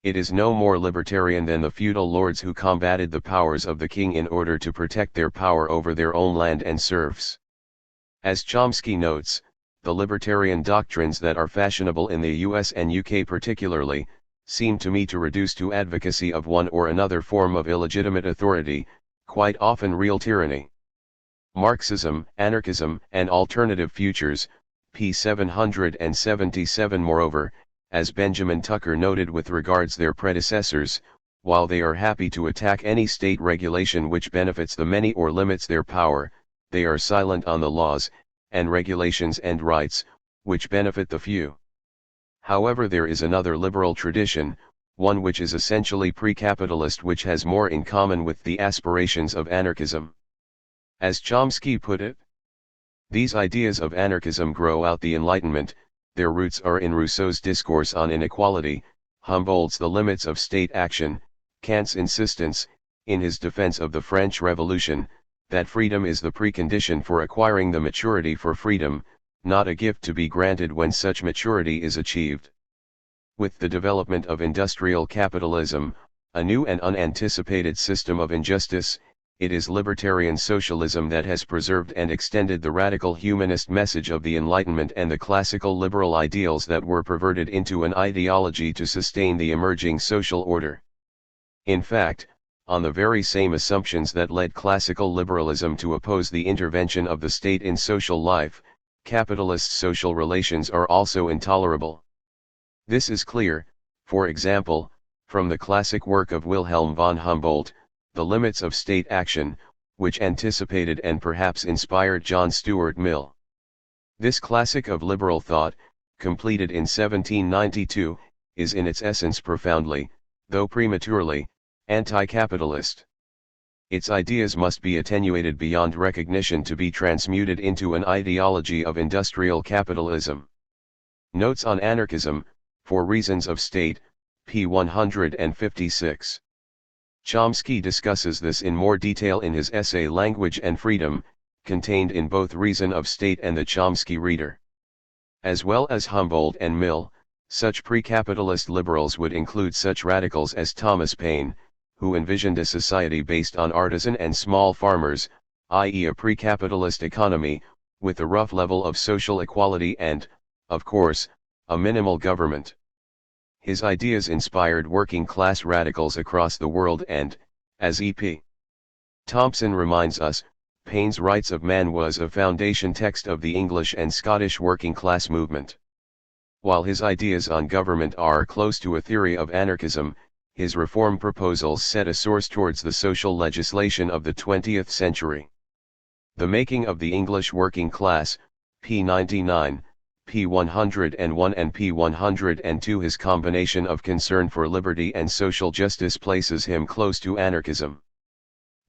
It is no more libertarian than the feudal lords who combated the powers of the king in order to protect their power over their own land and serfs. As Chomsky notes, the libertarian doctrines that are fashionable in the US and UK particularly, seem to me to reduce to advocacy of one or another form of illegitimate authority, quite often real tyranny. Marxism, Anarchism, and Alternative Futures, p. 777. Moreover, as Benjamin Tucker noted with regards their predecessors, while they are happy to attack any state regulation which benefits the many or limits their power, they are silent on the laws, and regulations and rights, which benefit the few. However, there is another liberal tradition, one which is essentially pre-capitalist, which has more in common with the aspirations of anarchism. As Chomsky put it, these ideas of anarchism grow out the Enlightenment, their roots are in Rousseau's discourse on inequality, Humboldt's The Limits of State Action, Kant's insistence, in his defense of the French Revolution, that freedom is the precondition for acquiring the maturity for freedom, not a gift to be granted when such maturity is achieved. With the development of industrial capitalism, a new and unanticipated system of injustice, it is libertarian socialism that has preserved and extended the radical humanist message of the Enlightenment and the classical liberal ideals that were perverted into an ideology to sustain the emerging social order. In fact, on the very same assumptions that led classical liberalism to oppose the intervention of the state in social life, capitalist social relations are also intolerable. This is clear, for example, from the classic work of Wilhelm von Humboldt, The Limits of State Action, which anticipated and perhaps inspired John Stuart Mill. This classic of liberal thought, completed in 1792, is in its essence profoundly, though prematurely, anti-capitalist. Its ideas must be attenuated beyond recognition to be transmuted into an ideology of industrial capitalism. Notes on Anarchism, for Reasons of State, p. 156. Chomsky discusses this in more detail in his essay Language and Freedom, contained in both Reason of State and the Chomsky Reader. As well as Humboldt and Mill, such pre-capitalist liberals would include such radicals as Thomas Paine, who envisioned a society based on artisan and small farmers, i.e. a pre-capitalist economy, with a rough level of social equality and, of course, a minimal government. His ideas inspired working-class radicals across the world and, as E.P. Thompson reminds us, Paine's Rights of Man was a foundation text of the English and Scottish working-class movement. While his ideas on government are close to a theory of anarchism, his reform proposals set a source towards the social legislation of the 20th century. The Making of the English Working Class, p. 99, p. 101 and p. 102. His combination of concern for liberty and social justice places him close to anarchism.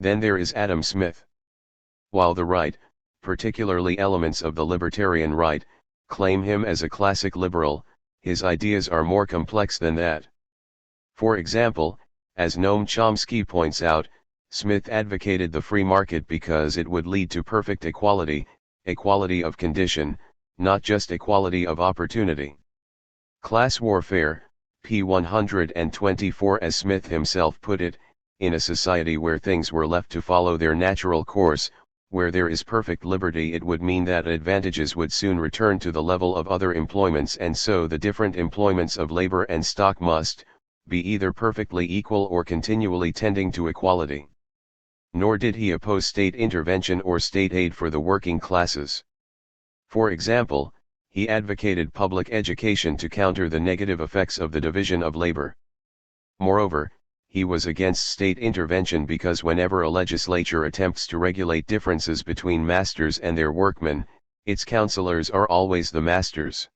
Then there is Adam Smith. While the right, particularly elements of the libertarian right, claim him as a classic liberal, his ideas are more complex than that. For example, as Noam Chomsky points out, Smith advocated the free market because it would lead to perfect equality, equality of condition, not just equality of opportunity. Class warfare, p. 124. As Smith himself put it, in a society where things were left to follow their natural course, where there is perfect liberty, it would mean that advantages would soon return to the level of other employments, and so the different employments of labor and stock must be either perfectly equal or continually tending to equality. Nor did he oppose state intervention or state aid for the working classes. For example, he advocated public education to counter the negative effects of the division of labor. Moreover, he was against state intervention because whenever a legislature attempts to regulate differences between masters and their workmen, its counselors are always the masters.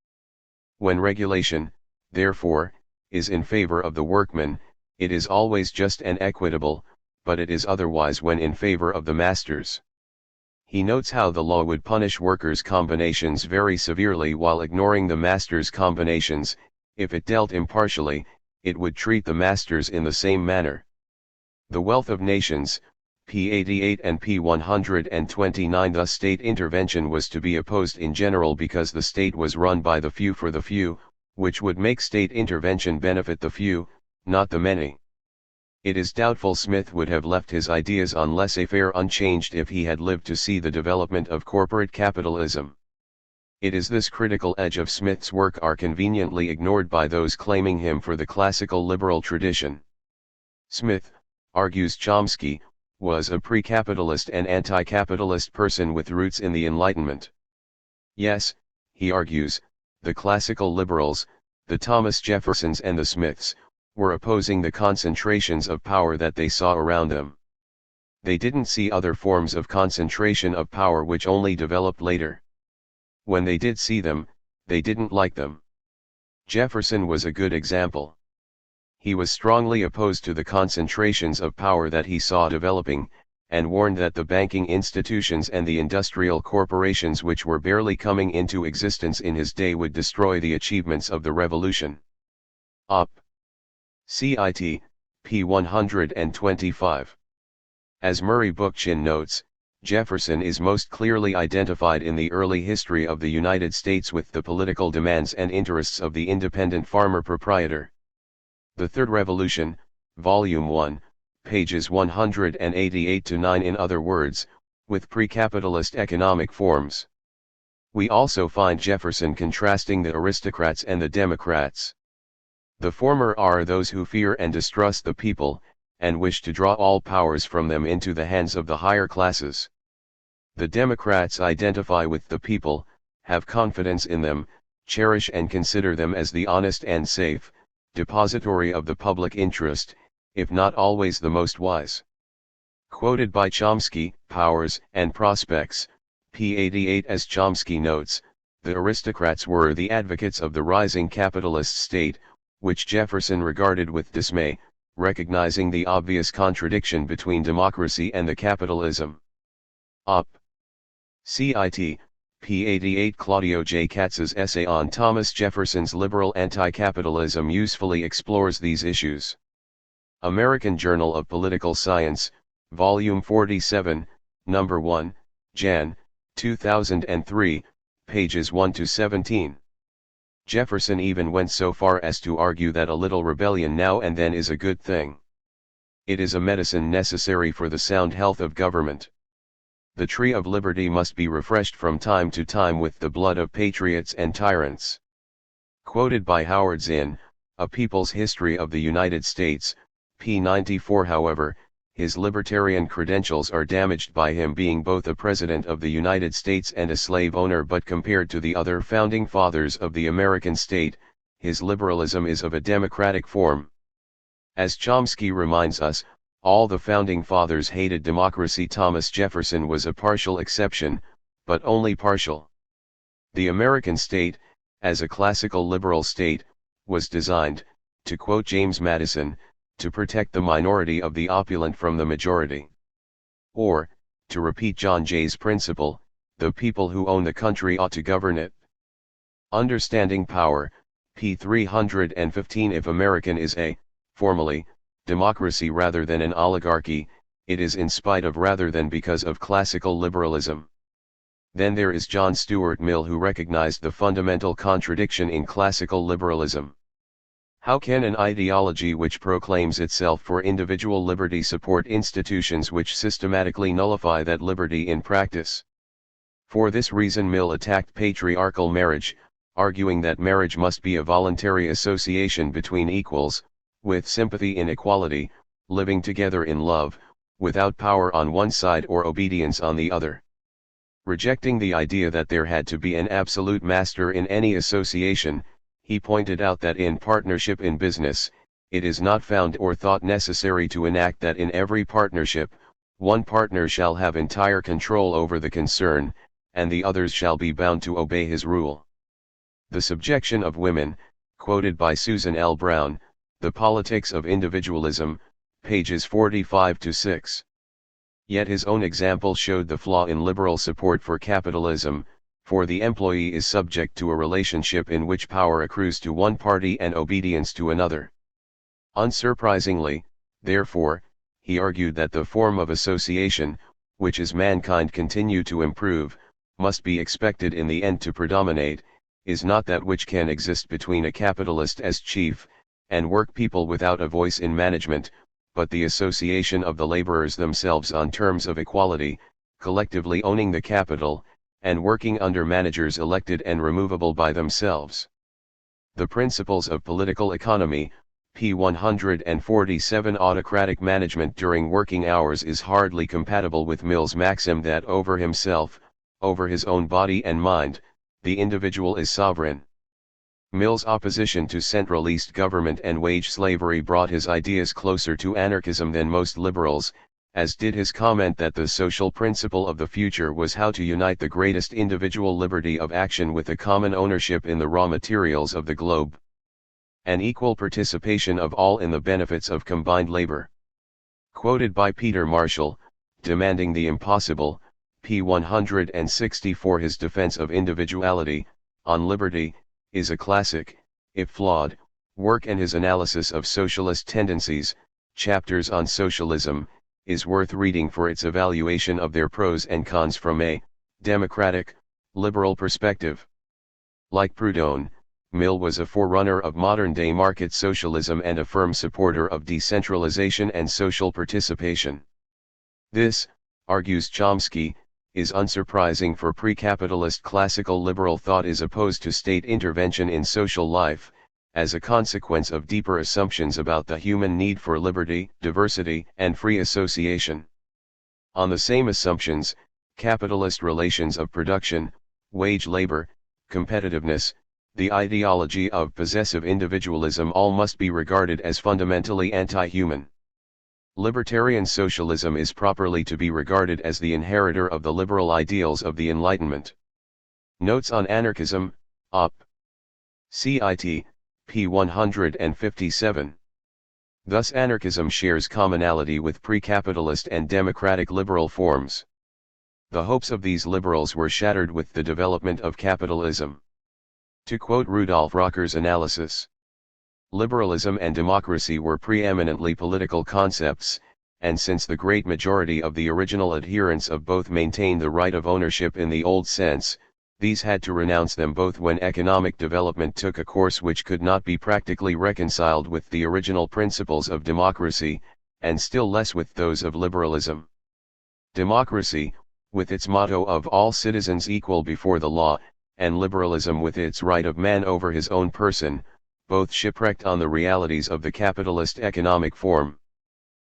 When regulation, therefore, is in favor of the workmen, it is always just and equitable, but it is otherwise when in favor of the masters. He notes how the law would punish workers' combinations very severely while ignoring the masters' combinations. If it dealt impartially, it would treat the masters in the same manner. The Wealth of Nations, p. 88 and p. 129. Thus state intervention was to be opposed in general because the state was run by the few for the few, which would make state intervention benefit the few, not the many. It is doubtful Smith would have left his ideas on laissez-faire unchanged if he had lived to see the development of corporate capitalism. It is this critical edge of Smith's work are conveniently ignored by those claiming him for the classical liberal tradition. Smith, argues Chomsky, was a pre-capitalist and anti-capitalist person with roots in the Enlightenment. Yes, he argues, the classical liberals, the Thomas Jeffersons and the Smiths, were opposing the concentrations of power that they saw around them. They didn't see other forms of concentration of power which only developed later. When they did see them, they didn't like them. Jefferson was a good example. He was strongly opposed to the concentrations of power that he saw developing, and warned that the banking institutions and the industrial corporations which were barely coming into existence in his day would destroy the achievements of the revolution. Op. Cit. p. 125. As Murray Bookchin notes, Jefferson is most clearly identified in the early history of the United States with the political demands and interests of the independent farmer proprietor. The Third Revolution, Volume 1, pages 188-9. In other words, with pre-capitalist economic forms. We also find Jefferson contrasting the aristocrats and the democrats. The former are those who fear and distrust the people, and wish to draw all powers from them into the hands of the higher classes. The Democrats identify with the people, have confidence in them, cherish and consider them as the honest and safe depository of the public interest, if not always the most wise. Quoted by Chomsky, Powers and Prospects, p. 88. As Chomsky notes, the aristocrats were the advocates of the rising capitalist state, which Jefferson regarded with dismay, recognizing the obvious contradiction between democracy and the capitalism. Op. Cit. p. 88. Claudio J. Katz's essay on Thomas Jefferson's liberal anti-capitalism usefully explores these issues. American Journal of Political Science, Volume 47, Number 1, Jan. 2003, pages 1-17. Jefferson even went so far as to argue that a little rebellion now and then is a good thing. It is a medicine necessary for the sound health of government. The tree of liberty must be refreshed from time to time with the blood of patriots and tyrants. Quoted by Howard Zinn, A People's History of the United States, p. 94. However, his libertarian credentials are damaged by him being both a president of the United States and a slave owner, but compared to the other founding fathers of the American state, his liberalism is of a democratic form. As Chomsky reminds us, all the founding fathers hated democracy. Thomas Jefferson was a partial exception, but only partial. The American state, as a classical liberal state, was designed, to quote James Madison, to protect the minority of the opulent from the majority. Or, to repeat John Jay's principle, the people who own the country ought to govern it. Understanding Power, p. 315. If American is a, formally, democracy rather than an oligarchy, it is in spite of rather than because of classical liberalism. Then there is John Stuart Mill, who recognized the fundamental contradiction in classical liberalism. How can an ideology which proclaims itself for individual liberty support institutions which systematically nullify that liberty in practice? For this reason Mill attacked patriarchal marriage, arguing that marriage must be a voluntary association between equals, with sympathy in equality, living together in love, without power on one side or obedience on the other. Rejecting the idea that there had to be an absolute master in any association, he pointed out that in partnership in business, it is not found or thought necessary to enact that in every partnership, one partner shall have entire control over the concern, and the others shall be bound to obey his rule. The Subjection of Women, quoted by Susan L. Brown, The Politics of Individualism, pages 45-6. Yet his own example showed the flaw in liberal support for capitalism, for the employee is subject to a relationship in which power accrues to one party and obedience to another. Unsurprisingly, therefore, he argued that the form of association, which as mankind continue to improve, must be expected in the end to predominate, is not that which can exist between a capitalist as chief, and work people without a voice in management, but the association of the laborers themselves on terms of equality, collectively owning the capital, and working under managers elected and removable by themselves. The Principles of Political Economy, p. 147. Autocratic management during working hours is hardly compatible with Mill's maxim that over himself, over his own body and mind, the individual is sovereign. Mill's opposition to centralist government and wage slavery brought his ideas closer to anarchism than most liberals, as did his comment that the social principle of the future was how to unite the greatest individual liberty of action with a common ownership in the raw materials of the globe. An equal participation of all in the benefits of combined labor. Quoted by Peter Marshall, demanding the impossible, p. 164. His defense of individuality, on liberty, is a classic, if flawed, work, and his analysis of socialist tendencies, chapters on socialism, is worth reading for its evaluation of their pros and cons from a democratic, liberal perspective. Like Proudhon, Mill was a forerunner of modern-day market socialism and a firm supporter of decentralization and social participation. This, argues Chomsky, is unsurprising, for pre-capitalist classical liberal thought is opposed to state intervention in social life, as a consequence of deeper assumptions about the human need for liberty, diversity, and free association. On the same assumptions, capitalist relations of production, wage labor, competitiveness, the ideology of possessive individualism, all must be regarded as fundamentally anti-human. Libertarian socialism is properly to be regarded as the inheritor of the liberal ideals of the Enlightenment. Notes on Anarchism, Op. Cit. p. 157. Thus anarchism shares commonality with pre-capitalist and democratic liberal forms. The hopes of these liberals were shattered with the development of capitalism. To quote Rudolf Rocker's analysis, liberalism and democracy were preeminently political concepts, and since the great majority of the original adherents of both maintained the right of ownership in the old sense, these had to renounce them both when economic development took a course which could not be practically reconciled with the original principles of democracy, and still less with those of liberalism. Democracy, with its motto of all citizens equal before the law, and liberalism with its right of man over his own person, both shipwrecked on the realities of the capitalist economic form.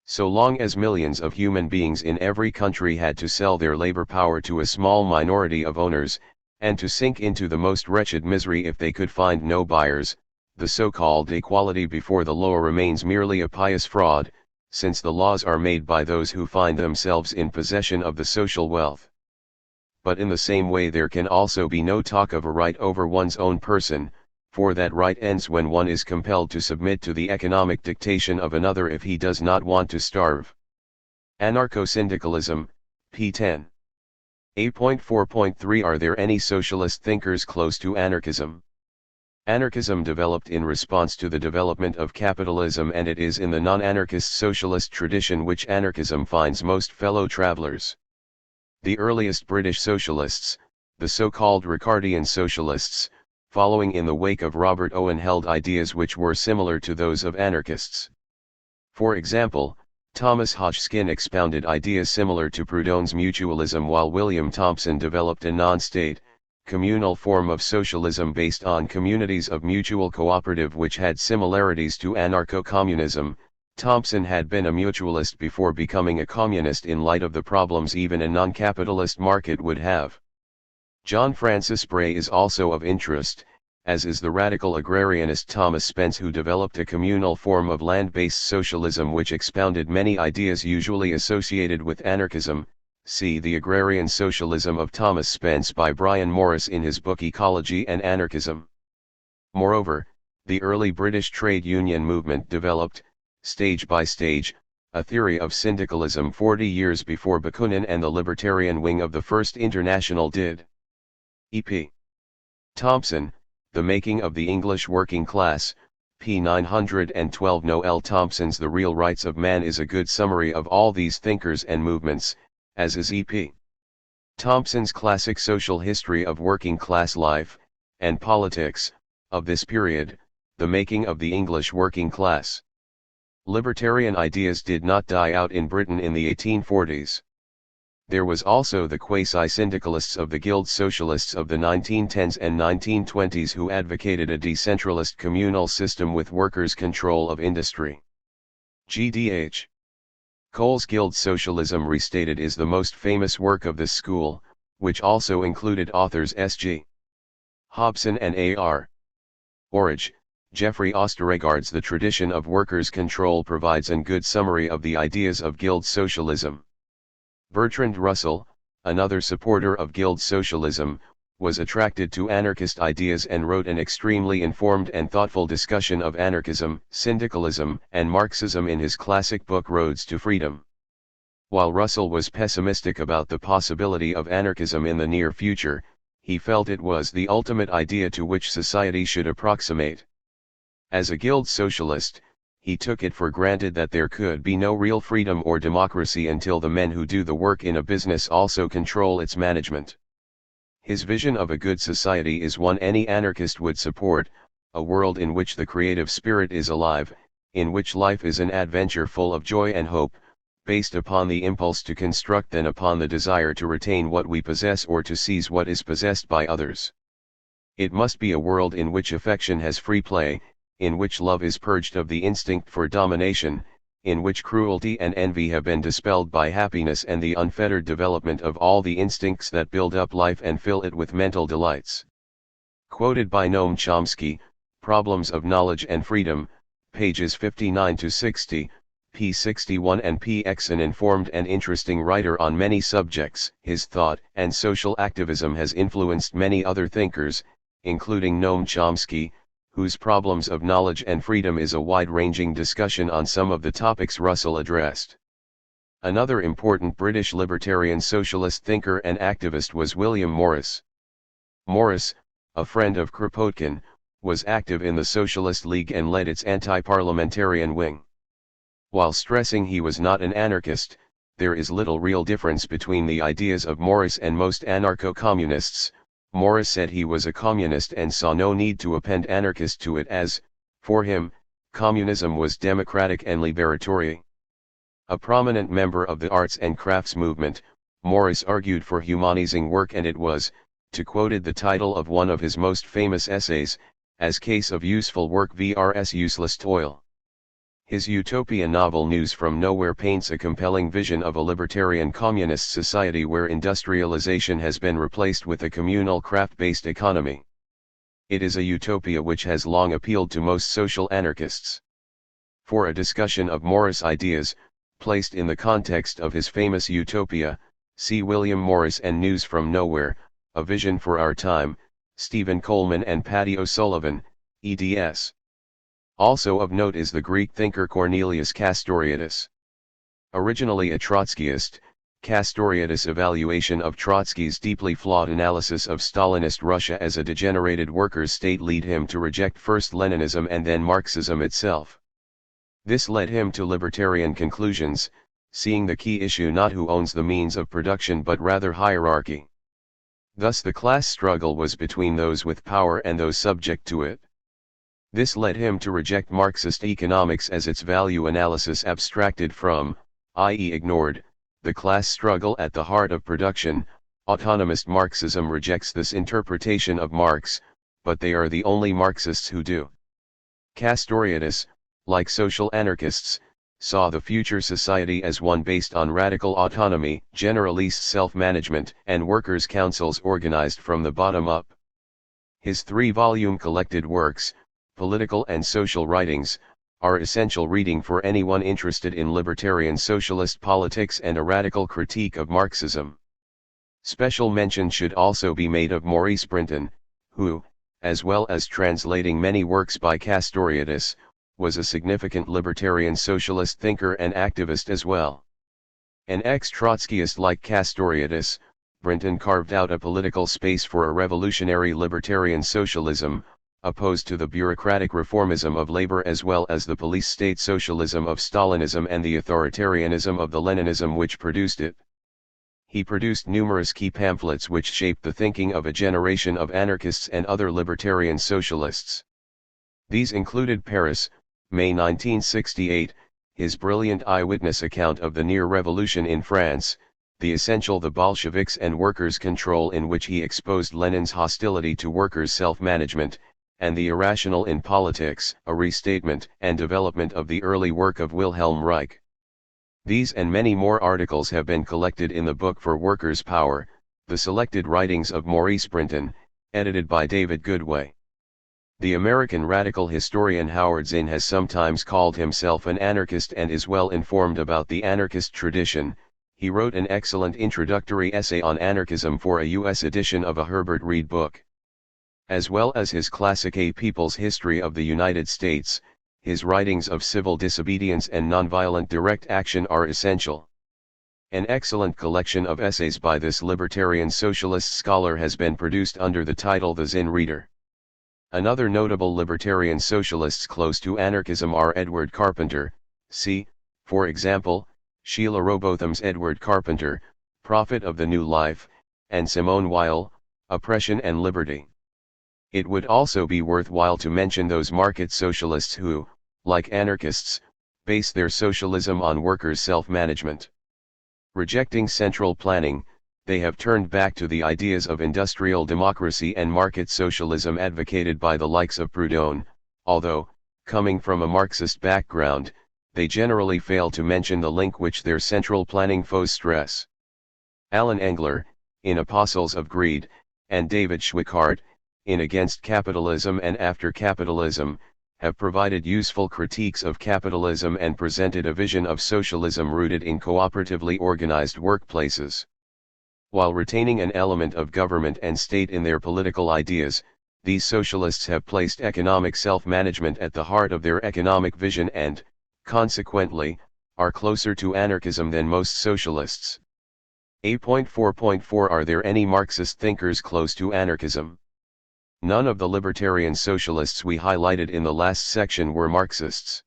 So long as millions of human beings in every country had to sell their labor power to a small minority of owners, and to sink into the most wretched misery if they could find no buyers, the so-called equality before the law remains merely a pious fraud, since the laws are made by those who find themselves in possession of the social wealth. But in the same way there can also be no talk of a right over one's own person, for that right ends when one is compelled to submit to the economic dictation of another if he does not want to starve. Anarcho-syndicalism, p. 10. 8.4.3 Are there any socialist thinkers close to anarchism? Anarchism developed in response to the development of capitalism, and it is in the non-anarchist socialist tradition which anarchism finds most fellow travelers. The earliest British socialists, the so-called Ricardian socialists, following in the wake of Robert Owen, held ideas which were similar to those of anarchists. For example, Thomas Hodgkin expounded ideas similar to Proudhon's mutualism, while William Thompson developed a non-state, communal form of socialism based on communities of mutual cooperative which had similarities to anarcho-communism. Thompson had been a mutualist before becoming a communist in light of the problems even a non-capitalist market would have. John Francis Bray is also of interest, as is the radical agrarianist Thomas Spence, who developed a communal form of land-based socialism which expounded many ideas usually associated with anarchism. See The Agrarian Socialism of Thomas Spence by Brian Morris in his book Ecology and Anarchism. Moreover, the early British trade union movement developed, stage by stage, a theory of syndicalism 40 years before Bakunin and the libertarian wing of the First International did. E.P. Thompson, The Making of the English Working Class, p. 912. Noel Thompson's The Real Rights of Man is a good summary of all these thinkers and movements, as is E.P. Thompson's classic social history of working class life, and politics, of this period, The Making of the English Working Class. Libertarian ideas did not die out in Britain in the 1840s. There was also the quasi-syndicalists of the Guild Socialists of the 1910s and 1920s who advocated a decentralist communal system with workers' control of industry. GDH. Cole's Guild Socialism Restated is the most famous work of this school, which also included authors S.G. Hobson and A.R. Orridge. Jeffrey Oster regards the tradition of workers' control provides a good summary of the ideas of Guild Socialism. Bertrand Russell, another supporter of Guild Socialism, was attracted to anarchist ideas and wrote an extremely informed and thoughtful discussion of anarchism, syndicalism, and Marxism in his classic book Roads to Freedom. While Russell was pessimistic about the possibility of anarchism in the near future, he felt it was the ultimate idea to which society should approximate. As a Guild Socialist, he took it for granted that there could be no real freedom or democracy until the men who do the work in a business also control its management. His vision of a good society is one any anarchist would support, a world in which the creative spirit is alive, in which life is an adventure full of joy and hope, based upon the impulse to construct and upon the desire to retain what we possess or to seize what is possessed by others. It must be a world in which affection has free play, in which love is purged of the instinct for domination, in which cruelty and envy have been dispelled by happiness and the unfettered development of all the instincts that build up life and fill it with mental delights. Quoted by Noam Chomsky, Problems of Knowledge and Freedom, pages 59 to 60, p. 61 and px. An informed and interesting writer on many subjects, his thought and social activism has influenced many other thinkers, including Noam Chomsky, whose Problems of Knowledge and Freedom is a wide-ranging discussion on some of the topics Russell addressed. Another important British libertarian socialist thinker and activist was William Morris. Morris, a friend of Kropotkin, was active in the Socialist League and led its anti-parliamentarian wing. While stressing he was not an anarchist, there is little real difference between the ideas of Morris and most anarcho-communists. Morris said he was a communist and saw no need to append anarchist to it as, for him, communism was democratic and liberatory. A prominent member of the arts and crafts movement, Morris argued for humanizing work, and it was, to quote the title of one of his most famous essays, as case of useful work vs useless toil. His utopia novel News from Nowhere paints a compelling vision of a libertarian communist society where industrialization has been replaced with a communal craft-based economy. It is a utopia which has long appealed to most social anarchists. For a discussion of Morris' ideas, placed in the context of his famous utopia, see William Morris and News from Nowhere, A Vision for Our Time, Stephen Coleman and Paddy O'Sullivan, eds. Also of note is the Greek thinker Cornelius Castoriadis. Originally a Trotskyist, Castoriadis' evaluation of Trotsky's deeply flawed analysis of Stalinist Russia as a degenerated workers' state led him to reject first Leninism and then Marxism itself. This led him to libertarian conclusions, seeing the key issue not who owns the means of production but rather hierarchy. Thus the class struggle was between those with power and those subject to it. This led him to reject Marxist economics as its value analysis abstracted from, i.e. ignored, the class struggle at the heart of production. Autonomist Marxism rejects this interpretation of Marx, but they are the only Marxists who do. Castoriadis, like social anarchists, saw the future society as one based on radical autonomy, generalist self-management, and workers' councils organized from the bottom up. His three-volume collected works, Political and Social Writings, are essential reading for anyone interested in libertarian socialist politics and a radical critique of Marxism. Special mention should also be made of Maurice Brinton, who, as well as translating many works by Castoriadis, was a significant libertarian socialist thinker and activist as well. An ex-Trotskyist like Castoriadis, Brinton carved out a political space for a revolutionary libertarian socialism, opposed to the bureaucratic reformism of labor as well as the police-state socialism of Stalinism and the authoritarianism of the Leninism which produced it. He produced numerous key pamphlets which shaped the thinking of a generation of anarchists and other libertarian socialists. These included Paris, May 1968, his brilliant eyewitness account of the near revolution in France, The Essential, The Bolsheviks and Workers' Control, in which he exposed Lenin's hostility to workers' self-management, and The Irrational in Politics, a restatement and development of the early work of Wilhelm Reich. These and many more articles have been collected in the book For Workers' Power, The Selected Writings of Maurice Brinton, edited by David Goodway. The American radical historian Howard Zinn has sometimes called himself an anarchist and is well informed about the anarchist tradition. He wrote an excellent introductory essay on anarchism for a U.S. edition of a Herbert Reed book. As well as his classic A People's History of the United States, his writings of civil disobedience and nonviolent direct action are essential. An excellent collection of essays by this libertarian socialist scholar has been produced under the title The Zinn Reader. Another notable libertarian socialists close to anarchism are Edward Carpenter, see, for example, Sheila Rowbotham's Edward Carpenter, Prophet of the New Life, and Simone Weil, Oppression and Liberty. It would also be worthwhile to mention those market socialists who, like anarchists, base their socialism on workers' self-management. Rejecting central planning, they have turned back to the ideas of industrial democracy and market socialism advocated by the likes of Proudhon, although, coming from a Marxist background, they generally fail to mention the link which their central planning foes stress. Alan Engler, in Apostles of Greed, and David Schweikart, in Against Capitalism and After Capitalism, have provided useful critiques of capitalism and presented a vision of socialism rooted in cooperatively organized workplaces. While retaining an element of government and state in their political ideas, these socialists have placed economic self-management at the heart of their economic vision and, consequently, are closer to anarchism than most socialists. A.4.4 Are there any Marxist thinkers close to anarchism? None of the libertarian socialists we highlighted in the last section were Marxists.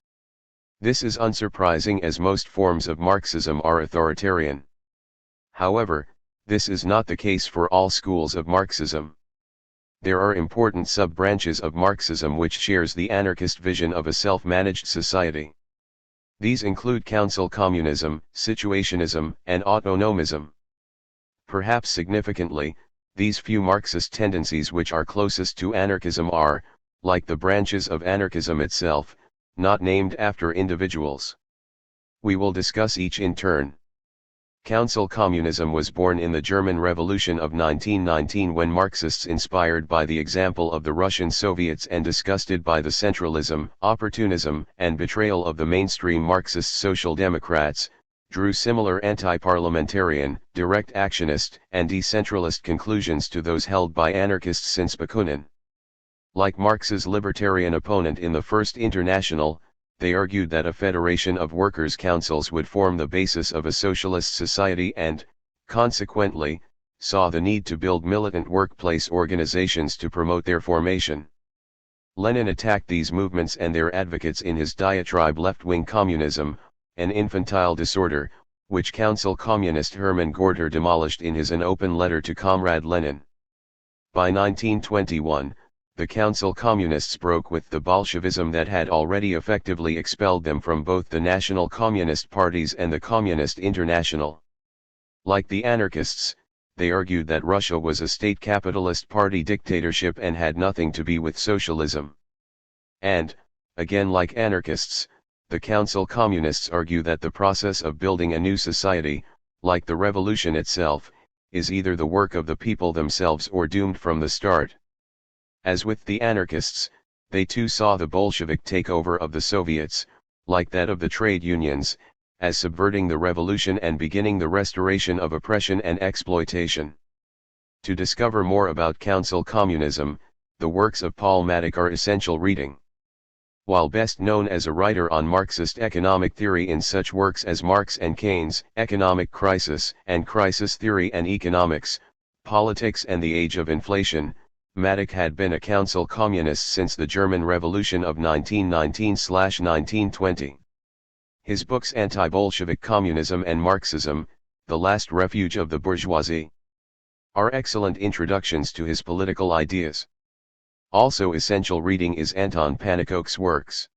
This is unsurprising as most forms of Marxism are authoritarian. However, this is not the case for all schools of Marxism. There are important sub-branches of Marxism which shares the anarchist vision of a self-managed society. These include council communism, situationism, and autonomism. Perhaps significantly, these few Marxist tendencies which are closest to anarchism are, like the branches of anarchism itself, not named after individuals. We will discuss each in turn. Council communism was born in the German Revolution of 1919 when Marxists, inspired by the example of the Russian Soviets and disgusted by the centralism, opportunism, and betrayal of the mainstream Marxist Social Democrats, drew similar anti-parliamentarian, direct actionist, and decentralist conclusions to those held by anarchists since Bakunin. Like Marx's libertarian opponent in the First International, they argued that a federation of workers' councils would form the basis of a socialist society and, consequently, saw the need to build militant workplace organizations to promote their formation. Lenin attacked these movements and their advocates in his diatribe Left-Wing Communism, an infantile disorder, which council communist Hermann Gorter demolished in his An Open Letter to Comrade Lenin. By 1921, the council communists broke with the Bolshevism that had already effectively expelled them from both the national communist parties and the Communist International. Like the anarchists, they argued that Russia was a state capitalist party dictatorship and had nothing to do with socialism. And, again like anarchists, the council communists argue that the process of building a new society, like the revolution itself, is either the work of the people themselves or doomed from the start. As with the anarchists, they too saw the Bolshevik takeover of the Soviets, like that of the trade unions, as subverting the revolution and beginning the restoration of oppression and exploitation. To discover more about council communism, the works of Paul Mattick are essential reading. While best known as a writer on Marxist economic theory in such works as Marx and Keynes, Economic Crisis and Crisis Theory and Economics, Politics and the Age of Inflation, Mattick had been a council communist since the German Revolution of 1919–1920. His books Anti-Bolshevik Communism and Marxism, The Last Refuge of the Bourgeoisie, are excellent introductions to his political ideas. Also essential reading is Anton Pannekoek's works.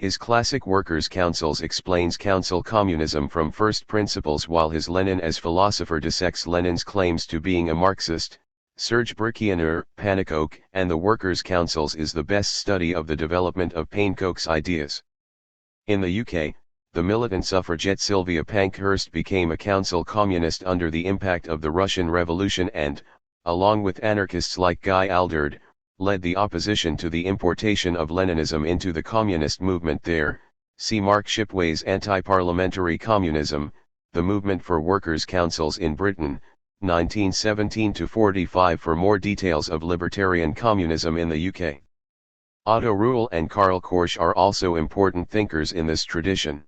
His classic Workers' Councils explains council communism from first principles, while his Lenin as philosopher dissects Lenin's claims to being a Marxist. Serge Brikioner, Pannekoek and the Workers' Councils is the best study of the development of Pannekoek's ideas. In the UK, the militant suffragette Sylvia Pankhurst became a council communist under the impact of the Russian Revolution and, along with anarchists like Guy Alderd, led the opposition to the importation of Leninism into the communist movement there. See Mark Shipway's Anti-Parliamentary Communism, The Movement for Workers' Councils in Britain, 1917-45 for more details of libertarian communism in the UK. Otto Ruhl and Karl Korsch are also important thinkers in this tradition.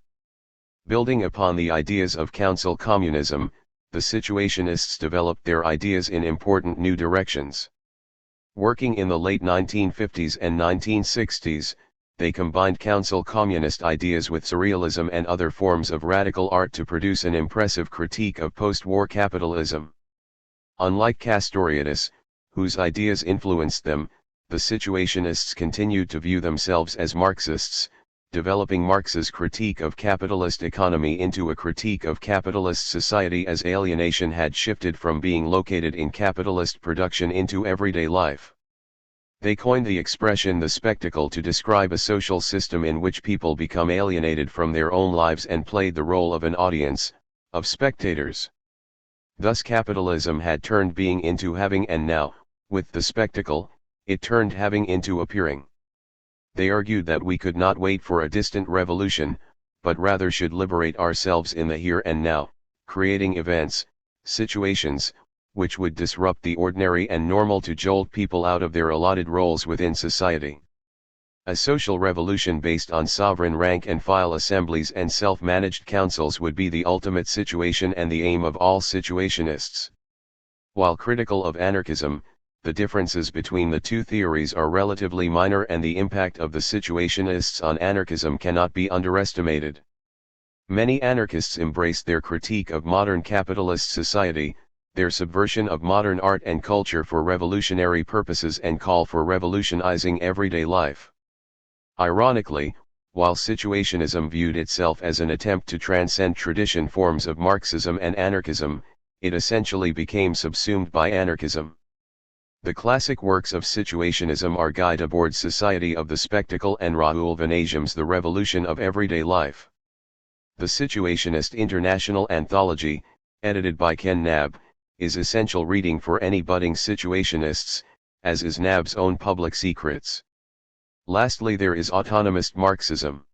Building upon the ideas of council communism, the Situationists developed their ideas in important new directions. Working in the late 1950s and 1960s, they combined council communist ideas with surrealism and other forms of radical art to produce an impressive critique of post-war capitalism. Unlike Castoriadis, whose ideas influenced them, the Situationists continued to view themselves as Marxists, developing Marx's critique of capitalist economy into a critique of capitalist society as alienation had shifted from being located in capitalist production into everyday life. They coined the expression the spectacle to describe a social system in which people become alienated from their own lives and played the role of an audience, of spectators. Thus capitalism had turned being into having, and now, with the spectacle, it turned having into appearing. They argued that we could not wait for a distant revolution, but rather should liberate ourselves in the here and now, creating events, situations, which would disrupt the ordinary and normal to jolt people out of their allotted roles within society. A social revolution based on sovereign rank and file assemblies and self-managed councils would be the ultimate situation and the aim of all Situationists. While critical of anarchism, the differences between the two theories are relatively minor and the impact of the Situationists on anarchism cannot be underestimated. Many anarchists embrace their critique of modern capitalist society, their subversion of modern art and culture for revolutionary purposes and call for revolutionizing everyday life. Ironically, while Situationism viewed itself as an attempt to transcend tradition forms of Marxism and anarchism, it essentially became subsumed by anarchism. The classic works of Situationism are Guide Aboard Society of the Spectacle and Raoul Vanasium's The Revolution of Everyday Life. The Situationist International Anthology, edited by Ken Knabb, is essential reading for any budding Situationists, as is Knabb's own Public Secrets. Lastly, there is Autonomist Marxism.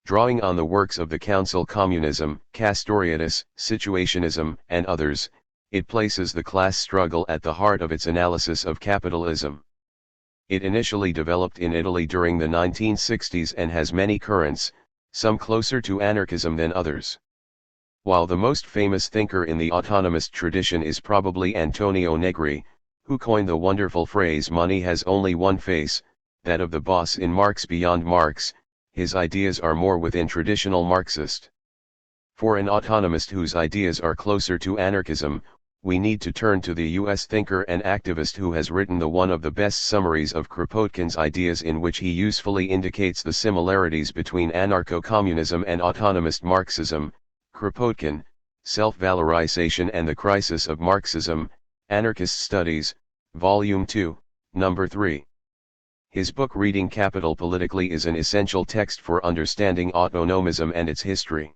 Drawing on the works of the Council Communism, Castoriadis, Situationism, and others, it places the class struggle at the heart of its analysis of capitalism. It initially developed in Italy during the 1960s and has many currents, some closer to anarchism than others. While the most famous thinker in the autonomist tradition is probably Antonio Negri, who coined the wonderful phrase "money has only one face," that of the boss in Marx Beyond Marx, his ideas are more within traditional Marxist. For an autonomist whose ideas are closer to anarchism, we need to turn to the US thinker and activist who has written one of the best summaries of Kropotkin's ideas, in which he usefully indicates the similarities between anarcho-communism and autonomist Marxism. Kropotkin, Self-Valorization and the Crisis of Marxism, Anarchist Studies, Volume 2, Number 3. His book Reading Capital Politically is an essential text for understanding autonomism and its history.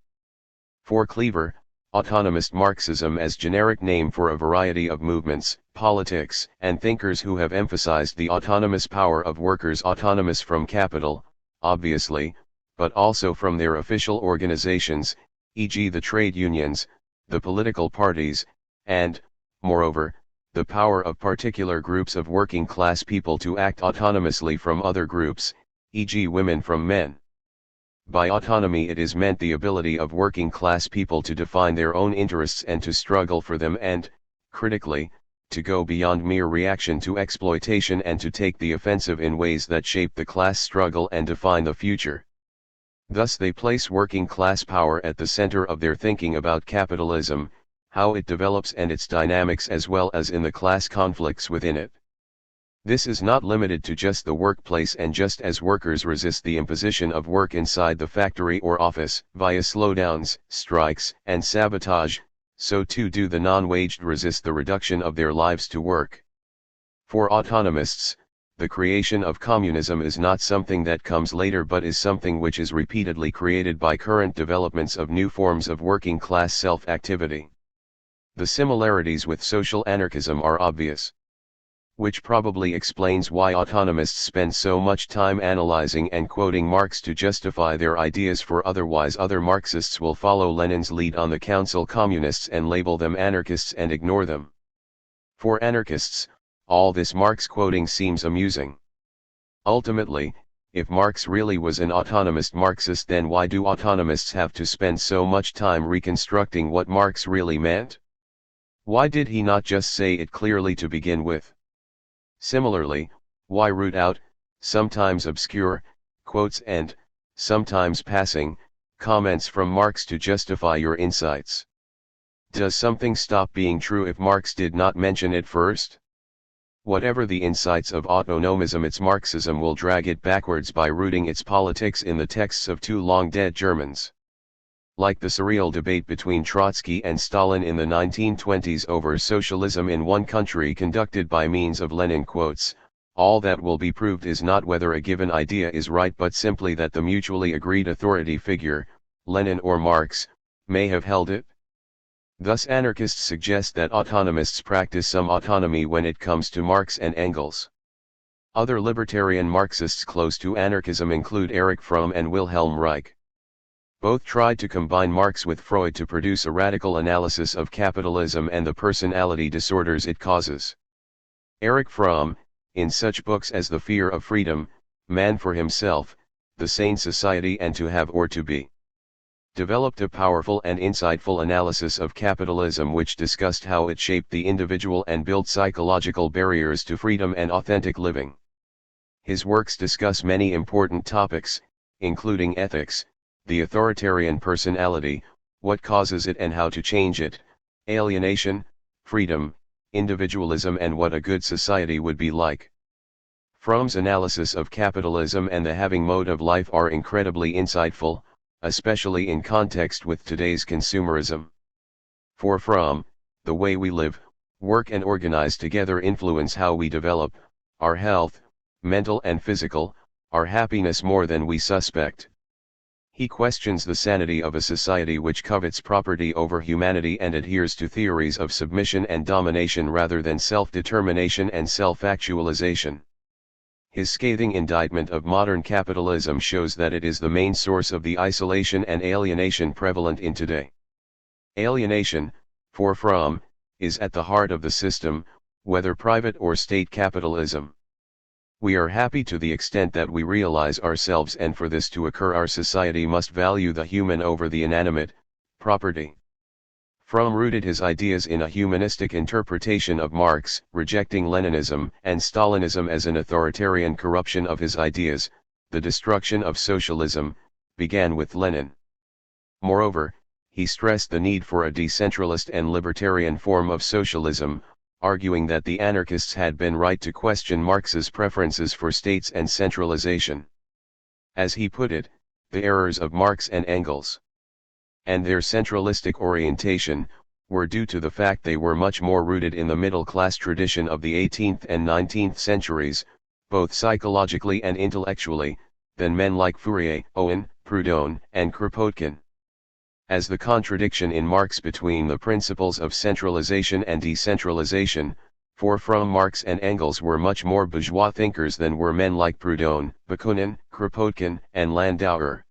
For Cleaver, autonomist Marxism as generic name for a variety of movements, politics, and thinkers who have emphasized the autonomous power of workers, autonomous from capital, obviously, but also from their official organizations, e.g. the trade unions, the political parties, and, moreover, the power of particular groups of working class people to act autonomously from other groups, e.g. women from men. By autonomy it is meant the ability of working class people to define their own interests and to struggle for them and, critically, to go beyond mere reaction to exploitation and to take the offensive in ways that shape the class struggle and define the future. Thus they place working class power at the center of their thinking about capitalism, how it develops and its dynamics, as well as in the class conflicts within it. This is not limited to just the workplace, and just as workers resist the imposition of work inside the factory or office via slowdowns, strikes, and sabotage, so too do the non-waged resist the reduction of their lives to work. For autonomists, the creation of communism is not something that comes later, but is something which is repeatedly created by current developments of new forms of working class self-activity. The similarities with social anarchism are obvious, which probably explains why autonomists spend so much time analyzing and quoting Marx to justify their ideas, for otherwise other Marxists will follow Lenin's lead on the council communists and label them anarchists and ignore them. For anarchists, all this Marx quoting seems amusing. Ultimately, if Marx really was an autonomist Marxist, then why do autonomists have to spend so much time reconstructing what Marx really meant? Why did he not just say it clearly to begin with? Similarly, why root out, sometimes obscure, quotes and, sometimes passing, comments from Marx to justify your insights? Does something stop being true if Marx did not mention it first? Whatever the insights of autonomism, its Marxism will drag it backwards by rooting its politics in the texts of two long-dead Germans. Like the surreal debate between Trotsky and Stalin in the 1920s over socialism in one country conducted by means of Lenin quotes, all that will be proved is not whether a given idea is right, but simply that the mutually agreed authority figure, Lenin or Marx, may have held it. Thus anarchists suggest that autonomists practice some autonomy when it comes to Marx and Engels. Other libertarian Marxists close to anarchism include Erich Fromm and Wilhelm Reich. Both tried to combine Marx with Freud to produce a radical analysis of capitalism and the personality disorders it causes. Erich Fromm, in such books as The Fear of Freedom, Man for Himself, The Sane Society and To Have or To Be, developed a powerful and insightful analysis of capitalism which discussed how it shaped the individual and built psychological barriers to freedom and authentic living. His works discuss many important topics, including ethics, the authoritarian personality, what causes it and how to change it, alienation, freedom, individualism and what a good society would be like. Fromm's analysis of capitalism and the having mode of life are incredibly insightful, especially in context with today's consumerism. For Fromm, the way we live, work and organize together influence how we develop, our health, mental and physical, our happiness more than we suspect. He questions the sanity of a society which covets property over humanity and adheres to theories of submission and domination rather than self-determination and self-actualization. His scathing indictment of modern capitalism shows that it is the main source of the isolation and alienation prevalent in today. Alienation, for Fromm, is at the heart of the system, whether private or state capitalism. We are happy to the extent that we realize ourselves, and for this to occur our society must value the human over the inanimate, property. Fromm rooted his ideas in a humanistic interpretation of Marx, rejecting Leninism and Stalinism as an authoritarian corruption of his ideas. The destruction of socialism began with Lenin. Moreover, he stressed the need for a decentralist and libertarian form of socialism, arguing that the anarchists had been right to question Marx's preferences for states and centralization. As he put it, the errors of Marx and Engels, and their centralistic orientation, were due to the fact they were much more rooted in the middle-class tradition of the 18th and 19th centuries, both psychologically and intellectually, than men like Fourier, Owen, Proudhon, and Kropotkin. As the contradiction in Marx between the principles of centralization and decentralization, for Fromm Marx and Engels were much more bourgeois thinkers than were men like Proudhon, Bakunin, Kropotkin, and Landauer.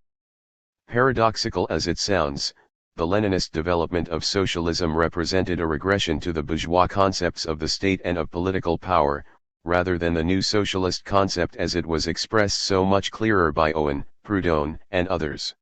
Paradoxical as it sounds, the Leninist development of socialism represented a regression to the bourgeois concepts of the state and of political power, rather than the new socialist concept as it was expressed so much clearer by Owen, Proudhon, and others.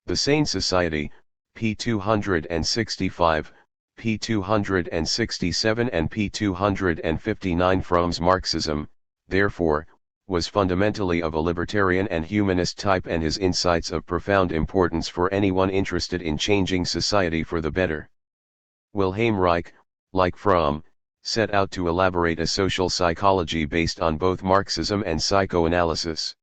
The Sane Society, p. 265, p. 267 and p. 259. Fromm's Marxism, therefore, was fundamentally of a libertarian and humanist type, and his insights of profound importance for anyone interested in changing society for the better. Wilhelm Reich, like Fromm, set out to elaborate a social psychology based on both Marxism and psychoanalysis.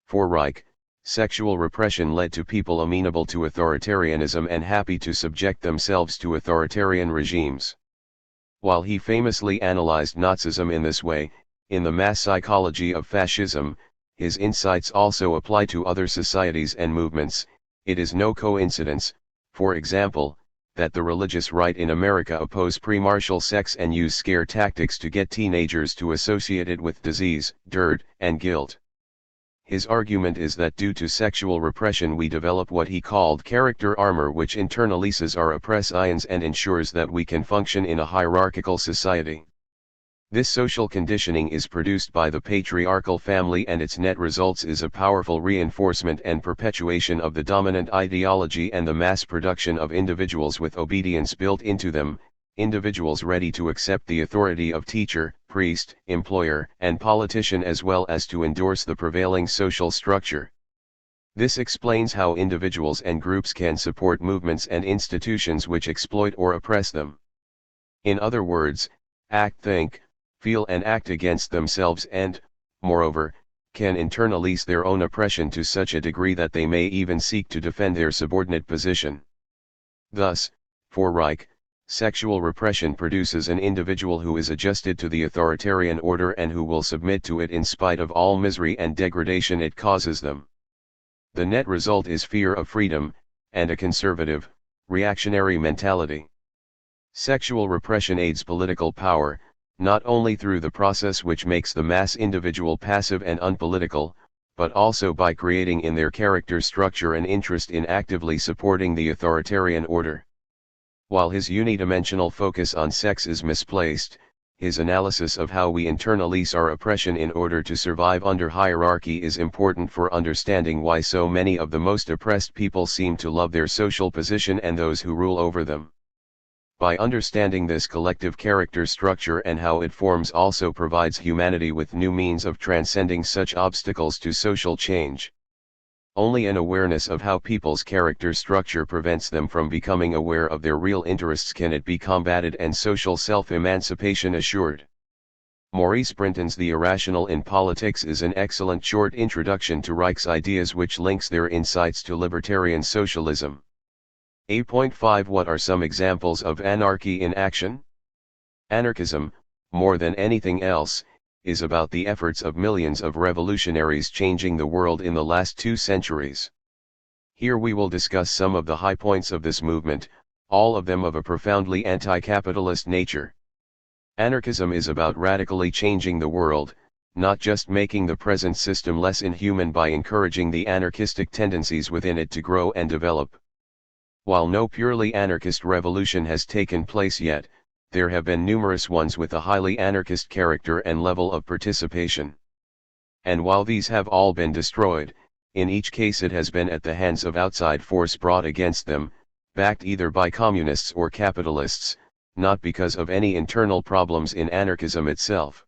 For Reich, sexual repression led to people amenable to authoritarianism and happy to subject themselves to authoritarian regimes. While he famously analyzed Nazism in this way, in the mass psychology of fascism, his insights also apply to other societies and movements. It is no coincidence, for example, that the religious right in America oppose pre-martial sex and use scare tactics to get teenagers to associate it with disease, dirt, and guilt. His argument is that due to sexual repression we develop what he called character armor, which internalizes our oppressions and ensures that we can function in a hierarchical society. This social conditioning is produced by the patriarchal family, and its net results is a powerful reinforcement and perpetuation of the dominant ideology and the mass production of individuals with obedience built into them, individuals ready to accept the authority of teacher, priest, employer, and politician, as well as to endorse the prevailing social structure. This explains how individuals and groups can support movements and institutions which exploit or oppress them. In other words, act, think, feel and act against themselves and, moreover, can internalize their own oppression to such a degree that they may even seek to defend their subordinate position. Thus, for Reich, sexual repression produces an individual who is adjusted to the authoritarian order and who will submit to it in spite of all misery and degradation it causes them. The net result is fear of freedom, and a conservative, reactionary mentality. Sexual repression aids political power, not only through the process which makes the mass individual passive and unpolitical, but also by creating in their character structure an interest in actively supporting the authoritarian order. While his unidimensional focus on sex is misplaced, his analysis of how we internalize our oppression in order to survive under hierarchy is important for understanding why so many of the most oppressed people seem to love their social position and those who rule over them. By understanding this collective character structure and how it forms also provides humanity with new means of transcending such obstacles to social change. Only an awareness of how people's character structure prevents them from becoming aware of their real interests can it be combated and social self-emancipation assured. Maurice Brinton's The Irrational in Politics is an excellent short introduction to Reich's ideas which links their insights to libertarian socialism. 8.5 What are some examples of anarchy in action? Anarchism, more than anything else, is about the efforts of millions of revolutionaries changing the world in the last 2 centuries. Here we will discuss some of the high points of this movement, all of them of a profoundly anti-capitalist nature. Anarchism is about radically changing the world, not just making the present system less inhuman by encouraging the anarchistic tendencies within it to grow and develop. While no purely anarchist revolution has taken place yet, there have been numerous ones with a highly anarchist character and level of participation. And while these have all been destroyed, in each case it has been at the hands of outside force brought against them, backed either by communists or capitalists, not because of any internal problems in anarchism itself.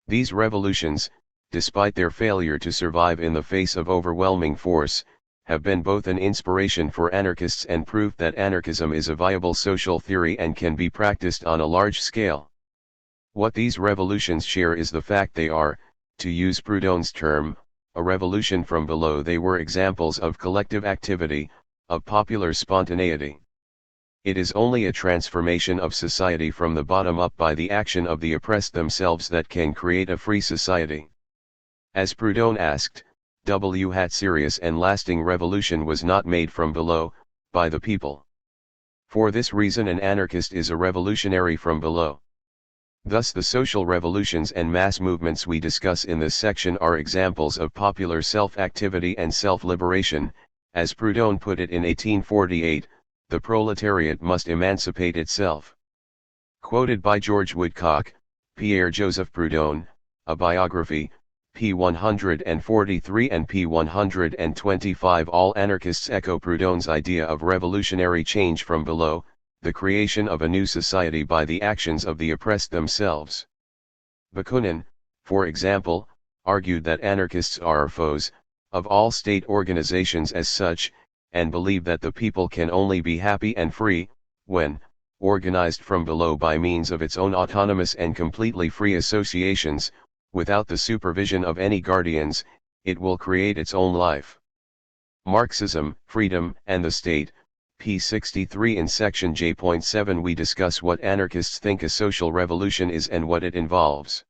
These revolutions, despite their failure to survive in the face of overwhelming force, have been both an inspiration for anarchists and proof that anarchism is a viable social theory and can be practiced on a large scale. What these revolutions share is the fact they are, to use Proudhon's term, a revolution from below. They were examples of collective activity, of popular spontaneity. It is only a transformation of society from the bottom up by the action of the oppressed themselves that can create a free society. As Proudhon asked, serious and lasting revolution was not made from below, by the people. For this reason an anarchist is a revolutionary from below. Thus the social revolutions and mass movements we discuss in this section are examples of popular self-activity and self-liberation. As Proudhon put it in 1848, the proletariat must emancipate itself. Quoted by George Woodcock, Pierre-Joseph Proudhon, A Biography, p. 143 and p. 125. All anarchists echo Proudhon's idea of revolutionary change from below, the creation of a new society by the actions of the oppressed themselves. Bakunin, for example, argued that anarchists are foes of all state organizations as such, and believe that the people can only be happy and free when organized from below by means of its own autonomous and completely free associations, without the supervision of any guardians, it will create its own life. Marxism, Freedom, and the State, p. 63. In section J.7 we discuss what anarchists think a social revolution is and what it involves.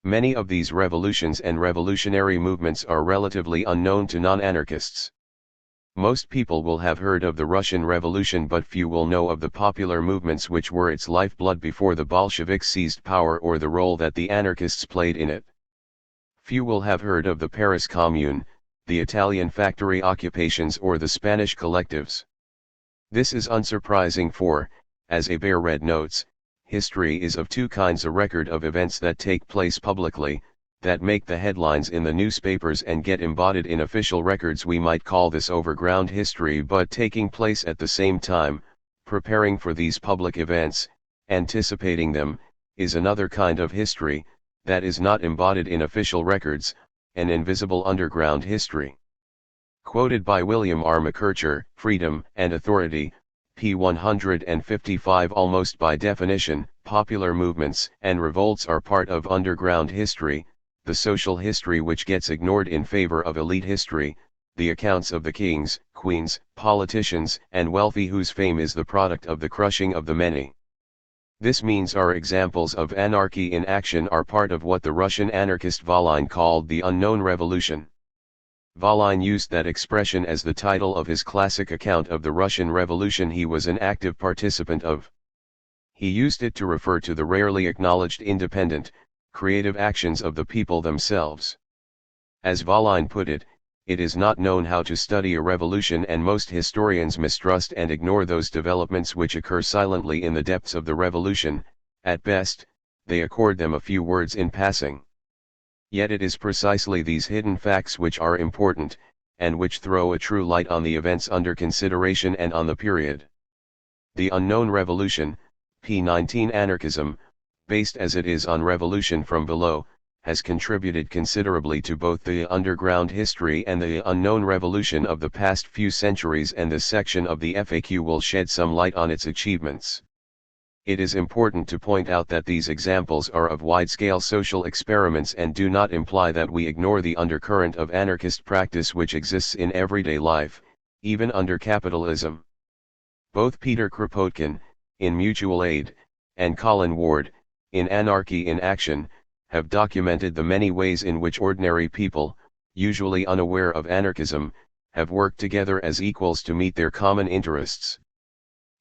Many of these revolutions and revolutionary movements are relatively unknown to non-anarchists. Most people will have heard of the Russian Revolution, but few will know of the popular movements which were its lifeblood before the Bolsheviks seized power or the role that the anarchists played in it. Few will have heard of the Paris Commune, the Italian factory occupations or the Spanish collectives. This is unsurprising for, as Abairred notes, history is of two kinds: a record of events that take place publicly, that make the headlines in the newspapers and get embodied in official records. We might call this overground history, but taking place at the same time, preparing for these public events, anticipating them, is another kind of history, that is not embodied in official records, an invisible underground history. Quoted by William R. McKercher, Freedom and Authority, p. 155. Almost by definition, popular movements and revolts are part of underground history, the social history which gets ignored in favor of elite history, the accounts of the kings, queens, politicians, and wealthy whose fame is the product of the crushing of the many. This means our examples of anarchy in action are part of what the Russian anarchist Volin called the unknown revolution. Volin used that expression as the title of his classic account of the Russian Revolution he was an active participant of. He used it to refer to the rarely acknowledged independent, creative actions of the people themselves. As Volin put it, it is not known how to study a revolution, and most historians mistrust and ignore those developments which occur silently in the depths of the revolution. At best, they accord them a few words in passing. Yet it is precisely these hidden facts which are important, and which throw a true light on the events under consideration and on the period. The unknown revolution, p. 19. Anarchism, based as it is on revolution from below, has contributed considerably to both the underground history and the unknown revolution of the past few centuries, and this section of the FAQ will shed some light on its achievements. It is important to point out that these examples are of wide-scale social experiments and do not imply that we ignore the undercurrent of anarchist practice which exists in everyday life, even under capitalism. Both Peter Kropotkin, in Mutual Aid, and Colin Ward, in Anarchy in Action, have documented the many ways in which ordinary people, usually unaware of anarchism, have worked together as equals to meet their common interests.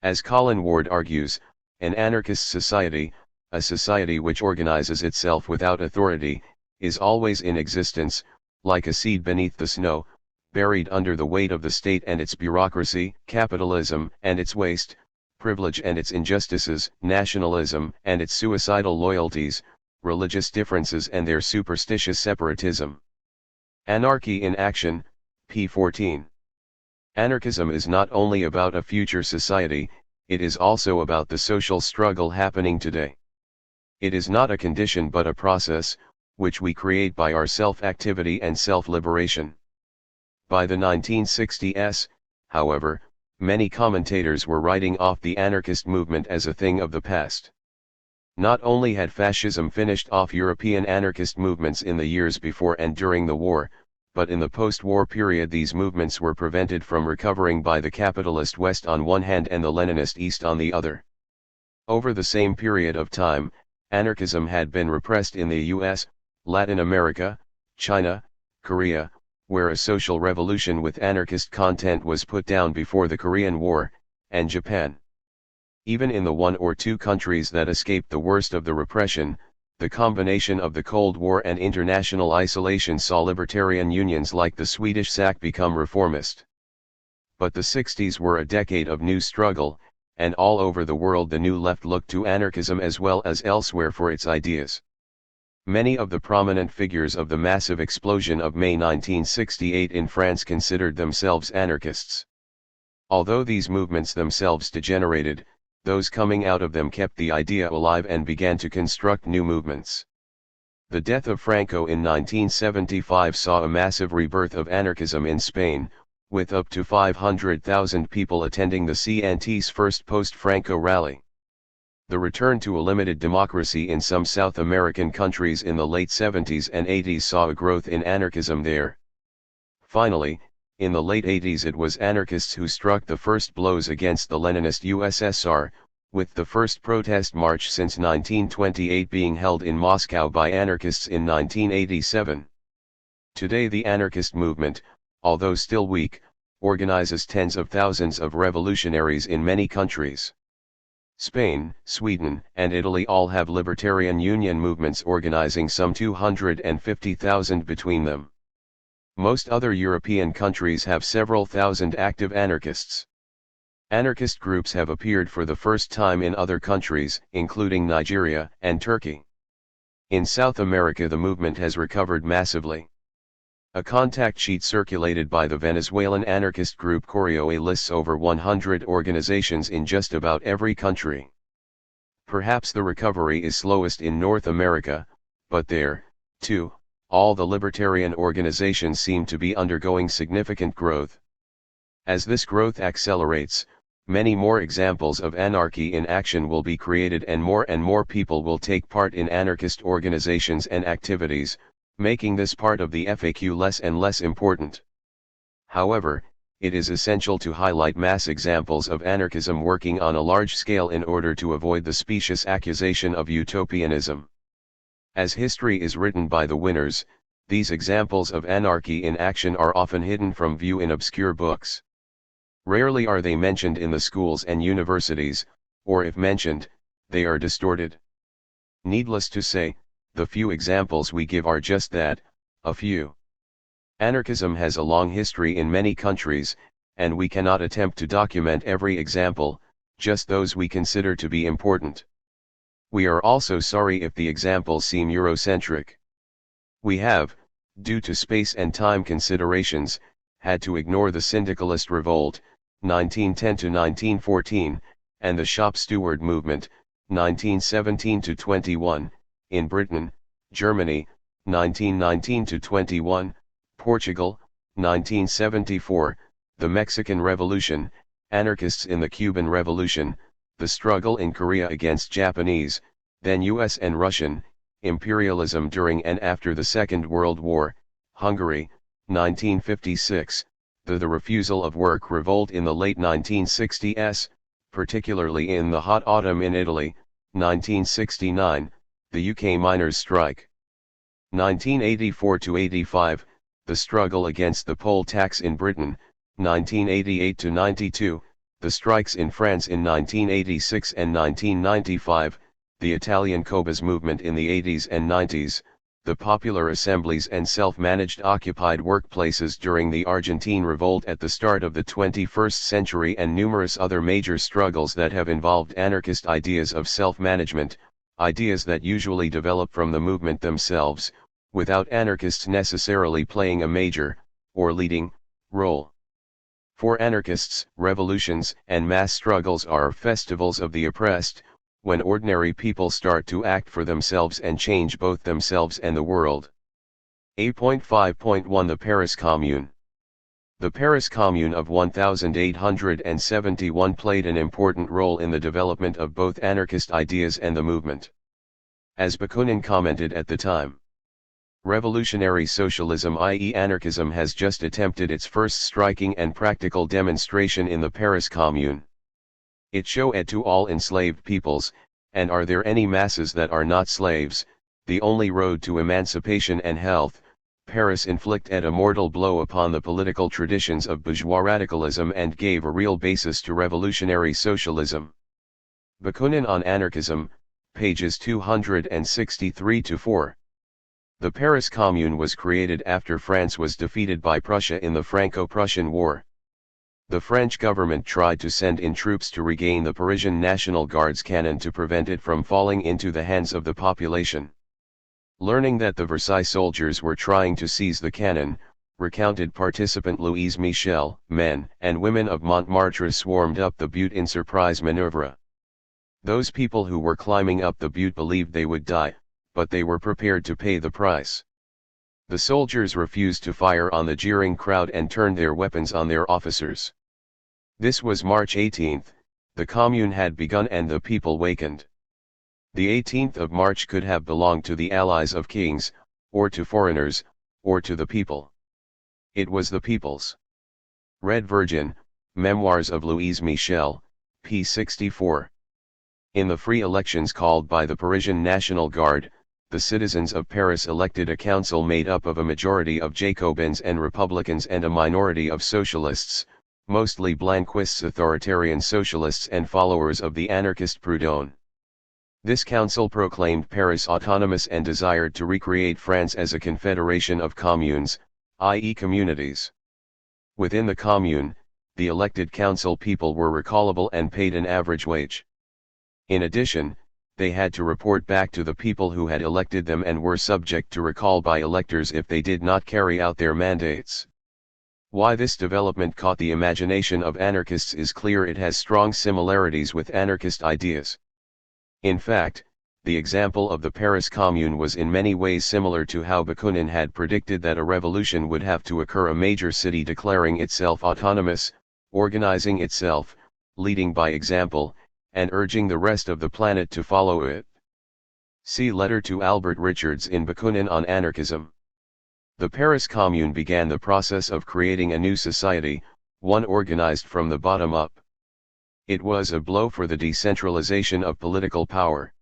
As Colin Ward argues, an anarchist society, a society which organizes itself without authority, is always in existence, like a seed beneath the snow, buried under the weight of the state and its bureaucracy, capitalism and its waste, privilege and its injustices, nationalism and its suicidal loyalties, religious differences and their superstitious separatism. Anarchy in Action, p. 14. Anarchism is not only about a future society, it is also about the social struggle happening today. It is not a condition but a process, which we create by our self-activity and self-liberation. By the 1960s, however, many commentators were writing off the anarchist movement as a thing of the past. Not only had fascism finished off European anarchist movements in the years before and during the war, but in the post-war period these movements were prevented from recovering by the capitalist West on one hand and the Leninist East on the other. Over the same period of time, anarchism had been repressed in the US, Latin America, China, Korea, where a social revolution with anarchist content was put down before the Korean War, and Japan. Even in the one or two countries that escaped the worst of the repression, the combination of the Cold War and international isolation saw libertarian unions like the Swedish SAC become reformist. But the 60s were a decade of new struggle, and all over the world the New Left looked to anarchism as well as elsewhere for its ideas. Many of the prominent figures of the massive explosion of May 1968 in France considered themselves anarchists. Although these movements themselves degenerated, those coming out of them kept the idea alive and began to construct new movements. The death of Franco in 1975 saw a massive rebirth of anarchism in Spain, with up to 500,000 people attending the CNT's first post-Franco rally. The return to a limited democracy in some South American countries in the late 70s and 80s saw a growth in anarchism there. Finally, in the late 80s it was anarchists who struck the first blows against the Leninist USSR, with the first protest march since 1928 being held in Moscow by anarchists in 1987. Today the anarchist movement, although still weak, organizes tens of thousands of revolutionaries in many countries. Spain, Sweden, and Italy all have libertarian union movements organizing some 250,000 between them. Most other European countries have several thousand active anarchists. Anarchist groups have appeared for the first time in other countries, including Nigeria and Turkey. In South America the movement has recovered massively. A contact sheet circulated by the Venezuelan anarchist group Correo lists over 100 organizations in just about every country. Perhaps the recovery is slowest in North America, but there, too, all the libertarian organizations seem to be undergoing significant growth. As this growth accelerates, many more examples of anarchy in action will be created and more people will take part in anarchist organizations and activities, making this part of the FAQ less and less important. However, it is essential to highlight mass examples of anarchism working on a large scale in order to avoid the specious accusation of utopianism. As history is written by the winners, these examples of anarchy in action are often hidden from view in obscure books. Rarely are they mentioned in the schools and universities, or if mentioned, they are distorted. Needless to say, the few examples we give are just that, a few. Anarchism has a long history in many countries, and we cannot attempt to document every example, just those we consider to be important. We are also sorry if the examples seem Eurocentric. We have, due to space and time considerations, had to ignore the Syndicalist Revolt, 1910 to 1914, and the Shop Steward Movement, 1917 to 21, in Britain, Germany, 1919 to 21, Portugal, 1974, the Mexican Revolution, anarchists in the Cuban Revolution, the struggle in Korea against Japanese, then US and Russian, imperialism during and after the Second World War, Hungary, 1956, the refusal of work revolt in the late 1960s, particularly in the hot autumn in Italy, 1969, the UK miners' strike. 1984–85, the struggle against the poll tax in Britain, 1988–92, the strikes in France in 1986 and 1995, the Italian Cobas movement in the 80s and 90s, the popular assemblies and self-managed occupied workplaces during the Argentine revolt at the start of the 21st century and numerous other major struggles that have involved anarchist ideas of self-management, ideas that usually develop from the movement themselves, without anarchists necessarily playing a major, or leading, role. For anarchists, revolutions and mass struggles are festivals of the oppressed, when ordinary people start to act for themselves and change both themselves and the world. 8.5.1 The Paris Commune. The Paris Commune of 1871 played an important role in the development of both anarchist ideas and the movement. As Bakunin commented at the time, revolutionary socialism, i.e. anarchism, has just attempted its first striking and practical demonstration in the Paris Commune. It showed to all enslaved peoples, and are there any masses that are not slaves, the only road to emancipation and health, Paris inflicted a mortal blow upon the political traditions of bourgeois radicalism and gave a real basis to revolutionary socialism. Bakunin on Anarchism, pages 263–4. The Paris Commune was created after France was defeated by Prussia in the Franco-Prussian War. The French government tried to send in troops to regain the Parisian National Guard's cannon to prevent it from falling into the hands of the population. Learning that the Versailles soldiers were trying to seize the cannon, recounted participant Louise Michel, men and women of Montmartre swarmed up the butte in surprise maneuver. Those people who were climbing up the butte believed they would die, but they were prepared to pay the price. The soldiers refused to fire on the jeering crowd and turned their weapons on their officers. This was March 18. The Commune had begun and the people wakened. The 18th of March could have belonged to the allies of kings, or to foreigners, or to the people. It was the people's. Red Virgin, Memoirs of Louise Michel, p. 64. In the free elections called by the Parisian National Guard, the citizens of Paris elected a council made up of a majority of Jacobins and Republicans and a minority of socialists, mostly Blanquists, authoritarian socialists and followers of the anarchist Proudhon. This council proclaimed Paris autonomous and desired to recreate France as a confederation of communes, i.e. communities. Within the commune, the elected council people were recallable and paid an average wage. In addition, they had to report back to the people who had elected them and were subject to recall by electors if they did not carry out their mandates. Why this development caught the imagination of anarchists is clear. It has strong similarities with anarchist ideas. In fact, the example of the Paris Commune was in many ways similar to how Bakunin had predicted that a revolution would have to occur, a major city declaring itself autonomous, organizing itself, leading by example, and urging the rest of the planet to follow it. See letter to Albert Richards in Bakunin on Anarchism. The Paris Commune began the process of creating a new society, one organized from the bottom up. It was a blow for the decentralization of political power.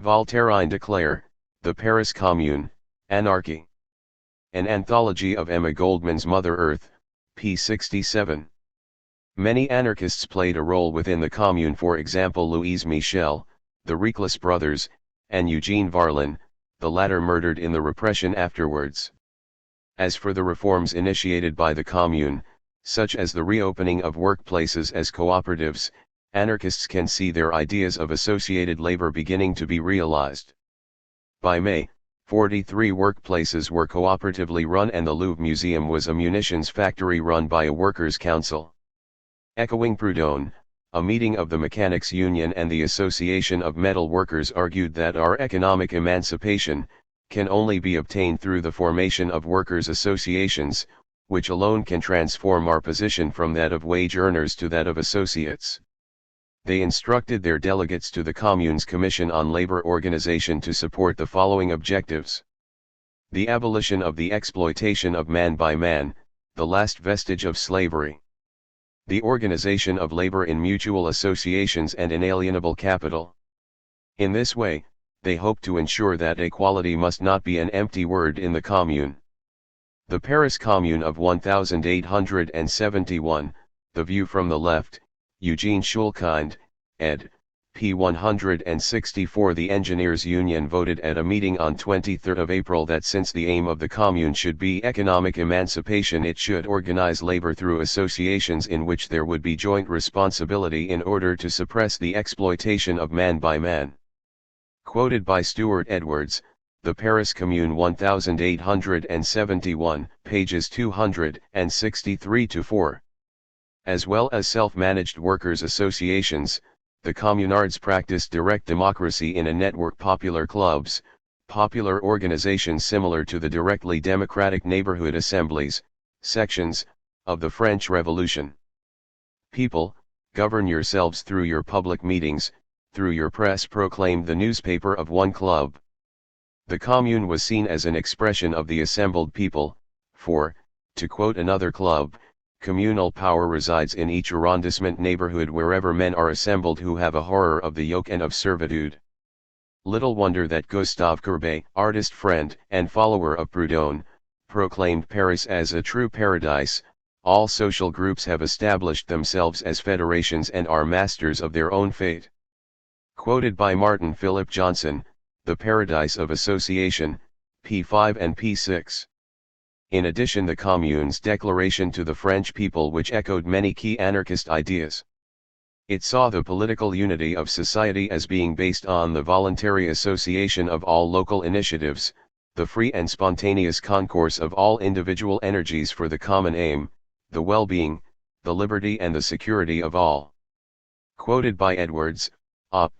Voltaire declare, The Paris Commune, Anarchy. An anthology of Emma Goldman's Mother Earth, p. 67. Many anarchists played a role within the Commune, for example Louise Michel, the Reclus brothers, and Eugene Varlin, the latter murdered in the repression afterwards. As for the reforms initiated by the Commune, such as the reopening of workplaces as cooperatives, anarchists can see their ideas of associated labor beginning to be realized. By May, 43 workplaces were cooperatively run and the Louvre Museum was a munitions factory run by a workers' council. Echoing Proudhon, a meeting of the Mechanics Union and the Association of Metal Workers argued that our economic emancipation can only be obtained through the formation of workers' associations, which alone can transform our position from that of wage earners to that of associates. They instructed their delegates to the Commune's Commission on Labor Organization to support the following objectives: the abolition of the exploitation of man by man, the last vestige of slavery; the organization of labor in mutual associations and inalienable capital. In this way, they hope to ensure that equality must not be an empty word in the Commune. The Paris Commune of 1871, The View from the Left, Eugene Schulkind, ed. p. 164. The Engineers Union voted at a meeting on 23 April that since the aim of the Commune should be economic emancipation, it should organize labor through associations in which there would be joint responsibility in order to suppress the exploitation of man by man. Quoted by Stuart Edwards, The Paris Commune 1871, pages 263-4. As well as self-managed workers' associations, the communards practiced direct democracy in a network popular clubs, popular organizations similar to the directly democratic neighborhood assemblies, sections, of the French Revolution. People, govern yourselves through your public meetings, through your press, proclaimed the newspaper of one club. The Commune was seen as an expression of the assembled people, for, to quote another club, communal power resides in each arrondissement neighborhood wherever men are assembled who have a horror of the yoke and of servitude. Little wonder that Gustave Courbet, artist friend and follower of Proudhon, proclaimed Paris as a true paradise. All social groups have established themselves as federations and are masters of their own fate. Quoted by Martin Philip Johnson, The Paradise of Association, p. 5 and p. 6. In addition, the Commune's declaration to the French people, which echoed many key anarchist ideas. It saw the political unity of society as being based on the voluntary association of all local initiatives, the free and spontaneous concourse of all individual energies for the common aim, the well-being, the liberty and the security of all. Quoted by Edwards, Op.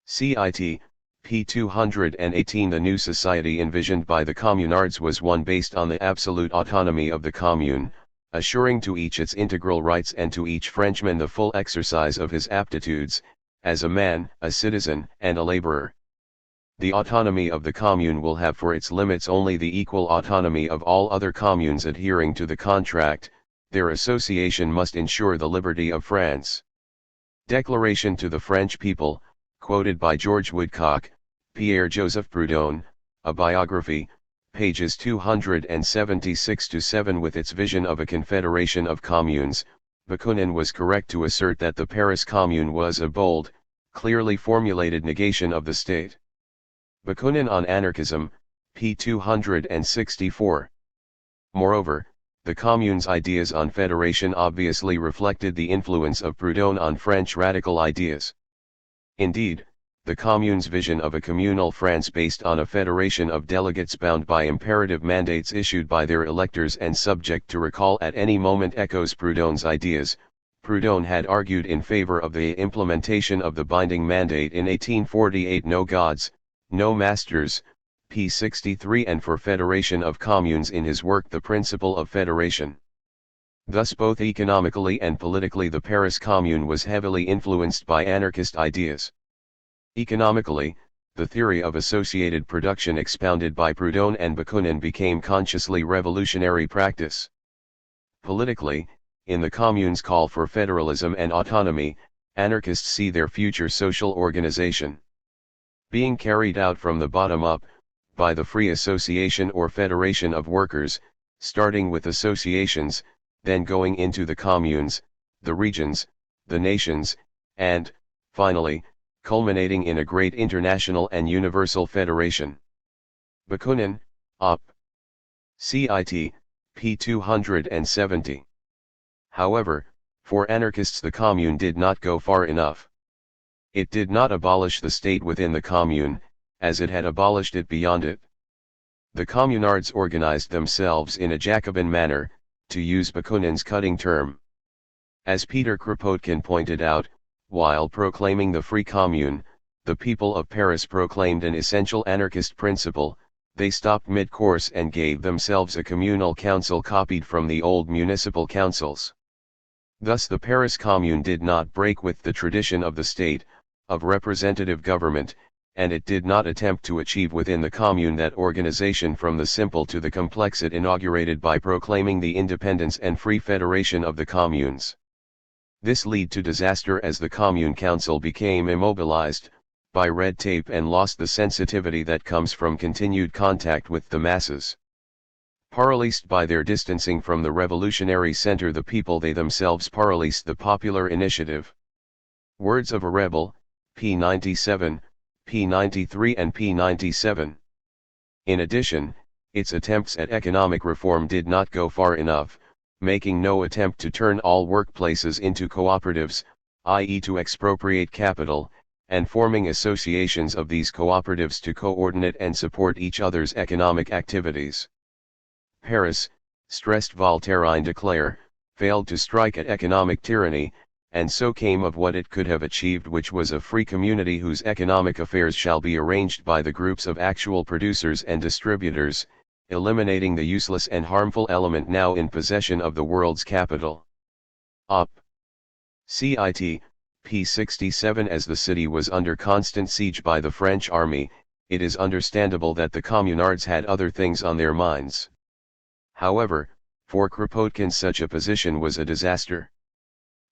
Cit. p. 218. The new society envisioned by the communards was one based on the absolute autonomy of the commune, assuring to each its integral rights and to each Frenchman the full exercise of his aptitudes, as a man, a citizen, and a laborer. The autonomy of the commune will have for its limits only the equal autonomy of all other communes adhering to the contract. Their association must ensure the liberty of France. Declaration to the French people, quoted by George Woodcock, Pierre-Joseph Proudhon, A Biography, pages 276-7. With its vision of a confederation of communes, Bakunin was correct to assert that the Paris Commune was a bold, clearly formulated negation of the state. Bakunin on Anarchism, p. 264. Moreover, the Commune's ideas on federation obviously reflected the influence of Proudhon on French radical ideas. Indeed, the Commune's vision of a communal France based on a federation of delegates bound by imperative mandates issued by their electors and subject to recall at any moment echoes Proudhon's ideas. Proudhon had argued in favor of the implementation of the binding mandate in 1848, no gods, no masters, p. 63, and for federation of communes in his work The Principle of Federation. Thus both economically and politically the Paris Commune was heavily influenced by anarchist ideas. Economically, the theory of associated production expounded by Proudhon and Bakunin became consciously revolutionary practice. Politically, in the Commune's call for federalism and autonomy, anarchists see their future social organization being carried out from the bottom up, by the free association or federation of workers, starting with associations, then going into the communes, the regions, the nations, and, finally, culminating in a great international and universal federation. Bakunin, Op. Cit. p. 270. However, for anarchists the commune did not go far enough. It did not abolish the state within the commune, as it had abolished it beyond it. The communards organized themselves in a Jacobin manner, to use Bakunin's cutting term. As Peter Kropotkin pointed out, while proclaiming the free commune, the people of Paris proclaimed an essential anarchist principle. They stopped mid-course and gave themselves a communal council copied from the old municipal councils. Thus the Paris Commune did not break with the tradition of the state, of representative government, and it did not attempt to achieve within the commune that organization from the simple to the complex it inaugurated by proclaiming the independence and free federation of the communes. This led to disaster as the commune council became immobilized by red tape and lost the sensitivity that comes from continued contact with the masses. Paralyzed by their distancing from the revolutionary center, the people they themselves paralyzed the popular initiative. Words of a Rebel, p. 97, p. 93 and p. 97. In addition, its attempts at economic reform did not go far enough, making no attempt to turn all workplaces into cooperatives, i.e. to expropriate capital, and forming associations of these cooperatives to coordinate and support each other's economic activities. Paris, stressed Voltairine declare, failed to strike at economic tyranny, and so came of what it could have achieved, which was a free community whose economic affairs shall be arranged by the groups of actual producers and distributors, eliminating the useless and harmful element now in possession of the world's capital. Op. Cit. p. 67. As the city was under constant siege by the French army, it is understandable that the communards had other things on their minds. However, for Kropotkin such a position was a disaster.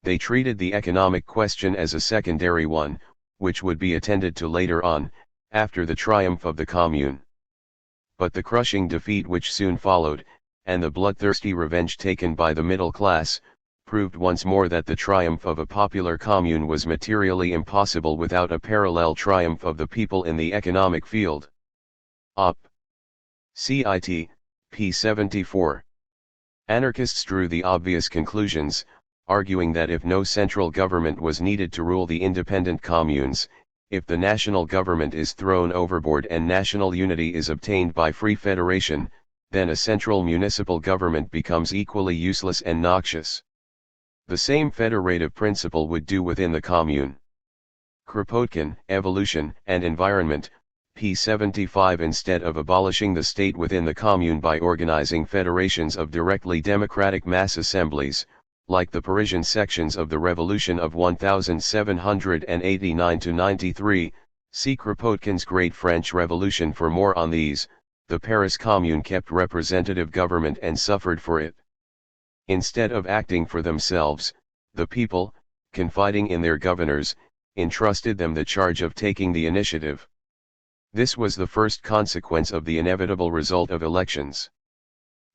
They treated the economic question as a secondary one, which would be attended to later on, after the triumph of the Commune. But the crushing defeat which soon followed, and the bloodthirsty revenge taken by the middle class, proved once more that the triumph of a popular commune was materially impossible without a parallel triumph of the people in the economic field. Op. Cit. p. 74. Anarchists drew the obvious conclusions, arguing that if no central government was needed to rule the independent communes, if the national government is thrown overboard and national unity is obtained by free federation, then a central municipal government becomes equally useless and noxious. The same federative principle would do within the commune. Kropotkin, Evolution and Environment, p. 75. Instead of abolishing the state within the commune by organizing federations of directly democratic mass assemblies, like the Parisian sections of the Revolution of 1789–93, see Kropotkin's Great French Revolution for more on these. The Paris Commune kept representative government and suffered for it. Instead of acting for themselves, the people, confiding in their governors, entrusted them the charge of taking the initiative. This was the first consequence of the inevitable result of elections.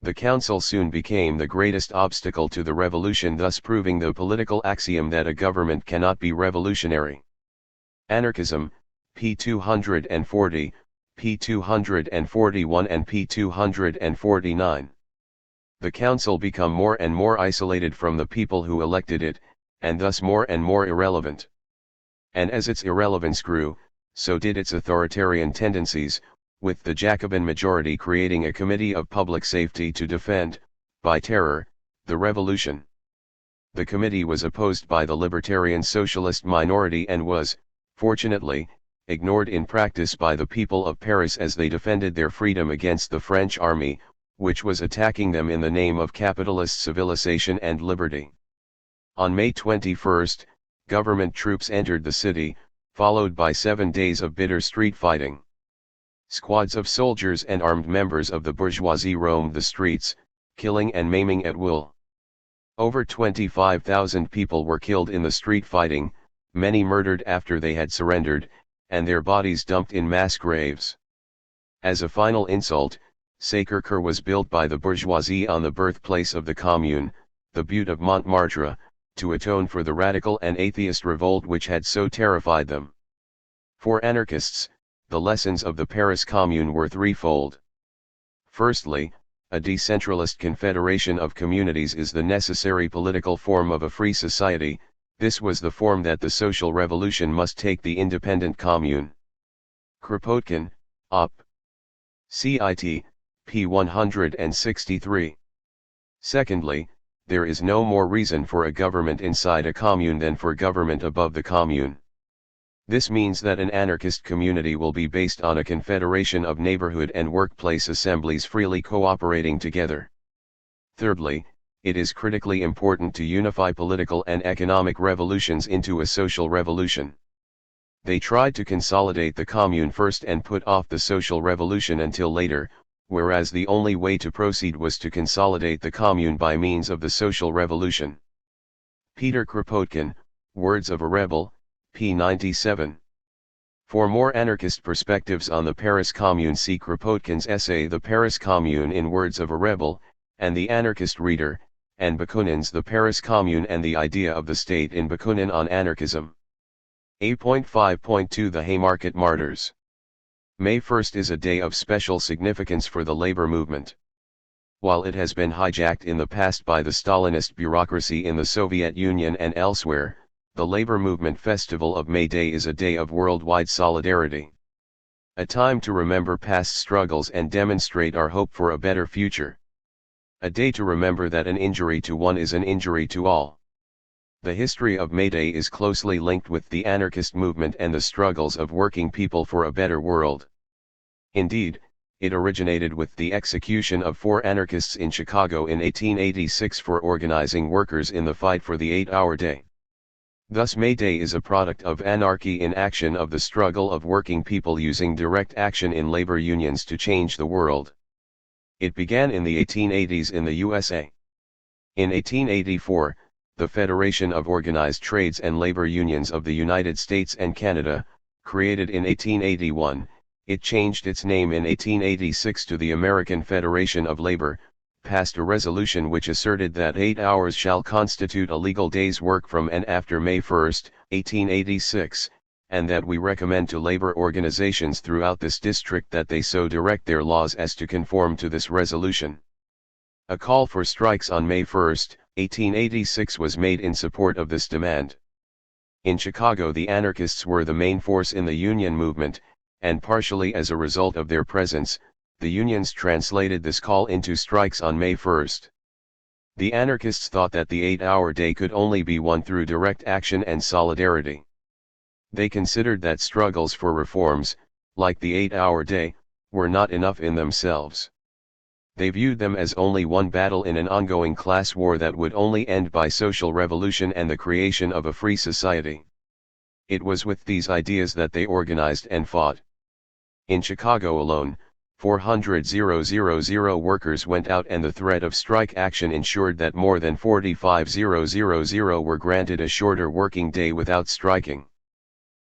The council soon became the greatest obstacle to the revolution, thus proving the political axiom that a government cannot be revolutionary. Anarchism, p. 240, p. 241 and p. 249. The council became more and more isolated from the people who elected it, and thus more and more irrelevant. And as its irrelevance grew, so did its authoritarian tendencies, with the Jacobin majority creating a committee of public safety to defend, by terror, the revolution. The committee was opposed by the libertarian socialist minority and was, fortunately, ignored in practice by the people of Paris as they defended their freedom against the French army, which was attacking them in the name of capitalist civilization and liberty. On May 21, government troops entered the city, followed by 7 days of bitter street fighting. Squads of soldiers and armed members of the bourgeoisie roamed the streets, killing and maiming at will. Over 25,000 people were killed in the street fighting, many murdered after they had surrendered, and their bodies dumped in mass graves. As a final insult, Sacré-Cœur was built by the bourgeoisie on the birthplace of the Commune, the Butte of Montmartre, to atone for the radical and atheist revolt which had so terrified them. For anarchists, the lessons of the Paris Commune were threefold. Firstly, a decentralist confederation of communities is the necessary political form of a free society. This was the form that the social revolution must take: the independent commune. Kropotkin, Op. Cit. p. 163. Secondly, there is no more reason for a government inside a commune than for government above the commune. This means that an anarchist community will be based on a confederation of neighborhood and workplace assemblies freely cooperating together. Thirdly, it is critically important to unify political and economic revolutions into a social revolution. They tried to consolidate the commune first and put off the social revolution until later, whereas the only way to proceed was to consolidate the commune by means of the social revolution. Peter Kropotkin, Words of a Rebel, p. 97. For more anarchist perspectives on the Paris Commune, see Kropotkin's essay The Paris Commune in Words of a Rebel, and The Anarchist Reader, and Bakunin's The Paris Commune and the Idea of the State in Bakunin on Anarchism. A.5.2 The Haymarket Martyrs. May 1st is a day of special significance for the labor movement. While it has been hijacked in the past by the Stalinist bureaucracy in the Soviet Union and elsewhere, the labor movement festival of May Day is a day of worldwide solidarity. A time to remember past struggles and demonstrate our hope for a better future. A day to remember that an injury to one is an injury to all. The history of May Day is closely linked with the anarchist movement and the struggles of working people for a better world. Indeed, it originated with the execution of 4 anarchists in Chicago in 1886 for organizing workers in the fight for the 8-hour day. Thus May Day is a product of anarchy in action, of the struggle of working people using direct action in labor unions to change the world. It began in the 1880s in the USA. In 1884, the Federation of Organized Trades and Labor Unions of the United States and Canada, created in 1881, it changed its name in 1886 to the American Federation of Labor, passed a resolution which asserted that 8 hours shall constitute a legal day's work from and after May 1, 1886, and that we recommend to labor organizations throughout this district that they so direct their laws as to conform to this resolution. A call for strikes on May 1, 1886 was made in support of this demand. In Chicago, the anarchists were the main force in the union movement, and partially as a result of their presence, the unions translated this call into strikes on May 1. The anarchists thought that the 8-hour day could only be won through direct action and solidarity. They considered that struggles for reforms, like the 8-hour day, were not enough in themselves. They viewed them as only one battle in an ongoing class war that would only end by social revolution and the creation of a free society. It was with these ideas that they organized and fought. In Chicago alone, 400,000 workers went out, and the threat of strike action ensured that more than 45,000 were granted a shorter working day without striking.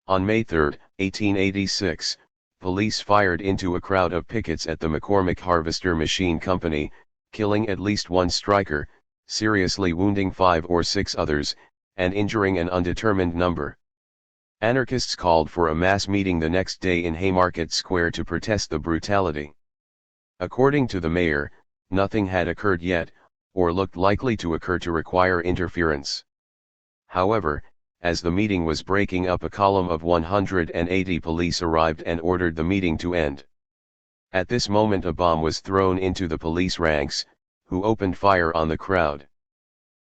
On May 3, 1886, police fired into a crowd of pickets at the McCormick Harvester Machine Company, killing at least one striker, seriously wounding 5 or 6 others, and injuring an undetermined number. Anarchists called for a mass meeting the next day in Haymarket Square to protest the brutality. According to the mayor, nothing had occurred yet, or looked likely to occur to require interference. However, as the meeting was breaking up, a column of 180 police arrived and ordered the meeting to end. At this moment a bomb was thrown into the police ranks, who opened fire on the crowd.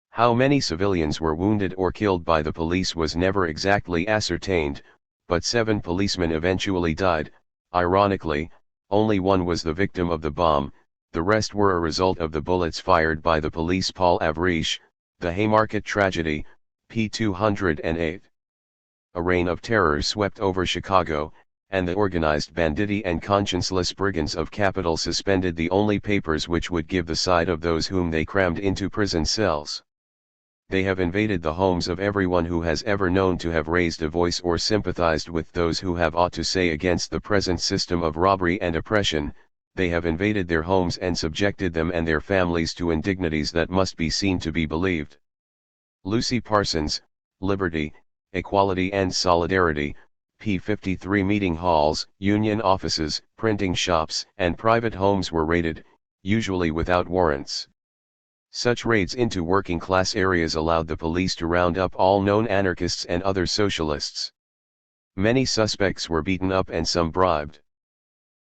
How many civilians were wounded or killed by the police was never exactly ascertained, but 7 policemen eventually died. Ironically, only one was the victim of the bomb, the rest were a result of the bullets fired by the police. Paul Avrish, The Haymarket Tragedy, p. 208. A reign of terror swept over Chicago, and the organized banditti and conscienceless brigands of capital suspended the only papers which would give the side of those whom they crammed into prison cells. They have invaded the homes of everyone who has ever known to have raised a voice or sympathized with those who have aught to say against the present system of robbery and oppression. They have invaded their homes and subjected them and their families to indignities that must be seen to be believed. Lucy Parsons, Liberty, Equality and Solidarity, p. 53. Meeting halls, union offices, printing shops, and private homes were raided, usually without warrants. Such raids into working-class areas allowed the police to round up all known anarchists and other socialists. Many suspects were beaten up and some bribed.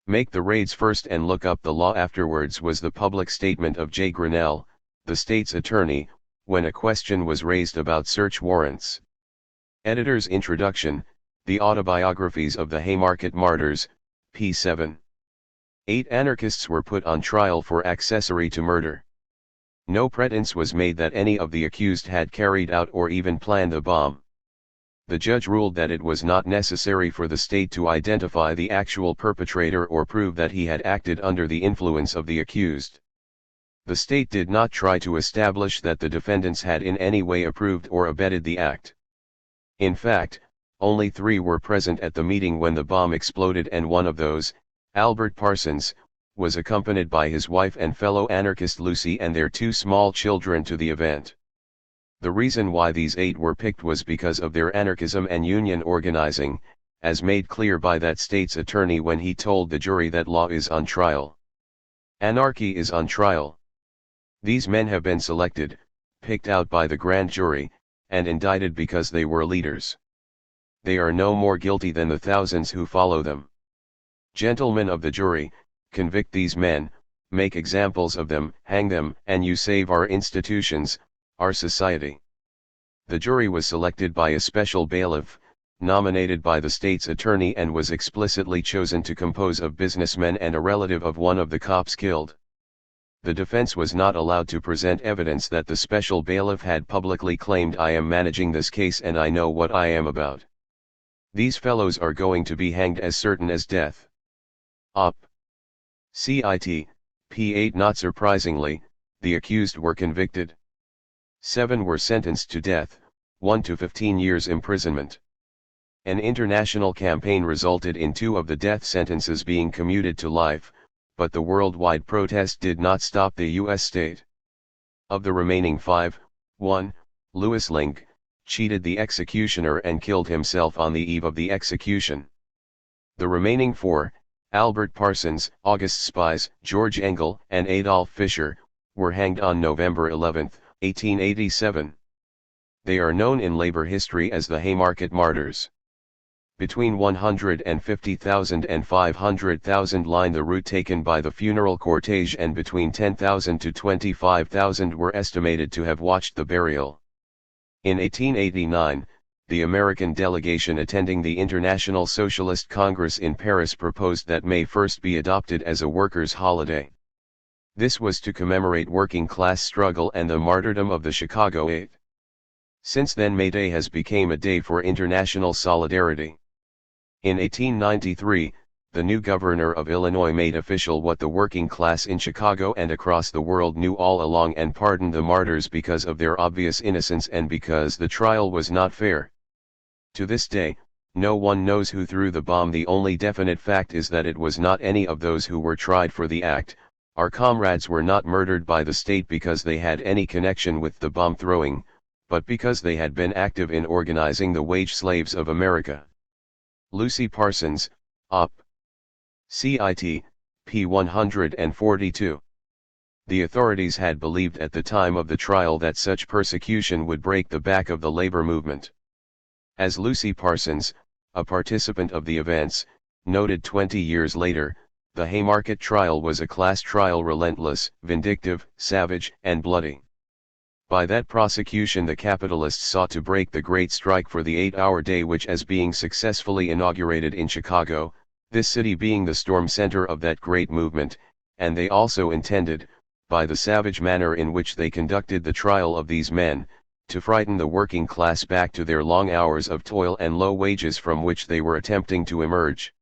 "Make the raids first and look up the law afterwards," was the public statement of J. Grinnell, the state's attorney, when a question was raised about search warrants. Editor's Introduction, The Autobiographies of the Haymarket Martyrs, p. 7. 8 anarchists were put on trial for accessory to murder. No pretense was made that any of the accused had carried out or even planned the bomb. The judge ruled that it was not necessary for the state to identify the actual perpetrator or prove that he had acted under the influence of the accused. The state did not try to establish that the defendants had in any way approved or abetted the act. In fact, only 3 were present at the meeting when the bomb exploded, and one of those, Albert Parsons, was accompanied by his wife and fellow anarchist Lucy and their 2 small children to the event. The reason why these 8 were picked was because of their anarchism and union organizing, as made clear by that state's attorney when he told the jury that law is on trial. Anarchy is on trial. These men have been selected, picked out by the grand jury, and indicted because they were leaders. They are no more guilty than the thousands who follow them. Gentlemen of the jury, convict these men, make examples of them, hang them, and you save our institutions, our society. The jury was selected by a special bailiff, nominated by the state's attorney, and was explicitly chosen to compose of businessmen and a relative of one of the cops killed. The defense was not allowed to present evidence that the special bailiff had publicly claimed, "I am managing this case and I know what I am about. These fellows are going to be hanged as certain as death." Op. Cit. p. 8. Not surprisingly, the accused were convicted. 7 were sentenced to death, 1 to 15 years imprisonment. An international campaign resulted in 2 of the death sentences being commuted to life, but the worldwide protest did not stop the U.S. state. Of the remaining 5, 1, Louis Link, cheated the executioner and killed himself on the eve of the execution. The remaining 4, Albert Parsons, August Spies, George Engel, and Adolf Fischer, were hanged on November 11, 1887. They are known in labor history as the Haymarket Martyrs. Between 150,000 and 500,000 lined the route taken by the funeral cortege, and between 10,000 to 25,000 were estimated to have watched the burial. In 1889, the American delegation attending the International Socialist Congress in Paris proposed that May 1 be adopted as a workers' holiday. This was to commemorate working class struggle and the martyrdom of the Chicago 8. Since then May Day has become a day for international solidarity. In 1893, the new governor of Illinois made official what the working class in Chicago and across the world knew all along and pardoned the martyrs because of their obvious innocence and because the trial was not fair. To this day, no one knows who threw the bomb. The only definite fact is that it was not any of those who were tried for the act. Our comrades were not murdered by the state because they had any connection with the bomb throwing, but because they had been active in organizing the wage slaves of America. Lucy Parsons, Op. Cit. p. 142. The authorities had believed at the time of the trial that such persecution would break the back of the labor movement. As Lucy Parsons, a participant of the events, noted 20 years later, the Haymarket trial was a class trial, relentless, vindictive, savage, and bloody. By that prosecution the capitalists sought to break the Great Strike for the 8-hour day, which as being successfully inaugurated in Chicago, this city being the storm center of that great movement, and they also intended, by the savage manner in which they conducted the trial of these men, to frighten the working class back to their long hours of toil and low wages from which they were attempting to emerge.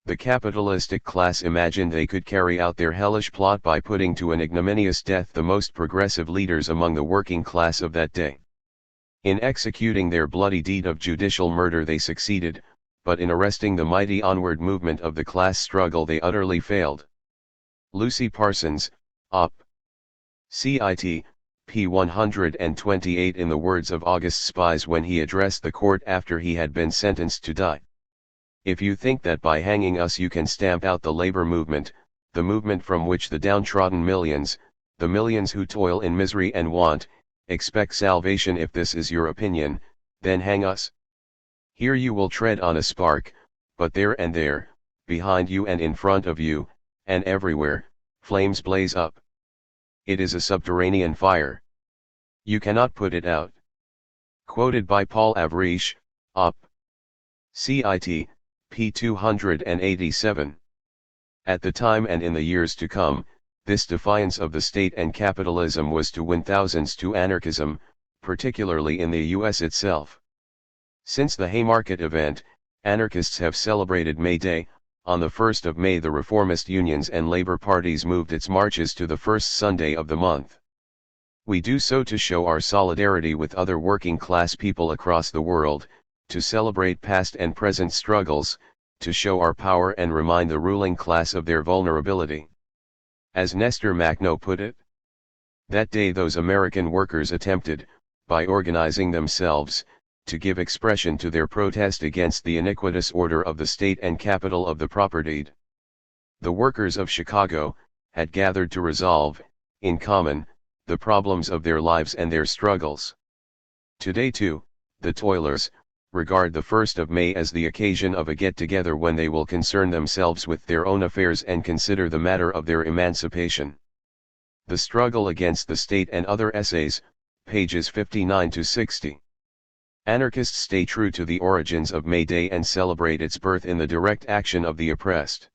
The capitalistic class imagined they could carry out their hellish plot by putting to an ignominious death the most progressive leaders among the working class of that day. In executing their bloody deed of judicial murder they succeeded, but in arresting the mighty onward movement of the class struggle they utterly failed. Lucy Parsons, Op. Cit. p. 128, in the words of August Spies when he addressed the court after he had been sentenced to die. If you think that by hanging us you can stamp out the labor movement, the movement from which the downtrodden millions, the millions who toil in misery and want, expect salvation, if this is your opinion, then hang us. Here you will tread on a spark, but there and there, behind you and in front of you, and everywhere, flames blaze up. It is a subterranean fire. You cannot put it out. Quoted by Paul Avriche, Op. Cit. p. 287. At the time and in the years to come, this defiance of the state and capitalism was to win thousands to anarchism, particularly in the U.S. itself. Since the Haymarket event, anarchists have celebrated May Day. On the 1st of May the reformist unions and labor parties moved its marches to the first Sunday of the month. We do so to show our solidarity with other working class people across the world, to celebrate past and present struggles, to show our power and remind the ruling class of their vulnerability. As Nestor Makhno put it, that day those American workers attempted, by organizing themselves, to give expression to their protest against the iniquitous order of the state and capital of the propertied. The workers of Chicago had gathered to resolve, in common, the problems of their lives and their struggles. Today too, the toilers regard the 1st of May as the occasion of a get-together when they will concern themselves with their own affairs and consider the matter of their emancipation. The Struggle Against the State and Other Essays, pages 59 to 60. Anarchists stay true to the origins of May Day and celebrate its birth in the direct action of the oppressed.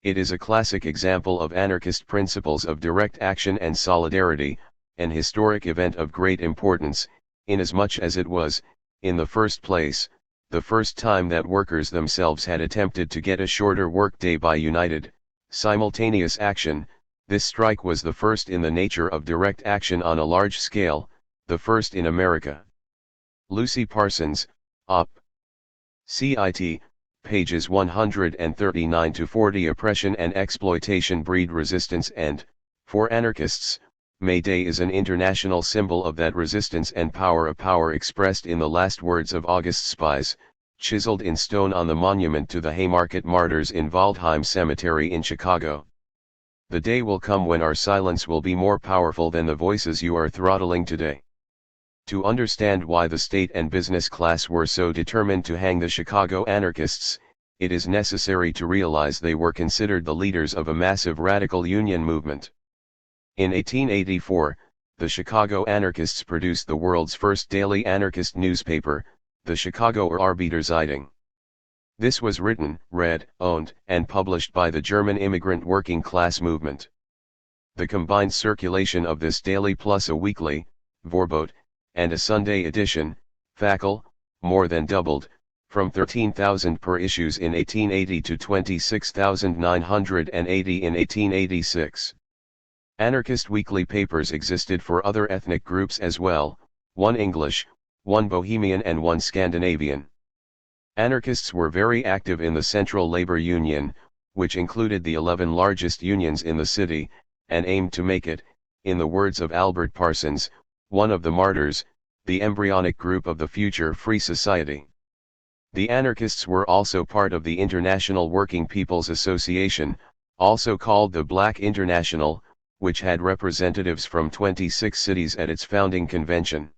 It is a classic example of anarchist principles of direct action and solidarity, an historic event of great importance, inasmuch as it was, in the first place, the first time that workers themselves had attempted to get a shorter workday by united, simultaneous action. This strike was the first in the nature of direct action on a large scale, the first in America. Lucy Parsons, Op. Cit. pages 139 to 40. Oppression and exploitation breed resistance, and, for anarchists, May Day is an international symbol of that resistance and power, a power expressed in the last words of August Spies, chiseled in stone on the monument to the Haymarket martyrs in Waldheim Cemetery in Chicago. The day will come when our silence will be more powerful than the voices you are throttling today. To understand why the state and business class were so determined to hang the Chicago anarchists, it is necessary to realize they were considered the leaders of a massive radical union movement. In 1884, the Chicago anarchists produced the world's first daily anarchist newspaper, the Chicagoer Arbeiterzeitung. This was written, read, owned, and published by the German immigrant working class movement. The combined circulation of this daily plus a weekly, Voorboot, and a Sunday edition, Fakkel, more than doubled, from 13,000 per issues in 1880 to 26,980 in 1886. Anarchist weekly papers existed for other ethnic groups as well, one English, one Bohemian and one Scandinavian. Anarchists were very active in the Central Labor Union, which included the 11 largest unions in the city, and aimed to make it, in the words of Albert Parsons, one of the martyrs, the embryonic group of the future free society. The anarchists were also part of the International Working People's Association, also called the Black International, which had representatives from 26 cities at its founding convention.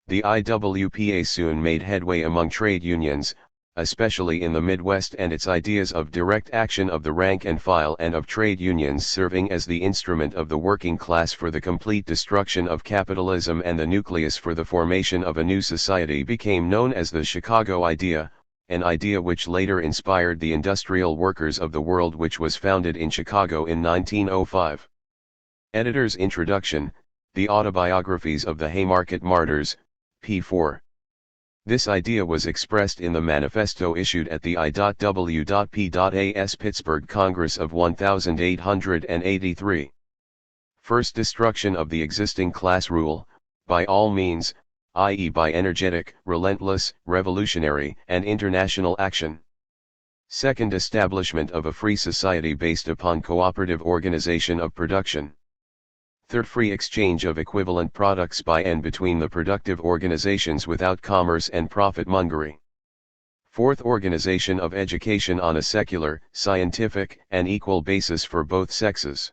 The IWPA soon made headway among trade unions, especially in the Midwest, and its ideas of direct action of the rank and file and of trade unions serving as the instrument of the working class for the complete destruction of capitalism and the nucleus for the formation of a new society became known as the Chicago Idea, an idea which later inspired the Industrial Workers of the World, which was founded in Chicago in 1905. Editor's Introduction, The Autobiographies of the Haymarket Martyrs, p. 4. This idea was expressed in the manifesto issued at the I.W.P.A.'s Pittsburgh Congress of 1883. First, destruction of the existing class rule, by all means, i.e. by energetic, relentless, revolutionary, and international action. Second, establishment of a free society based upon cooperative organization of production. Third, free exchange of equivalent products by and between the productive organizations without commerce and profit-mongery. Fourth, organization of education on a secular, scientific, and equal basis for both sexes.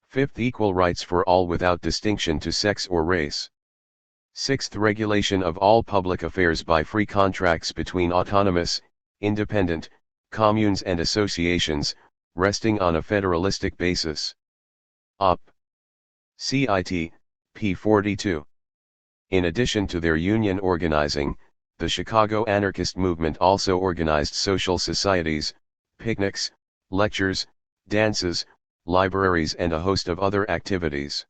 Fifth, equal rights for all without distinction to sex or race. Sixth, regulation of all public affairs by free contracts between autonomous, independent, communes and associations, resting on a federalistic basis. Op. Cit. p. 42. In addition to their union organizing, the Chicago anarchist movement also organized social societies, picnics, lectures, dances, libraries and a host of other activities.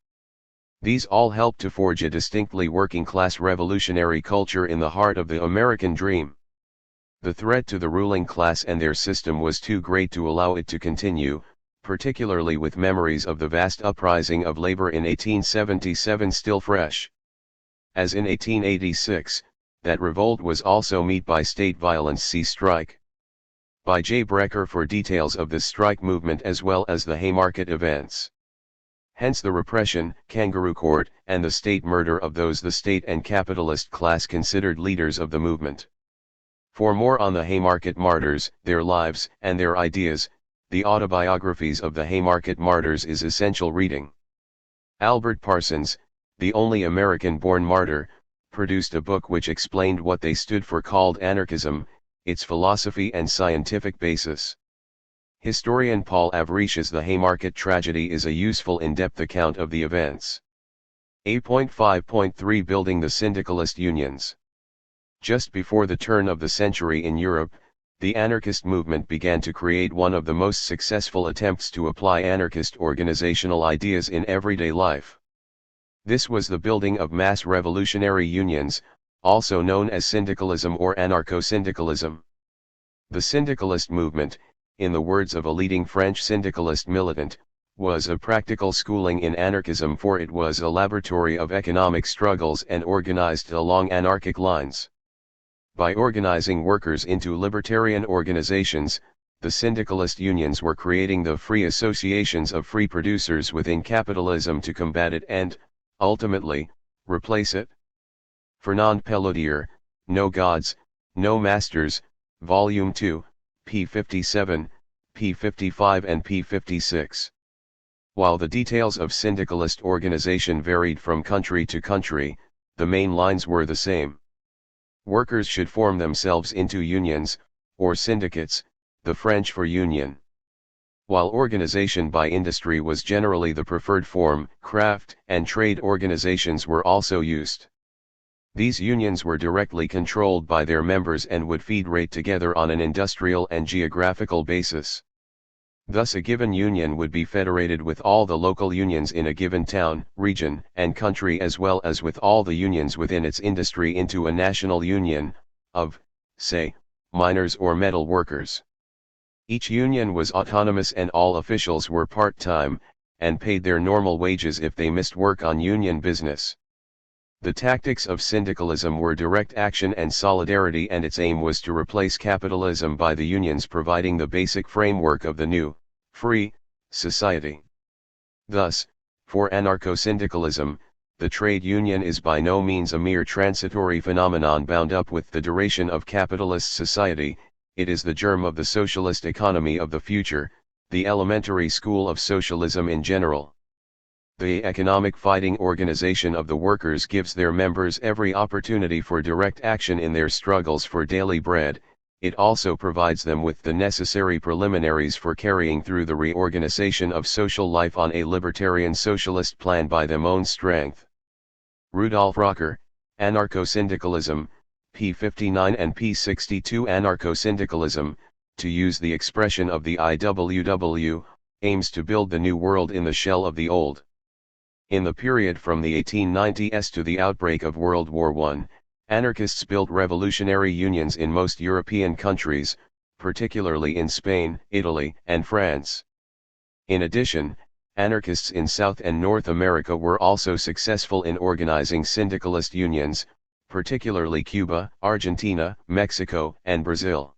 These all helped to forge a distinctly working-class revolutionary culture in the heart of the American dream. The threat to the ruling class and their system was too great to allow it to continue, particularly with memories of the vast uprising of labor in 1877 still fresh. As in 1886, that revolt was also met by state violence. See strike. By J. Brecker for details of this strike movement as well as the Haymarket events. Hence the repression, kangaroo court, and the state murder of those the state and capitalist class considered leaders of the movement. For more on the Haymarket martyrs, their lives, and their ideas, the autobiographies of the Haymarket martyrs is essential reading. Albert Parsons, the only American-born martyr, produced a book which explained what they stood for, called Anarchism, its philosophy and scientific basis. Historian Paul Avrish's The Haymarket Tragedy is a useful in-depth account of the events. 8.5.3 Building the Syndicalist Unions. Just before the turn of the century in Europe, the anarchist movement began to create one of the most successful attempts to apply anarchist organizational ideas in everyday life. This was the building of mass revolutionary unions, also known as syndicalism or anarcho-syndicalism. The syndicalist movement, in the words of a leading French syndicalist militant, was a practical schooling in anarchism, for it was a laboratory of economic struggles and organized along anarchic lines. By organizing workers into libertarian organizations, the syndicalist unions were creating the free associations of free producers within capitalism to combat it and, ultimately, replace it. Fernand Pelletier, No Gods, No Masters, Volume 2, p. 57, p. 55 and p. 56. While the details of syndicalist organization varied from country to country, the main lines were the same. Workers should form themselves into unions, or syndicates, the French for union. While organization by industry was generally the preferred form, craft and trade organizations were also used. These unions were directly controlled by their members and would federate together on an industrial and geographical basis. Thus a given union would be federated with all the local unions in a given town, region, and country, as well as with all the unions within its industry into a national union, of, say, miners or metal workers. Each union was autonomous and all officials were part-time, and paid their normal wages if they missed work on union business. The tactics of syndicalism were direct action and solidarity, and its aim was to replace capitalism by the unions providing the basic framework of the new, free, society. Thus, for anarcho-syndicalism, the trade union is by no means a mere transitory phenomenon bound up with the duration of capitalist society, it is the germ of the socialist economy of the future, the elementary school of socialism in general. The economic fighting organization of the workers gives their members every opportunity for direct action in their struggles for daily bread. It also provides them with the necessary preliminaries for carrying through the reorganization of social life on a libertarian socialist plan by their own strength. Rudolf Rocker, Anarcho-Syndicalism, p. 59 and p. 62. Anarcho-syndicalism, to use the expression of the IWW, aims to build the new world in the shell of the old. In the period from the 1890s to the outbreak of World War I, anarchists built revolutionary unions in most European countries, particularly in Spain, Italy, and France. In addition, anarchists in South and North America were also successful in organizing syndicalist unions, particularly Cuba, Argentina, Mexico, and Brazil.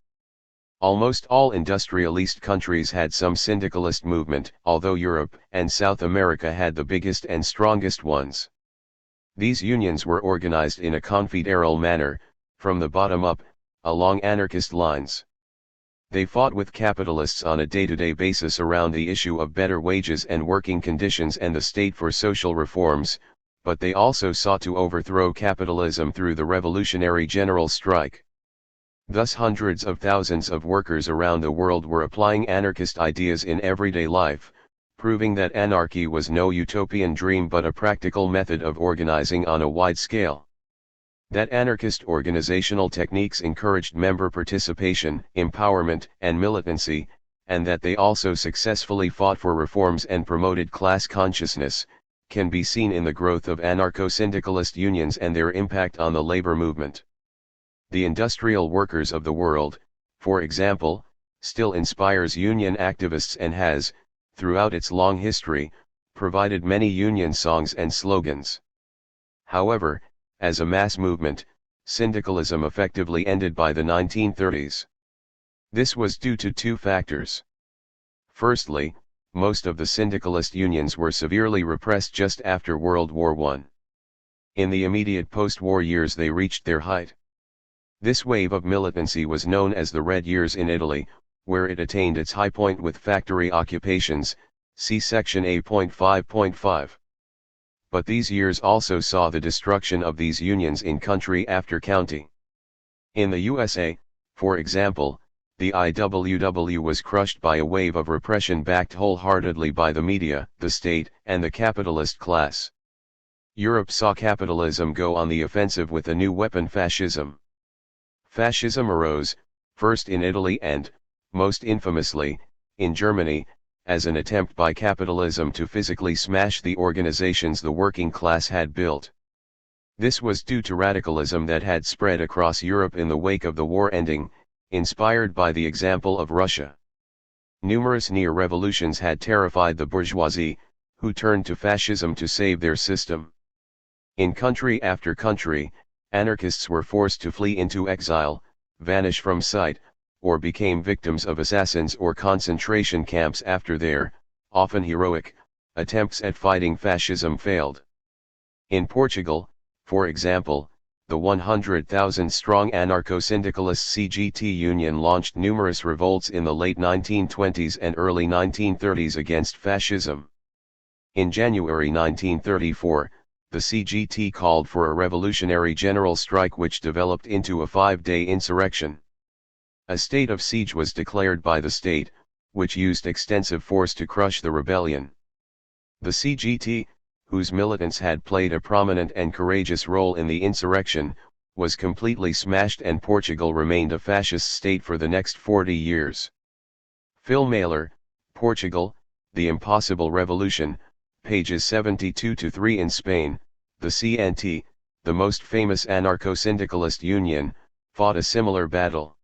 Almost all industrialist countries had some syndicalist movement, although Europe and South America had the biggest and strongest ones. These unions were organized in a confederal manner, from the bottom up, along anarchist lines. They fought with capitalists on a day-to-day basis around the issue of better wages and working conditions and the state for social reforms, but they also sought to overthrow capitalism through the revolutionary general strike. Thus hundreds of thousands of workers around the world were applying anarchist ideas in everyday life, proving that anarchy was no utopian dream but a practical method of organizing on a wide scale. That anarchist organizational techniques encouraged member participation, empowerment, and militancy, and that they also successfully fought for reforms and promoted class consciousness, can be seen in the growth of anarcho-syndicalist unions and their impact on the labor movement. The industrial workers of the world, for example, still inspires union activists and has, throughout its long history, provided many union songs and slogans. However, as a mass movement, syndicalism effectively ended by the 1930s. This was due to two factors. Firstly, most of the syndicalist unions were severely repressed just after World War I. In the immediate post-war years they reached their height. This wave of militancy was known as the Red Years in Italy, where it attained its high point with factory occupations, see section 8.5.5. But these years also saw the destruction of these unions in country after county. In the USA, for example, the IWW was crushed by a wave of repression backed wholeheartedly by the media, the state, and the capitalist class. Europe saw capitalism go on the offensive with a new weapon: fascism. Fascism arose, first in Italy and, most infamously, in Germany, as an attempt by capitalism to physically smash the organizations the working class had built. This was due to radicalism that had spread across Europe in the wake of the war ending, inspired by the example of Russia. Numerous near-revolutions had terrified the bourgeoisie, who turned to fascism to save their system. In country after country, anarchists were forced to flee into exile, vanish from sight, or became victims of assassins or concentration camps after their, often heroic, attempts at fighting fascism failed. In Portugal, for example, the 100,000-strong anarcho-syndicalist CGT Union launched numerous revolts in the late 1920s and early 1930s against fascism. In January 1934, the CGT called for a revolutionary general strike which developed into a 5-day insurrection. A state of siege was declared by the state, which used extensive force to crush the rebellion. The CGT, whose militants had played a prominent and courageous role in the insurrection, was completely smashed and Portugal remained a fascist state for the next 40 years. Phil Mailer, Portugal, The Impossible Revolution, pages 72-3. In Spain, the CNT, the most famous anarcho-syndicalist union, fought a similar battle.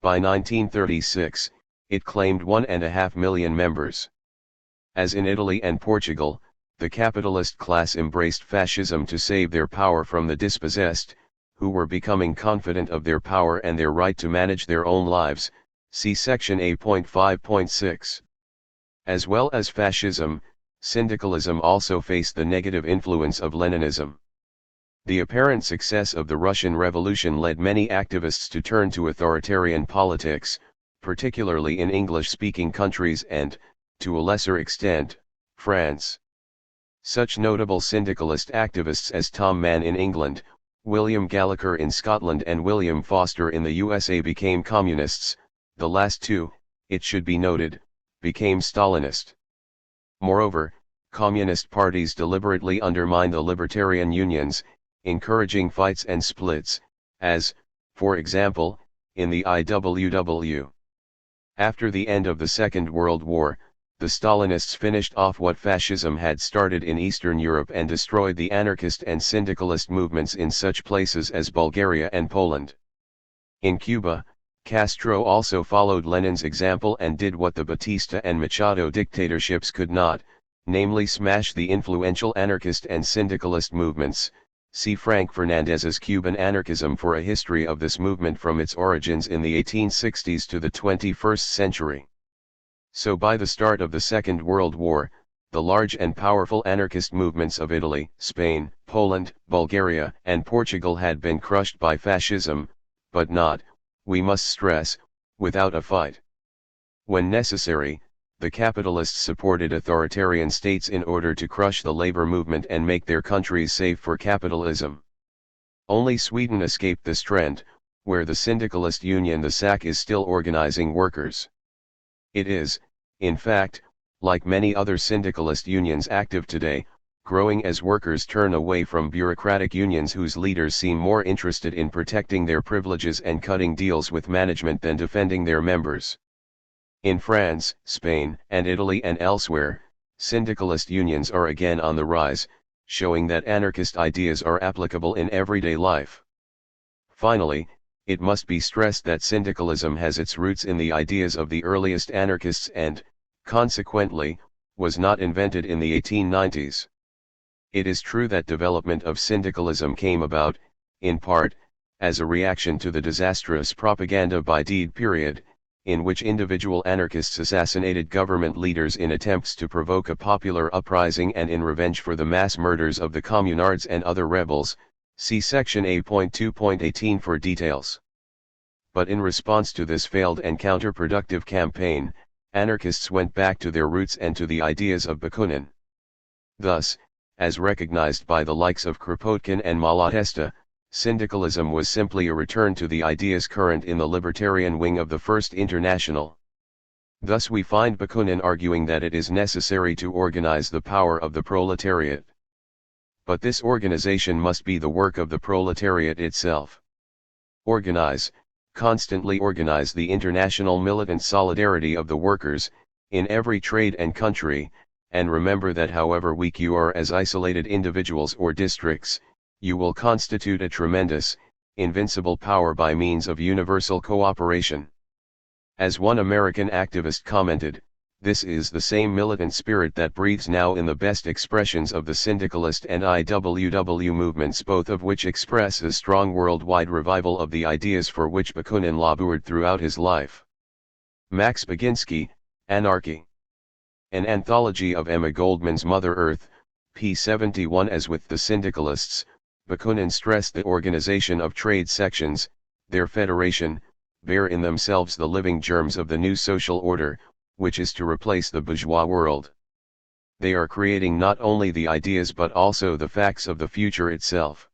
By 1936, it claimed 1.5 million members. As in Italy and Portugal, the capitalist class embraced fascism to save their power from the dispossessed, who were becoming confident of their power and their right to manage their own lives, see section A.5.6. As well as fascism, syndicalism also faced the negative influence of Leninism. The apparent success of the Russian Revolution led many activists to turn to authoritarian politics, particularly in English-speaking countries and, to a lesser extent, France. Such notable syndicalist activists as Tom Mann in England, William Gallagher in Scotland and William Foster in the USA became communists. The last two, it should be noted, became Stalinist. Moreover, communist parties deliberately undermined the libertarian unions, encouraging fights and splits, as, for example, in the IWW. After the end of the Second World War, the Stalinists finished off what fascism had started in Eastern Europe and destroyed the anarchist and syndicalist movements in such places as Bulgaria and Poland. In Cuba, Castro also followed Lenin's example and did what the Batista and Machado dictatorships could not, namely smash the influential anarchist and syndicalist movements. See Frank Fernandez's Cuban Anarchism for a history of this movement from its origins in the 1860s to the 21st century. So by the start of the Second World War, the large and powerful anarchist movements of Italy, Spain, Poland, Bulgaria, and Portugal had been crushed by fascism, but not, we must stress, without a fight. When necessary, the capitalists supported authoritarian states in order to crush the labor movement and make their countries safe for capitalism. Only Sweden escaped this trend, where the syndicalist union the SAC is still organizing workers. It is, in fact, like many other syndicalist unions active today, growing as workers turn away from bureaucratic unions whose leaders seem more interested in protecting their privileges and cutting deals with management than defending their members. In France, Spain, and Italy and elsewhere, syndicalist unions are again on the rise, showing that anarchist ideas are applicable in everyday life. Finally, it must be stressed that syndicalism has its roots in the ideas of the earliest anarchists and, consequently, was not invented in the 1890s. It is true that development of syndicalism came about, in part, as a reaction to the disastrous propaganda by deed period, in which individual anarchists assassinated government leaders in attempts to provoke a popular uprising and in revenge for the mass murders of the communards and other rebels, see section A.2.18 for details. But in response to this failed and counterproductive campaign, anarchists went back to their roots and to the ideas of Bakunin. Thus, as recognized by the likes of Kropotkin and Malatesta, syndicalism was simply a return to the ideas current in the libertarian wing of the First International. Thus we find Bakunin arguing that it is necessary to organize the power of the proletariat. But this organization must be the work of the proletariat itself. Organize, constantly organize the international militant solidarity of the workers, in every trade and country, and remember that however weak you are as isolated individuals or districts, you will constitute a tremendous, invincible power by means of universal cooperation. As one American activist commented, this is the same militant spirit that breathes now in the best expressions of the syndicalist and IWW movements, both of which express a strong worldwide revival of the ideas for which Bakunin labored throughout his life. Max Baginski, Anarchy. An anthology of Emma Goldman's Mother Earth, p. 71. As with the syndicalists, Bakunin stressed the organization of trade sections, their federation, bear in themselves the living germs of the new social order, which is to replace the bourgeois world. They are creating not only the ideas but also the facts of the future itself.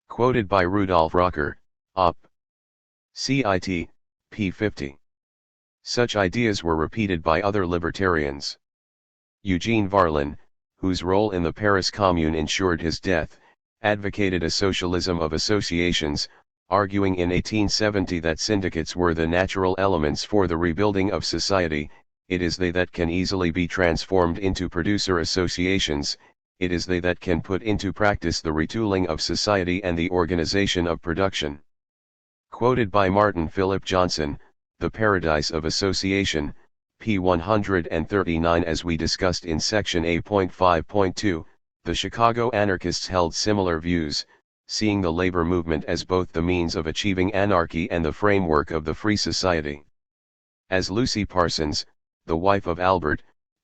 Quoted by Rudolf Rocker, Op. Cit. p. 50. Such ideas were repeated by other libertarians. Eugene Varlin, whose role in the Paris Commune ensured his death, advocated a socialism of associations, arguing in 1870 that syndicates were the natural elements for the rebuilding of society. it is they that can easily be transformed into producer associations, it is they that can put into practice the retooling of society and the organization of production. Quoted by Martin Phillip Johnson, The Paradise of Association, p. 139. As we discussed in section A.5.2, the Chicago anarchists held similar views, seeing the labor movement as both the means of achieving anarchy and the framework of the free society. As Lucy Parsons, the wife of Albert,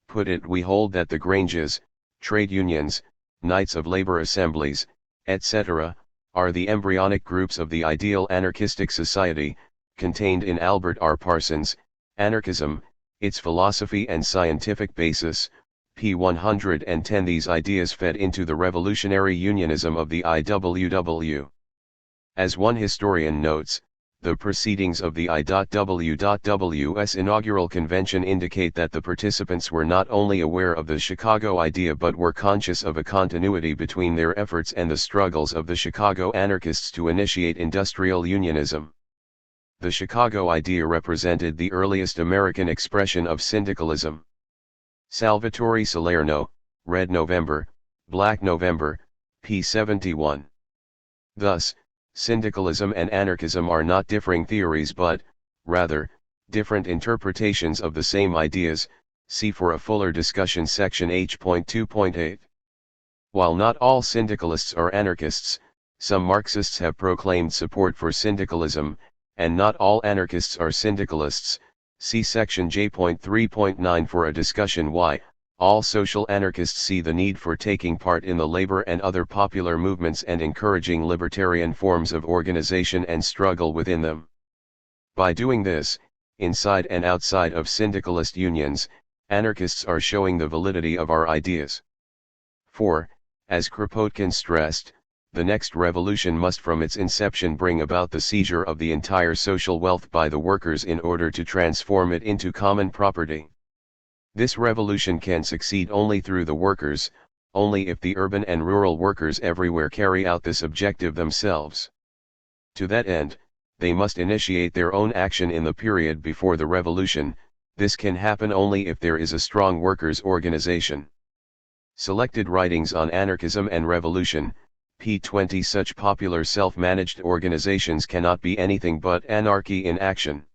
put it, we hold that the Granges, trade unions, Knights of Labor assemblies, etc., are the embryonic groups of the ideal anarchistic society, contained in Albert R. Parsons' Anarchism, its philosophy and scientific basis, p. 110. These ideas fed into the revolutionary unionism of the IWW. As one historian notes, the proceedings of the IWW's inaugural convention indicate that the participants were not only aware of the Chicago idea but were conscious of a continuity between their efforts and the struggles of the Chicago anarchists to initiate industrial unionism. The Chicago idea represented the earliest American expression of syndicalism. Salvatore Salerno, Red November, Black November, p. 71. Thus, syndicalism and anarchism are not differing theories but, rather, different interpretations of the same ideas. See for a fuller discussion section H.2.8. While not all syndicalists are anarchists, some Marxists have proclaimed support for syndicalism, and not all anarchists are syndicalists. See section J.3.9 for a discussion why all social anarchists see the need for taking part in the labor and other popular movements and encouraging libertarian forms of organization and struggle within them. By doing this, inside and outside of syndicalist unions, anarchists are showing the validity of our ideas. For, as Kropotkin stressed, the next revolution must from its inception bring about the seizure of the entire social wealth by the workers in order to transform it into common property. This revolution can succeed only through the workers, only if the urban and rural workers everywhere carry out this objective themselves. To that end, they must initiate their own action in the period before the revolution. This can happen only if there is a strong workers' organization. Selected writings on anarchism and revolution, p. 20. Such popular self-managed organizations cannot be anything but anarchy in action.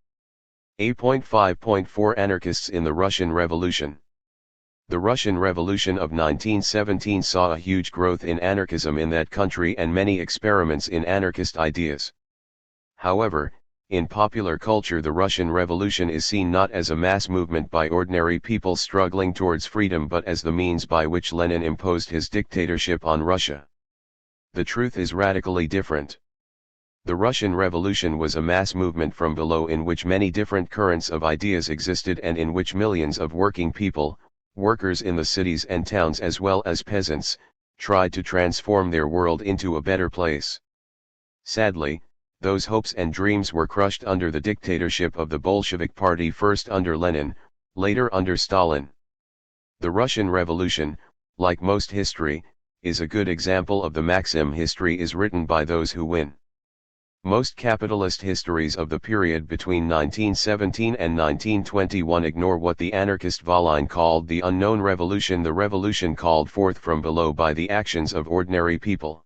A.5.4 Anarchists in the Russian Revolution. The Russian Revolution of 1917 saw a huge growth in anarchism in that country and many experiments in anarchist ideas. However, in popular culture the Russian Revolution is seen not as a mass movement by ordinary people struggling towards freedom but as the means by which Lenin imposed his dictatorship on Russia. The truth is radically different. The Russian Revolution was a mass movement from below in which many different currents of ideas existed and in which millions of working people, workers in the cities and towns as well as peasants, tried to transform their world into a better place. Sadly, those hopes and dreams were crushed under the dictatorship of the Bolshevik Party, first under Lenin, later under Stalin. The Russian Revolution, like most history, is a good example of the maxim history is written by those who win. Most capitalist histories of the period between 1917 and 1921 ignore what the anarchist Volin called the unknown revolution, the revolution called forth from below by the actions of ordinary people.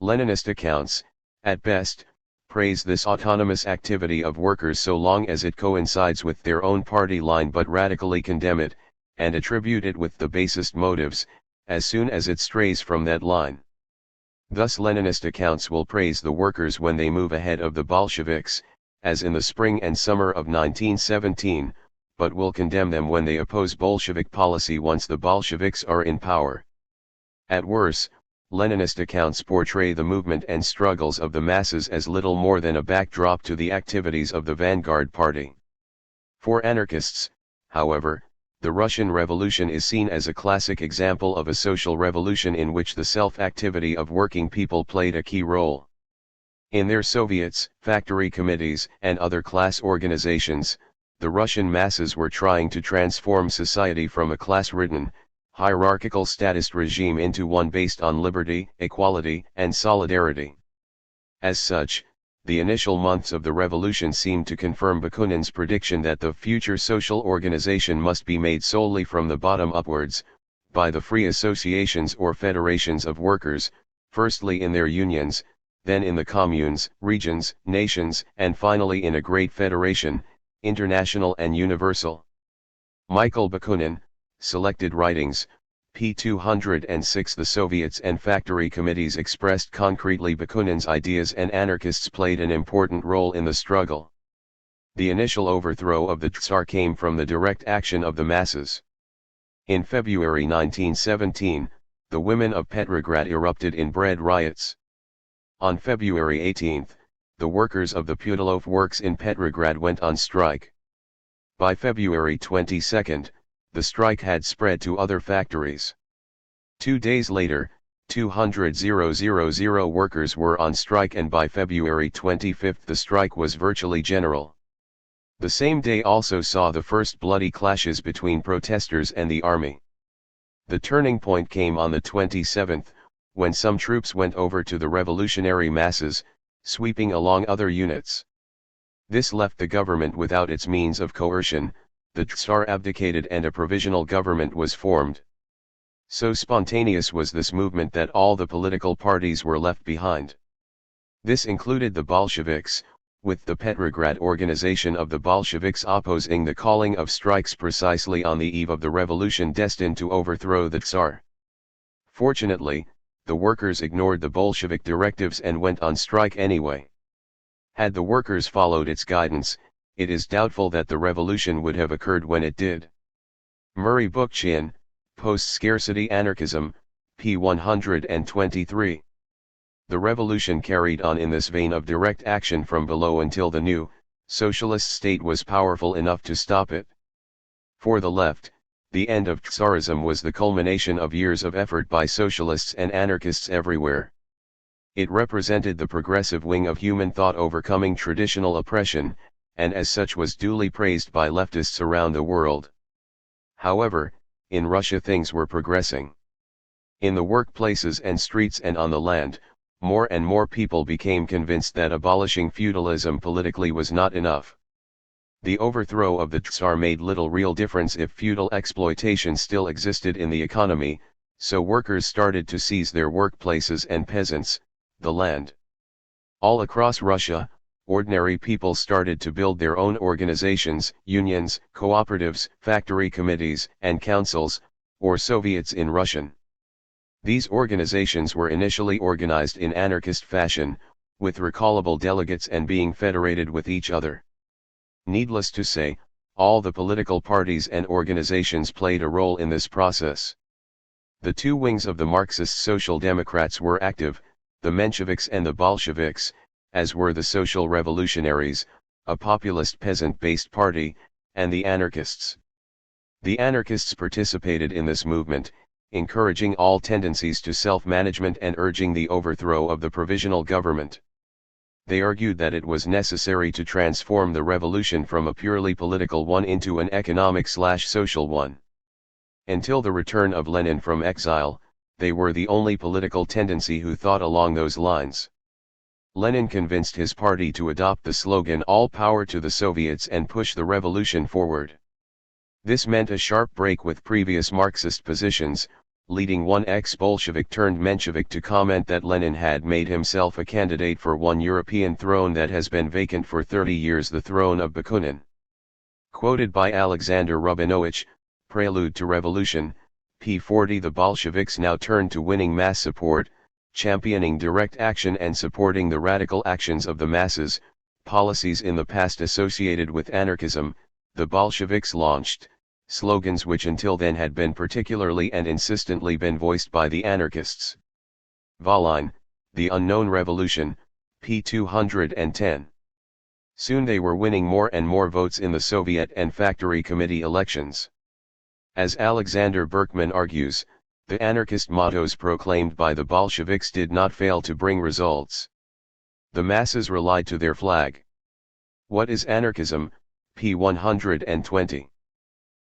Leninist accounts, at best, praise this autonomous activity of workers so long as it coincides with their own party line, but radically condemn it, and attribute it with the basest motives, as soon as it strays from that line. Thus Leninist accounts will praise the workers when they move ahead of the Bolsheviks, as in the spring and summer of 1917, but will condemn them when they oppose Bolshevik policy once the Bolsheviks are in power. At worst, Leninist accounts portray the movement and struggles of the masses as little more than a backdrop to the activities of the vanguard party. For anarchists, however, the Russian Revolution is seen as a classic example of a social revolution in which the self-activity of working people played a key role. In their Soviets, factory committees, and other class organizations, the Russian masses were trying to transform society from a class-ridden, hierarchical statist regime into one based on liberty, equality, and solidarity. As such, the initial months of the revolution seemed to confirm Bakunin's prediction that the future social organization must be made solely from the bottom upwards, by the free associations or federations of workers, firstly in their unions, then in the communes, regions, nations, and finally in a great federation, international and universal. Michael Bakunin, Selected Writings, p. 206. The Soviets and factory committees expressed concretely Bakunin's ideas, and anarchists played an important role in the struggle. The initial overthrow of the Tsar came from the direct action of the masses. In February 1917, the women of Petrograd erupted in bread riots. On February 18, the workers of the Putilov works in Petrograd went on strike. By February 22, the strike had spread to other factories. 2 days later, 200,000 workers were on strike, and by February 25 the strike was virtually general. The same day also saw the first bloody clashes between protesters and the army. The turning point came on the 27th, when some troops went over to the revolutionary masses, sweeping along other units. This left the government without its means of coercion. The Tsar abdicated and a provisional government was formed. So spontaneous was this movement that all the political parties were left behind. This included the Bolsheviks, with the Petrograd organization of the Bolsheviks opposing the calling of strikes precisely on the eve of the revolution destined to overthrow the Tsar. Fortunately, the workers ignored the Bolshevik directives and went on strike anyway. Had the workers followed its guidance, it is doubtful that the revolution would have occurred when it did. Murray Bookchin, Post-Scarcity Anarchism, p. 123. The revolution carried on in this vein of direct action from below until the new, socialist state was powerful enough to stop it. For the left, the end of Tsarism was the culmination of years of effort by socialists and anarchists everywhere. It represented the progressive wing of human thought overcoming traditional oppression, and as such was duly praised by leftists around the world. However, in Russia things were progressing. In the workplaces and streets and on the land, more and more people became convinced that abolishing feudalism politically was not enough. The overthrow of the Tsar made little real difference if feudal exploitation still existed in the economy, so workers started to seize their workplaces and peasants, the land. All across Russia, ordinary people started to build their own organizations, unions, cooperatives, factory committees, and councils, or Soviets in Russian. These organizations were initially organized in anarchist fashion, with recallable delegates and being federated with each other. Needless to say, all the political parties and organizations played a role in this process. The two wings of the Marxist Social Democrats were active, the Mensheviks and the Bolsheviks, as were the Social Revolutionaries, a populist peasant-based party, and the anarchists. The anarchists participated in this movement, encouraging all tendencies to self-management and urging the overthrow of the provisional government. They argued that it was necessary to transform the revolution from a purely political one into an economic/social one. Until the return of Lenin from exile, they were the only political tendency who thought along those lines. Lenin convinced his party to adopt the slogan "All power to the Soviets" and push the revolution forward. This meant a sharp break with previous Marxist positions, leading one ex-Bolshevik turned Menshevik to comment that Lenin had made himself a candidate for one European throne that has been vacant for 30 years, the throne of Bakunin. Quoted by Alexander Rubinovich, Prelude to Revolution, p. 40. The Bolsheviks now turned to winning mass support, championing direct action and supporting the radical actions of the masses, policies in the past associated with anarchism. The Bolsheviks launched slogans which until then had been particularly and insistently been voiced by the anarchists. Volyn, The Unknown Revolution, p. 210. Soon they were winning more and more votes in the Soviet and factory committee elections. As Alexander Berkman argues, the anarchist mottos proclaimed by the Bolsheviks did not fail to bring results. The masses relied to their flag. What is anarchism? p. 120.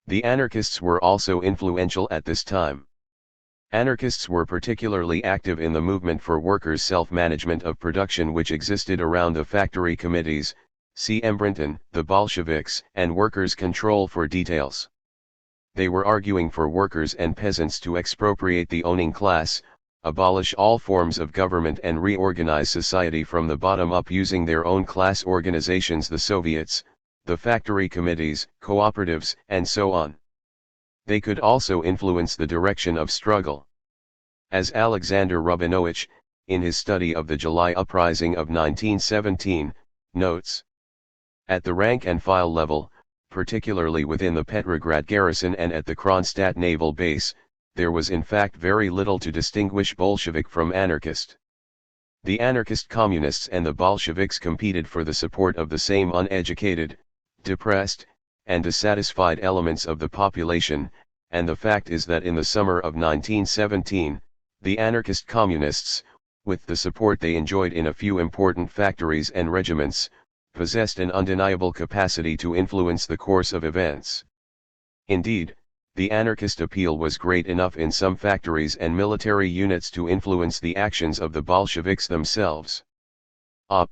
The anarchists were also influential at this time. Anarchists were particularly active in the movement for workers' self-management of production which existed around the factory committees, see Embrinton, the Bolsheviks, and workers' control for details. They were arguing for workers and peasants to expropriate the owning class, abolish all forms of government and reorganize society from the bottom up using their own class organizations, the Soviets, the factory committees, cooperatives, and so on. They could also influence the direction of struggle. As Alexander Rubinovich, in his study of the July Uprising of 1917, notes, at the rank and file level, particularly within the Petrograd garrison and at the Kronstadt naval base, there was in fact very little to distinguish Bolshevik from anarchist. The anarchist communists and the Bolsheviks competed for the support of the same uneducated, depressed, and dissatisfied elements of the population, and the fact is that in the summer of 1917, the anarchist communists, with the support they enjoyed in a few important factories and regiments, possessed an undeniable capacity to influence the course of events. Indeed, the anarchist appeal was great enough in some factories and military units to influence the actions of the Bolsheviks themselves. Op.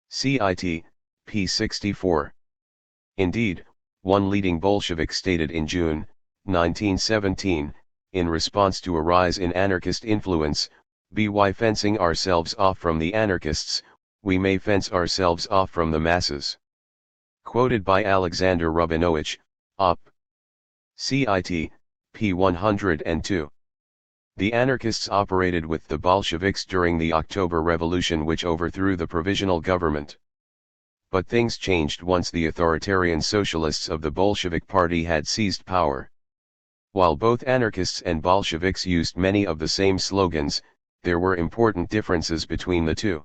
Cit. p. 64. Indeed, one leading Bolshevik stated in June, 1917, in response to a rise in anarchist influence, by fencing ourselves off from the anarchists, we may fence ourselves off from the masses. Quoted by Alexander Rubinovich, Op. Cit. p. 102. The anarchists operated with the Bolsheviks during the October Revolution which overthrew the provisional government. But things changed once the authoritarian socialists of the Bolshevik Party had seized power. While both anarchists and Bolsheviks used many of the same slogans, there were important differences between the two.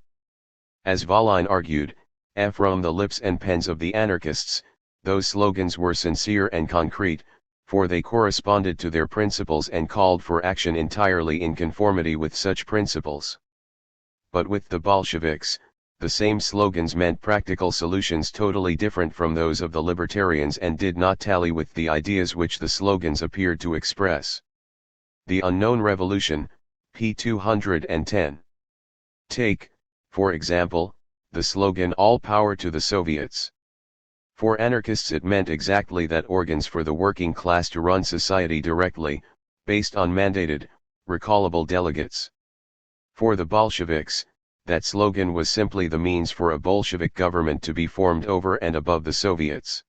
As Volin argued, from the lips and pens of the anarchists, those slogans were sincere and concrete, for they corresponded to their principles and called for action entirely in conformity with such principles. But with the Bolsheviks, the same slogans meant practical solutions totally different from those of the libertarians and did not tally with the ideas which the slogans appeared to express. The Unknown Revolution, p. 210. Take, for example, the slogan "All Power to the Soviets." For anarchists it meant exactly that: organs for the working class to run society directly, based on mandated, recallable delegates. For the Bolsheviks, that slogan was simply the means for a Bolshevik government to be formed over and above the Soviets.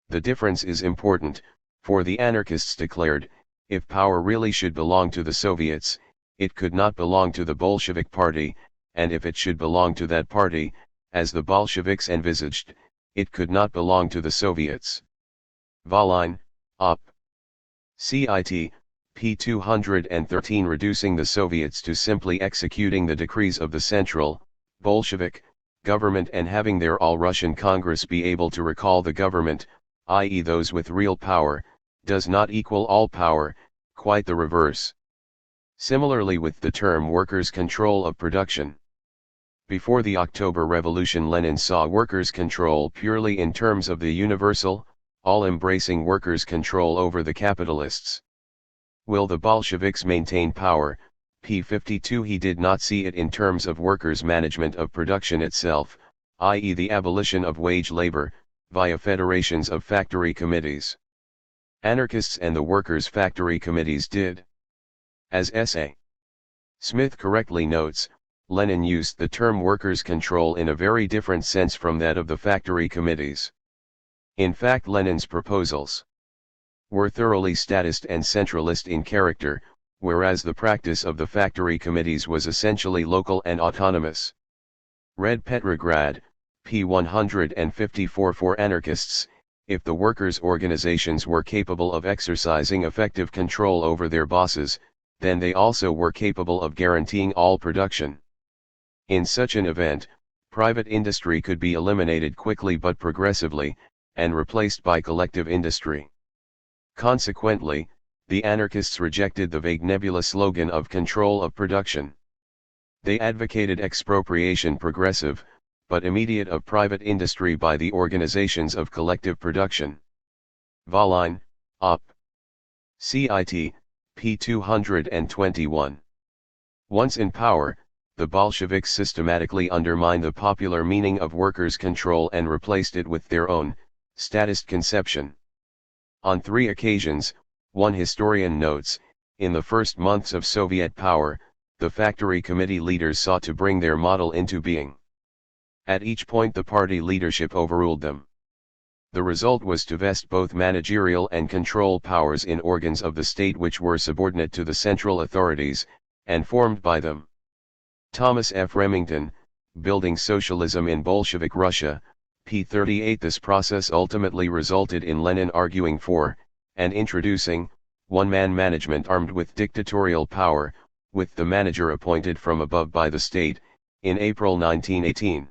The difference is important, for the anarchists declared, if power really should belong to the Soviets, it could not belong to the Bolshevik Party, and if it should belong to that party, as the Bolsheviks envisaged, it could not belong to the Soviets. Volin, Op. Cit. p. 213. Reducing the Soviets to simply executing the decrees of the Central, Bolshevik, government and having their All-Russian Congress be able to recall the government, i.e. those with real power, does not equal all power, quite the reverse. Similarly with the term workers' control of production. Before the October Revolution, Lenin saw workers' control purely in terms of the universal, all-embracing workers' control over the capitalists. Will the Bolsheviks maintain power? p. 52. He did not see it in terms of workers' management of production itself, i.e. the abolition of wage labor, via federations of factory committees. Anarchists and the workers' factory committees did. As S.A. Smith correctly notes, Lenin used the term workers' control in a very different sense from that of the factory committees. In fact, Lenin's proposals were thoroughly statist and centralist in character, whereas the practice of the factory committees was essentially local and autonomous. Read Petrograd, p. 154. For anarchists, if the workers' organizations were capable of exercising effective control over their bosses, then they also were capable of guaranteeing all production. In such an event, private industry could be eliminated quickly but progressively, and replaced by collective industry. Consequently, the anarchists rejected the vague nebulous slogan of control of production. They advocated expropriation progressive, but immediate of private industry by the organizations of collective production. Volin, Op. Cit. p. 221. Once in power, the Bolsheviks systematically undermined the popular meaning of workers' control and replaced it with their own, statist conception. On 3 occasions, one historian notes, in the first months of Soviet power, the factory committee leaders sought to bring their model into being. At each point the party leadership overruled them. The result was to vest both managerial and control powers in organs of the state which were subordinate to the central authorities, and formed by them. Thomas F. Remington, Building Socialism in Bolshevik Russia, p. 38. This process ultimately resulted in Lenin arguing for, and introducing, one-man management armed with dictatorial power, with the manager appointed from above by the state, in April 1918.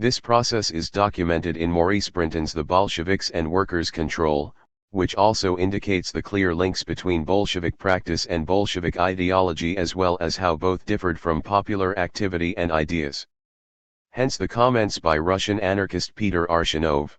This process is documented in Maurice Brinton's The Bolsheviks and Workers' Control, which also indicates the clear links between Bolshevik practice and Bolshevik ideology as well as how both differed from popular activity and ideas. Hence the comments by Russian anarchist Peter Arshinov.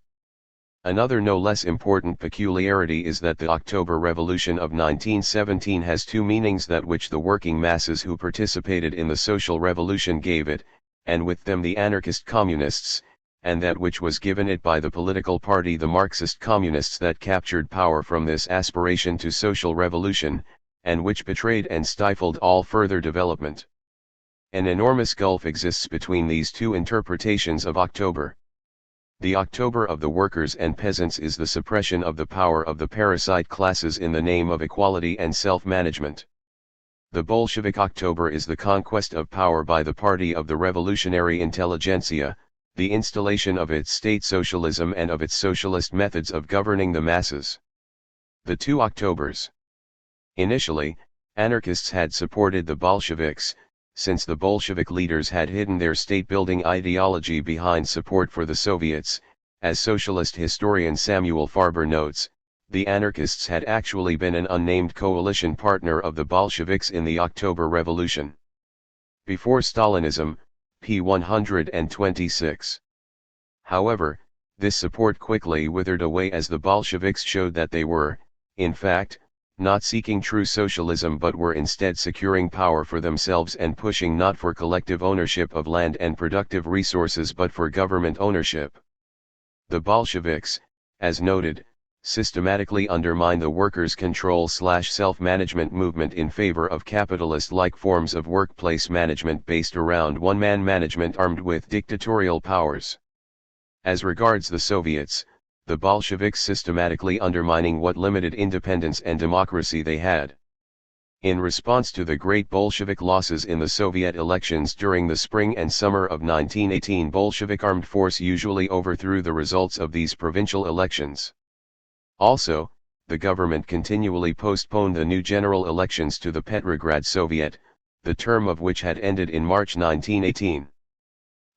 Another no less important peculiarity is that the October Revolution of 1917 has 2 meanings: that which the working masses who participated in the social revolution gave it, and with them the anarchist communists, and that which was given it by the political party the Marxist communists that captured power from this aspiration to social revolution, and which betrayed and stifled all further development. An enormous gulf exists between these 2 interpretations of October. The October of the workers and peasants is the suppression of the power of the parasite classes in the name of equality and self-management. The Bolshevik October is the conquest of power by the party of the revolutionary intelligentsia, the installation of its state socialism and of its socialist methods of governing the masses. The 2 Octobers. Initially, anarchists had supported the Bolsheviks, since the Bolshevik leaders had hidden their state-building ideology behind support for the Soviets. As socialist historian Samuel Farber notes, the anarchists had actually been an unnamed coalition partner of the Bolsheviks in the October Revolution. Before Stalinism, p. 126. However, this support quickly withered away as the Bolsheviks showed that they were, in fact, not seeking true socialism but were instead securing power for themselves and pushing not for collective ownership of land and productive resources but for government ownership. The Bolsheviks, as noted, systematically undermine the workers' control/self-management movement in favor of capitalist-like forms of workplace management based around one-man management armed with dictatorial powers. As regards the Soviets, the Bolsheviks systematically undermining what limited independence and democracy they had. In response to the great Bolshevik losses in the Soviet elections during the spring and summer of 1918, Bolshevik armed force usually overthrew the results of these provincial elections. Also, the government continually postponed the new general elections to the Petrograd Soviet, the term of which had ended in March 1918.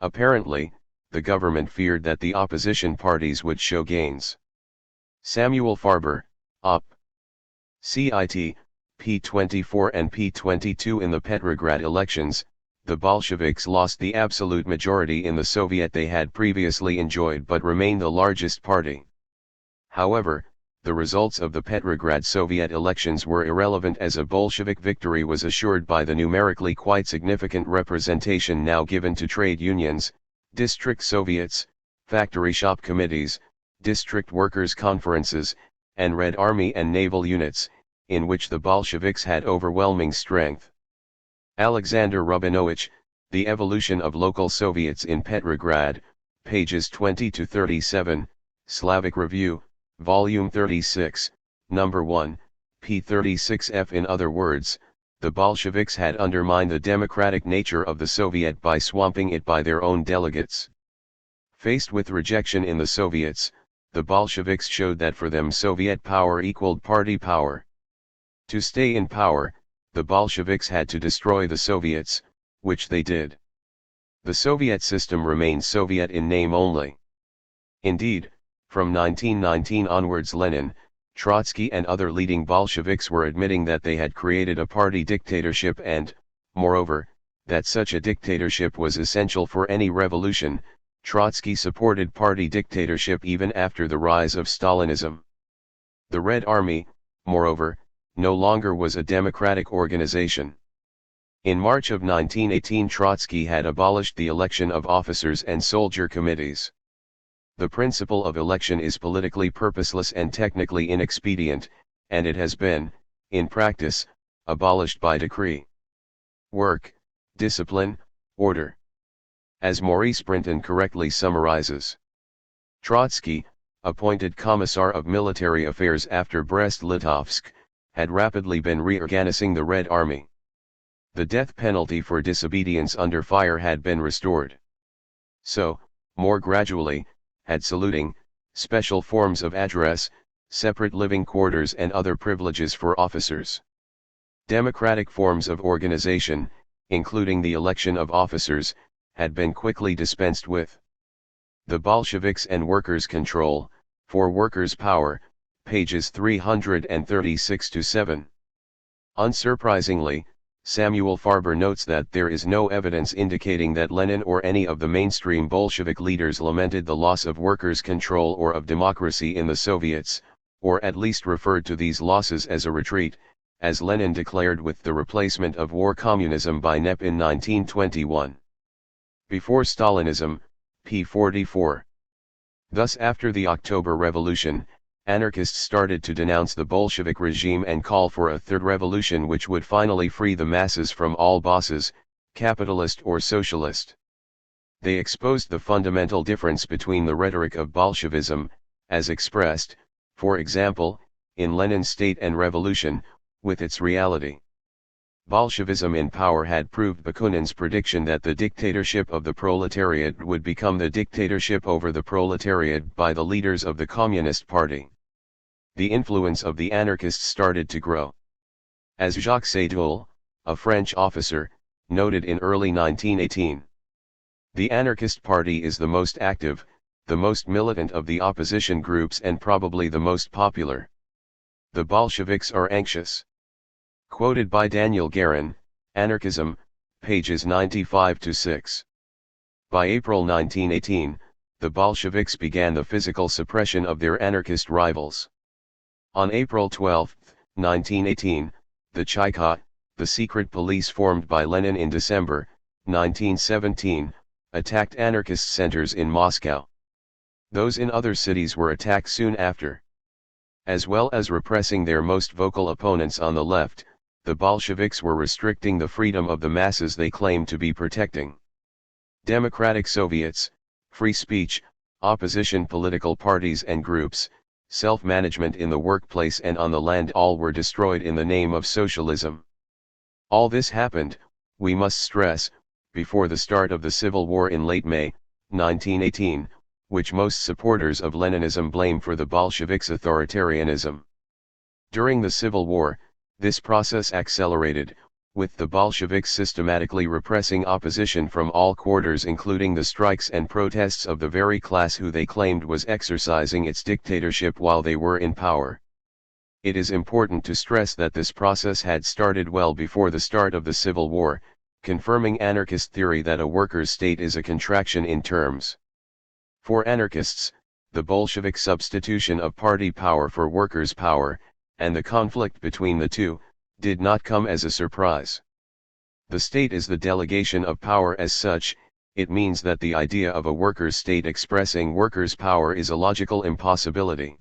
Apparently, the government feared that the opposition parties would show gains. Samuel Farber, Op. Cit. p. 24 and p. 22. In the Petrograd elections, the Bolsheviks lost the absolute majority in the Soviet they had previously enjoyed but remained the largest party. However, the results of the Petrograd Soviet elections were irrelevant as a Bolshevik victory was assured by the numerically quite significant representation now given to trade unions, district Soviets, factory shop committees, district workers' conferences, and Red Army and naval units, in which the Bolsheviks had overwhelming strength. Alexander Rubinovich, The Evolution of Local Soviets in Petrograd, pages 20-37, Slavic Review, Volume 36, Number 1, p. 36f. In other words, the Bolsheviks had undermined the democratic nature of the Soviet by swamping it by their own delegates. Faced with rejection in the Soviets, the Bolsheviks showed that for them Soviet power equaled party power. To stay in power, the Bolsheviks had to destroy the Soviets, which they did. The Soviet system remained Soviet in name only. Indeed, from 1919 onwards Lenin, Trotsky and other leading Bolsheviks were admitting that they had created a party dictatorship and, moreover, that such a dictatorship was essential for any revolution. Trotsky supported party dictatorship even after the rise of Stalinism. The Red Army, moreover, no longer was a democratic organization. In March of 1918, Trotsky had abolished the election of officers and soldier committees. The principle of election is politically purposeless and technically inexpedient, and it has been, in practice, abolished by decree. Work, discipline, order. As Maurice Brinton correctly summarizes, Trotsky, appointed Commissar of Military Affairs after Brest-Litovsk, had rapidly been reorganizing the Red Army. The death penalty for disobedience under fire had been restored. So, more gradually, had saluting, special forms of address, separate living quarters and other privileges for officers. Democratic forms of organization, including the election of officers, had been quickly dispensed with. The Bolsheviks and Workers' Control, for Workers' Power, pages 336-7. Unsurprisingly, Samuel Farber notes that there is no evidence indicating that Lenin or any of the mainstream Bolshevik leaders lamented the loss of workers' control or of democracy in the Soviets, or at least referred to these losses as a retreat, as Lenin declared with the replacement of war communism by NEP in 1921. Before Stalinism, p. 44. Thus after the October Revolution, anarchists started to denounce the Bolshevik regime and call for a third revolution which would finally free the masses from all bosses, capitalist or socialist. They exposed the fundamental difference between the rhetoric of Bolshevism, as expressed, for example, in Lenin's State and Revolution, with its reality. Bolshevism in power had proved Bakunin's prediction that the dictatorship of the proletariat would become the dictatorship over the proletariat by the leaders of the Communist Party. The influence of the anarchists started to grow. As Jacques Sédoul, a French officer, noted in early 1918, the anarchist party is the most active, the most militant of the opposition groups and probably the most popular. The Bolsheviks are anxious. Quoted by Daniel Guerin, Anarchism, pages 95-6. By April 1918, the Bolsheviks began the physical suppression of their anarchist rivals. On April 12, 1918, the Cheka, the secret police formed by Lenin in December, 1917, attacked anarchist centers in Moscow. Those in other cities were attacked soon after. As well as repressing their most vocal opponents on the left, the Bolsheviks were restricting the freedom of the masses they claimed to be protecting. Democratic Soviets, free speech, opposition political parties and groups, self-management in the workplace and on the land, all were destroyed in the name of socialism. All this happened, we must stress, before the start of the Civil War in late May, 1918, which most supporters of Leninism blame for the Bolsheviks' authoritarianism. During the Civil War, this process accelerated, with the Bolsheviks systematically repressing opposition from all quarters, including the strikes and protests of the very class who they claimed was exercising its dictatorship while they were in power. It is important to stress that this process had started well before the start of the Civil War, confirming anarchist theory that a workers' state is a contraction in terms. For anarchists, the Bolshevik substitution of party power for workers' power, and the conflict between the two, did not come as a surprise. The state is the delegation of power. As such, it means that the idea of a workers' state expressing workers' power is a logical impossibility.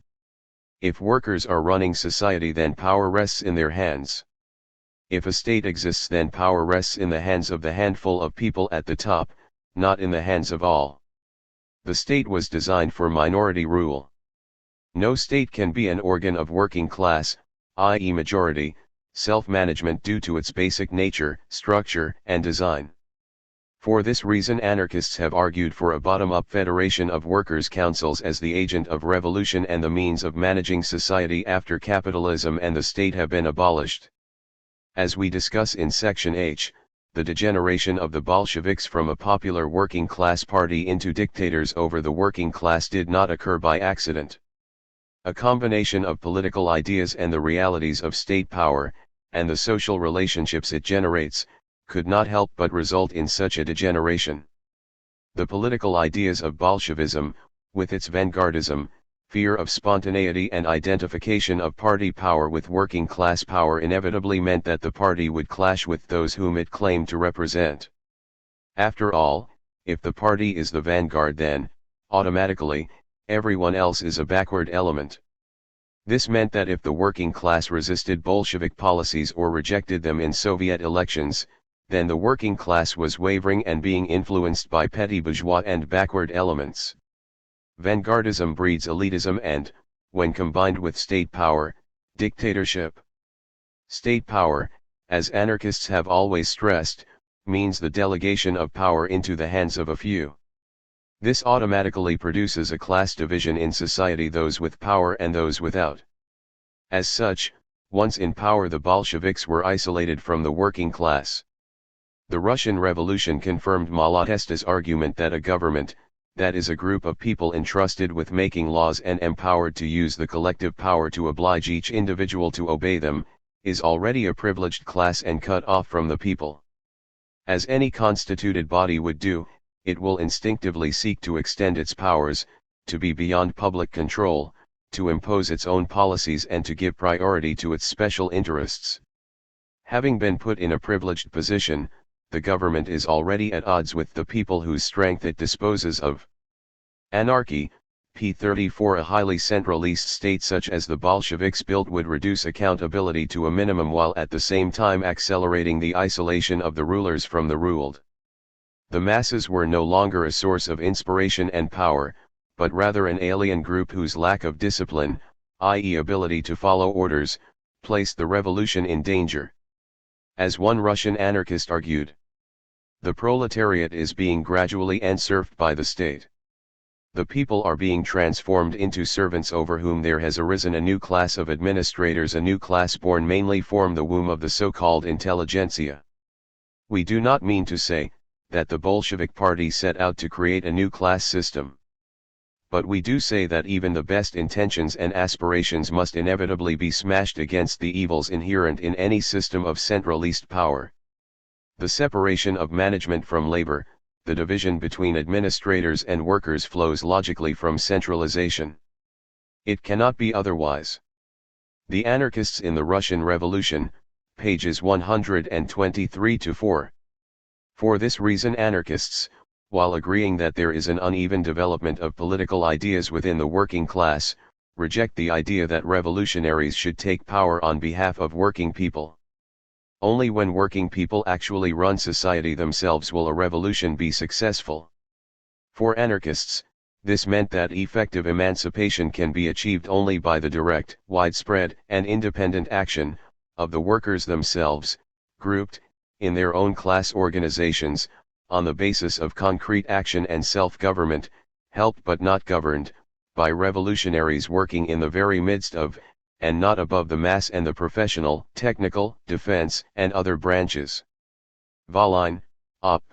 If workers are running society, then power rests in their hands. If a state exists, then power rests in the hands of the handful of people at the top, not in the hands of all. The state was designed for minority rule. No state can be an organ of working class, i.e. majority, self-management due to its basic nature, structure, and design. For this reason, anarchists have argued for a bottom-up federation of workers' councils as the agent of revolution and the means of managing society after capitalism and the state have been abolished. As we discuss in Section H, the degeneration of the Bolsheviks from a popular working class party into dictators over the working class did not occur by accident. A combination of political ideas and the realities of state power, and the social relationships it generates, could not help but result in such a degeneration. The political ideas of Bolshevism, with its vanguardism, fear of spontaneity and identification of party power with working class power inevitably meant that the party would clash with those whom it claimed to represent. After all, if the party is the vanguard, then, automatically, everyone else is a backward element. This meant that if the working class resisted Bolshevik policies or rejected them in Soviet elections, then the working class was wavering and being influenced by petty bourgeois and backward elements. Vanguardism breeds elitism and, when combined with state power, dictatorship. State power, as anarchists have always stressed, means the delegation of power into the hands of a few. This automatically produces a class division in society, those with power and those without. As such, once in power, the Bolsheviks were isolated from the working class. The Russian Revolution confirmed Malatesta's argument that a government, that is a group of people entrusted with making laws and empowered to use the collective power to oblige each individual to obey them, is already a privileged class and cut off from the people. As any constituted body would do, it will instinctively seek to extend its powers, to be beyond public control, to impose its own policies and to give priority to its special interests. Having been put in a privileged position, the government is already at odds with the people whose strength it disposes of. Anarchy, p. 34. A highly centralist state such as the Bolsheviks built would reduce accountability to a minimum while at the same time accelerating the isolation of the rulers from the ruled. The masses were no longer a source of inspiration and power, but rather an alien group whose lack of discipline, i.e. ability to follow orders, placed the revolution in danger. As one Russian anarchist argued, the proletariat is being gradually enserfed by the state. The people are being transformed into servants over whom there has arisen a new class of administrators, a new class born mainly from the womb of the so-called intelligentsia. We do not mean to say that the Bolshevik Party set out to create a new class system. But we do say that even the best intentions and aspirations must inevitably be smashed against the evils inherent in any system of centralist power. The separation of management from labor, the division between administrators and workers flows logically from centralization. It cannot be otherwise. The anarchists in the Russian Revolution, pages 123-4. For this reason anarchists, while agreeing that there is an uneven development of political ideas within the working class, reject the idea that revolutionaries should take power on behalf of working people. Only when working people actually run society themselves will a revolution be successful. For anarchists, this meant that effective emancipation can be achieved only by the direct, widespread, and independent action of the workers themselves, grouped, in their own class organizations, on the basis of concrete action and self-government, helped but not governed, by revolutionaries working in the very midst of, and not above the mass and the professional, technical, defense, and other branches. Volline, Op.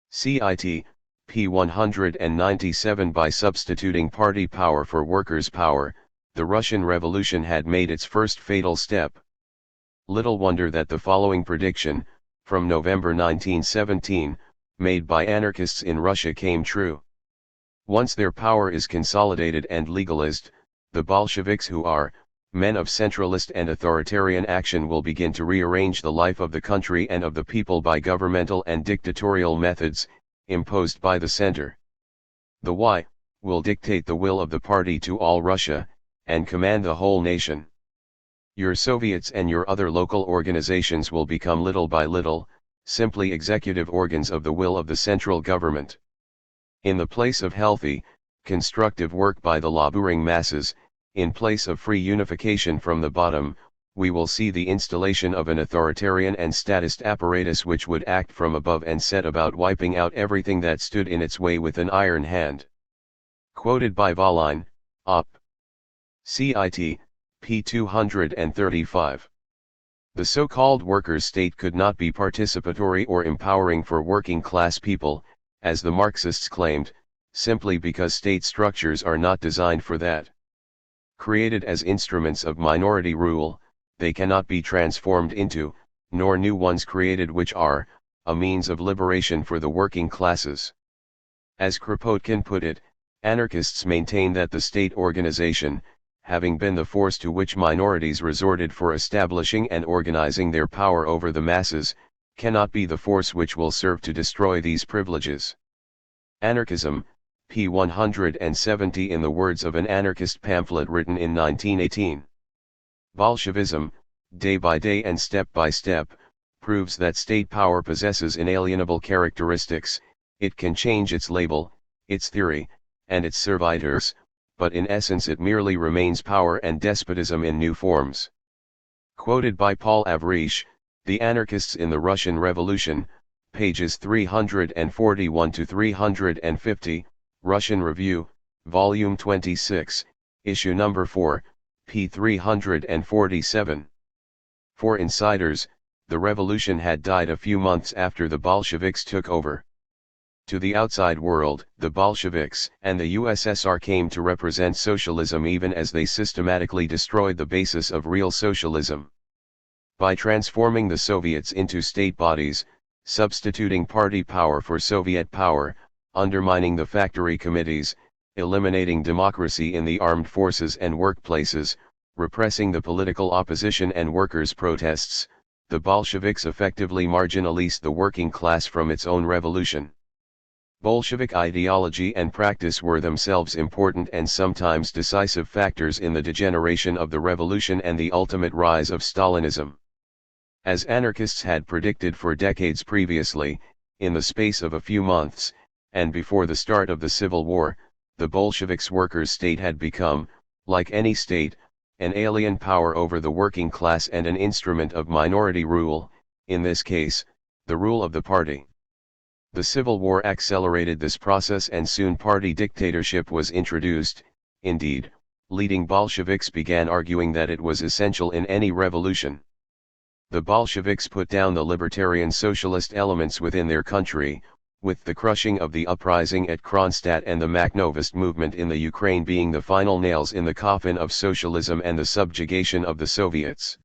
Cit. p. 197. By substituting party power for workers' power, the Russian Revolution had made its first fatal step. Little wonder that the following prediction, from November 1917, made by anarchists in Russia came true. Once their power is consolidated and legalized, the Bolsheviks, who are men of centralist and authoritarian action, will begin to rearrange the life of the country and of the people by governmental and dictatorial methods, imposed by the center. The Y will dictate the will of the party to all Russia, and command the whole nation. Your Soviets and your other local organizations will become little by little, simply executive organs of the will of the central government. In the place of healthy, constructive work by the laboring masses, in place of free unification from the bottom, we will see the installation of an authoritarian and statist apparatus which would act from above and set about wiping out everything that stood in its way with an iron hand. Quoted by Volline, Op. Cit. p. 235. The so-called workers' state could not be participatory or empowering for working class people, as the Marxists claimed, simply because state structures are not designed for that. Created as instruments of minority rule, they cannot be transformed into, nor new ones created which are, a means of liberation for the working classes. As Kropotkin put it, Anarchists maintain that the state organization, having been the force to which minorities resorted for establishing and organizing their power over the masses, cannot be the force which will serve to destroy these privileges. Anarchism, p. 170 in the words of an anarchist pamphlet written in 1918. Bolshevism, day by day and step by step, proves that state power possesses inalienable characteristics. It can change its label, its theory, and its servitors, but in essence it merely remains power and despotism in new forms. Quoted by Paul Avrish, The Anarchists in the Russian Revolution, pages 341 to 350, Russian Review, Volume 26, Issue Number 4, p. 347. For insiders, the revolution had died a few months after the Bolsheviks took over. To the outside world, the Bolsheviks and the USSR came to represent socialism even as they systematically destroyed the basis of real socialism. By transforming the Soviets into state bodies, substituting party power for Soviet power, undermining the factory committees, eliminating democracy in the armed forces and workplaces, repressing the political opposition and workers' protests, the Bolsheviks effectively marginalized the working class from its own revolution. Bolshevik ideology and practice were themselves important and sometimes decisive factors in the degeneration of the revolution and the ultimate rise of Stalinism. As anarchists had predicted for decades previously, in the space of a few months, and before the start of the Civil War, the Bolsheviks' workers' state had become, like any state, an alien power over the working class and an instrument of minority rule, in this case, the rule of the party. The Civil War accelerated this process and soon party dictatorship was introduced. Indeed, leading Bolsheviks began arguing that it was essential in any revolution. The Bolsheviks put down the libertarian socialist elements within their country, with the crushing of the uprising at Kronstadt and the Makhnovist movement in the Ukraine being the final nails in the coffin of socialism and the subjugation of the Soviets.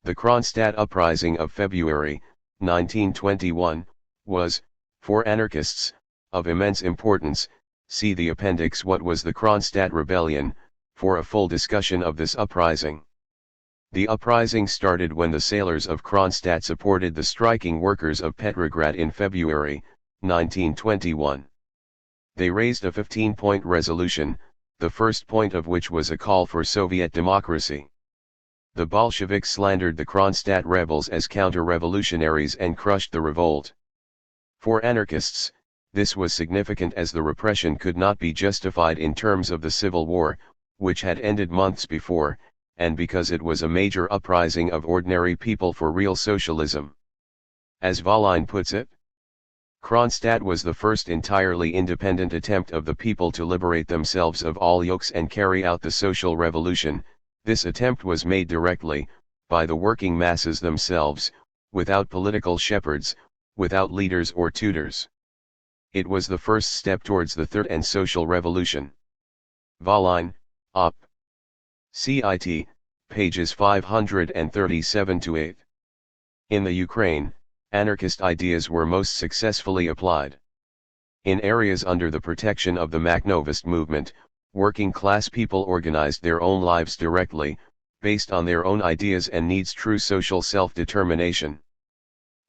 The Kronstadt uprising of February, 1921, was, for anarchists, of immense importance. See the appendix What was the Kronstadt Rebellion, for a full discussion of this uprising. The uprising started when the sailors of Kronstadt supported the striking workers of Petrograd in February, 1921. They raised a 15-point resolution, the first point of which was a call for Soviet democracy. The Bolsheviks slandered the Kronstadt rebels as counter-revolutionaries and crushed the revolt. For anarchists, this was significant as the repression could not be justified in terms of the Civil War, which had ended months before, and because it was a major uprising of ordinary people for real socialism. As Volline puts it, Kronstadt was the first entirely independent attempt of the people to liberate themselves of all yokes and carry out the social revolution. This attempt was made directly, by the working masses themselves, without political shepherds, without leaders or tutors. It was the first step towards the Third and Social Revolution. Volline, Op. Cit. Pages 537-8. In the Ukraine, anarchist ideas were most successfully applied. In areas under the protection of the Makhnovist movement, working class people organized their own lives directly, based on their own ideas and needs true social self-determination.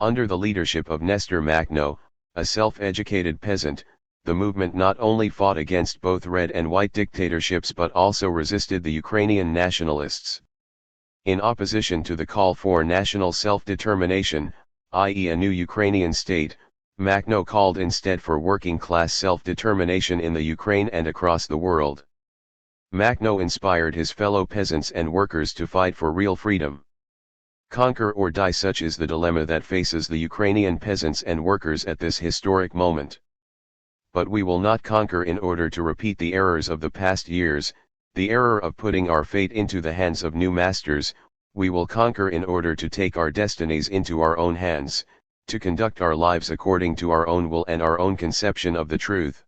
Under the leadership of Nestor Makhno, a self-educated peasant, the movement not only fought against both red and white dictatorships but also resisted the Ukrainian nationalists. In opposition to the call for national self-determination, i.e. a new Ukrainian state, Makhno called instead for working-class self-determination in the Ukraine and across the world. Makhno inspired his fellow peasants and workers to fight for real freedom. Conquer or die, such is the dilemma that faces the Ukrainian peasants and workers at this historic moment. But we will not conquer in order to repeat the errors of the past years, the error of putting our fate into the hands of new masters. We will conquer in order to take our destinies into our own hands, to conduct our lives according to our own will and our own conception of the truth.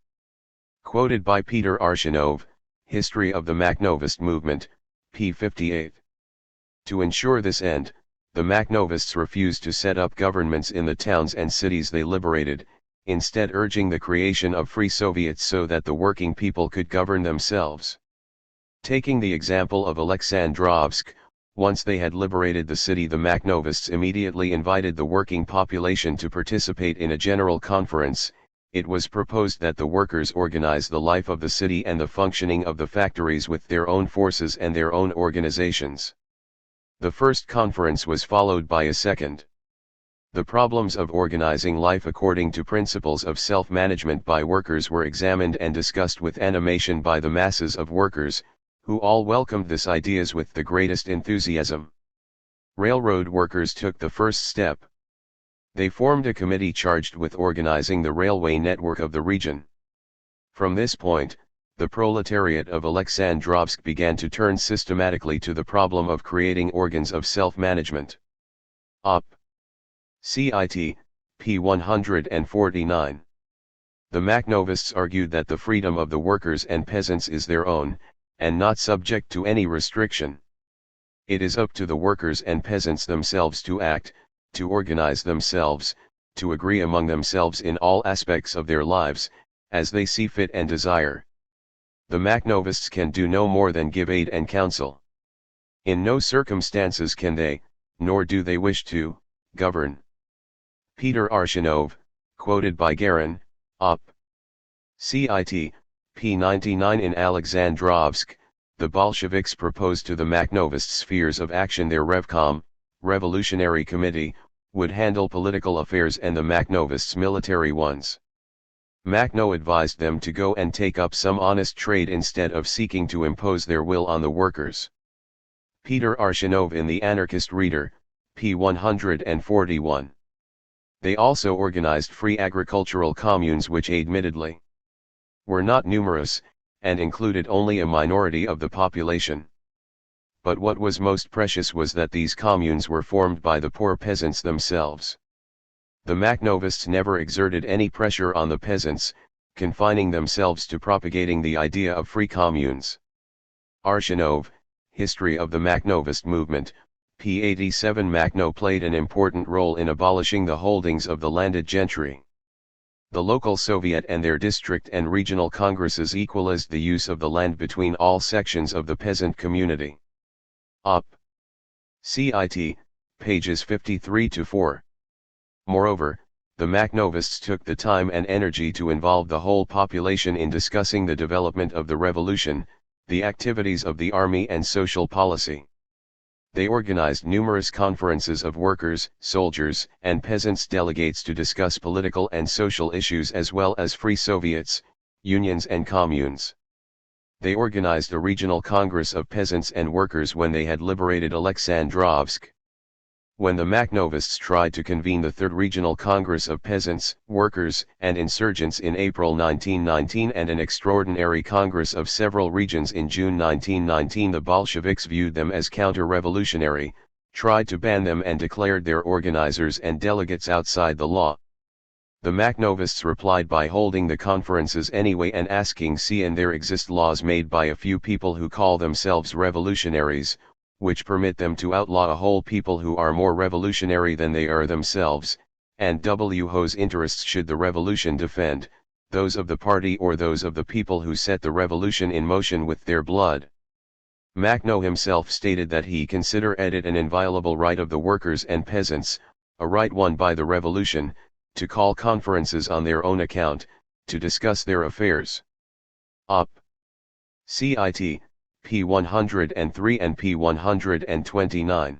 Quoted by Peter Arshinov, History of the Makhnovist Movement, p. 58. To ensure this end, the Makhnovists refused to set up governments in the towns and cities they liberated. instead urging the creation of free Soviets so that the working people could govern themselves. Taking the example of Alexandrovsk, once they had liberated the city, the Makhnovists immediately invited the working population to participate in a general conference. It was proposed that the workers organize the life of the city and the functioning of the factories with their own forces and their own organizations. The first conference was followed by a second. The problems of organizing life according to principles of self-management by workers were examined and discussed with animation by the masses of workers, who all welcomed these ideas with the greatest enthusiasm. Railroad workers took the first step. They formed a committee charged with organizing the railway network of the region. From this point, the proletariat of Alexandrovsk began to turn systematically to the problem of creating organs of self-management. Op. Cit. p. 149. The Makhnovists argued that the freedom of the workers and peasants is their own, and not subject to any restriction. It is up to the workers and peasants themselves to act, to organize themselves, to agree among themselves in all aspects of their lives, as they see fit and desire. The Makhnovists can do no more than give aid and counsel. In no circumstances can they, nor do they wish to, govern. Peter Arshinov, quoted by Garin, Op. Cit. p. 99. In Alexandrovsk, the Bolsheviks proposed to the Makhnovists spheres of action. Their Revcom, Revolutionary Committee, would handle political affairs and the Makhnovists military ones. Makhno advised them to go and take up some honest trade instead of seeking to impose their will on the workers. Peter Arshinov in The Anarchist Reader, p. 141. They also organized free agricultural communes which admittedly were not numerous, and included only a minority of the population. But what was most precious was that these communes were formed by the poor peasants themselves. The Makhnovists never exerted any pressure on the peasants, confining themselves to propagating the idea of free communes. Arshinov, History of the Makhnovist Movement, p. 87. Makhno played an important role in abolishing the holdings of the landed gentry. The local Soviet and their district and regional congresses equalized the use of the land between all sections of the peasant community. Op. Cit. pages 53-4. Moreover, the Makhnovists took the time and energy to involve the whole population in discussing the development of the revolution, the activities of the army and social policy. They organized numerous conferences of workers, soldiers, and peasants delegates to discuss political and social issues as well as free Soviets, unions and communes. They organized a regional congress of peasants and workers when they had liberated Alexandrovsk. When the Makhnovists tried to convene the Third Regional Congress of Peasants, Workers, and Insurgents in April 1919 and an extraordinary Congress of several regions in June 1919, the Bolsheviks viewed them as counter-revolutionary, tried to ban them and declared their organizers and delegates outside the law. The Makhnovists replied by holding the conferences anyway and asking and there exist laws made by a few people who call themselves revolutionaries, which permit them to outlaw a whole people who are more revolutionary than they are themselves, and whose interests should the revolution defend, those of the party or those of the people who set the revolution in motion with their blood. Makhno himself stated that he considered it an inviolable right of the workers and peasants, a right won by the revolution, to call conferences on their own account, to discuss their affairs. Op. Cit. p. 103 and p. 129.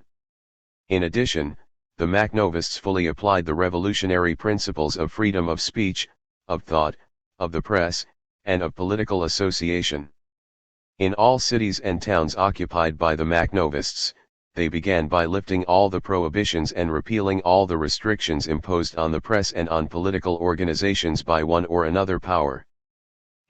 In addition, the Makhnovists fully applied the revolutionary principles of freedom of speech, of thought, of the press, and of political association. In all cities and towns occupied by the Makhnovists, they began by lifting all the prohibitions and repealing all the restrictions imposed on the press and on political organizations by one or another power.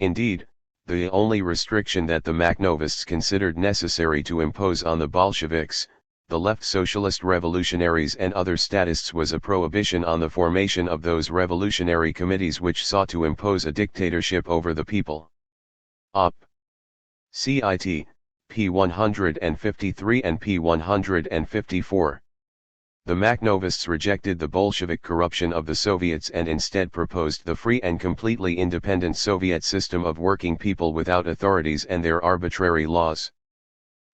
Indeed, the only restriction that the Makhnovists considered necessary to impose on the Bolsheviks, the left socialist revolutionaries and other statists, was a prohibition on the formation of those revolutionary committees which sought to impose a dictatorship over the people. Op. Cit. p. 153 and p. 154. The Makhnovists rejected the Bolshevik corruption of the Soviets and instead proposed the free and completely independent Soviet system of working people without authorities and their arbitrary laws.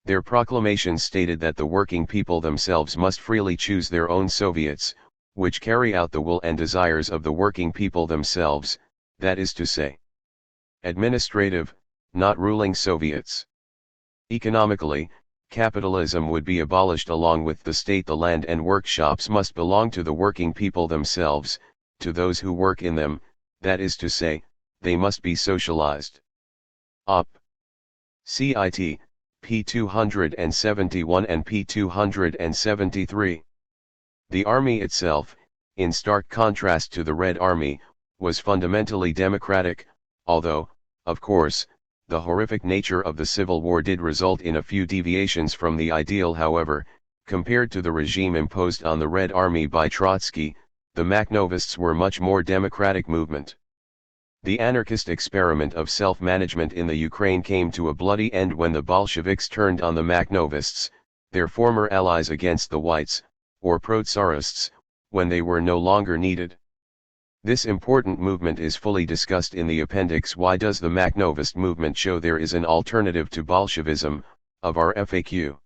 Their proclamation stated that the working people themselves must freely choose their own Soviets, which carry out the will and desires of the working people themselves, that is to say, administrative, not ruling Soviets. Economically, capitalism would be abolished along with the state. The land and workshops must belong to the working people themselves, to those who work in them, that is to say, they must be socialized. Op. Cit. p. 271 and p. 273. The army itself, in stark contrast to the Red Army, was fundamentally democratic, although, of course, the horrific nature of the Civil War did result in a few deviations from the ideal. However, compared to the regime imposed on the Red Army by Trotsky, the Makhnovists were much more democratic movement. The anarchist experiment of self-management in the Ukraine came to a bloody end when the Bolsheviks turned on the Makhnovists, their former allies, against the Whites, or pro-Tsarists, when they were no longer needed. This important movement is fully discussed in the appendix Why Does the Makhnovist Movement Show There Is an Alternative to Bolshevism, of our FAQ.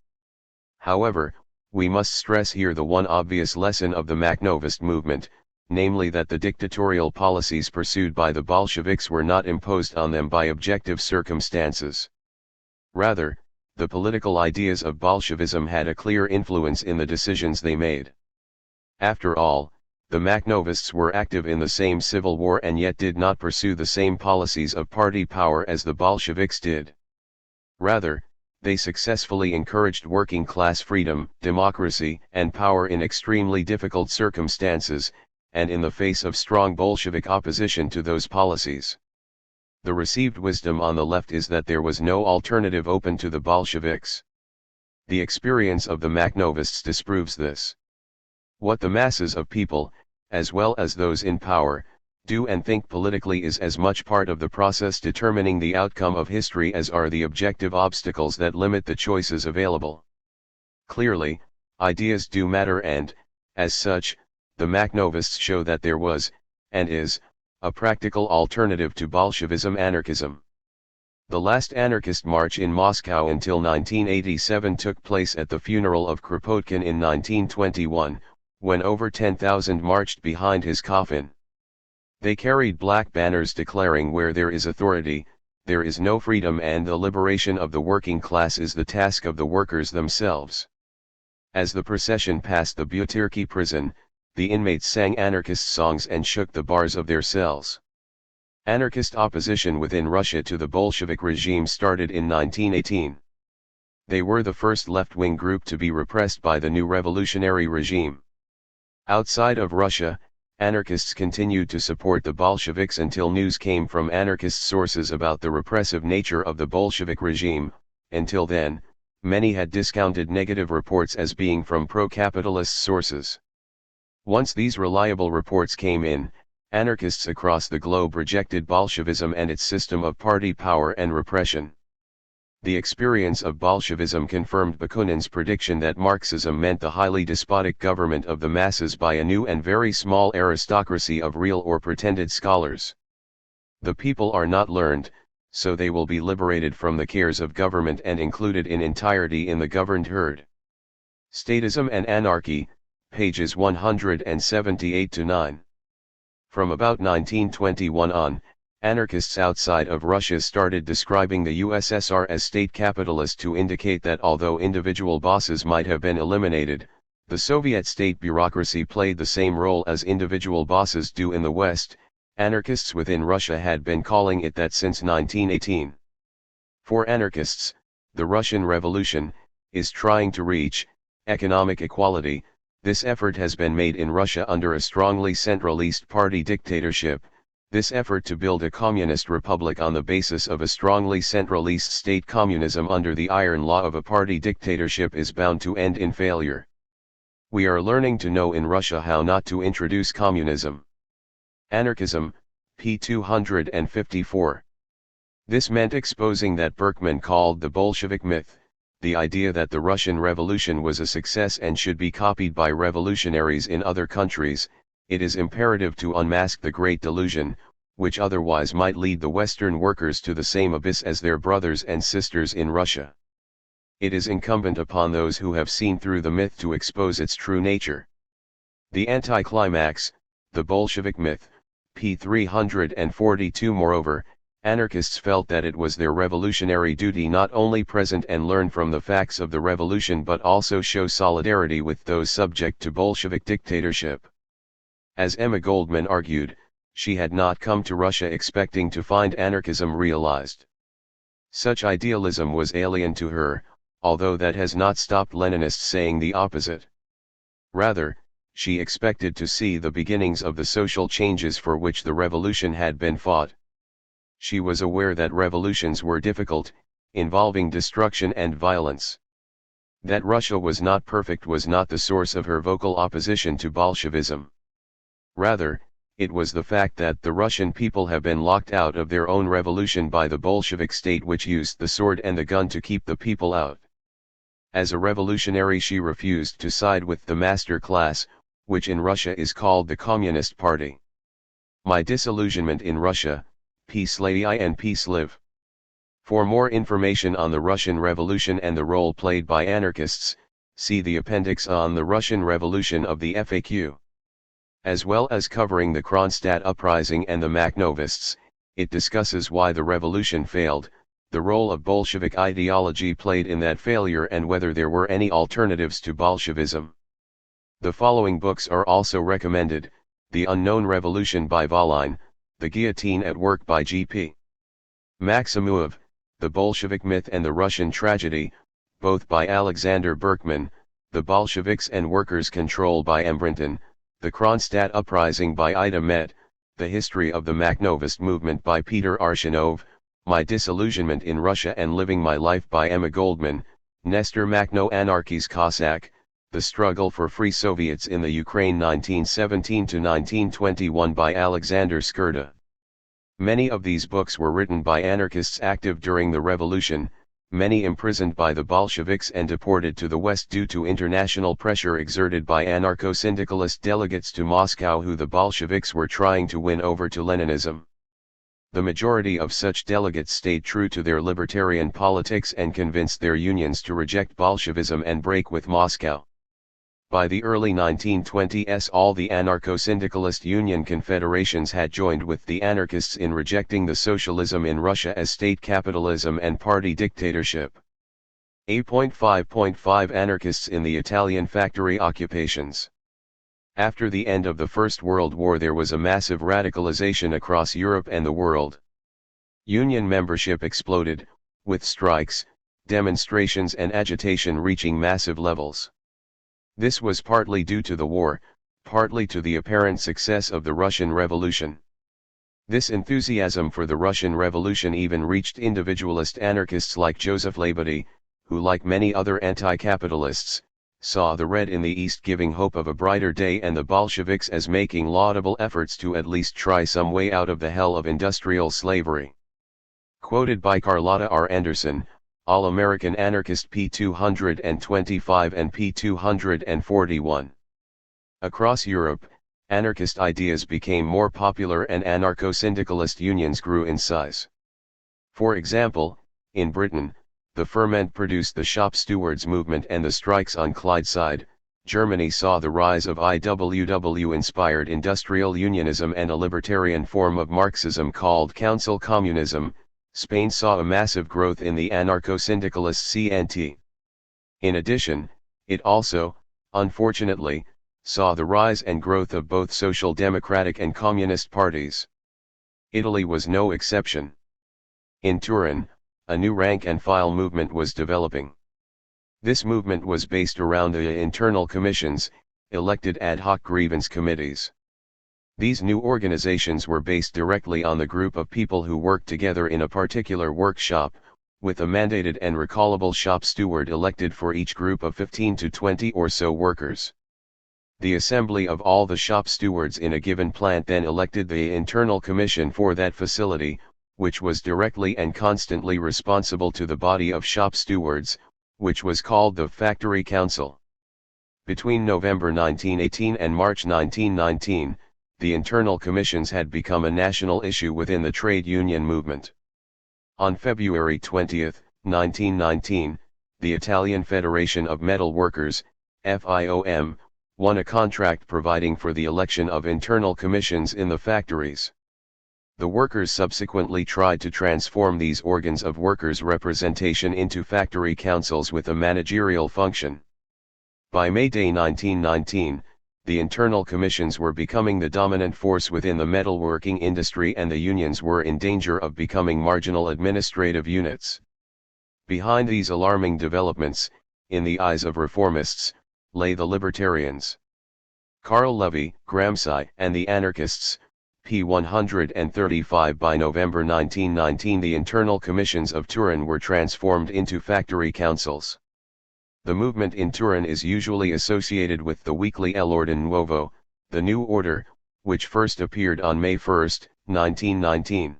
However, we must stress here the one obvious lesson of the Makhnovist movement, namely that the dictatorial policies pursued by the Bolsheviks were not imposed on them by objective circumstances. Rather, the political ideas of Bolshevism had a clear influence in the decisions they made. After all, the Makhnovists were active in the same civil war and yet did not pursue the same policies of party power as the Bolsheviks did. Rather, they successfully encouraged working class freedom, democracy, and power in extremely difficult circumstances, and in the face of strong Bolshevik opposition to those policies. The received wisdom on the left is that there was no alternative open to the Bolsheviks. The experience of the Makhnovists disproves this. What the masses of people, as well as those in power, do and think politically is as much part of the process determining the outcome of history as are the objective obstacles that limit the choices available. Clearly, ideas do matter and, as such, the Makhnovists show that there was, and is, a practical alternative to Bolshevism: anarchism. The last anarchist march in Moscow until 1987 took place at the funeral of Kropotkin in 1921, when over 10,000 marched behind his coffin. They carried black banners declaring where there is authority, there is no freedom, and the liberation of the working class is the task of the workers themselves. As the procession passed the Butyrki prison, the inmates sang anarchist songs and shook the bars of their cells. Anarchist opposition within Russia to the Bolshevik regime started in 1918. They were the first left-wing group to be repressed by the new revolutionary regime. Outside of Russia, anarchists continued to support the Bolsheviks until news came from anarchist sources about the repressive nature of the Bolshevik regime. Until then, many had discounted negative reports as being from pro-capitalist sources. Once these reliable reports came in, anarchists across the globe rejected Bolshevism and its system of party power and repression. The experience of Bolshevism confirmed Bakunin's prediction that Marxism meant the highly despotic government of the masses by a new and very small aristocracy of real or pretended scholars. The people are not learned, so they will be liberated from the cares of government and included in entirety in the governed herd. Statism and Anarchy, pages 178-9. From about 1921 on, anarchists outside of Russia started describing the USSR as state capitalist to indicate that although individual bosses might have been eliminated, the Soviet state bureaucracy played the same role as individual bosses do in the West. Anarchists within Russia had been calling it that since 1918. For anarchists, the Russian Revolution is trying to reach economic equality. This effort has been made in Russia under a strongly centralist party dictatorship. This effort to build a communist republic on the basis of a strongly centralist state communism under the iron law of a party dictatorship is bound to end in failure. We are learning to know in Russia how not to introduce communism. Anarchism, p. 254. This meant exposing that Berkman called the Bolshevik myth, the idea that the Russian Revolution was a success and should be copied by revolutionaries in other countries, it is imperative to unmask the great delusion, which otherwise might lead the Western workers to the same abyss as their brothers and sisters in Russia. It is incumbent upon those who have seen through the myth to expose its true nature. The anticlimax, the Bolshevik myth, p. 342. Moreover, anarchists felt that it was their revolutionary duty not only present and learn from the facts of the revolution but also show solidarity with those subject to Bolshevik dictatorship. As Emma Goldman argued, she had not come to Russia expecting to find anarchism realized. Such idealism was alien to her, although that has not stopped Leninists saying the opposite. Rather, she expected to see the beginnings of the social changes for which the revolution had been fought. She was aware that revolutions were difficult, involving destruction and violence. That Russia was not perfect was not the source of her vocal opposition to Bolshevism. Rather, it was the fact that the Russian people have been locked out of their own revolution by the Bolshevik state, which used the sword and the gun to keep the people out. As a revolutionary, she refused to side with the master class, which in Russia is called the Communist Party. My disillusionment in Russia, Peace Lady and Peace Live. For more information on the Russian Revolution and the role played by anarchists, see the appendix on the Russian Revolution of the FAQ. As well as covering the Kronstadt uprising and the Makhnovists, it discusses why the revolution failed, the role of Bolshevik ideology played in that failure, and whether there were any alternatives to Bolshevism. The following books are also recommended: The Unknown Revolution by Volin, The Guillotine at Work by G.P. Maximuov, The Bolshevik Myth and the Russian Tragedy, both by Alexander Berkman, The Bolsheviks and Workers' Control by M. Brinton, The Kronstadt Uprising by Ida Met, The History of the Makhnovist Movement by Peter Arshinov, My Disillusionment in Russia and Living My Life by Emma Goldman, Nestor Makhno Anarchy's Cossack, The Struggle for Free Soviets in the Ukraine 1917–1921 by Alexander Skurda. Many of these books were written by anarchists active during the revolution, many imprisoned by the Bolsheviks and deported to the West due to international pressure exerted by anarcho-syndicalist delegates to Moscow who the Bolsheviks were trying to win over to Leninism. The majority of such delegates stayed true to their libertarian politics and convinced their unions to reject Bolshevism and break with Moscow. By the early 1920s, all the anarcho-syndicalist union confederations had joined with the anarchists in rejecting the socialism in Russia as state capitalism and party dictatorship. 8.5.5 Anarchists in the Italian factory occupations. After the end of the First World War, there was a massive radicalization across Europe and the world. Union membership exploded, with strikes, demonstrations and agitation reaching massive levels. This was partly due to the war, partly to the apparent success of the Russian Revolution. This enthusiasm for the Russian Revolution even reached individualist anarchists like Joseph Labadie, who, like many other anti-capitalists, saw the Red in the East giving hope of a brighter day and the Bolsheviks as making laudable efforts to at least try some way out of the hell of industrial slavery. Quoted by Carlotta R. Anderson, All-American Anarchist p. 225 and p. 241. Across Europe, anarchist ideas became more popular and anarcho-syndicalist unions grew in size. For example, in Britain, the ferment produced the shop stewards movement and the strikes on Clydeside. Germany saw the rise of IWW-inspired industrial unionism and a libertarian form of Marxism called council communism. Spain saw a massive growth in the anarcho-syndicalist CNT. In addition, it also, unfortunately, saw the rise and growth of both social democratic and communist parties. Italy was no exception. In Turin, a new rank-and-file movement was developing. This movement was based around the internal commissions, elected ad hoc grievance committees. These new organizations were based directly on the group of people who worked together in a particular workshop, with a mandated and recallable shop steward elected for each group of 15 to 20 or so workers. The assembly of all the shop stewards in a given plant then elected the internal commission for that facility, which was directly and constantly responsible to the body of shop stewards, which was called the Factory Council. Between November 1918 and March 1919, the internal commissions had become a national issue within the trade union movement. On February 20, 1919, the Italian Federation of Metal Workers, FIOM, won a contract providing for the election of internal commissions in the factories. The workers subsequently tried to transform these organs of workers' representation into factory councils with a managerial function. By May-Day 1919, the internal commissions were becoming the dominant force within the metalworking industry, and the unions were in danger of becoming marginal administrative units. Behind these alarming developments, in the eyes of reformists, lay the libertarians. Karl Levy, Gramsci, and the anarchists, p. 135. By November 1919, the internal commissions of Turin were transformed into factory councils. The movement in Turin is usually associated with the weekly El Orden Nuovo, the New Order, which first appeared on May 1, 1919.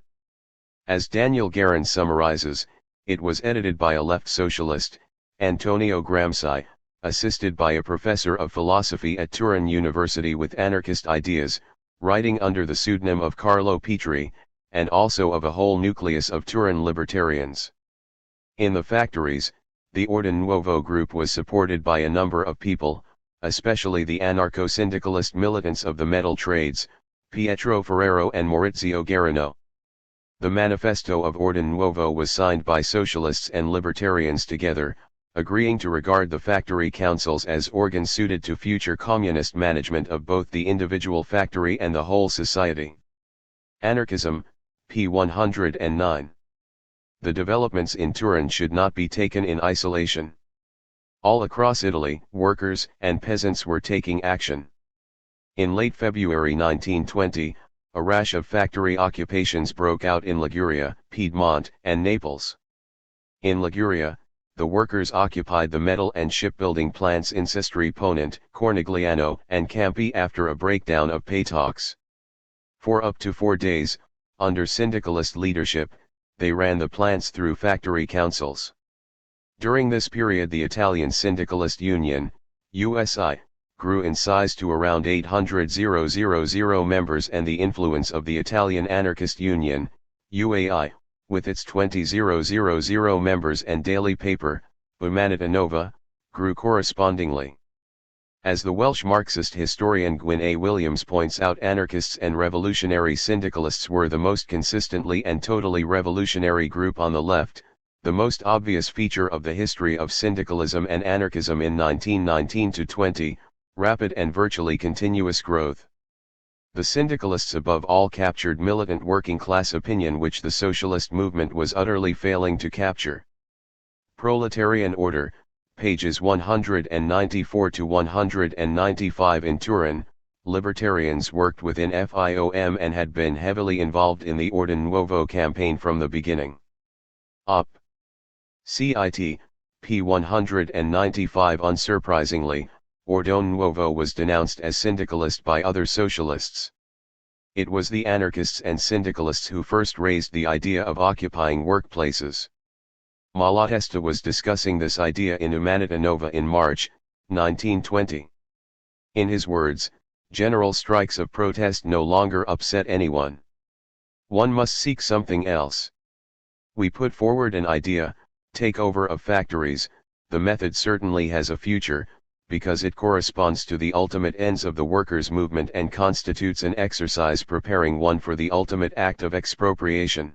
As Daniel Guerin summarizes, it was edited by a left socialist, Antonio Gramsci, assisted by a professor of philosophy at Turin University with anarchist ideas, writing under the pseudonym of Carlo Petri, and also of a whole nucleus of Turin libertarians. In the factories, the Orden Nuovo group was supported by a number of people, especially the anarcho-syndicalist militants of the metal trades, Pietro Ferrero and Maurizio Guarino. The manifesto of Orden Nuovo was signed by socialists and libertarians together, agreeing to regard the factory councils as organs suited to future communist management of both the individual factory and the whole society. Anarchism, p. 109. The developments in Turin should not be taken in isolation. All across Italy, workers and peasants were taking action. In late February 1920, a rash of factory occupations broke out in Liguria, Piedmont, and Naples. In Liguria, the workers occupied the metal and shipbuilding plants in Sestri Ponente, Cornigliano, and Campi after a breakdown of pay talks. For up to 4 days, under syndicalist leadership, they ran the plants through factory councils. During this period, the Italian Syndicalist Union, USI, grew in size to around 800,000 members, and the influence of the Italian Anarchist Union, UAI, with its 20,000 members and daily paper, Umanità Nova, grew correspondingly. As the Welsh Marxist historian Gwyn A. Williams points out, anarchists and revolutionary syndicalists were the most consistently and totally revolutionary group on the left, the most obvious feature of the history of syndicalism and anarchism in 1919-20, rapid and virtually continuous growth. The syndicalists above all captured militant working class opinion, which the socialist movement was utterly failing to capture. Proletarian Order, pages 194 to 195. In Turin, libertarians worked within FIOM and had been heavily involved in the Orden Nuovo campaign from the beginning. Op. Cit. p. 195. Unsurprisingly, Orden Nuovo was denounced as syndicalist by other socialists. It was the anarchists and syndicalists who first raised the idea of occupying workplaces. Malatesta was discussing this idea in Umanità Nova in March, 1920. In his words, general strikes of protest no longer upset anyone. One must seek something else. We put forward an idea, takeover of factories. The method certainly has a future, because it corresponds to the ultimate ends of the workers' movement and constitutes an exercise preparing one for the ultimate act of expropriation.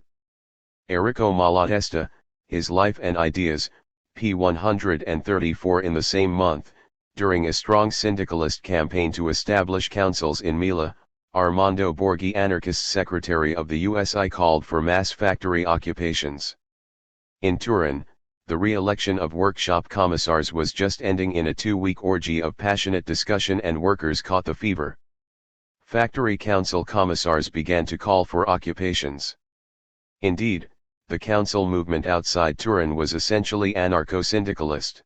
Enrico Malatesta, His Life and Ideas, p. 134. In the same month, during a strong syndicalist campaign to establish councils in Mila, Armando Borghi, anarchist secretary of the USI, called for mass factory occupations. In Turin, the re-election of workshop commissars was just ending in a 2-week orgy of passionate discussion, and workers caught the fever. Factory council commissars began to call for occupations. Indeed, the council movement outside Turin was essentially anarcho-syndicalist.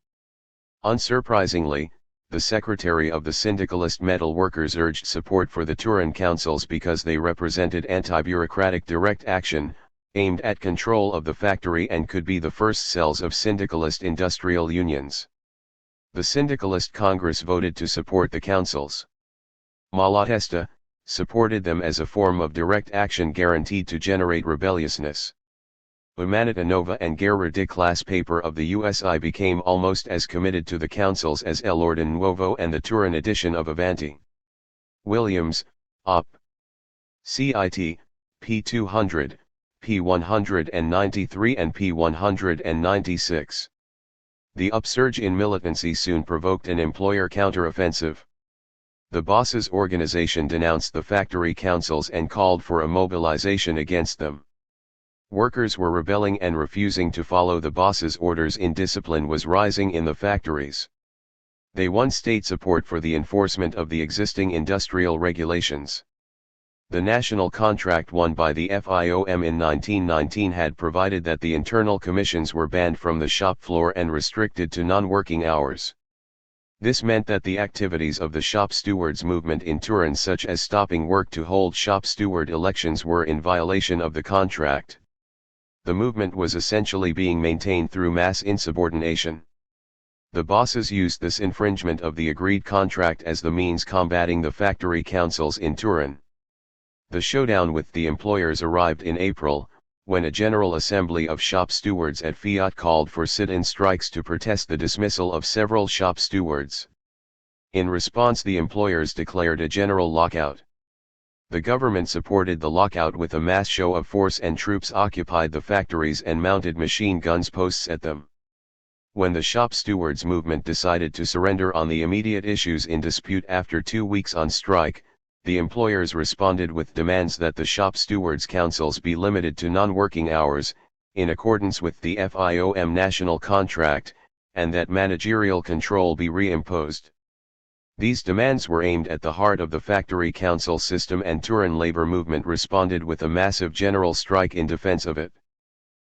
Unsurprisingly, the secretary of the syndicalist metal workers urged support for the Turin councils because they represented anti-bureaucratic direct action, aimed at control of the factory and could be the first cells of syndicalist industrial unions. The Syndicalist Congress voted to support the councils. Malatesta supported them as a form of direct action guaranteed to generate rebelliousness. Umanita Nova and Guerra de Classe paper of the USI became almost as committed to the councils as El Orden Nuevo and the Turin edition of Avanti. Williams, Op. Cit. p. 200, p. 193 and p. 196. The upsurge in militancy soon provoked an employer counteroffensive. The bosses' organization denounced the factory councils and called for a mobilization against them. Workers were rebelling and refusing to follow the bosses' orders. Indiscipline was rising in the factories. They won state support for the enforcement of the existing industrial regulations. The national contract won by the FIOM in 1919 had provided that the internal commissions were banned from the shop floor and restricted to non-working hours. This meant that the activities of the shop stewards movement in Turin, such as stopping work to hold shop steward elections, were in violation of the contract. The movement was essentially being maintained through mass insubordination. The bosses used this infringement of the agreed contract as the means combating the factory councils in Turin. The showdown with the employers arrived in April, when a General Assembly of shop stewards at Fiat called for sit-in strikes to protest the dismissal of several shop stewards. In response, the employers declared a general lockout. The government supported the lockout with a mass show of force, and troops occupied the factories and mounted machine guns posts at them. When the shop stewards movement decided to surrender on the immediate issues in dispute after 2 weeks on strike, the employers responded with demands that the shop stewards' councils be limited to non-working hours, in accordance with the FIOM national contract, and that managerial control be reimposed. These demands were aimed at the heart of the factory council system, and Turin labor movement responded with a massive general strike in defense of it.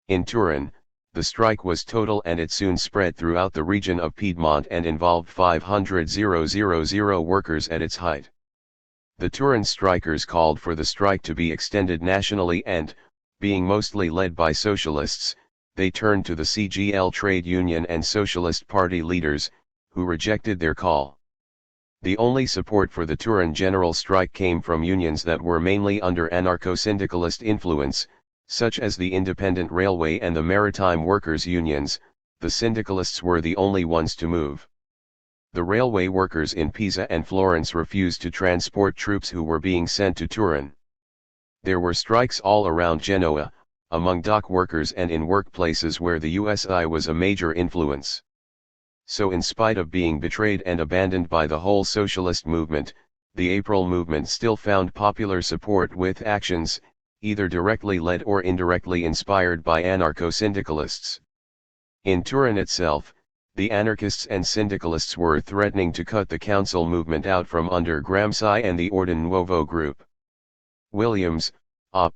In Turin, the strike was total, and it soon spread throughout the region of Piedmont and involved 500,000 workers at its height. The Turin strikers called for the strike to be extended nationally and, being mostly led by socialists, they turned to the CGL trade union and Socialist Party leaders, who rejected their call. The only support for the Turin general strike came from unions that were mainly under anarcho-syndicalist influence, such as the Independent Railway and the Maritime Workers' Unions. The syndicalists were the only ones to move. The railway workers in Pisa and Florence refused to transport troops who were being sent to Turin. There were strikes all around Genoa, among dock workers and in workplaces where the USI was a major influence. So, in spite of being betrayed and abandoned by the whole socialist movement, the April movement still found popular support, with actions, either directly led or indirectly inspired by anarcho-syndicalists. In Turin itself, the anarchists and syndicalists were threatening to cut the council movement out from under Gramsci and the Orden Nuovo group. Williams, Op.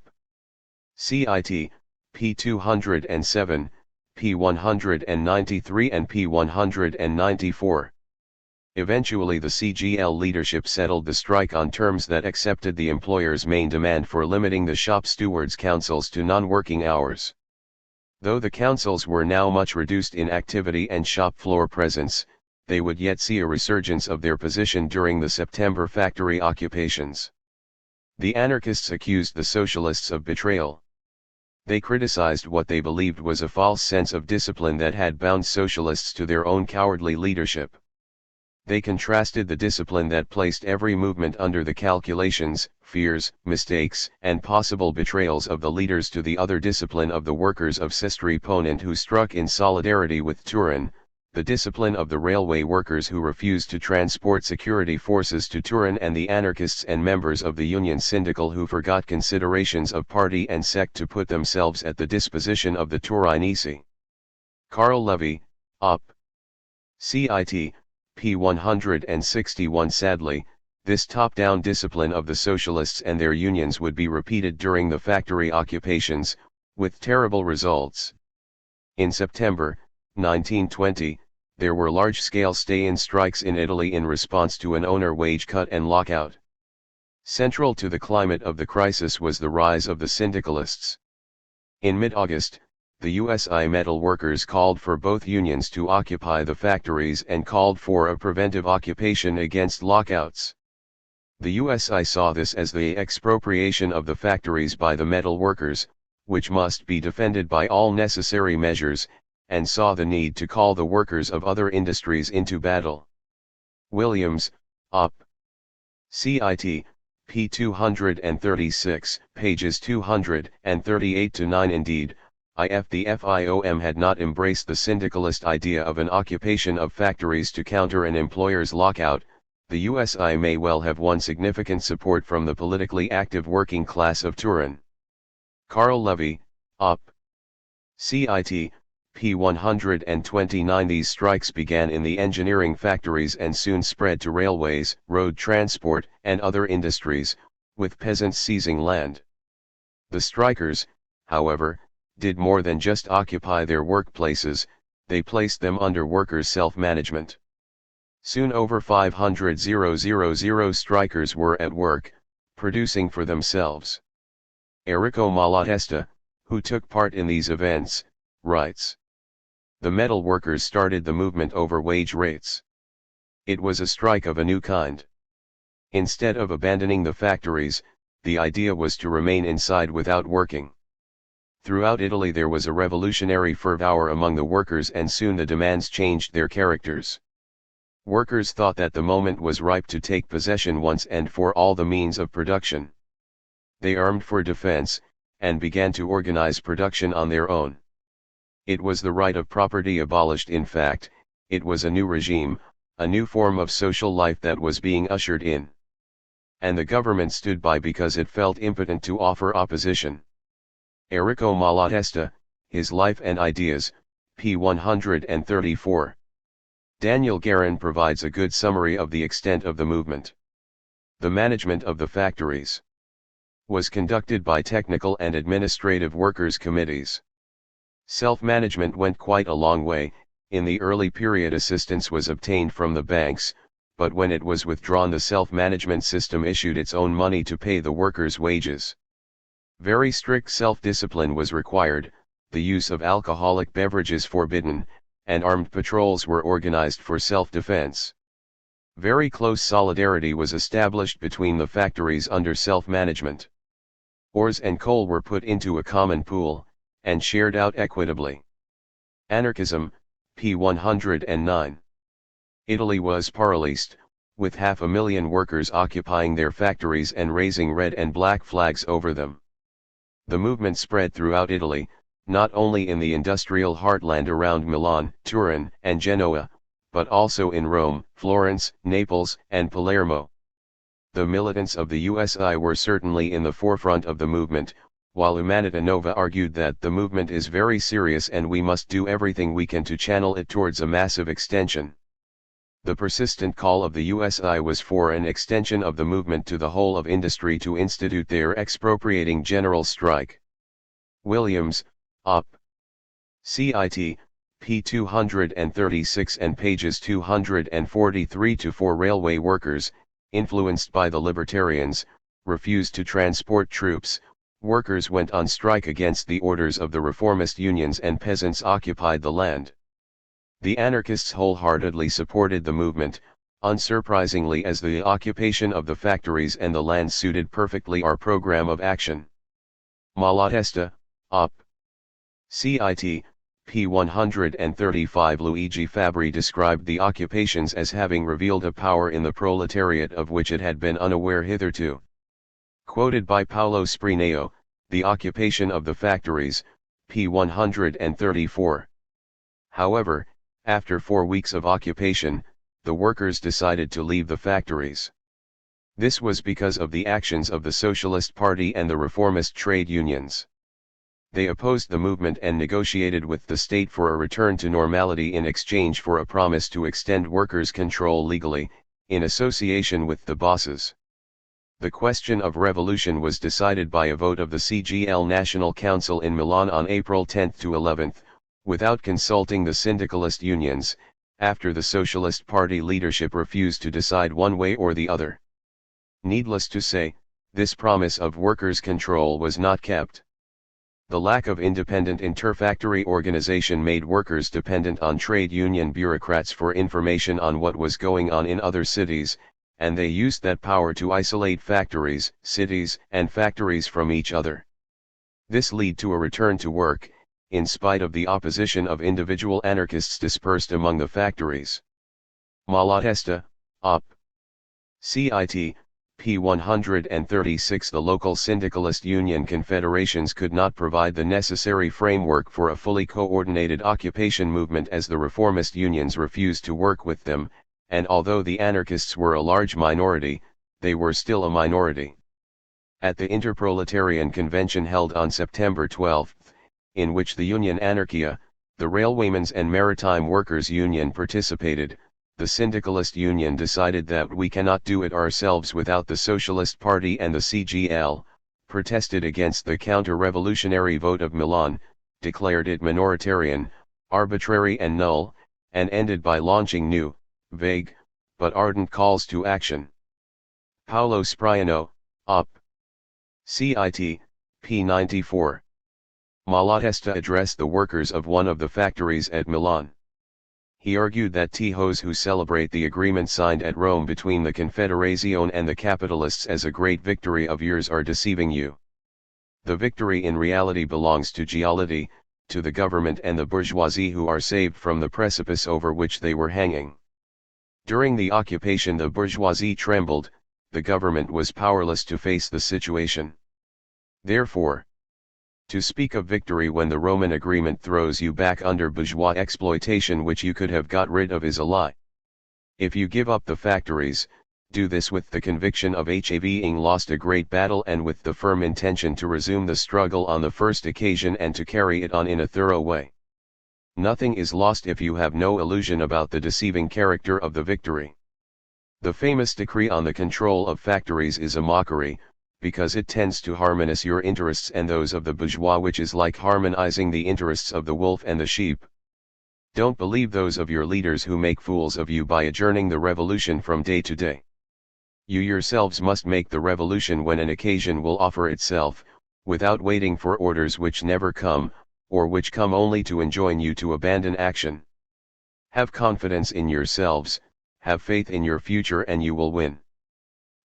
Cit. p. 207, p. 193 and p. 194. Eventually the CGL leadership settled the strike on terms that accepted the employer's main demand for limiting the shop stewards' councils to non-working hours. Though the councils were now much reduced in activity and shop floor presence, they would yet see a resurgence of their position during the September factory occupations. The anarchists accused the socialists of betrayal. They criticized what they believed was a false sense of discipline that had bound socialists to their own cowardly leadership. They contrasted the discipline that placed every movement under the calculations, fears, mistakes, and possible betrayals of the leaders to the other discipline of the workers of Sestri Ponente who struck in solidarity with Turin, the discipline of the railway workers who refused to transport security forces to Turin, and the anarchists and members of the Union Syndical who forgot considerations of party and sect to put themselves at the disposition of the Turinese. Carl Levy, Op. Cit. p. 161. Sadly, this top-down discipline of the socialists and their unions would be repeated during the factory occupations, with terrible results. In September 1920, there were large-scale stay-in strikes in Italy in response to an owner wage cut and lockout. Central to the climate of the crisis was the rise of the syndicalists. In mid-August, the USI metal workers called for both unions to occupy the factories and called for a preventive occupation against lockouts. The USI saw this as the expropriation of the factories by the metal workers, which must be defended by all necessary measures, and saw the need to call the workers of other industries into battle. Williams, Op. Cit. p. 236, pages 238-9. Indeed, if the FIOM had not embraced the syndicalist idea of an occupation of factories to counter an employer's lockout, the USI may well have won significant support from the politically active working class of Turin. Carl Levy, Op. Cit. p. 129. These strikes began in the engineering factories and soon spread to railways, road transport, and other industries, with peasants seizing land. The strikers, however, did more than just occupy their workplaces, they placed them under workers' self-management. Soon over 500,000 strikers were at work, producing for themselves. Enrico Malatesta, who took part in these events, writes: "The metal workers started the movement over wage rates. It was a strike of a new kind. Instead of abandoning the factories, the idea was to remain inside without working. Throughout Italy there was a revolutionary fervor among the workers, and soon the demands changed their characters. Workers thought that the moment was ripe to take possession once and for all the means of production. They armed for defense, and began to organize production on their own. It was the right of property abolished. In fact, it was a new regime, a new form of social life that was being ushered in. And the government stood by because it felt impotent to offer opposition." Enrico Malatesta, His Life and Ideas, p. 134. Daniel Guerin provides a good summary of the extent of the movement. The management of the factories was conducted by technical and administrative workers' committees. Self-management went quite a long way. In the early period assistance was obtained from the banks, but when it was withdrawn the self-management system issued its own money to pay the workers' wages. Very strict self-discipline was required, the use of alcoholic beverages forbidden, and armed patrols were organized for self-defense. Very close solidarity was established between the factories under self-management. Ores and coal were put into a common pool, and shared out equitably. Anarchism, p. 109. Italy was paralysed, with 500,000 workers occupying their factories and raising red and black flags over them. The movement spread throughout Italy, not only in the industrial heartland around Milan, Turin, and Genoa, but also in Rome, Florence, Naples, and Palermo. The militants of the USI were certainly in the forefront of the movement, while Umanità Nova argued that the movement is very serious and we must do everything we can to channel it towards a massive extension. The persistent call of the USI was for an extension of the movement to the whole of industry to institute their expropriating general strike. Williams, Op. Cit. p. 236 and pages 243-4. Railway workers, influenced by the libertarians, refused to transport troops. Workers went on strike against the orders of the reformist unions and peasants occupied the land. The anarchists wholeheartedly supported the movement, unsurprisingly, as the occupation of the factories and the land suited perfectly our program of action. Malatesta, Op. Cit. p. 135. Luigi Fabbri described the occupations as having revealed a power in the proletariat of which it had been unaware hitherto. Quoted by Paolo Sprineo, The Occupation of the Factories, p. 134. However, after 4 weeks of occupation, the workers decided to leave the factories. This was because of the actions of the Socialist Party and the reformist trade unions. They opposed the movement and negotiated with the state for a return to normality in exchange for a promise to extend workers' control legally, in association with the bosses. The question of revolution was decided by a vote of the CGL National Council in Milan on April 10 to 11, without consulting the syndicalist unions, after the Socialist Party leadership refused to decide one way or the other. Needless to say, this promise of workers' control was not kept. The lack of independent interfactory organization made workers dependent on trade union bureaucrats for information on what was going on in other cities, and they used that power to isolate factories, cities, and factories from each other. This led to a return to work, in spite of the opposition of individual anarchists dispersed among the factories. Malatesta, Op. Cit. p. 136. The local syndicalist union confederations could not provide the necessary framework for a fully coordinated occupation movement, as the reformist unions refused to work with them, and although the anarchists were a large minority, they were still a minority. At the Interproletarian Convention held on September 12, in which the Union Anarchia, the Railwaymen's and Maritime Workers' Union participated, the Syndicalist Union decided that we cannot do it ourselves without the Socialist Party, and the CGL protested against the counter-revolutionary vote of Milan, declared it minoritarian, arbitrary and null, and ended by launching new, vague, but ardent calls to action. Paolo Spriano, Op. Cit. p. 94. Malatesta addressed the workers of one of the factories at Milan. He argued that those who celebrate the agreement signed at Rome between the Confederazione and the capitalists as a great victory of yours are deceiving you. The victory in reality belongs to Giolitti, to the government and the bourgeoisie, who are saved from the precipice over which they were hanging. During the occupation the bourgeoisie trembled, the government was powerless to face the situation. Therefore, to speak of victory when the Roman agreement throws you back under bourgeois exploitation which you could have got rid of is a lie. If you give up the factories, do this with the conviction of having lost a great battle and with the firm intention to resume the struggle on the first occasion and to carry it on in a thorough way. Nothing is lost if you have no illusion about the deceiving character of the victory. The famous decree on the control of factories is a mockery, because it tends to harmonize your interests and those of the bourgeois, which is like harmonizing the interests of the wolf and the sheep. Don't believe those of your leaders who make fools of you by adjourning the revolution from day to day. You yourselves must make the revolution when an occasion will offer itself, without waiting for orders which never come, or which come only to enjoin you to abandon action. Have confidence in yourselves, have faith in your future, and you will win.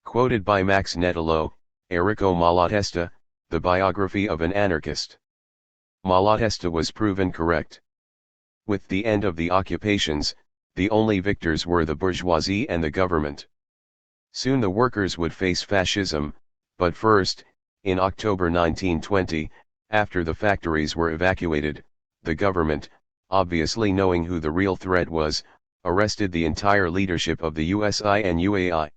Quoted by Max Nettolo, Errico Malatesta, The Biography of an Anarchist. Malatesta was proven correct. With the end of the occupations, the only victors were the bourgeoisie and the government. Soon the workers would face fascism, but first, in October 1920, after the factories were evacuated, the government, obviously knowing who the real threat was, arrested the entire leadership of the USI and UAI.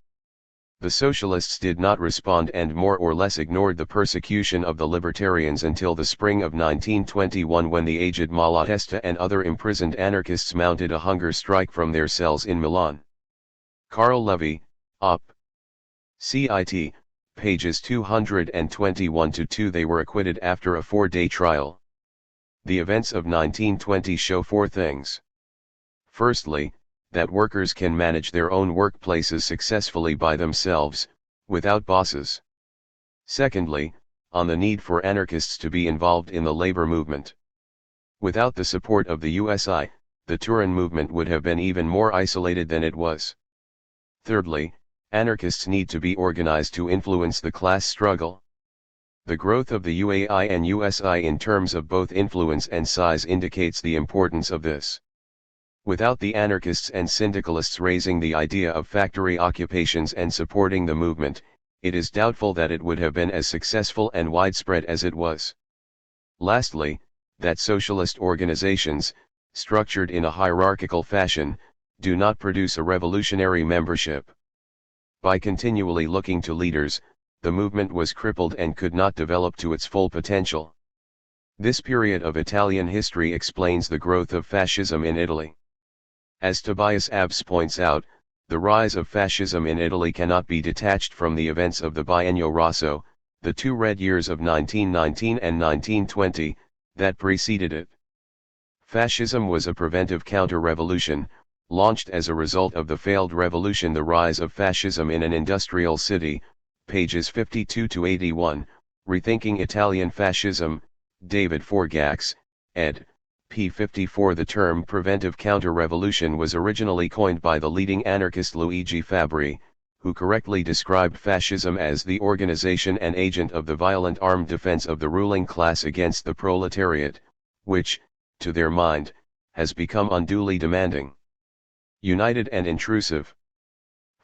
The socialists did not respond and more or less ignored the persecution of the libertarians until the spring of 1921, when the aged Malatesta and other imprisoned anarchists mounted a hunger strike from their cells in Milan. Carl Levy, Op. Cit. pages 221-2. They were acquitted after a 4-day trial. The events of 1920 show 4 things. Firstly, that workers can manage their own workplaces successfully by themselves, without bosses. Secondly, on the need for anarchists to be involved in the labor movement. Without the support of the USI, the Turin movement would have been even more isolated than it was. Thirdly, anarchists need to be organized to influence the class struggle. The growth of the UAI and USI in terms of both influence and size indicates the importance of this. Without the anarchists and syndicalists raising the idea of factory occupations and supporting the movement, it is doubtful that it would have been as successful and widespread as it was. Lastly, that socialist organizations, structured in a hierarchical fashion, do not produce a revolutionary membership. By continually looking to leaders, the movement was crippled and could not develop to its full potential. This period of Italian history explains the growth of fascism in Italy. As Tobias Abs points out, the rise of fascism in Italy cannot be detached from the events of the Biennio Rosso, the 2 red years of 1919 and 1920, that preceded it. Fascism was a preventive counter-revolution, launched as a result of the failed revolution. The rise of fascism in an industrial city, pages 52-81, Rethinking Italian Fascism, David Forgax, ed. p. 54. The term preventive counter-revolution was originally coined by the leading anarchist Luigi Fabbri, who correctly described fascism as the organization and agent of the violent armed defense of the ruling class against the proletariat, which, to their mind, has become unduly demanding, united and intrusive.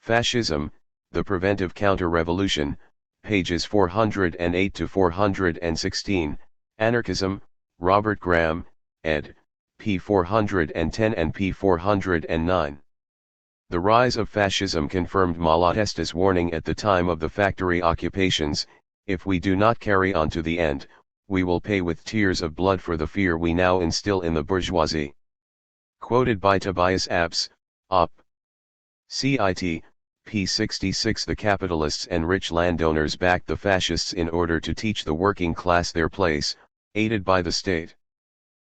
Fascism, the preventive counter-revolution, pages 408 to 416, Anarchism, Robert Graham, ed. p. 410 and p. 409. The rise of fascism confirmed Malatesta's warning at the time of the factory occupations: if we do not carry on to the end, we will pay with tears of blood for the fear we now instill in the bourgeoisie. Quoted by Tobias Abs, Op. Cit. p. 66. The capitalists and rich landowners backed the fascists in order to teach the working class their place, aided by the state.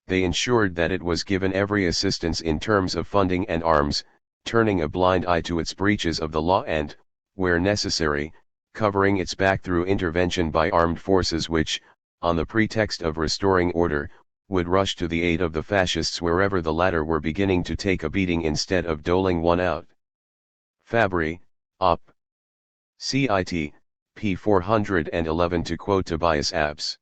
They ensured that it was given every assistance in terms of funding and arms, turning a blind eye to its breaches of the law and, where necessary, covering its back through intervention by armed forces which, on the pretext of restoring order, would rush to the aid of the fascists wherever the latter were beginning to take a beating instead of doling one out. Fabbri, Op. Cit. p. 411. To quote Tobias Abs.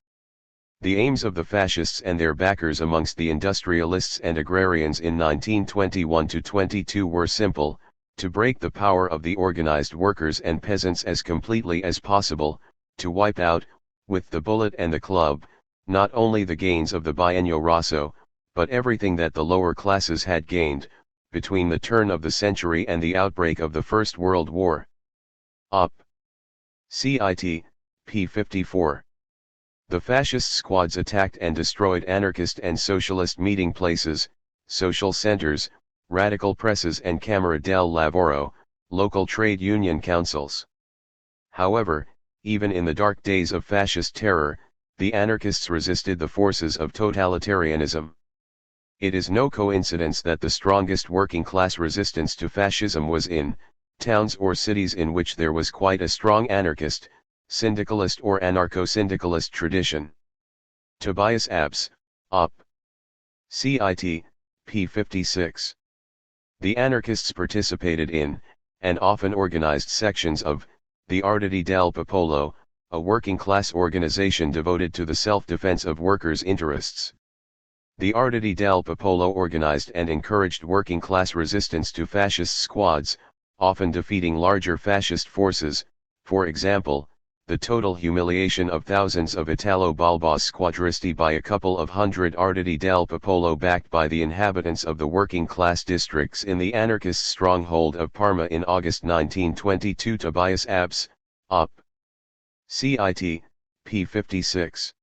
The aims of the fascists and their backers amongst the industrialists and agrarians in 1921-22 were simple: to break the power of the organized workers and peasants as completely as possible, to wipe out, with the bullet and the club, not only the gains of the Biennio Rosso, but everything that the lower classes had gained, between the turn of the century and the outbreak of the First World War. Op. Cit. p. 54. The fascist squads attacked and destroyed anarchist and socialist meeting places, social centers, radical presses and Camera del Lavoro, local trade union councils. However, even in the dark days of fascist terror, the anarchists resisted the forces of totalitarianism. It is no coincidence that the strongest working class resistance to fascism was in towns or cities in which there was quite a strong anarchist, syndicalist or anarcho-syndicalist tradition. Tobias Abs, Op. Cit. p. 56. The anarchists participated in, and often organized sections of, the Arditi del Popolo, a working-class organization devoted to the self-defense of workers' interests. The Arditi del Popolo organized and encouraged working-class resistance to fascist squads, often defeating larger fascist forces, for example, the total humiliation of thousands of Italo-Balbas squadristi by a couple of hundred Arditi del Popolo backed by the inhabitants of the working-class districts in the anarchist stronghold of Parma in August 1922. Tobias Abs, Op. Cit. p. 56.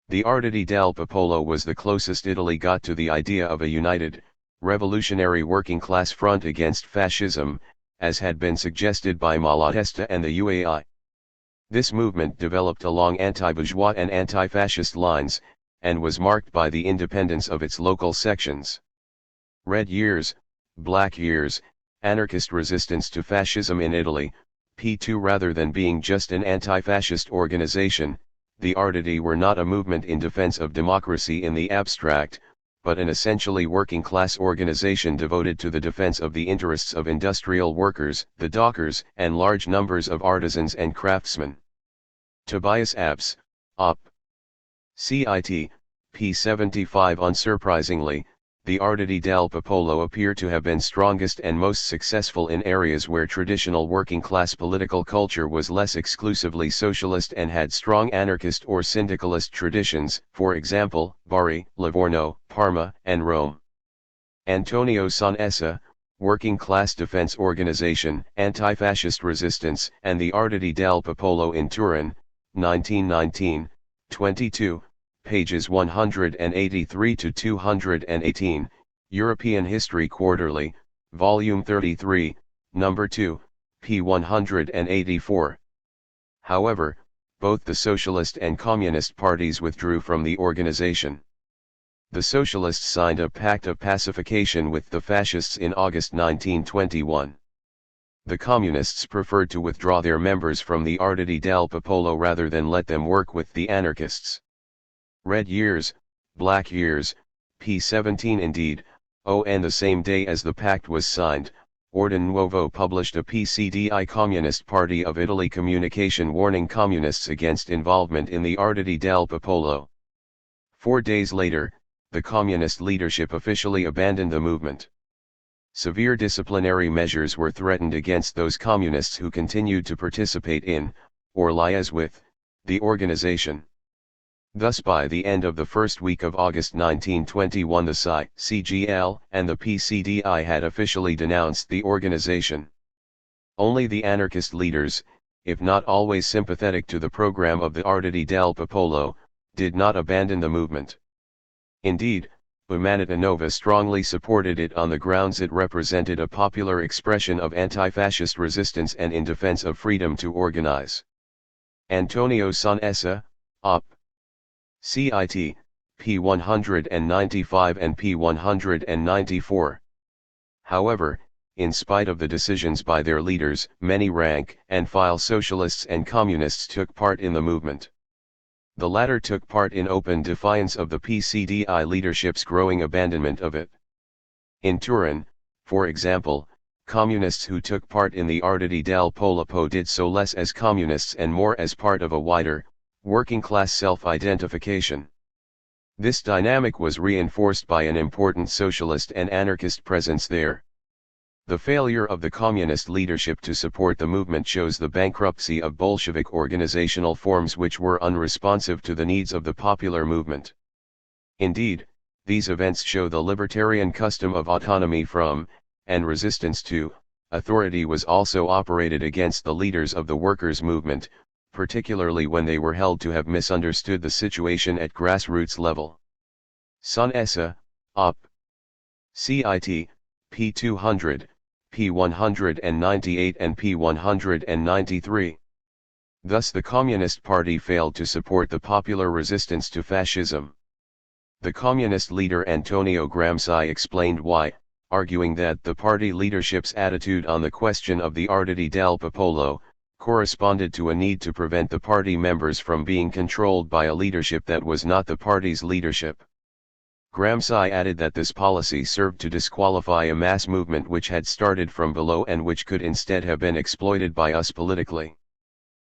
The Arditi del Popolo was the closest Italy got to the idea of a united, revolutionary working-class front against fascism, as had been suggested by Malatesta and the UAI. This movement developed along anti-bourgeois and anti-fascist lines, and was marked by the independence of its local sections. Red Years, Black Years, Anarchist Resistance to Fascism in Italy, p2. Rather than being just an anti-fascist organization, the Arditi were not a movement in defense of democracy in the abstract, but an essentially working-class organization devoted to the defense of the interests of industrial workers, the dockers, and large numbers of artisans and craftsmen. Tobias Abs, Op. Cit. p. 75. Unsurprisingly, the Arditi del Popolo appear to have been strongest and most successful in areas where traditional working-class political culture was less exclusively socialist and had strong anarchist or syndicalist traditions, for example, Bari, Livorno, Parma, and Rome. Antonio Sanessa, Working Class Defense Organization, Anti-Fascist Resistance, and the Arditi del Popolo in Turin, 1919, 22, pages 183 to 218, European History Quarterly, Volume 33, Number 2, p. 184. However, both the Socialist and Communist parties withdrew from the organization. The Socialists signed a pact of pacification with the Fascists in August 1921. The Communists preferred to withdraw their members from the Arditi del Popolo rather than let them work with the anarchists. Red Years, Black Years, p. 17. Indeed, on the same day as the pact was signed, Ordine Nuovo published a PCDI Communist Party of Italy communication warning communists against involvement in the Arditi del Popolo. 4 days later, the communist leadership officially abandoned the movement. Severe disciplinary measures were threatened against those communists who continued to participate in, or liaise with, the organization. Thus by the end of the first week of August 1921 the CGL and the PCDI had officially denounced the organization. Only the anarchist leaders, if not always sympathetic to the program of the Arditi del Popolo, did not abandon the movement. Indeed, Umanita Nova strongly supported it on the grounds it represented a popular expression of anti-fascist resistance and in defense of freedom to organize. Antonio Sanessa, Op. CIT, p. 195 and p. 194. However, in spite of the decisions by their leaders, many rank-and-file socialists and communists took part in the movement. The latter took part in open defiance of the PCDI leadership's growing abandonment of it. In Turin, for example, communists who took part in the Arditi del Popolo did so less as communists and more as part of a wider, working-class self-identification. This dynamic was reinforced by an important socialist and anarchist presence there. The failure of the communist leadership to support the movement shows the bankruptcy of Bolshevik organizational forms which were unresponsive to the needs of the popular movement. Indeed, these events show the libertarian custom of autonomy from, and resistance to, authority was also operated against the leaders of the workers' movement, particularly when they were held to have misunderstood the situation at grassroots level. Sanessa, Op. CIT, p. 200, p. 198 and p. 193. Thus the Communist Party failed to support the popular resistance to fascism. The communist leader Antonio Gramsci explained why, arguing that the party leadership's attitude on the question of the Arditi del Popolo corresponded to a need to prevent the party members from being controlled by a leadership that was not the party's leadership. Gramsci added that this policy served to disqualify a mass movement which had started from below and which could instead have been exploited by us politically.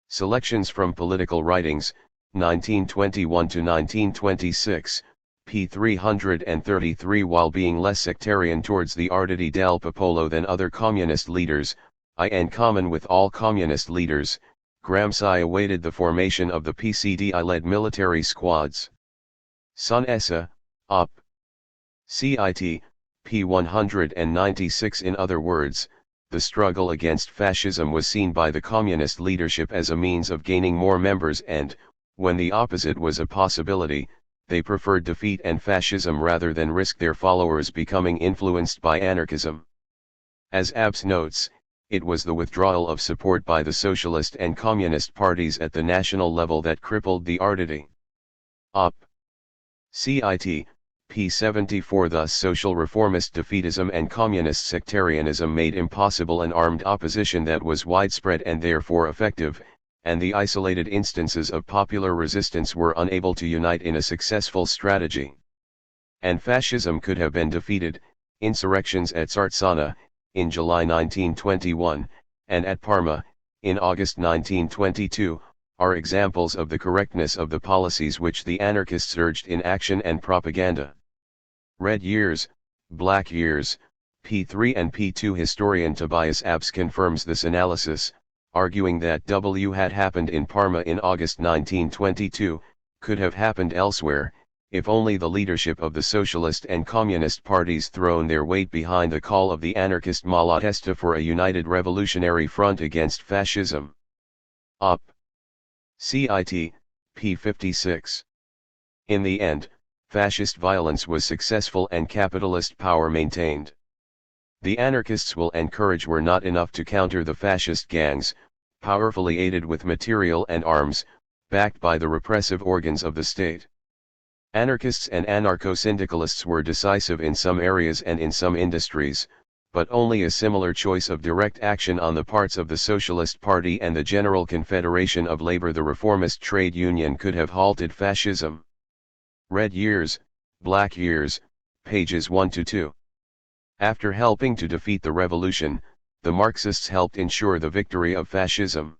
Selections from Political Writings, 1921 to 1926, p. 333. While being less sectarian towards the Arditi del Popolo than other communist leaders, in common with all communist leaders, Gramsci awaited the formation of the PCDI-led military squads. Sanessa, Op. CIT, p. 196. In other words, the struggle against fascism was seen by the communist leadership as a means of gaining more members and, when the opposite was a possibility, they preferred defeat and fascism rather than risk their followers becoming influenced by anarchism. As Abs notes, it was the withdrawal of support by the socialist and communist parties at the national level that crippled the Arditi. Op. CIT, p. 74. Thus social reformist defeatism and communist sectarianism made impossible an armed opposition that was widespread and therefore effective, and the isolated instances of popular resistance were unable to unite in a successful strategy. And fascism could have been defeated. Insurrections at Sarzana, in July 1921, and at Parma, in August 1922, are examples of the correctness of the policies which the anarchists urged in action and propaganda. Red Years, Black Years, p. 3 and p. 2. Historian Tobias Abs confirms this analysis, arguing that what had happened in Parma in August 1922, could have happened elsewhere, if only the leadership of the socialist and communist parties thrown their weight behind the call of the anarchist Malatesta for a united revolutionary front against fascism. Op. CIT, p. 56. In the end, fascist violence was successful and capitalist power maintained. The anarchists' will and courage were not enough to counter the fascist gangs, powerfully aided with material and arms, backed by the repressive organs of the state. Anarchists and anarcho-syndicalists were decisive in some areas and in some industries, but only a similar choice of direct action on the parts of the Socialist Party and the General Confederation of Labor, the reformist trade union, could have halted fascism. Red Years, Black Years, pages 1-2. After helping to defeat the revolution, the Marxists helped ensure the victory of fascism.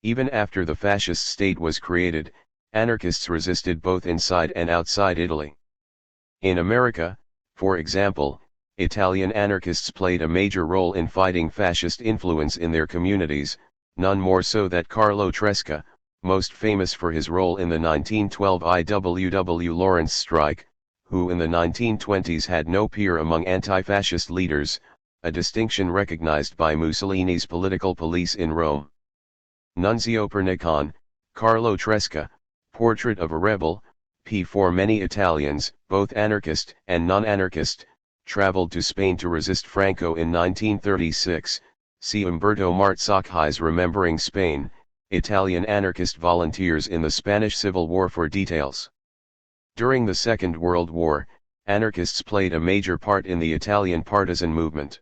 Even after the fascist state was created, anarchists resisted both inside and outside Italy. In America, for example, Italian anarchists played a major role in fighting fascist influence in their communities, none more so than Carlo Tresca, most famous for his role in the 1912 IWW Lawrence strike, who in the 1920s had no peer among anti-fascist leaders, a distinction recognized by Mussolini's political police in Rome. Nunzio Pernicon, Carlo Tresca, Portrait of a Rebel, p. For many Italians, both anarchist and non-anarchist, traveled to Spain to resist Franco in 1936, see Umberto Marzocchi's Remembering Spain, Italian anarchist volunteers in the Spanish Civil War for details. During the Second World War, anarchists played a major part in the Italian partisan movement.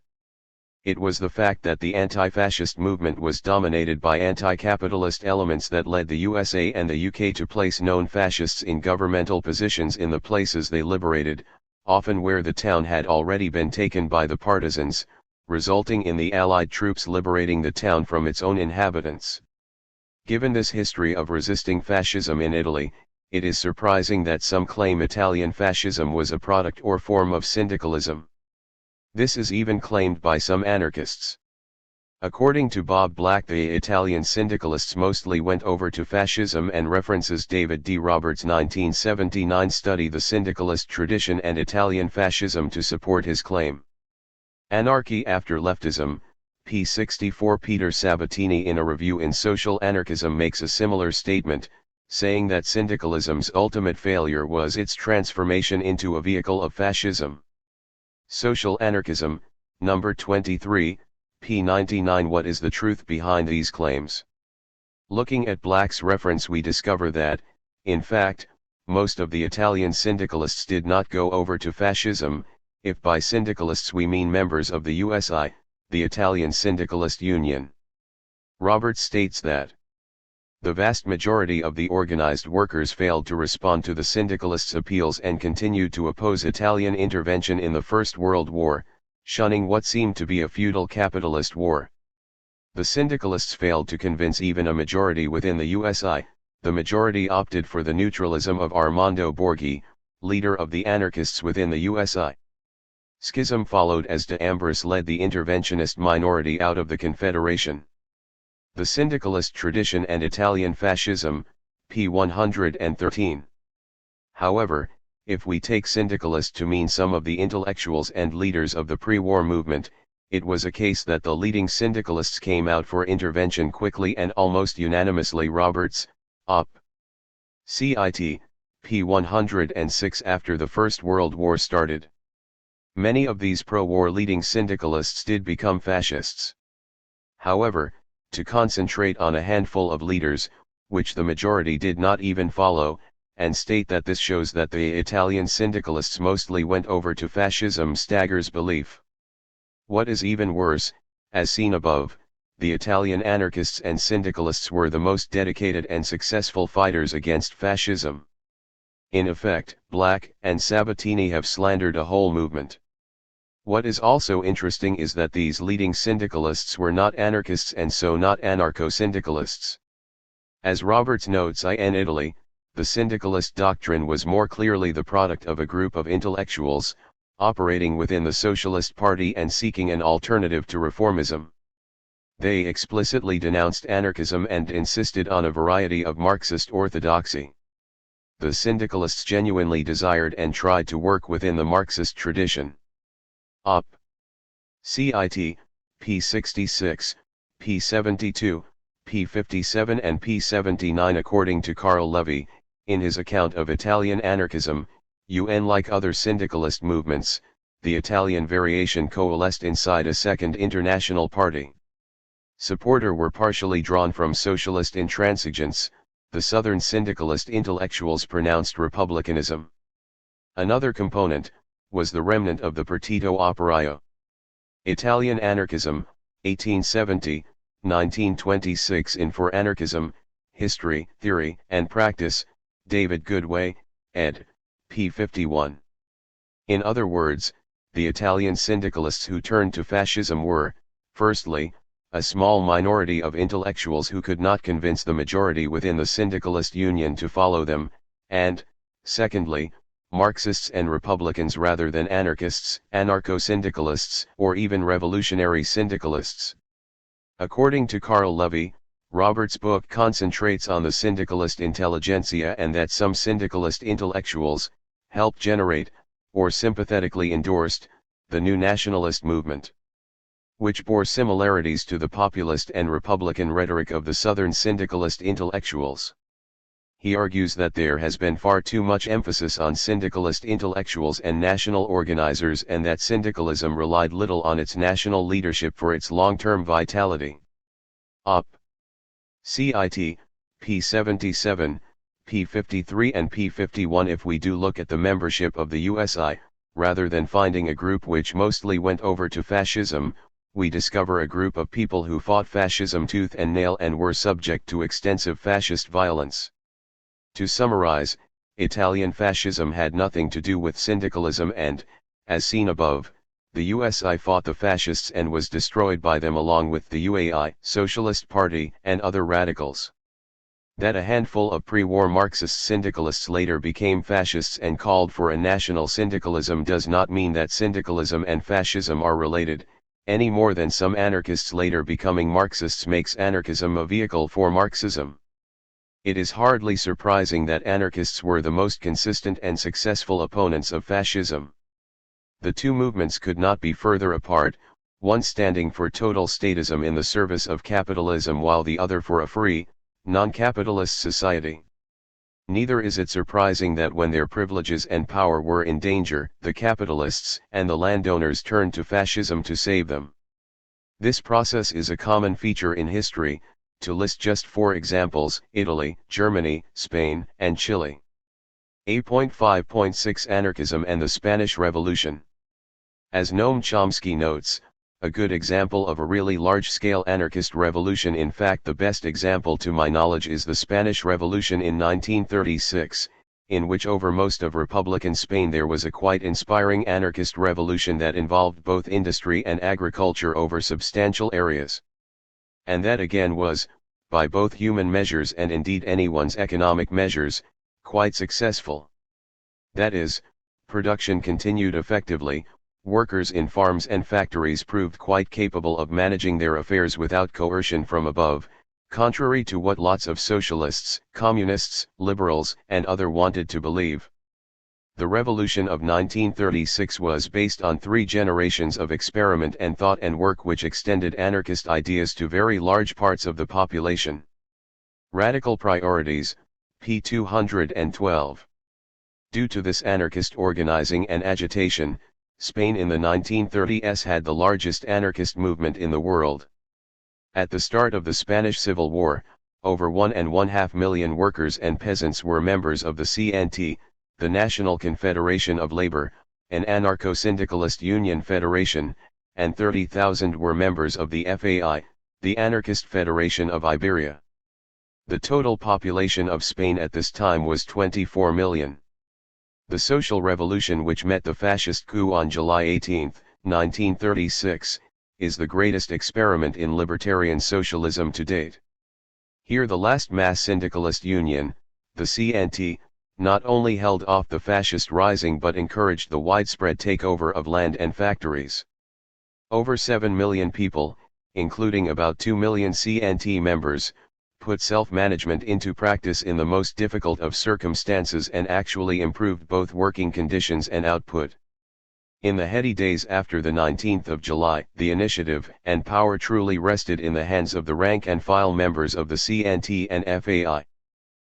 It was the fact that the anti-fascist movement was dominated by anti-capitalist elements that led the USA and the UK to place known fascists in governmental positions in the places they liberated, often where the town had already been taken by the partisans, resulting in the Allied troops liberating the town from its own inhabitants. Given this history of resisting fascism in Italy, it is surprising that some claim Italian fascism was a product or form of syndicalism. This is even claimed by some anarchists. According to Bob Black, the Italian syndicalists mostly went over to fascism, and references David D. Roberts' 1979 study The Syndicalist Tradition and Italian Fascism to support his claim. Anarchy After Leftism, p. 64. Peter Sabatini in a review in Social Anarchism makes a similar statement, saying that syndicalism's ultimate failure was its transformation into a vehicle of fascism. Social Anarchism, number 23, p. 99. What is the truth behind these claims? Looking at Black's reference, we discover that, in fact, most of the Italian syndicalists did not go over to fascism, if by syndicalists we mean members of the USI, the Italian Syndicalist Union. Roberts states that the vast majority of the organized workers failed to respond to the syndicalists' appeals and continued to oppose Italian intervention in the First World War, shunning what seemed to be a feudal capitalist war. The syndicalists failed to convince even a majority within the USI. The majority opted for the neutralism of Armando Borghi, leader of the anarchists within the USI. Schism followed as de Ambris led the interventionist minority out of the Confederation. The Syndicalist Tradition and Italian Fascism, p. 113. However, if we take syndicalist to mean some of the intellectuals and leaders of the pre-war movement, it was a case that the leading syndicalists came out for intervention quickly and almost unanimously. Roberts, Op. Cit. p. 106. After the First World War started, many of these pro-war leading syndicalists did become fascists. However, to concentrate on a handful of leaders, which the majority did not even follow, and state that this shows that the Italian syndicalists mostly went over to fascism staggers belief. What is even worse, as seen above, the Italian anarchists and syndicalists were the most dedicated and successful fighters against fascism. In effect, Black and Sabatini have slandered a whole movement. What is also interesting is that these leading syndicalists were not anarchists and so not anarcho-syndicalists. As Roberts notes, in Italy, the syndicalist doctrine was more clearly the product of a group of intellectuals, operating within the Socialist Party and seeking an alternative to reformism. They explicitly denounced anarchism and insisted on a variety of Marxist orthodoxy. The syndicalists genuinely desired and tried to work within the Marxist tradition. Op. Cit. p. 66, p. 72, p. 57 and p. 79. According to Carl Levy, in his account of Italian anarchism, like other syndicalist movements, the Italian variation coalesced inside a second international party. Supporters were partially drawn from socialist intransigence. The southern syndicalist intellectuals pronounced republicanism. Another component was the remnant of the Partito Operaio. Italian Anarchism, 1870, 1926. In For Anarchism, History, Theory, and Practice, David Goodway, ed. p. 51. In other words, the Italian syndicalists who turned to fascism were, firstly, a small minority of intellectuals who could not convince the majority within the syndicalist union to follow them, and, secondly, Marxists and Republicans rather than anarchists, anarcho-syndicalists, or even revolutionary syndicalists. According to Carl Levy, Robert's book concentrates on the syndicalist intelligentsia and that some syndicalist intellectuals helped generate, or sympathetically endorsed, the new nationalist movement, which bore similarities to the populist and republican rhetoric of the Southern syndicalist intellectuals. He argues that there has been far too much emphasis on syndicalist intellectuals and national organizers and that syndicalism relied little on its national leadership for its long-term vitality. Op. Cit. p. 77, p. 53 and p. 51. If we do look at the membership of the USI, rather than finding a group which mostly went over to fascism, we discover a group of people who fought fascism tooth and nail and were subject to extensive fascist violence. To summarize, Italian fascism had nothing to do with syndicalism and, as seen above, the USI fought the fascists and was destroyed by them along with the UAI, Socialist Party, and other radicals. That a handful of pre-war Marxist syndicalists later became fascists and called for a national syndicalism does not mean that syndicalism and fascism are related, any more than some anarchists later becoming Marxists makes anarchism a vehicle for Marxism. It is hardly surprising that anarchists were the most consistent and successful opponents of fascism. The two movements could not be further apart, one standing for total statism in the service of capitalism while the other for a free, non-capitalist society. Neither is it surprising that when their privileges and power were in danger, the capitalists and the landowners turned to fascism to save them. This process is a common feature in history. To list just 4 examples: Italy, Germany, Spain, and Chile. A.5.6 Anarchism and the Spanish Revolution. As Noam Chomsky notes, a good example of a really large-scale anarchist revolution, in fact the best example to my knowledge, is the Spanish Revolution in 1936, in which over most of Republican Spain there was a quite inspiring anarchist revolution that involved both industry and agriculture over substantial areas. And that again was, by both human measures and indeed anyone's economic measures, quite successful. That is, production continued effectively, workers in farms and factories proved quite capable of managing their affairs without coercion from above, contrary to what lots of socialists, communists, liberals, and other wanted to believe. The revolution of 1936 was based on 3 generations of experiment and thought and work which extended anarchist ideas to very large parts of the population. Radical Priorities, p. 212. Due to this anarchist organizing and agitation, Spain in the 1930s had the largest anarchist movement in the world. At the start of the Spanish Civil War, over 1.5 million workers and peasants were members of the CNT, the National Confederation of Labor, an anarcho-syndicalist union federation, and 30,000 were members of the FAI, the Anarchist Federation of Iberia. The total population of Spain at this time was 24 million. The social revolution which met the fascist coup on July 18, 1936, is the greatest experiment in libertarian socialism to date. Here the last mass syndicalist union, the CNT, not only held off the fascist rising but encouraged the widespread takeover of land and factories. Over 7 million people, including about 2 million CNT members, put self-management into practice in the most difficult of circumstances and actually improved both working conditions and output. In the heady days after the 19th of July, the initiative and power truly rested in the hands of the rank-and-file members of the CNT and FAI.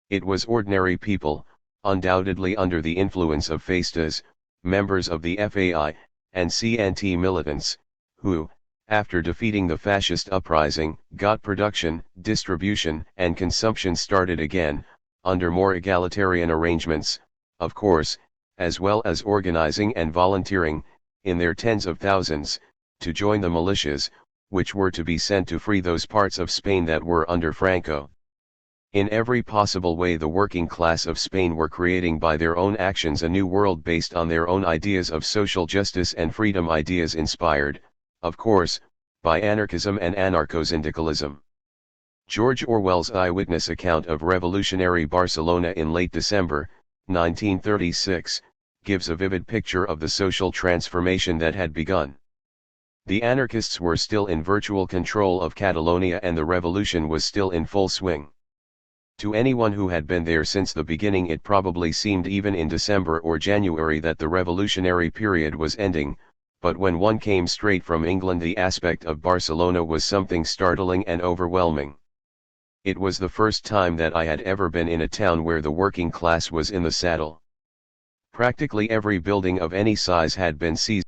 It was ordinary people, undoubtedly under the influence of fascistas, members of the FAI, and CNT militants, who, after defeating the fascist uprising, got production, distribution, and consumption started again, under more egalitarian arrangements, of course, as well as organizing and volunteering, in their tens of thousands, to join the militias, which were to be sent to free those parts of Spain that were under Franco. In every possible way the working class of Spain were creating by their own actions a new world based on their own ideas of social justice and freedom, ideas inspired, of course, by anarchism and anarcho-syndicalism. George Orwell's eyewitness account of revolutionary Barcelona in late December, 1936, gives a vivid picture of the social transformation that had begun. The anarchists were still in virtual control of Catalonia and the revolution was still in full swing. To anyone who had been there since the beginning, it probably seemed even in December or January that the revolutionary period was ending, but when one came straight from England, the aspect of Barcelona was something startling and overwhelming. It was the first time that I had ever been in a town where the working class was in the saddle. Practically every building of any size had been seized.